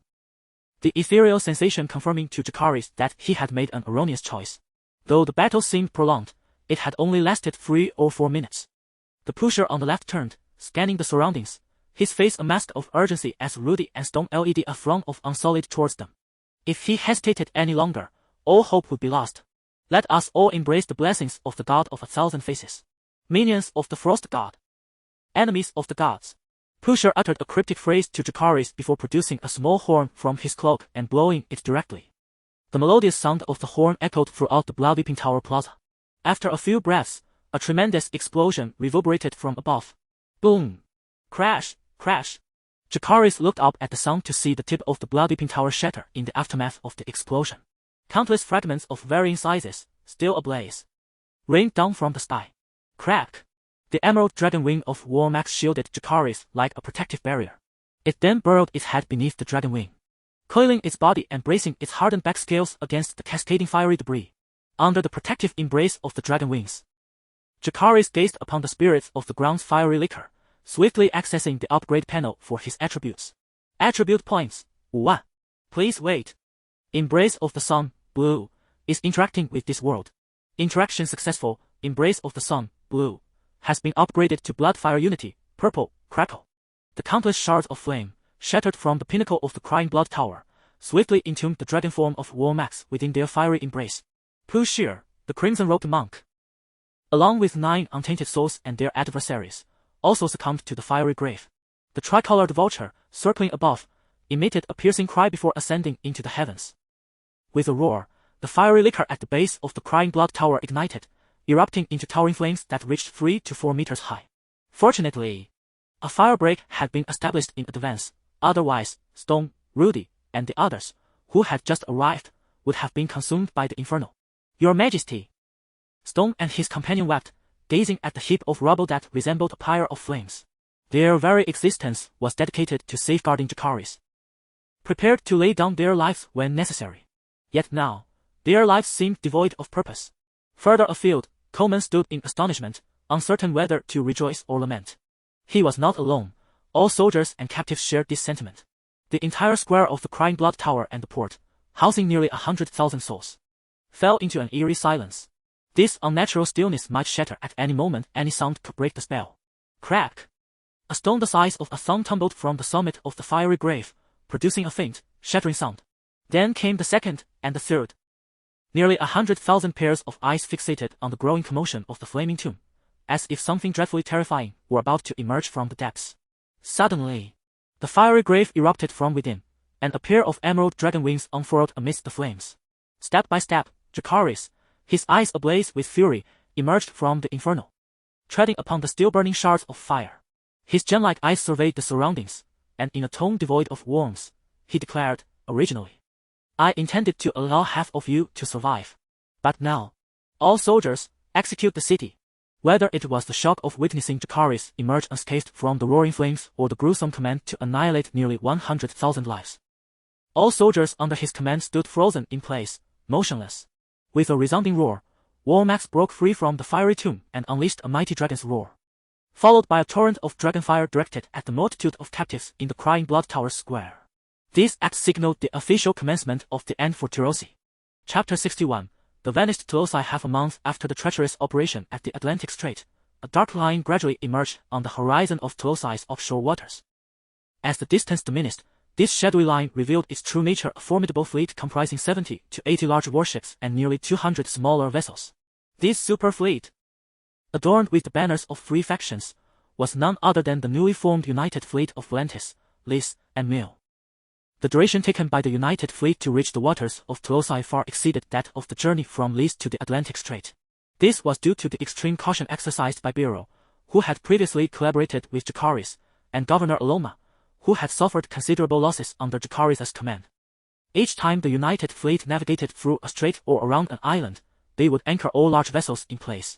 the ethereal sensation confirming to Jacaerys that he had made an erroneous choice. Though the battle seemed prolonged, it had only lasted 3 or 4 minutes. The Pusher on the left turned, scanning the surroundings, his face a mask of urgency as Rudy and Stone led a throng of Unsullied towards them. If he hesitated any longer, all hope would be lost. Let us all embrace the blessings of the God of 1,000 faces. Minions of the Frost God. Enemies of the gods. Pusher uttered a cryptic phrase to Jacaerys before producing a small horn from his cloak and blowing it directly. The melodious sound of the horn echoed throughout the Bloodleaping Tower plaza. After a few breaths, a tremendous explosion reverberated from above. Boom! Crash! Crash! Jacaerys looked up at the sound to see the tip of the Bloodleaping Tower shatter in the aftermath of the explosion. Countless fragments of varying sizes, still ablaze, rained down from the sky. Crack! The emerald dragon wing of War Max shielded Jacaerys like a protective barrier. It then burrowed its head beneath the dragon wing, coiling its body and bracing its hardened back scales against the cascading fiery debris. Under the protective embrace of the dragon wings, Jacaerys gazed upon the spirits of the ground's fiery liquor, swiftly accessing the upgrade panel for his attributes. Attribute points, 1. Please wait. Embrace of the Sun, blue, is interacting with this world. Interaction successful. Embrace of the Sun, blue, has been upgraded to Bloodfire Unity, purple, crackle. The countless shards of flame, shattered from the pinnacle of the crying blood tower, swiftly entombed the dragon form of War Max within their fiery embrace. Pushier, the crimson-robed monk, along with 9 untainted souls and their adversaries, also succumbed to the fiery grave. The tricolored vulture, circling above, emitted a piercing cry before ascending into the heavens. With a roar, the fiery liquor at the base of the crying blood tower ignited, erupting into towering flames that reached 3 to 4 meters high. Fortunately, a firebreak had been established in advance, otherwise, Stone, Rudy, and the others, who had just arrived, would have been consumed by the inferno. Your Majesty! Stone and his companion wept, gazing at the heap of rubble that resembled a pyre of flames. Their very existence was dedicated to safeguarding Jacaerys, prepared to lay down their lives when necessary. Yet now, their lives seemed devoid of purpose. Further afield, Coleman stood in astonishment, uncertain whether to rejoice or lament. He was not alone. All soldiers and captives shared this sentiment. The entire square of the crying blood tower and the port, housing nearly 100,000 souls, fell into an eerie silence. This unnatural stillness might shatter at any moment. Any sound could break the spell. Crack! A stone the size of a thumb tumbled from the summit of the fiery grave, producing a faint, shattering sound. Then came the second, and the third. Nearly 100,000 pairs of eyes fixated on the growing commotion of the flaming tomb, as if something dreadfully terrifying were about to emerge from the depths. Suddenly, the fiery grave erupted from within, and a pair of emerald dragon wings unfurled amidst the flames. Step by step, Jacaerys, his eyes ablaze with fury, emerged from the inferno, treading upon the still-burning shards of fire. His gem-like eyes surveyed the surroundings, and in a tone devoid of warmth, he declared, originally, I intended to allow half of you to survive. But now, all soldiers, execute the city. Whether it was the shock of witnessing Jacaerys emerge unscathed from the roaring flames or the gruesome command to annihilate nearly 100,000 lives, all soldiers under his command stood frozen in place, motionless. With a resounding roar, War Max broke free from the fiery tomb and unleashed a mighty dragon's roar, followed by a torrent of dragonfire directed at the multitude of captives in the crying blood tower square. This act signaled the official commencement of the end for Tyrosh. Chapter 61. The vanished Clumsy. Half a month after the treacherous operation at the Atlantic Strait, a dark line gradually emerged on the horizon of Clumsy's offshore waters. As the distance diminished, this shadowy line revealed its true nature: a formidable fleet comprising 70 to 80 large warships and nearly 200 smaller vessels. This super fleet, adorned with the banners of 3 factions, was none other than the newly formed United Fleet of Volantis, Lys, and Mil. The duration taken by the United Fleet to reach the waters of Clumsy far exceeded that of the journey from Lys to the Atlantic Strait. This was due to the extreme caution exercised by Biro, who had previously collaborated with Jacaerys, and Governor Aloma, who had suffered considerable losses under Jacaerys' command. Each time the United Fleet navigated through a strait or around an island, they would anchor all large vessels in place,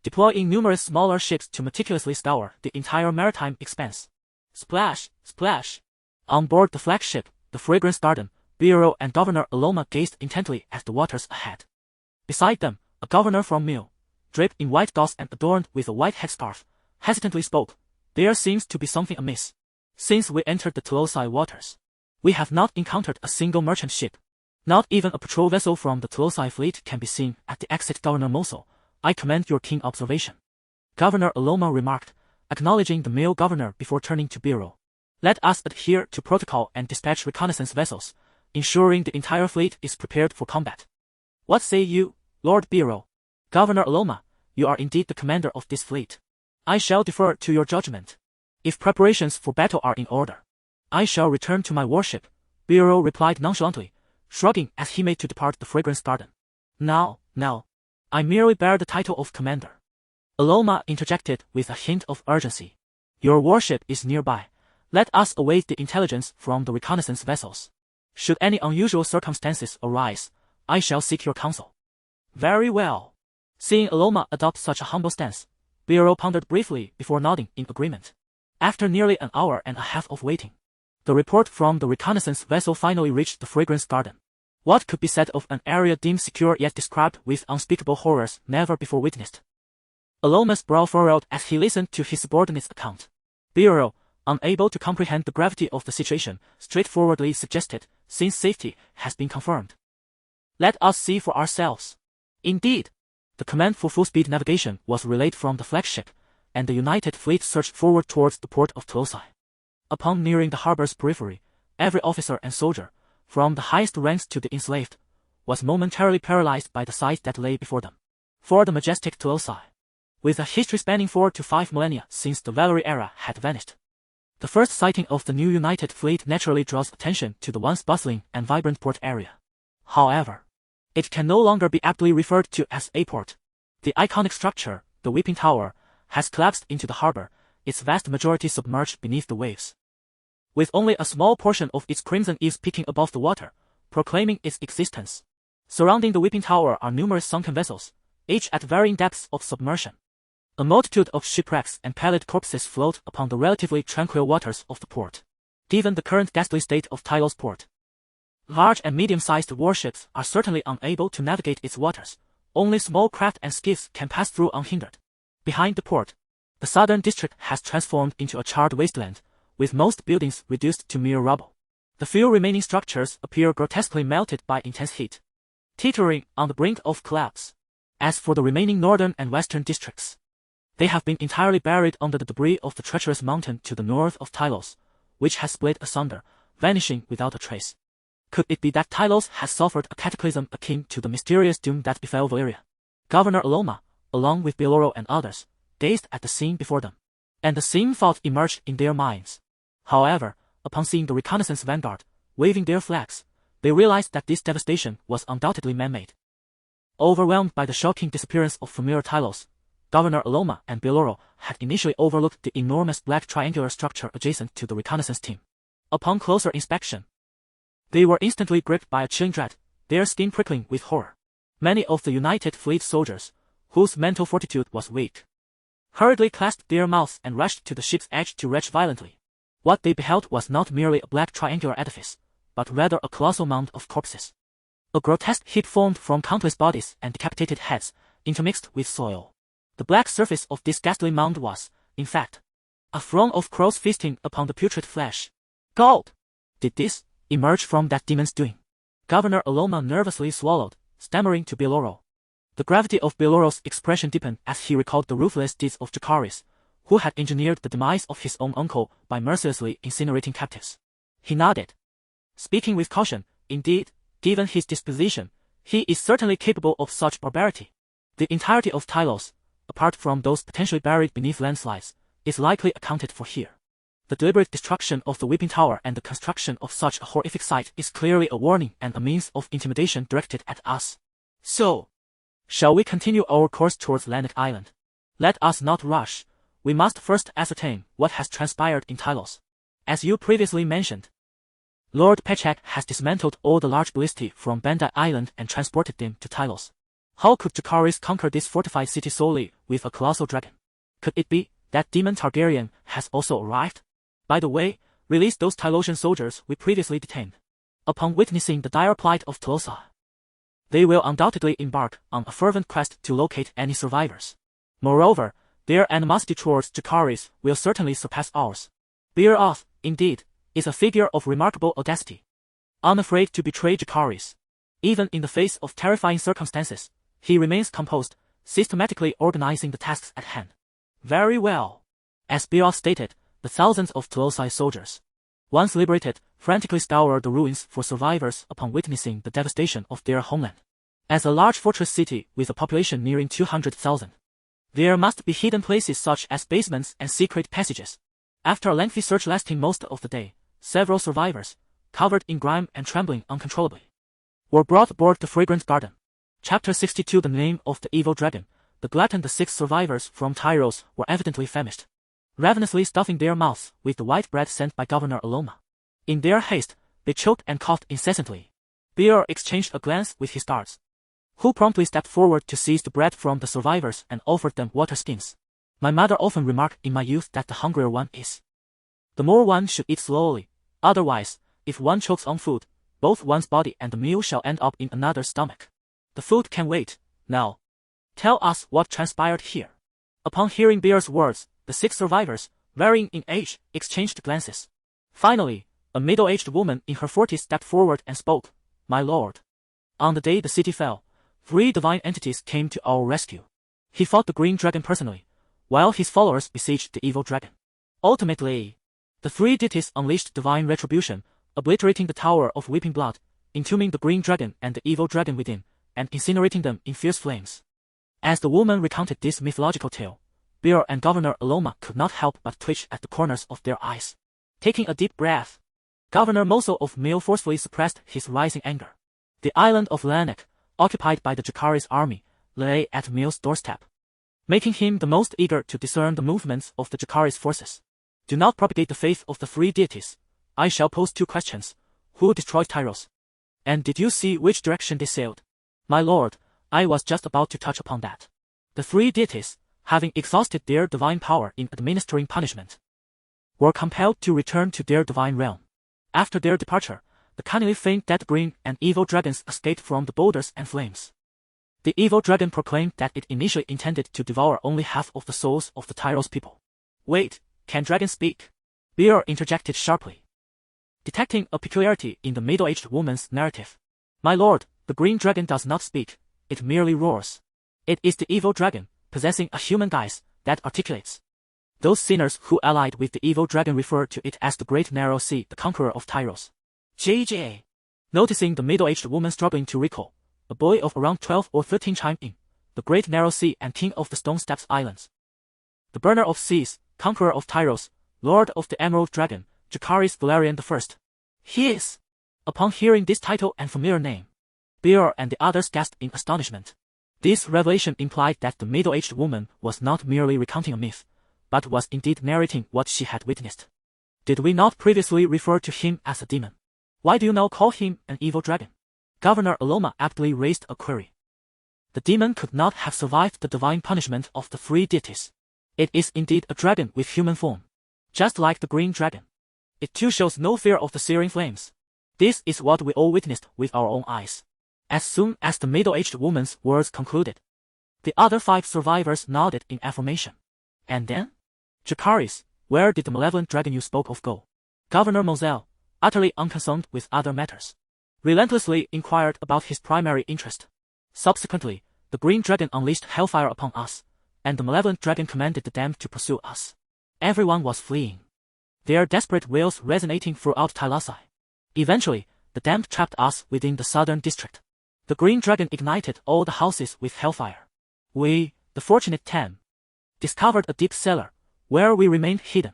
deploying numerous smaller ships to meticulously scour the entire maritime expanse. Splash, splash! On board the flagship, the Fragrance Garden, Biro and Governor Aloma gazed intently at the waters ahead. Beside them, a governor from Mil, draped in white gauze and adorned with a white headscarf, hesitantly spoke. There seems to be something amiss. Since we entered the Clumsy waters, we have not encountered a single merchant ship. Not even a patrol vessel from the Clumsy fleet can be seen at the exit. Governor Mosul, I commend your keen observation, Governor Aloma remarked, acknowledging the Mil governor before turning to Biro. Let us adhere to protocol and dispatch reconnaissance vessels, ensuring the entire fleet is prepared for combat. What say you, Lord Biro? Governor Aloma, you are indeed the commander of this fleet. I shall defer to your judgment. If preparations for battle are in order, I shall return to my warship, Biro replied nonchalantly, shrugging as he made to depart the Fragrance Garden. No, I merely bear the title of commander, Aloma interjected with a hint of urgency. Your warship is nearby. Let us await the intelligence from the reconnaissance vessels. Should any unusual circumstances arise, I shall seek your counsel. Very well. Seeing Aloma adopt such a humble stance, Beero pondered briefly before nodding in agreement. After nearly an hour and a half of waiting, the report from the reconnaissance vessel finally reached the fragrance garden. What could be said of an area deemed secure yet described with unspeakable horrors never before witnessed? Aloma's brow furrowed as he listened to his subordinate's account. Beero, unable to comprehend the gravity of the situation, straightforwardly suggested, since safety has been confirmed, let us see for ourselves. Indeed, the command for full-speed navigation was relayed from the flagship, and the United Fleet surged forward towards the port of Clumsy. Upon nearing the harbor's periphery, every officer and soldier, from the highest ranks to the enslaved, was momentarily paralyzed by the sight that lay before them. For the majestic Clumsy, with a history spanning 4 to 5 millennia since the Valerie era had vanished, the first sighting of the new United Fleet naturally draws attention to the once bustling and vibrant port area. However, it can no longer be aptly referred to as a port. The iconic structure, the Weeping Tower, has collapsed into the harbor, its vast majority submerged beneath the waves, with only a small portion of its crimson eaves peeking above the water, proclaiming its existence. Surrounding the Weeping Tower are numerous sunken vessels, each at varying depths of submersion. A multitude of shipwrecks and pallid corpses float upon the relatively tranquil waters of the port. Given the current ghastly state of Tyrosh port, large and medium-sized warships are certainly unable to navigate its waters. Only small craft and skiffs can pass through unhindered. Behind the port, the southern district has transformed into a charred wasteland, with most buildings reduced to mere rubble. The few remaining structures appear grotesquely melted by intense heat, teetering on the brink of collapse. As for the remaining northern and western districts, they have been entirely buried under the debris of the treacherous mountain to the north of Tyrosh, which has split asunder, vanishing without a trace. Could it be that Tyrosh has suffered a cataclysm akin to the mysterious doom that befell Valyria? Governor Aloma, along with Beero and others, gazed at the scene before them, and the same thought emerged in their minds. However, upon seeing the reconnaissance vanguard waving their flags, they realized that this devastation was undoubtedly man-made. Overwhelmed by the shocking disappearance of familiar Tyrosh, Governor Aloma and Beero had initially overlooked the enormous black triangular structure adjacent to the reconnaissance team. Upon closer inspection, they were instantly gripped by a chilling dread, their skin prickling with horror. Many of the United Fleet soldiers, whose mental fortitude was weak, hurriedly clasped their mouths and rushed to the ship's edge to retch violently. What they beheld was not merely a black triangular edifice, but rather a colossal mound of corpses. A grotesque heap formed from countless bodies and decapitated heads, intermixed with soil. The black surface of this ghastly mound was, in fact, a throng of crows feasting upon the putrid flesh. God! Did this emerge from that demon's doing? Governor Aloma nervously swallowed, stammering to Beero. The gravity of Beero's expression deepened as he recalled the ruthless deeds of Jacaerys, who had engineered the demise of his own uncle by mercilessly incinerating captives. He nodded, speaking with caution. Indeed, given his disposition, he is certainly capable of such barbarity. The entirety of Tyrosh, apart from those potentially buried beneath landslides, is likely accounted for here. The deliberate destruction of the Weeping Tower and the construction of such a horrific sight is clearly a warning and a means of intimidation directed at us. So, shall we continue our course towards Lannick Island? Let us not rush. We must first ascertain what has transpired in Tyrosh. As you previously mentioned, Lord Pechak has dismantled all the large ballistae from Bandai Island and transported them to Tyrosh. How could Jacaerys conquer this fortified city solely with a colossal dragon? Could it be that Demon Targaryen has also arrived? By the way, release those Tylosian soldiers we previously detained. Upon witnessing the dire plight of Clumsy, they will undoubtedly embark on a fervent quest to locate any survivors. Moreover, their animosity towards Jacaerys will certainly surpass ours. Beero, indeed, is a figure of remarkable audacity. Unafraid to betray Jacaerys, even in the face of terrifying circumstances, he remains composed, systematically organizing the tasks at hand. Very well. As Beero stated, the thousands of Clumsy soldiers, once liberated, frantically scour the ruins for survivors upon witnessing the devastation of their homeland. As a large fortress city with a population nearing 200,000, there must be hidden places such as basements and secret passages. After a lengthy search lasting most of the day, several survivors, covered in grime and trembling uncontrollably, were brought aboard the fragrant garden. Chapter 62. The name of the evil dragon. The Gluttony. The 6 survivors from Tyrosh were evidently famished, ravenously stuffing their mouths with the white bread sent by Governor Aloma. In their haste, they choked and coughed incessantly. Bear exchanged a glance with his guards, who promptly stepped forward to seize the bread from the survivors and offered them water skins. My mother often remarked in my youth that the hungrier one is, the more one should eat slowly, otherwise, if one chokes on food, both one's body and the meal shall end up in another's stomach. The food can wait. Now, tell us what transpired here. Upon hearing Bear's words, the 6 survivors, varying in age, exchanged glances. Finally, a middle-aged woman in her 40s stepped forward and spoke. My lord. On the day the city fell, 3 divine entities came to our rescue. He fought the green dragon personally, while his followers besieged the evil dragon. Ultimately, the 3 deities unleashed divine retribution, obliterating the Tower of Weeping Blood, entombing the green dragon and the evil dragon within, and incinerating them in fierce flames. As the woman recounted this mythological tale, Bear and Governor Aloma could not help but twitch at the corners of their eyes. Taking a deep breath, Governor Moso of Mil forcefully suppressed his rising anger. The island of Lannick, occupied by the Jacaerys army, lay at Mil's doorstep, making him the most eager to discern the movements of the Jacaerys forces. Do not propagate the faith of the 3 deities. I shall pose 2 questions. Who destroyed Tyrosh? And did you see which direction they sailed? My lord, I was just about to touch upon that. The 3 deities, having exhausted their divine power in administering punishment, were compelled to return to their divine realm. After their departure, the cunningly feigned dead green and evil dragons escaped from the boulders and flames. The evil dragon proclaimed that it initially intended to devour only half of the souls of the Tyrosh people. Wait, can dragons speak? Bear interjected sharply, detecting a peculiarity in the middle-aged woman's narrative. My lord, the green dragon does not speak, it merely roars. It is the evil dragon, possessing a human guise, that articulates. Those sinners who allied with the evil dragon refer to it as the Great Narrow Sea, the conqueror of Tyrosh. JJ. Noticing the middle-aged woman struggling to recall, a boy of around 12 or 13 chimed in. The Great Narrow Sea and King of the Stone Steps Islands. The Burner of Seas, conqueror of Tyrosh, Lord of the Emerald Dragon, Jacaerys Velaryon I. He is. Upon hearing this title and familiar name, Bear and the others gasped in astonishment. This revelation implied that the middle-aged woman was not merely recounting a myth, but was indeed narrating what she had witnessed. Did we not previously refer to him as a demon? Why do you now call him an evil dragon? Governor Aloma aptly raised a query. The demon could not have survived the divine punishment of the 3 deities. It is indeed a dragon with human form, just like the green dragon. It too shows no fear of the searing flames. This is what we all witnessed with our own eyes. As soon as the middle-aged woman's words concluded, the other 5 survivors nodded in affirmation. And then? Jacaerys, where did the malevolent dragon you spoke of go? Governor Moselle, utterly unconcerned with other matters, relentlessly inquired about his primary interest. Subsequently, the green dragon unleashed hellfire upon us, and the malevolent dragon commanded the damned to pursue us. Everyone was fleeing, their desperate wails resonating throughout Tylosi. Eventually, the damned trapped us within the southern district. The green dragon ignited all the houses with hellfire. We, the fortunate 10, discovered a deep cellar, where we remained hidden.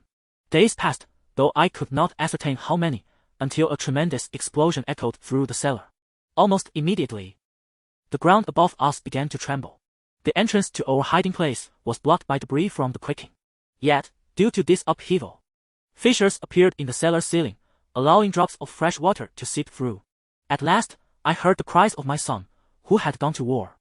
Days passed, though I could not ascertain how many, until a tremendous explosion echoed through the cellar. Almost immediately, the ground above us began to tremble. The entrance to our hiding place was blocked by debris from the quaking. Yet, due to this upheaval, fissures appeared in the cellar ceiling, allowing drops of fresh water to seep through. At last, I heard the cries of my son, who had gone to war.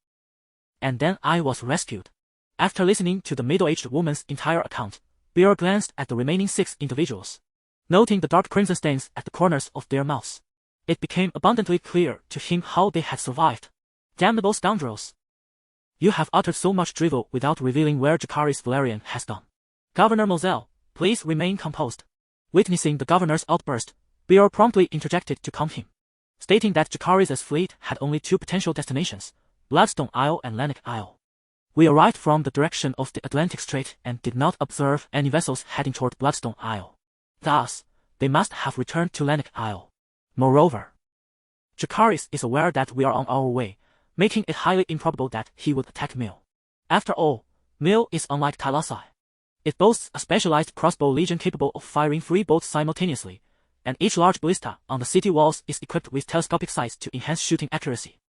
And then I was rescued. After listening to the middle-aged woman's entire account, Bear glanced at the remaining 6 individuals, noting the dark crimson stains at the corners of their mouths. It became abundantly clear to him how they had survived. Damnable scoundrels! You have uttered so much drivel without revealing where Jacaerys Velaryon has gone. Governor Moselle, please remain composed. Witnessing the governor's outburst, Bear promptly interjected to calm him, stating that Jacaerys' fleet had only 2 potential destinations, Bloodstone Isle and Lannick Isle. We arrived from the direction of the Atlantic Strait and did not observe any vessels heading toward Bloodstone Isle. Thus, they must have returned to Lannick Isle. Moreover, Jacaerys is aware that we are on our way, making it highly improbable that he would attack Mil. After all, Mil is unlike Tylosi. It boasts a specialized crossbow legion capable of firing 3 bolts simultaneously, and each large ballista on the city walls is equipped with telescopic sights to enhance shooting accuracy.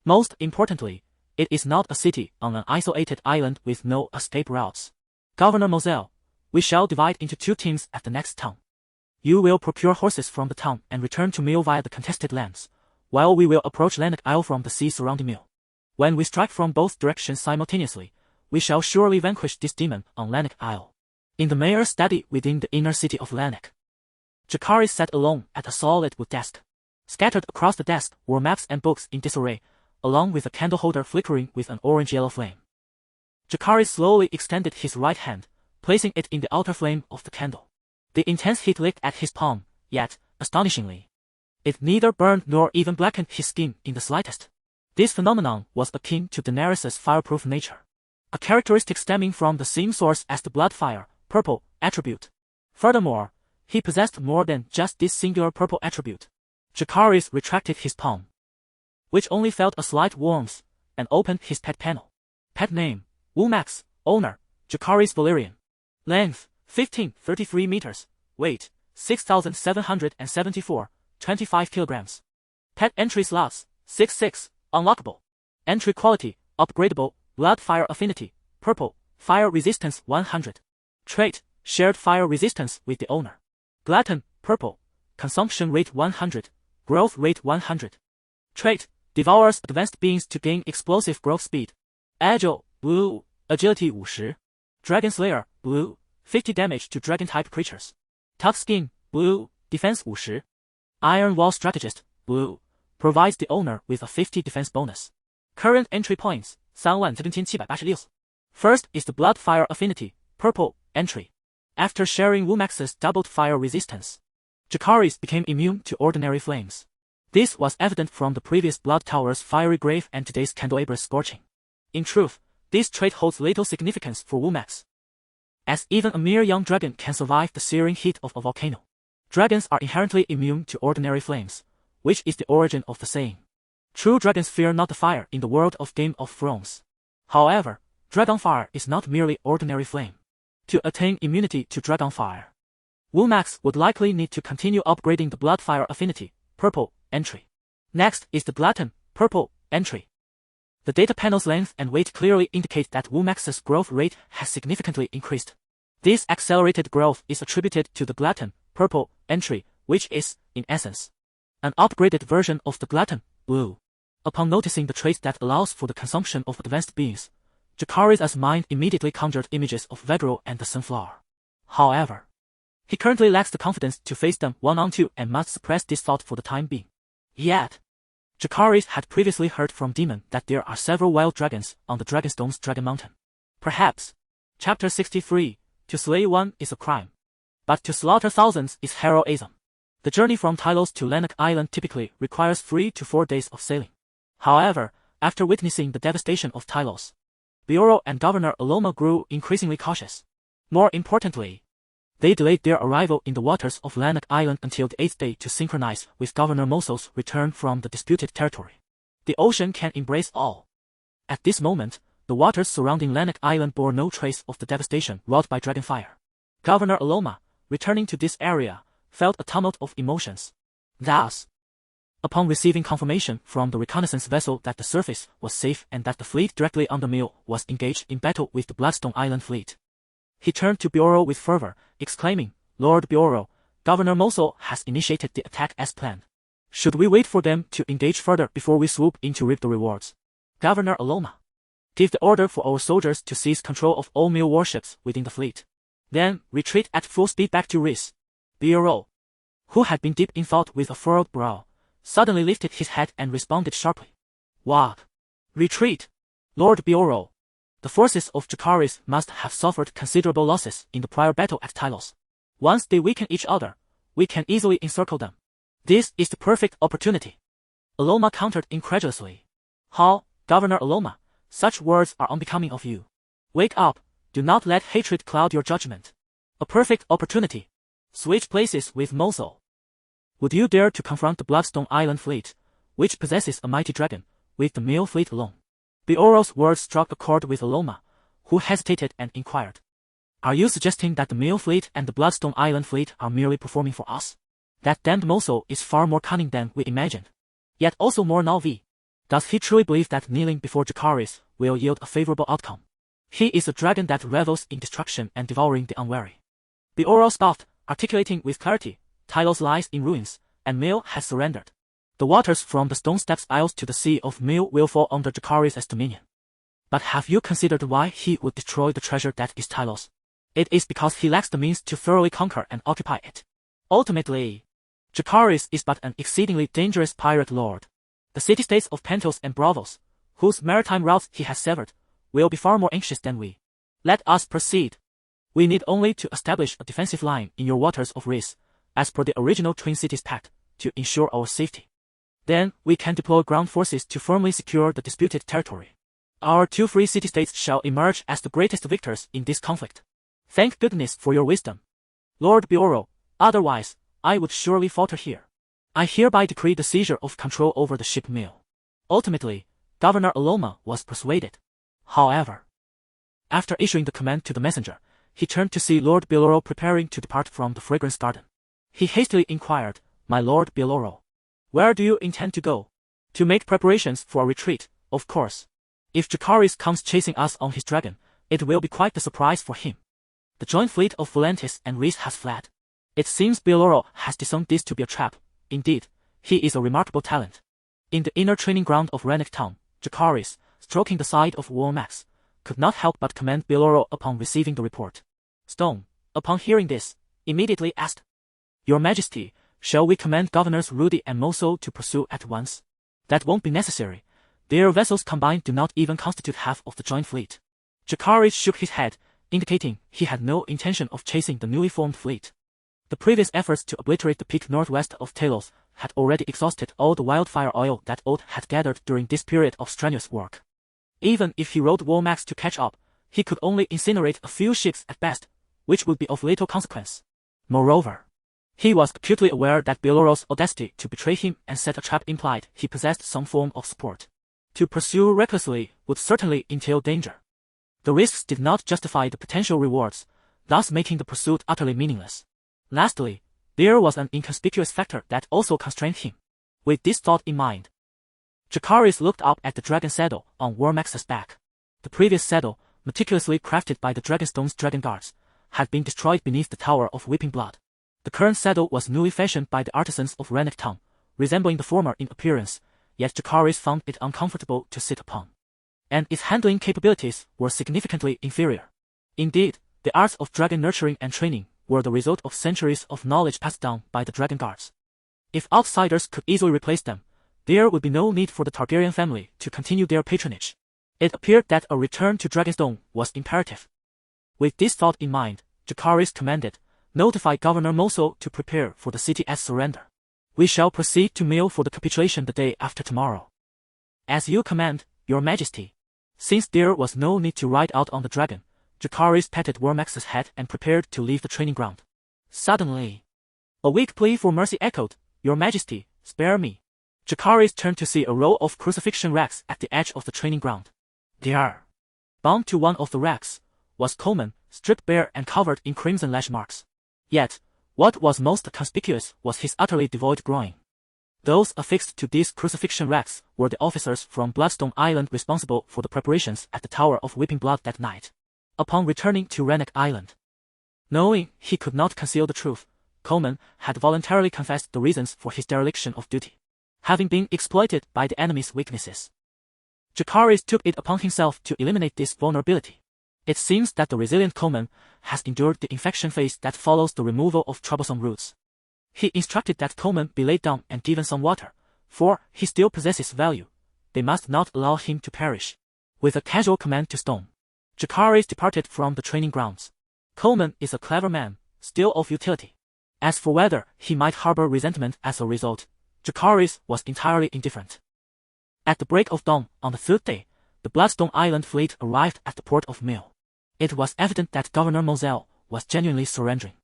Most importantly, it is not a city on an isolated island with no escape routes. Governor Moselle, we shall divide into 2 teams at the next town. You will procure horses from the town and return to Mil via the contested lands, while we will approach Lannick Isle from the sea surrounding Mill. When we strike from both directions simultaneously, we shall surely vanquish this demon on Lannick Isle. In the mayor's study within the inner city of Lannick, Jacaerys sat alone at a solid wood desk. Scattered across the desk were maps and books in disarray, along with a candle holder flickering with an orange-yellow flame. Jacaerys slowly extended his right hand, placing it in the outer flame of the candle. The intense heat licked at his palm, yet, astonishingly, it neither burned nor even blackened his skin in the slightest. This phenomenon was akin to Daenerys' fireproof nature, a characteristic stemming from the same source as the Bloodfire, purple, attribute. Furthermore, he possessed more than just this singular purple attribute. Jacaerys retracted his palm, which only felt a slight warmth, and opened his pet panel. Pet name, Wumax, owner, Jacaerys Velaryon. Length, 1533 meters. Weight, 6,774, 25 kilograms. Pet entry slots, 6/6, unlockable. Entry quality, upgradable, Bloodfire affinity, purple, fire resistance 100. Trait, shared fire resistance with the owner. Glutton, purple, consumption rate 100, growth rate 100. Trait, devours advanced beings to gain explosive growth speed. Agile, blue, agility 50. Dragon Slayer, blue, 50 damage to dragon-type creatures. Tough skin, blue, defense 50. Iron Wall Strategist, blue, provides the owner with a 50 defense bonus. Current entry points, 37,786. First is the Bloodfire affinity, purple, entry. After sharing Wumax's doubled fire resistance, Jacaerys became immune to ordinary flames. This was evident from the previous Blood Tower's fiery grave and today's Candelabra's scorching. In truth, this trait holds little significance for Wumax, as even a mere young dragon can survive the searing heat of a volcano. Dragons are inherently immune to ordinary flames, which is the origin of the saying, "True dragons fear not the fire" in the world of Game of Thrones. However, Dragonfire is not merely ordinary flame. To attain immunity to Dragonfire, Wumax would likely need to continue upgrading the Bloodfire affinity, purple, entry. Next is the Glutton, purple, entry. The data panel's length and weight clearly indicate that Wumax's growth rate has significantly increased. This accelerated growth is attributed to the Glutton, purple, entry, which is, in essence, an upgraded version of the Glutton, blue. Upon noticing the trait that allows for the consumption of advanced beings, Jacaerys' mind immediately conjured images of Vedro and the Sunflower. However, he currently lacks the confidence to face them one-on-two and must suppress this thought for the time being. Yet, Jacaerys had previously heard from Demon that there are several wild dragons on the Dragonstone's Dragon Mountain. Perhaps, Chapter 63, to slay one is a crime, but to slaughter thousands is heroism. The journey from Tyrosh to Lannick Island typically requires 3 to 4 days of sailing. However, after witnessing the devastation of Tyrosh, Beorhol and Governor Aloma grew increasingly cautious. More importantly, they delayed their arrival in the waters of Lannick Island until the 8th day to synchronize with Governor Moso's return from the disputed territory. The ocean can embrace all. At this moment, the waters surrounding Lannick Island bore no trace of the devastation wrought by Dragonfire. Governor Aloma, returning to this area, felt a tumult of emotions. Thus, upon receiving confirmation from the reconnaissance vessel that the surface was safe and that the fleet directly under Mill was engaged in battle with the Bloodstone Island fleet, he turned to Beorhol with fervor, exclaiming, "Lord Beorhol, Governor Moso has initiated the attack as planned. Should we wait for them to engage further before we swoop in to reap the rewards?" Governor Aloma, give the order for our soldiers to seize control of all Mill warships within the fleet. Then retreat at full speed back to Ruse. Beorhol, who had been deep in thought with a furrowed brow, suddenly lifted his head and responded sharply. "What? Retreat? Lord Beorhol, the forces of Jacaerys must have suffered considerable losses in the prior battle at Tyrosh. Once they weaken each other, we can easily encircle them. This is the perfect opportunity." Aloma countered incredulously. "How, Governor Aloma, such words are unbecoming of you. Wake up, do not let hatred cloud your judgment. A perfect opportunity. Switch places with Moso. Would you dare to confront the Bloodstone Island fleet, which possesses a mighty dragon, with the Mill fleet alone?" Beorhol's words struck a chord with Aloma, who hesitated and inquired. "Are you suggesting that the Mill fleet and the Bloodstone Island fleet are merely performing for us? That damned Moso is far more cunning than we imagined, yet also more naive. Does he truly believe that kneeling before Jacaerys will yield a favorable outcome? He is a dragon that revels in destruction and devouring the unwary." Beorhol scoffed, articulating with clarity, "Tyrosh lies in ruins, and Mill has surrendered. The waters from the stone steps isles to the Sea of Meal will fall under Jacaerys' dominion. But have you considered why he would destroy the treasure that is Tyrosh? It is because he lacks the means to thoroughly conquer and occupy it. Ultimately, Jacaerys is but an exceedingly dangerous pirate lord. The city-states of Pentos and Bravos, whose maritime routes he has severed, will be far more anxious than we. Let us proceed. We need only to establish a defensive line in your waters of ruse, as per the original Twin Cities Pact, to ensure our safety. Then we can deploy ground forces to firmly secure the disputed territory. Our 2 free city-states shall emerge as the greatest victors in this conflict. Thank goodness for your wisdom, Lord Bioro, otherwise, I would surely falter here. I hereby decree the seizure of control over the ship mill. Ultimately, Governor Aloma was persuaded. However, after issuing the command to the messenger, he turned to see Lord Bioro preparing to depart from the fragrance garden. He hastily inquired, "My Lord Bioro, where do you intend to go?" "To make preparations for a retreat, of course. If Jacaerys comes chasing us on his dragon, it will be quite the surprise for him. The joint fleet of Volantis and Rhys has fled. It seems Bioro has discerned this to be a trap. Indeed, he is a remarkable talent." In the inner training ground of Rhaenyra town, Jacaerys, stroking the side of Warmax, could not help but commend Bioro upon receiving the report. Stone, upon hearing this, immediately asked, "Your Majesty, shall we command Governors Rudy and Moso to pursue at once?" "That won't be necessary. Their vessels combined do not even constitute half of the joint fleet." Jacaerys shook his head, indicating he had no intention of chasing the newly formed fleet. The previous efforts to obliterate the peak northwest of Talos had already exhausted all the wildfire oil that Oath had gathered during this period of strenuous work. Even if he rode Warmax to catch up, he could only incinerate a few ships at best, which would be of little consequence. Moreover, he was acutely aware that Bioro's audacity to betray him and set a trap implied he possessed some form of support. To pursue recklessly would certainly entail danger. The risks did not justify the potential rewards, thus making the pursuit utterly meaningless. Lastly, there was an inconspicuous factor that also constrained him. With this thought in mind, Jacaerys looked up at the dragon saddle on Warmax's back. The previous saddle, meticulously crafted by the Dragonstone's dragon guards, had been destroyed beneath the Tower of Weeping Blood. The current saddle was newly fashioned by the artisans of Rhaenyra town, resembling the former in appearance, yet Jacaerys found it uncomfortable to sit upon. And its handling capabilities were significantly inferior. Indeed, the arts of dragon nurturing and training were the result of centuries of knowledge passed down by the dragon guards. If outsiders could easily replace them, there would be no need for the Targaryen family to continue their patronage. It appeared that a return to Dragonstone was imperative. With this thought in mind, Jacaerys commanded, "Notify Governor Moso to prepare for the city's surrender. We shall proceed to Meal for the capitulation the day after tomorrow." "As you command, Your Majesty." Since there was no need to ride out on the dragon, Jacaerys patted Warmax's head and prepared to leave the training ground. Suddenly, a weak plea for mercy echoed, "Your Majesty, spare me." Jacaerys turned to see a row of crucifixion racks at the edge of the training ground. There, bound to one of the racks, was Coleman, stripped bare and covered in crimson lash marks. Yet, what was most conspicuous was his utterly devoid groin. Those affixed to these crucifixion racks were the officers from Bloodstone Island responsible for the preparations at the Tower of Weeping Blood that night. Upon returning to Rhaenyra Island, knowing he could not conceal the truth, Coleman had voluntarily confessed the reasons for his dereliction of duty, having been exploited by the enemy's weaknesses. Jacaerys took it upon himself to eliminate this vulnerability. It seems that the resilient Coleman has endured the infection phase that follows the removal of troublesome roots. He instructed that Coleman be laid down and given some water, for he still possesses value. They must not allow him to perish. With a casual command to Stone, Jacaerys departed from the training grounds. Coleman is a clever man, still of utility. As for whether he might harbor resentment as a result, Jacaerys was entirely indifferent. At the break of dawn on the third day, the Bloodstone Island fleet arrived at the port of Meal. It was evident that Governor Moselle was genuinely surrendering.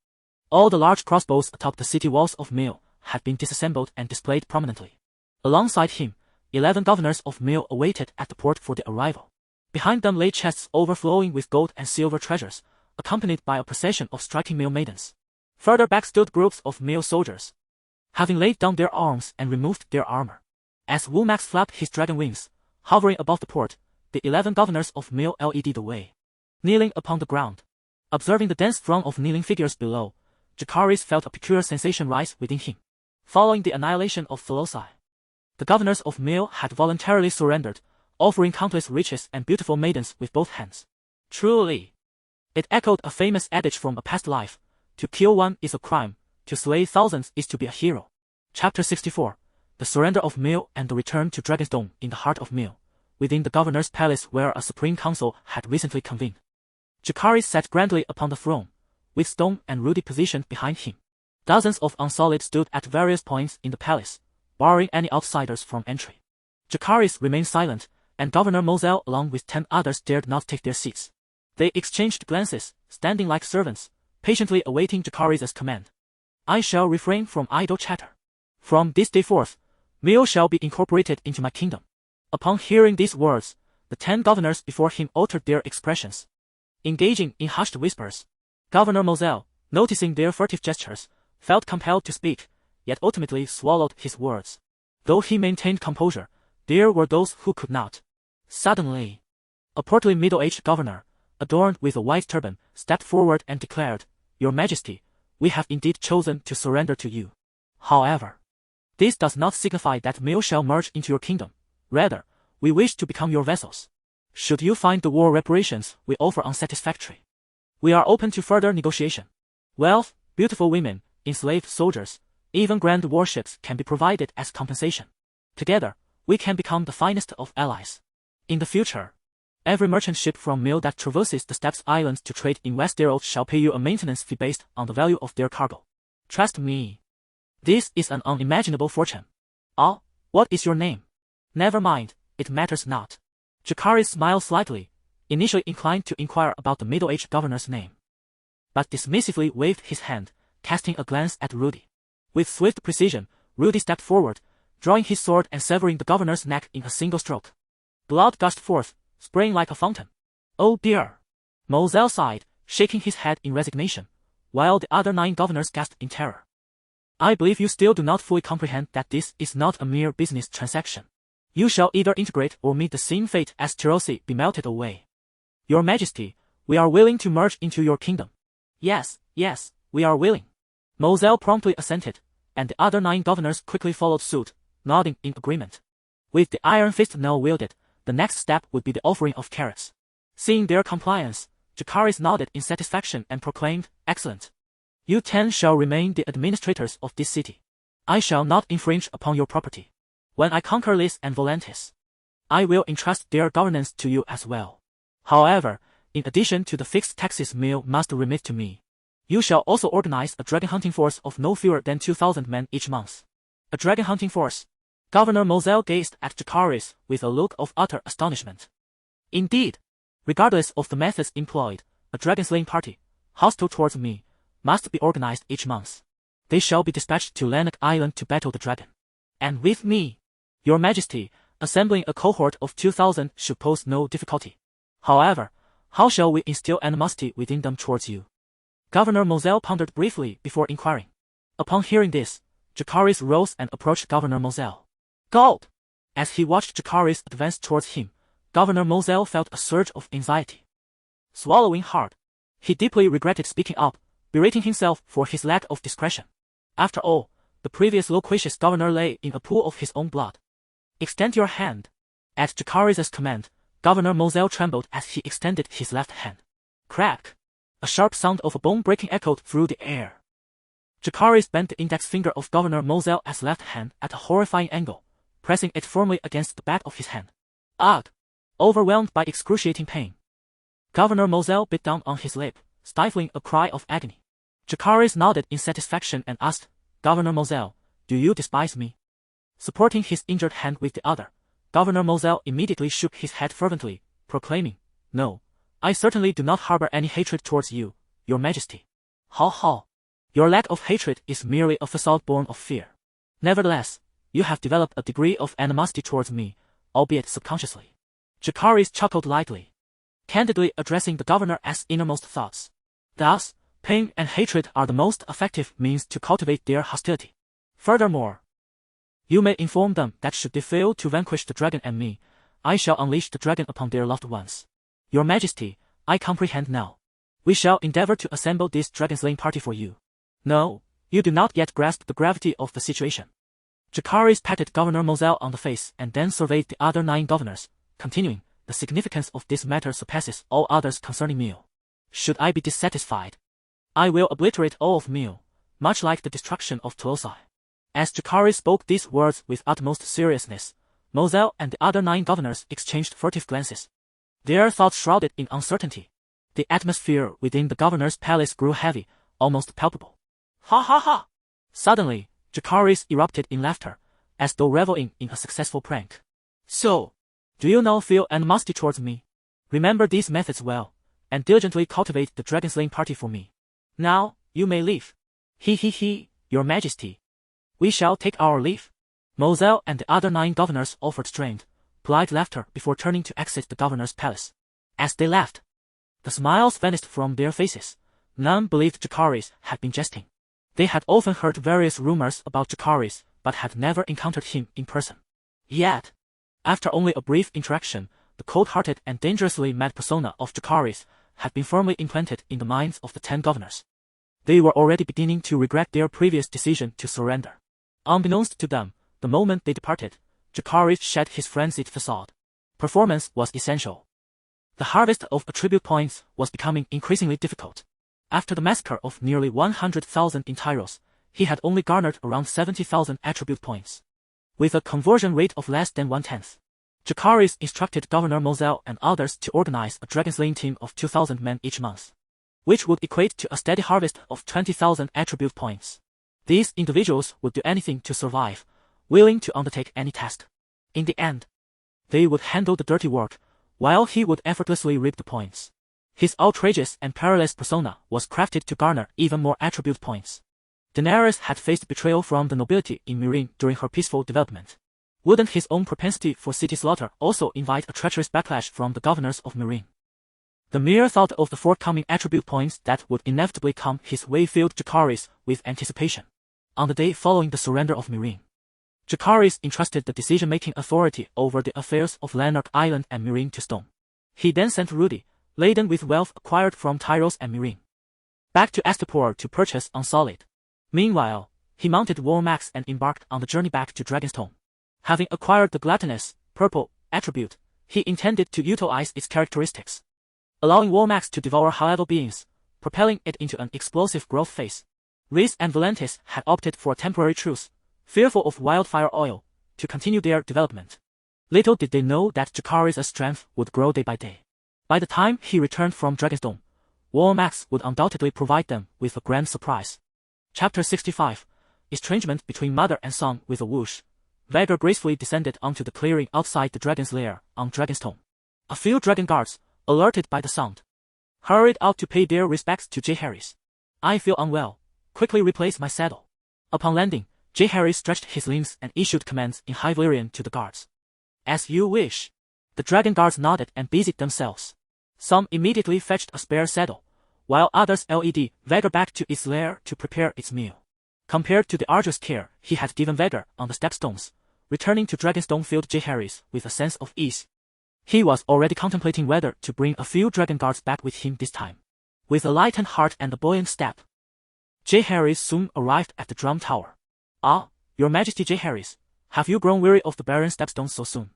All the large crossbows atop the city walls of Meal had been disassembled and displayed prominently. Alongside him, 11 governors of Meal awaited at the port for the arrival. Behind them lay chests overflowing with gold and silver treasures, accompanied by a procession of striking Meal maidens. Further back stood groups of Meal soldiers, having laid down their arms and removed their armor. As Warmax flapped his dragon wings, hovering above the port, the 11 governors of Meal led the way. Kneeling upon the ground, observing the dense throng of kneeling figures below, Jacaerys felt a peculiar sensation rise within him. Following the annihilation of Philosophy, The governors of Mil had voluntarily surrendered, offering countless riches and beautiful maidens with both hands. Truly, it echoed a famous adage from a past life: to kill one is a crime, to slay thousands is to be a hero. Chapter 64. The surrender of Mil and the return to Dragonstone in the heart of Mil, within the governor's palace where a supreme council had recently convened. Jacaerys sat grandly upon the throne, with Stone and Rudy positioned behind him. Dozens of Unsullied stood at various points in the palace, barring any outsiders from entry. Jacaerys remained silent, and Governor Moselle along with 10 others dared not take their seats. They exchanged glances, standing like servants, patiently awaiting Jacaerys' command. I shall refrain from idle chatter. From this day forth, Mil shall be incorporated into my kingdom. Upon hearing these words, the 10 governors before him altered their expressions, engaging in hushed whispers. Governor Moselle, noticing their furtive gestures, felt compelled to speak, yet ultimately swallowed his words. Though he maintained composure, there were those who could not. Suddenly, a portly middle-aged governor, adorned with a white turban, stepped forward and declared, "Your Majesty, we have indeed chosen to surrender to you. However, this does not signify that Mil shall merge into your kingdom. Rather, we wish to become your vassals. Should you find the war reparations we offer unsatisfactory, we are open to further negotiation. Wealth, beautiful women, enslaved soldiers, even grand warships can be provided as compensation. Together, we can become the finest of allies. In the future, every merchant ship from Mil that traverses the Steppes Islands to trade in Westeros shall pay you a maintenance fee based on the value of their cargo. Trust me. This is an unimaginable fortune. Ah, what is your name?" "Never mind, it matters not." Jacaerys smiled slightly, initially inclined to inquire about the middle-aged governor's name, but dismissively waved his hand, casting a glance at Rudy. With swift precision, Rudy stepped forward, drawing his sword and severing the governor's neck in a single stroke. Blood gushed forth, spraying like a fountain. "Oh dear!" Moselle sighed, shaking his head in resignation, while the other 9 governors gasped in terror. "I believe you still do not fully comprehend that this is not a mere business transaction. You shall either integrate or meet the same fate as Tyrosh be melted away. Your Majesty, we are willing to merge into your kingdom." Yes, we are willing." Moselle promptly assented, and the other 9 governors quickly followed suit, nodding in agreement. With the iron fist now wielded, the next step would be the offering of carrots. Seeing their compliance, Jacaerys nodded in satisfaction and proclaimed, "Excellent. You 10 shall remain the administrators of this city. I shall not infringe upon your property. When I conquer Lys and Volantis, I will entrust their governance to you as well. However, in addition to the fixed taxes Mil must remit to me, you shall also organize a dragon hunting force of no fewer than 2,000 men each month." A dragon hunting force? Governor Moselle gazed at Jacaerys with a look of utter astonishment. Indeed, regardless of the methods employed, a dragon-slaying party, hostile towards me, must be organized each month. They shall be dispatched to Lanark Island to battle the dragon. And with me, Your Majesty, assembling a cohort of 2,000 should pose no difficulty. However, how shall we instill animosity within them towards you?" Governor Moselle pondered briefly before inquiring. Upon hearing this, Jacaerys rose and approached Governor Moselle. "Gold!" As he watched Jacaerys advance towards him, Governor Moselle felt a surge of anxiety. Swallowing hard, he deeply regretted speaking up, berating himself for his lack of discretion. After all, the previous loquacious governor lay in a pool of his own blood. "Extend your hand." At Jacaerys' command, Governor Moselle trembled as he extended his left hand. Crack! A sharp sound of a bone breaking echoed through the air. Jacaerys bent the index finger of Governor Moselle's left hand at a horrifying angle, pressing it firmly against the back of his hand. Ugh! Overwhelmed by excruciating pain, Governor Moselle bit down on his lip, stifling a cry of agony. Jacaerys nodded in satisfaction and asked, "Governor Moselle, do you despise me?" Supporting his injured hand with the other, Governor Moselle immediately shook his head fervently, proclaiming, "No, I certainly do not harbor any hatred towards you, Your Majesty. Ha! Your lack of hatred is merely a facade born of fear. Nevertheless, you have developed a degree of animosity towards me, albeit subconsciously." Jacaerys chuckled lightly, candidly addressing the governor's innermost thoughts. Thus, pain and hatred are the most effective means to cultivate their hostility. Furthermore, you may inform them that should they fail to vanquish the dragon and me, I shall unleash the dragon upon their loved ones. Your Majesty, I comprehend now. We shall endeavor to assemble this dragon-slaying party for you. No, you do not yet grasp the gravity of the situation. Jacaerys patted Governor Moselle on the face and then surveyed the other 9 governors, continuing, the significance of this matter surpasses all others concerning Meal. Should I be dissatisfied, I will obliterate all of Meal, much like the destruction of Clumsy. As Jacaerys spoke these words with utmost seriousness, Moselle and the other 9 governors exchanged furtive glances. Their thoughts shrouded in uncertainty. The atmosphere within the governor's palace grew heavy, almost palpable. Ha ha ha! Suddenly, Jacaerys erupted in laughter, as though reveling in a successful prank. So, do you now feel animosity towards me? Remember these methods well, and diligently cultivate the dragon-slaying party for me. Now, you may leave. He, your majesty. We shall take our leave. Moselle and the other 9 governors offered strained, polite laughter before turning to exit the governor's palace. As they left, the smiles vanished from their faces. None believed Jacaerys had been jesting. They had often heard various rumors about Jacaerys, but had never encountered him in person. Yet, after only a brief interaction, the cold-hearted and dangerously mad persona of Jacaerys had been firmly implanted in the minds of the 10 governors. They were already beginning to regret their previous decision to surrender. Unbeknownst to them, the moment they departed, Jacaerys shed his frenzied facade. Performance was essential. The harvest of attribute points was becoming increasingly difficult. After the massacre of nearly 100,000 in Tyrosh, he had only garnered around 70,000 attribute points. With a conversion rate of less than 1/10. Jacaerys instructed Governor Moselle and others to organize a dragon-slaying team of 2,000 men each month, which would equate to a steady harvest of 20,000 attribute points. These individuals would do anything to survive, willing to undertake any task. In the end, they would handle the dirty work, while he would effortlessly reap the points. His outrageous and perilous persona was crafted to garner even more attribute points. Daenerys had faced betrayal from the nobility in Meereen during her peaceful development. Wouldn't his own propensity for city slaughter also invite a treacherous backlash from the governors of Meereen? The mere thought of the forthcoming attribute points that would inevitably come his way filled Jacaerys with anticipation. On the day following the surrender of Meereen, Jacaerys entrusted the decision-making authority over the affairs of Lanark Island and Meereen to Stone. He then sent Rudy, laden with wealth acquired from Tyrosh and Meereen, back to Astapor to purchase Unsullied. Meanwhile, he mounted Warmax and embarked on the journey back to Dragonstone. Having acquired the gluttonous, purple, attribute, he intended to utilize its characteristics, allowing Warmax to devour high-level beings, propelling it into an explosive growth phase. Rhys and Valentis had opted for a temporary truce, fearful of wildfire oil, to continue their development. Little did they know that Jacaerys' strength would grow day by day. By the time he returned from Dragonstone, Warmax would undoubtedly provide them with a grand surprise. Chapter 65, Estrangement between Mother and Son. With a whoosh, Vhagar gracefully descended onto the clearing outside the dragon's lair on Dragonstone. A few dragon guards, alerted by the sound, hurried out to pay their respects to Jacaerys. I feel unwell. Quickly replace my saddle. Upon landing, Jacaerys stretched his limbs and issued commands in High Valyrian to the guards. As you wish. The dragon guards nodded and busied themselves. Some immediately fetched a spare saddle, while others led Vhagar back to its lair to prepare its meal. Compared to the arduous care he had given Vhagar on the stepstones, returning to Dragonstone filled Jacaerys with a sense of ease. He was already contemplating whether to bring a few dragon guards back with him this time. With a lightened heart and a buoyant step, Jacaerys soon arrived at the drum tower. Ah, your majesty Jacaerys, have you grown weary of the barren stepstones so soon?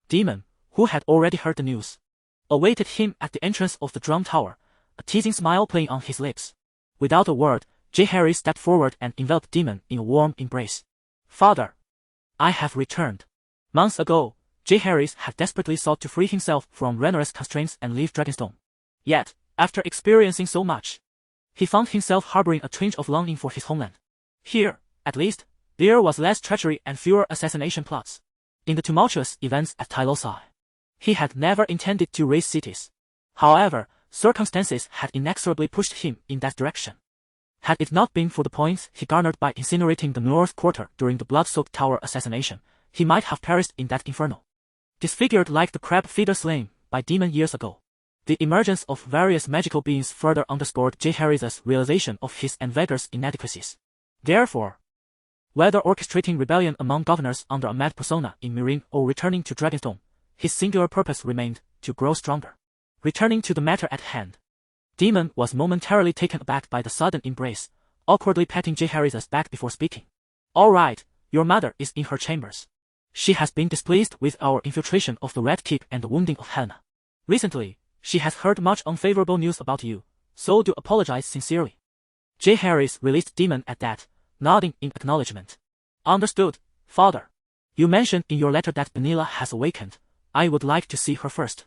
Demon, who had already heard the news, awaited him at the entrance of the drum tower, a teasing smile playing on his lips. Without a word, Jacaerys stepped forward and enveloped Demon in a warm embrace. Father, I have returned. Months ago, Jacaerys had desperately sought to free himself from Rhaenyra's constraints and leave Dragonstone. Yet, after experiencing so much, he found himself harboring a twinge of longing for his homeland. Here, at least, there was less treachery and fewer assassination plots. In the tumultuous events at Tyrosh, he had never intended to raise cities. However, circumstances had inexorably pushed him in that direction. Had it not been for the points he garnered by incinerating the North Quarter during the blood-soaked tower assassination, he might have perished in that inferno. Disfigured like the crab feeder slain by Demon years ago, the emergence of various magical beings further underscored Jacaerys' realization of his and Vhagar's inadequacies. Therefore, whether orchestrating rebellion among governors under a mad persona in Meereen or returning to Dragonstone, his singular purpose remained to grow stronger. Returning to the matter at hand, Demon was momentarily taken aback by the sudden embrace, awkwardly patting Jacaerys' back before speaking. All right, your mother is in her chambers. She has been displeased with our infiltration of the Red Keep and the wounding of Helena. Recently, she has heard much unfavorable news about you, so do apologize sincerely." Jacaerys released Demon at that, nodding in acknowledgement. "Understood, father. You mentioned in your letter that Rhaenyra has awakened. I would like to see her first."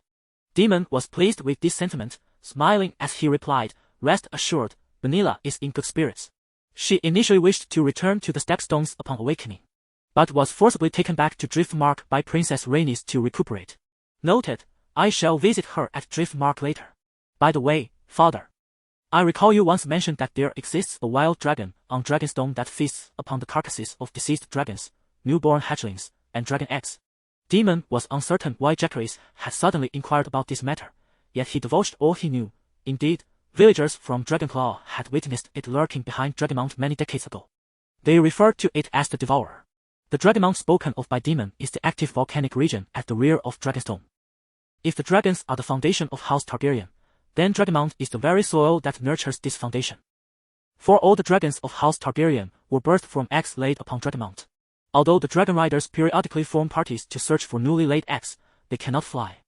Demon was pleased with this sentiment, smiling as he replied, "Rest assured, Rhaenyra is in good spirits. She initially wished to return to the stepstones upon awakening, but was forcibly taken back to Driftmark by Princess Rhaenys to recuperate." Noted. I shall visit her at Driftmark later. By the way, father, I recall you once mentioned that there exists a wild dragon on Dragonstone that feasts upon the carcasses of deceased dragons, newborn hatchlings, and dragon eggs. Demon was uncertain why Jacaerys had suddenly inquired about this matter, yet he divulged all he knew. Indeed, villagers from Dragonclaw had witnessed it lurking behind Dragonmount many decades ago. They referred to it as the Devourer. The Dragonmount spoken of by Demon is the active volcanic region at the rear of Dragonstone. If the dragons are the foundation of House Targaryen, then Dragonmount is the very soil that nurtures this foundation. For all the dragons of House Targaryen were birthed from eggs laid upon Dragonmount. Although the dragon riders periodically form parties to search for newly laid eggs, they cannot fly.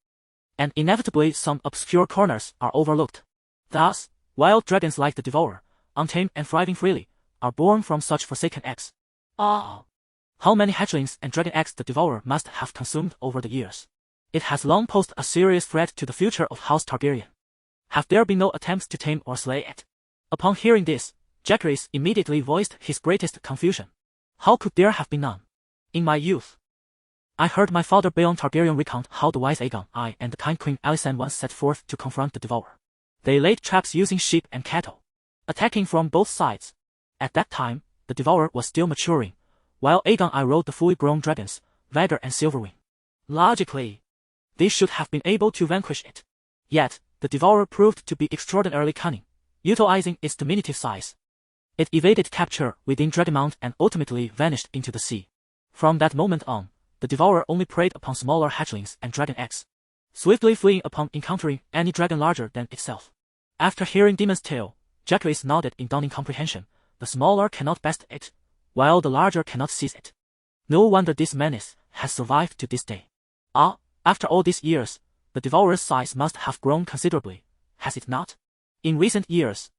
And inevitably some obscure corners are overlooked. Thus, wild dragons like the Devourer, untamed and thriving freely, are born from such forsaken eggs. How many hatchlings and dragon eggs the Devourer must have consumed over the years. It has long posed a serious threat to the future of House Targaryen. Have there been no attempts to tame or slay it? Upon hearing this, Jacaerys immediately voiced his greatest confusion. How could there have been none? In my youth, I heard my father Baon Targaryen recount how the wise Aegon I and the kind Queen Alysanne once set forth to confront the Devourer. They laid traps using sheep and cattle, attacking from both sides. At that time, the Devourer was still maturing, while Aegon I rode the fully grown dragons, Vagar and Silverwing. Logically, they should have been able to vanquish it. Yet, the Devourer proved to be extraordinarily cunning, utilizing its diminutive size. It evaded capture within Dragonmount and ultimately vanished into the sea. From that moment on, the Devourer only preyed upon smaller hatchlings and dragon eggs, swiftly fleeing upon encountering any dragon larger than itself. After hearing Demon's tale, Jacaerys nodded in dawning comprehension. The smaller cannot best it, while the larger cannot seize it. No wonder this menace has survived to this day. After all these years, the Devourer's size must have grown considerably, has it not? In recent years,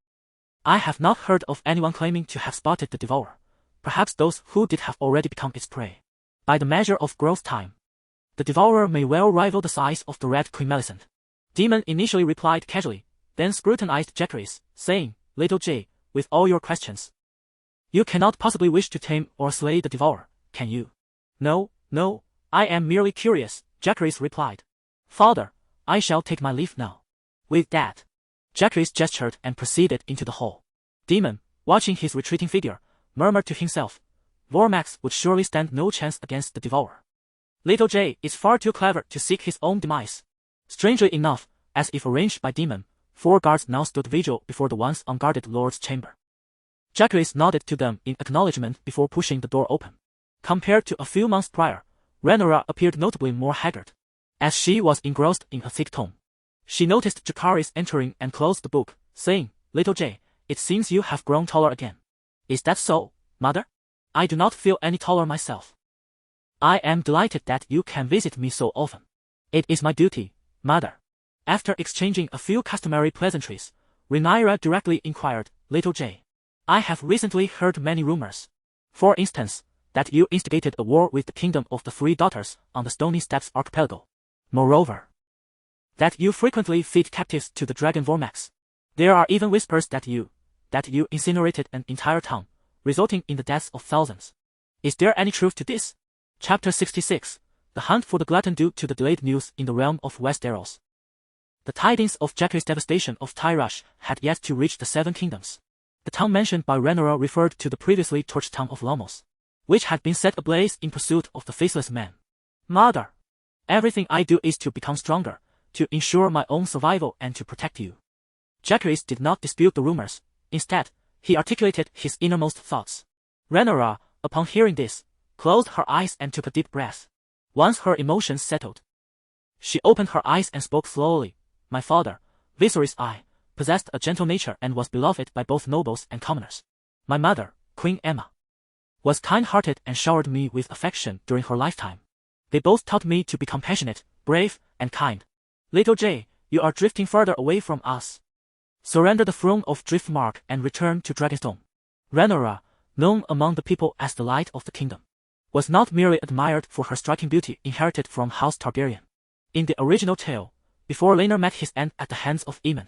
I have not heard of anyone claiming to have spotted the Devourer. Perhaps those who did have already become its prey. By the measure of growth time, the Devourer may well rival the size of the Red Queen Melisande. Demon initially replied casually, then scrutinized Jacaerys, saying, "Little J, with all your questions, you cannot possibly wish to tame or slay the Devourer, can you?" No, I am merely curious," Jacaerys replied. "Father, I shall take my leave now." With that, Jacaerys gestured and proceeded into the hall. Demon, watching his retreating figure, murmured to himself, "Vormax would surely stand no chance against the Devourer. Little J is far too clever to seek his own demise." Strangely enough, as if arranged by Demon, 4 guards now stood vigil before the once unguarded Lord's chamber. Jacaerys nodded to them in acknowledgement before pushing the door open. Compared to a few months prior, Rhaenyra appeared notably more haggard, as she was engrossed in a thick tome. She noticed Jacaerys entering and closed the book, saying, "Little J, it seems you have grown taller again. Is that so, mother? I do not feel any taller myself. I am delighted that you can visit me so often." "It is my duty, mother." After exchanging a few customary pleasantries, Rhaenyra directly inquired, "Little J, I have recently heard many rumors. For instance, that you instigated a war with the kingdom of the 3 daughters on the Stony Steppes archipelago. Moreover, that you frequently feed captives to the dragon Vormax. There are even whispers that you incinerated an entire town, resulting in the deaths of thousands. Is there any truth to this?" Chapter 66, The Hunt for the Glutton due to the delayed news in the realm of Westeros. The tidings of Jacaerys' devastation of Tyrosh had yet to reach the 7 kingdoms. The town mentioned by Rhaenyra referred to the previously torched town of Lomos, which had been set ablaze in pursuit of the faceless man. "Mother, everything I do is to become stronger, to ensure my own survival and to protect you." Jacaerys did not dispute the rumors. Instead, he articulated his innermost thoughts. Rhaenyra, upon hearing this, closed her eyes and took a deep breath. Once her emotions settled, she opened her eyes and spoke slowly. "My father, Viserys I, possessed a gentle nature and was beloved by both nobles and commoners. My mother, Queen Aemma, was kind-hearted and showered me with affection during her lifetime. They both taught me to be compassionate, brave, and kind. Little J, you are drifting further away from us. Surrender the throne of Driftmark and return to Dragonstone. Rhaenyra, known among the people as the Light of the Kingdom, was not merely admired for her striking beauty inherited from House Targaryen. In the original tale, before Rhaenyra met his end at the hands of Aemon,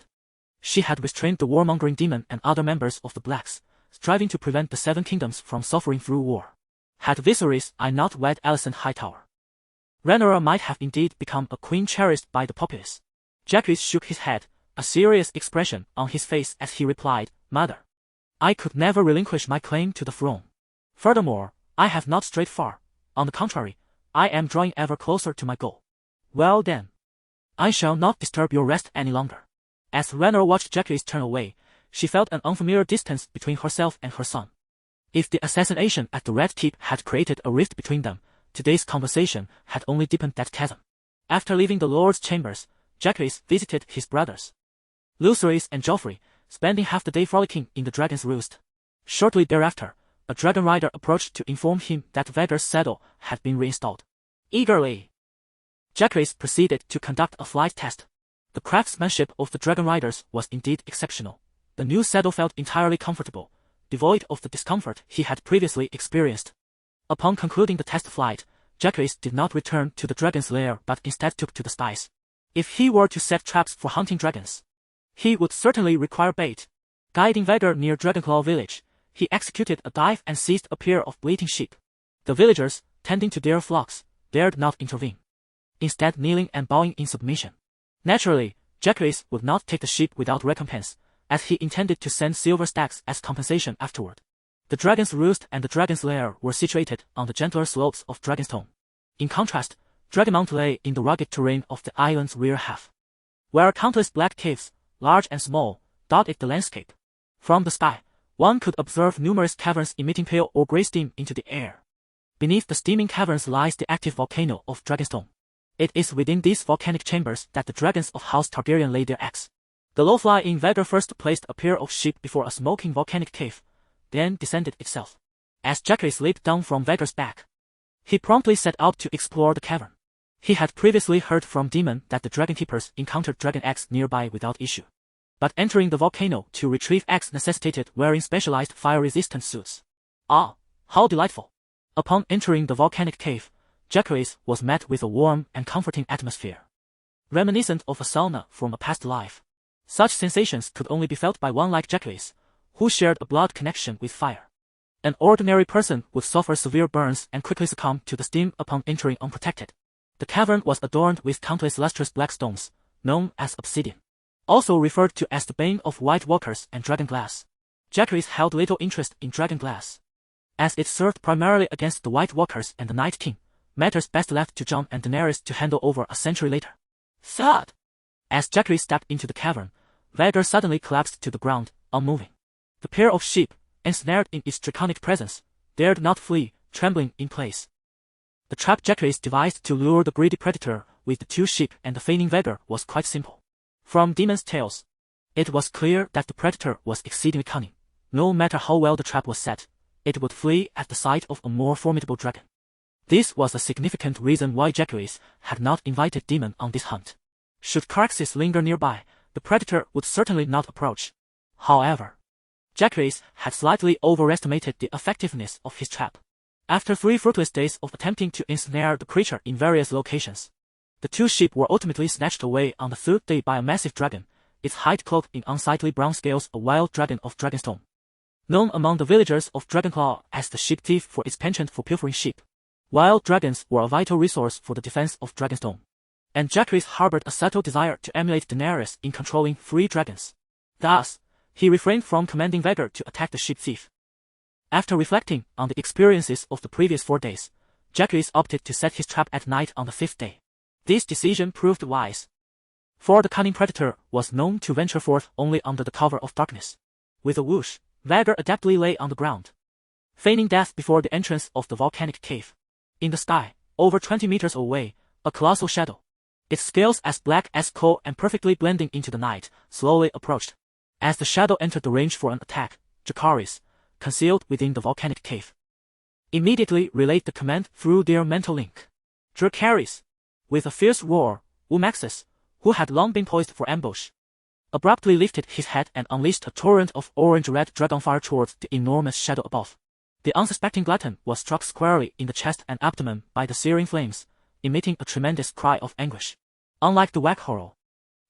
she had restrained the warmongering demon and other members of the Blacks, striving to prevent the Seven Kingdoms from suffering through war. Had Viserys I not wed Alicent Hightower, Rhaenyra might have indeed become a queen cherished by the populace. Jacaerys shook his head, a serious expression on his face as he replied, Mother, I could never relinquish my claim to the throne. Furthermore, I have not strayed far. On the contrary, I am drawing ever closer to my goal. Well then, I shall not disturb your rest any longer. As Rhaenyra watched Jacaerys turn away, she felt an unfamiliar distance between herself and her son. If the assassination at the Red Keep had created a rift between them, today's conversation had only deepened that chasm. After leaving the Lord's chambers, Jacaerys visited his brothers, Lucerys and Joffrey, spending half the day frolicking in the dragon's roost. Shortly thereafter, a dragon rider approached to inform him that Vhagar's saddle had been reinstalled. Eagerly, Jacaerys proceeded to conduct a flight test. The craftsmanship of the dragon riders was indeed exceptional. The new saddle felt entirely comfortable, devoid of the discomfort he had previously experienced. Upon concluding the test flight, Jacaerys did not return to the dragon's lair but instead took to the skies. If he were to set traps for hunting dragons, he would certainly require bait. Guiding Vhagar near Dragonclaw village, he executed a dive and seized a pair of bleating sheep. The villagers, tending to their flocks, dared not intervene, instead kneeling and bowing in submission. Naturally, Jacaerys would not take the sheep without recompense, as he intended to send silver stacks as compensation afterward. The dragon's roost and the dragon's lair were situated on the gentler slopes of Dragonstone. In contrast, Dragonmount lay in the rugged terrain of the island's rear half, where countless black caves, large and small, dotted the landscape. From the sky, one could observe numerous caverns emitting pale or grey steam into the air. Beneath the steaming caverns lies the active volcano of Dragonstone. It is within these volcanic chambers that the dragons of House Targaryen lay their eggs. The low-flying Vhagar first placed a pair of sheep before a smoking volcanic cave, then descended itself. As Jacaerys leaped down from Vhagar's back, he promptly set out to explore the cavern. He had previously heard from Daemon that the dragon keepers encountered dragon eggs nearby without issue. But entering the volcano to retrieve eggs necessitated wearing specialized fire-resistant suits. Ah, how delightful! Upon entering the volcanic cave, Jacaerys was met with a warm and comforting atmosphere, reminiscent of a sauna from a past life. Such sensations could only be felt by one like Jacaerys, who shared a blood connection with fire. An ordinary person would suffer severe burns and quickly succumb to the steam upon entering unprotected. The cavern was adorned with countless lustrous black stones, known as obsidian, also referred to as the bane of White Walkers and dragonglass. Jacaerys held little interest in dragonglass, as it served primarily against the White Walkers and the Night King, matters best left to Jon and Daenerys to handle over a century later. Thud! As Jacaerys stepped into the cavern, Vhagar suddenly collapsed to the ground, unmoving. The pair of sheep, ensnared in its draconic presence, dared not flee, trembling in place. The trap Jacaerys devised to lure the greedy predator with the two sheep and the feigning Vhagar was quite simple. From Daemon's tales, it was clear that the predator was exceedingly cunning. No matter how well the trap was set, it would flee at the sight of a more formidable dragon. This was a significant reason why Jacaerys had not invited Daemon on this hunt. Should Caraxes linger nearby, the predator would certainly not approach. However, Jacaerys had slightly overestimated the effectiveness of his trap. After 3 fruitless days of attempting to ensnare the creature in various locations, the two sheep were ultimately snatched away on the 3rd day by a massive dragon, its hide cloaked in unsightly brown scales, a wild dragon of Dragonstone, known among the villagers of Dragonclaw as the sheep thief for its penchant for pilfering sheep. Wild dragons were a vital resource for the defense of Dragonstone, and Jacaerys harbored a subtle desire to emulate Daenerys in controlling 3 dragons. Thus, he refrained from commanding Vhagar to attack the sheep thief. After reflecting on the experiences of the previous 4 days, Jacaerys opted to set his trap at night on the 5th day. This decision proved wise, for the cunning predator was known to venture forth only under the cover of darkness. With a whoosh, Vhagar adeptly lay on the ground, feigning death before the entrance of the volcanic cave. In the sky, over 20 meters away, a colossal shadow, its scales as black as coal and perfectly blending into the night, slowly approached. As the shadow entered the range for an attack, Jacaerys, concealed within the volcanic cave, immediately relayed the command through their mental link. Jacaerys, with a fierce roar, Wumaxis, who had long been poised for ambush, abruptly lifted his head and unleashed a torrent of orange-red dragonfire towards the enormous shadow above. The unsuspecting glutton was struck squarely in the chest and abdomen by the searing flames, emitting a tremendous cry of anguish. Unlike the Waghorl,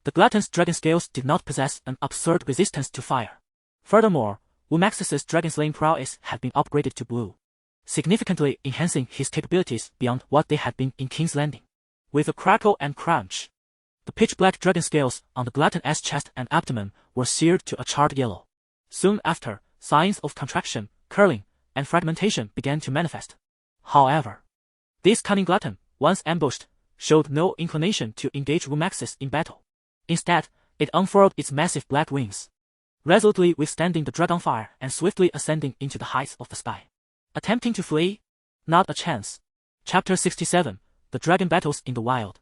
the glutton's dragon scales did not possess an absurd resistance to fire. Furthermore, Wumaxis' dragon-slaying prowess had been upgraded to blue, significantly enhancing his capabilities beyond what they had been in King's Landing. With a crackle and crunch, the pitch-black dragon scales on the glutton's chest and abdomen were seared to a charred yellow. Soon after, signs of contraction, curling, and fragmentation began to manifest. However, this cunning glutton, once ambushed, showed no inclination to engage Wumaxis in battle. Instead, it unfurled its massive black wings, resolutely withstanding the dragonfire and swiftly ascending into the heights of the sky. Attempting to flee? Not a chance. Chapter 67, The Dragon Battles in the Wild.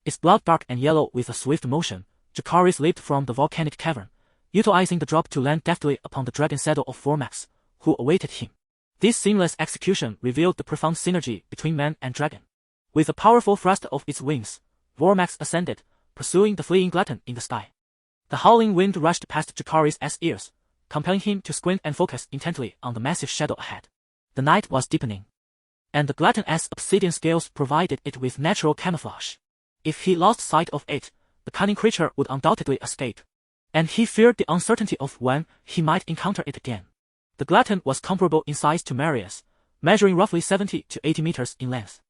Its blood dark and yellow with a swift motion, Jacaerys leaped from the volcanic cavern, utilizing the drop to land deftly upon the dragon saddle of Vormax, who awaited him. This seamless execution revealed the profound synergy between man and dragon. With a powerful thrust of its wings, Vormax ascended, pursuing the fleeing glutton in the sky. The howling wind rushed past Jacaerys' ears, compelling him to squint and focus intently on the massive shadow ahead. The night was deepening, and the glutton's obsidian scales provided it with natural camouflage. If he lost sight of it, the cunning creature would undoubtedly escape, and he feared the uncertainty of when he might encounter it again. The glutton was comparable in size to Marius, measuring roughly 70 to 80 meters in length,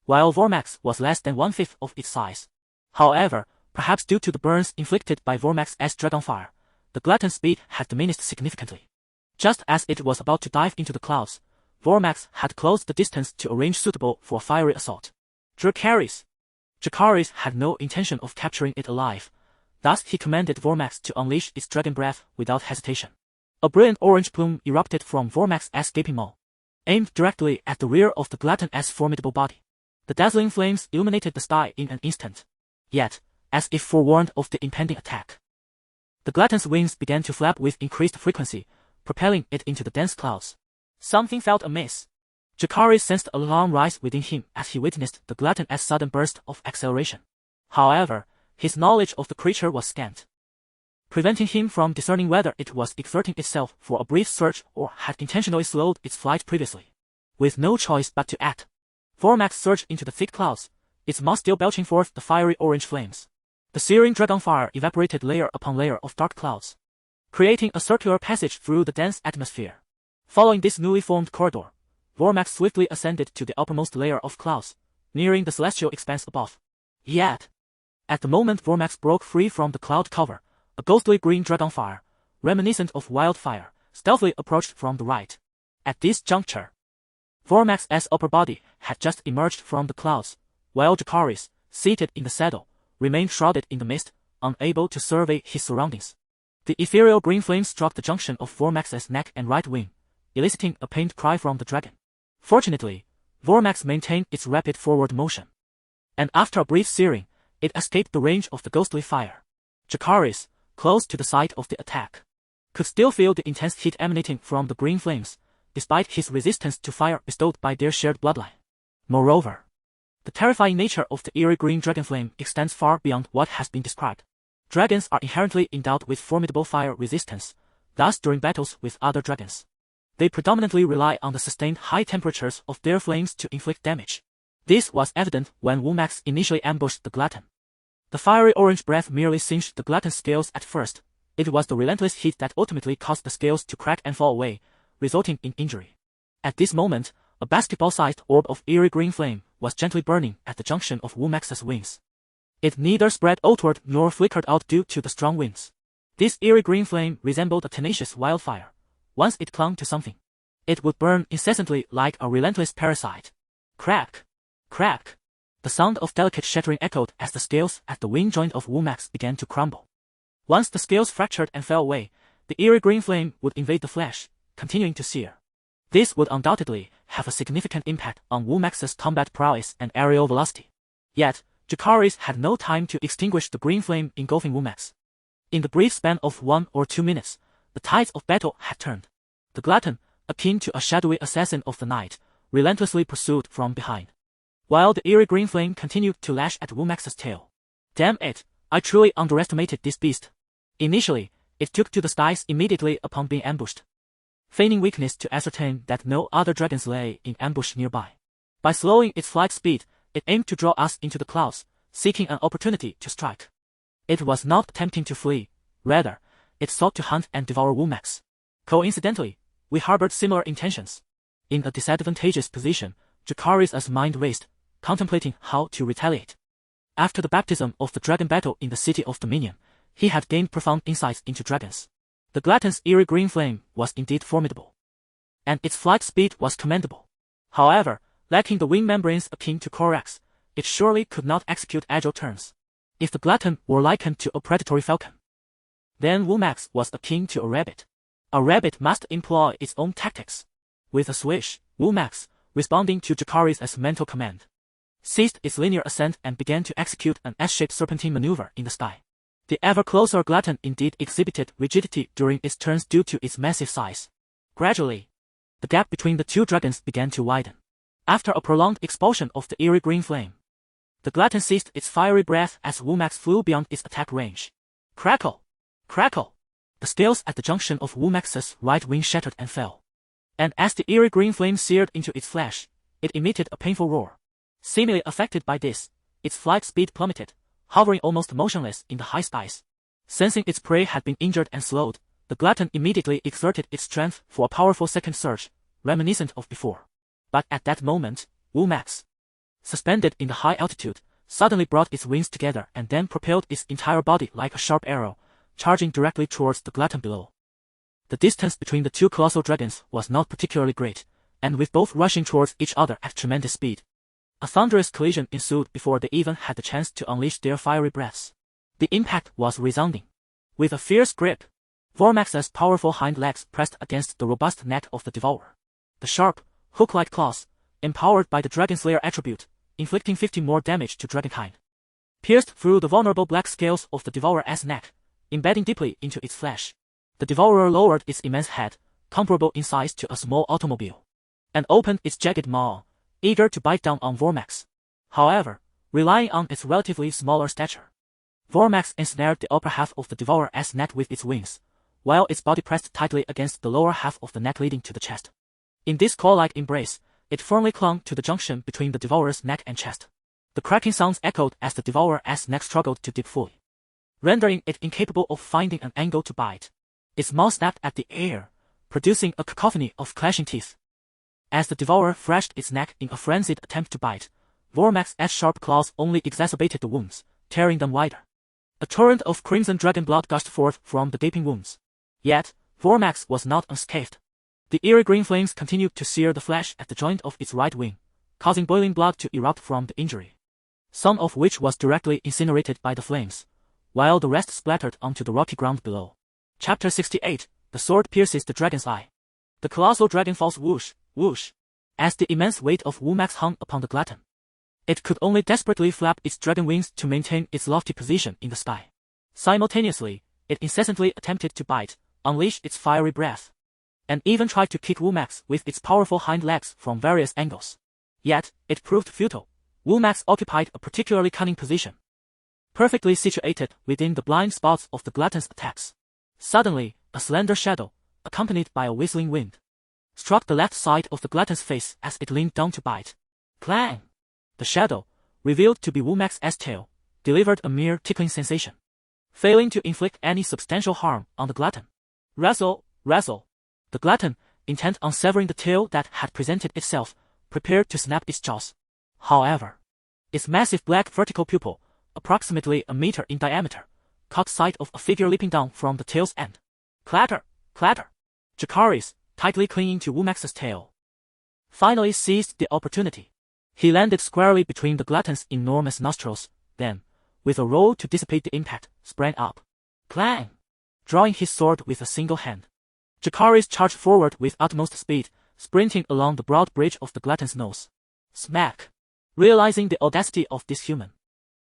while Vormax was less than one-fifth of its size. However, perhaps due to the burns inflicted by Vormax's dragonfire, the glutton's speed had diminished significantly. Just as it was about to dive into the clouds, Vormax had closed the distance to a range suitable for a fiery assault. Jacaerys had no intention of capturing it alive, thus he commanded Vormax to unleash its dragon breath without hesitation. A brilliant orange plume erupted from Vormax's gaping maw, aimed directly at the rear of the glutton's formidable body. The dazzling flames illuminated the sky in an instant. Yet, as if forewarned of the impending attack, the glutton's wings began to flap with increased frequency, propelling it into the dense clouds. Something felt amiss. Jacaerys sensed alarm rise within him as he witnessed the glutton's sudden burst of acceleration. However, his knowledge of the creature was scant, preventing him from discerning whether it was exerting itself for a brief surge or had intentionally slowed its flight previously. With no choice but to act, Vormax surged into the thick clouds, its maw still belching forth the fiery orange flames. The searing dragonfire evaporated layer upon layer of dark clouds, creating a circular passage through the dense atmosphere. Following this newly formed corridor, Vormax swiftly ascended to the uppermost layer of clouds, nearing the celestial expanse above. Yet, at the moment Vormax broke free from the cloud cover, a ghostly green dragonfire, reminiscent of wildfire, stealthily approached from the right. At this juncture, Vormax's upper body had just emerged from the clouds, while Jacaerys, seated in the saddle, remained shrouded in the mist, unable to survey his surroundings. The ethereal green flame struck the junction of Vormax's neck and right wing, eliciting a pained cry from the dragon. Fortunately, Vormax maintained its rapid forward motion, and after a brief searing, it escaped the range of the ghostly fire. Jacaerys, close to the site of the attack, could still feel the intense heat emanating from the green flames, despite his resistance to fire bestowed by their shared bloodline. Moreover, the terrifying nature of the eerie green dragon flame extends far beyond what has been described. Dragons are inherently endowed with formidable fire resistance, thus during battles with other dragons, they predominantly rely on the sustained high temperatures of their flames to inflict damage. This was evident when Wumax initially ambushed the glutton. The fiery orange breath merely singed the glutton's scales at first. It was the relentless heat that ultimately caused the scales to crack and fall away, resulting in injury. At this moment, a basketball-sized orb of eerie green flame was gently burning at the junction of Wumax's wings. It neither spread outward nor flickered out due to the strong winds. This eerie green flame resembled a tenacious wildfire. Once it clung to something, it would burn incessantly like a relentless parasite. Crack! Crack! The sound of delicate shattering echoed as the scales at the wing joint of Wumax began to crumble. Once the scales fractured and fell away, the eerie green flame would invade the flesh, continuing to sear. This would undoubtedly have a significant impact on Wumax's combat prowess and aerial velocity. Yet, Jacaerys had no time to extinguish the green flame engulfing Wumax. In the brief span of 1 or 2 minutes, the tides of battle had turned. The glutton, akin to a shadowy assassin of the night, relentlessly pursued from behind. While the eerie green flame continued to lash at Womax's tail. Damn it, I truly underestimated this beast. Initially, it took to the skies immediately upon being ambushed, feigning weakness to ascertain that no other dragons lay in ambush nearby. By slowing its flight speed, it aimed to draw us into the clouds, seeking an opportunity to strike. It was not attempting to flee, rather, it sought to hunt and devour Womax. Coincidentally, we harbored similar intentions. In a disadvantageous position, Jacaerys' mind raced, contemplating how to retaliate. After the baptism of the dragon battle in the City of Dominion, he had gained profound insights into dragons. The Glutton's eerie green flame was indeed formidable, and its flight speed was commendable. However, lacking the wing membranes akin to Corax, it surely could not execute agile turns. If the Glutton were likened to a predatory falcon, then Womax was akin to a rabbit. A rabbit must employ its own tactics. With a swish, Womax, responding to Jacaerys' mental command, ceased its linear ascent and began to execute an S-shaped serpentine maneuver in the sky. The ever-closer Glutton indeed exhibited rigidity during its turns due to its massive size. Gradually, the gap between the two dragons began to widen. After a prolonged expulsion of the eerie green flame, the Glutton ceased its fiery breath as Womax flew beyond its attack range. Crackle! Crackle! The scales at the junction of Womax's right wing shattered and fell. And as the eerie green flame seared into its flesh, it emitted a painful roar. Seemingly affected by this, its flight speed plummeted, hovering almost motionless in the high skies. Sensing its prey had been injured and slowed, the Glutton immediately exerted its strength for a powerful second surge, reminiscent of before. But at that moment, Womax, suspended in the high altitude, suddenly brought its wings together and then propelled its entire body like a sharp arrow, charging directly towards the Glutton below. The distance between the two colossal dragons was not particularly great, and with both rushing towards each other at tremendous speed, a thunderous collision ensued before they even had the chance to unleash their fiery breaths. The impact was resounding. With a fierce grip, Vormax's powerful hind legs pressed against the robust neck of the devourer. The sharp, hook-like claws, empowered by the Dragon Slayer attribute, inflicting 50 more damage to dragonkind, pierced through the vulnerable black scales of the devourer's neck, embedding deeply into its flesh. The devourer lowered its immense head, comparable in size to a small automobile, and opened its jagged maw, eager to bite down on Vormax. However, relying on its relatively smaller stature, Vormax ensnared the upper half of the devourer's neck with its wings, while its body pressed tightly against the lower half of the neck leading to the chest. In this claw-like embrace, it firmly clung to the junction between the devourer's neck and chest. The cracking sounds echoed as the devourer's neck struggled to dip fully, rendering it incapable of finding an angle to bite. Its mouth snapped at the air, producing a cacophony of clashing teeth. As the devourer thrashed its neck in a frenzied attempt to bite, Vormax's sharp claws only exacerbated the wounds, tearing them wider. A torrent of crimson dragon blood gushed forth from the gaping wounds. Yet, Vormax was not unscathed. The eerie green flames continued to sear the flesh at the joint of its right wing, causing boiling blood to erupt from the injury, some of which was directly incinerated by the flames, while the rest splattered onto the rocky ground below. Chapter 68, The Sword Pierces the Dragon's Eye. The colossal dragon falls whoosh, whoosh, as the immense weight of Womax hung upon the Glutton. It could only desperately flap its dragon wings to maintain its lofty position in the sky. Simultaneously, it incessantly attempted to bite, unleash its fiery breath, and even tried to kick Womax with its powerful hind legs from various angles. Yet, it proved futile. Womax occupied a particularly cunning position, perfectly situated within the blind spots of the Glutton's attacks. Suddenly, a slender shadow, accompanied by a whistling wind, struck the left side of the Glutton's face as it leaned down to bite. Clang! The shadow, revealed to be Womax's tail, delivered a mere tickling sensation, failing to inflict any substantial harm on the Glutton. Wrestle, wrestle! The Glutton, intent on severing the tail that had presented itself, prepared to snap its jaws. However, its massive black vertical pupil, approximately a meter in diameter, caught sight of a figure leaping down from the tail's end. Clatter, clatter! Jacaerys, tightly clinging to Womax's tail, finally seized the opportunity. He landed squarely between the Glutton's enormous nostrils, then, with a roll to dissipate the impact, sprang up. Clang! Drawing his sword with a single hand, Jacaerys charged forward with utmost speed, sprinting along the broad bridge of the Glutton's nose. Smack! Realizing the audacity of this human,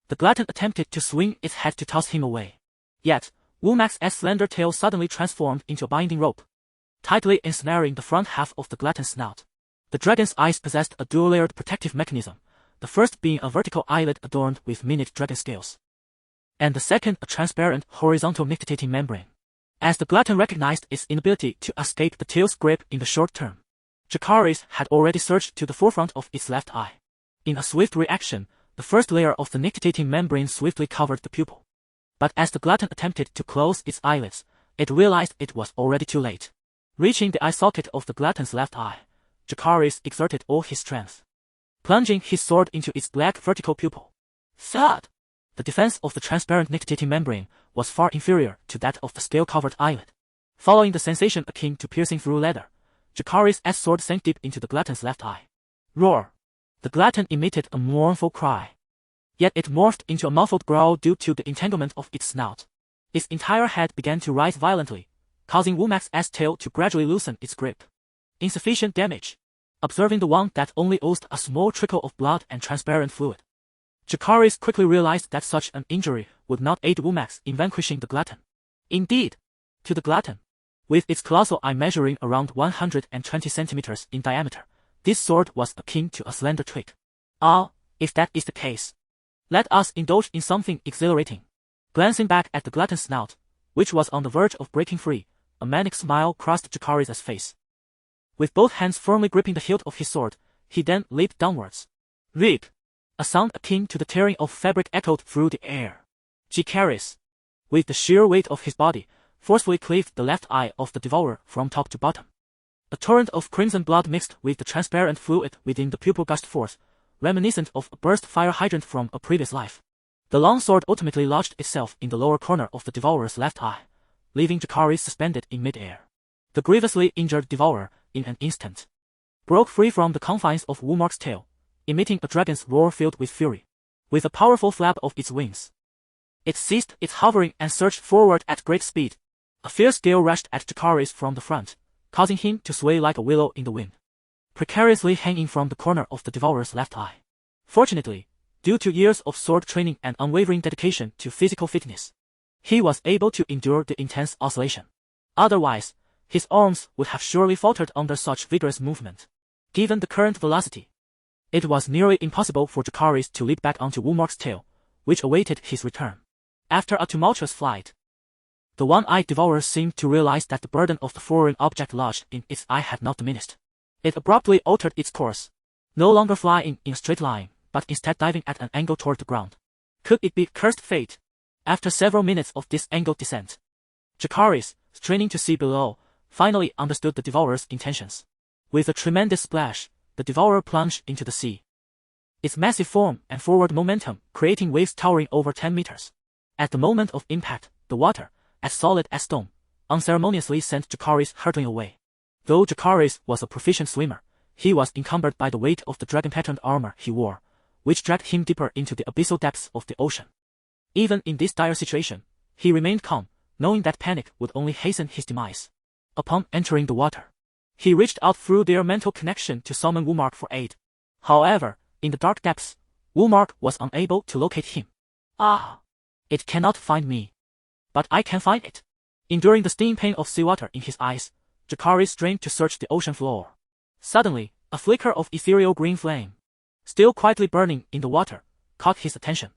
the Glutton attempted to swing its head to toss him away. Yet, Womax's slender tail suddenly transformed into a binding rope, tightly ensnaring the front half of the glutton's snout. The dragon's eyes possessed a dual-layered protective mechanism, the first being a vertical eyelid adorned with minute dragon scales, and the second a transparent horizontal nictitating membrane. As the glutton recognized its inability to escape the tail's grip in the short term, Jacaerys had already surged to the forefront of its left eye. In a swift reaction, the first layer of the nictitating membrane swiftly covered the pupil. But as the glutton attempted to close its eyelids, it realized it was already too late. Reaching the eye socket of the glutton's left eye, Jacaerys exerted all his strength, plunging his sword into its black vertical pupil. Thud! The defense of the transparent nictitating membrane was far inferior to that of the scale-covered eyelid. Following the sensation akin to piercing through leather, Jacaerys' sword sank deep into the glutton's left eye. Roar! The glutton emitted a mournful cry. Yet it morphed into a muffled growl due to the entanglement of its snout. Its entire head began to rise violently, causing Womack's tail to gradually loosen its grip. Insufficient damage. Observing the wound that only oozed a small trickle of blood and transparent fluid, Jacaerys quickly realized that such an injury would not aid Womack in vanquishing the glutton. Indeed, to the glutton, with its colossal eye measuring around 120 centimeters in diameter, this sword was akin to a slender twig. Ah, if that is the case, let us indulge in something exhilarating. Glancing back at the glutton's snout, which was on the verge of breaking free, a manic smile crossed Jacaerys' face. With both hands firmly gripping the hilt of his sword, he then leaped downwards. Rip! A sound akin to the tearing of fabric echoed through the air. Jacaerys, with the sheer weight of his body, forcefully cleaved the left eye of the devourer from top to bottom. A torrent of crimson blood mixed with the transparent fluid within the pupil gushed forth, reminiscent of a burst fire hydrant from a previous life. The long sword ultimately lodged itself in the lower corner of the devourer's left eye, leaving Jacaerys suspended in mid-air. The grievously injured devourer, in an instant, broke free from the confines of Womack's tail, emitting a dragon's roar filled with fury. With a powerful flap of its wings, it ceased its hovering and surged forward at great speed. A fierce gale rushed at Jacaerys from the front, causing him to sway like a willow in the wind, precariously hanging from the corner of the devourer's left eye. Fortunately, due to years of sword training and unwavering dedication to physical fitness, he was able to endure the intense oscillation. Otherwise, his arms would have surely faltered under such vigorous movement. Given the current velocity, it was nearly impossible for Jacaerys to leap back onto Womack's tail, which awaited his return. After a tumultuous flight, the one-eyed devourer seemed to realize that the burden of the foreign object lodged in its eye had not diminished. It abruptly altered its course, no longer flying in a straight line, but instead diving at an angle toward the ground. Could it be cursed fate? After several minutes of this angled descent, Jacaerys, straining to see below, finally understood the devourer's intentions. With a tremendous splash, the devourer plunged into the sea, its massive form and forward momentum creating waves towering over 10 meters. At the moment of impact, the water, as solid as stone, unceremoniously sent Jacaerys hurtling away. Though Jacaerys was a proficient swimmer, he was encumbered by the weight of the dragon-patterned armor he wore, which dragged him deeper into the abyssal depths of the ocean. Even in this dire situation, he remained calm, knowing that panic would only hasten his demise. Upon entering the water, he reached out through their mental connection to summon Womack for aid. However, in the dark depths, Womack was unable to locate him. Ah! It cannot find me. But I can find it. Enduring the stinging pain of seawater in his eyes, Jacaerys strained to search the ocean floor. Suddenly, a flicker of ethereal green flame, still quietly burning in the water, caught his attention.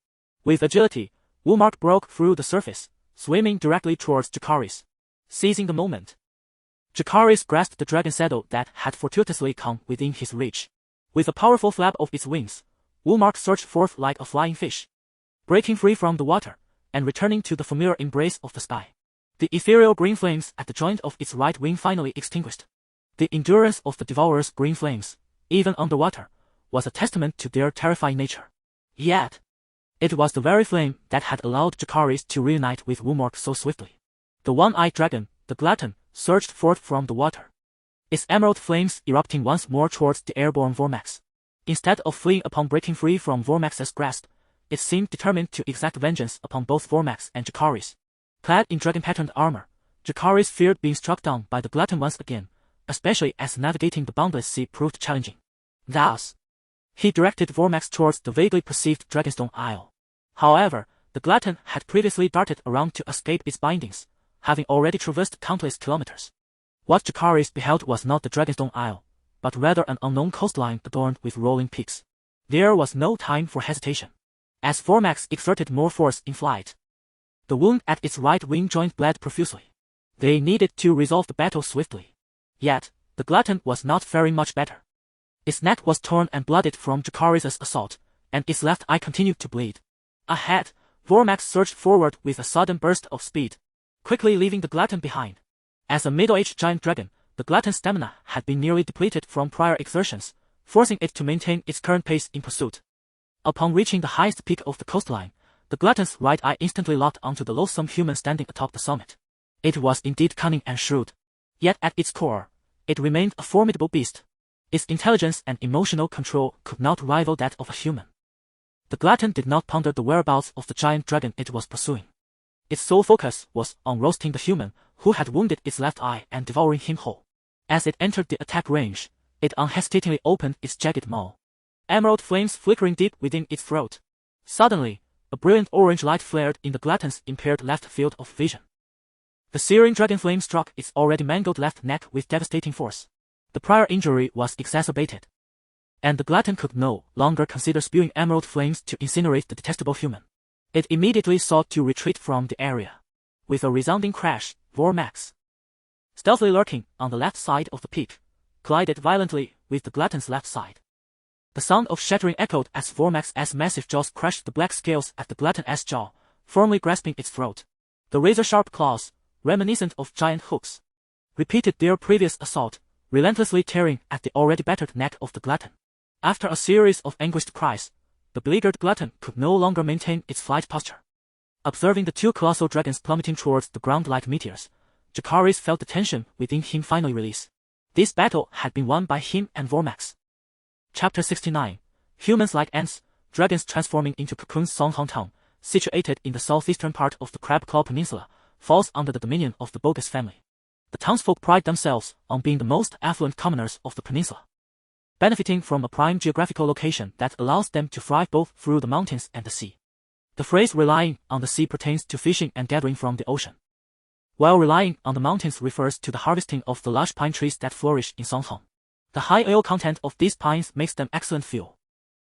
With agility, Womack broke through the surface, swimming directly towards Jacaerys. Seizing the moment, Jacaerys grasped the dragon saddle that had fortuitously come within his reach. With a powerful flap of its wings, Womack surged forth like a flying fish, breaking free from the water and returning to the familiar embrace of the sky. The ethereal green flames at the joint of its right wing finally extinguished. The endurance of the devourer's green flames, even underwater, was a testament to their terrifying nature. Yet, it was the very flame that had allowed Jacaerys to reunite with Womack so swiftly. The one-eyed dragon, the glutton, surged forth from the water, its emerald flames erupting once more towards the airborne Vormax. Instead of fleeing upon breaking free from Vormax's grasp, it seemed determined to exact vengeance upon both Vormax and Jacaerys. Clad in dragon-patterned armor, Jacaerys feared being struck down by the glutton once again, especially as navigating the boundless sea proved challenging. Thus, he directed Vormax towards the vaguely perceived Dragonstone Isle. However, the glutton had previously darted around to escape its bindings, having already traversed countless kilometers. What Jacaerys beheld was not the Dragonstone Isle, but rather an unknown coastline adorned with rolling peaks. There was no time for hesitation. As Vormax exerted more force in flight, the wound at its right wing joint bled profusely. They needed to resolve the battle swiftly. Yet, the glutton was not faring much better. Its neck was torn and blooded from Jacaerys' assault, and its left eye continued to bleed. Ahead, Vormax surged forward with a sudden burst of speed, quickly leaving the glutton behind. As a middle-aged giant dragon, the glutton's stamina had been nearly depleted from prior exertions, forcing it to maintain its current pace in pursuit. Upon reaching the highest peak of the coastline, the glutton's right eye instantly locked onto the loathsome human standing atop the summit. It was indeed cunning and shrewd. Yet at its core, it remained a formidable beast. Its intelligence and emotional control could not rival that of a human. The glutton did not ponder the whereabouts of the giant dragon it was pursuing. Its sole focus was on roasting the human who had wounded its left eye and devouring him whole. As it entered the attack range, it unhesitatingly opened its jagged maw. Emerald flames flickering deep within its throat. Suddenly, a brilliant orange light flared in the glutton's impaired left field of vision. The searing dragon flame struck its already mangled left neck with devastating force. The prior injury was exacerbated, and the glutton could no longer consider spewing emerald flames to incinerate the detestable human. It immediately sought to retreat from the area. With a resounding crash, Vormax, stealthily lurking on the left side of the peak, collided violently with the glutton's left side. The sound of shattering echoed as Vormax's massive jaws crushed the black scales at the glutton's jaw, firmly grasping its throat. The razor-sharp claws, reminiscent of giant hooks, repeated their previous assault, relentlessly tearing at the already battered neck of the glutton. After a series of anguished cries, the beleaguered glutton could no longer maintain its flight posture. Observing the two colossal dragons plummeting towards the ground like meteors, Jacaerys felt the tension within him finally release. This battle had been won by him and Vormax. Chapter 69. Humans like ants, dragons transforming into cocoons. Songhong Town, situated in the southeastern part of the Crab Claw Peninsula, falls under the dominion of the Bogus family. The townsfolk pride themselves on being the most affluent commoners of the peninsula, benefiting from a prime geographical location that allows them to thrive both through the mountains and the sea. The phrase relying on the sea pertains to fishing and gathering from the ocean, while relying on the mountains refers to the harvesting of the lush pine trees that flourish in Songhong. The high oil content of these pines makes them excellent fuel,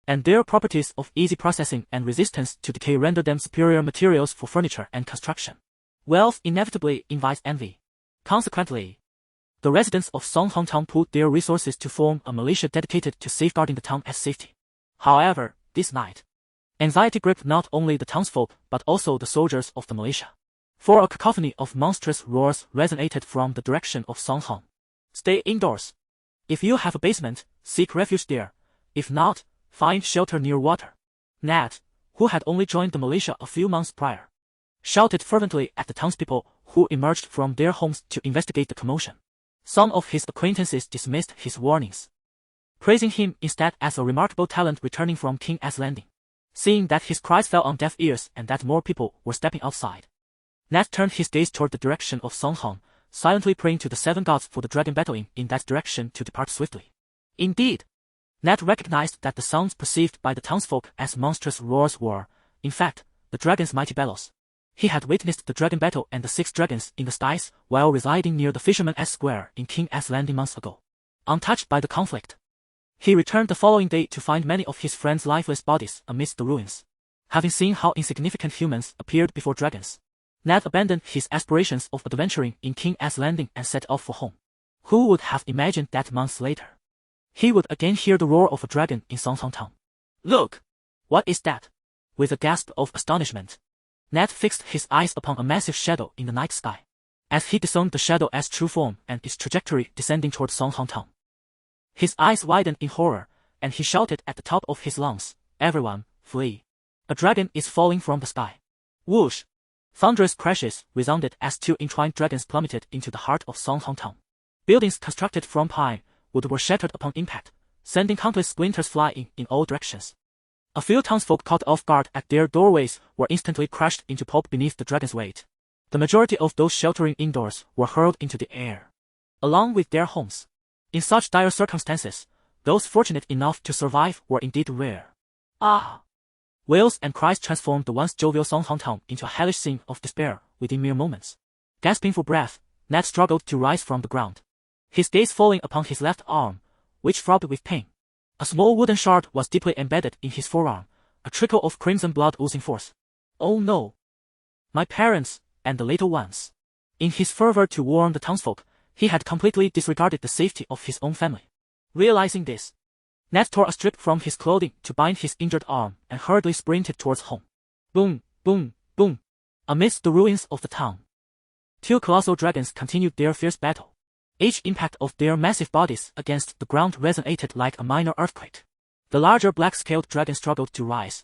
and their properties of easy processing and resistance to decay render them superior materials for furniture and construction. Wealth inevitably invites envy. Consequently, the residents of Songhong Town put their resources to form a militia dedicated to safeguarding the town's safety. However, this night, anxiety gripped not only the townsfolk but also the soldiers of the militia. For a cacophony of monstrous roars resonated from the direction of Songhong. Stay indoors. If you have a basement, seek refuge there. If not, find shelter near water. Nat, who had only joined the militia a few months prior, shouted fervently at the townspeople who emerged from their homes to investigate the commotion. Some of his acquaintances dismissed his warnings, praising him instead as a remarkable talent returning from King's Landing. Seeing that his cries fell on deaf ears and that more people were stepping outside, Nat turned his gaze toward the direction of Songhong, silently praying to the seven gods for the dragon battling in that direction to depart swiftly. Indeed, Nat recognized that the sounds perceived by the townsfolk as monstrous roars were, in fact, the dragon's mighty bellows. He had witnessed the dragon battle and the 6 dragons in the skies while residing near the Fisherman's Square in King's Landing months ago. Untouched by the conflict, he returned the following day to find many of his friends' lifeless bodies amidst the ruins. Having seen how insignificant humans appeared before dragons, Nat abandoned his aspirations of adventuring in King's Landing and set off for home. Who would have imagined that months later he would again hear the roar of a dragon in Songhong Town? Look! What is that? With a gasp of astonishment, Nat fixed his eyes upon a massive shadow in the night sky. As he discerned the shadow as true form and its trajectory descending toward Songhong Town, his eyes widened in horror, and he shouted at the top of his lungs, "Everyone, flee! A dragon is falling from the sky!" Whoosh! Thunderous crashes resounded as 2 entwined dragons plummeted into the heart of Songhong Town. Buildings constructed from pine wood were shattered upon impact, sending countless splinters flying in all directions. A few townsfolk caught off guard at their doorways were instantly crushed into pulp beneath the dragon's weight. The majority of those sheltering indoors were hurled into the air, along with their homes. In such dire circumstances, those fortunate enough to survive were indeed rare. Ah! Wails and cries transformed the once jovial Songhong Town into a hellish scene of despair within mere moments. Gasping for breath, Nat struggled to rise from the ground. his gaze falling upon his left arm, which throbbed with pain. A small wooden shard was deeply embedded in his forearm, a trickle of crimson blood oozing forth. Oh no! My parents, and the little ones. In his fervor to warn the townsfolk, he had completely disregarded the safety of his own family. Realizing this, Ned tore a strip from his clothing to bind his injured arm and hurriedly sprinted towards home. Boom, boom, boom. Amidst the ruins of the town, two colossal dragons continued their fierce battle. Each impact of their massive bodies against the ground resonated like a minor earthquake. The larger black-scaled dragon struggled to rise,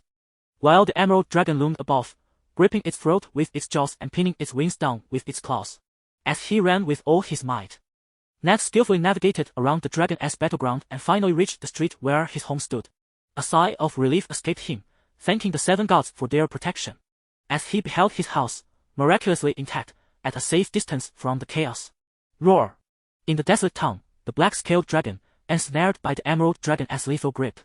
while the emerald dragon loomed above, gripping its throat with its jaws and pinning its wings down with its claws. As he ran with all his might, Ned skillfully navigated around the dragon-ass battleground and finally reached the street where his home stood. A sigh of relief escaped him, thanking the seven gods for their protection, as he beheld his house, miraculously intact, at a safe distance from the chaos. Roar! In the desolate town, the black-scaled dragon, ensnared by the emerald dragon-ass lethal grip,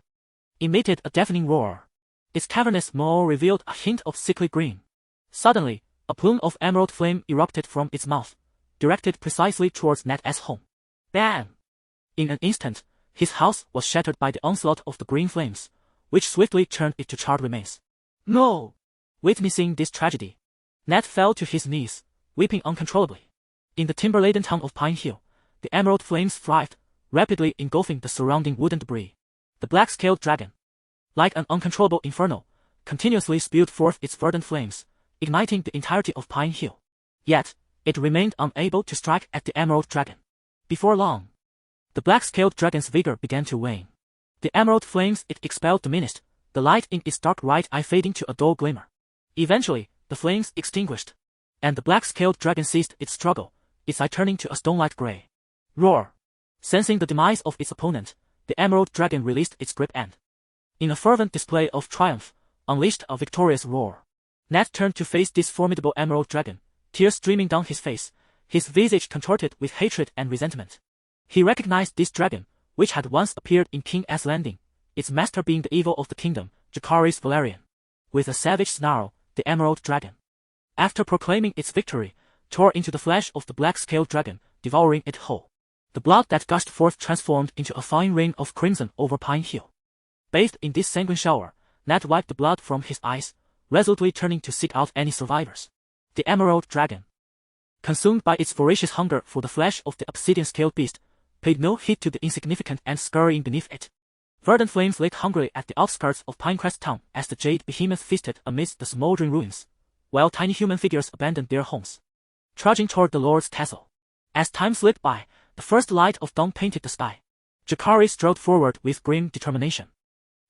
emitted a deafening roar. Its cavernous maw revealed a hint of sickly green. Suddenly, a plume of emerald flame erupted from its mouth, directed precisely towards Ned's home. Bam! In an instant, his house was shattered by the onslaught of the green flames, which swiftly turned it to charred remains. No! Witnessing this tragedy, Ned fell to his knees, weeping uncontrollably. In the timber-laden town of Pine Hill, the emerald flames thrived, rapidly engulfing the surrounding wooden debris. The black-scaled dragon, like an uncontrollable inferno, continuously spewed forth its verdant flames, igniting the entirety of Pine Hill. Yet, it remained unable to strike at the emerald dragon. Before long, the black-scaled dragon's vigor began to wane. The emerald flames it expelled diminished, the light in its dark right eye fading to a dull glimmer. Eventually, the flames extinguished, and the black-scaled dragon ceased its struggle, its eye turning to a stone-like gray. Roar! Sensing the demise of its opponent, the emerald dragon released its grip and, in a fervent display of triumph, unleashed a victorious roar. Ned turned to face this formidable emerald dragon, tears streaming down his face, his visage contorted with hatred and resentment. He recognized this dragon, which had once appeared in King S Landing, its master being the evil of the kingdom, Jacaerys Velaryon. With a savage snarl, the emerald dragon, after proclaiming its victory, tore into the flesh of the black-scaled dragon, devouring it whole. The blood that gushed forth transformed into a fine rain of crimson over Pine Hill. Bathed in this sanguine shower, Ned wiped the blood from his eyes, resolutely turning to seek out any survivors. The emerald dragon, consumed by its voracious hunger for the flesh of the obsidian-scaled beast, paid no heed to the insignificant ants scurrying beneath it. Verdant flames licked hungrily at the outskirts of Pinecrest Town as the jade behemoth feasted amidst the smoldering ruins, while tiny human figures abandoned their homes, trudging toward the Lord's castle. As time slipped by, the first light of dawn painted the sky. Jacaerys strode forward with grim determination,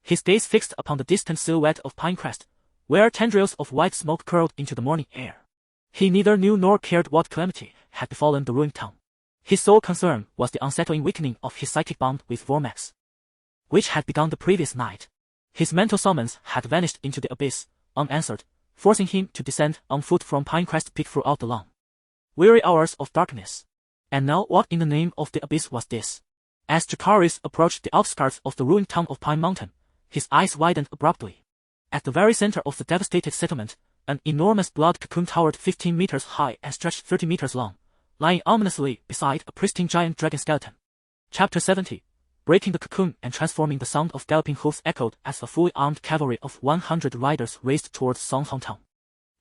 his gaze fixed upon the distant silhouette of Pinecrest, where tendrils of white smoke curled into the morning air. He neither knew nor cared what calamity had befallen the ruined town. His sole concern was the unsettling weakening of his psychic bond with Vormax, which had begun the previous night. His mental summons had vanished into the abyss, unanswered, forcing him to descend on foot from Pinecrest Peak throughout the long, weary hours of darkness. And now what in the name of the abyss was this? As Jacaerys approached the outskirts of the ruined town of Pine Mountain, his eyes widened abruptly. At the very center of the devastated settlement, an enormous blood cocoon towered 15 meters high and stretched 30 meters long, lying ominously beside a pristine giant dragon skeleton. Chapter 70. Breaking the cocoon and transforming. The sound of galloping hoofs echoed as a fully armed cavalry of 100 riders raced towards Songhong Town.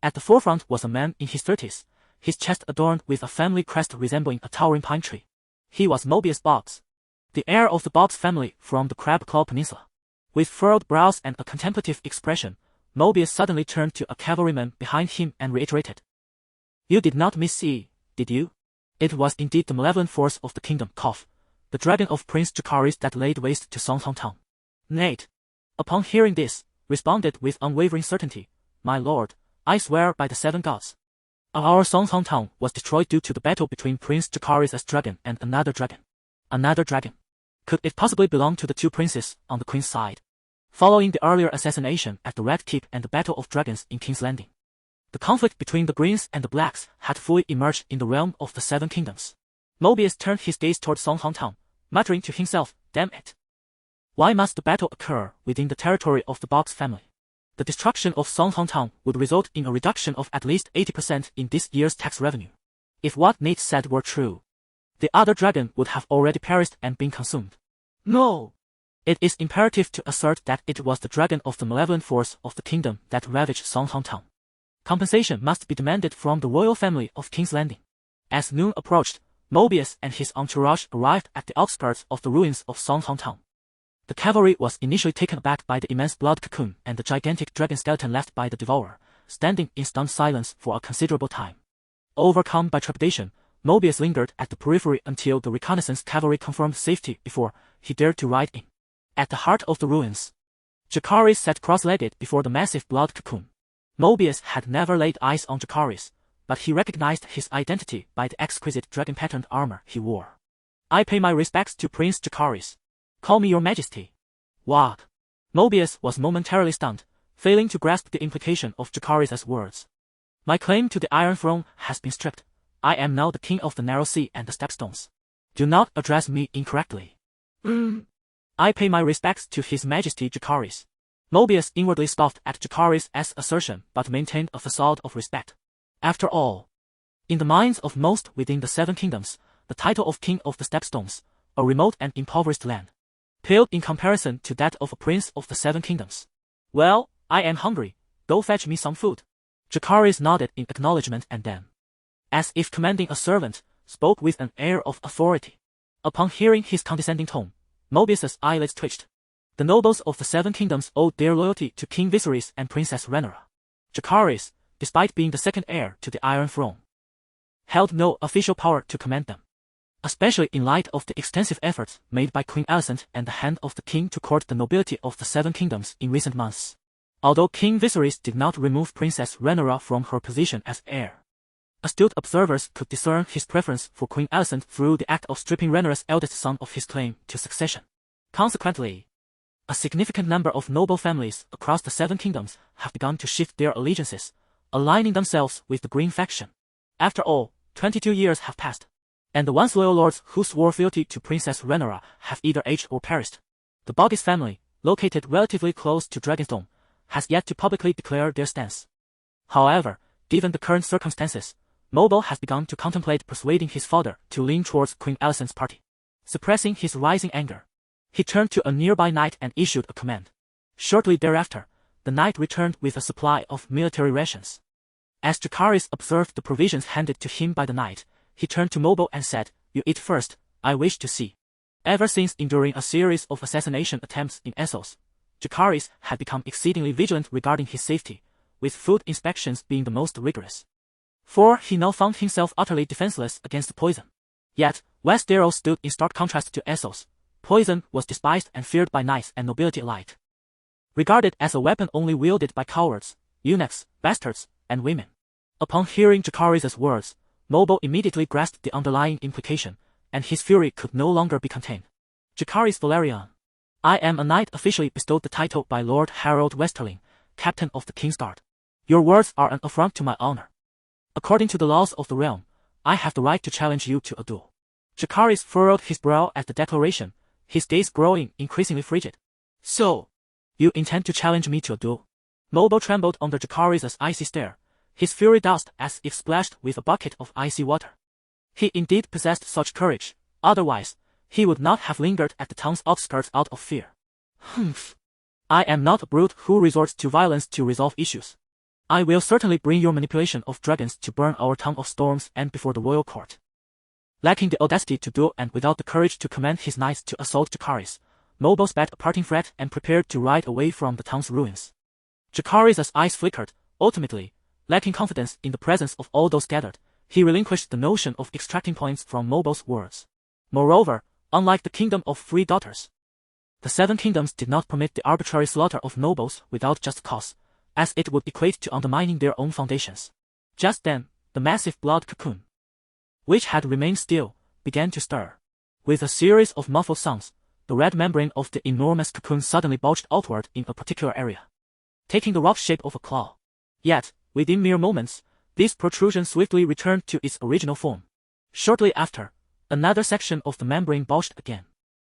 At the forefront was a man in his 30s, his chest adorned with a family crest resembling a towering pine tree. He was Mobius Boggs, the heir of the Boggs family from the Crab Claw Peninsula. With furrowed brows and a contemplative expression, Mobius suddenly turned to a cavalryman behind him and reiterated, "You did not missee, did you? It was indeed the malevolent force of the kingdom, the dragon of Prince Jacaerys that laid waste to Songhong Town." Nate, upon hearing this, responded with unwavering certainty, "My lord, I swear by the seven gods. Our Songhong Town was destroyed due to the battle between Prince Jacaerys' dragon and another dragon. Another dragon. Could it possibly belong to the two princes on the queen's side? Following the earlier assassination at the Red Keep and the Battle of Dragons in King's Landing, the conflict between the Greens and the Blacks had fully emerged in the realm of the Seven Kingdoms." Mobius turned his gaze toward Songhong Town, muttering to himself, "Damn it. Why must the battle occur within the territory of the Boggs family? The destruction of Songhong Town would result in a reduction of at least 80% in this year's tax revenue. If what Nate said were true, The other dragon would have already perished and been consumed. No! It is imperative to assert that it was the dragon of the malevolent force of the kingdom that ravaged Songhong Town. Compensation must be demanded from the royal family of King's Landing. As noon approached, Mobius and his entourage arrived at the outskirts of the ruins of Songhong Town. The cavalry was initially taken aback by the immense blood cocoon and the gigantic dragon skeleton left by the devourer, standing in stunned silence for a considerable time. Overcome by trepidation, Mobius lingered at the periphery until the reconnaissance cavalry confirmed safety before he dared to ride in. At the heart of the ruins, Jacaerys sat cross-legged before the massive blood cocoon. Mobius had never laid eyes on Jacaerys, but he recognized his identity by the exquisite dragon-patterned armor he wore. I pay my respects to Prince Jacaerys. Call me your majesty. What? Mobius was momentarily stunned, failing to grasp the implication of Jacaerys' words. My claim to the Iron Throne has been stripped. I am now the king of the Narrow Sea and the Stepstones. Do not address me incorrectly. I pay my respects to His Majesty Jacaerys. Mobius inwardly scoffed at Jacaerys' assertion but maintained a facade of respect. After all, in the minds of most within the Seven Kingdoms, the title of King of the Stepstones, a remote and impoverished land, paled in comparison to that of a Prince of the Seven Kingdoms. Well, I am hungry. Go fetch me some food. Jacaerys nodded in acknowledgement and then, as if commanding a servant, spoke with an air of authority. Upon hearing his condescending tone, Mobius's eyelids twitched. The nobles of the Seven Kingdoms owed their loyalty to King Viserys and Princess Rhaenyra. Jacaerys, despite being the second heir to the Iron Throne, held no official power to command them, especially in light of the extensive efforts made by Queen Alicent and the hand of the king to court the nobility of the Seven Kingdoms in recent months. Although King Viserys did not remove Princess Rhaenyra from her position as heir, astute observers could discern his preference for Queen Alicent through the act of stripping Rhaenyra's eldest son of his claim to succession. Consequently, a significant number of noble families across the Seven Kingdoms have begun to shift their allegiances, aligning themselves with the Green faction. After all, 22 years have passed, and the once loyal lords who swore fealty to Princess Rhaenyra have either aged or perished. The Boggis family, located relatively close to Dragonstone, has yet to publicly declare their stance. However, given the current circumstances, Mobile has begun to contemplate persuading his father to lean towards Queen Alicent's party. Suppressing his rising anger, he turned to a nearby knight and issued a command. Shortly thereafter, the knight returned with a supply of military rations. As Jacaerys observed the provisions handed to him by the knight, he turned to Mobile and said, "You eat first, I wish to see." Ever since enduring a series of assassination attempts in Essos, Jacaerys had become exceedingly vigilant regarding his safety, with food inspections being the most rigorous. For he now found himself utterly defenseless against poison. Yet, Westeros stood in stark contrast to Essos. Poison was despised and feared by knights and nobility alike, regarded as a weapon only wielded by cowards, eunuchs, bastards, and women. Upon hearing Jacaerys' words, Mobile immediately grasped the underlying implication, and his fury could no longer be contained. Jacaerys Velaryon, I am a knight officially bestowed the title by Lord Harold Westerling, Captain of the King's Guard. Your words are an affront to my honor. According to the laws of the realm, I have the right to challenge you to a duel. Jacaerys furrowed his brow at the declaration, his gaze growing increasingly frigid. So, you intend to challenge me to a duel? Mobile trembled under Jacaerys' icy stare, his fury doused as if splashed with a bucket of icy water. He indeed possessed such courage, otherwise, he would not have lingered at the town's outskirts out of fear. Humph. I am not a brute who resorts to violence to resolve issues. I will certainly bring your manipulation of dragons to burn our town of storms and before the royal court. Lacking the audacity to duel and without the courage to command his knights to assault Jacaerys, Mobile spat a parting threat and prepared to ride away from the town's ruins. Jacaerys' eyes flickered. Ultimately, lacking confidence in the presence of all those gathered, he relinquished the notion of extracting points from Mobile's words. Moreover, unlike the Kingdom of Three Daughters, the Seven Kingdoms did not permit the arbitrary slaughter of nobles without just cause, as it would equate to undermining their own foundations. Just then, the massive blood cocoon, which had remained still, began to stir. With a series of muffled sounds, the red membrane of the enormous cocoon suddenly bulged outward in a particular area, taking the rough shape of a claw. Yet, within mere moments, this protrusion swiftly returned to its original form. Shortly after, another section of the membrane bulged again,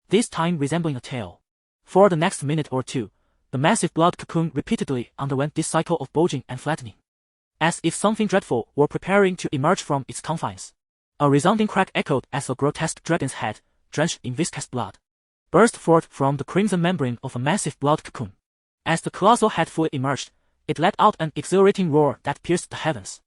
this time resembling a tail. For the next minute or two, the massive blood cocoon repeatedly underwent this cycle of bulging and flattening, as if something dreadful were preparing to emerge from its confines. A resounding crack echoed as a grotesque dragon's head, drenched in viscous blood, burst forth from the crimson membrane of a massive blood cocoon. As the colossal head fully emerged, it let out an exhilarating roar that pierced the heavens.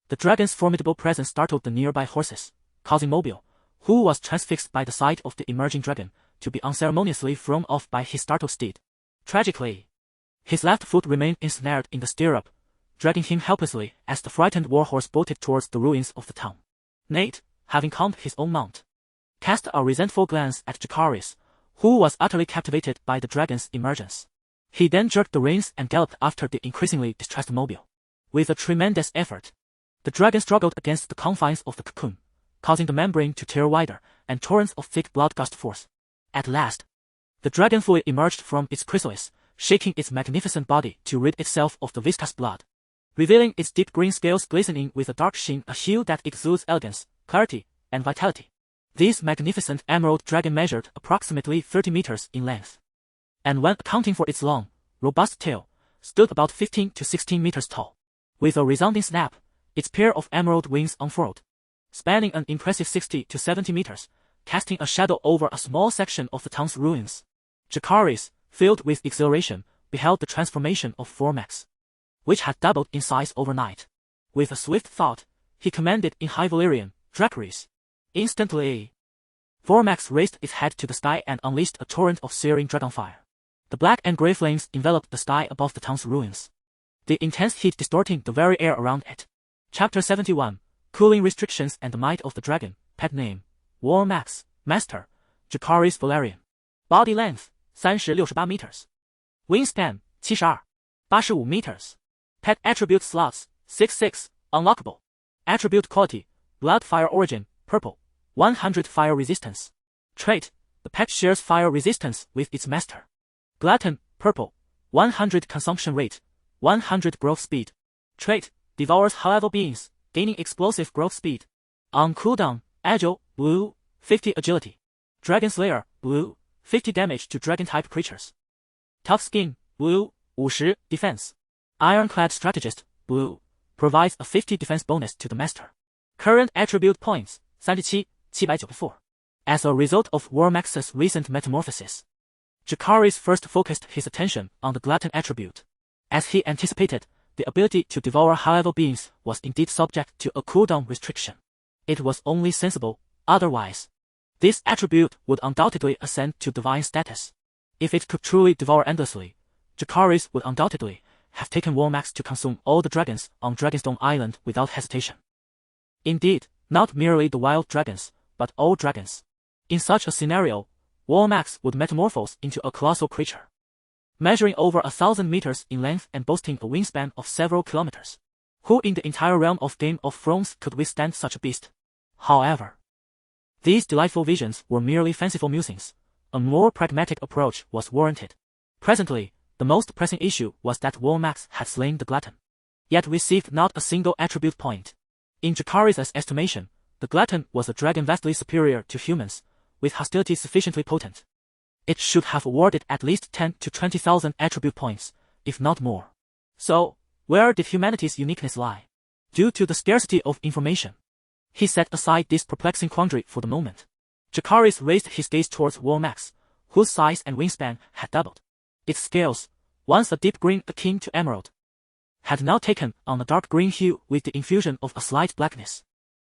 The dragon's formidable presence startled the nearby horses, causing Mobile, who was transfixed by the sight of the emerging dragon, to be unceremoniously thrown off by his startled steed. Tragically, his left foot remained ensnared in the stirrup, dragging him helplessly as the frightened warhorse bolted towards the ruins of the town. Nate, having calmed his own mount, cast a resentful glance at Jacaerys, who was utterly captivated by the dragon's emergence. He then jerked the reins and galloped after the increasingly distressed Mobile. With a tremendous effort, the dragon struggled against the confines of the cocoon, causing the membrane to tear wider, and torrents of thick blood gushed forth. At last, the dragon fully emerged from its chrysalis, shaking its magnificent body to rid itself of the viscous blood, revealing its deep green scales glistening with a dark sheen, a hue that exudes elegance, clarity, and vitality. This magnificent emerald dragon measured approximately 30 meters in length, and when accounting for its long, robust tail, stood about 15 to 16 meters tall. With a resounding snap, its pair of emerald wings unfurled, spanning an impressive 60 to 70 meters, casting a shadow over a small section of the town's ruins. Jacaerys, filled with exhilaration, beheld the transformation of Formax, which had doubled in size overnight. With a swift thought, he commanded in High Valyrian, "Dracarys." Instantly, Formax raised its head to the sky and unleashed a torrent of searing dragonfire. The black and grey flames enveloped the sky above the town's ruins, the intense heat distorting the very air around it. Chapter 71, Cooling Restrictions and the Might of the Dragon. Pet name, Formax. Master, Jacaerys Velaryon. Body length, 30-68 meters. Wingspan, 72-85 meters. Pet attribute slots, 6/6, unlockable. Attribute quality, Bloodfire origin, purple, 100 fire resistance. Trait, the pet shares fire resistance with its master. Glutton, purple, 100 consumption rate, 100 growth speed. Trait, devours high-level beings, gaining explosive growth speed. On cooldown, agile, blue, 50 agility. Dragon Slayer, blue, 50 damage to dragon-type creatures. Tough Skin, blue, 50 defense. Ironclad Strategist, blue, provides a 50 defense bonus to the master. Current attribute points, 37,794. As a result of Formax's recent metamorphosis, Jacaerys first focused his attention on the Glutton attribute. As he anticipated, the ability to devour high-level beings was indeed subject to a cooldown restriction. It was only sensible, otherwise, this attribute would undoubtedly ascend to divine status. If it could truly devour endlessly, Jacaerys would undoubtedly have taken Formax to consume all the dragons on Dragonstone Island without hesitation. Indeed, not merely the wild dragons, but all dragons. In such a scenario, Formax would metamorphose into a colossal creature, measuring over 1,000 meters in length and boasting a wingspan of several kilometers. Who in the entire realm of Game of Thrones could withstand such a beast? However, these delightful visions were merely fanciful musings. A more pragmatic approach was warranted. Presently, the most pressing issue was that Formax had slain the Glutton, yet received not a single attribute point. In Jacaerys' estimation, the Glutton was a dragon vastly superior to humans, with hostility sufficiently potent. It should have awarded at least 10 to 20,000 attribute points, if not more. So, where did humanity's uniqueness lie? Due to the scarcity of information, he set aside this perplexing quandary for the moment. Jacaerys raised his gaze towards Formax, whose size and wingspan had doubled. Its scales, once a deep green akin to emerald, had now taken on a dark green hue with the infusion of a slight blackness.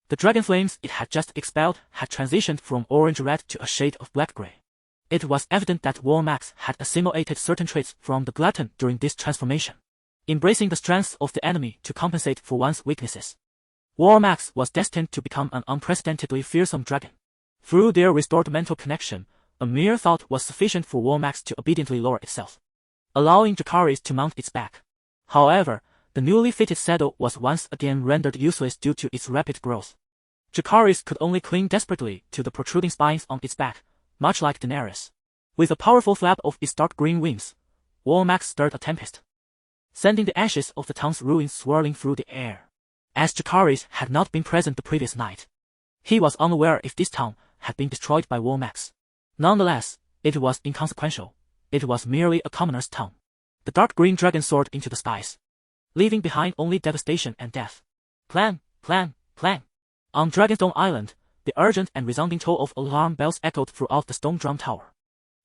The dragon flames it had just expelled had transitioned from orange-red to a shade of black-gray. It was evident that Formax had assimilated certain traits from the Glutton during this transformation, embracing the strengths of the enemy to compensate for one's weaknesses. Formax was destined to become an unprecedentedly fearsome dragon. Through their restored mental connection, a mere thought was sufficient for Formax to obediently lower itself, allowing Jacaerys to mount its back. However, the newly fitted saddle was once again rendered useless due to its rapid growth. Jacaerys could only cling desperately to the protruding spines on its back, much like Daenerys. With a powerful flap of its dark green wings, Formax stirred a tempest, sending the ashes of the town's ruins swirling through the air. As Jacaerys had not been present the previous night, he was unaware if this town had been destroyed by Formax. Nonetheless, it was inconsequential. It was merely a commoner's town. The dark green dragon soared into the skies, leaving behind only devastation and death. Clang, clang, clang. On Dragonstone Island, the urgent and resounding toll of alarm bells echoed throughout the stone drum tower.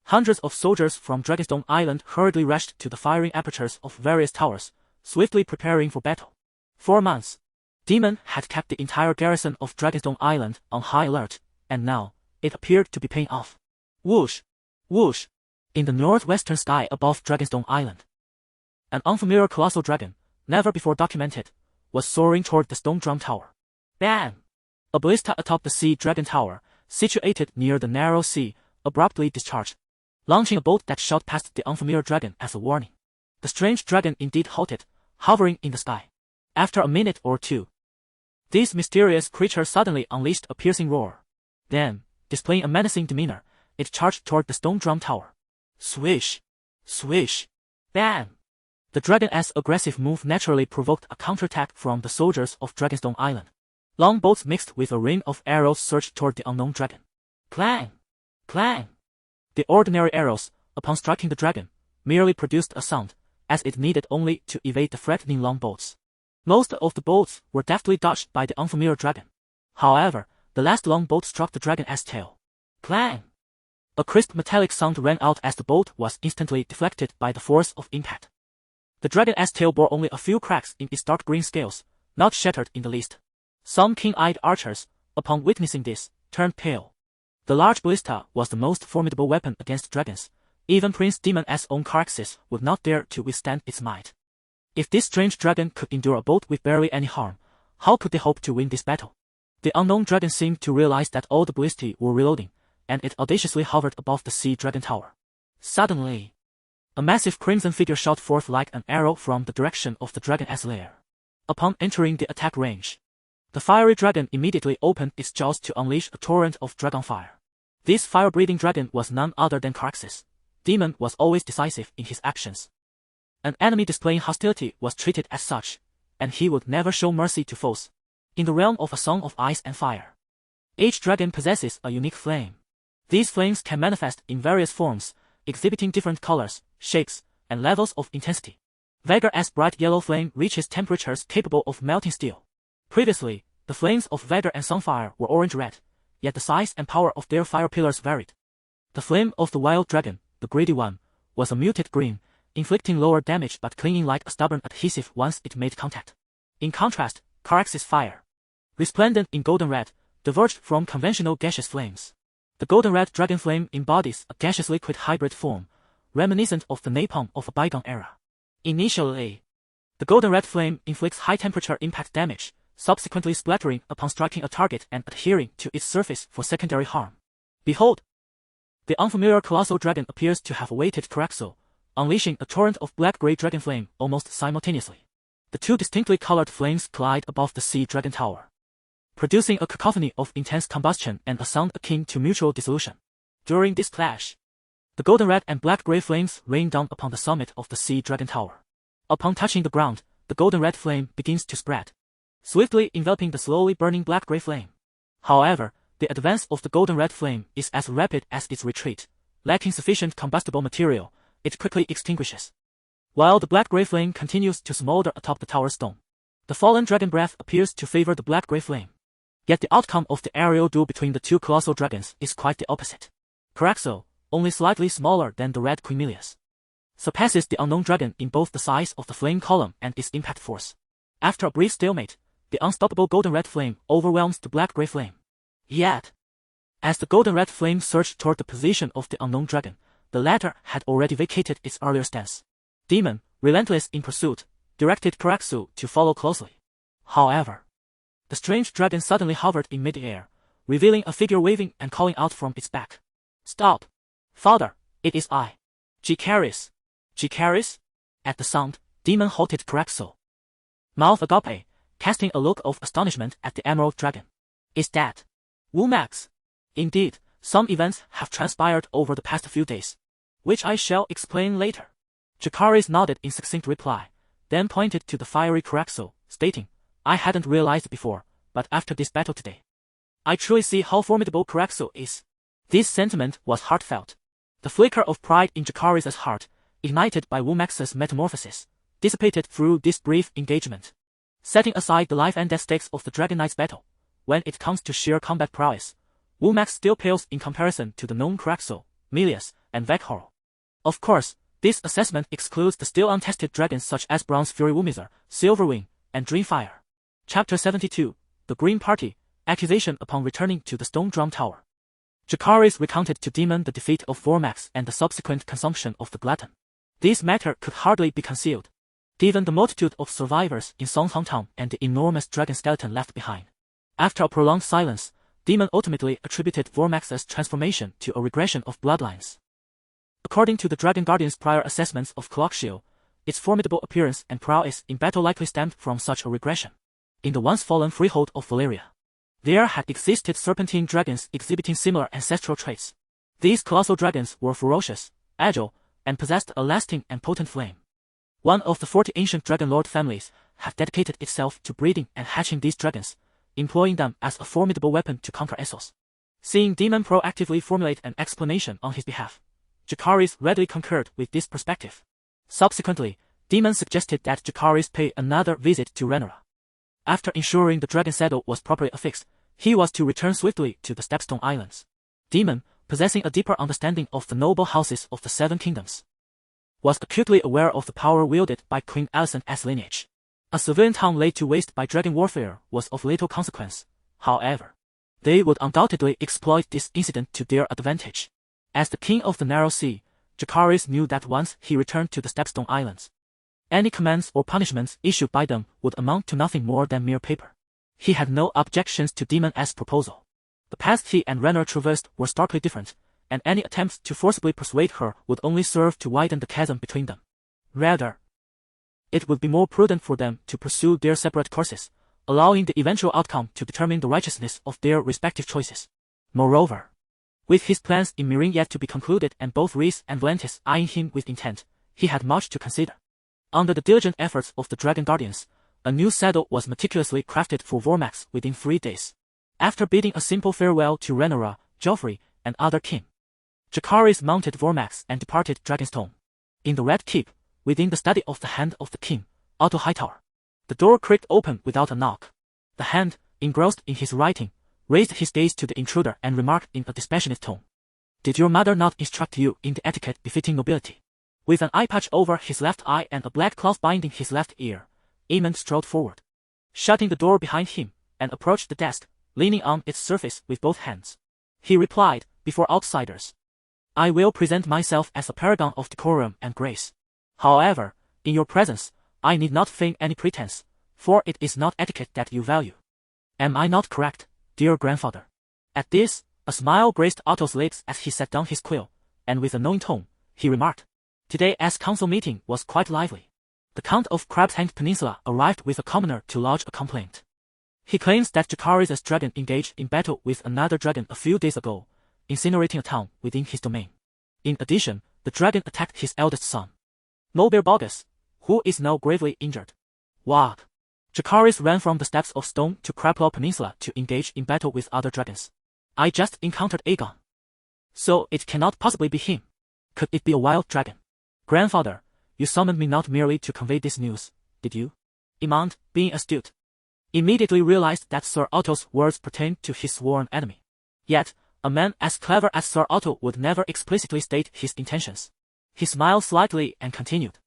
Hundreds of soldiers from Dragonstone Island hurriedly rushed to the firing apertures of various towers, swiftly preparing for battle. For months, Demon had kept the entire garrison of Dragonstone Island on high alert, and now, it appeared to be paying off. Whoosh! Whoosh! In the northwestern sky above Dragonstone Island, an unfamiliar colossal dragon, never before documented, was soaring toward the stone drum tower. Bam! A ballista atop the sea dragon tower, situated near the narrow sea, abruptly discharged, launching a bolt that shot past the unfamiliar dragon as a warning. The strange dragon indeed halted, hovering in the sky. After a minute or two, this mysterious creature suddenly unleashed a piercing roar. Then, displaying a menacing demeanor, it charged toward the stone drum tower. Swish! Swish! Bam! The dragon's aggressive move naturally provoked a counterattack from the soldiers of Dragonstone Island. Long bolts mixed with a rain of arrows surged toward the unknown dragon. Clang! Clang! The ordinary arrows, upon striking the dragon, merely produced a sound, as it needed only to evade the threatening long bolts. Most of the bolts were deftly dodged by the unfamiliar dragon. However, the last long bolt struck the dragon's tail. Clang! A crisp metallic sound rang out as the bolt was instantly deflected by the force of impact. The dragon's tail bore only a few cracks in its dark green scales, not shattered in the least. Some keen-eyed archers, upon witnessing this, turned pale. The large ballista was the most formidable weapon against dragons. Even Prince Demon's own Jacaerys would not dare to withstand its might. If this strange dragon could endure a bolt with barely any harm, how could they hope to win this battle? The unknown dragon seemed to realize that all the ballistae were reloading, and it audaciously hovered above the sea dragon tower. Suddenly, a massive crimson figure shot forth like an arrow from the direction of the dragon's lair. Upon entering the attack range, the fiery dragon immediately opened its jaws to unleash a torrent of dragonfire. This fire-breathing dragon was none other than Jacaerys. Demon was always decisive in his actions. An enemy displaying hostility was treated as such, and he would never show mercy to foes. In the realm of a song of ice and fire, each dragon possesses a unique flame. These flames can manifest in various forms, exhibiting different colors, shapes, and levels of intensity. Vhagar's bright yellow flame reaches temperatures capable of melting steel. Previously, the flames of Vhagar and Sunfire were orange-red, yet the size and power of their fire pillars varied. The flame of the wild dragon, the greedy one, was a muted green, inflicting lower damage but clinging like a stubborn adhesive once it made contact. In contrast, Jacaerys' fire, resplendent in golden red, diverged from conventional gaseous flames. The golden red dragon flame embodies a gaseous liquid hybrid form, reminiscent of the napalm of a bygone era. Initially, the golden red flame inflicts high-temperature impact damage, subsequently splattering upon striking a target and adhering to its surface for secondary harm. Behold! The unfamiliar colossal dragon appears to have awaited Jacaerys, unleashing a torrent of black-grey dragon flame almost simultaneously. The two distinctly colored flames collide above the sea dragon tower, producing a cacophony of intense combustion and a sound akin to mutual dissolution. During this clash, the golden red and black-grey flames rain down upon the summit of the sea dragon tower. Upon touching the ground, the golden red flame begins to spread, swiftly enveloping the slowly burning black-grey flame. However, the advance of the golden red flame is as rapid as its retreat. Lacking sufficient combustible material, it quickly extinguishes, while the black-grey flame continues to smolder atop the tower's dome. The fallen dragon breath appears to favor the black-grey flame. Yet the outcome of the aerial duel between the two colossal dragons is quite the opposite. Jacaerys, only slightly smaller than the red Quimilius, surpasses the unknown dragon in both the size of the flame column and its impact force. After a brief stalemate, the unstoppable golden red flame overwhelms the black-grey flame. Yet, as the golden red flame surged toward the position of the unknown dragon, the latter had already vacated its earlier stance. Demon, relentless in pursuit, directed Jacaerys to follow closely. However, the strange dragon suddenly hovered in mid-air, revealing a figure waving and calling out from its back. Stop! Father, it is I. Jacaerys. Jacaerys? At the sound, Demon halted Jacaerys, mouth agape, casting a look of astonishment at the emerald dragon. Is that Womax? Indeed, some events have transpired over the past few days, which I shall explain later. Jacaerys nodded in succinct reply, then pointed to the fiery Jacaerys, stating, I hadn't realized before, but after this battle today, I truly see how formidable Jacaerys is. This sentiment was heartfelt. The flicker of pride in Jacaerys' heart, ignited by Womax's metamorphosis, dissipated through this brief engagement. Setting aside the life and death stakes of the Dragon Knight's battle, when it comes to sheer combat prowess, Womax still pales in comparison to the known Craxo, Melius, and Vekhorl. Of course, this assessment excludes the still untested dragons such as Bronze Fury Womizar, Silverwing, and Dreamfire. Chapter 72, The Green Party, Accusation upon returning to the Stone Drum Tower. Jacaerys recounted to Daemon the defeat of Vormax and the subsequent consumption of the Glutton. This matter could hardly be concealed, given the multitude of survivors in Songhong Town and the enormous dragon skeleton left behind. After a prolonged silence, Daemon ultimately attributed Vormax's transformation to a regression of bloodlines. According to the Dragon Guardian's prior assessments of Cloakshield, its formidable appearance and prowess in battle likely stemmed from such a regression. In the once-fallen freehold of Valyria, there had existed serpentine dragons exhibiting similar ancestral traits. These colossal dragons were ferocious, agile, and possessed a lasting and potent flame. One of the 40 ancient Dragon Lord families had dedicated itself to breeding and hatching these dragons, employing them as a formidable weapon to conquer Essos. Seeing Daemon proactively formulate an explanation on his behalf, Jacaerys readily concurred with this perspective. Subsequently, Daemon suggested that Jacaerys pay another visit to Rhaenyra. After ensuring the dragon saddle was properly affixed, he was to return swiftly to the Stepstone Islands. Daemon, possessing a deeper understanding of the noble houses of the Seven Kingdoms, was acutely aware of the power wielded by Queen Alicent's lineage. A civilian town laid to waste by dragon warfare was of little consequence, however. They would undoubtedly exploit this incident to their advantage. As the King of the Narrow Sea, Jacaerys knew that once he returned to the Stepstone Islands, any commands or punishments issued by them would amount to nothing more than mere paper. He had no objections to Daemon's proposal. The paths he and Rhaenyra traversed were starkly different, and any attempts to forcibly persuade her would only serve to widen the chasm between them. Rather, it would be more prudent for them to pursue their separate courses, allowing the eventual outcome to determine the righteousness of their respective choices. Moreover, with his plans in Meereen yet to be concluded and both Rhys and Volantis eyeing him with intent, he had much to consider. Under the diligent efforts of the Dragon Guardians, a new saddle was meticulously crafted for Vormax within 3 days. After bidding a simple farewell to Rhaenyra, Joffrey, and other kin, Jacaerys mounted Vormax and departed Dragonstone. In the Red Keep, within the study of the Hand of the King, Otto Hightower, the door creaked open without a knock. The Hand, engrossed in his writing, raised his gaze to the intruder and remarked in a dispassionate tone, "Did your mother not instruct you in the etiquette befitting nobility?" With an eye patch over his left eye and a black cloth binding his left ear, Aemon strode forward, shutting the door behind him, and approached the desk, leaning on its surface with both hands. He replied, before outsiders, "I will present myself as a paragon of decorum and grace. However, in your presence, I need not feign any pretense, for it is not etiquette that you value. Am I not correct, dear grandfather?" At this, a smile graced Otto's lips as he set down his quill, and with a knowing tone, he remarked, "Today's council meeting was quite lively. The Count of Crab's Hanged Peninsula arrived with a commoner to lodge a complaint. He claims that Jacaerys' dragon engaged in battle with another dragon a few days ago, incinerating a town within his domain. In addition, the dragon attacked his eldest son, Nobear Bogus, who is now gravely injured." What? Jacaerys ran from the steps of stone to Crabclaw Peninsula to engage in battle with other dragons. "I just encountered Aegon. So it cannot possibly be him. Could it be a wild dragon? Grandfather, you summoned me not merely to convey this news, did you?" Aemond, being astute, immediately realized that Sir Otto's words pertained to his sworn enemy. Yet, a man as clever as Sir Otto would never explicitly state his intentions. He smiled slightly and continued,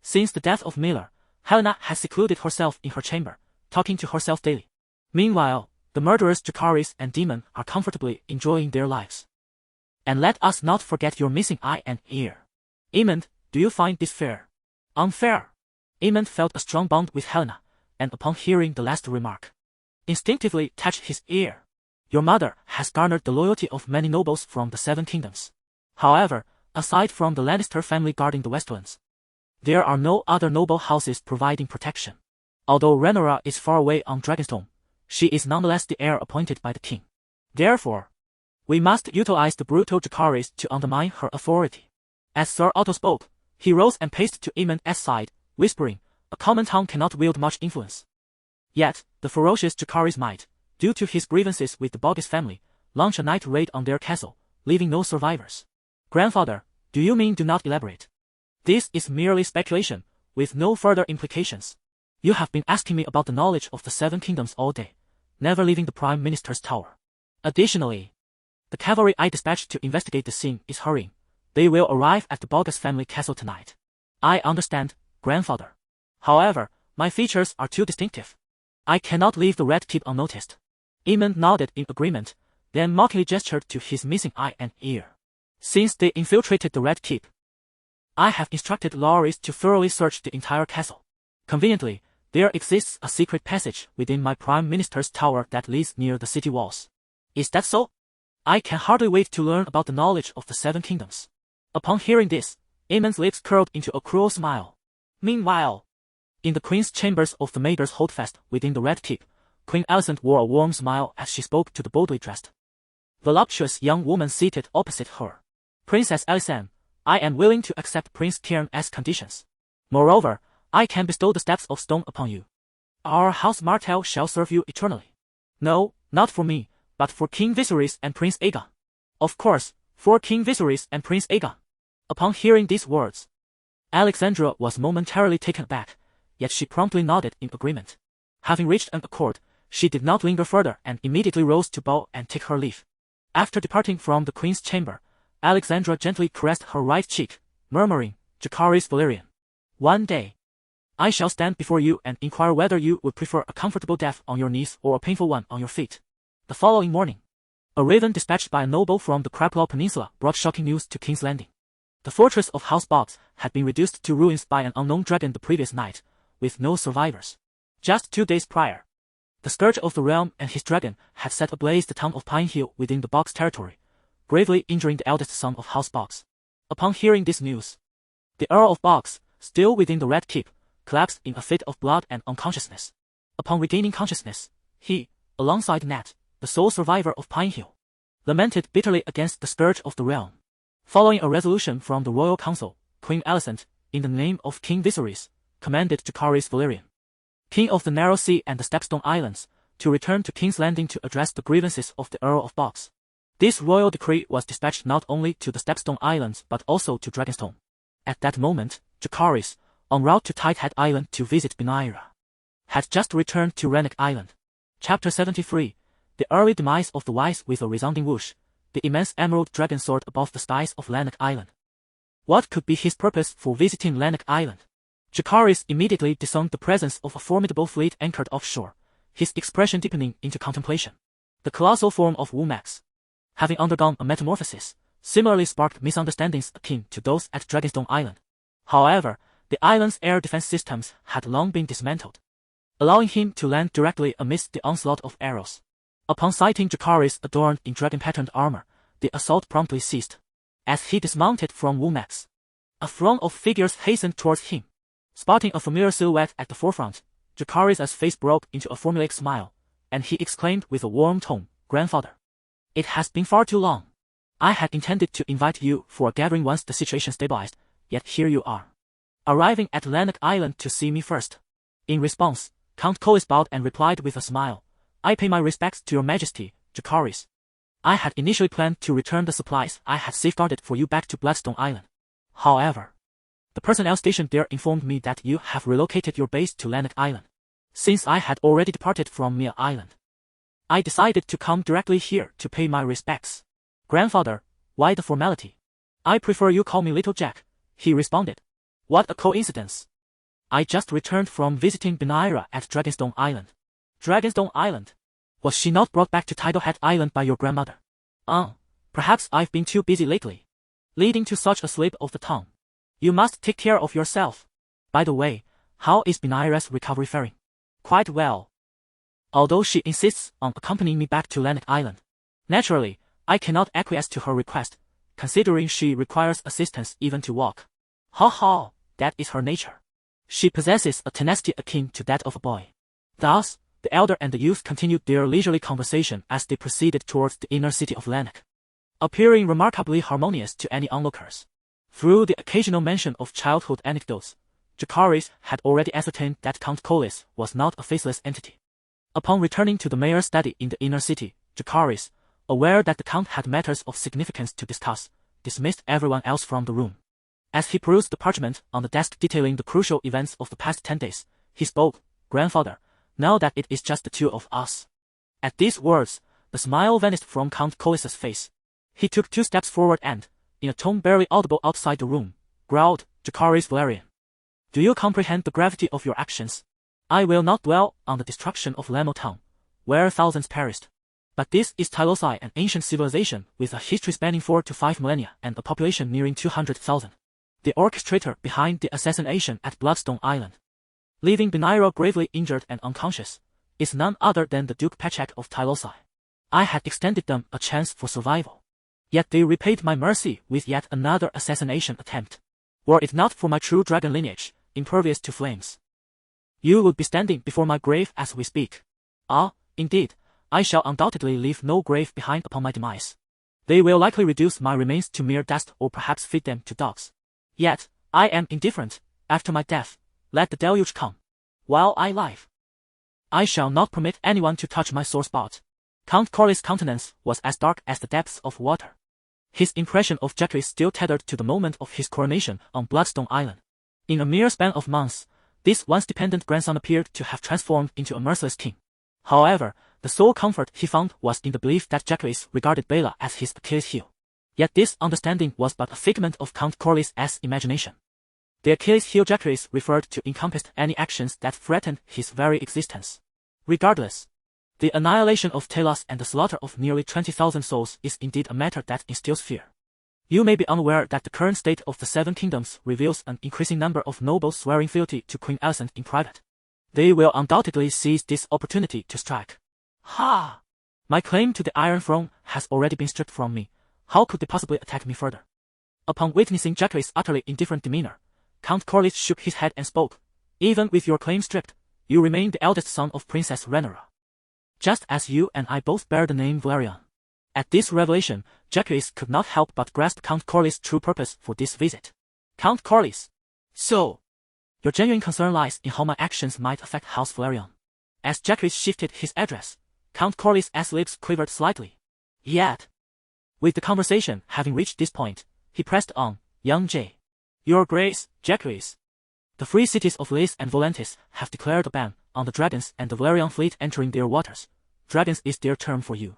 "Since the death of Miller, Helena has secluded herself in her chamber, talking to herself daily. Meanwhile, the murderers Jacaerys and Daemon are comfortably enjoying their lives. And let us not forget your missing eye and ear. Aemond, do you find this fair?" "Unfair." Aemond felt a strong bond with Helena, and upon hearing the last remark, instinctively touched his ear. "Your mother has garnered the loyalty of many nobles from the Seven Kingdoms. However, aside from the Lannister family guarding the Westlands, there are no other noble houses providing protection. Although Rhaenyra is far away on Dragonstone, she is nonetheless the heir appointed by the king. Therefore, we must utilize the brutal Jacaerys to undermine her authority." As Sir Otto spoke, he rose and paced to Aemond's side, whispering, "A common tongue cannot wield much influence." Yet, the ferocious Jacaerys might, due to his grievances with the Boggis family, launch a night raid on their castle, leaving no survivors. "Grandfather, do you mean do not elaborate? This is merely speculation, with no further implications. You have been asking me about the knowledge of the Seven Kingdoms all day. never leaving the Prime Minister's tower. Additionally, the cavalry I dispatched to investigate the scene is hurrying. They will arrive at the Bogas family castle tonight. I understand, grandfather. However, my features are too distinctive. I cannot leave the Red Keep unnoticed. Aemon nodded in agreement, then mockingly gestured to his missing eye and ear. Since they infiltrated the Red Keep, I have instructed Loris to thoroughly search the entire castle. Conveniently, there exists a secret passage within my Prime Minister's tower that leads near the city walls. Is that so? I can hardly wait to learn about the knowledge of the Seven Kingdoms. Upon hearing this, Aemon's lips curled into a cruel smile. Meanwhile, in the Queen's chambers of the Maiders Holdfast within the Red Keep, Queen Alicent wore a warm smile as she spoke to the boldly dressed, voluptuous young woman seated opposite her. Princess Alicent, I am willing to accept Prince Cairn as conditions. Moreover, I can bestow the Steps of Stone upon you. Our House Martell shall serve you eternally. No, not for me, but for King Viserys and Prince Aegon. Of course, for King Viserys and Prince Aegon. Upon hearing these words, Alexandra was momentarily taken aback, yet she promptly nodded in agreement. Having reached an accord, she did not linger further and immediately rose to bow and take her leave. After departing from the Queen's chamber, Alexandra gently caressed her right cheek, murmuring, Jacaerys Velaryon. One day, I shall stand before you and inquire whether you would prefer a comfortable death on your knees or a painful one on your feet. The following morning, a raven dispatched by a noble from the Craplau Peninsula brought shocking news to King's Landing. The fortress of House Boggs had been reduced to ruins by an unknown dragon the previous night, with no survivors. Just 2 days prior, the Scourge of the Realm and his dragon had set ablaze the town of Pine Hill within the Boggs territory, gravely injuring the eldest son of House Boggs. Upon hearing this news, the Earl of Boggs, still within the Red Keep, collapsed in a fit of blood and unconsciousness. Upon regaining consciousness, he, alongside Nat, the sole survivor of Pine Hill, lamented bitterly against the Scourge of the Realm. Following a resolution from the Royal Council, Queen Alicent, in the name of King Viserys, commanded Jacaerys Velaryon, King of the Narrow Sea and the Stepstone Islands, to return to King's Landing to address the grievances of the Earl of Boggs. This royal decree was dispatched not only to the Stepstone Islands but also to Dragonstone. At that moment, Jacaerys, en route to Tighthead Island to visit Rhaenyra, had just returned to Rennick Island. Chapter 73, The Early Demise of the Wise with a Resounding Whoosh, the immense emerald dragon soared above the skies of Lannick Island. What could be his purpose for visiting Lannick Island? Jacaerys immediately discerned the presence of a formidable fleet anchored offshore, his expression deepening into contemplation. The colossal form of Wumax, having undergone a metamorphosis, similarly sparked misunderstandings akin to those at Dragonstone Island. However, the island's air defense systems had long been dismantled, allowing him to land directly amidst the onslaught of arrows. Upon sighting Jacaerys adorned in dragon-patterned armor, the assault promptly ceased. As he dismounted from Wumax, a throng of figures hastened towards him. Spotting a familiar silhouette at the forefront, Jacaerys' face broke into a formulaic smile, and he exclaimed with a warm tone, Grandfather. It has been far too long. I had intended to invite you for a gathering once the situation stabilized, yet here you are, arriving at Lannick Island to see me first. In response, Count Colis bowed and replied with a smile, I pay my respects to your majesty, Jacaerys. I had initially planned to return the supplies I had safeguarded for you back to Bloodstone Island. However, the personnel stationed there informed me that you have relocated your base to Lannick Island. Since I had already departed from Mia Island, I decided to come directly here to pay my respects. Grandfather, why the formality? I prefer you call me Little Jack, he responded. What a coincidence. I just returned from visiting Rhaenyra at Dragonstone Island. Dragonstone Island? Was she not brought back to Tidalhead Island by your grandmother? Perhaps I've been too busy lately, leading to such a slip of the tongue. You must take care of yourself. By the way, how is Rhaenyra's recovery faring? Quite well, although she insists on accompanying me back to Lannick Island. Naturally, I cannot acquiesce to her request, considering she requires assistance even to walk. Ha ha, that is her nature. She possesses a tenacity akin to that of a boy. Thus, the elder and the youth continued their leisurely conversation as they proceeded towards the inner city of Lannick, appearing remarkably harmonious to any onlookers. Through the occasional mention of childhood anecdotes, Jacaerys had already ascertained that Count Colis was not a faceless entity. Upon returning to the mayor's study in the inner city, Jacaerys, aware that the Count had matters of significance to discuss, dismissed everyone else from the room. As he perused the parchment on the desk detailing the crucial events of the past 10 days, he spoke, Grandfather, now that it is just the two of us, At these words, the smile vanished from Count Corlys's face. He took 2 steps forward and, in a tone barely audible outside the room, growled, "Jacaerys Velaryon. Do you comprehend the gravity of your actions? I will not dwell on the destruction of Lamo Town, where thousands perished. But this is Tyrosh, an ancient civilization with a history spanning 4 to 5 millennia and a population nearing 200,000. The orchestrator behind the assassination at Bloodstone Island, leaving Rhaenyra gravely injured and unconscious, is none other than the Duke Pechak of Tyrosh. I had extended them a chance for survival. Yet they repaid my mercy with yet another assassination attempt. Were it not for my true dragon lineage, impervious to flames, you would be standing before my grave as we speak. Ah, indeed, I shall undoubtedly leave no grave behind upon my demise. They will likely reduce my remains to mere dust or perhaps feed them to dogs. Yet, I am indifferent. After my death, let the deluge come. While I live, I shall not permit anyone to touch my sore spot." Count Corlys' countenance was as dark as the depths of water. His impression of Jacaerys still tethered to the moment of his coronation on Bloodstone Island. In a mere span of months, this once dependent grandson appeared to have transformed into a merciless king. However, the sole comfort he found was in the belief that Jacaerys regarded Baela as his Achilles heel. Yet this understanding was but a figment of Count Corlys' imagination. The Achilles heel Jacaerys referred to encompassed any actions that threatened his very existence. Regardless, the annihilation of Tyrosh and the slaughter of nearly 20,000 souls is indeed a matter that instills fear. You may be unaware that the current state of the 7 kingdoms reveals an increasing number of nobles swearing fealty to Queen Alicent in private. They will undoubtedly seize this opportunity to strike. Ha! My claim to the Iron Throne has already been stripped from me. How could they possibly attack me further? Upon witnessing Jacaerys' utterly indifferent demeanor, Count Corlys shook his head and spoke. "Even with your claim stripped, you remain the eldest son of Princess Rhaenyra. Just as you and I both bear the name Velaryon." At this revelation, Jacaerys could not help but grasp Count Corlys' true purpose for this visit. "Count Corlys. So, your genuine concern lies in how my actions might affect House Velaryon." As Jacaerys shifted his address, Count Corlys' lips quivered slightly. Yet, with the conversation having reached this point, he pressed on, "Young J. Your Grace, Jacaerys. The free cities of Lys and Volantis have declared a ban on the dragons and the Velaryon fleet entering their waters. Dragons is their term for you.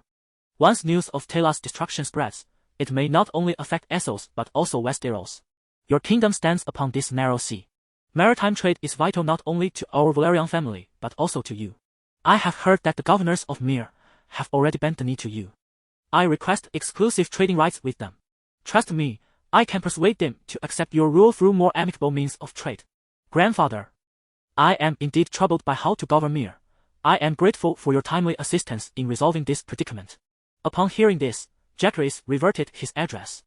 Once news of Tyrosh's destruction spreads, it may not only affect Essos but also Westeros. Your kingdom stands upon this narrow sea. Maritime trade is vital not only to our Velaryon family but also to you. I have heard that the governors of Myr have already bent the knee to you. I request exclusive trading rights with them. Trust me, I can persuade them to accept your rule through more amicable means of trade. Grandfather, I am indeed troubled by how to govern Myr. I am grateful for your timely assistance in resolving this predicament." Upon hearing this, Jacaerys reverted his address,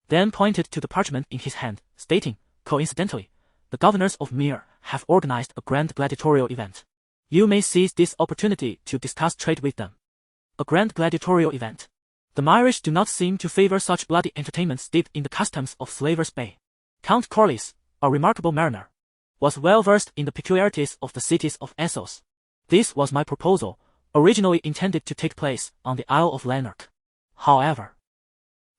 then pointed to the parchment in his hand, stating, "Coincidentally, the governors of Myr have organized a grand gladiatorial event. You may seize this opportunity to discuss trade with them." A grand gladiatorial event. The Myrish do not seem to favor such bloody entertainment steeped in the customs of Slaver's Bay. Count Corlys, a remarkable mariner, was well versed in the peculiarities of the cities of Essos. This was my proposal, originally intended to take place on the Isle of Lanark. However,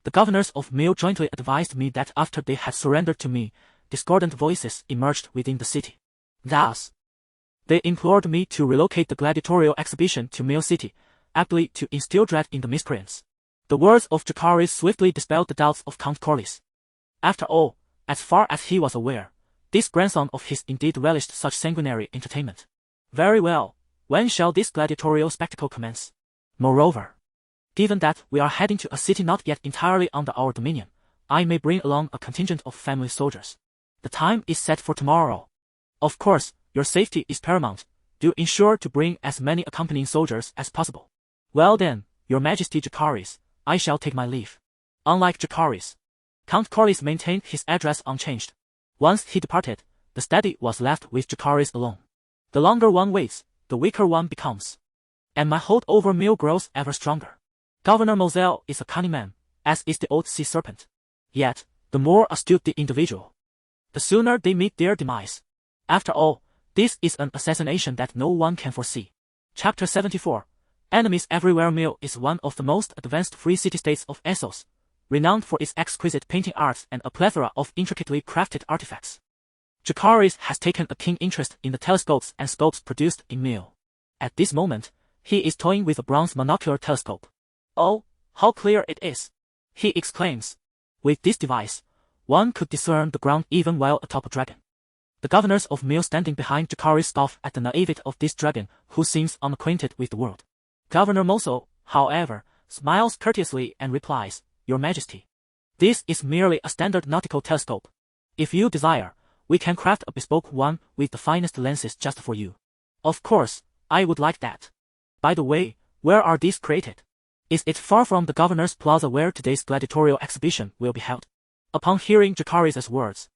the governors of Myr jointly advised me that after they had surrendered to me, discordant voices emerged within the city. Thus, they implored me to relocate the gladiatorial exhibition to Myr City, aptly to instill dread in the miscreants. The words of Jacaerys swiftly dispelled the doubts of Count Corlys. After all, as far as he was aware, this grandson of his indeed relished such sanguinary entertainment. "Very well, when shall this gladiatorial spectacle commence? Moreover, given that we are heading to a city not yet entirely under our dominion, I may bring along a contingent of family soldiers. The time is set for tomorrow. Of course, your safety is paramount. Do ensure to bring as many accompanying soldiers as possible." "Well then, Your Majesty Jacaerys, I shall take my leave." Unlike Jacaerys, Count Corlys maintained his address unchanged. Once he departed, the study was left with Jacaerys alone. The longer one waits, the weaker one becomes. And my hold over Myr grows ever stronger. Governor Moselle is a cunning man, as is the old sea serpent. Yet, the more astute the individual, the sooner they meet their demise. After all, this is an assassination that no one can foresee. Chapter 74. Enemies Everywhere. Myr is one of the most advanced free city-states of Essos, renowned for its exquisite painting arts and a plethora of intricately crafted artifacts. Jacaerys has taken a keen interest in the telescopes and scopes produced in Myr. At this moment, He is toying with a bronze monocular telescope. "Oh, how clear it is!" he exclaims. With this device, one could discern the ground even while atop a dragon. The governors of Mill standing behind Jacaerys scoff at the naivety of this dragon who seems unacquainted with the world. Governor Moso, however, smiles courteously and replies, "Your Majesty, this is merely a standard nautical telescope. If you desire, we can craft a bespoke one with the finest lenses just for you." "Of course, I would like that. By the way, where are these created? Is it far from the Governor's Plaza where today's gladiatorial exhibition will be held?" Upon hearing Jacaerys' words,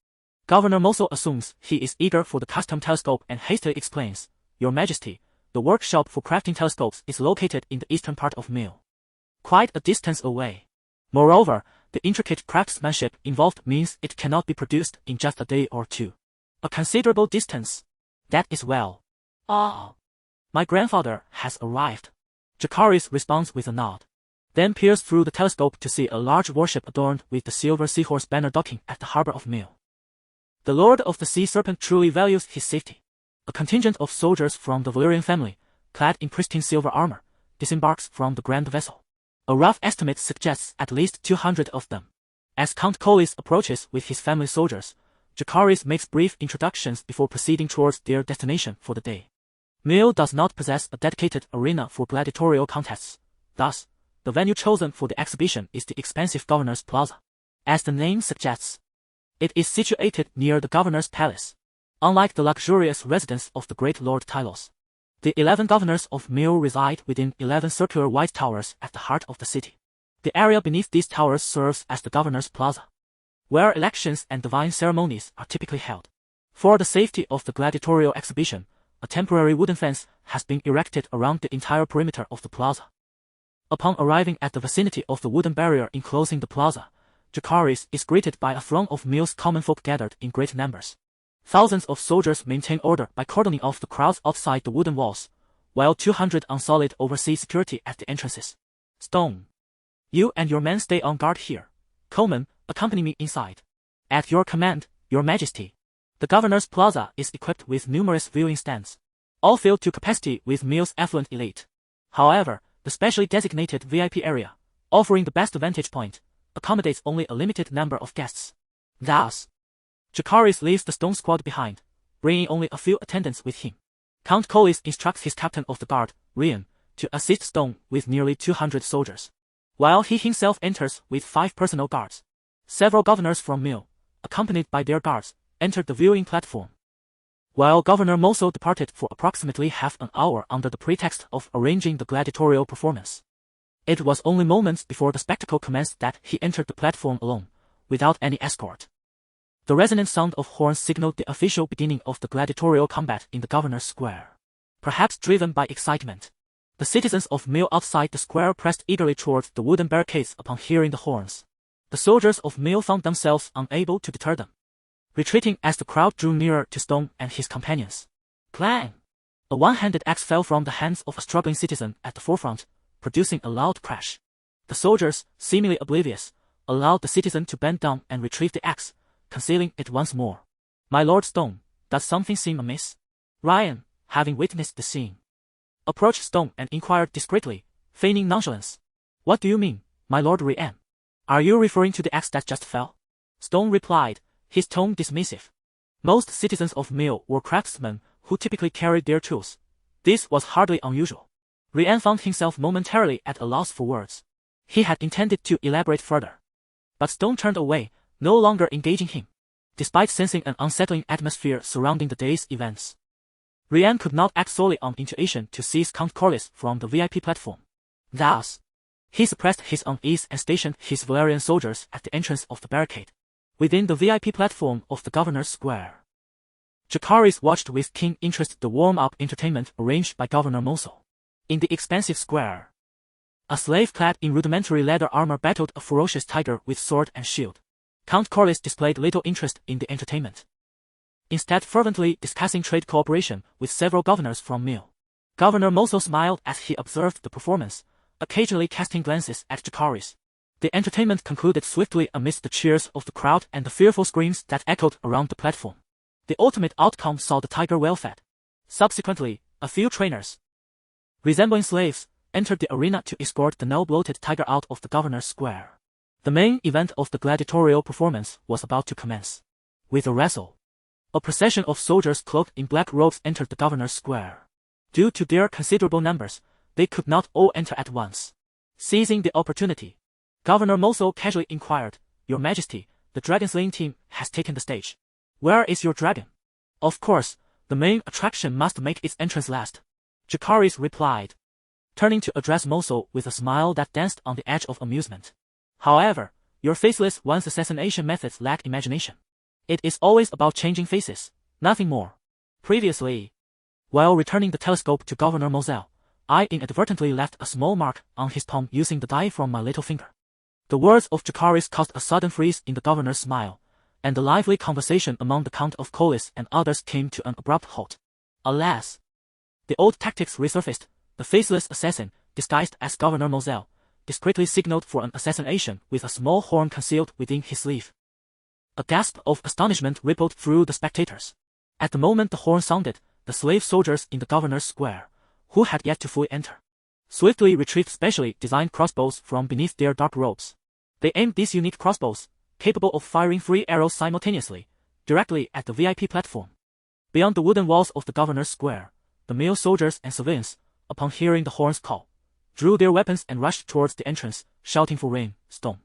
Governor Moso assumes he is eager for the custom telescope and hastily explains, "Your Majesty, the workshop for crafting telescopes is located in the eastern part of Mill, quite a distance away. Moreover, the intricate craftsmanship involved means it cannot be produced in just a day or two. A considerable distance. That is well. Ah, my grandfather has arrived." Jacaerys responds with a nod, then peers through the telescope to see a large warship adorned with the silver seahorse banner docking at the harbor of Mill. The Lord of the Sea Serpent truly values his safety. A contingent of soldiers from the Velaryon family, clad in pristine silver armor, disembarks from the grand vessel. A rough estimate suggests at least 200 of them. As Count Collis approaches with his family soldiers, Jacaerys makes brief introductions before proceeding towards their destination for the day. Mill does not possess a dedicated arena for gladiatorial contests. Thus, the venue chosen for the exhibition is the expansive Governor's Plaza. As the name suggests, it is situated near the Governor's Palace. Unlike the luxurious residence of the great Lord Tyrosh, the 11 governors of Mill reside within 11 circular white towers at the heart of the city. The area beneath these towers serves as the Governor's Plaza, where elections and divine ceremonies are typically held. For the safety of the gladiatorial exhibition, a temporary wooden fence has been erected around the entire perimeter of the plaza. Upon arriving at the vicinity of the wooden barrier enclosing the plaza, Jacaerys is greeted by a throng of Mill's common folk gathered in great numbers. Thousands of soldiers maintain order by cordoning off the crowds outside the wooden walls, while 200 unsullied oversee security at the entrances. "Stone, you and your men stay on guard here. Coleman, accompany me inside." "At your command, Your Majesty." The Governor's Plaza is equipped with numerous viewing stands, all filled to capacity with Mill's affluent elite. However, the specially designated VIP area, offering the best vantage point, accommodates only a limited number of guests. Thus, Jacaerys leaves the Stone squad behind, bringing only a few attendants with him. Count Collis instructs his captain of the guard, Rhaenyra, to assist Stone with nearly 200 soldiers, while he himself enters with 5 personal guards. Several governors from Mill, accompanied by their guards, entered the viewing platform, while Governor Moso departed for approximately half an hour under the pretext of arranging the gladiatorial performance. It was only moments before the spectacle commenced that he entered the platform alone, without any escort. The resonant sound of horns signaled the official beginning of the gladiatorial combat in the Governor's Square. Perhaps driven by excitement, the citizens of Mill outside the square pressed eagerly towards the wooden barricades upon hearing the horns. The soldiers of Mill found themselves unable to deter them, retreating as the crowd drew nearer to Stone and his companions. Clang! A one-handed axe fell from the hands of a struggling citizen at the forefront, producing a loud crash. The soldiers, seemingly oblivious, allowed the citizen to bend down and retrieve the axe, concealing it once more. "My Lord Stone, does something seem amiss?" Ryan, having witnessed the scene, approached Stone and inquired discreetly, feigning nonchalance. "What do you mean, my Lord Ryan? Are you referring to the axe that just fell?" Stone replied, his tone dismissive. Most citizens of Mill were craftsmen who typically carried their tools. This was hardly unusual. Ryan found himself momentarily at a loss for words. He had intended to elaborate further, but Stone turned away, no longer engaging him. Despite sensing an unsettling atmosphere surrounding the day's events, Ryan could not act solely on intuition to seize Count Collis from the VIP platform. Thus, he suppressed his unease and stationed his Velaryon soldiers at the entrance of the barricade, within the VIP platform of the Governor's Square. Jacaerys watched with keen interest the warm-up entertainment arranged by Governor Moso. In the expansive square, a slave clad in rudimentary leather armor battled a ferocious tiger with sword and shield. Count Collis displayed little interest in the entertainment, instead fervently discussing trade cooperation with several governors from Mill. Governor Moso smiled as he observed the performance, occasionally casting glances at Jacaerys. The entertainment concluded swiftly amidst the cheers of the crowd and the fearful screams that echoed around the platform. The ultimate outcome saw the tiger well fed. Subsequently, a few trainers, resembling slaves, entered the arena to escort the now-bloated tiger out of the governor's square. The main event of the gladiatorial performance was about to commence. With a wrestle, a procession of soldiers cloaked in black robes entered the governor's square. Due to their considerable numbers, they could not all enter at once. Seizing the opportunity, Governor Moso casually inquired, "Your Majesty, the dragon-slaying team has taken the stage. Where is your dragon?" "Of course, the main attraction must make its entrance last," Jacaerys replied, turning to address Moso with a smile that danced on the edge of amusement. "However, your faceless one's assassination methods lack imagination. It is always about changing faces, nothing more." Previously, while returning the telescope to Governor Moselle, I inadvertently left a small mark on his palm using the dye from my little finger. The words of Jacaerys caused a sudden freeze in the governor's smile, and the lively conversation among the Count of Collis and others came to an abrupt halt. Alas! The old tactics resurfaced. The faceless assassin, disguised as Governor Moselle, discreetly signaled for an assassination with a small horn concealed within his sleeve. A gasp of astonishment rippled through the spectators. At the moment the horn sounded, the slave soldiers in the governor's square, who had yet to fully enter, swiftly retrieved specially designed crossbows from beneath their dark robes. They aimed these unique crossbows, capable of firing 3 arrows simultaneously, directly at the VIP platform. Beyond the wooden walls of the governor's square, the male soldiers and civilians, upon hearing the horn's call, drew their weapons and rushed towards the entrance, shouting for rain, storm,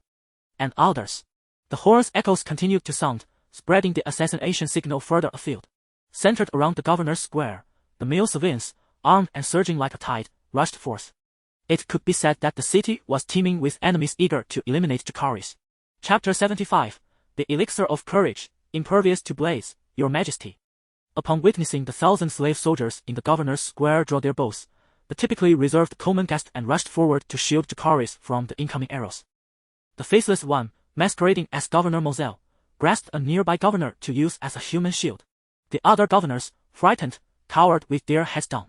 and others. The horn's echoes continued to sound, spreading the assassination signal further afield. Centered around the governor's square, the male civilians, armed and surging like a tide, rushed forth. It could be said that the city was teeming with enemies eager to eliminate Jacaerys. Chapter 75, The Elixir of Courage, Impervious to Blaze, Your Majesty. Upon witnessing the 1,000 slave soldiers in the governor's square draw their bows, the typically reserved Coleman gasped and rushed forward to shield Jacaerys from the incoming arrows. The faceless one, masquerading as Governor Moselle, grasped a nearby governor to use as a human shield. The other governors, frightened, cowered with their heads down,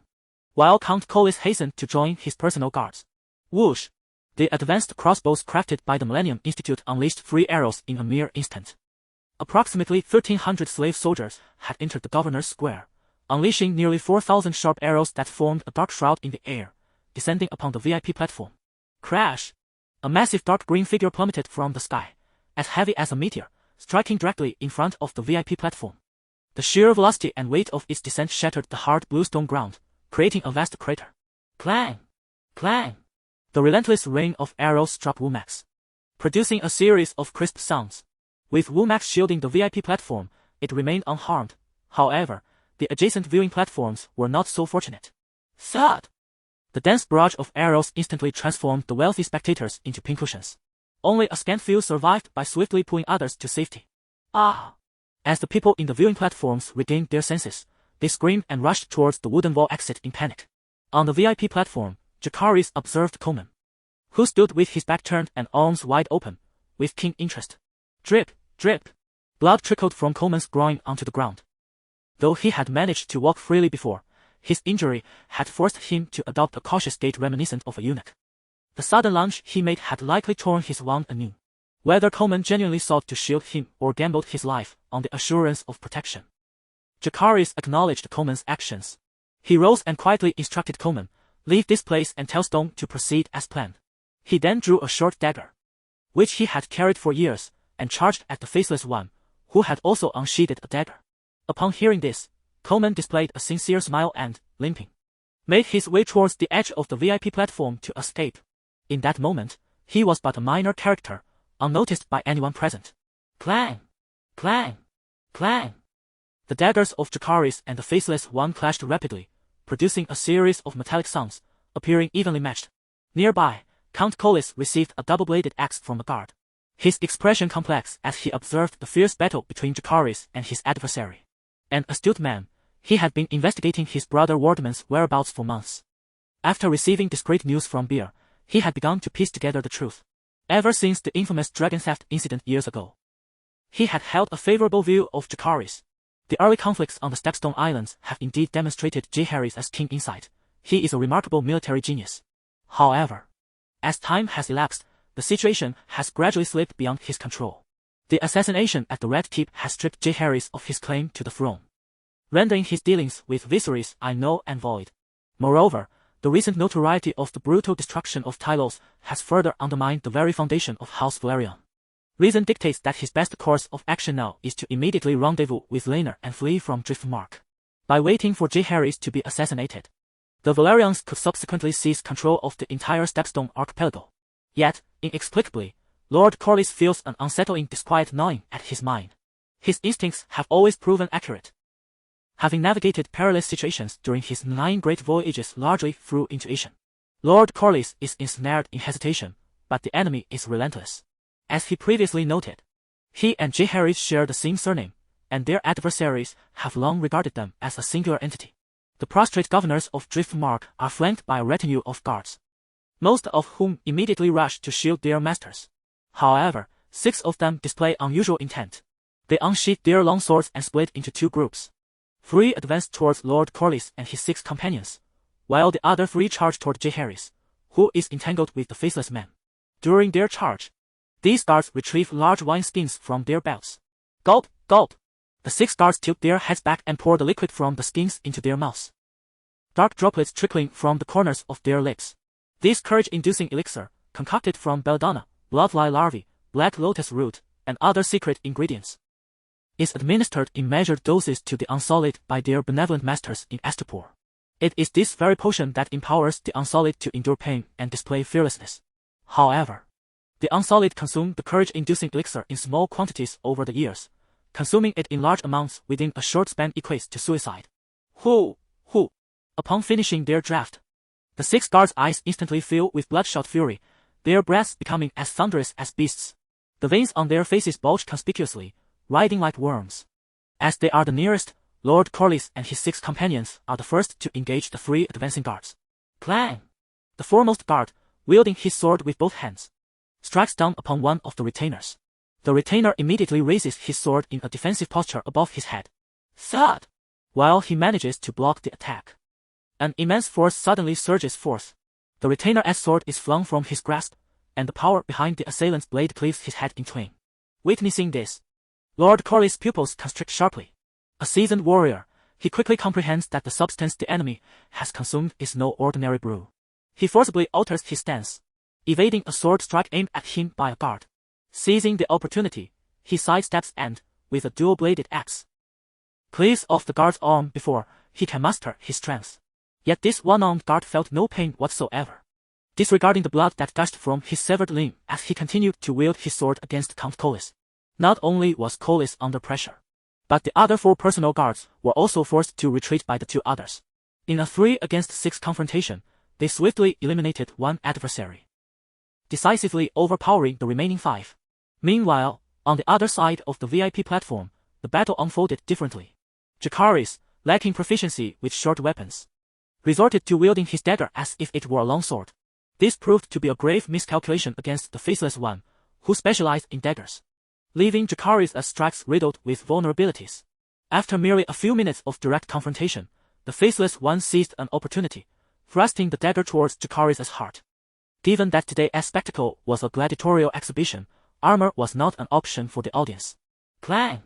while Count Collis hastened to join his personal guards. Whoosh! The advanced crossbows crafted by the Millennium Institute unleashed 3 arrows in a mere instant. Approximately 1,300 slave soldiers had entered the governor's square, unleashing nearly 4,000 sharp arrows that formed a dark shroud in the air, descending upon the VIP platform. Crash! A massive dark green figure plummeted from the sky, as heavy as a meteor, striking directly in front of the VIP platform. The sheer velocity and weight of its descent shattered the hard bluestone ground, creating a vast crater. Clang! Clang! The relentless rain of arrows struck Womax, producing a series of crisp sounds. With Womax shielding the VIP platform, it remained unharmed. However, the adjacent viewing platforms were not so fortunate. Thud! The dense barrage of arrows instantly transformed the wealthy spectators into pincushions. Only a scant few survived by swiftly pulling others to safety. Ah! As the people in the viewing platforms regained their senses, they screamed and rushed towards the wooden wall exit in panic. On the VIP platform, Jacaerys observed Coleman, who stood with his back turned and arms wide open, with keen interest. Drip, drip. Blood trickled from Coleman's groin onto the ground. Though he had managed to walk freely before, his injury had forced him to adopt a cautious gait reminiscent of a eunuch. The sudden lunge he made had likely torn his wound anew. Whether Coleman genuinely sought to shield him or gambled his life on the assurance of protection, Jacaerys acknowledged Coleman's actions. He rose and quietly instructed Coleman, "Leave this place and tell Stone to proceed as planned." He then drew a short dagger, which he had carried for years, and charged at the faceless one, who had also unsheathed a dagger. Upon hearing this, Coleman displayed a sincere smile and, limping, made his way towards the edge of the VIP platform to escape. In that moment, he was but a minor character, unnoticed by anyone present. Clang! Clang! Clang! The daggers of Jacaerys and the faceless one clashed rapidly, producing a series of metallic sounds, appearing evenly matched. Nearby, Count Collis received a double-bladed axe from a guard, his expression complex as he observed the fierce battle between Jacaerys and his adversary. An astute man, he had been investigating his brother Wardman's whereabouts for months. After receiving discreet news from Beer, he had begun to piece together the truth. Ever since the infamous dragon theft incident years ago, he had held a favorable view of Jacaerys. The early conflicts on the Stepstone Islands have indeed demonstrated Jacaerys' keen insight. He is a remarkable military genius. However, as time has elapsed, the situation has gradually slipped beyond his control. The assassination at the Red Keep has stripped Jacaerys of his claim to the throne, rendering his dealings with Viserys null and void. Moreover, The recent notoriety of the brutal destruction of Tyrosh has further undermined the very foundation of House Velaryon. Reason dictates that his best course of action now is to immediately rendezvous with Rhaenyra and flee from Driftmark. By waiting for Jacaerys to be assassinated, the Velaryons could subsequently seize control of the entire Stepstone archipelago. Yet, inexplicably, Lord Corlys feels an unsettling disquiet gnawing at his mind. His instincts have always proven accurate. Having navigated perilous situations during his 9 great voyages largely through intuition, Lord Corlys is ensnared in hesitation, but the enemy is relentless. As he previously noted, he and Jacaerys share the same surname, and their adversaries have long regarded them as a singular entity. The prostrate governors of Driftmark are flanked by a retinue of guards, most of whom immediately rush to shield their masters. However, 6 of them display unusual intent. They unsheath their long swords and split into 2 groups. 3 advance towards Lord Corlys and his 6 companions, while the other 3 charge toward Jacaerys, who is entangled with the faceless men. During their charge, these guards retrieve large wine skins from their belts. Gulp, gulp. The 6 guards tilt their heads back and pour the liquid from the skins into their mouths. Dark droplets trickling from the corners of their lips. This courage-inducing elixir, concocted from belladonna, bloodfly larvae, black lotus root, and other secret ingredients, is administered in measured doses to the Unsullied by their benevolent masters in Astapor. It is this very potion that empowers the Unsullied to endure pain and display fearlessness. However, the Unsullied consume the courage-inducing elixir in small quantities over the years. Consuming it in large amounts within a short span equates to suicide. Who? Upon finishing their draft, the 6 guards' eyes instantly fill with bloodshot fury, their breaths becoming as thunderous as beasts. The veins on their faces bulge conspicuously, writhing like worms. As they are the nearest, Lord Corlys and his 6 companions are the first to engage the 3 advancing guards. Clang! The foremost guard, wielding his sword with both hands, strikes down upon one of the retainers. The retainer immediately raises his sword in a defensive posture above his head. Thud! While he manages to block the attack, an immense force suddenly surges forth. The retainer's sword is flung from his grasp, and the power behind the assailant's blade cleaves his head in twain. Witnessing this, Lord Corlys' pupils constrict sharply. A seasoned warrior, he quickly comprehends that the substance the enemy has consumed is no ordinary brew. He forcibly alters his stance, evading a sword strike aimed at him by a guard. Seizing the opportunity, he sidesteps and, with a dual-bladed axe, cleaves off the guard's arm before he can muster his strength. Yet this one-armed guard felt no pain whatsoever, disregarding the blood that gushed from his severed limb as he continued to wield his sword against Count Corlys. Not only was Corlys under pressure, but the other 4 personal guards were also forced to retreat by the 2 others. In a 3-against-6 confrontation, they swiftly eliminated one adversary, decisively overpowering the remaining 5. Meanwhile, on the other side of the VIP platform, the battle unfolded differently. Jacaerys, lacking proficiency with short weapons, resorted to wielding his dagger as if it were a longsword. This proved to be a grave miscalculation against the faceless one, who specialized in daggers, leaving Jacaerys' strikes riddled with vulnerabilities. After merely a few minutes of direct confrontation, the faceless one seized an opportunity, thrusting the dagger towards Jacaerys' heart. Given that today's spectacle was a gladiatorial exhibition, armor was not an option for the audience. Clang!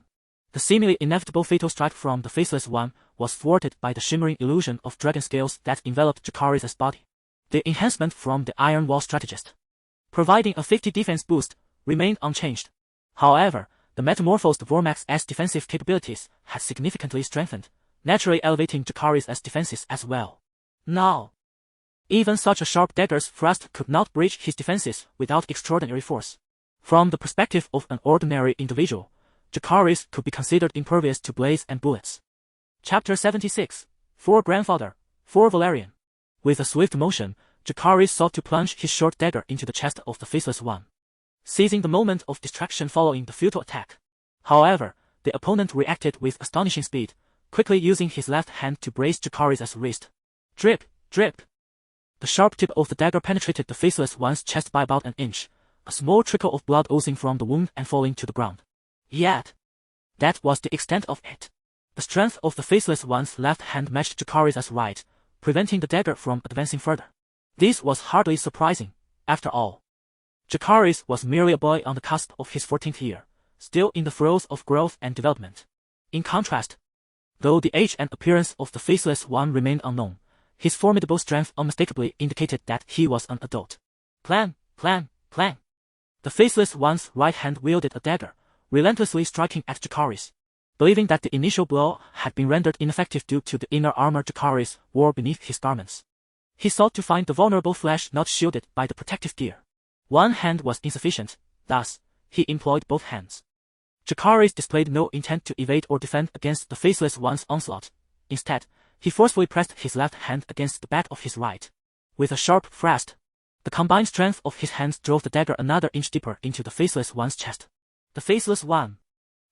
The seemingly inevitable fatal strike from the faceless one was thwarted by the shimmering illusion of dragon scales that enveloped Jacaerys' body. The enhancement from the Iron Wall strategist, providing a 50 defense boost, remained unchanged. However, the metamorphosed Vormax's defensive capabilities had significantly strengthened, naturally elevating Jacaerys' defenses as well. Now, even such a sharp dagger's thrust could not breach his defenses without extraordinary force. From the perspective of an ordinary individual, Jacaerys could be considered impervious to blades and bullets. Chapter 76, For Grandfather, for Velaryon. With a swift motion, Jacaerys sought to plunge his short dagger into the chest of the faceless one, seizing the moment of distraction following the futile attack. However, the opponent reacted with astonishing speed, quickly using his left hand to brace Jacaerys' wrist. Drip, drip. The sharp tip of the dagger penetrated the faceless one's chest by about an inch, a small trickle of blood oozing from the wound and falling to the ground. Yet, that was the extent of it. The strength of the faceless one's left hand matched Jacaerys' right, preventing the dagger from advancing further. This was hardly surprising. After all, Jacaerys was merely a boy on the cusp of his 14th year, still in the throes of growth and development. In contrast, though the age and appearance of the faceless one remained unknown, His formidable strength unmistakably indicated that he was an adult. Clang, clang, clang. The faceless one's right hand wielded a dagger, relentlessly striking at Jacaerys. Believing that the initial blow had been rendered ineffective due to the inner armor Jacaerys wore beneath his garments, he sought to find the vulnerable flesh not shielded by the protective gear. One hand was insufficient, thus, he employed both hands. Jacaerys displayed no intent to evade or defend against the faceless one's onslaught. Instead, he forcefully pressed his left hand against the back of his right. With a sharp thrust, the combined strength of his hands drove the dagger another inch deeper into the faceless one's chest. The faceless one,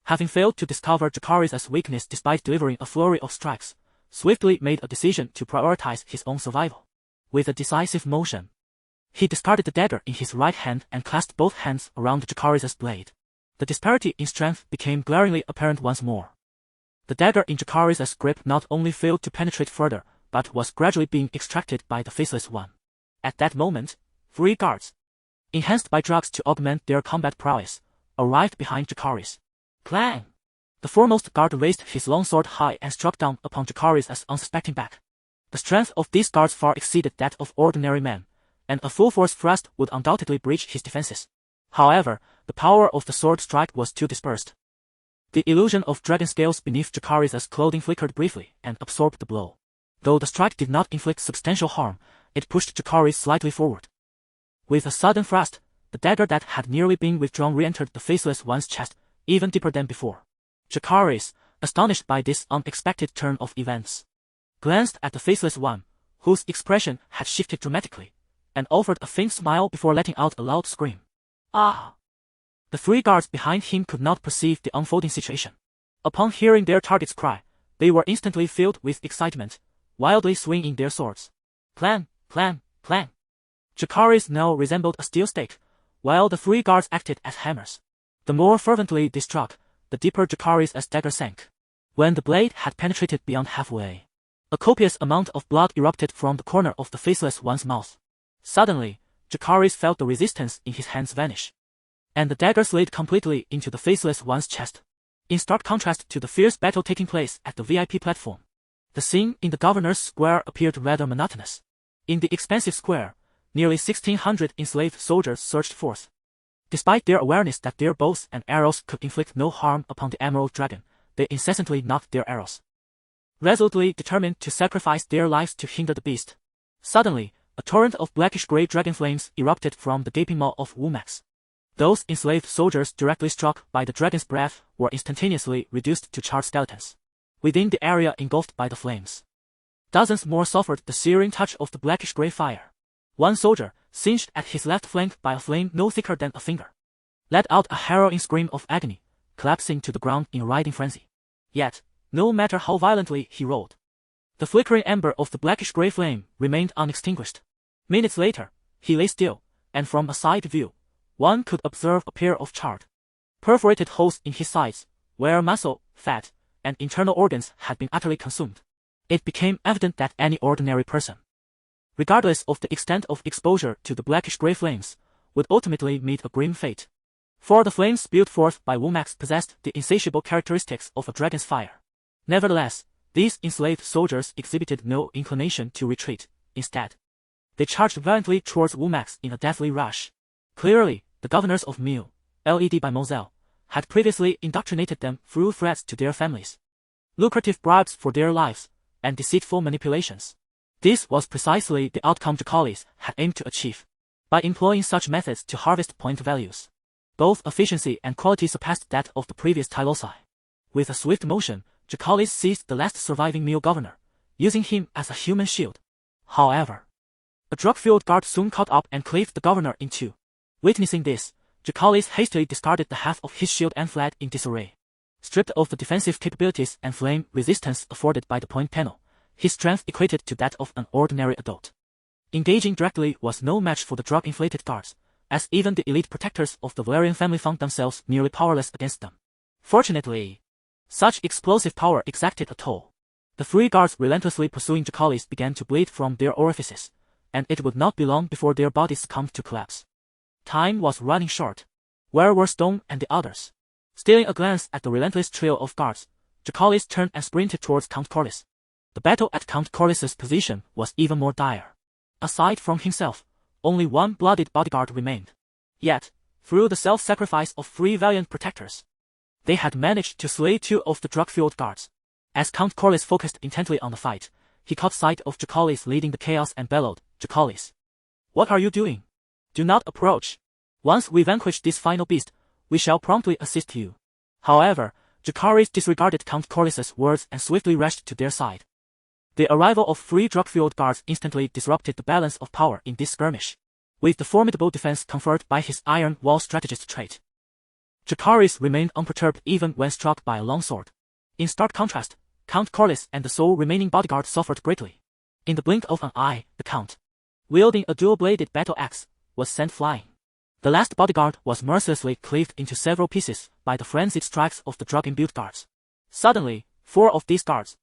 having failed to discover Jacaerys' weakness despite delivering a flurry of strikes, swiftly made a decision to prioritize his own survival. With a decisive motion, he discarded the dagger in his right hand and clasped both hands around Jacaerys' blade. The disparity in strength became glaringly apparent once more. The dagger in Jacaerys' grip not only failed to penetrate further, but was gradually being extracted by the faceless one. At that moment, 3 guards, enhanced by drugs to augment their combat prowess, arrived behind Jacaerys. Clang! The foremost guard raised his longsword high and struck down upon Jacaerys' unsuspecting back. The strength of these guards far exceeded that of ordinary men, and a full-force thrust would undoubtedly breach his defenses. However, the power of the sword strike was too dispersed. The illusion of dragon scales beneath Jacaerys' clothing flickered briefly and absorbed the blow. Though the strike did not inflict substantial harm, it pushed Jacaerys slightly forward. With a sudden thrust, the dagger that had nearly been withdrawn re-entered the faceless one's chest, even deeper than before. Jacaerys, astonished by this unexpected turn of events, glanced at the faceless one, whose expression had shifted dramatically, and offered a faint smile before letting out a loud scream. Ah! The 3 guards behind him could not perceive the unfolding situation. Upon hearing their target's cry, they were instantly filled with excitement, wildly swinging their swords. Clang, clang, clang. Jacaerys now resembled a steel stake, while the 3 guards acted as hammers. The more fervently they struck, the deeper Jacaerys' dagger sank. When the blade had penetrated beyond halfway, a copious amount of blood erupted from the corner of the faceless one's mouth. Suddenly, Jacaerys felt the resistance in his hands vanish, and the dagger slid completely into the faceless one's chest. In stark contrast to the fierce battle taking place at the VIP platform, the scene in the governor's square appeared rather monotonous. In the expansive square, nearly 1,600 enslaved soldiers surged forth. Despite their awareness that their bows and arrows could inflict no harm upon the Emerald Dragon, they incessantly nocked their arrows, resolutely determined to sacrifice their lives to hinder the beast. Suddenly, a torrent of blackish-gray dragon flames erupted from the gaping maw of Womax. Those enslaved soldiers directly struck by the dragon's breath were instantaneously reduced to charred skeletons within the area engulfed by the flames. Dozens more suffered the searing touch of the blackish-gray fire. One soldier, singed at his left flank by a flame no thicker than a finger, let out a harrowing scream of agony, collapsing to the ground in a writhing frenzy. Yet, no matter how violently he rolled, the flickering ember of the blackish-gray flame remained unextinguished. Minutes later, he lay still, and from a side view, one could observe a pair of charred, perforated holes in his sides, where muscle, fat, and internal organs had been utterly consumed. It became evident that any ordinary person, regardless of the extent of exposure to the blackish-gray flames, would ultimately meet a grim fate. For the flames spewed forth by Womax possessed the insatiable characteristics of a dragon's fire. Nevertheless, these enslaved soldiers exhibited no inclination to retreat. Instead, they charged violently towards Womax in a deathly rush. Clearly, the governors of Mule, led by Moselle, had previously indoctrinated them through threats to their families, lucrative bribes for their lives, and deceitful manipulations. This was precisely the outcome Jacaerys had aimed to achieve. By employing such methods to harvest point values, both efficiency and quality surpassed that of the previous Tylosi. With a swift motion, Jacaerys seized the last surviving Mule governor, using him as a human shield. However, a drug-fueled guard soon caught up and cleaved the governor in two. Witnessing this, Jacaerys hastily discarded the half of his shield and fled in disarray. Stripped of the defensive capabilities and flame resistance afforded by the point panel, his strength equated to that of an ordinary adult. Engaging directly was no match for the drug-inflated guards, as even the elite protectors of the Velaryon family found themselves nearly powerless against them. Fortunately, such explosive power exacted a toll. The three guards relentlessly pursuing Jacaerys began to bleed from their orifices, and it would not be long before their bodies succumbed to collapse. Time was running short. Where were Stone and the others? Stealing a glance at the relentless trio of guards, Jacaerys turned and sprinted towards Count Corlys. The battle at Count Corlys's position was even more dire. Aside from himself, only one blooded bodyguard remained. Yet, through the self-sacrifice of 3 valiant protectors, they had managed to slay 2 of the drug-fueled guards. As Count Corlys focused intently on the fight, he caught sight of Jacaerys leading the chaos and bellowed, "Jacaerys, what are you doing? Do not approach. Once we vanquish this final beast, we shall promptly assist you." However, Jacaerys disregarded Count Corlys's words and swiftly rushed to their side. The arrival of 3 drug-fueled guards instantly disrupted the balance of power in this skirmish, with the formidable defense conferred by his iron wall strategist trait. Jacaerys remained unperturbed even when struck by a longsword. In stark contrast, Count Corlys and the sole remaining bodyguard suffered greatly. In the blink of an eye, the Count, wielding a dual-bladed battle axe, was sent flying. The last bodyguard was mercilessly cleaved into several pieces by the frenzied strikes of the drug-imbued guards. Suddenly, 4 of these guards,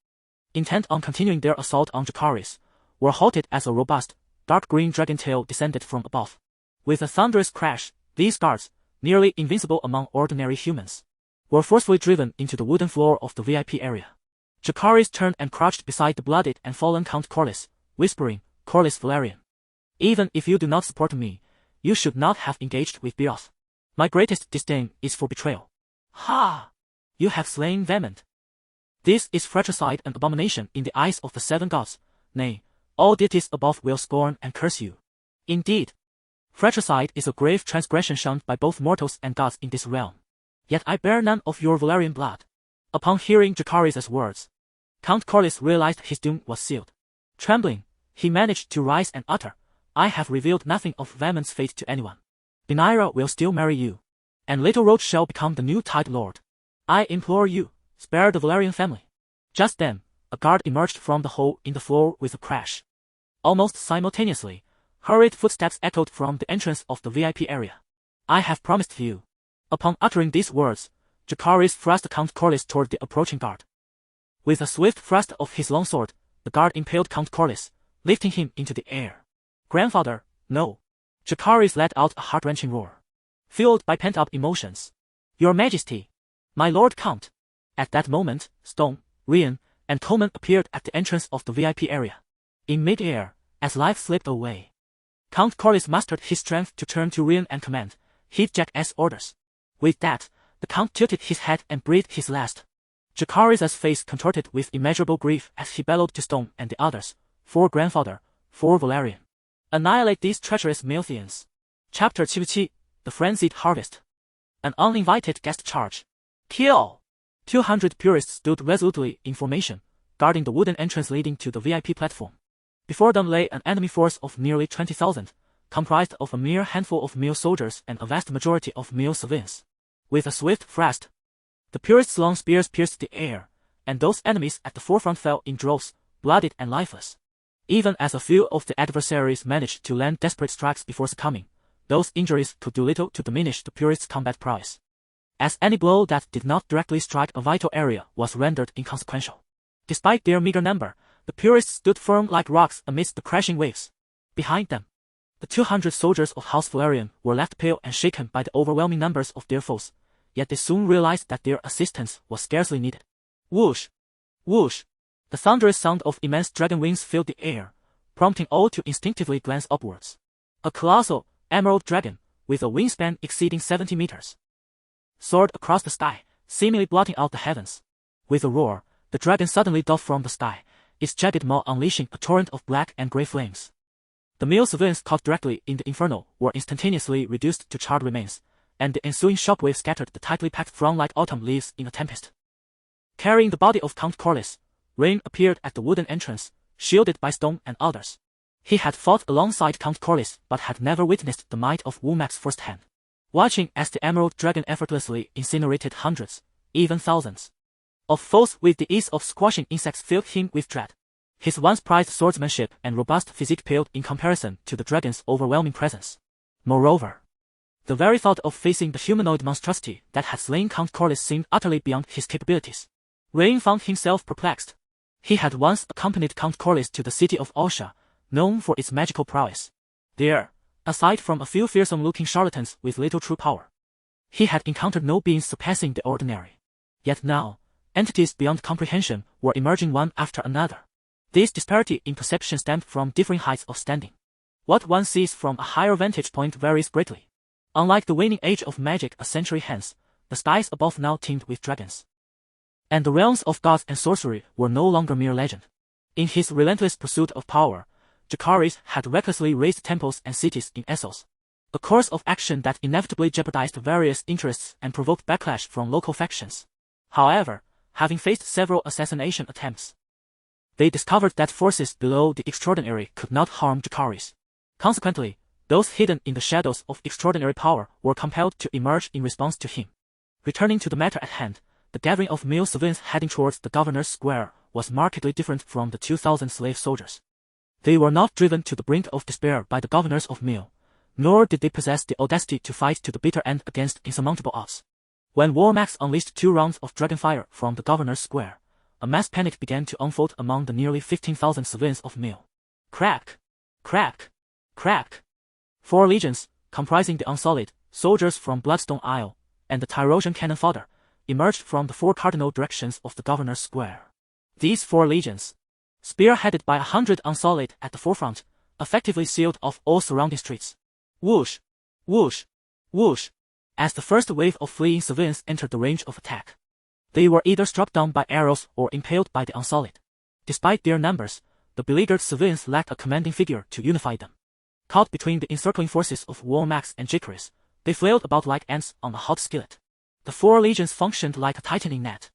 intent on continuing their assault on Jacaerys, were halted as a robust, dark-green dragon tail descended from above. With a thunderous crash, these guards, nearly invincible among ordinary humans, were forcefully driven into the wooden floor of the VIP area. Jacaerys turned and crouched beside the blooded and fallen Count Corlys, whispering, "Jacaerys Velaryon, even if you do not support me, you should not have engaged with Bioth. My greatest disdain is for betrayal. Ha! You have slain Vehement. This is fratricide and abomination in the eyes of the 7 gods, nay, all deities above will scorn and curse you. Indeed, fratricide is a grave transgression shunned by both mortals and gods in this realm. Yet I bear none of your Velaryon blood." Upon hearing Jacaerys' words, Count Corlys realized his doom was sealed. Trembling, he managed to rise and utter, "I have revealed nothing of Vehement's fate to anyone. Rhaenyra will still marry you, and Little Roach shall become the new Tide Lord. I implore you, spare the Velaryon family." Just then, a guard emerged from the hole in the floor with a crash. Almost simultaneously, hurried footsteps echoed from the entrance of the VIP area. "I have promised you." Upon uttering these words, Jacaerys thrust Count Corlys toward the approaching guard. With a swift thrust of his longsword, the guard impaled Count Corlys, lifting him into the air. "Grandfather, no!" Jacaerys let out a heart-wrenching roar, fueled by pent-up emotions. "Your Majesty! My Lord Count!" At that moment, Stone, Rian, and Coleman appeared at the entrance of the VIP area. In mid-air, as life slipped away, Count Corlys mustered his strength to turn to Rian and command, "Heed Jack's orders." With that, the Count tilted his head and breathed his last. Jacaerys' face contorted with immeasurable grief as he bellowed to Stone and the others, "For Grandfather, for Velaryon. Annihilate these treacherous Milthians." Chapter 77, The Frenzied Harvest. An uninvited guest charge. Kill! 200 purists stood resolutely in formation, guarding the wooden entrance leading to the VIP platform. Before them lay an enemy force of nearly 20,000, comprised of a mere handful of male soldiers and a vast majority of male civilians. With a swift thrust, the purists' long spears pierced the air, and those enemies at the forefront fell in droves, bloodied and lifeless. Even as a few of the adversaries managed to land desperate strikes before succumbing, those injuries could do little to diminish the purists' combat prowess, as any blow that did not directly strike a vital area was rendered inconsequential. Despite their meager number, the purists stood firm like rocks amidst the crashing waves. Behind them, the 200 soldiers of House Velaryon were left pale and shaken by the overwhelming numbers of their foes, yet they soon realized that their assistance was scarcely needed. Whoosh! Whoosh! The thunderous sound of immense dragon wings filled the air, prompting all to instinctively glance upwards. A colossal, emerald dragon, with a wingspan exceeding 70 meters, soared across the sky, seemingly blotting out the heavens. With a roar, the dragon suddenly dove from the sky, its jagged maw unleashing a torrent of black and grey flames. The male civilians caught directly in the inferno were instantaneously reduced to charred remains, and the ensuing shockwave scattered the tightly packed throng like autumn leaves in a tempest. Carrying the body of Count Corlys, Rain appeared at the wooden entrance, shielded by Stone and others. He had fought alongside Count Corlys but had never witnessed the might of Womack's firsthand. Watching as the emerald dragon effortlessly incinerated hundreds, even thousands, of foes with the ease of squashing insects filled him with dread. His once prized swordsmanship and robust physique paled in comparison to the dragon's overwhelming presence. Moreover, the very thought of facing the humanoid monstrosity that had slain Count Corlys seemed utterly beyond his capabilities. Rain found himself perplexed. He had once accompanied Count Corlys to the city of Alsha, known for its magical prowess. There, aside from a few fearsome-looking charlatans with little true power, he had encountered no beings surpassing the ordinary. Yet now, entities beyond comprehension were emerging one after another. This disparity in perception stemmed from differing heights of standing. What one sees from a higher vantage point varies greatly. Unlike the waning age of magic a century hence, the skies above now teemed with dragons. And the realms of gods and sorcery were no longer mere legend. In his relentless pursuit of power, Jacaerys had recklessly razed temples and cities in Essos, a course of action that inevitably jeopardized various interests and provoked backlash from local factions. However, having faced several assassination attempts, they discovered that forces below the extraordinary could not harm Jacaerys. Consequently, those hidden in the shadows of extraordinary power were compelled to emerge in response to him. Returning to the matter at hand, the gathering of male civilians heading towards the governor's square was markedly different from the 2,000 slave soldiers. They were not driven to the brink of despair by the governors of Mil, nor did they possess the audacity to fight to the bitter end against insurmountable odds. When Warmax unleashed 2 rounds of Dragonfire from the governor's square, a mass panic began to unfold among the nearly 15,000 civilians of Mil. Crack! Crack! Crack! 4 legions, comprising the Unsullied, soldiers from Bloodstone Isle, and the Tyroshan cannon fodder, emerged from the 4 cardinal directions of the governor's square. These 4 legions, spearheaded by 100 Unsullied at the forefront, effectively sealed off all surrounding streets. Whoosh! Whoosh! Whoosh! As the first wave of fleeing civilians entered the range of attack, they were either struck down by arrows or impaled by the Unsullied. Despite their numbers, the beleaguered civilians lacked a commanding figure to unify them. Caught between the encircling forces of Warmax and Jacaerys, they flailed about like ants on a hot skillet. The 4 legions functioned like a tightening net,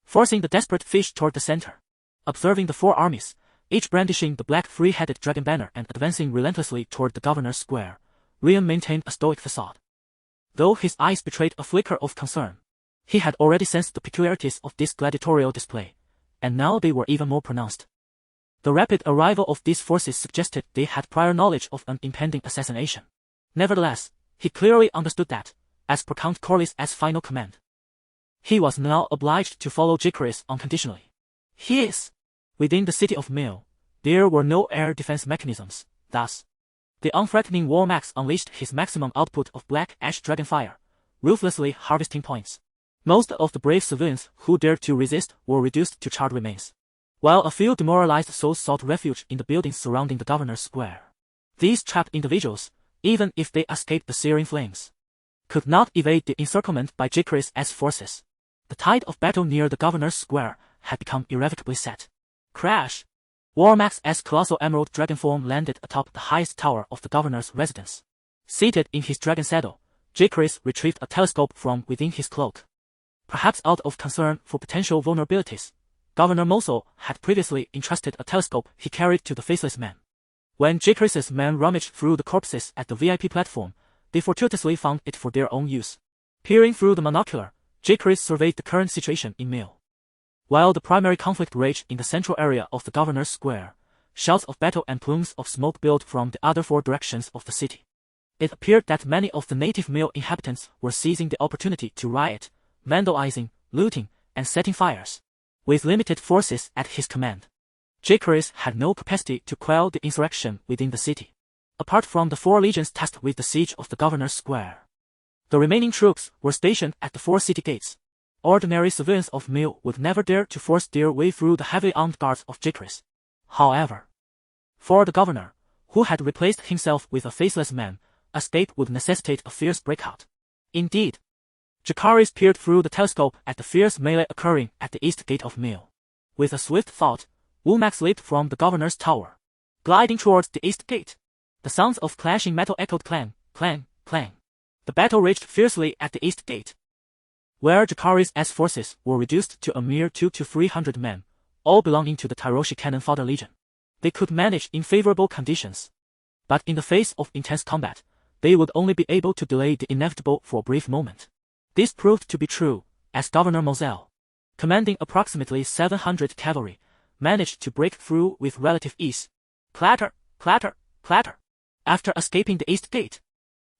forcing the desperate fish toward the center. Observing the 4 armies, each brandishing the black 3-headed dragon banner and advancing relentlessly toward the governor's square, Rion maintained a stoic facade. Though his eyes betrayed a flicker of concern, he had already sensed the peculiarities of this gladiatorial display, and now they were even more pronounced. The rapid arrival of these forces suggested they had prior knowledge of an impending assassination. Nevertheless, he clearly understood that, as per Count Corlys' final command, he was now obliged to follow Jacaerys unconditionally. Within the city of Mil, there were no air defense mechanisms, thus, the unthreatening Warmax unleashed his maximum output of black ash dragonfire, ruthlessly harvesting points. Most of the brave civilians who dared to resist were reduced to charred remains, while a few demoralized souls sought refuge in the buildings surrounding the governor's square. These trapped individuals, even if they escaped the searing flames, could not evade the encirclement by Jacaerys' forces. The tide of battle near the governor's square had become irrevocably set. Crash! Warmax's colossal emerald dragon form landed atop the highest tower of the governor's residence. Seated in his dragon saddle, Jacaerys retrieved a telescope from within his cloak. Perhaps out of concern for potential vulnerabilities, Governor Mosul had previously entrusted a telescope he carried to the faceless man. When Jacaerys' men rummaged through the corpses at the VIP platform, they fortuitously found it for their own use. Peering through the monocular, Jacaerys surveyed the current situation in Mil. While the primary conflict raged in the central area of the governor's square, shouts of battle and plumes of smoke billowed from the other 4 directions of the city. It appeared that many of the native Mil inhabitants were seizing the opportunity to riot, vandalizing, looting, and setting fires. With limited forces at his command, Jacaerys had no capacity to quell the insurrection within the city. Apart from the 4 legions tasked with the siege of the governor's square, the remaining troops were stationed at the 4 city gates. Ordinary civilians of Mil would never dare to force their way through the heavily armed guards of Jacaerys. However, for the governor, who had replaced himself with a faceless man, escape would necessitate a fierce breakout. Indeed, Jacaerys peered through the telescope at the fierce melee occurring at the east gate of Mil. With a swift thought, Warmax leaped from the governor's tower, gliding towards the east gate. The sounds of clashing metal echoed clang, clang, clang. The battle raged fiercely at the east gate, where Jacaerys' forces were reduced to a mere 200 to 300 men, all belonging to the Tyrosh cannon fodder legion. They could manage in favorable conditions, but in the face of intense combat, they would only be able to delay the inevitable for a brief moment. This proved to be true, as Governor Moselle, commanding approximately 700 cavalry, managed to break through with relative ease. Clatter, clatter, clatter. After escaping the east gate,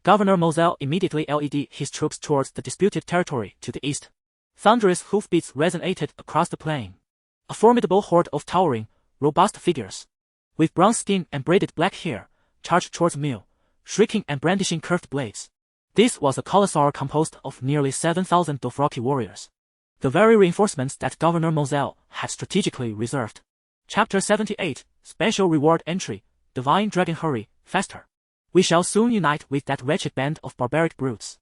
Governor Moselle immediately led his troops towards the disputed territory to the east. Thunderous hoofbeats resonated across the plain. A formidable horde of towering, robust figures, with brown skin and braided black hair, charged towards Mil, shrieking and brandishing curved blades. This was a colossal composed of nearly 7,000 Dothraki warriors, the very reinforcements that Governor Moselle had strategically reserved. Chapter 78, Special Reward Entry, Divine Dragon Hurry, Faster. We shall soon unite with that wretched band of barbaric brutes.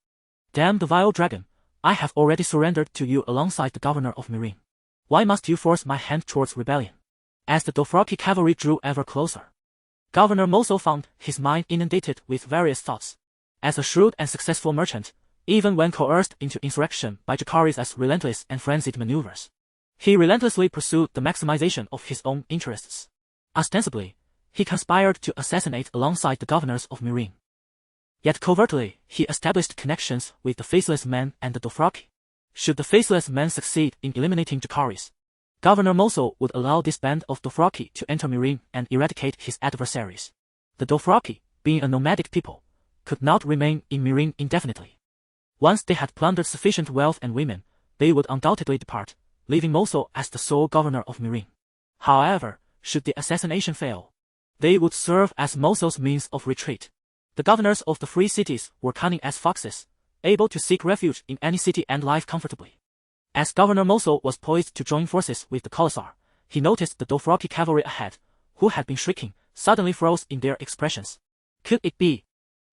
Damn the vile dragon, I have already surrendered to you alongside the governor of Meereen. Why must you force my hand towards rebellion? As the Dothraki cavalry drew ever closer, Governor Moso found his mind inundated with various thoughts. As a shrewd and successful merchant, even when coerced into insurrection by Jacaerys' relentless and frenzied maneuvers, he relentlessly pursued the maximization of his own interests. Ostensibly, he conspired to assassinate alongside the governors of Meereen. Yet covertly, he established connections with the faceless men and the Dothraki. Should the faceless men succeed in eliminating Jacaerys, Governor Moso would allow this band of Dothraki to enter Meereen and eradicate his adversaries. The Dothraki, being a nomadic people, could not remain in Meereen indefinitely. Once they had plundered sufficient wealth and women, they would undoubtedly depart, leaving Moso as the sole governor of Meereen. However, should the assassination fail, they would serve as Moso's means of retreat. The governors of the free cities were cunning as foxes, able to seek refuge in any city and live comfortably. As Governor Moso was poised to join forces with the Khalasar, he noticed the Dothraki cavalry ahead, who had been shrieking, suddenly froze in their expressions. Could it be?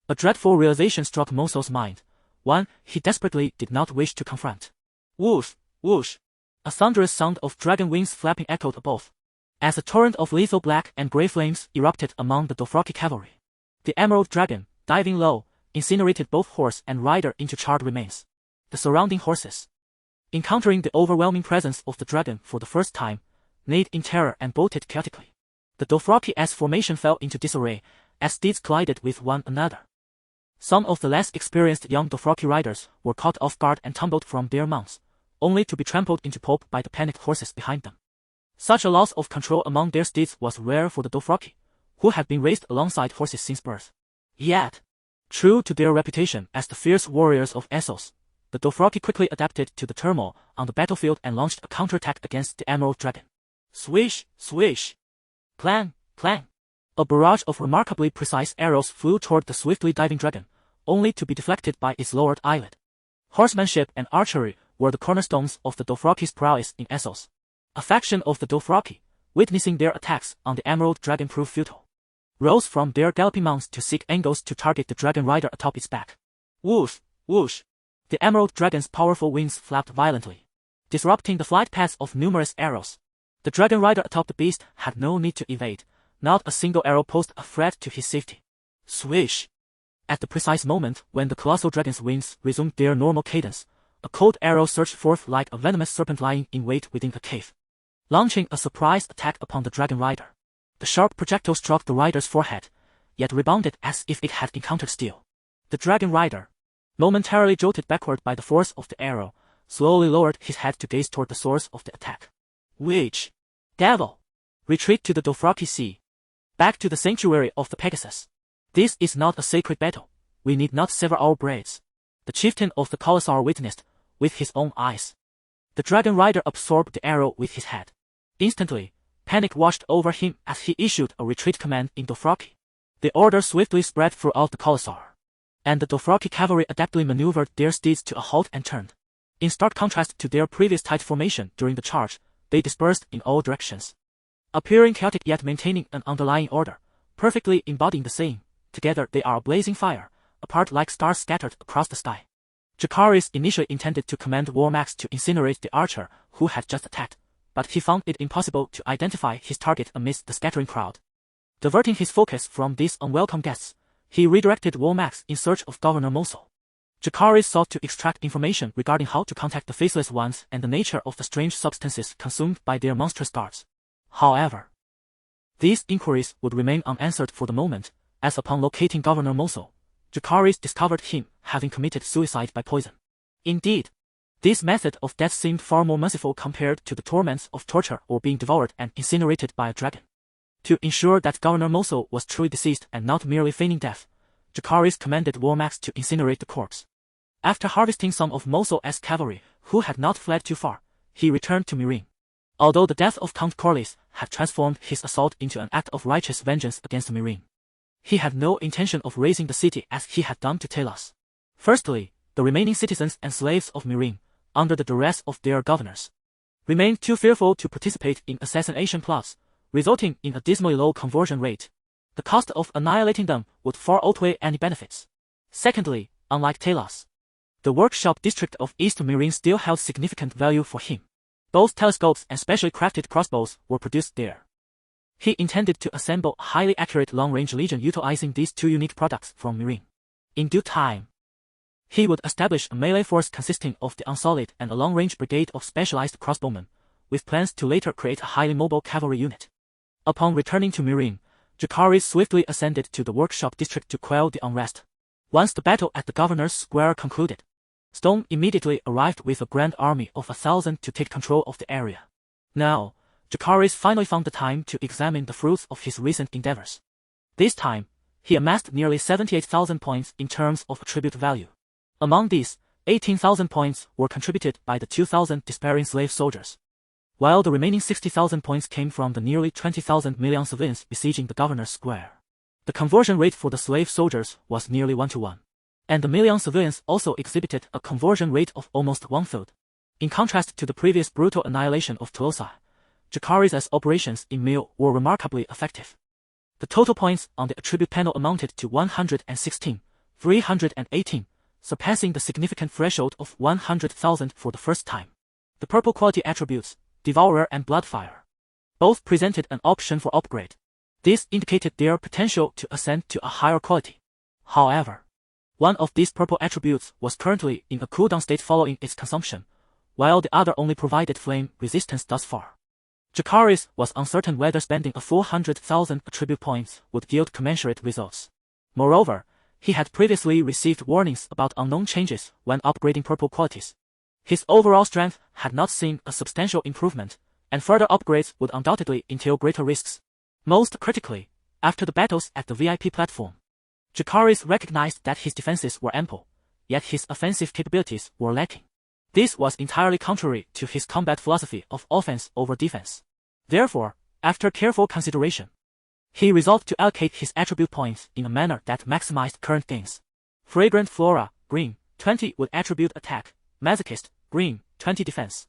A dreadful realization struck Moso's mind, one he desperately did not wish to confront. Whoosh, whoosh. A thunderous sound of dragon wings flapping echoed above, as a torrent of lethal black and grey flames erupted among the Dothraki cavalry. The emerald dragon, diving low, incinerated both horse and rider into charred remains. The surrounding horses, encountering the overwhelming presence of the dragon for the first time, neighed in terror and bolted chaotically. The Dothraki's formation fell into disarray as steeds collided with one another. Some of the less experienced young Dothraki riders were caught off guard and tumbled from their mounts, only to be trampled into pulp by the panicked horses behind them. Such a loss of control among their steeds was rare for the Dothraki, who had been raised alongside horses since birth. Yet, true to their reputation as the fierce warriors of Essos, the Dothraki quickly adapted to the turmoil on the battlefield and launched a counterattack against the Emerald Dragon. Swish, swish. Clang, clang. A barrage of remarkably precise arrows flew toward the swiftly diving dragon, only to be deflected by its lowered eyelid. Horsemanship and archery were the cornerstones of the Dothraki's prowess in Essos. A faction of the Dothraki, witnessing their attacks on the Emerald Dragon prove futile, rose from their galloping mounts to seek angles to target the dragon rider atop its back. Whoosh, whoosh. The Emerald Dragon's powerful wings flapped violently, disrupting the flight paths of numerous arrows. The dragon rider atop the beast had no need to evade. Not a single arrow posed a threat to his safety. Swish! At the precise moment when the colossal dragon's wings resumed their normal cadence, a cold arrow surged forth like a venomous serpent lying in wait within a cave, launching a surprise attack upon the dragon rider. The sharp projectile struck the rider's forehead, yet rebounded as if it had encountered steel. The dragon rider, momentarily jolted backward by the force of the arrow, slowly lowered his head to gaze toward the source of the attack. Witch! Devil! Retreat to the Dothraki Sea. Back to the sanctuary of the Pegasus. This is not a sacred battle. We need not sever our braids. The chieftain of the Khalasar witnessed, with his own eyes. The dragon rider absorbed the arrow with his head. Instantly, panic washed over him as he issued a retreat command in Dothraki. The order swiftly spread throughout the Khalasar, and the Dothraki cavalry adeptly maneuvered their steeds to a halt and turned. In stark contrast to their previous tight formation during the charge, they dispersed in all directions, appearing chaotic yet maintaining an underlying order, perfectly embodying the same. Together they are a blazing fire, apart like stars scattered across the sky. Jacaerys initially intended to command Warmax to incinerate the archer who had just attacked, but he found it impossible to identify his target amidst the scattering crowd. Diverting his focus from these unwelcome guests, he redirected Warmax in search of Governor Moso. Jacaerys sought to extract information regarding how to contact the Faceless Ones and the nature of the strange substances consumed by their monstrous guards. However, these inquiries would remain unanswered for the moment, as upon locating Governor Moso, Jacaerys discovered him having committed suicide by poison. Indeed, this method of death seemed far more merciful compared to the torments of torture or being devoured and incinerated by a dragon. To ensure that Governor Moso was truly deceased and not merely feigning death, Jacaerys commanded Warmax to incinerate the corpse. After harvesting some of Moso's cavalry, who had not fled too far, he returned to Meereen. Although the death of Count Corlys had transformed his assault into an act of righteous vengeance against Meereen, he had no intention of razing the city as he had done to Talos. Firstly, the remaining citizens and slaves of Meereen, under the duress of their governors, remained too fearful to participate in assassination plots, resulting in a dismally low conversion rate. The cost of annihilating them would far outweigh any benefits. Secondly, unlike Talos, the workshop district of East Meereen still held significant value for him. Both telescopes and specially crafted crossbows were produced there. He intended to assemble a highly accurate long-range legion utilizing these two unique products from Meereen. In due time, he would establish a melee force consisting of the Unsullied and a long-range brigade of specialized crossbowmen, with plans to later create a highly mobile cavalry unit. Upon returning to Meereen, Jacaerys swiftly ascended to the workshop district to quell the unrest. Once the battle at the Governor's Square concluded, Storm immediately arrived with a grand army of 1,000 to take control of the area. Now, Jacaerys finally found the time to examine the fruits of his recent endeavors. This time, he amassed nearly 78,000 points in terms of attribute value. Among these, 18,000 points were contributed by the 2,000 despairing slave soldiers, while the remaining 60,000 points came from the nearly 20,000 million civilians besieging the Governor's Square. The conversion rate for the slave soldiers was nearly 1-to-1, and the million civilians also exhibited a conversion rate of almost 1/3. In contrast to the previous brutal annihilation of Tolosa, Jacaerys' operations in Mil were remarkably effective. The total points on the attribute panel amounted to 116,318, surpassing the significant threshold of 100,000 for the first time. The purple quality attributes, Devourer and Bloodfire, both presented an option for upgrade. This indicated their potential to ascend to a higher quality. However, one of these purple attributes was currently in a cooldown state following its consumption, while the other only provided flame resistance thus far. Jacaerys was uncertain whether spending a full 100,000 attribute points would yield commensurate results. Moreover, he had previously received warnings about unknown changes when upgrading purple qualities. His overall strength had not seen a substantial improvement, and further upgrades would undoubtedly entail greater risks. Most critically, after the battles at the VIP platform, Jacaerys recognized that his defenses were ample, yet his offensive capabilities were lacking. This was entirely contrary to his combat philosophy of offense over defense. Therefore, after careful consideration, he resolved to allocate his attribute points in a manner that maximized current gains. Fragrant Flora, green, 20 would attribute attack, Masochist, green, 20 defense.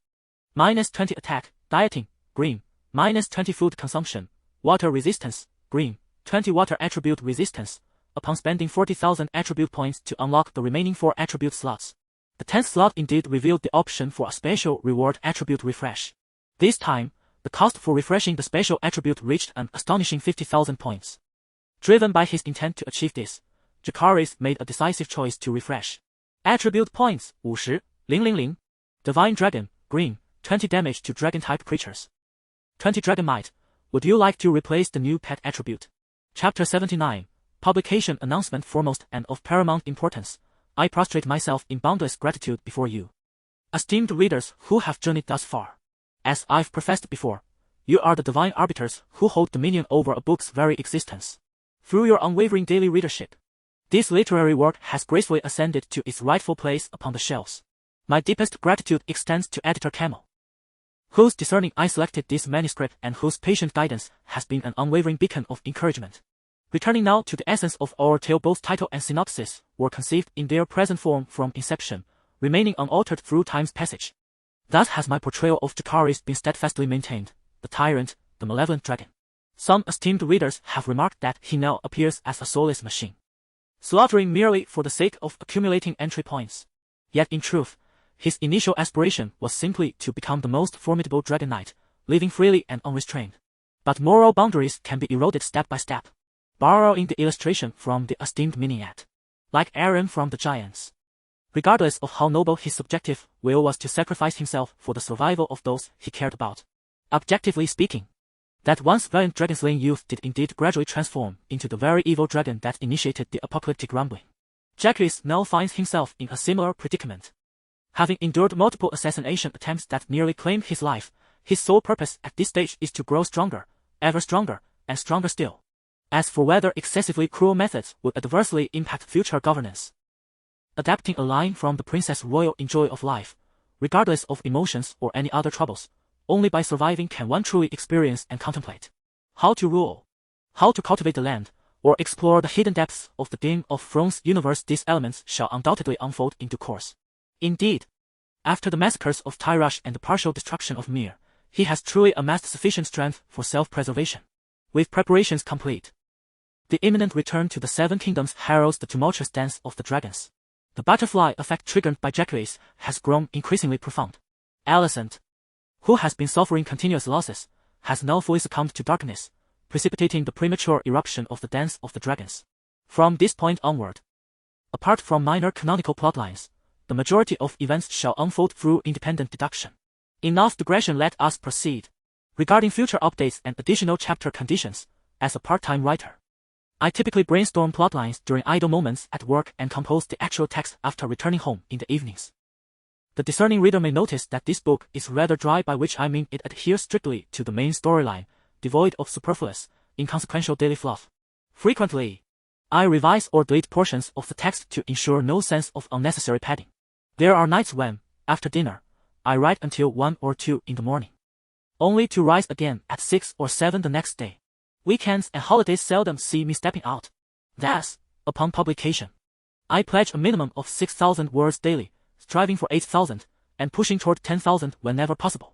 -20 attack, Dieting, green, -20 food consumption, Water resistance, green, 20 water attribute resistance, upon spending 40,000 attribute points to unlock the remaining 4 attribute slots. The 10th slot indeed revealed the option for a special reward attribute refresh. This time, the cost for refreshing the special attribute reached an astonishing 50,000 points. Driven by his intent to achieve this, Jacaerys made a decisive choice to refresh. Attribute points, 50,000. Divine Dragon, green, 20 damage to dragon-type creatures. 20 Dragon Might. Would you like to replace the new pet attribute? Chapter 79, Publication Announcement. Foremost and of paramount importance, I prostrate myself in boundless gratitude before you, esteemed readers who have journeyed thus far. As I've professed before, you are the divine arbiters who hold dominion over a book's very existence. Through your unwavering daily readership, this literary work has gracefully ascended to its rightful place upon the shelves. My deepest gratitude extends to Editor Camel, whose discerning eye selected this manuscript and whose patient guidance has been an unwavering beacon of encouragement. Returning now to the essence of our tale, both title and synopsis were conceived in their present form from inception, remaining unaltered through time's passage. Thus has my portrayal of Jacaerys been steadfastly maintained, the tyrant, the malevolent dragon. Some esteemed readers have remarked that he now appears as a soulless machine, slaughtering merely for the sake of accumulating entry points. Yet in truth, his initial aspiration was simply to become the most formidable dragon knight, living freely and unrestrained. But moral boundaries can be eroded step by step. Borrowing the illustration from the esteemed Miniat, like Aaron from the Giants. Regardless of how noble his subjective will was to sacrifice himself for the survival of those he cared about. Objectively speaking, that once valiant dragon-slaying youth did indeed gradually transform into the very evil dragon that initiated the apocalyptic rumbling. Jacaerys now finds himself in a similar predicament. Having endured multiple assassination attempts that nearly claimed his life, his sole purpose at this stage is to grow stronger, ever stronger, and stronger still. As for whether excessively cruel methods would adversely impact future governance, adapting a line from the Princess Royal in Joy of Life, regardless of emotions or any other troubles, only by surviving can one truly experience and contemplate how to rule, how to cultivate the land, or explore the hidden depths of the Game of Thrones universe. These elements shall undoubtedly unfold in due course. Indeed, after the massacres of Tyrosh and the partial destruction of Myr, he has truly amassed sufficient strength for self-preservation. With preparations complete, the imminent return to the Seven Kingdoms heralds the tumultuous dance of the dragons. The butterfly effect triggered by Jacaerys has grown increasingly profound. Alicent, who has been suffering continuous losses, has now fully succumbed to darkness, precipitating the premature eruption of the Dance of the Dragons. From this point onward, apart from minor canonical plotlines, the majority of events shall unfold through independent deduction. Enough digression, let us proceed. Regarding future updates and additional chapter conditions, as a part-time writer, I typically brainstorm plotlines during idle moments at work and compose the actual text after returning home in the evenings. The discerning reader may notice that this book is rather dry, by which I mean it adheres strictly to the main storyline, devoid of superfluous, inconsequential daily fluff. Frequently, I revise or delete portions of the text to ensure no sense of unnecessary padding. There are nights when, after dinner, I write until 1 or 2 in the morning, only to rise again at 6 or 7 the next day. Weekends and holidays seldom see me stepping out. Thus, upon publication, I pledge a minimum of 6,000 words daily, striving for 8,000, and pushing toward 10,000 whenever possible.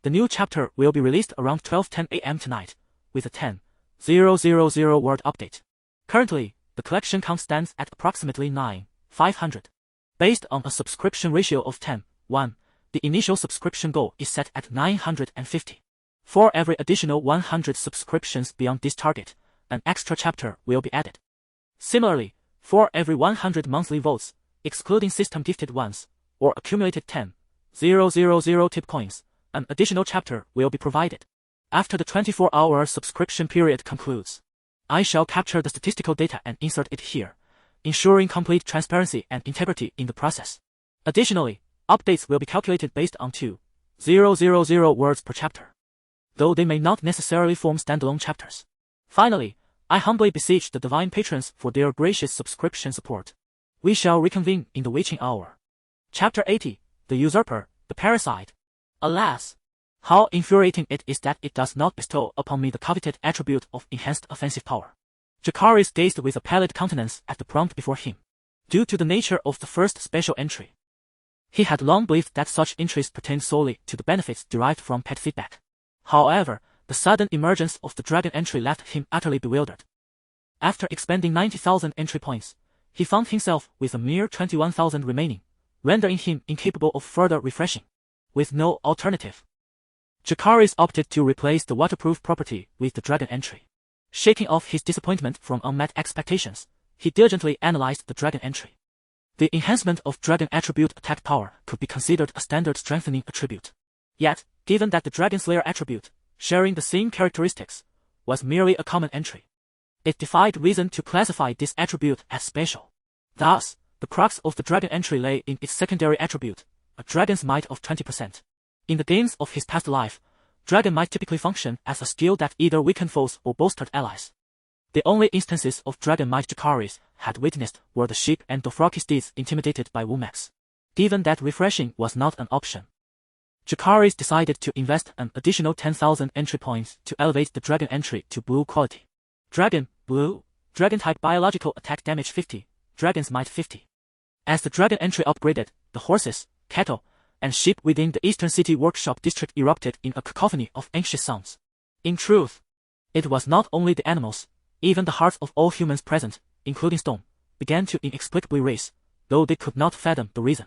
The new chapter will be released around 12:10 a.m. tonight, with a 10,000 word update. Currently, the collection count stands at approximately 9,500. Based on a subscription ratio of 10:1, the initial subscription goal is set at 950. For every additional 100 subscriptions beyond this target, an extra chapter will be added. Similarly, for every 100 monthly votes, excluding system-gifted ones, or accumulated 10,000 tip coins, an additional chapter will be provided. After the 24-hour subscription period concludes, I shall capture the statistical data and insert it here, ensuring complete transparency and integrity in the process. Additionally, updates will be calculated based on 2,000 words per chapter, though they may not necessarily form standalone chapters. Finally, I humbly beseech the divine patrons for their gracious subscription support. We shall reconvene in the witching hour. Chapter 80, The Usurper, the Parasite. Alas, how infuriating it is that it does not bestow upon me the coveted attribute of enhanced offensive power. Jacaerys gazed with a pallid countenance at the prompt before him. Due to the nature of the first special entry, he had long believed that such entries pertained solely to the benefits derived from pet feedback. However, the sudden emergence of the dragon entry left him utterly bewildered. After expending 90,000 entry points, he found himself with a mere 21,000 remaining, rendering him incapable of further refreshing. With no alternative, Jacaerys opted to replace the waterproof property with the dragon entry. Shaking off his disappointment from unmet expectations, he diligently analyzed the dragon entry. The enhancement of dragon attribute attack power could be considered a standard strengthening attribute. Yet, given that the Dragon Slayer attribute, sharing the same characteristics, was merely a common entry, it defied reason to classify this attribute as special. Thus, the crux of the dragon entry lay in its secondary attribute, a dragon's might of 20%. In the games of his past life, dragon might typically function as a skill that either weakened foes or bolstered allies. The only instances of dragon might Jacaerys had witnessed were the sheep and Dothraki steeds intimidated by Womax. Given that refreshing was not an option, Jacaerys decided to invest an additional 10,000 entry points to elevate the dragon entry to blue quality. Dragon, blue, dragon-type biological attack damage 50, dragon's might 50. As the dragon entry upgraded, the horses, cattle, and sheep within the Eastern City Workshop district erupted in a cacophony of anxious sounds. In truth, it was not only the animals, even the hearts of all humans present, including Stone, began to inexplicably race, though they could not fathom the reason.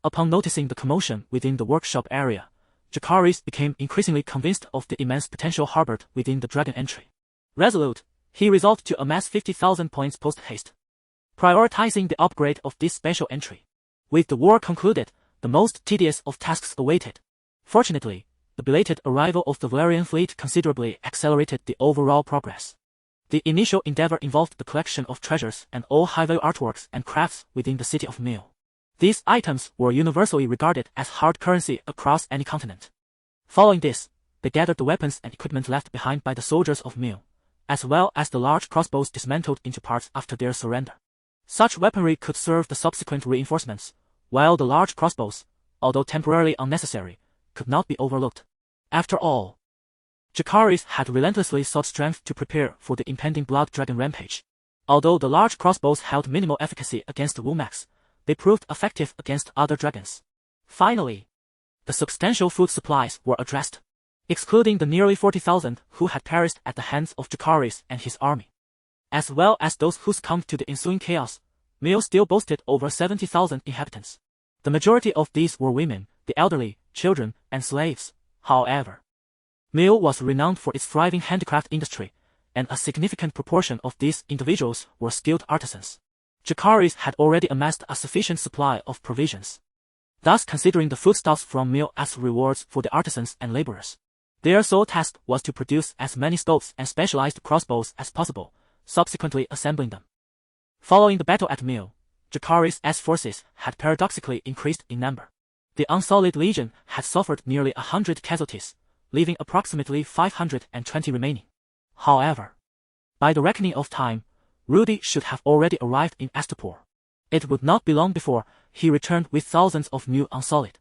Upon noticing the commotion within the workshop area, Jacaerys became increasingly convinced of the immense potential harbored within the dragon entry. Resolute, he resolved to amass 50,000 points post-haste, prioritizing the upgrade of this special entry. With the war concluded, the most tedious of tasks awaited. Fortunately, the belated arrival of the Velaryon fleet considerably accelerated the overall progress. The initial endeavor involved the collection of treasures and all high-value artworks and crafts within the city of Mil. These items were universally regarded as hard currency across any continent. Following this, they gathered the weapons and equipment left behind by the soldiers of Mil, as well as the large crossbows dismantled into parts after their surrender. Such weaponry could serve the subsequent reinforcements, while the large crossbows, although temporarily unnecessary, could not be overlooked. After all, Jacaerys had relentlessly sought strength to prepare for the impending Blood Dragon rampage. Although the large crossbows held minimal efficacy against the Womax, they proved effective against other dragons. Finally, the substantial food supplies were addressed. excluding the nearly 40,000 who had perished at the hands of Jacaerys and his army, as well as those who succumbed to the ensuing chaos. Meerll still boasted over 70,000 inhabitants. The majority of these were women, the elderly, children, and slaves. However, Meerll was renowned for its thriving handicraft industry, and a significant proportion of these individuals were skilled artisans. Jacaerys had already amassed a sufficient supply of provisions. Thus, considering the foodstuffs from Meerll as rewards for the artisans and laborers, their sole task was to produce as many scopes and specialized crossbows as possible, subsequently assembling them. Following the battle at Meerll, Jacaerys' forces had paradoxically increased in number. The Unsullied Legion had suffered nearly 100 casualties, leaving approximately 520 remaining. However, by the reckoning of time, Rudy should have already arrived in Astapor. It would not be long before he returned with thousands of new Unsullied.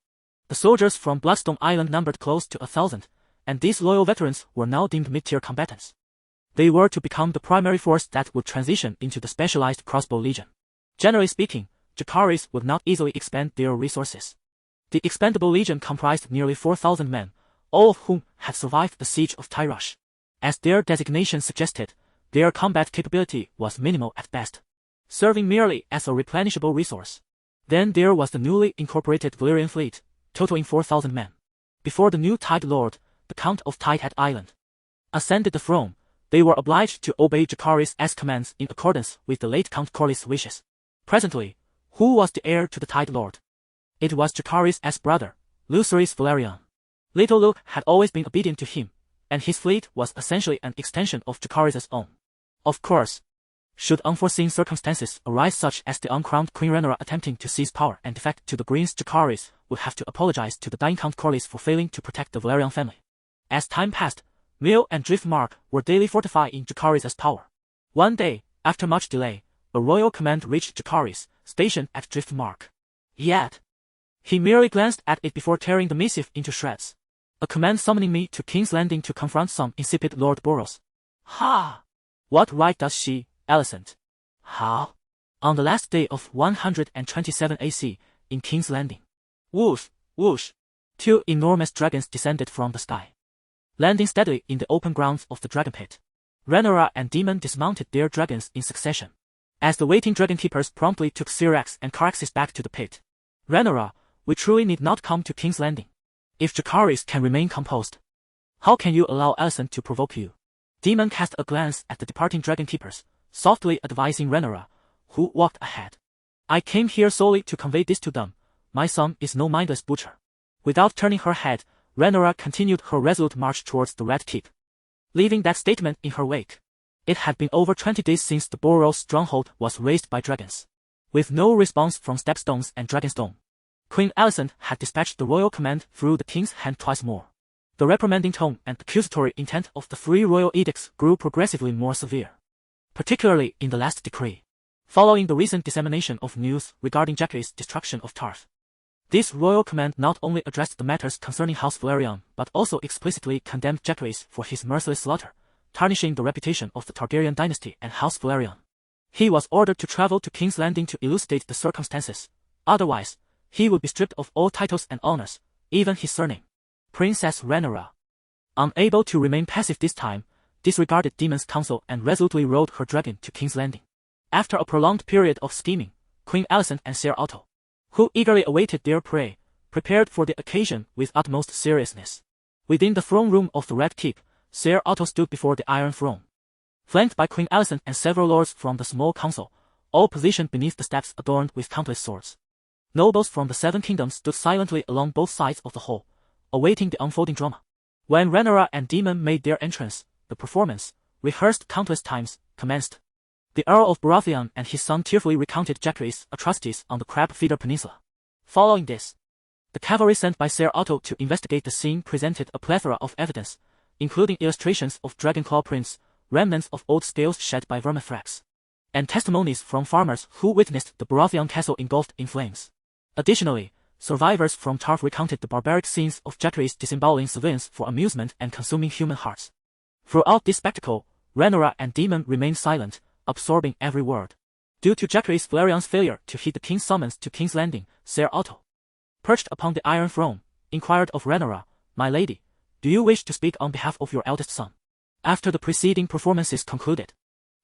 The soldiers from Bloodstone Island numbered close to 1,000, and these loyal veterans were now deemed mid-tier combatants. They were to become the primary force that would transition into the specialized crossbow legion. Generally speaking, Jacaerys would not easily expend their resources. The expendable legion comprised nearly 4,000 men, all of whom had survived the siege of Tyrosh. As their designation suggested, their combat capability was minimal at best, serving merely as a replenishable resource. Then there was the newly incorporated Valyrian fleet, totaling 4,000 men. Before the new Tide Lord, the Count of Tidehead Island, ascended the throne, they were obliged to obey Jacaerys' commands in accordance with the late Count Corlys' wishes. Presently, who was the heir to the Tide Lord? It was Jacaerys' brother, Jacaerys Velaryon. Little Luke had always been obedient to him, and his fleet was essentially an extension of Jacaerys' own. Of course, should unforeseen circumstances arise such as the uncrowned Queen Rhaenyra attempting to seize power and defect to the Greens, Jacaerys would have to apologize to the dying Count Corlys for failing to protect the Velaryon family. As time passed, Meerll and Driftmark were daily fortifying Jacaerys' power. One day, after much delay, a royal command reached Jacaerys, stationed at Driftmark. Yet, he merely glanced at it before tearing the missive into shreds. A command summoning me to King's Landing to confront some insipid Lord Boros. Ha! What right does she, Alicent? How? On the last day of 127 AC, in King's Landing. Whoosh, whoosh. Two enormous dragons descended from the sky, landing steadily in the open grounds of the dragon pit. Rhaenyra and Daemon dismounted their dragons in succession, as the waiting dragon keepers promptly took Syrax and Caraxes back to the pit. Rhaenyra, we truly need not come to King's Landing. If Jacaerys can remain composed, how can you allow Alicent to provoke you? Daemon cast a glance at the departing dragon keepers, softly advising Rhaenyra, who walked ahead. I came here solely to convey this to them. My son is no mindless butcher. Without turning her head, Rhaenyra continued her resolute march towards the Red Keep, leaving that statement in her wake. It had been over 20 days since the Boros stronghold was razed by dragons. With no response from stepstones and Dragonstone, Queen Alicent had dispatched the royal command through the king's hand twice more. The reprimanding tone and accusatory intent of the three royal edicts grew progressively more severe, particularly in the last decree, following the recent dissemination of news regarding Jacaerys' destruction of Tarth. This royal command not only addressed the matters concerning House Velaryon, but also explicitly condemned Jacaerys for his merciless slaughter, tarnishing the reputation of the Targaryen dynasty and House Velaryon. He was ordered to travel to King's Landing to elucidate the circumstances. Otherwise, he would be stripped of all titles and honors, even his surname. Princess Rhaenyra, unable to remain passive this time, disregarded Daemon's counsel and resolutely rode her dragon to King's Landing. After a prolonged period of scheming, Queen Alicent and Ser Otto, who eagerly awaited their prey, prepared for the occasion with utmost seriousness. Within the throne room of the Red Keep, Ser Otto stood before the Iron Throne, flanked by Queen Alicent and several lords from the small council, all positioned beneath the steps adorned with countless swords. Nobles from the Seven Kingdoms stood silently along both sides of the hall, awaiting the unfolding drama. When Rhaenyra and Daemon made their entrance, the performance, rehearsed countless times, commenced. The Earl of Baratheon and his son tearfully recounted Jacaerys' atrocities on the Crab Feeder Peninsula. Following this, the cavalry sent by Ser Otto to investigate the scene presented a plethora of evidence, including illustrations of dragonclaw prints, remnants of old scales shed by vermithrax, and testimonies from farmers who witnessed the Baratheon castle engulfed in flames. Additionally, survivors from Tarth recounted the barbaric scenes of Jacaerys disemboweling civilians for amusement and consuming human hearts. Throughout this spectacle, Rhaenyra and Daemon remained silent, absorbing every word. Due to Jacaerys Velaryon's failure to heed the king's summons to King's Landing, Ser Otto, perched upon the Iron Throne, inquired of Rhaenyra, "My lady, do you wish to speak on behalf of your eldest son? After the preceding performances concluded,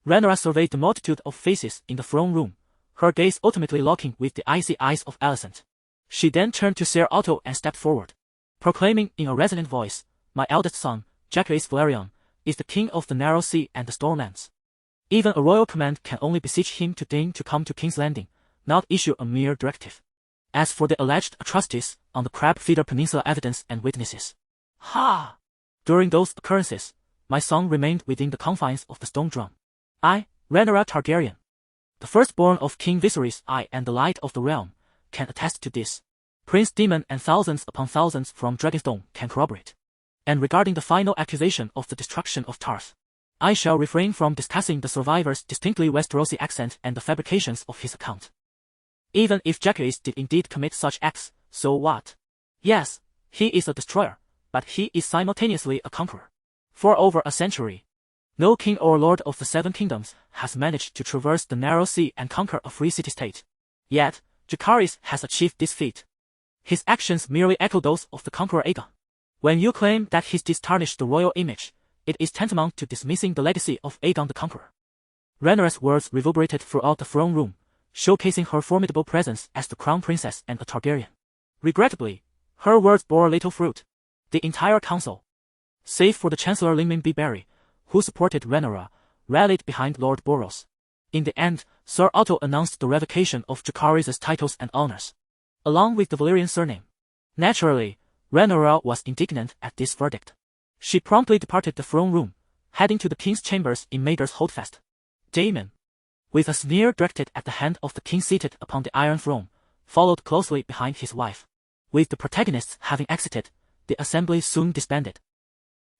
Rhaenyra surveyed the multitude of faces in the throne room, her gaze ultimately locking with the icy eyes of Alicent. She then turned to Ser Otto and stepped forward, proclaiming in a resonant voice, "My eldest son, Jacaerys Velaryon, is the king of the Narrow Sea and the Stormlands. Even a royal command can only beseech him to deign to come to King's Landing, not issue a mere directive. As for the alleged atrocities on the Crab Feeder Peninsula, evidence and witnesses. Ha! During those occurrences, my son remained within the confines of the Stone Drum. I, Rhaenyra Targaryen, the firstborn of King Viserys I and the light of the realm, can attest to this. Prince Daemon and thousands upon thousands from Dragonstone can corroborate. And regarding the final accusation of the destruction of Tarth, I shall refrain from discussing the survivor's distinctly Westerosi accent and the fabrications of his account. Even if Jacaerys did indeed commit such acts, so what? Yes, he is a destroyer, but he is simultaneously a conqueror. For over a century, no king or lord of the Seven Kingdoms has managed to traverse the Narrow Sea and conquer a free city-state. Yet, Jacaerys has achieved this feat. His actions merely echo those of the conqueror Aegon. When you claim that his deeds tarnish the royal image, it is tantamount to dismissing the legacy of Aegon the Conqueror." Rhaenyra's words reverberated throughout the throne room, showcasing her formidable presence as the crown princess and a Targaryen. Regrettably, her words bore little fruit. The entire council, save for the Chancellor Lyman B. Barry, who supported Rhaenyra, rallied behind Lord Boros. In the end, Ser Otto announced the revocation of Jacaerys' titles and honors, along with the Valyrian surname. Naturally, Rhaenyra was indignant at this verdict. She promptly departed the throne room, heading to the king's chambers in Maegor's Holdfast. Daemon, with a sneer directed at the hand of the king seated upon the Iron Throne, followed closely behind his wife. With the protagonists having exited, the assembly soon disbanded.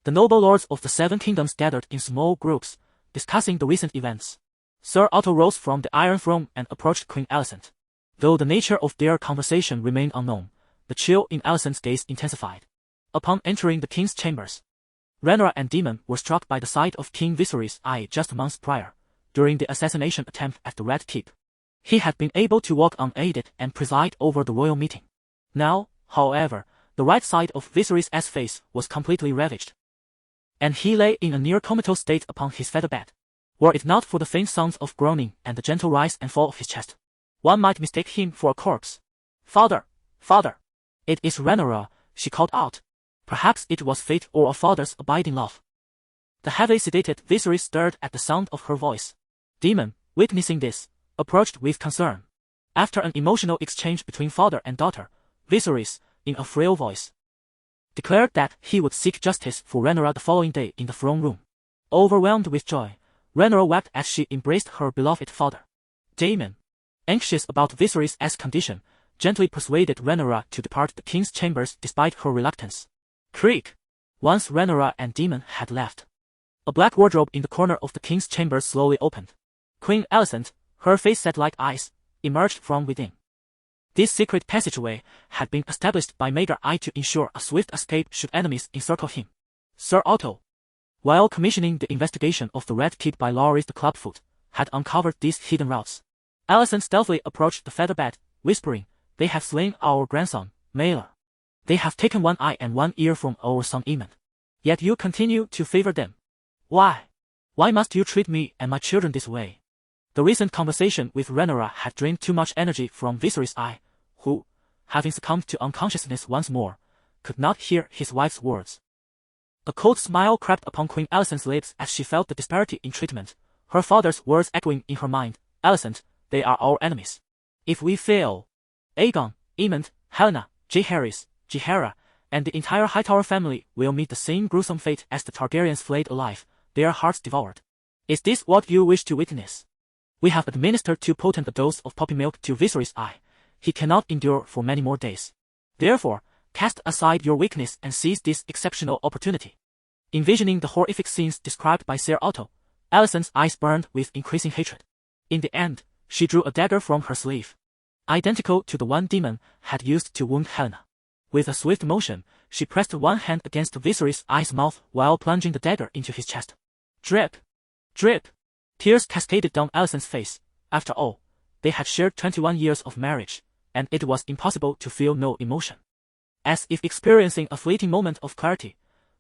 The noble lords of the Seven Kingdoms gathered in small groups, discussing the recent events. Ser Otto rose from the Iron Throne and approached Queen Alicent. Though the nature of their conversation remained unknown, the chill in Alicent's gaze intensified. Upon entering the king's chambers, Rhaenyra and Daemon were struck by the sight of King Viserys I just months prior, during the assassination attempt at the Red Keep. He had been able to walk unaided and preside over the royal meeting. Now, however, the right side of Viserys' face was completely ravaged, and he lay in a near comatose state upon his feather bed. Were it not for the faint sounds of groaning and the gentle rise and fall of his chest, one might mistake him for a corpse. "Father, father! It is Rhaenyra," she called out. Perhaps it was fate or a father's abiding love. The heavily sedated Viserys stirred at the sound of her voice. Daemon, witnessing this, approached with concern. After an emotional exchange between father and daughter, Viserys, in a frail voice, declared that he would seek justice for Rhaenyra the following day in the throne room. Overwhelmed with joy, Rhaenyra wept as she embraced her beloved father. Daemon, anxious about Viserys' condition, gently persuaded Rhaenyra to depart the king's chambers despite her reluctance. Creak! Once Rhaenyra and Daemon had left, a black wardrobe in the corner of the king's chamber slowly opened. Queen Alicent, her face set like ice, emerged from within. This secret passageway had been established by Maegor I to ensure a swift escape should enemies encircle him. Ser Otto, while commissioning the investigation of the Red Keep by Loris the Clubfoot, had uncovered these hidden routes. Alicent stealthily approached the featherbed, whispering, "They have slain our grandson, Maelor. They have taken one eye and one ear from our son Aemon. Yet you continue to favor them. Why? Why must you treat me and my children this way?" The recent conversation with Rhaenyra had drained too much energy from Viserys I, who, having succumbed to unconsciousness once more, could not hear his wife's words. A cold smile crept upon Queen Alicent's lips as she felt the disparity in treatment, her father's words echoing in her mind. "Alicent, they are our enemies. If we fail, Aegon, Aemond, Helena, Jacaerys, Jaehaera, and the entire Hightower family will meet the same gruesome fate as the Targaryens flayed alive, their hearts devoured. Is this what you wish to witness? We have administered too potent a dose of poppy milk to Viserys I. He cannot endure for many more days. Therefore, cast aside your weakness and seize this exceptional opportunity." Envisioning the horrific scenes described by Ser Otto, Alicent's eyes burned with increasing hatred. In the end, she drew a dagger from her sleeve, identical to the one Daemon had used to wound Helena. With a swift motion, she pressed one hand against Viserys I's mouth while plunging the dagger into his chest. Drip! Drip! Tears cascaded down Alicent's face. After all, they had shared 21 years of marriage, and it was impossible to feel no emotion. As if experiencing a fleeting moment of clarity,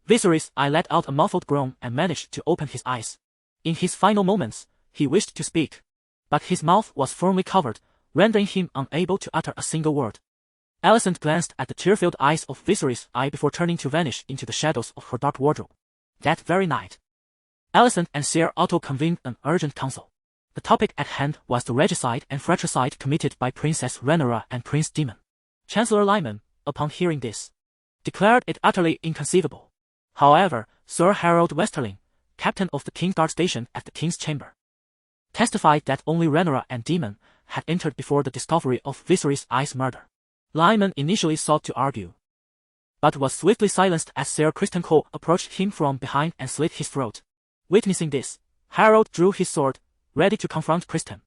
Viserys I let out a muffled groan and managed to open his eyes. In his final moments, he wished to speak, but his mouth was firmly covered, rendering him unable to utter a single word. Alicent glanced at the tear-filled eyes of Viserys I before turning to vanish into the shadows of her dark wardrobe. That very night, Alicent and Ser Otto convened an urgent council. The topic at hand was the regicide and fratricide committed by Princess Rhaenyra and Prince Daemon. Chancellor Lyman, upon hearing this, declared it utterly inconceivable. However, Sir Harold Westerling, captain of the King's Guard station at the King's Chamber, testified that only Rhaenyra and Daemon had entered before the discovery of Viserys I's murder. Lyman initially sought to argue, but was swiftly silenced as Sir Criston Cole approached him from behind and slit his throat. Witnessing this, Harold drew his sword, ready to confront Criston,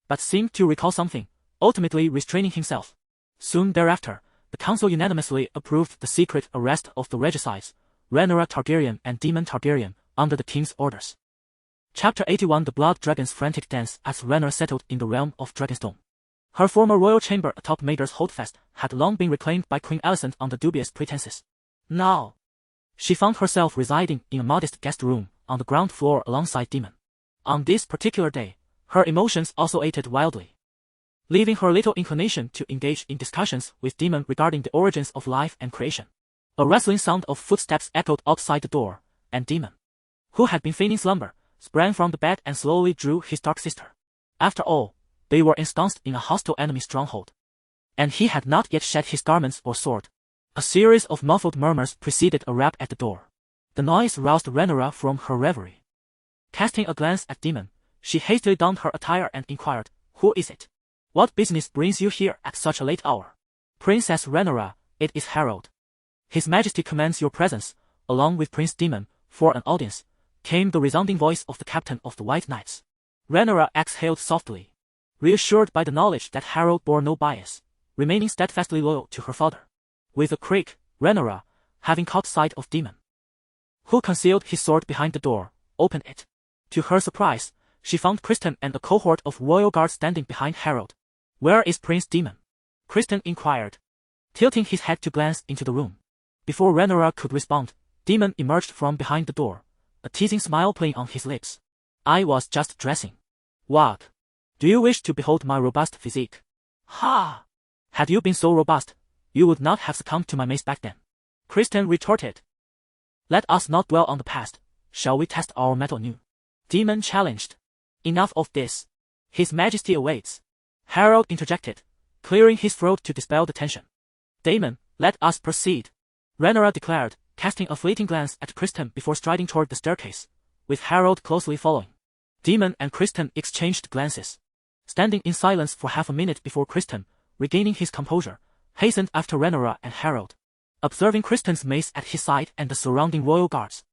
but seemed to recall something, ultimately restraining himself. Soon thereafter, the council unanimously approved the secret arrest of the regicides, Rhaenyra Targaryen and Daemon Targaryen, under the king's orders. Chapter 81 The Blood Dragon's Frantic Dance as Rhaenyra settled in the realm of Dragonstone. Her former royal chamber atop Maeder's Holdfast had long been reclaimed by Queen Alicent under dubious pretenses. Now, she found herself residing in a modest guest room on the ground floor alongside Daemon. On this particular day, her emotions oscillated wildly, leaving her little inclination to engage in discussions with Daemon regarding the origins of life and creation. A rustling sound of footsteps echoed outside the door, and Daemon, who had been feigning slumber, sprang from the bed and slowly drew his dark sister. After all, they were ensconced in a hostile enemy stronghold, and he had not yet shed his garments or sword. A series of muffled murmurs preceded a rap at the door. The noise roused Rhaenyra from her reverie. Casting a glance at Daemon, she hastily donned her attire and inquired, "Who is it? What business brings you here at such a late hour?" "Princess Rhaenyra, it is Harold. His Majesty commands your presence, along with Prince Daemon, for an audience," came the resounding voice of the captain of the White Knights. Rhaenyra exhaled softly, reassured by the knowledge that Harold bore no bias, remaining steadfastly loyal to her father. With a creak, Rhaenyra, having caught sight of Daemon, who concealed his sword behind the door, opened it. To her surprise, she found Criston and a cohort of royal guards standing behind Harold. "Where is Prince Daemon?" Criston inquired, tilting his head to glance into the room. Before Rhaenyra could respond, Daemon emerged from behind the door, a teasing smile playing on his lips. "I was just dressing." "What? Do you wish to behold my robust physique?" "Ha! Had you been so robust, you would not have succumbed to my mace back then," Criston retorted. "Let us not dwell on the past. Shall we test our mettle anew?" Daemon challenged. "Enough of this. His Majesty awaits," Harold interjected, clearing his throat to dispel the tension. "Daemon, let us proceed," Rhaenyra declared, casting a fleeting glance at Criston before striding toward the staircase, with Harold closely following. Daemon and Criston exchanged glances, standing in silence for half a minute before Criston, regaining his composure, hastened after Rhaenyra and Harold. Observing Criston's mace at his side and the surrounding royal guards,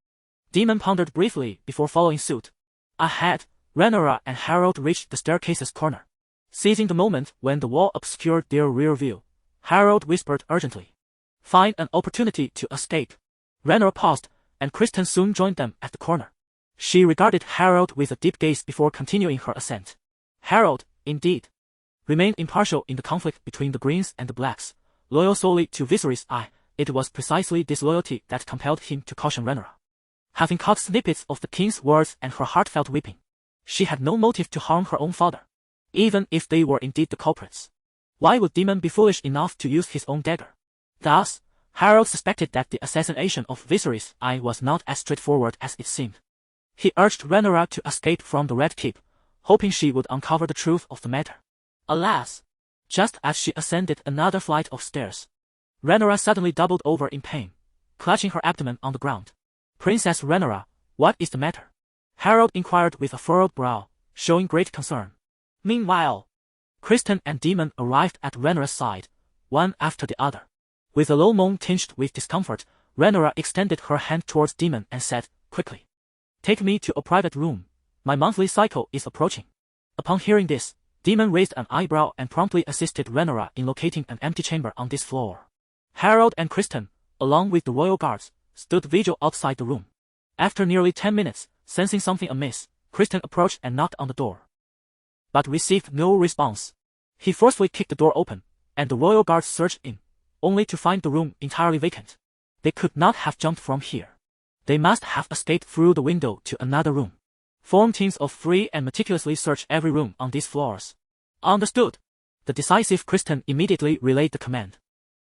Daemon pondered briefly before following suit. Ahead, Rhaenyra and Harold reached the staircase's corner. Seizing the moment when the wall obscured their rear view, Harold whispered urgently, "Find an opportunity to escape." Rhaenyra paused, and Criston soon joined them at the corner. She regarded Harold with a deep gaze before continuing her ascent. Harold, indeed, remained impartial in the conflict between the Greens and the Blacks, loyal solely to Viserys I. It was precisely this loyalty that compelled him to caution Rhaenyra. Having caught snippets of the king's words and her heartfelt weeping, she had no motive to harm her own father, even if they were indeed the culprits. Why would Daemon be foolish enough to use his own dagger? Thus, Harold suspected that the assassination of Viserys I was not as straightforward as it seemed. He urged Rhaenyra to escape from the Red Keep, hoping she would uncover the truth of the matter. Alas! Just as she ascended another flight of stairs, Rhaenyra suddenly doubled over in pain, clutching her abdomen on the ground. "Princess Rhaenyra, what is the matter?" Harold inquired with a furrowed brow, showing great concern. Meanwhile, Criston and Daemon arrived at Rhaenyra's side, one after the other. With a low moan tinged with discomfort, Rhaenyra extended her hand towards Daemon and said, quickly, "Take me to a private room. My monthly cycle is approaching." Upon hearing this, Daemon raised an eyebrow and promptly assisted Rhaenyra in locating an empty chamber on this floor. Harold and Criston, along with the royal guards, stood vigil outside the room. After nearly 10 minutes, sensing something amiss, Criston approached and knocked on the door, but received no response. He forcefully kicked the door open, and the royal guards surged in, only to find the room entirely vacant. They could not have jumped from here. They must have escaped through the window to another room. Form teams of 3 and meticulously search every room on these floors. Understood. The decisive Kristen immediately relayed the command.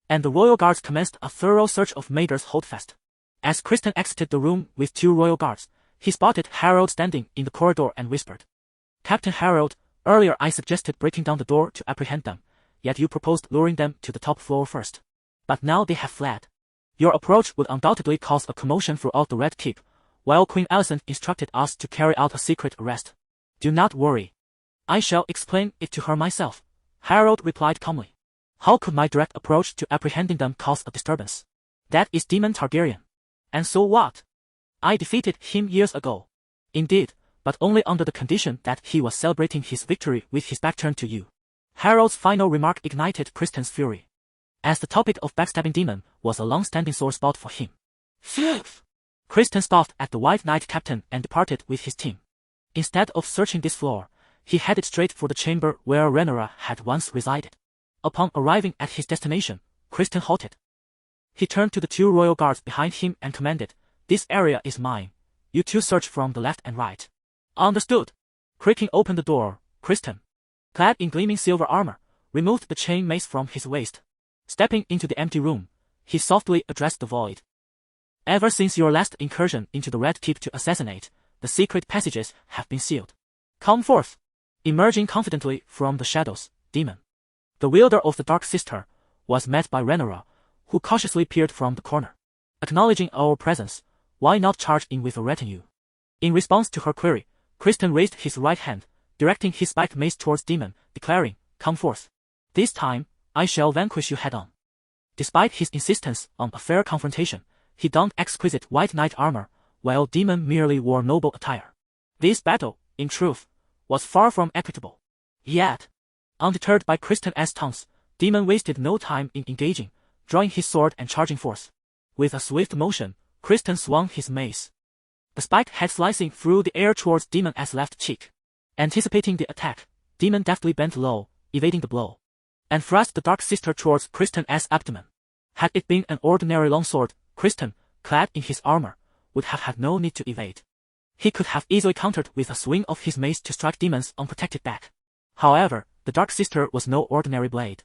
And the royal guards commenced a thorough search of Maeder's holdfast. As Kristen exited the room with 2 royal guards, he spotted Harold standing in the corridor and whispered, "Captain Harold, earlier I suggested breaking down the door to apprehend them, yet you proposed luring them to the top floor first. But now they have fled. Your approach would undoubtedly cause a commotion throughout the Red Keep, while Queen Alicent instructed us to carry out a secret arrest. Do not worry. I shall explain it to her myself," Harold replied calmly. "How could my direct approach to apprehending them cause a disturbance? That is Daemon Targaryen. And so what? I defeated him years ago. Indeed, but only under the condition that he was celebrating his victory with his back turned to you." Harold's final remark ignited Kristen's fury, as the topic of backstabbing Daemon was a long-standing sore spot for him. Phew! Kristen scoffed at the White Knight captain and departed with his team. Instead of searching this floor, he headed straight for the chamber where Rhaenyra had once resided. Upon arriving at his destination, Kristen halted. He turned to the 2 royal guards behind him and commanded, "This area is mine. You 2 search from the left and right." "Understood." Creaking open the door, Kristen, clad in gleaming silver armor, removed the chain mace from his waist. Stepping into the empty room, he softly addressed the void. "Ever since your last incursion into the Red Keep to assassinate, the secret passages have been sealed. Come forth." Emerging confidently from the shadows, Daemon, the wielder of the Dark Sister, was met by Rhaenyra, who cautiously peered from the corner. "Acknowledging our presence, why not charge in with a retinue?" In response to her query, Kristen raised his right hand, directing his spiked mace towards Daemon, declaring, "Come forth. This time, I shall vanquish you head-on." Despite his insistence on a fair confrontation, he donned exquisite white knight armor, while Daemon merely wore noble attire. This battle, in truth, was far from equitable. Yet, undeterred by Kristen's taunts, Daemon wasted no time in engaging, drawing his sword and charging forth. With a swift motion, Kristen swung his mace. The spiked head slicing through the air towards Daemon's left cheek. Anticipating the attack, Daemon deftly bent low, evading the blow, and thrust the Dark Sister towards Kristen's abdomen. Had it been an ordinary longsword, Kristen, clad in his armor, would have had no need to evade. He could have easily countered with a swing of his mace to strike Daemon's unprotected back. However, the Dark Sister was no ordinary blade.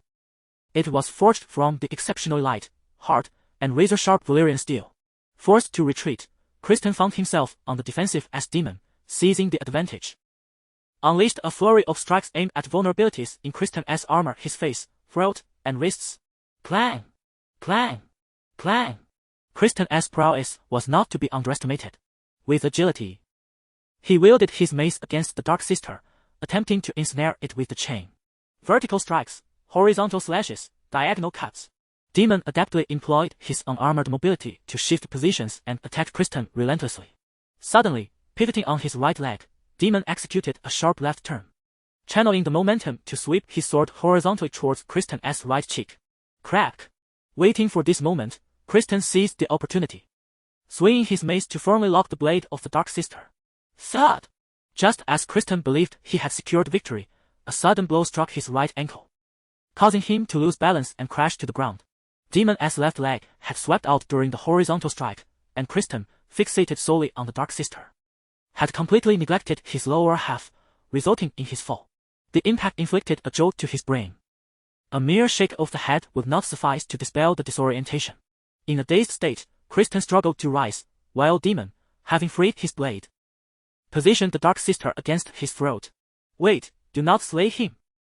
It was forged from the exceptionally light, hard, and razor-sharp Valyrian steel. Forced to retreat, Kristen found himself on the defensive as Daemon, seizing the advantage, unleashed a flurry of strikes aimed at vulnerabilities in Kristen's armor, his face, throat, and wrists. Clang! Clang! Clang! Kristen's prowess was not to be underestimated. With agility, he wielded his mace against the Dark Sister, attempting to ensnare it with the chain. Vertical strikes, horizontal slashes, diagonal cuts. Daemon adeptly employed his unarmored mobility to shift positions and attack Kristen relentlessly. Suddenly, pivoting on his right leg, Daemon executed a sharp left turn, channeling the momentum to sweep his sword horizontally towards Kristen's right cheek. Crack! Waiting for this moment, Kristen seized the opportunity, swinging his mace to firmly lock the blade of the Dark Sister. Thud! Just as Kristen believed he had secured victory, a sudden blow struck his right ankle, causing him to lose balance and crash to the ground. Daemon's left leg had swept out during the horizontal strike, and Kristen, fixated solely on the Dark Sister, had completely neglected his lower half, resulting in his fall. The impact inflicted a jolt to his brain. A mere shake of the head would not suffice to dispel the disorientation. In a dazed state, Kristen struggled to rise, while Daemon, having freed his blade, positioned the Dark Sister against his throat. "Wait, do not slay him."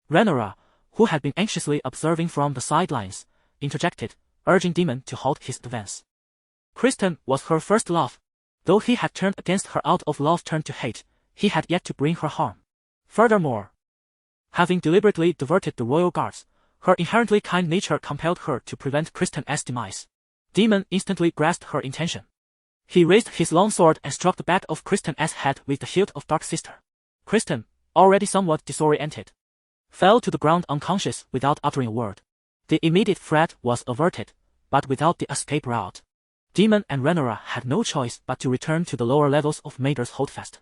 Rhaenyra, who had been anxiously observing from the sidelines, interjected, urging Daemon to halt his advance. Kristen was her first love. Though he had turned against her out of love turned to hate, he had yet to bring her harm. Furthermore, having deliberately diverted the royal guards, her inherently kind nature compelled her to prevent Kristen's demise. Daemon instantly grasped her intention. He raised his longsword and struck the back of Kristen's head with the hilt of Dark Sister. Kristen, already somewhat disoriented, fell to the ground unconscious without uttering a word. The immediate threat was averted, but without the escape route. Daemon and Rhaenyra had no choice but to return to the lower levels of Maeder's holdfast.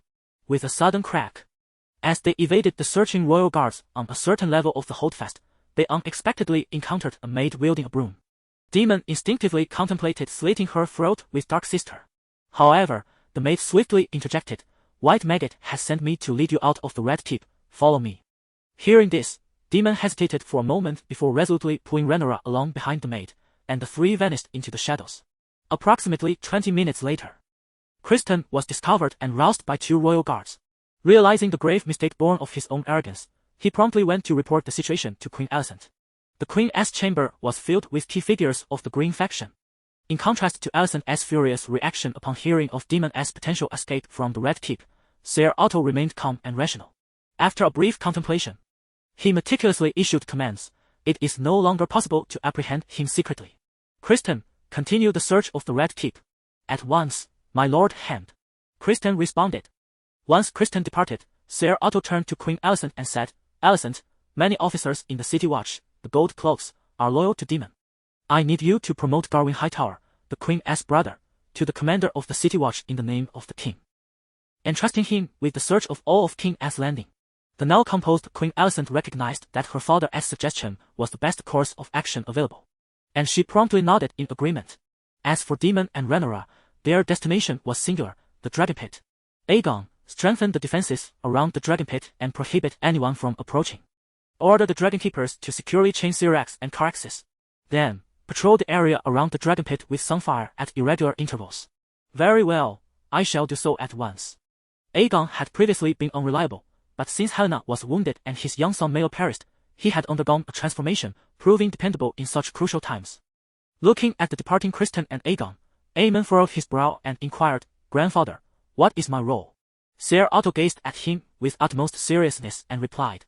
With a sudden crack, as they evaded the searching royal guards on a certain level of the holdfast, they unexpectedly encountered a maid wielding a broom. Daemon instinctively contemplated slitting her throat with Dark Sister. However, the maid swiftly interjected, "White Maggot has sent me to lead you out of the Red Keep. Follow me." Hearing this, Demon hesitated for a moment before resolutely pulling Rhaenyra along behind the maid, and the three vanished into the shadows. Approximately 20 minutes later, Criston was discovered and roused by two royal guards. Realizing the grave mistake born of his own arrogance, he promptly went to report the situation to Queen Alicent. The Queen's chamber was filled with key figures of the Green faction. In contrast to Alicent's furious reaction upon hearing of Demon's potential escape from the Red Keep, Ser Otto remained calm and rational. After a brief contemplation, he meticulously issued commands. It is no longer possible to apprehend him secretly. Criston, continue the search of the Red Keep. At once, my lord Hand. Criston responded. Once Criston departed, Ser Otto turned to Queen Alicent and said, Alicent, many officers in the City Watch, the Gold Cloaks, are loyal to Demon. I need you to promote Garwin Hightower, the Queen's brother, to the commander of the City Watch in the name of the king, entrusting him with the search of all of King's Landing. The now composed Queen Alicent recognized that her father's suggestion was the best course of action available, and she promptly nodded in agreement. As for Demon and Rhaenyra, their destination was singular, the Dragon Pit. Aegon, strengthen the defenses around the Dragon Pit and prohibit anyone from approaching. Order the Dragon Keepers to securely chain Syrax and Caraxes. Then, patrol the area around the Dragon Pit with Sunfire at irregular intervals. Very well, I shall do so at once. Aegon had previously been unreliable, but since Helena was wounded and his young son Mael perished, he had undergone a transformation, proving dependable in such crucial times. Looking at the departing Criston and Aegon, Aemon furrowed his brow and inquired, Grandfather, what is my role? Ser Otto gazed at him with utmost seriousness and replied,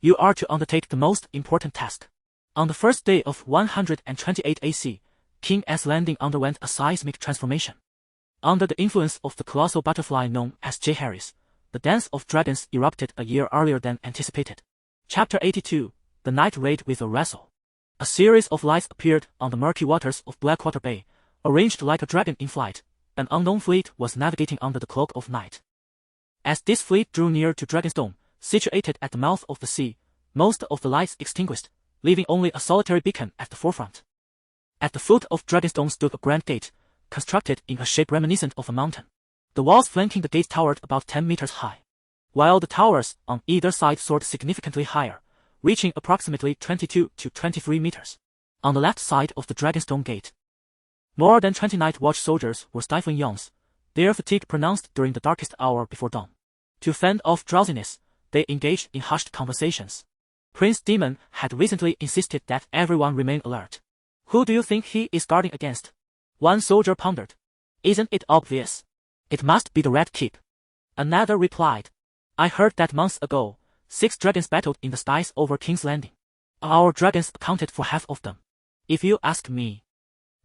You are to undertake the most important task. On the first day of 128 AC, King's Landing underwent a seismic transformation. Under the influence of the colossal butterfly known as Jacaerys, the Dance of Dragons erupted a year earlier than anticipated. Chapter 82, The Night Raid with a Wrestle. A series of lights appeared on the murky waters of Blackwater Bay, arranged like a dragon in flight. An unknown fleet was navigating under the cloak of night. As this fleet drew near to Dragonstone, situated at the mouth of the sea, most of the lights extinguished, leaving only a solitary beacon at the forefront. At the foot of Dragonstone stood a grand gate, constructed in a shape reminiscent of a mountain. The walls flanking the gate towered about 10 meters high, while the towers on either side soared significantly higher, reaching approximately 22 to 23 meters. On the left side of the Dragonstone gate, more than 20 night watch soldiers were stifling yawns, their fatigue pronounced during the darkest hour before dawn. To fend off drowsiness, they engaged in hushed conversations. Prince Demon had recently insisted that everyone remain alert. Who do you think he is guarding against? One soldier pondered. Isn't it obvious? It must be the Red Keep. Another replied. I heard that months ago, 6 dragons battled in the skies over King's Landing. Our dragons accounted for half of them. If you ask me,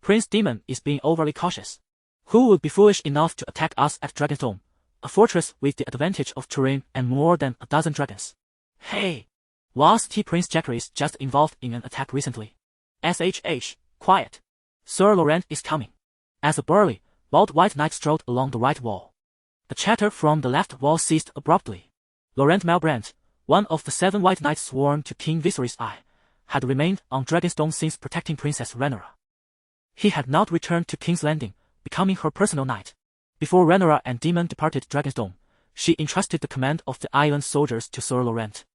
Prince Demon is being overly cautious. Who would be foolish enough to attack us at Dragonstone, a fortress with the advantage of terrain and more than a dozen dragons? Hey! Was Prince Jacaerys just involved in an attack recently? SHH, quiet. Sir Laurent is coming. As a burly, bald white knight strode along the right wall. The chatter from the left wall ceased abruptly. Laurent Malbrand, one of the 7 white knights sworn to King Viserys I, had remained on Dragonstone since protecting Princess Rhaenyra. He had not returned to King's Landing, becoming her personal knight. Before Rhaenyra and Demon departed Dragonstone, she entrusted the command of the island soldiers to Sir Laurent,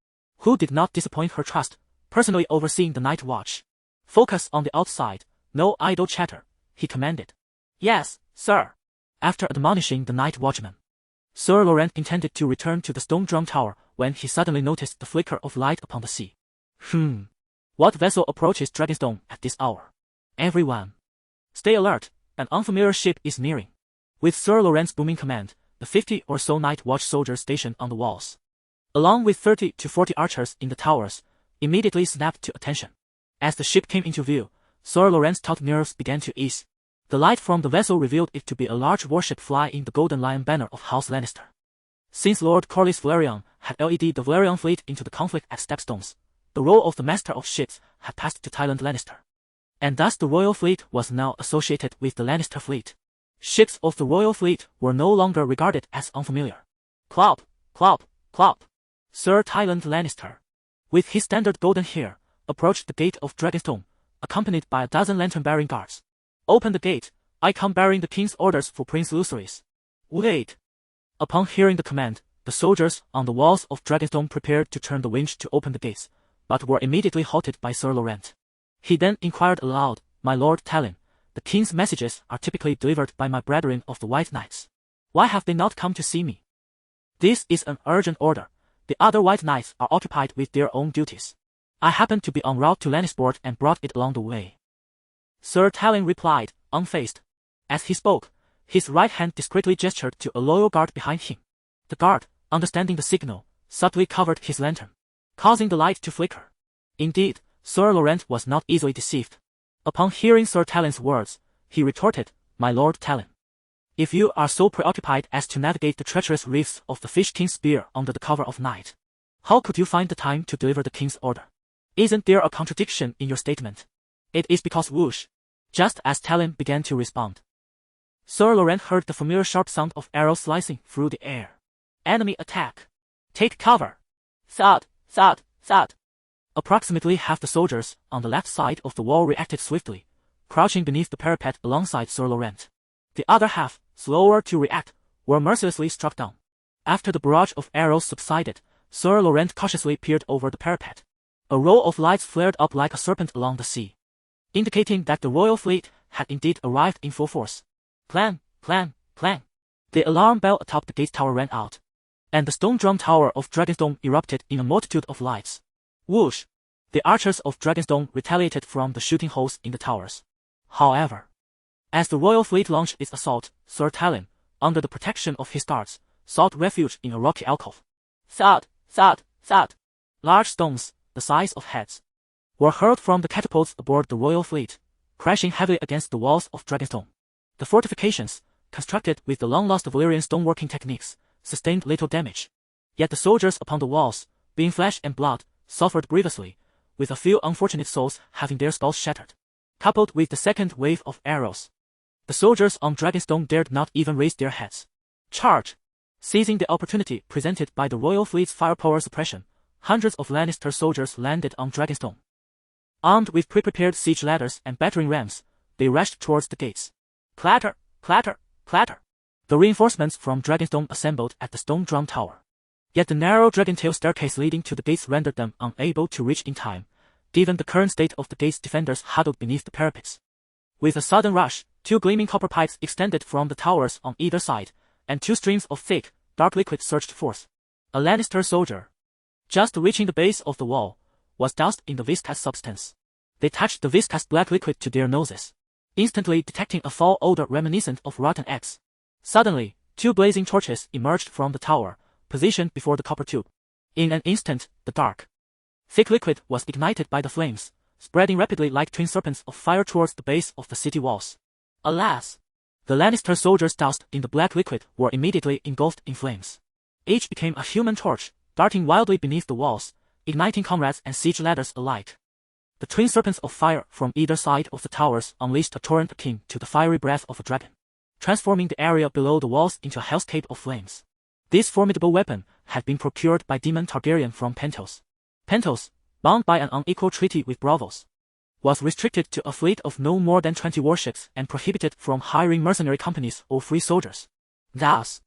who did not disappoint her trust, personally overseeing the night watch. Focus on the outside, no idle chatter, he commanded. Yes, sir. After admonishing the night watchman, Sir Laurent intended to return to the stone drum tower when he suddenly noticed the flicker of light upon the sea. What vessel approaches Dragonstone at this hour? Everyone, stay alert, an unfamiliar ship is nearing. With Sir Laurent's booming command, the 50 or so night watch soldiers stationed on the walls, along with 30 to 40 archers in the towers, immediately snapped to attention. As the ship came into view, Sir Laurent's taut nerves began to ease. The light from the vessel revealed it to be a large warship flying the Golden Lion banner of House Lannister. Since Lord Jacaerys Velaryon had led the Velaryon fleet into the conflict at Stepstones, the role of the Master of Ships had passed to Tywin Lannister, and thus the royal fleet was now associated with the Lannister fleet. Ships of the royal fleet were no longer regarded as unfamiliar. Clop, clop, clop. Sir Tywin Lannister, with his standard golden hair, approached the gate of Dragonstone, accompanied by a dozen lantern-bearing guards. Open the gate, I come bearing the king's orders for Prince Lucerys. Wait. Upon hearing the command, the soldiers on the walls of Dragonstone prepared to turn the winch to open the gates, but were immediately halted by Sir Laurent. He then inquired aloud, "My lord Talon, the king's messages are typically delivered by my brethren of the White Knights. Why have they not come to see me?" "This is an urgent order. The other White Knights are occupied with their own duties. I happened to be en route to Lannisport and brought it along the way." Sir Talon replied, unfazed. As he spoke, his right hand discreetly gestured to a loyal guard behind him. The guard, understanding the signal, subtly covered his lantern, causing the light to flicker. Indeed, Sir Laurent was not easily deceived. Upon hearing Sir Talon's words, he retorted, "My lord Talon, if you are so preoccupied as to navigate the treacherous reefs of the Fish King's spear under the cover of night, how could you find the time to deliver the king's order? Isn't there a contradiction in your statement?" "It is because whoosh." Just as Talon began to respond, Sir Laurent heard the familiar sharp sound of arrows slicing through the air. "Enemy attack! Take cover!" Thud, thud, thud. Approximately half the soldiers on the left side of the wall reacted swiftly, crouching beneath the parapet alongside Sir Laurent. The other half, slower to react, were mercilessly struck down. After the barrage of arrows subsided, Sir Laurent cautiously peered over the parapet. A row of lights flared up like a serpent along the sea, indicating that the royal fleet had indeed arrived in full force. Clang, clang, clang. The alarm bell atop the gate tower rang out, and the stone drum tower of Dragonstone erupted in a multitude of lights. Whoosh! The archers of Dragonstone retaliated from the shooting holes in the towers. However, as the royal fleet launched its assault, Sir Talon, under the protection of his guards, sought refuge in a rocky alcove. Thud, thud, thud. Large stones, the size of heads, were hurled from the catapults aboard the royal fleet, crashing heavily against the walls of Dragonstone. The fortifications, constructed with the long-lost Valyrian stoneworking techniques, sustained little damage. Yet the soldiers upon the walls, being flesh and blood, suffered grievously, with a few unfortunate souls having their skulls shattered. Coupled with the second wave of arrows, the soldiers on Dragonstone dared not even raise their heads. Charge! Seizing the opportunity presented by the royal fleet's firepower suppression, hundreds of Lannister soldiers landed on Dragonstone. Armed with pre-prepared siege ladders and battering rams, they rushed towards the gates. Clatter, clatter, clatter. The reinforcements from Dragonstone assembled at the stone drum tower. Yet the narrow dragon-tail staircase leading to the gates rendered them unable to reach in time, given the current state of the gate's defenders huddled beneath the parapets. With a sudden rush, two gleaming copper pipes extended from the towers on either side, and two streams of thick, dark liquid surged forth. A Lannister soldier, just reaching the base of the wall, was doused in the viscous substance. They touched the viscous black liquid to their noses, instantly detecting a foul odor reminiscent of rotten eggs. Suddenly, two blazing torches emerged from the tower, positioned before the copper tube. In an instant, the dark, thick liquid was ignited by the flames, spreading rapidly like twin serpents of fire towards the base of the city walls. Alas! The Lannister soldiers doused in the black liquid were immediately engulfed in flames. Each became a human torch, darting wildly beneath the walls, igniting comrades and siege ladders alike. The twin serpents of fire from either side of the towers unleashed a torrent akin to the fiery breath of a dragon, transforming the area below the walls into a hellscape of flames. This formidable weapon had been procured by Daemon Targaryen from Pentos. Pentos, bound by an unequal treaty with Braavos, was restricted to a fleet of no more than 20 warships and prohibited from hiring mercenary companies or free soldiers. Thus,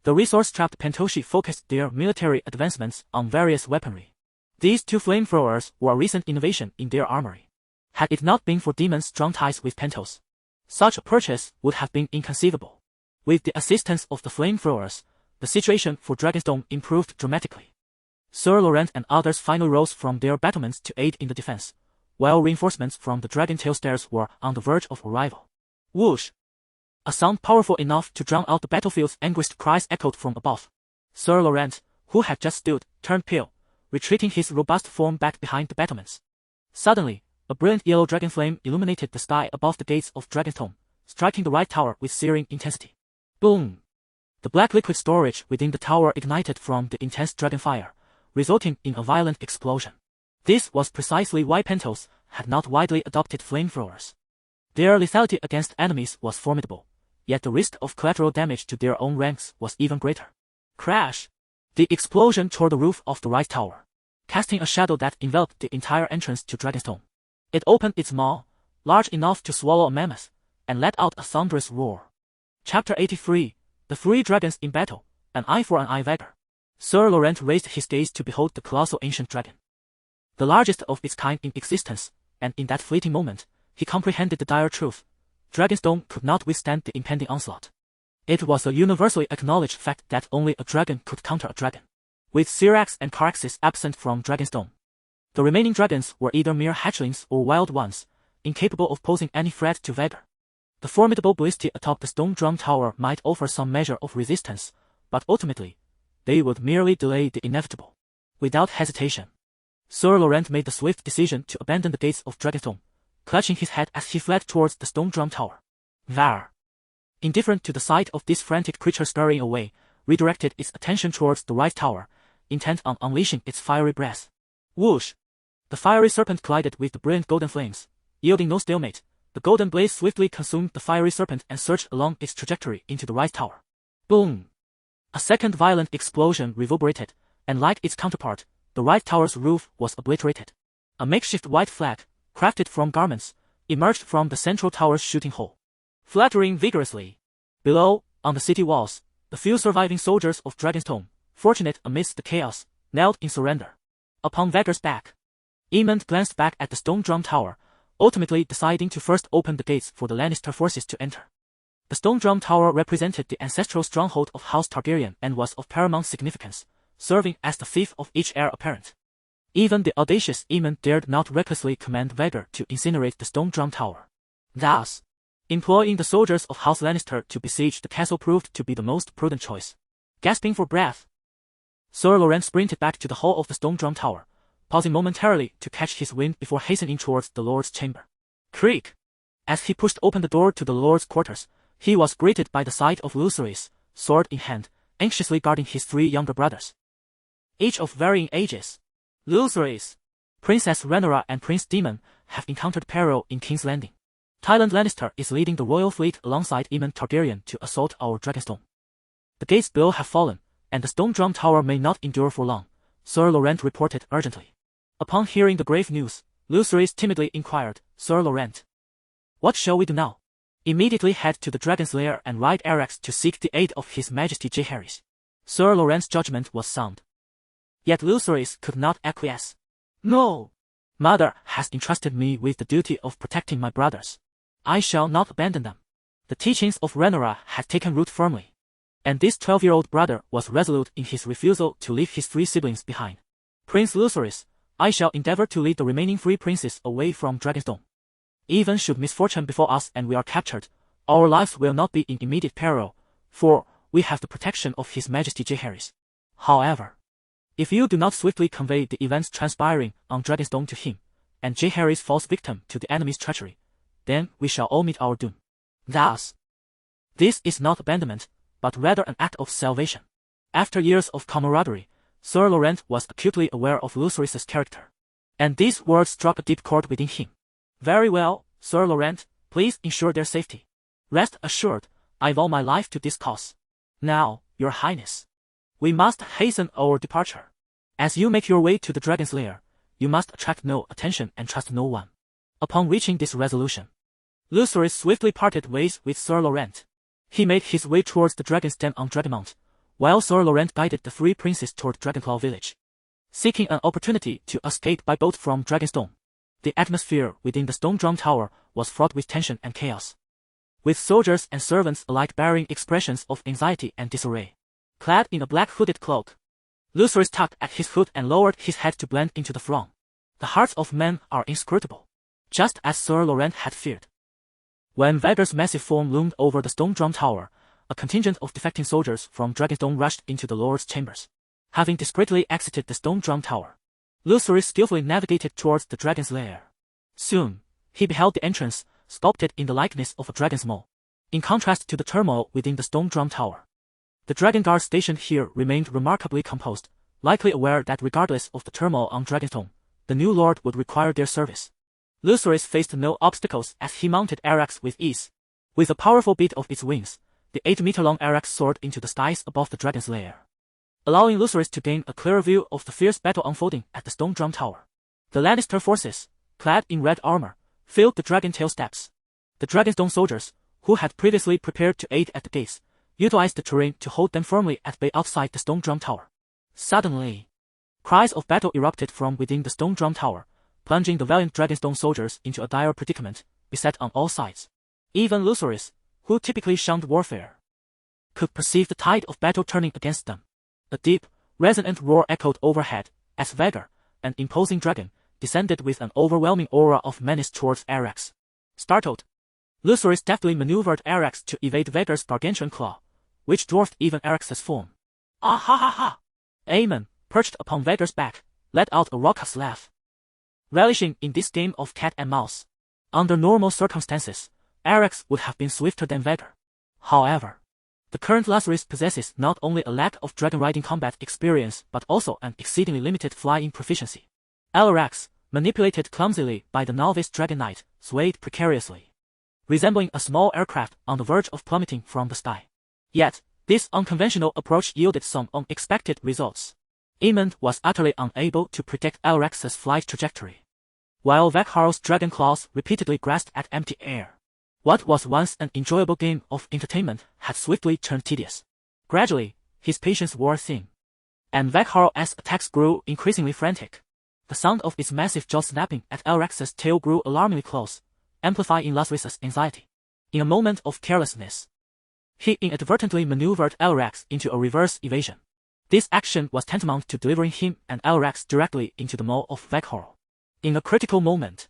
the resource-strapped Pentoshi focused their military advancements on various weaponry. These two flamethrowers were a recent innovation in their armory. Had it not been for Daemon's strong ties with Pentos, such a purchase would have been inconceivable. With the assistance of the flamethrowers, the situation for Dragonstone improved dramatically. Sir Laurent and others finally rose from their battlements to aid in the defense, while reinforcements from the Dragontail Stairs were on the verge of arrival. Whoosh! A sound powerful enough to drown out the battlefield's anguished cries echoed from above. Sir Laurent, who had just stood, turned pale, retreating his robust form back behind the battlements. Suddenly, a brilliant yellow dragon flame illuminated the sky above the gates of Dragonstone, striking the right tower with searing intensity. Boom! The black liquid storage within the tower ignited from the intense dragonfire, resulting in a violent explosion. This was precisely why Pentos had not widely adopted flamethrowers. Their lethality against enemies was formidable, yet the risk of collateral damage to their own ranks was even greater. Crash! The explosion tore the roof of the right tower, casting a shadow that enveloped the entire entrance to Dragonstone. It opened its maw, large enough to swallow a mammoth, and let out a thunderous roar. Chapter 83, The Three Dragons in Battle, An Eye for an Eye Vagar. Sir Laurent raised his gaze to behold the colossal ancient dragon. The largest of its kind in existence, and in that fleeting moment, he comprehended the dire truth. Dragonstone could not withstand the impending onslaught. It was a universally acknowledged fact that only a dragon could counter a dragon. With Syrax and Caraxes absent from Dragonstone, the remaining dragons were either mere hatchlings or wild ones, incapable of posing any threat to Vagar. The formidable ballista atop the stone drum tower might offer some measure of resistance, but ultimately, they would merely delay the inevitable. Without hesitation, Sir Laurent made the swift decision to abandon the gates of Dragonstone, clutching his head as he fled towards the stone drum tower. Var, indifferent to the sight of this frantic creature scurrying away, redirected its attention towards the right tower, intent on unleashing its fiery breath. Whoosh! The fiery serpent collided with the brilliant golden flames, yielding no stalemate. The golden blaze swiftly consumed the fiery serpent and surged along its trajectory into the right tower. Boom! A second violent explosion reverberated, and like its counterpart, the right tower's roof was obliterated. A makeshift white flag, crafted from garments, emerged from the central tower's shooting hole, fluttering vigorously. Below, on the city walls, the few surviving soldiers of Dragonstone, fortunate amidst the chaos, knelt in surrender. Upon Vagar's back, Aemond glanced back at the stone drum tower, ultimately deciding to first open the gates for the Lannister forces to enter. The stone drum tower represented the ancestral stronghold of House Targaryen and was of paramount significance, serving as the fief of each heir apparent. Even the audacious Aemond dared not recklessly command Vagar to incinerate the stone drum tower. Thus, employing the soldiers of House Lannister to besiege the castle proved to be the most prudent choice. Gasping for breath, Sir Laurent sprinted back to the hall of the stone drum tower, pausing momentarily to catch his wind before hastening towards the Lord's chamber. Creak! As he pushed open the door to the Lord's quarters, he was greeted by the sight of Lucerys, sword in hand, anxiously guarding his three younger brothers, each of varying ages. Lucerys, Princess Rhaenyra and Prince Daemon have encountered peril in King's Landing. Tywin Lannister is leading the royal fleet alongside Aemond Targaryen to assault our Dragonstone. The gates below have fallen, and the stone drum tower may not endure for long, Sir Laurent reported urgently. Upon hearing the grave news, Lucerys timidly inquired, Sir Laurent, what shall we do now? Immediately head to the dragon's lair and ride Arax to seek the aid of His Majesty Jacaerys. Sir Laurent's judgment was sound. Yet Lucerys could not acquiesce. No! Mother has entrusted me with the duty of protecting my brothers. I shall not abandon them. The teachings of Rhaenyra had taken root firmly, and this 12-year-old brother was resolute in his refusal to leave his three siblings behind. Prince Lucerys, I shall endeavor to lead the remaining three princes away from Dragonstone. Even should misfortune befall us and we are captured, our lives will not be in immediate peril, for we have the protection of His Majesty Jacaerys. However, if you do not swiftly convey the events transpiring on Dragonstone to him, and Jacaerys falls victim to the enemy's treachery, then we shall all meet our doom. Thus, this is not abandonment, but rather an act of salvation. After years of camaraderie, Sir Laurent was acutely aware of Lucerys' character, and these words struck a deep chord within him. Very well, Sir Laurent, please ensure their safety. Rest assured, I vow my life to this cause. Now, Your Highness, we must hasten our departure. As you make your way to the dragon's lair, you must attract no attention and trust no one. Upon reaching this resolution, Lucerys swiftly parted ways with Sir Laurent. He made his way towards the dragon's den on Dragonmount, while Sir Laurent guided the three princes toward Dragonclaw village, seeking an opportunity to escape by boat from Dragonstone. The atmosphere within the stone drum tower was fraught with tension and chaos, with soldiers and servants alike bearing expressions of anxiety and disarray. Clad in a black hooded cloak, Lucerys tugged at his hood and lowered his head to blend into the throng. The hearts of men are inscrutable, just as Sir Laurent had feared. When Vagar's massive form loomed over the stone drum tower, a contingent of defecting soldiers from Dragonstone rushed into the Lord's chambers. Having discreetly exited the stone drum tower, Lucerys skillfully navigated towards the dragon's lair. Soon, he beheld the entrance, sculpted in the likeness of a dragon's maw. In contrast to the turmoil within the stone drum tower, the dragon guard stationed here remained remarkably composed, likely aware that regardless of the turmoil on Dragonstone, the new lord would require their service. Lucerys faced no obstacles as he mounted Arax with ease. With a powerful beat of its wings, the 8-meter-long Arax soared into the skies above the dragon's lair, allowing Lucerys to gain a clearer view of the fierce battle unfolding at the stone drum tower. The Lannister forces, clad in red armor, filled the dragon tail steps. The Dragonstone soldiers, who had previously prepared to aid at the gates, utilized the terrain to hold them firmly at bay outside the stone drum tower. Suddenly, cries of battle erupted from within the stone drum tower, plunging the valiant Dragonstone soldiers into a dire predicament, beset on all sides. Even Lucerys, who typically shunned warfare, could perceive the tide of battle turning against them. A deep, resonant roar echoed overhead, as Vhagar, an imposing dragon, descended with an overwhelming aura of menace towards Arrax. Startled, Lucerys deftly maneuvered Arrax to evade Vhagar's gargantuan claw, which dwarfed even Arrax's form. Ah ha ha ha! Aemon, perched upon Vhagar's back, let out a raucous laugh, relishing in this game of cat and mouse. Under normal circumstances, Arrax would have been swifter than Vhagar. However, the current Lucerys possesses not only a lack of dragon riding combat experience but also an exceedingly limited flying proficiency. Arrax, manipulated clumsily by the novice Dragon Knight, swayed precariously, resembling a small aircraft on the verge of plummeting from the sky. Yet, this unconventional approach yielded some unexpected results. Aemon was utterly unable to predict Arrax's flight trajectory, while Vhagar's dragon claws repeatedly grasped at empty air. What was once an enjoyable game of entertainment had swiftly turned tedious. Gradually, his patience wore thin, and Vhagar's attacks grew increasingly frantic. The sound of its massive jaws snapping at Arrax's tail grew alarmingly close, amplifying Lucerys' anxiety. In a moment of carelessness, he inadvertently maneuvered Arrax into a reverse evasion. This action was tantamount to delivering him and Arrax directly into the maw of Vhagar. In a critical moment,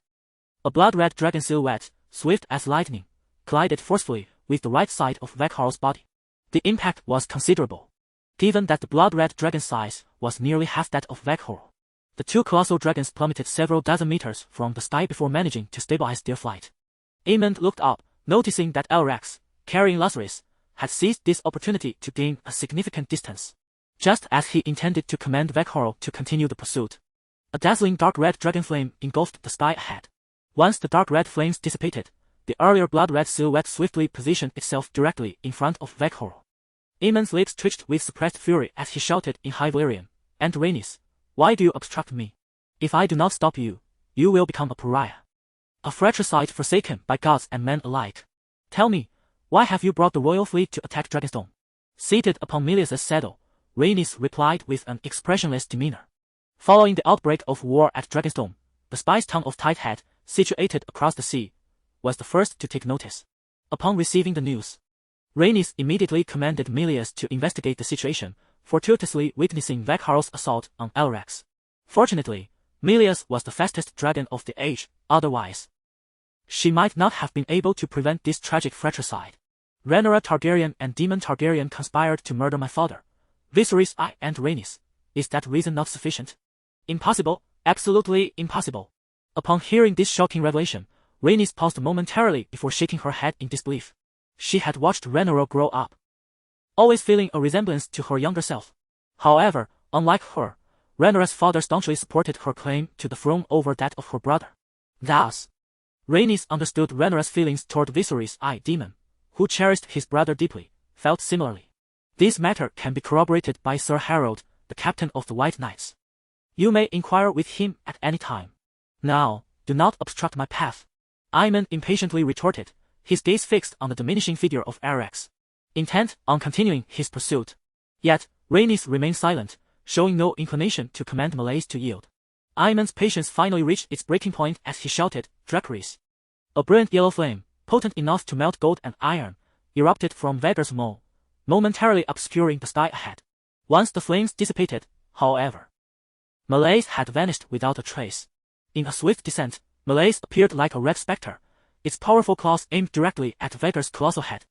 a blood-red dragon silhouette, swift as lightning, collided forcefully with the right side of Vhagar's body. The impact was considerable, given that the blood-red dragon's size was nearly half that of Vhagar. The two colossal dragons plummeted several dozen meters from the sky before managing to stabilize their flight. Aemon looked up, noticing that Arrax, carrying Lucerys, had seized this opportunity to gain a significant distance, just as he intended to command Vhagar to continue the pursuit. A dazzling dark red dragon flame engulfed the sky ahead. Once the dark red flames dissipated, the earlier blood-red silhouette swiftly positioned itself directly in front of Vhagar. Aemon's lips twitched with suppressed fury as he shouted in High Valyrian, "And Rhaenys, why do you obstruct me? If I do not stop you, you will become a pariah. A fratricide forsaken by gods and men alike. Tell me, why have you brought the royal fleet to attack Dragonstone?" Seated upon Melius's saddle, Rhaenys replied with an expressionless demeanor. Following the outbreak of war at Dragonstone, the spice town of Tighthead, situated across the sea, was the first to take notice. Upon receiving the news, Rhaenys immediately commanded Melius to investigate the situation, fortuitously witnessing Vhagar's assault on Arrax. Fortunately, Melius was the fastest dragon of the age, otherwise she might not have been able to prevent this tragic fratricide. Rhaenyra Targaryen and Daemon Targaryen conspired to murder my father, Viserys I and Rhaenys. Is that reason not sufficient? Impossible, absolutely impossible. Upon hearing this shocking revelation, Rhaenys paused momentarily before shaking her head in disbelief. She had watched Rhaenyra grow up, always feeling a resemblance to her younger self. However, unlike her, Rhaenyra's father staunchly supported her claim to the throne over that of her brother. Thus, Rhaenys understood Rhaenyra's feelings toward Viserys I. Daemon, who cherished his brother deeply, felt similarly. This matter can be corroborated by Sir Harold, the captain of the White Knights. You may inquire with him at any time. Now, do not obstruct my path. Aemon impatiently retorted, his gaze fixed on the diminishing figure of Arrax, intent on continuing his pursuit. Yet, Rhaenys remained silent, showing no inclination to command Melius to yield. Aemon's patience finally reached its breaking point as he shouted, "Jacaerys!" A brilliant yellow flame, potent enough to melt gold and iron, erupted from Vhagar's maw, momentarily obscuring the sky ahead. Once the flames dissipated, however, Melius had vanished without a trace. In a swift descent, Melius appeared like a red spectre, its powerful claws aimed directly at Vhagar's colossal head.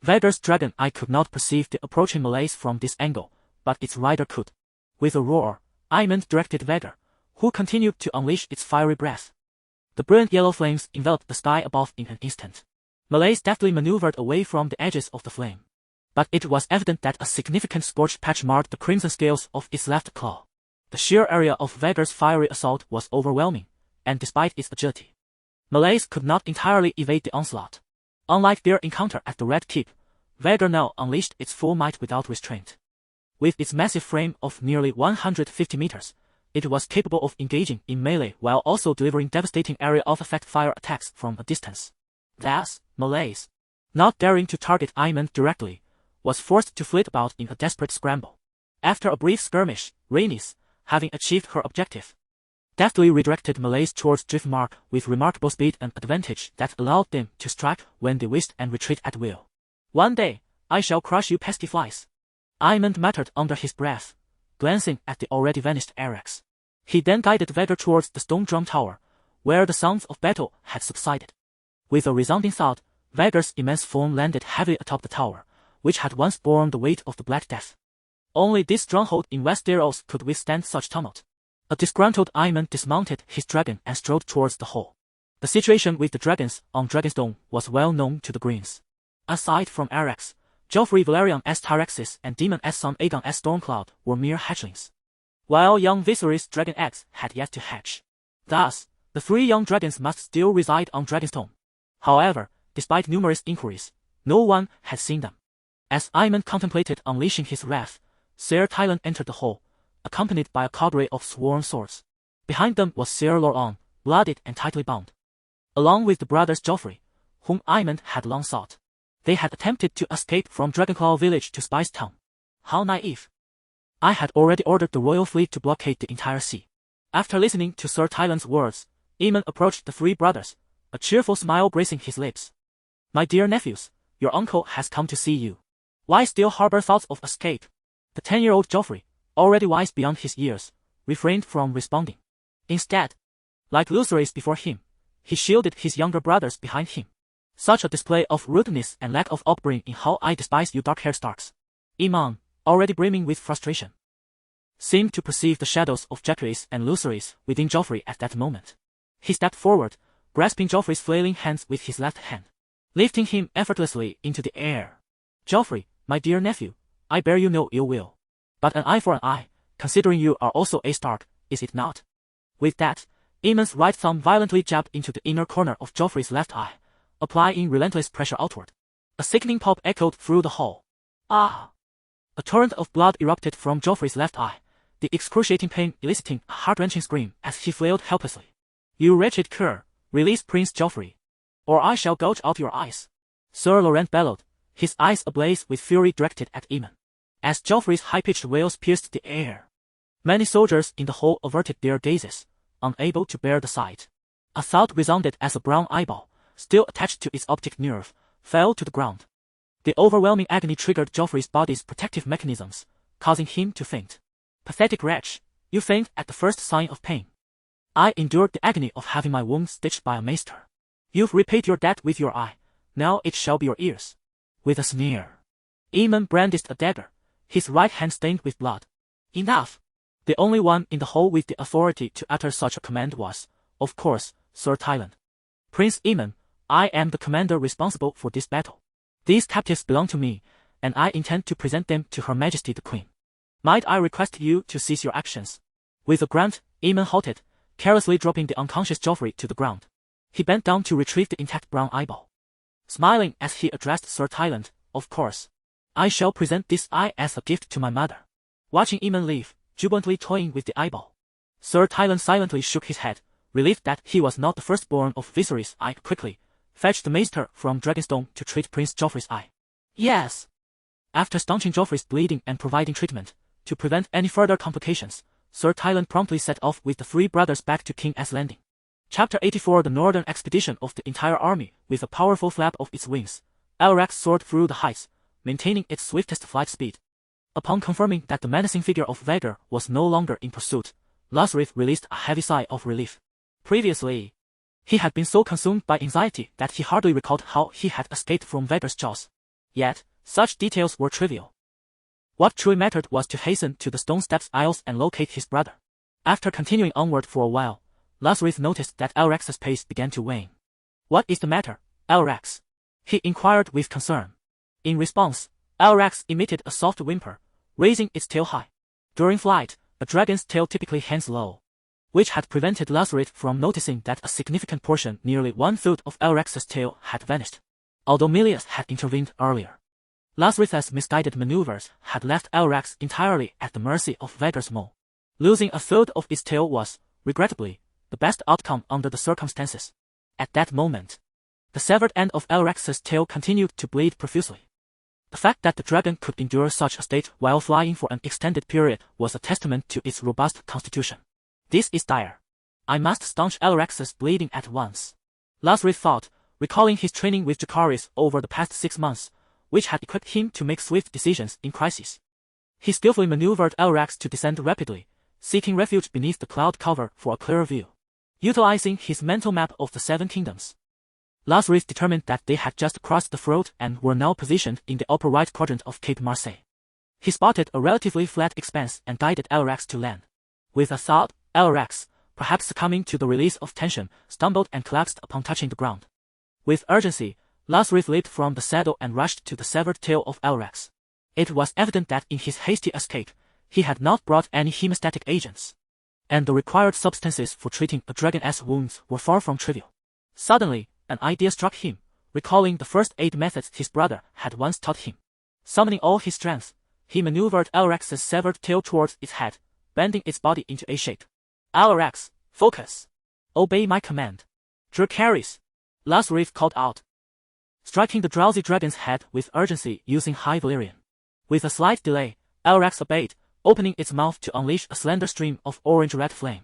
Vhagar's dragon eye could not perceive the approaching Melius from this angle, but its rider could. With a roar, Aemon directed Vhagar, who continued to unleash its fiery breath. The brilliant yellow flames enveloped the sky above in an instant. Melius deftly maneuvered away from the edges of the flame, but it was evident that a significant scorched patch marked the crimson scales of its left claw. The sheer area of Vhagar's fiery assault was overwhelming, and despite its agility, Melius could not entirely evade the onslaught. Unlike their encounter at the Red Keep, Vhagar now unleashed its full might without restraint. With its massive frame of nearly 150 meters, it was capable of engaging in melee while also delivering devastating area of effect fire attacks from a distance. Thus, Melius, not daring to target Aemon directly, was forced to flit about in a desperate scramble. After a brief skirmish, Rhaenys, having achieved her objective, deftly redirected melees towards Driftmark with remarkable speed and advantage that allowed them to strike when they wished and retreat at will. "One day, I shall crush you pesky flies," Aemon muttered under his breath, glancing at the already vanished Arrax. He then guided Vhagar towards the stone drum tower, where the sounds of battle had subsided. With a resounding thud, Vhagar's immense form landed heavily atop the tower, which had once borne the weight of the Black Death. Only this stronghold in Westeros could withstand such tumult. A disgruntled Aemon dismounted his dragon and strode towards the hall. The situation with the dragons on Dragonstone was well known to the Greens. Aside from Arrax, Joffrey Velaryon as Tyrox's and Daemon as son Aegon as Stormcloud were mere hatchlings, while young Viserys' dragon eggs had yet to hatch. Thus, the 3 young dragons must still reside on Dragonstone. However, despite numerous inquiries, no one had seen them. As Aemon contemplated unleashing his wrath, Ser Tylan entered the hall, accompanied by a cadre of sworn swords. Behind them was Ser Loron, blooded and tightly bound, along with the brothers Joffrey, whom Aemon had long sought. They had attempted to escape from Dragonclaw village to Spice Town. How naive! I had already ordered the royal fleet to blockade the entire sea. After listening to Ser Tylan's words, Aemon approached the 3 brothers, a cheerful smile gracing his lips. "My dear nephews, your uncle has come to see you. Why still harbor thoughts of escape?" The 10-year-old Joffrey, already wise beyond his years, refrained from responding. Instead, like Lucerys before him, he shielded his younger brothers behind him. "Such a display of rudeness and lack of upbringing in how I despise you dark-haired Starks." Aemon, already brimming with frustration, seemed to perceive the shadows of Jacaerys and Lucerys within Joffrey at that moment. He stepped forward, grasping Joffrey's flailing hands with his left hand, lifting him effortlessly into the air. "Joffrey, my dear nephew, I bear you no ill will. But an eye for an eye, considering you are also a Stark, is it not?" With that, Aemon's right thumb violently jabbed into the inner corner of Joffrey's left eye, applying relentless pressure outward. A sickening pulp echoed through the hall. "Ah!" A torrent of blood erupted from Joffrey's left eye, the excruciating pain eliciting a heart-wrenching scream as he flailed helplessly. "You wretched cur, release Prince Joffrey, or I shall gouge out your eyes!" Ser Laurent bellowed, his eyes ablaze with fury directed at Aemon. As Joffrey's high-pitched wails pierced the air, many soldiers in the hall averted their gazes, unable to bear the sight. A thud resounded as a brown eyeball, still attached to its optic nerve, fell to the ground. The overwhelming agony triggered Joffrey's body's protective mechanisms, causing him to faint. "Pathetic wretch, you faint at the first sign of pain. I endured the agony of having my wound stitched by a maester. You've repaid your debt with your eye, now it shall be your ears." With a sneer, Aemon brandished a dagger, his right hand stained with blood. "Enough!" The only one in the hall with the authority to utter such a command was, of course, Ser Tylan. "Prince Aemon, I am the commander responsible for this battle. These captives belong to me, and I intend to present them to Her Majesty the Queen. Might I request you to cease your actions?" With a grunt, Aemon halted, carelessly dropping the unconscious Joffrey to the ground. He bent down to retrieve the intact brown eyeball, smiling as he addressed Ser Tylan. "Of course, I shall present this eye as a gift to my mother." Watching Aemon leave, jubilantly toying with the eyeball, Ser Tylan silently shook his head, relieved that he was not the firstborn of Viserys. "I quickly fetched the maester from Dragonstone to treat Prince Joffrey's eye." "Yes." After staunching Joffrey's bleeding and providing treatment to prevent any further complications, Ser Tylan promptly set off with the 3 brothers back to King S Landing. Chapter 84. The northern expedition of the entire army. With a powerful flap of its wings, Elrax soared through the heights, maintaining its swiftest flight speed. Upon confirming that the menacing figure of Vhagar was no longer in pursuit, Lasrith released a heavy sigh of relief. Previously, he had been so consumed by anxiety that he hardly recalled how he had escaped from Vhagar's jaws. Yet, such details were trivial. What truly mattered was to hasten to the Stone Steps Isles and locate his brother. After continuing onward for a while, Lasrith noticed that Elrax's pace began to wane. "What is the matter, Elrax?" he inquired with concern. In response, Elrax emitted a soft whimper, raising its tail high. During flight, a dragon's tail typically hangs low, which had prevented Lasrith from noticing that a significant portion, nearly 1/3 of Elrax's tail, had vanished. Although Milius had intervened earlier, Lasrith's misguided maneuvers had left Elrax entirely at the mercy of Vhagar's maw. Losing 1/3 of its tail was, regrettably, the best outcome under the circumstances. At that moment, The severed end of Elrex's tail continued to bleed profusely. The fact that the dragon could endure such a state while flying for an extended period was a testament to its robust constitution. This is dire. I must staunch Elrex's bleeding at once. Lasriff thought, recalling his training with Jacaerys over the past 6 months, which had equipped him to make swift decisions in crises. He skillfully maneuvered Elrex to descend rapidly, seeking refuge beneath the cloud cover for a clearer view. Utilizing his mental map of the 7 kingdoms, Lasriff determined that they had just crossed the Throat and were now positioned in the upper right quadrant of Cape Marseille. He spotted a relatively flat expanse and guided Elrex to land. With a thought, Elrex, perhaps succumbing to the release of tension, stumbled and collapsed upon touching the ground. With urgency, Lasriff leaped from the saddle and rushed to the severed tail of Elrex. It was evident that in his hasty escape, he had not brought any hemostatic agents, and the required substances for treating a dragon's wounds were far from trivial. Suddenly, an idea struck him, recalling the first aid methods his brother had once taught him. Summoning all his strength, he maneuvered Elrex's severed tail towards its head, bending its body into a shape. Elrex, focus! Obey my command. Jacaerys! Lasriff called out, striking the drowsy dragon's head with urgency using High Valyrian. With a slight delay, Elrex obeyed, opening its mouth to unleash a slender stream of orange-red flame.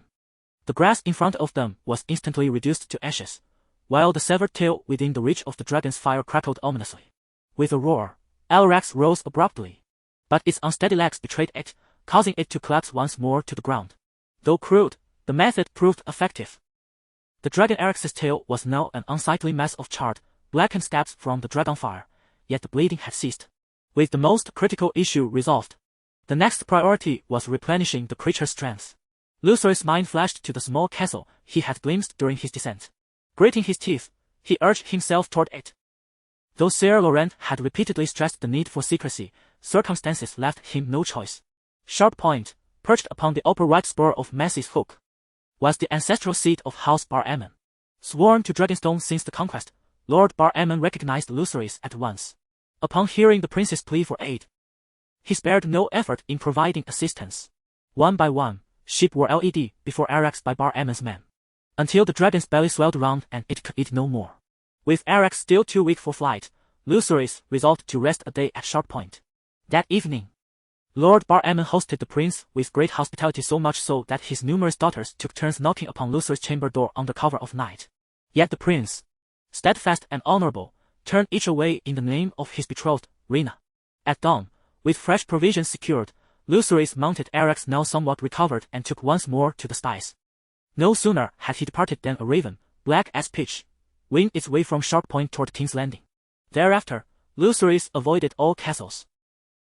The grass in front of them was instantly reduced to ashes, while the severed tail within the reach of the dragon's fire crackled ominously. With a roar, Elrex rose abruptly, but its unsteady legs betrayed it, causing it to collapse once more to the ground. Though crude, the method proved effective. The dragon Erex's tail was now an unsightly mass of charred, blackened stabs from the Dragonfire, yet the bleeding had ceased. With the most critical issue resolved, the next priority was replenishing the creature's strength. Lucerys' mind flashed to the small castle he had glimpsed during his descent. Gritting his teeth, he urged himself toward it. Though Sir Laurent had repeatedly stressed the need for secrecy, circumstances left him no choice. Sharp Point, perched upon the upper right spur of Massey's Hook, was the ancestral seat of House Bar-Ammon. Sworn to Dragonstone since the conquest, Lord Bar-Ammon recognized Lucerys at once. Upon hearing the prince's plea for aid, he spared no effort in providing assistance. One by one, sheep were led before Elrex by Bar-Ammon's men, until the dragon's belly swelled round and it could eat no more. With Elrex still too weak for flight, Lucerys resolved to rest a day at Sharp Point. That evening, Lord Bar-Ammon hosted the prince with great hospitality, so much so that his numerous daughters took turns knocking upon Lucerys' chamber door under cover of night. Yet the prince, steadfast and honorable, turned each away in the name of his betrothed, Rhaenyra. At dawn, with fresh provisions secured, Lucerys mounted Elrex, now somewhat recovered, and took once more to the skies. No sooner had he departed than a raven, black as pitch, winged its way from Sharp Point toward King's Landing. Thereafter, Lucerys avoided all castles,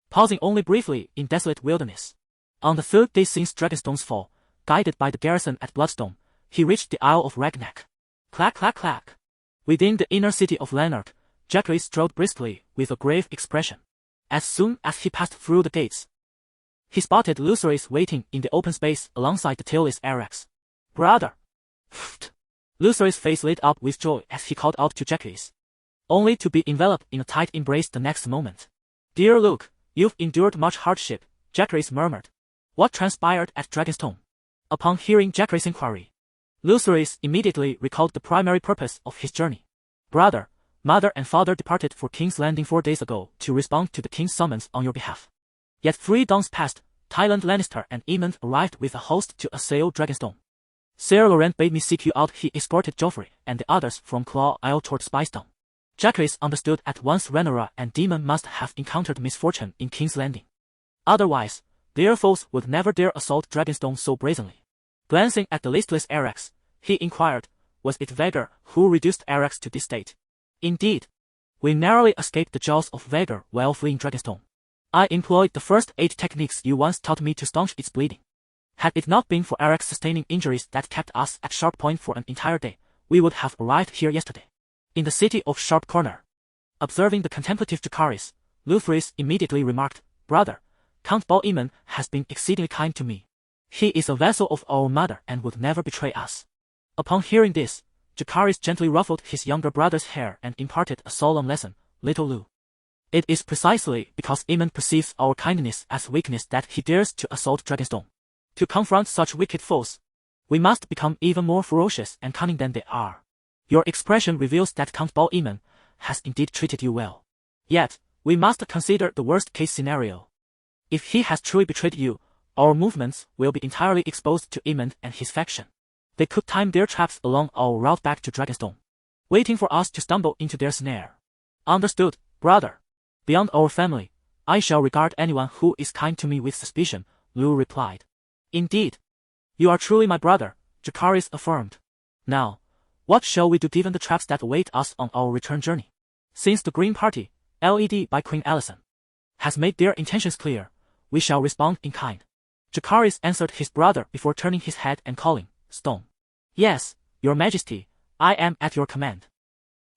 pausing only briefly in desolate wilderness. On the 3rd day since Dragonstone's fall, guided by the garrison at Bloodstone, he reached the Isle of Ragnak. Clack clack clack. Within the inner city of Lanark, Jacaerys strode briskly with a grave expression. As soon as he passed through the gates, he spotted Lucerys waiting in the open space alongside the tailless Elrex. Brother! Lucerys' face lit up with joy as he called out to Jacaerys, only to be enveloped in a tight embrace the next moment. Dear Luke, you've endured much hardship, Jacaerys murmured. What transpired at Dragonstone? Upon hearing Jacaerys' inquiry, Lucerys immediately recalled the primary purpose of his journey. Brother, mother and father departed for King's Landing 4 days ago to respond to the king's summons on your behalf. Yet 3 dawns passed, Tyland Lannister and Aemond arrived with a host to assail Dragonstone. Sir Laurent bade me seek you out. He escorted Joffrey and the others from Claw Isle toward Spicestone. Jacaerys understood at once Rhaenyra and Daemon must have encountered misfortune in King's Landing. Otherwise, their foes would never dare assault Dragonstone so brazenly. Glancing at the listless Elrex, he inquired, was it Vhagar who reduced Elrex to this state? Indeed. We narrowly escaped the jaws of Vhagar while fleeing Dragonstone. I employed the first aid techniques you once taught me to staunch its bleeding. Had it not been for Elrex sustaining injuries that kept us at Sharp Point for an entire day, we would have arrived here yesterday. In the city of Sharp Corner. Observing the contemplative Jacaerys, Lucerys immediately remarked, Brother, Count Ballemon has been exceedingly kind to me. He is a vassal of our mother and would never betray us. Upon hearing this, Jacaerys gently ruffled his younger brother's hair and imparted a solemn lesson, Little Lu. It is precisely because Aemond perceives our kindness as weakness that he dares to assault Dragonstone. To confront such wicked foes, we must become even more ferocious and cunning than they are. Your expression reveals that Count Bal-Eamon has indeed treated you well. Yet, we must consider the worst-case scenario. If he has truly betrayed you, our movements will be entirely exposed to Aemon and his faction. They could time their traps along our route back to Dragonstone, waiting for us to stumble into their snare. Understood, brother. Beyond our family, I shall regard anyone who is kind to me with suspicion, Lu replied. Indeed. You are truly my brother, Jacaerys affirmed. Now, what shall we do given the traps that await us on our return journey? Since the Green Party, led by Queen Alysanne, has made their intentions clear, we shall respond in kind. Jacaerys answered his brother before turning his head and calling, Stone. Yes, your majesty, I am at your command.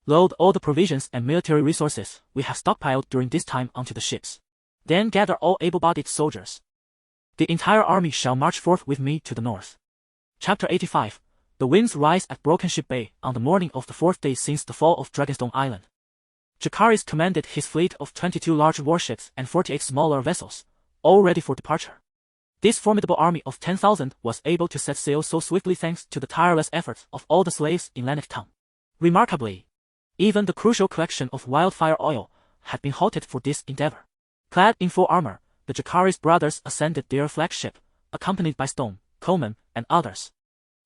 Load all the provisions and military resources we have stockpiled during this time onto the ships. Then gather all able-bodied soldiers. The entire army shall march forth with me to the north. Chapter 85. The winds rise at Broken Ship Bay on the morning of the 4th day since the fall of Dragonstone Island. Jacaerys commanded his fleet of 22 large warships and 48 smaller vessels, all ready for departure. This formidable army of 10,000 was able to set sail so swiftly thanks to the tireless efforts of all the slaves in Lannick Town. Remarkably, even the crucial collection of wildfire oil had been halted for this endeavor. Clad in full armor, the Jacaerys brothers ascended their flagship, accompanied by Stone, Coleman, and others.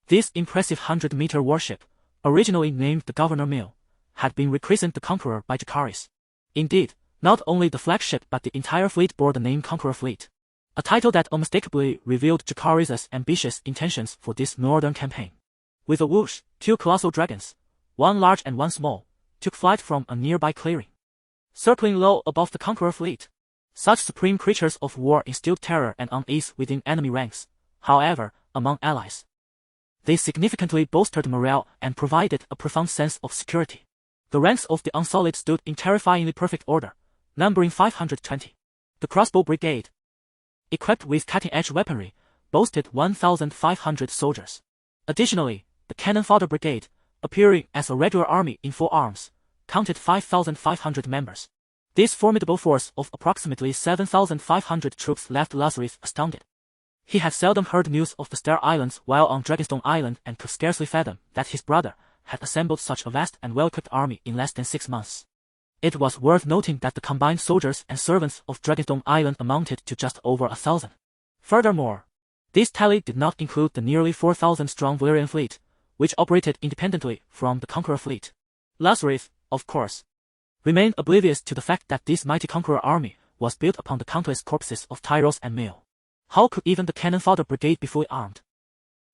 This impressive 100-meter warship, originally named the Governor Mill, had been rechristened the Conqueror by Jacaerys. Indeed, not only the flagship but the entire fleet bore the name Conqueror Fleet, a title that unmistakably revealed Jacaerys' ambitious intentions for this northern campaign. With a whoosh, 2 colossal dragons, one large and one small, took flight from a nearby clearing. Circling low above the Conqueror Fleet, such supreme creatures of war instilled terror and unease within enemy ranks, however, among allies. They significantly bolstered morale and provided a profound sense of security. The ranks of the Unsullied stood in terrifyingly perfect order, numbering 520. The Crossbow Brigade, equipped with cutting-edge weaponry, boasted 1,500 soldiers. Additionally, the Cannon Fodder Brigade, appearing as a regular army in full arms, counted 5,500 members. This formidable force of approximately 7,500 troops left Lazarus astounded. He had seldom heard news of the Stair Islands while on Dragonstone Island and could scarcely fathom that his brother had assembled such a vast and well-equipped army in less than 6 months. It was worth noting that the combined soldiers and servants of Dragonstone Island amounted to just over 1,000. Furthermore, this tally did not include the nearly 4,000-strong Valyrian fleet, which operated independently from the Conqueror Fleet. Lazarus, of course, remained oblivious to the fact that this mighty Conqueror army was built upon the countless corpses of Tyrosh and Mill. How could even the Cannon Fodder Brigade be fully armed?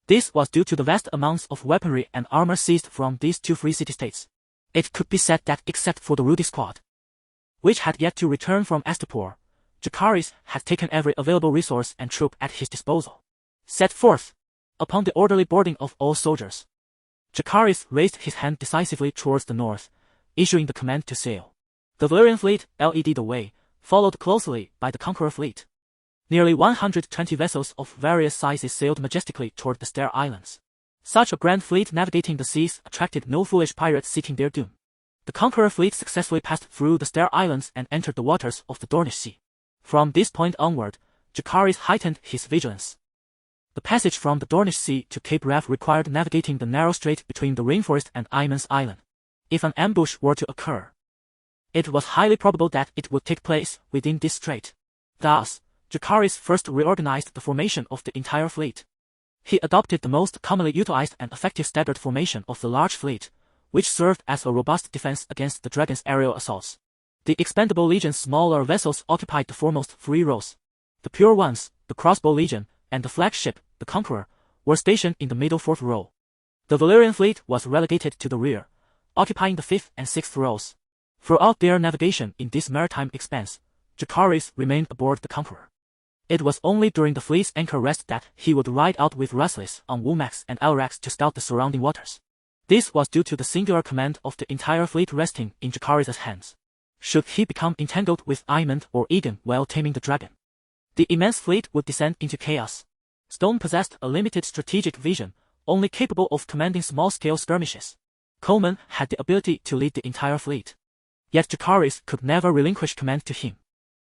This was due to the vast amounts of weaponry and armor seized from these 2 free city-states. It could be said that except for the Rudy Squad, which had yet to return from Astapor, Jacaerys had taken every available resource and troop at his disposal. Set forth. Upon the orderly boarding of all soldiers, Jacaerys raised his hand decisively towards the north, issuing the command to sail. The Valyrian fleet led the way, followed closely by the Conqueror Fleet. Nearly 120 vessels of various sizes sailed majestically toward the Stair Islands. Such a grand fleet navigating the seas attracted no foolish pirates seeking their doom. The Conqueror Fleet successfully passed through the Stair Islands and entered the waters of the Dornish Sea. From this point onward, Jacaerys heightened his vigilance. The passage from the Dornish Sea to Cape Wrath required navigating the narrow strait between the rainforest and Aemon's Island. If an ambush were to occur, it was highly probable that it would take place within this strait. Thus, Jacaerys first reorganized the formation of the entire fleet. He adopted the most commonly utilized and effective staggered formation of the large fleet, which served as a robust defense against the dragon's aerial assaults. The expendable legion's smaller vessels occupied the foremost 3 rows. The pure ones, the crossbow legion, and the flagship, the Conqueror, were stationed in the middle 4th row. The Valyrian fleet was relegated to the rear, occupying the 5th and 6th rows. Throughout their navigation in this maritime expanse, Jacaerys remained aboard the Conqueror. It was only during the fleet's anchor rest that he would ride out with Ruthless on Womax and Elrax to scout the surrounding waters. This was due to the singular command of the entire fleet resting in Jacaerys' hands. Should he become entangled with Aemon or Egan while taming the dragon, the immense fleet would descend into chaos. Stone possessed a limited strategic vision, only capable of commanding small-scale skirmishes. Coleman had the ability to lead the entire fleet. Yet Jacaerys could never relinquish command to him.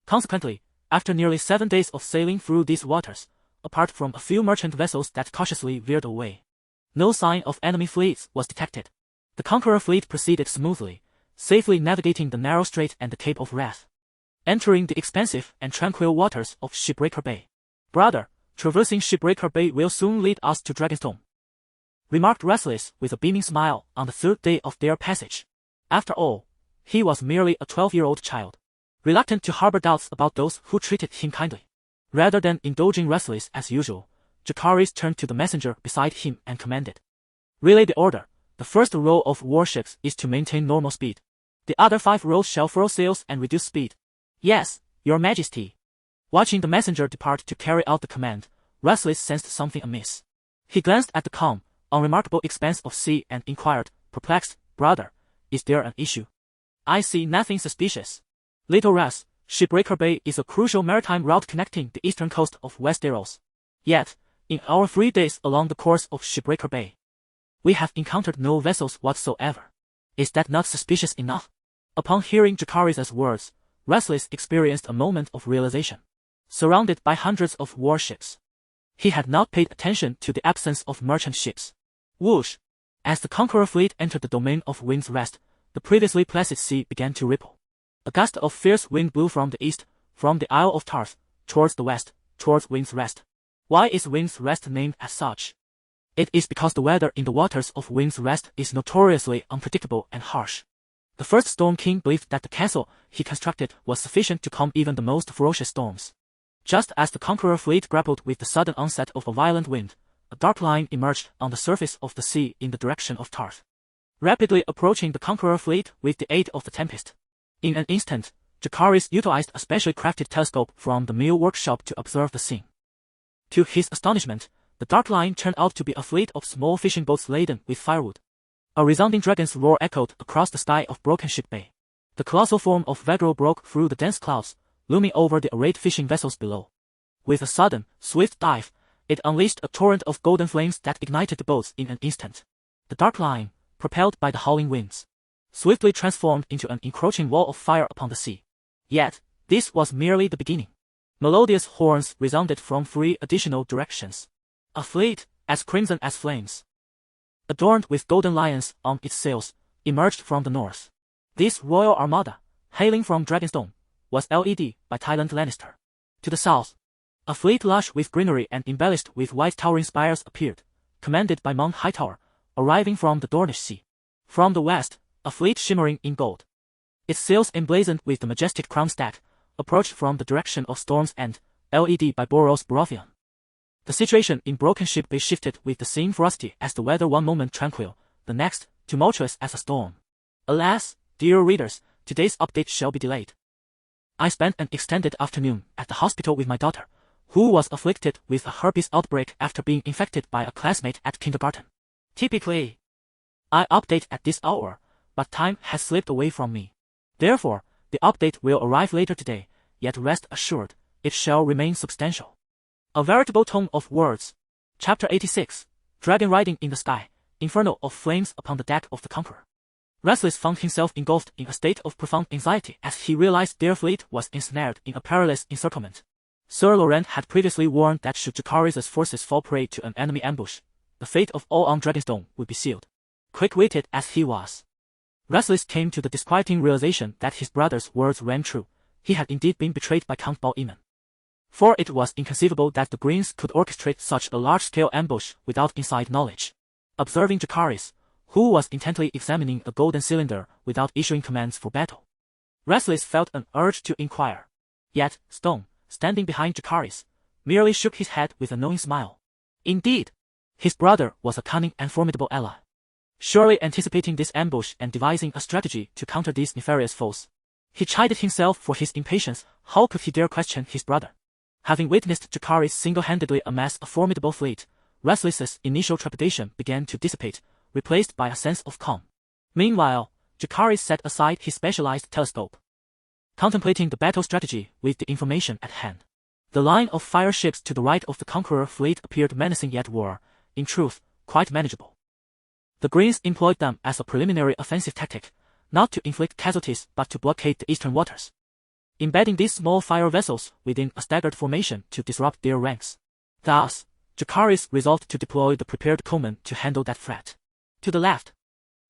Consequently, after nearly 7 days of sailing through these waters, apart from a few merchant vessels that cautiously veered away, no sign of enemy fleets was detected. The Conqueror fleet proceeded smoothly, safely navigating the narrow strait and the Cape of Wrath, entering the expansive and tranquil waters of Shipbreaker Bay. "Brother, traversing Shipbreaker Bay will soon lead us to Dragonstone," remarked Ruthless with a beaming smile on the third day of their passage. After all, he was merely a 12-year-old child, reluctant to harbor doubts about those who treated him kindly. Rather than indulging Ruthless as usual, Jacaerys turned to the messenger beside him and commanded, "Relay the order. The first row of warships is to maintain normal speed. The other 5 rows shall furl sails and reduce speed." "Yes, Your Majesty." Watching the messenger depart to carry out the command, Ruthless sensed something amiss. He glanced at the calm, unremarkable expanse of sea and inquired, perplexed, "Brother, is there an issue?" "I see nothing suspicious. Little Russ, Shipbreaker Bay is a crucial maritime route connecting the eastern coast of Westeros. Yet, in our 3 days along the course of Shipbreaker Bay, we have encountered no vessels whatsoever. Is that not suspicious enough?" Upon hearing Jacaerys' words, Ruthless experienced a moment of realization. Surrounded by hundreds of warships, he had not paid attention to the absence of merchant ships. Whoosh! As the Conqueror fleet entered the domain of Wind's Rest, the previously placid sea began to ripple. A gust of fierce wind blew from the east, from the Isle of Tarth, towards the west, towards Wind's Rest. Why is Wind's Rest named as such? It is because the weather in the waters of Wind's Rest is notoriously unpredictable and harsh. The first Storm King believed that the castle he constructed was sufficient to calm even the most ferocious storms. Just as the Conqueror fleet grappled with the sudden onset of a violent wind, a dark line emerged on the surface of the sea in the direction of Tarth, rapidly approaching the Conqueror fleet with the aid of the tempest. In an instant, Jacaerys utilized a specially crafted telescope from the mill workshop to observe the scene. To his astonishment, the dark line turned out to be a fleet of small fishing boats laden with firewood. A resounding dragon's roar echoed across the sky of Broken Ship Bay. The colossal form of Vegro broke through the dense clouds, looming over the arrayed fishing vessels below. With a sudden, swift dive, it unleashed a torrent of golden flames that ignited the boats in an instant. The dark line, propelled by the howling winds, swiftly transformed into an encroaching wall of fire upon the sea. Yet, this was merely the beginning. Melodious horns resounded from 3 additional directions. A fleet, as crimson as flames, adorned with golden lions on its sails, emerged from the north. This royal armada, hailing from Dragonstone, was led by Tyland Lannister. To the south, a fleet lush with greenery and embellished with white towering spires appeared, commanded by Mount Hightower, arriving from the Dornish Sea. From the west, a fleet shimmering in gold, its sails emblazoned with the majestic crown stack, approached from the direction of Storm's End, led by Boros Baratheon. The situation in Broken Ship Bay shifted with the same ferocity as the weather, one moment tranquil, the next tumultuous as a storm. Alas, dear readers, today's update shall be delayed. I spent an extended afternoon at the hospital with my daughter, who was afflicted with a herpes outbreak after being infected by a classmate at kindergarten. Typically, I update at this hour, but time has slipped away from me. Therefore, the update will arrive later today, yet rest assured, it shall remain substantial. A veritable tome of words. Chapter 86, Dragon Riding in the Sky, Inferno of Flames upon the deck of the Conqueror. Ruthless found himself engulfed in a state of profound anxiety as he realized their fleet was ensnared in a perilous encirclement. Sir Loren had previously warned that should Jacaerys' forces fall prey to an enemy ambush, the fate of all on Dragonstone would be sealed. Quick-witted as he was, Ruthless came to the disquieting realization that his brother's words rang true. He had indeed been betrayed by Count Bal'eman. For it was inconceivable that the Greens could orchestrate such a large-scale ambush without inside knowledge. Observing Jacaerys, who was intently examining a golden cylinder without issuing commands for battle, Ruthless felt an urge to inquire. Yet, Stone, standing behind Jacaerys, merely shook his head with a knowing smile. Indeed, his brother was a cunning and formidable ally, surely anticipating this ambush and devising a strategy to counter these nefarious foes. He chided himself for his impatience. How could he dare question his brother? Having witnessed Jacaerys single-handedly amass a formidable fleet, Ruthless's initial trepidation began to dissipate, replaced by a sense of calm. Meanwhile, Jacaerys set aside his specialized telescope, contemplating the battle strategy with the information at hand. The line of fire ships to the right of the Conqueror fleet appeared menacing yet were, in truth, quite manageable. The Greens employed them as a preliminary offensive tactic, not to inflict casualties but to blockade the eastern waters, embedding these small fire vessels within a staggered formation to disrupt their ranks. Thus, Jacaerys resolved to deploy the prepared crewmen to handle that threat. To the left,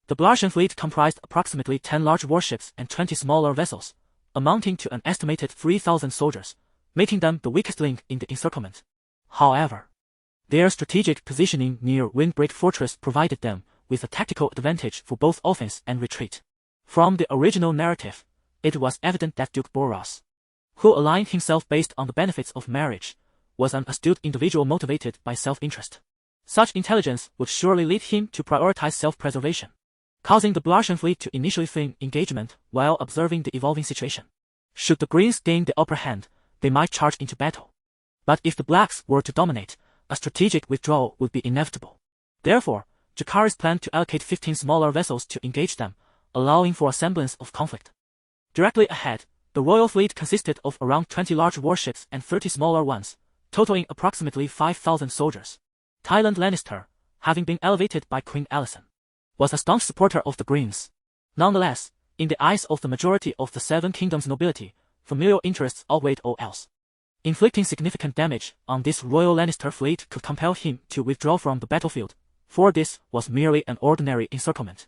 The Velaryon fleet comprised approximately 10 large warships and 20 smaller vessels, amounting to an estimated 3,000 soldiers, making them the weakest link in the encirclement. However, their strategic positioning near Windbreak Fortress provided them with a tactical advantage for both offense and retreat. From the original narrative, it was evident that Duke Boros, who aligned himself based on the benefits of marriage, was an astute individual motivated by self-interest. Such intelligence would surely lead him to prioritize self-preservation, causing the Velaryon fleet to initially feign engagement while observing the evolving situation. Should the Greens gain the upper hand, they might charge into battle. But if the Blacks were to dominate, a strategic withdrawal would be inevitable. Therefore, Jacaerys planned to allocate 15 smaller vessels to engage them, allowing for a semblance of conflict. Directly ahead, the royal fleet consisted of around 20 large warships and 30 smaller ones, totaling approximately 5,000 soldiers. Tywin Lannister, having been elevated by Queen Alicent, was a staunch supporter of the Greens. Nonetheless, in the eyes of the majority of the Seven Kingdoms nobility, familial interests outweighed all else. Inflicting significant damage on this royal Lannister fleet could compel him to withdraw from the battlefield, for this was merely an ordinary encirclement,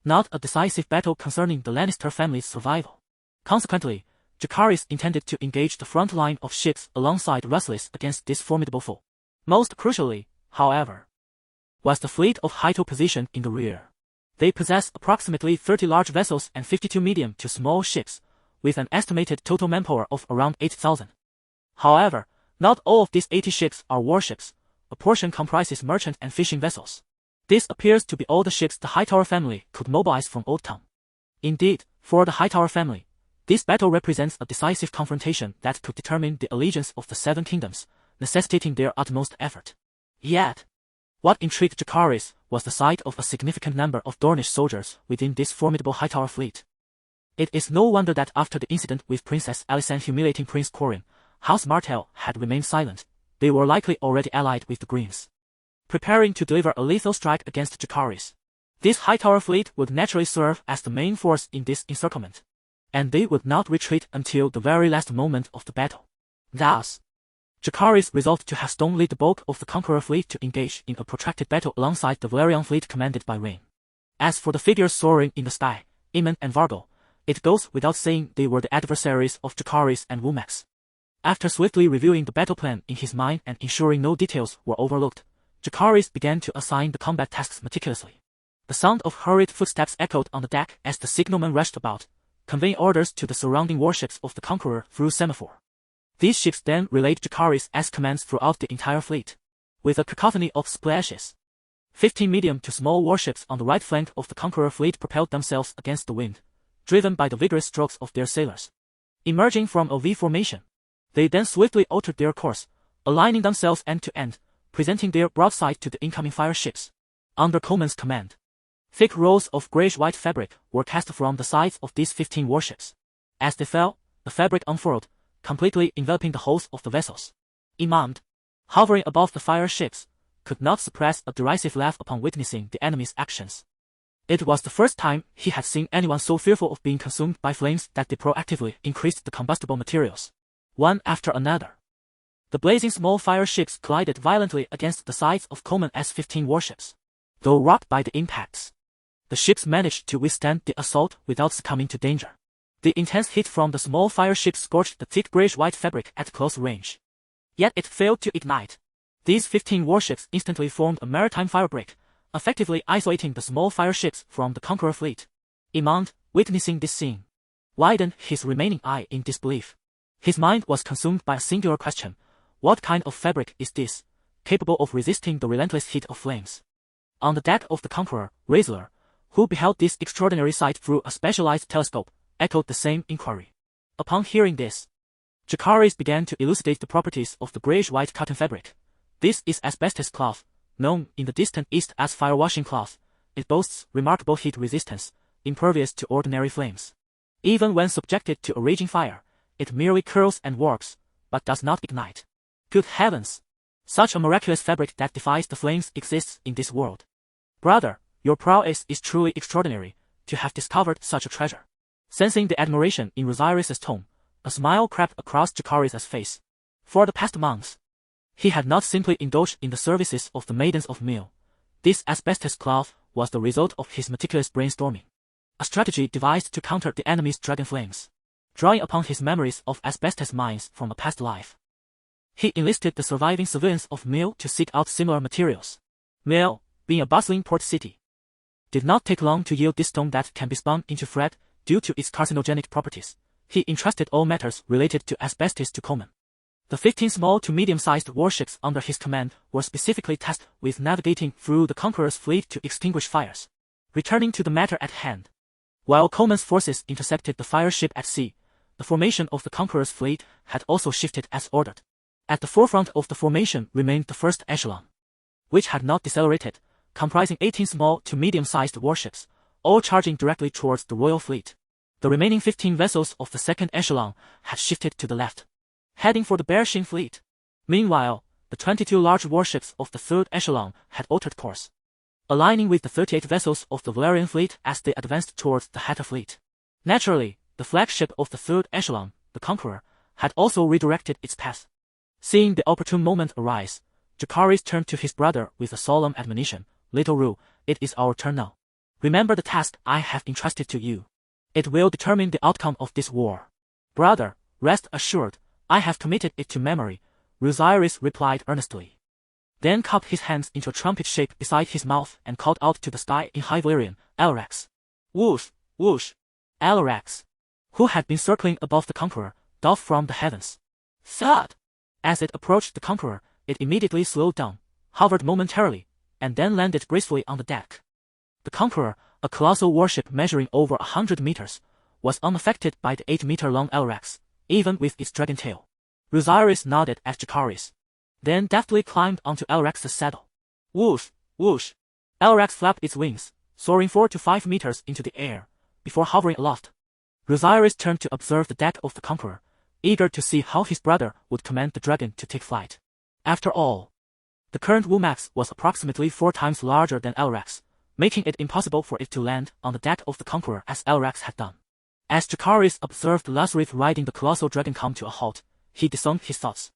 not a decisive battle concerning the Lannister family's survival. Consequently, Jacaerys intended to engage the front line of ships alongside ruthless against this formidable foe. Most crucially, however, was the fleet of Haito positioned in the rear. They possess approximately 30 large vessels and 52 medium to small ships, with an estimated total manpower of around 8,000. However, not all of these 80 ships are warships. A portion comprises merchant and fishing vessels. This appears to be all the ships the Hightower family could mobilize from Old Town. Indeed, for the Hightower family, this battle represents a decisive confrontation that could determine the allegiance of the Seven Kingdoms, necessitating their utmost effort. Yet, what intrigued Jacaerys was the sight of a significant number of Dornish soldiers within this formidable Hightower fleet. It is no wonder that after the incident with Princess Alicent humiliating Prince Corrin, House Martell had remained silent. They were likely already allied with the Greens, preparing to deliver a lethal strike against Jacaerys. This Hightower fleet would naturally serve as the main force in this encirclement, and they would not retreat until the very last moment of the battle. Thus, Jacaerys resolved to have Stone lead the bulk of the Conqueror fleet to engage in a protracted battle alongside the Velaryon fleet commanded by Rhaenyra. As for the figures soaring in the sky, Aemon and Vargo, it goes without saying they were the adversaries of Jacaerys and Womax. After swiftly reviewing the battle plan in his mind and ensuring no details were overlooked, Jacaerys began to assign the combat tasks meticulously. The sound of hurried footsteps echoed on the deck as the signalman rushed about, conveying orders to the surrounding warships of the Conqueror through semaphore. These ships then relayed Jacaerys' commands throughout the entire fleet. With a cacophony of splashes, 15 medium to small warships on the right flank of the Conqueror fleet propelled themselves against the wind, driven by the vigorous strokes of their sailors. Emerging from a V formation, they then swiftly altered their course, aligning themselves end to end, presenting their broadside to the incoming fire ships. Under Coleman's command, thick rolls of grayish-white fabric were cast from the sides of these 15 warships. As they fell, the fabric unfurled, completely enveloping the hulls of the vessels. Aemon, hovering above the fire ships, could not suppress a derisive laugh upon witnessing the enemy's actions. It was the first time he had seen anyone so fearful of being consumed by flames that they proactively increased the combustible materials, one after another. The blazing small fire ships collided violently against the sides of Coleman's 15 warships. Though rocked by the impacts, the ships managed to withstand the assault without succumbing to danger. The intense heat from the small fire ships scorched the thick grayish-white fabric at close range. Yet it failed to ignite. These 15 warships instantly formed a maritime firebreak, effectively isolating the small fire ships from the Conqueror fleet. Aemon, witnessing this scene, widened his remaining eye in disbelief. His mind was consumed by a singular question: what kind of fabric is this, capable of resisting the relentless heat of flames? On the deck of the Conqueror, Rhaenyra, who beheld this extraordinary sight through a specialized telescope, echoed the same inquiry. Upon hearing this, Jacaerys began to elucidate the properties of the grayish-white cotton fabric. This is asbestos cloth, known in the distant east as fire-washing cloth. It boasts remarkable heat resistance, impervious to ordinary flames. Even when subjected to a raging fire, it merely curls and warps, but does not ignite. Good heavens! Such a miraculous fabric that defies the flames exists in this world. Brother, your prowess is truly extraordinary, to have discovered such a treasure. Sensing the admiration in Rhaenyra's tone, a smile crept across Jacaerys' face. For the past months, he had not simply indulged in the services of the Maidens of Meal. This asbestos cloth was the result of his meticulous brainstorming. A strategy devised to counter the enemy's dragon flames. Drawing upon his memories of asbestos mines from a past life, he enlisted the surviving civilians of Mill to seek out similar materials. Mill, being a bustling port city, did not take long to yield this stone that can be spun into thread due to its carcinogenic properties. He entrusted all matters related to asbestos to Coleman. The 15 small to medium-sized warships under his command were specifically tasked with navigating through the Conqueror's fleet to extinguish fires. Returning to the matter at hand. While Coleman's forces intercepted the fire ship at sea, the formation of the Conqueror's fleet had also shifted as ordered. At the forefront of the formation remained the first echelon, which had not decelerated, comprising 18 small to medium-sized warships, all charging directly towards the royal fleet. The remaining 15 vessels of the second echelon had shifted to the left, heading for the Bearshin fleet. Meanwhile, the 22 large warships of the third echelon had altered course, aligning with the 38 vessels of the Velaryon fleet as they advanced towards the Hatter fleet. Naturally, the flagship of the third echelon, the Conqueror, had also redirected its path. Seeing the opportune moment arise, Jacaerys turned to his brother with a solemn admonition. "Little Rue, it is our turn now. Remember the task I have entrusted to you. It will determine the outcome of this war." "Brother, rest assured, I have committed it to memory," Jacaerys replied earnestly. Then cupped his hands into a trumpet shape beside his mouth and called out to the sky in High Valyrian, "Alarax!" Whoosh, whoosh. Alarax, who had been circling above the Conqueror, dove from the heavens. Thud! As it approached the Conqueror, it immediately slowed down, hovered momentarily, and then landed gracefully on the deck. The Conqueror, a colossal warship measuring over 100 meters, was unaffected by the 8-meter-long Alarax, even with its dragon tail. Jacaerys nodded at Jacaerys, then deftly climbed onto Alarax's saddle. Whoosh, whoosh. Alarax flapped its wings, soaring 4 to 5 meters into the air, before hovering aloft. Jacaerys turned to observe the deck of the Conqueror, eager to see how his brother would command the dragon to take flight. After all, the current Wumax was approximately 4 times larger than Alarax, making it impossible for it to land on the deck of the Conqueror as Alarax had done. As Jacaerys observed Lasrith riding the colossal dragon come to a halt, he discerned his thoughts.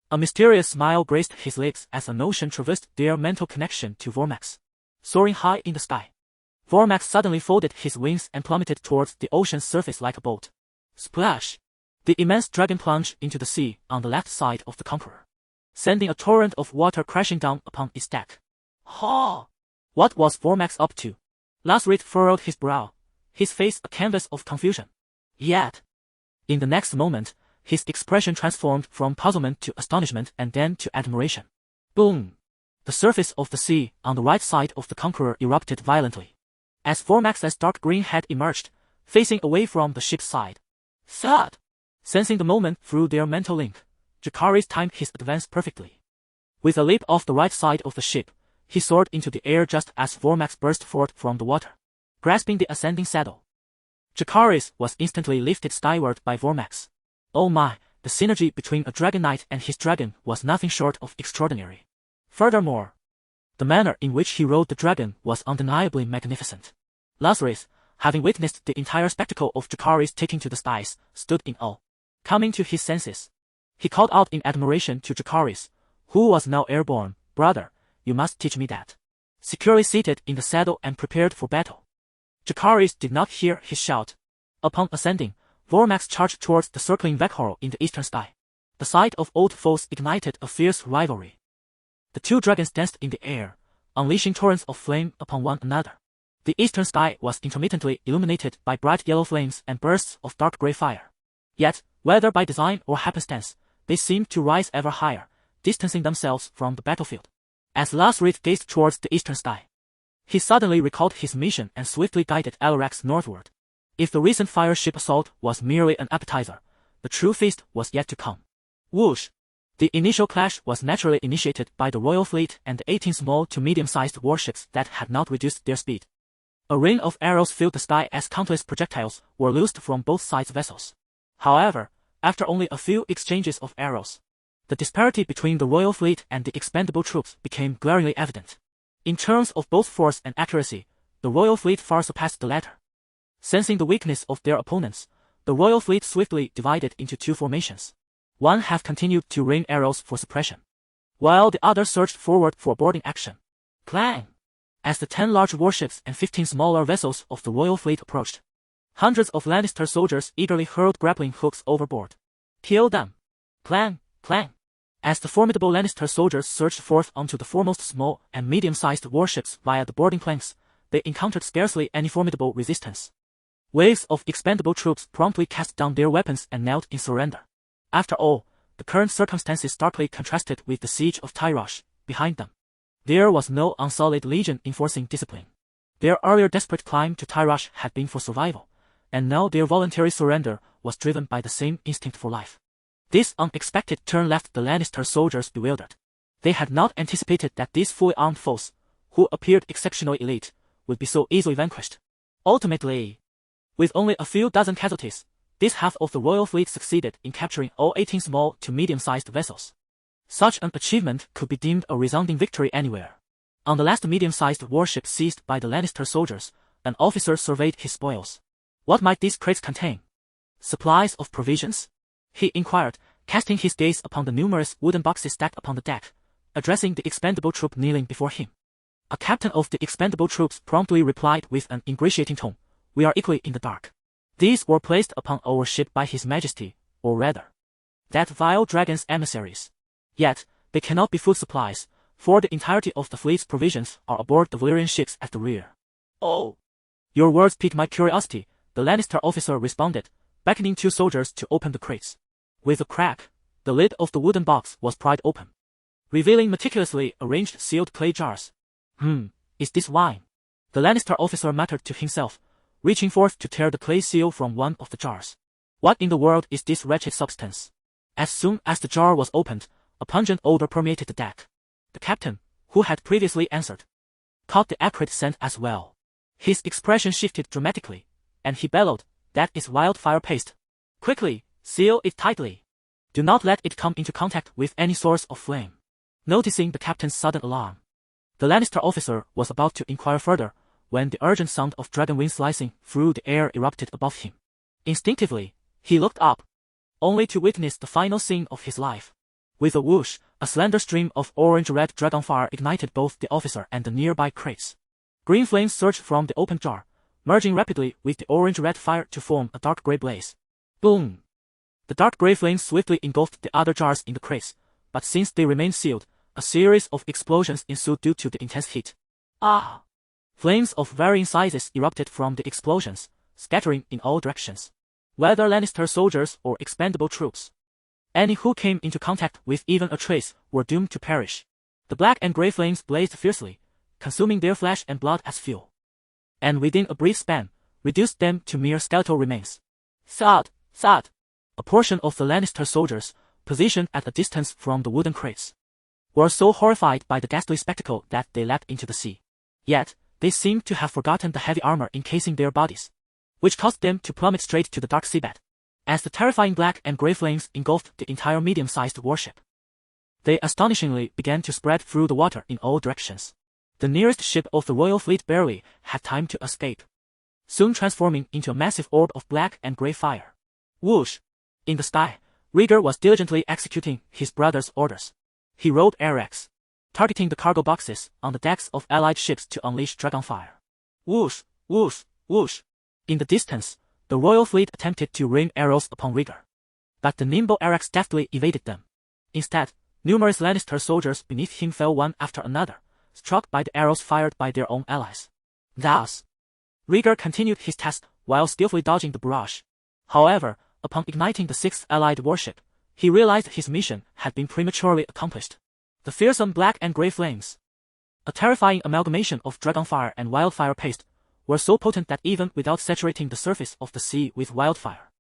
A mysterious smile graced his lips as a notion traversed their mental connection to Vormax. Soaring high in the sky, Vormax suddenly folded his wings and plummeted towards the ocean's surface like a boat. Splash! The immense dragon plunged into the sea on the left side of the Conqueror, sending a torrent of water crashing down upon its deck. Ha! What was Vormax up to? Lasrith furrowed his brow, his face a canvas of confusion. Yet, in the next moment, his expression transformed from puzzlement to astonishment and then to admiration. Boom! The surface of the sea on the right side of the Conqueror erupted violently, as Vormax's dark green head emerged, facing away from the ship's side. Thud! Sensing the moment through their mental link, Jacaerys timed his advance perfectly. With a leap off the right side of the ship, he soared into the air just as Vormax burst forth from the water, grasping the ascending saddle. Jacaerys was instantly lifted skyward by Vormax. Oh my, the synergy between a dragon knight and his dragon was nothing short of extraordinary. Furthermore, the manner in which he rode the dragon was undeniably magnificent. Lasrith, having witnessed the entire spectacle of Jacaerys taking to the skies, stood in awe. Coming to his senses, he called out in admiration to Jacaerys, who was now airborne, "Brother, you must teach me that." Securely seated in the saddle and prepared for battle, Jacaerys did not hear his shout. Upon ascending, Vormax charged towards the circling Vekhorl in the eastern sky. The sight of old foes ignited a fierce rivalry. The two dragons danced in the air, unleashing torrents of flame upon one another. The eastern sky was intermittently illuminated by bright yellow flames and bursts of dark gray fire. Yet, whether by design or happenstance, they seemed to rise ever higher, distancing themselves from the battlefield. As Lasrith gazed towards the eastern sky, he suddenly recalled his mission and swiftly guided Alarax northward. If the recent fire ship assault was merely an appetizer, the true feast was yet to come. Whoosh! The initial clash was naturally initiated by the royal fleet and the 18 small to medium-sized warships that had not reduced their speed. A rain of arrows filled the sky as countless projectiles were loosed from both sides' vessels. However, after only a few exchanges of arrows, the disparity between the royal fleet and the expendable troops became glaringly evident. In terms of both force and accuracy, the royal fleet far surpassed the latter. Sensing the weakness of their opponents, the royal fleet swiftly divided into 2 formations. One half continued to rain arrows for suppression, while the other surged forward for boarding action. Clang! As the 10 large warships and 15 smaller vessels of the royal fleet approached, hundreds of Lannister soldiers eagerly hurled grappling hooks overboard. Kill them! Clang, clang! As the formidable Lannister soldiers surged forth onto the foremost small and medium-sized warships via the boarding planks, they encountered scarcely any formidable resistance. Waves of expendable troops promptly cast down their weapons and knelt in surrender. After all, the current circumstances starkly contrasted with the siege of Tyrosh behind them. There was no unsullied legion enforcing discipline. Their earlier desperate climb to Tyrosh had been for survival, and now their voluntary surrender was driven by the same instinct for life. This unexpected turn left the Lannister soldiers bewildered. They had not anticipated that these fully armed foes, who appeared exceptionally elite, would be so easily vanquished. Ultimately, with only a few dozen casualties, this half of the royal fleet succeeded in capturing all 18 small to medium-sized vessels. Such an achievement could be deemed a resounding victory anywhere. On the last medium-sized warship seized by the Lannister soldiers, an officer surveyed his spoils. What might these crates contain? Supplies of provisions? He inquired, casting his gaze upon the numerous wooden boxes stacked upon the deck, addressing the expendable troop kneeling before him. A captain of the expendable troops promptly replied with an ingratiating tone, "We are equally in the dark. These were placed upon our ship by His Majesty, or rather, that vile dragon's emissaries. Yet, they cannot be food supplies, for the entirety of the fleet's provisions are aboard the Valyrian ships at the rear." "Oh, your words pique my curiosity," the Lannister officer responded, beckoning 2 soldiers to open the crates. With a crack, the lid of the wooden box was pried open, revealing meticulously arranged sealed clay jars. Is this wine?" the Lannister officer muttered to himself, reaching forth to tear the clay seal from one of the jars. "What in the world is this wretched substance?" As soon as the jar was opened, a pungent odor permeated the deck. The captain, who had previously answered, caught the acrid scent as well. His expression shifted dramatically, and he bellowed, "That is wildfire paste. Quickly, seal it tightly. Do not let it come into contact with any source of flame." Noticing the captain's sudden alarm, the Lannister officer was about to inquire further, when the urgent sound of dragon wings slicing through the air erupted above him. Instinctively, he looked up, only to witness the final scene of his life. With a whoosh, a slender stream of orange-red dragonfire ignited both the officer and the nearby crates. Green flames surged from the open jar, merging rapidly with the orange-red fire to form a dark gray blaze. Boom! The dark gray flames swiftly engulfed the other jars in the crates, but since they remained sealed, a series of explosions ensued due to the intense heat. Ah! Flames of varying sizes erupted from the explosions, scattering in all directions. Whether Lannister soldiers or expendable troops, any who came into contact with even a trace were doomed to perish. The black and gray flames blazed fiercely, consuming their flesh and blood as fuel, and within a brief span, reduced them to mere skeletal remains. Thud! Thud! A portion of the Lannister soldiers, positioned at a distance from the wooden crates, were so horrified by the ghastly spectacle that they leapt into the sea. Yet, they seemed to have forgotten the heavy armor encasing their bodies, which caused them to plummet straight to the dark seabed. As the terrifying black and gray flames engulfed the entire medium-sized warship, they astonishingly began to spread through the water in all directions. The nearest ship of the royal fleet barely had time to escape, soon transforming into a massive orb of black and gray fire. Whoosh! In the sky, Rhaenyra was diligently executing his brother's orders. He rode Arex, targeting the cargo boxes on the decks of allied ships to unleash Dragonfire. Whoosh! Whoosh! Whoosh! In the distance, the royal fleet attempted to rain arrows upon Rhaenyra, but the nimble Arex deftly evaded them. Instead, numerous Lannister soldiers beneath him fell one after another, struck by the arrows fired by their own allies. Thus, Rhaenyra continued his task while skillfully dodging the barrage. However, upon igniting the 6th allied warship, he realized his mission had been prematurely accomplished. The fearsome black and gray flames, a terrifying amalgamation of dragonfire and wildfire paste, were so potent that even without saturating the surface of the sea with wildfire,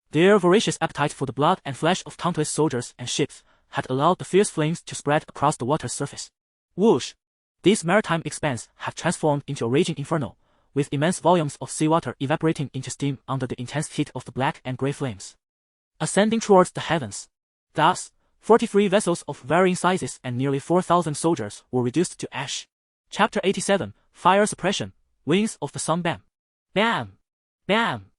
their voracious appetite for the blood and flesh of countless soldiers and ships had allowed the fierce flames to spread across the water's surface. Whoosh! This maritime expanse had transformed into a raging inferno, with immense volumes of seawater evaporating into steam under the intense heat of the black and gray flames, ascending towards the heavens. Thus, 43 vessels of varying sizes and nearly 4,000 soldiers were reduced to ash. Chapter 87, Fire Suppression, Wings of the Sun. Bam! Bam! Bam!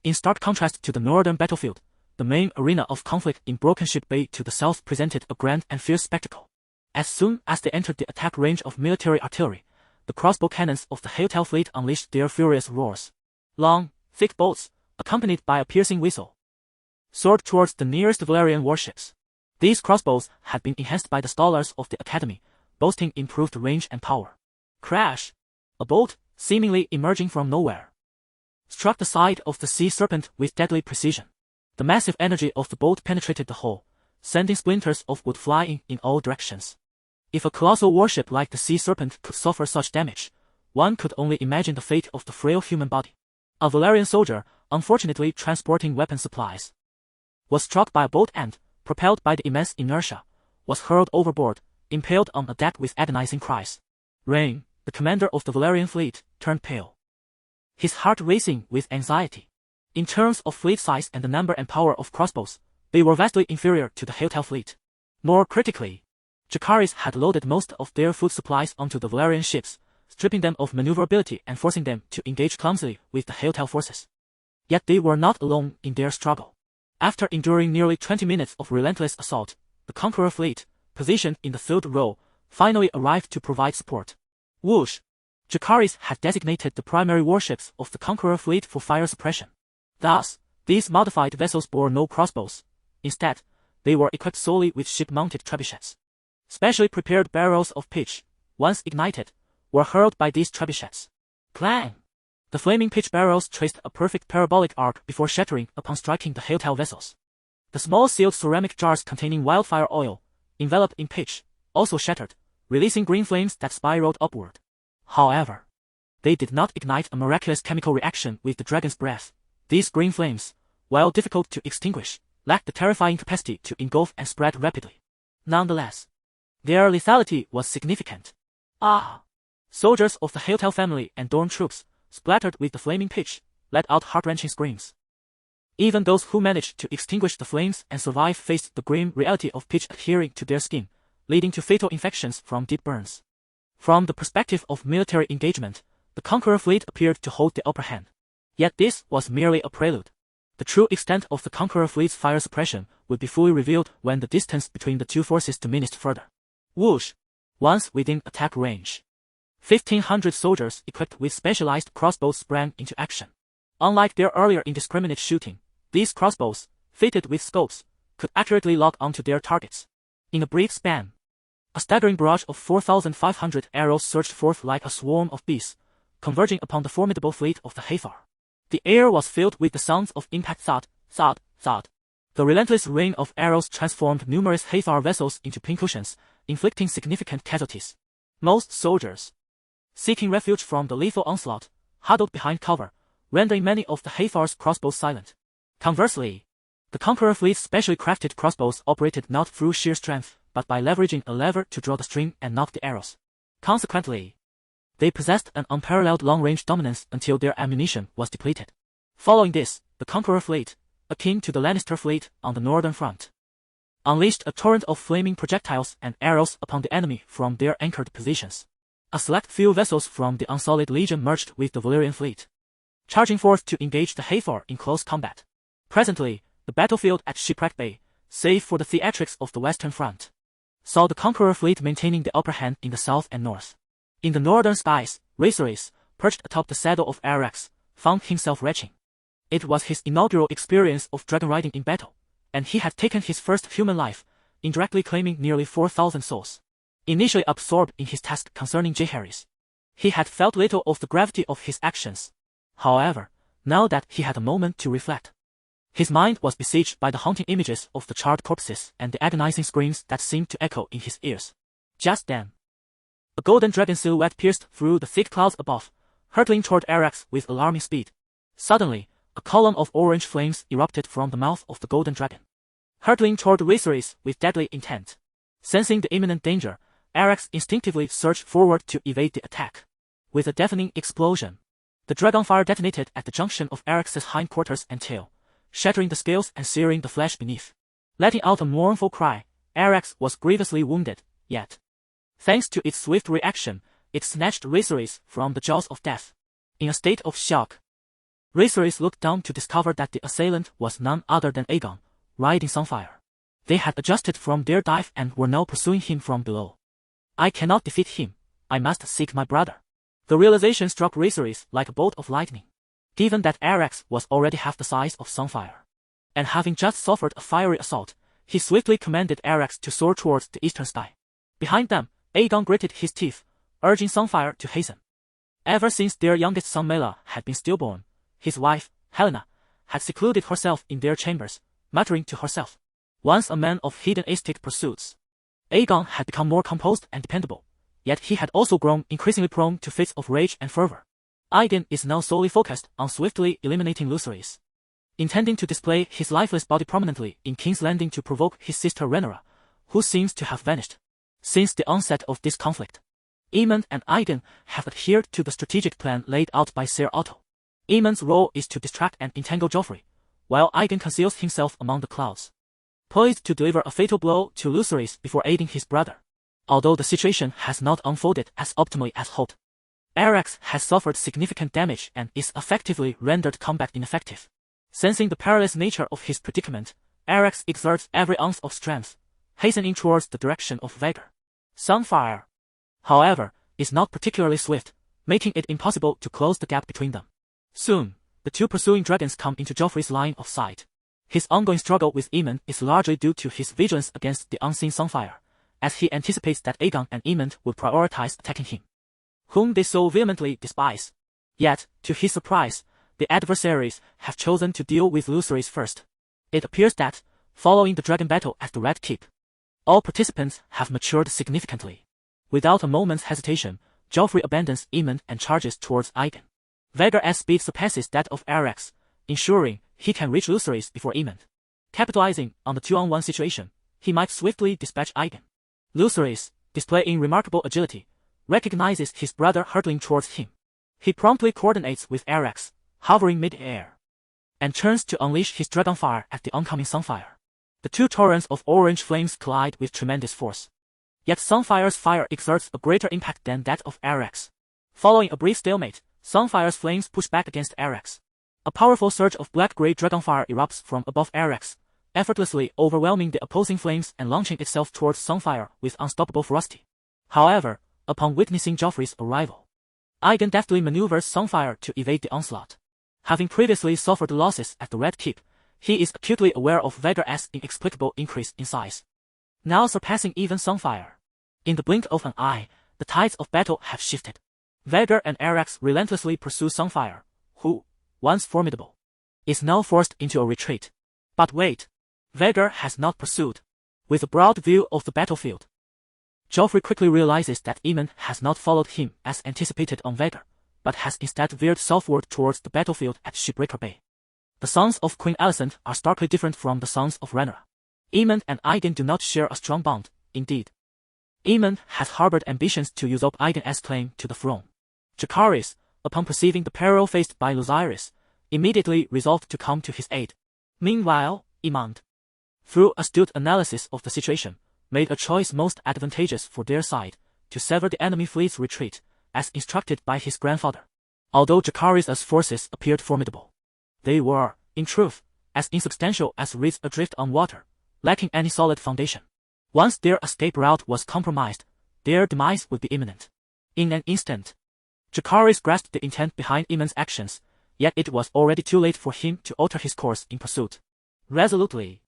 In stark contrast to the northern battlefield, the main arena of conflict in Broken Ship Bay to the south presented a grand and fierce spectacle. As soon as they entered the attack range of military artillery, the crossbow cannons of the Hailtail fleet unleashed their furious roars. Long, thick bolts, accompanied by a piercing whistle, soared towards the nearest Velaryon warships. These crossbows had been enhanced by the scholars of the academy, boasting improved range and power. Crash! A bolt, seemingly emerging from nowhere, struck the side of the sea serpent with deadly precision. The massive energy of the bolt penetrated the hull, sending splinters of wood flying in all directions. If a colossal warship like the sea serpent could suffer such damage, one could only imagine the fate of the frail human body. A Velaryon soldier, unfortunately transporting weapon supplies, was struck by a bolt and, propelled by the immense inertia, was hurled overboard, impaled on a deck with agonizing cries. Rhaenyra, the commander of the Velaryon fleet, turned pale, his heart racing with anxiety. In terms of fleet size and the number and power of crossbows, they were vastly inferior to the Hailtail fleet. More critically, Jacaerys had loaded most of their food supplies onto the Velaryon ships, stripping them of maneuverability and forcing them to engage clumsily with the Hailtail forces. Yet they were not alone in their struggle. After enduring nearly 20 minutes of relentless assault, the Conqueror fleet, positioned in the third row, finally arrived to provide support. Whoosh! Jacaerys had designated the primary warships of the Conqueror fleet for fire suppression. Thus, these modified vessels bore no crossbows. Instead, they were equipped solely with ship-mounted trebuchets. Specially prepared barrels of pitch, once ignited, were hurled by these trebuchets. Clang! The flaming pitch barrels traced a perfect parabolic arc before shattering upon striking the Hailtail vessels. The small sealed ceramic jars containing wildfire oil, enveloped in pitch, also shattered, releasing green flames that spiraled upward. However, they did not ignite a miraculous chemical reaction with the dragon's breath. These green flames, while difficult to extinguish, lacked the terrifying capacity to engulf and spread rapidly. Nonetheless, their lethality was significant. Soldiers of the Hailtail family and Dorne troops, splattered with the flaming pitch, let out heart-wrenching screams. Even those who managed to extinguish the flames and survive faced the grim reality of pitch adhering to their skin, leading to fatal infections from deep burns. From the perspective of military engagement, the Conqueror fleet appeared to hold the upper hand. Yet this was merely a prelude. The true extent of the Conqueror fleet's fire suppression would be fully revealed when the distance between the two forces diminished further. Whoosh! Once within attack range, 1,500 soldiers equipped with specialized crossbows sprang into action. Unlike their earlier indiscriminate shooting, these crossbows, fitted with scopes, could accurately lock onto their targets. In a brief span, a staggering barrage of 4,500 arrows surged forth like a swarm of bees, converging upon the formidable fleet of the Hathor. The air was filled with the sounds of impact thud, thud, thud. The relentless rain of arrows transformed numerous Hathor vessels into pincushions, inflicting significant casualties. Most soldiers, seeking refuge from the lethal onslaught, huddled behind cover, rendering many of the Hathor's crossbows silent. Conversely, the Conqueror fleet's specially crafted crossbows operated not through sheer strength, but by leveraging a lever to draw the string and knock the arrows. Consequently, they possessed an unparalleled long-range dominance until their ammunition was depleted. Following this, the Conqueror fleet, akin to the Lannister fleet on the northern front, unleashed a torrent of flaming projectiles and arrows upon the enemy from their anchored positions. A select few vessels from the Unsullied Legion merged with the Velaryon fleet, charging forth to engage the Hathor in close combat. Presently, the battlefield at Shipwreck Bay, save for the theatrics of the Western Front, saw the Conqueror fleet maintaining the upper hand in the south and north. In the northern skies, Rhaenyra, perched atop the saddle of Arrax, found himself retching. It was his inaugural experience of dragon riding in battle, and he had taken his first human life, indirectly claiming nearly 4,000 souls. Initially absorbed in his task concerning Jacaerys, he had felt little of the gravity of his actions. However, now that he had a moment to reflect, his mind was besieged by the haunting images of the charred corpses and the agonizing screams that seemed to echo in his ears. Just then, a golden dragon silhouette pierced through the thick clouds above, hurtling toward Arrax with alarming speed. Suddenly, a column of orange flames erupted from the mouth of the golden dragon, hurtling toward Rhaenyra with deadly intent. Sensing the imminent danger, Arrax instinctively surged forward to evade the attack. With a deafening explosion, the Dragonfire detonated at the junction of Arrax's hindquarters and tail, shattering the scales and searing the flesh beneath. Letting out a mournful cry, Arrax was grievously wounded, yet, thanks to its swift reaction, it snatched Rhaenyra from the jaws of death. In a state of shock, Rhaenyra looked down to discover that the assailant was none other than Aegon, riding Sunfire. They had adjusted from their dive and were now pursuing him from below. I cannot defeat him. I must seek my brother. The realization struck Jacaerys like a bolt of lightning. Given that Arrax was already half the size of Sunfire, and having just suffered a fiery assault, he swiftly commanded Arrax to soar towards the eastern sky. Behind them, Aegon gritted his teeth, urging Sunfire to hasten. Ever since their youngest son Mela had been stillborn, his wife, Helena, had secluded herself in their chambers, muttering to herself. Once a man of hedonistic pursuits, Aegon had become more composed and dependable, yet he had also grown increasingly prone to fits of rage and fervor. Aegon is now solely focused on swiftly eliminating Jacaerys, intending to display his lifeless body prominently in King's Landing to provoke his sister Rhaenyra, who seems to have vanished since the onset of this conflict. Aemond and Aegon have adhered to the strategic plan laid out by Ser Otto. Aemond's role is to distract and entangle Joffrey, while Aegon conceals himself among the clouds, poised to deliver a fatal blow to Jacaerys before aiding his brother. Although the situation has not unfolded as optimally as hoped, Arrax has suffered significant damage and is effectively rendered combat ineffective. Sensing the perilous nature of his predicament, Arrax exerts every ounce of strength, hastening towards the direction of Vhagar. Sunfire, however, is not particularly swift, making it impossible to close the gap between them. Soon, the two pursuing dragons come into Joffrey's line of sight. His ongoing struggle with Aemond is largely due to his vigilance against the unseen Sunfire, as he anticipates that Aegon and Aemond will prioritize attacking him, whom they so vehemently despise. Yet, to his surprise, the adversaries have chosen to deal with Jacaerys first. It appears that, following the dragon battle at the Red Keep, all participants have matured significantly. Without a moment's hesitation, Joffrey abandons Aemond and charges towards Aegon. Vhagar's speed surpasses that of Arrax, ensuring he can reach Jacaerys before Aemond. Capitalizing on the 2-on-1 situation, he might swiftly dispatch Aegon. Jacaerys, displaying remarkable agility, recognizes his brother hurtling towards him. He promptly coordinates with Arrax, hovering mid-air, and turns to unleash his Dragonfire at the oncoming Sunfire. The two torrents of orange flames collide with tremendous force. Yet Sunfire's fire exerts a greater impact than that of Arrax. Following a brief stalemate, Sunfire's flames push back against Arrax. A powerful surge of black-grey Dragonfire erupts from above Arrax, effortlessly overwhelming the opposing flames and launching itself towards Sunfire with unstoppable ferocity. However, upon witnessing Joffrey's arrival, Aegon deftly maneuvers Sunfire to evade the onslaught. Having previously suffered losses at the Red Keep, he is acutely aware of Vhagar's inexplicable increase in size, now surpassing even Sunfire. In the blink of an eye, the tides of battle have shifted. Vhagar and Arrax relentlessly pursue Sunfire, who, once formidable, is now forced into a retreat. But wait, Vhagar has not pursued. With a broad view of the battlefield, Joffrey quickly realizes that Aemond has not followed him as anticipated on Vhagar, but has instead veered southward towards the battlefield at Shipbreaker Bay. The sons of Queen Alicent are starkly different from the sons of Rhaenyra. Aemond and Aegon do not share a strong bond. Indeed, Aemond has harbored ambitions to usurp Aegon's claim to the throne. Jacaerys, upon perceiving the peril faced by Jacaerys, immediately resolved to come to his aid. Meanwhile, Aemond, through astute analysis of the situation, made a choice most advantageous for their side, to sever the enemy fleet's retreat, as instructed by his grandfather. Although Jacaerys' forces appeared formidable, they were, in truth, as insubstantial as reeds adrift on water, lacking any solid foundation. Once their escape route was compromised, their demise would be imminent. In an instant, Jacaerys grasped the intent behind Aemond's actions, yet it was already too late for him to alter his course in pursuit. Resolutely,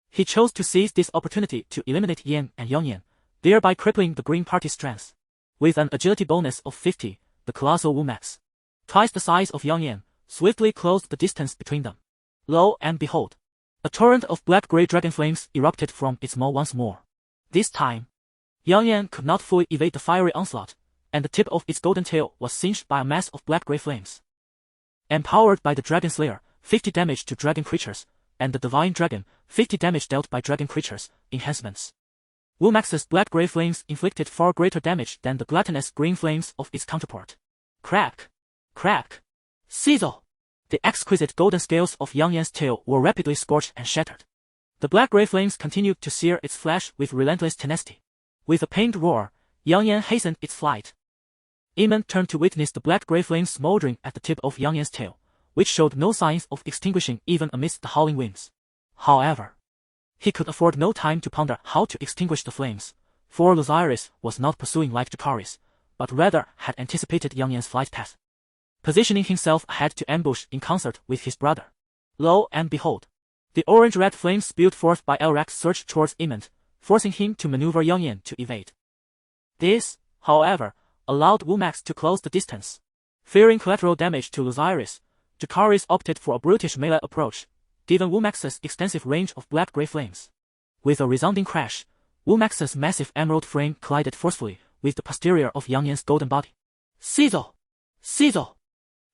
he chose to seize this opportunity to eliminate Yen and Yongyan, thereby crippling the Green Party's strength. With an agility bonus of 50, the colossal Wumax, twice the size of Yongyan, swiftly closed the distance between them. Lo and behold, a torrent of black-grey dragon flames erupted from its maw once more. This time, Yongyan could not fully evade the fiery onslaught, and the tip of its golden tail was singed by a mass of black-grey flames. Empowered by the Dragon Slayer, 50 damage to dragon creatures, and the Divine Dragon, 50 damage dealt by dragon creatures, enhancements. Wumax's black-grey flames inflicted far greater damage than the gluttonous green flames of its counterpart. Crack! Crack! Sizzle! The exquisite golden scales of Yongyan's tail were rapidly scorched and shattered. The black-grey flames continued to sear its flesh with relentless tenacity. With a pained roar, Yongyan hastened its flight. Aemond turned to witness the black-grey flames smoldering at the tip of Yongyan's tail, which showed no signs of extinguishing even amidst the howling winds. However, he could afford no time to ponder how to extinguish the flames, for Jacaerys was not pursuing like Jacaerys, but rather had anticipated Yang Yan's flight path, positioning himself ahead to ambush in concert with his brother. Lo and behold, the orange-red flames spewed forth by Elrac surged towards Emond, forcing him to maneuver Yang Yan to evade. This, however, allowed Wumax to close the distance. Fearing collateral damage to Jacaerys, Jacaerys opted for a brutish melee approach, given Wumax's extensive range of black-grey flames. With a resounding crash, Wumax's massive emerald frame collided forcefully with the posterior of Yang Yan's golden body. Sizzle! Sizzle!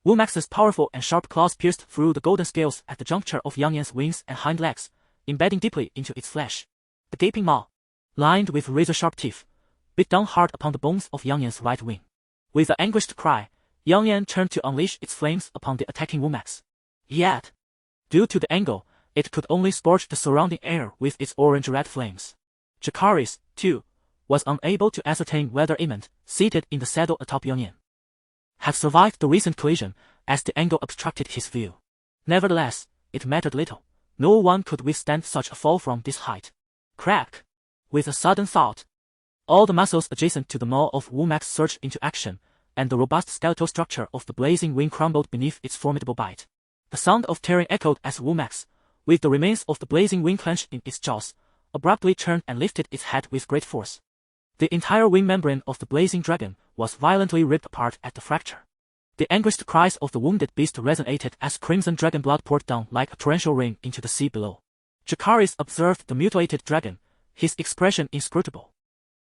Wumax's powerful and sharp claws pierced through the golden scales at the juncture of Yang Yan's wings and hind legs, embedding deeply into its flesh. The gaping maw, lined with razor-sharp teeth, bit down hard upon the bones of Yang Yan's right wing. With an anguished cry, Yang Yan turned to unleash its flames upon the attacking Wumax. Yet, due to the angle, it could only scorch the surrounding air with its orange-red flames. Jacaerys, too, was unable to ascertain whether Emond, seated in the saddle atop Yang Yan, had survived the recent collision, as the angle obstructed his view. Nevertheless, it mattered little. No one could withstand such a fall from this height. Crack! With a sudden thought, all the muscles adjacent to the maw of Wumax surged into action, and the robust skeletal structure of the blazing wing crumbled beneath its formidable bite. The sound of tearing echoed as Wumax, with the remains of the blazing wing clenched in its jaws, abruptly turned and lifted its head with great force. The entire wing membrane of the blazing dragon was violently ripped apart at the fracture. The anguished cries of the wounded beast resonated as crimson dragon blood poured down like a torrential rain into the sea below. Jacaerys observed the mutilated dragon, his expression inscrutable,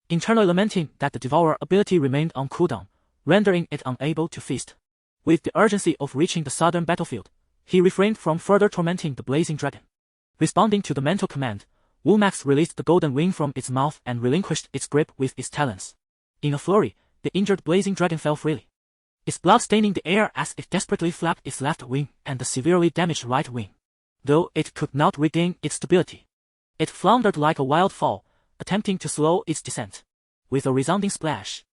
internally lamenting that the Devourer ability remained on cooldown, rendering it unable to feast. With the urgency of reaching the southern battlefield, he refrained from further tormenting the blazing dragon. Responding to the mental command, Wumax released the golden wing from its mouth and relinquished its grip with its talons. In a flurry, the injured blazing dragon fell freely, its blood staining the air as it desperately flapped its left wing and the severely damaged right wing. Though it could not regain its stability, it floundered like a wild fowl, attempting to slow its descent. With a resounding splash,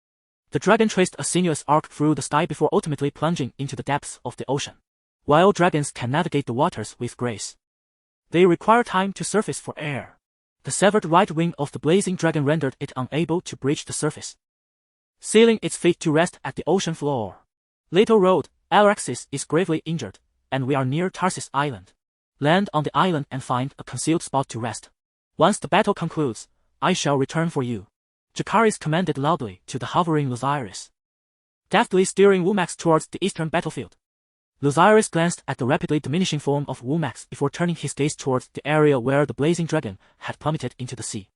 the dragon traced a sinuous arc through the sky before ultimately plunging into the depths of the ocean. While dragons can navigate the waters with grace, they require time to surface for air. The severed right wing of the blazing dragon rendered it unable to breach the surface, sealing its fate to rest at the ocean floor. Little Road, Alraxis is gravely injured, and we are near Tarsis Island. Land on the island and find a concealed spot to rest. Once the battle concludes, I shall return for you. Jacaerys commanded loudly to the hovering Jacaerys, deftly steering Wumax towards the eastern battlefield. Jacaerys glanced at the rapidly diminishing form of Wumax before turning his gaze towards the area where the blazing dragon had plummeted into the sea.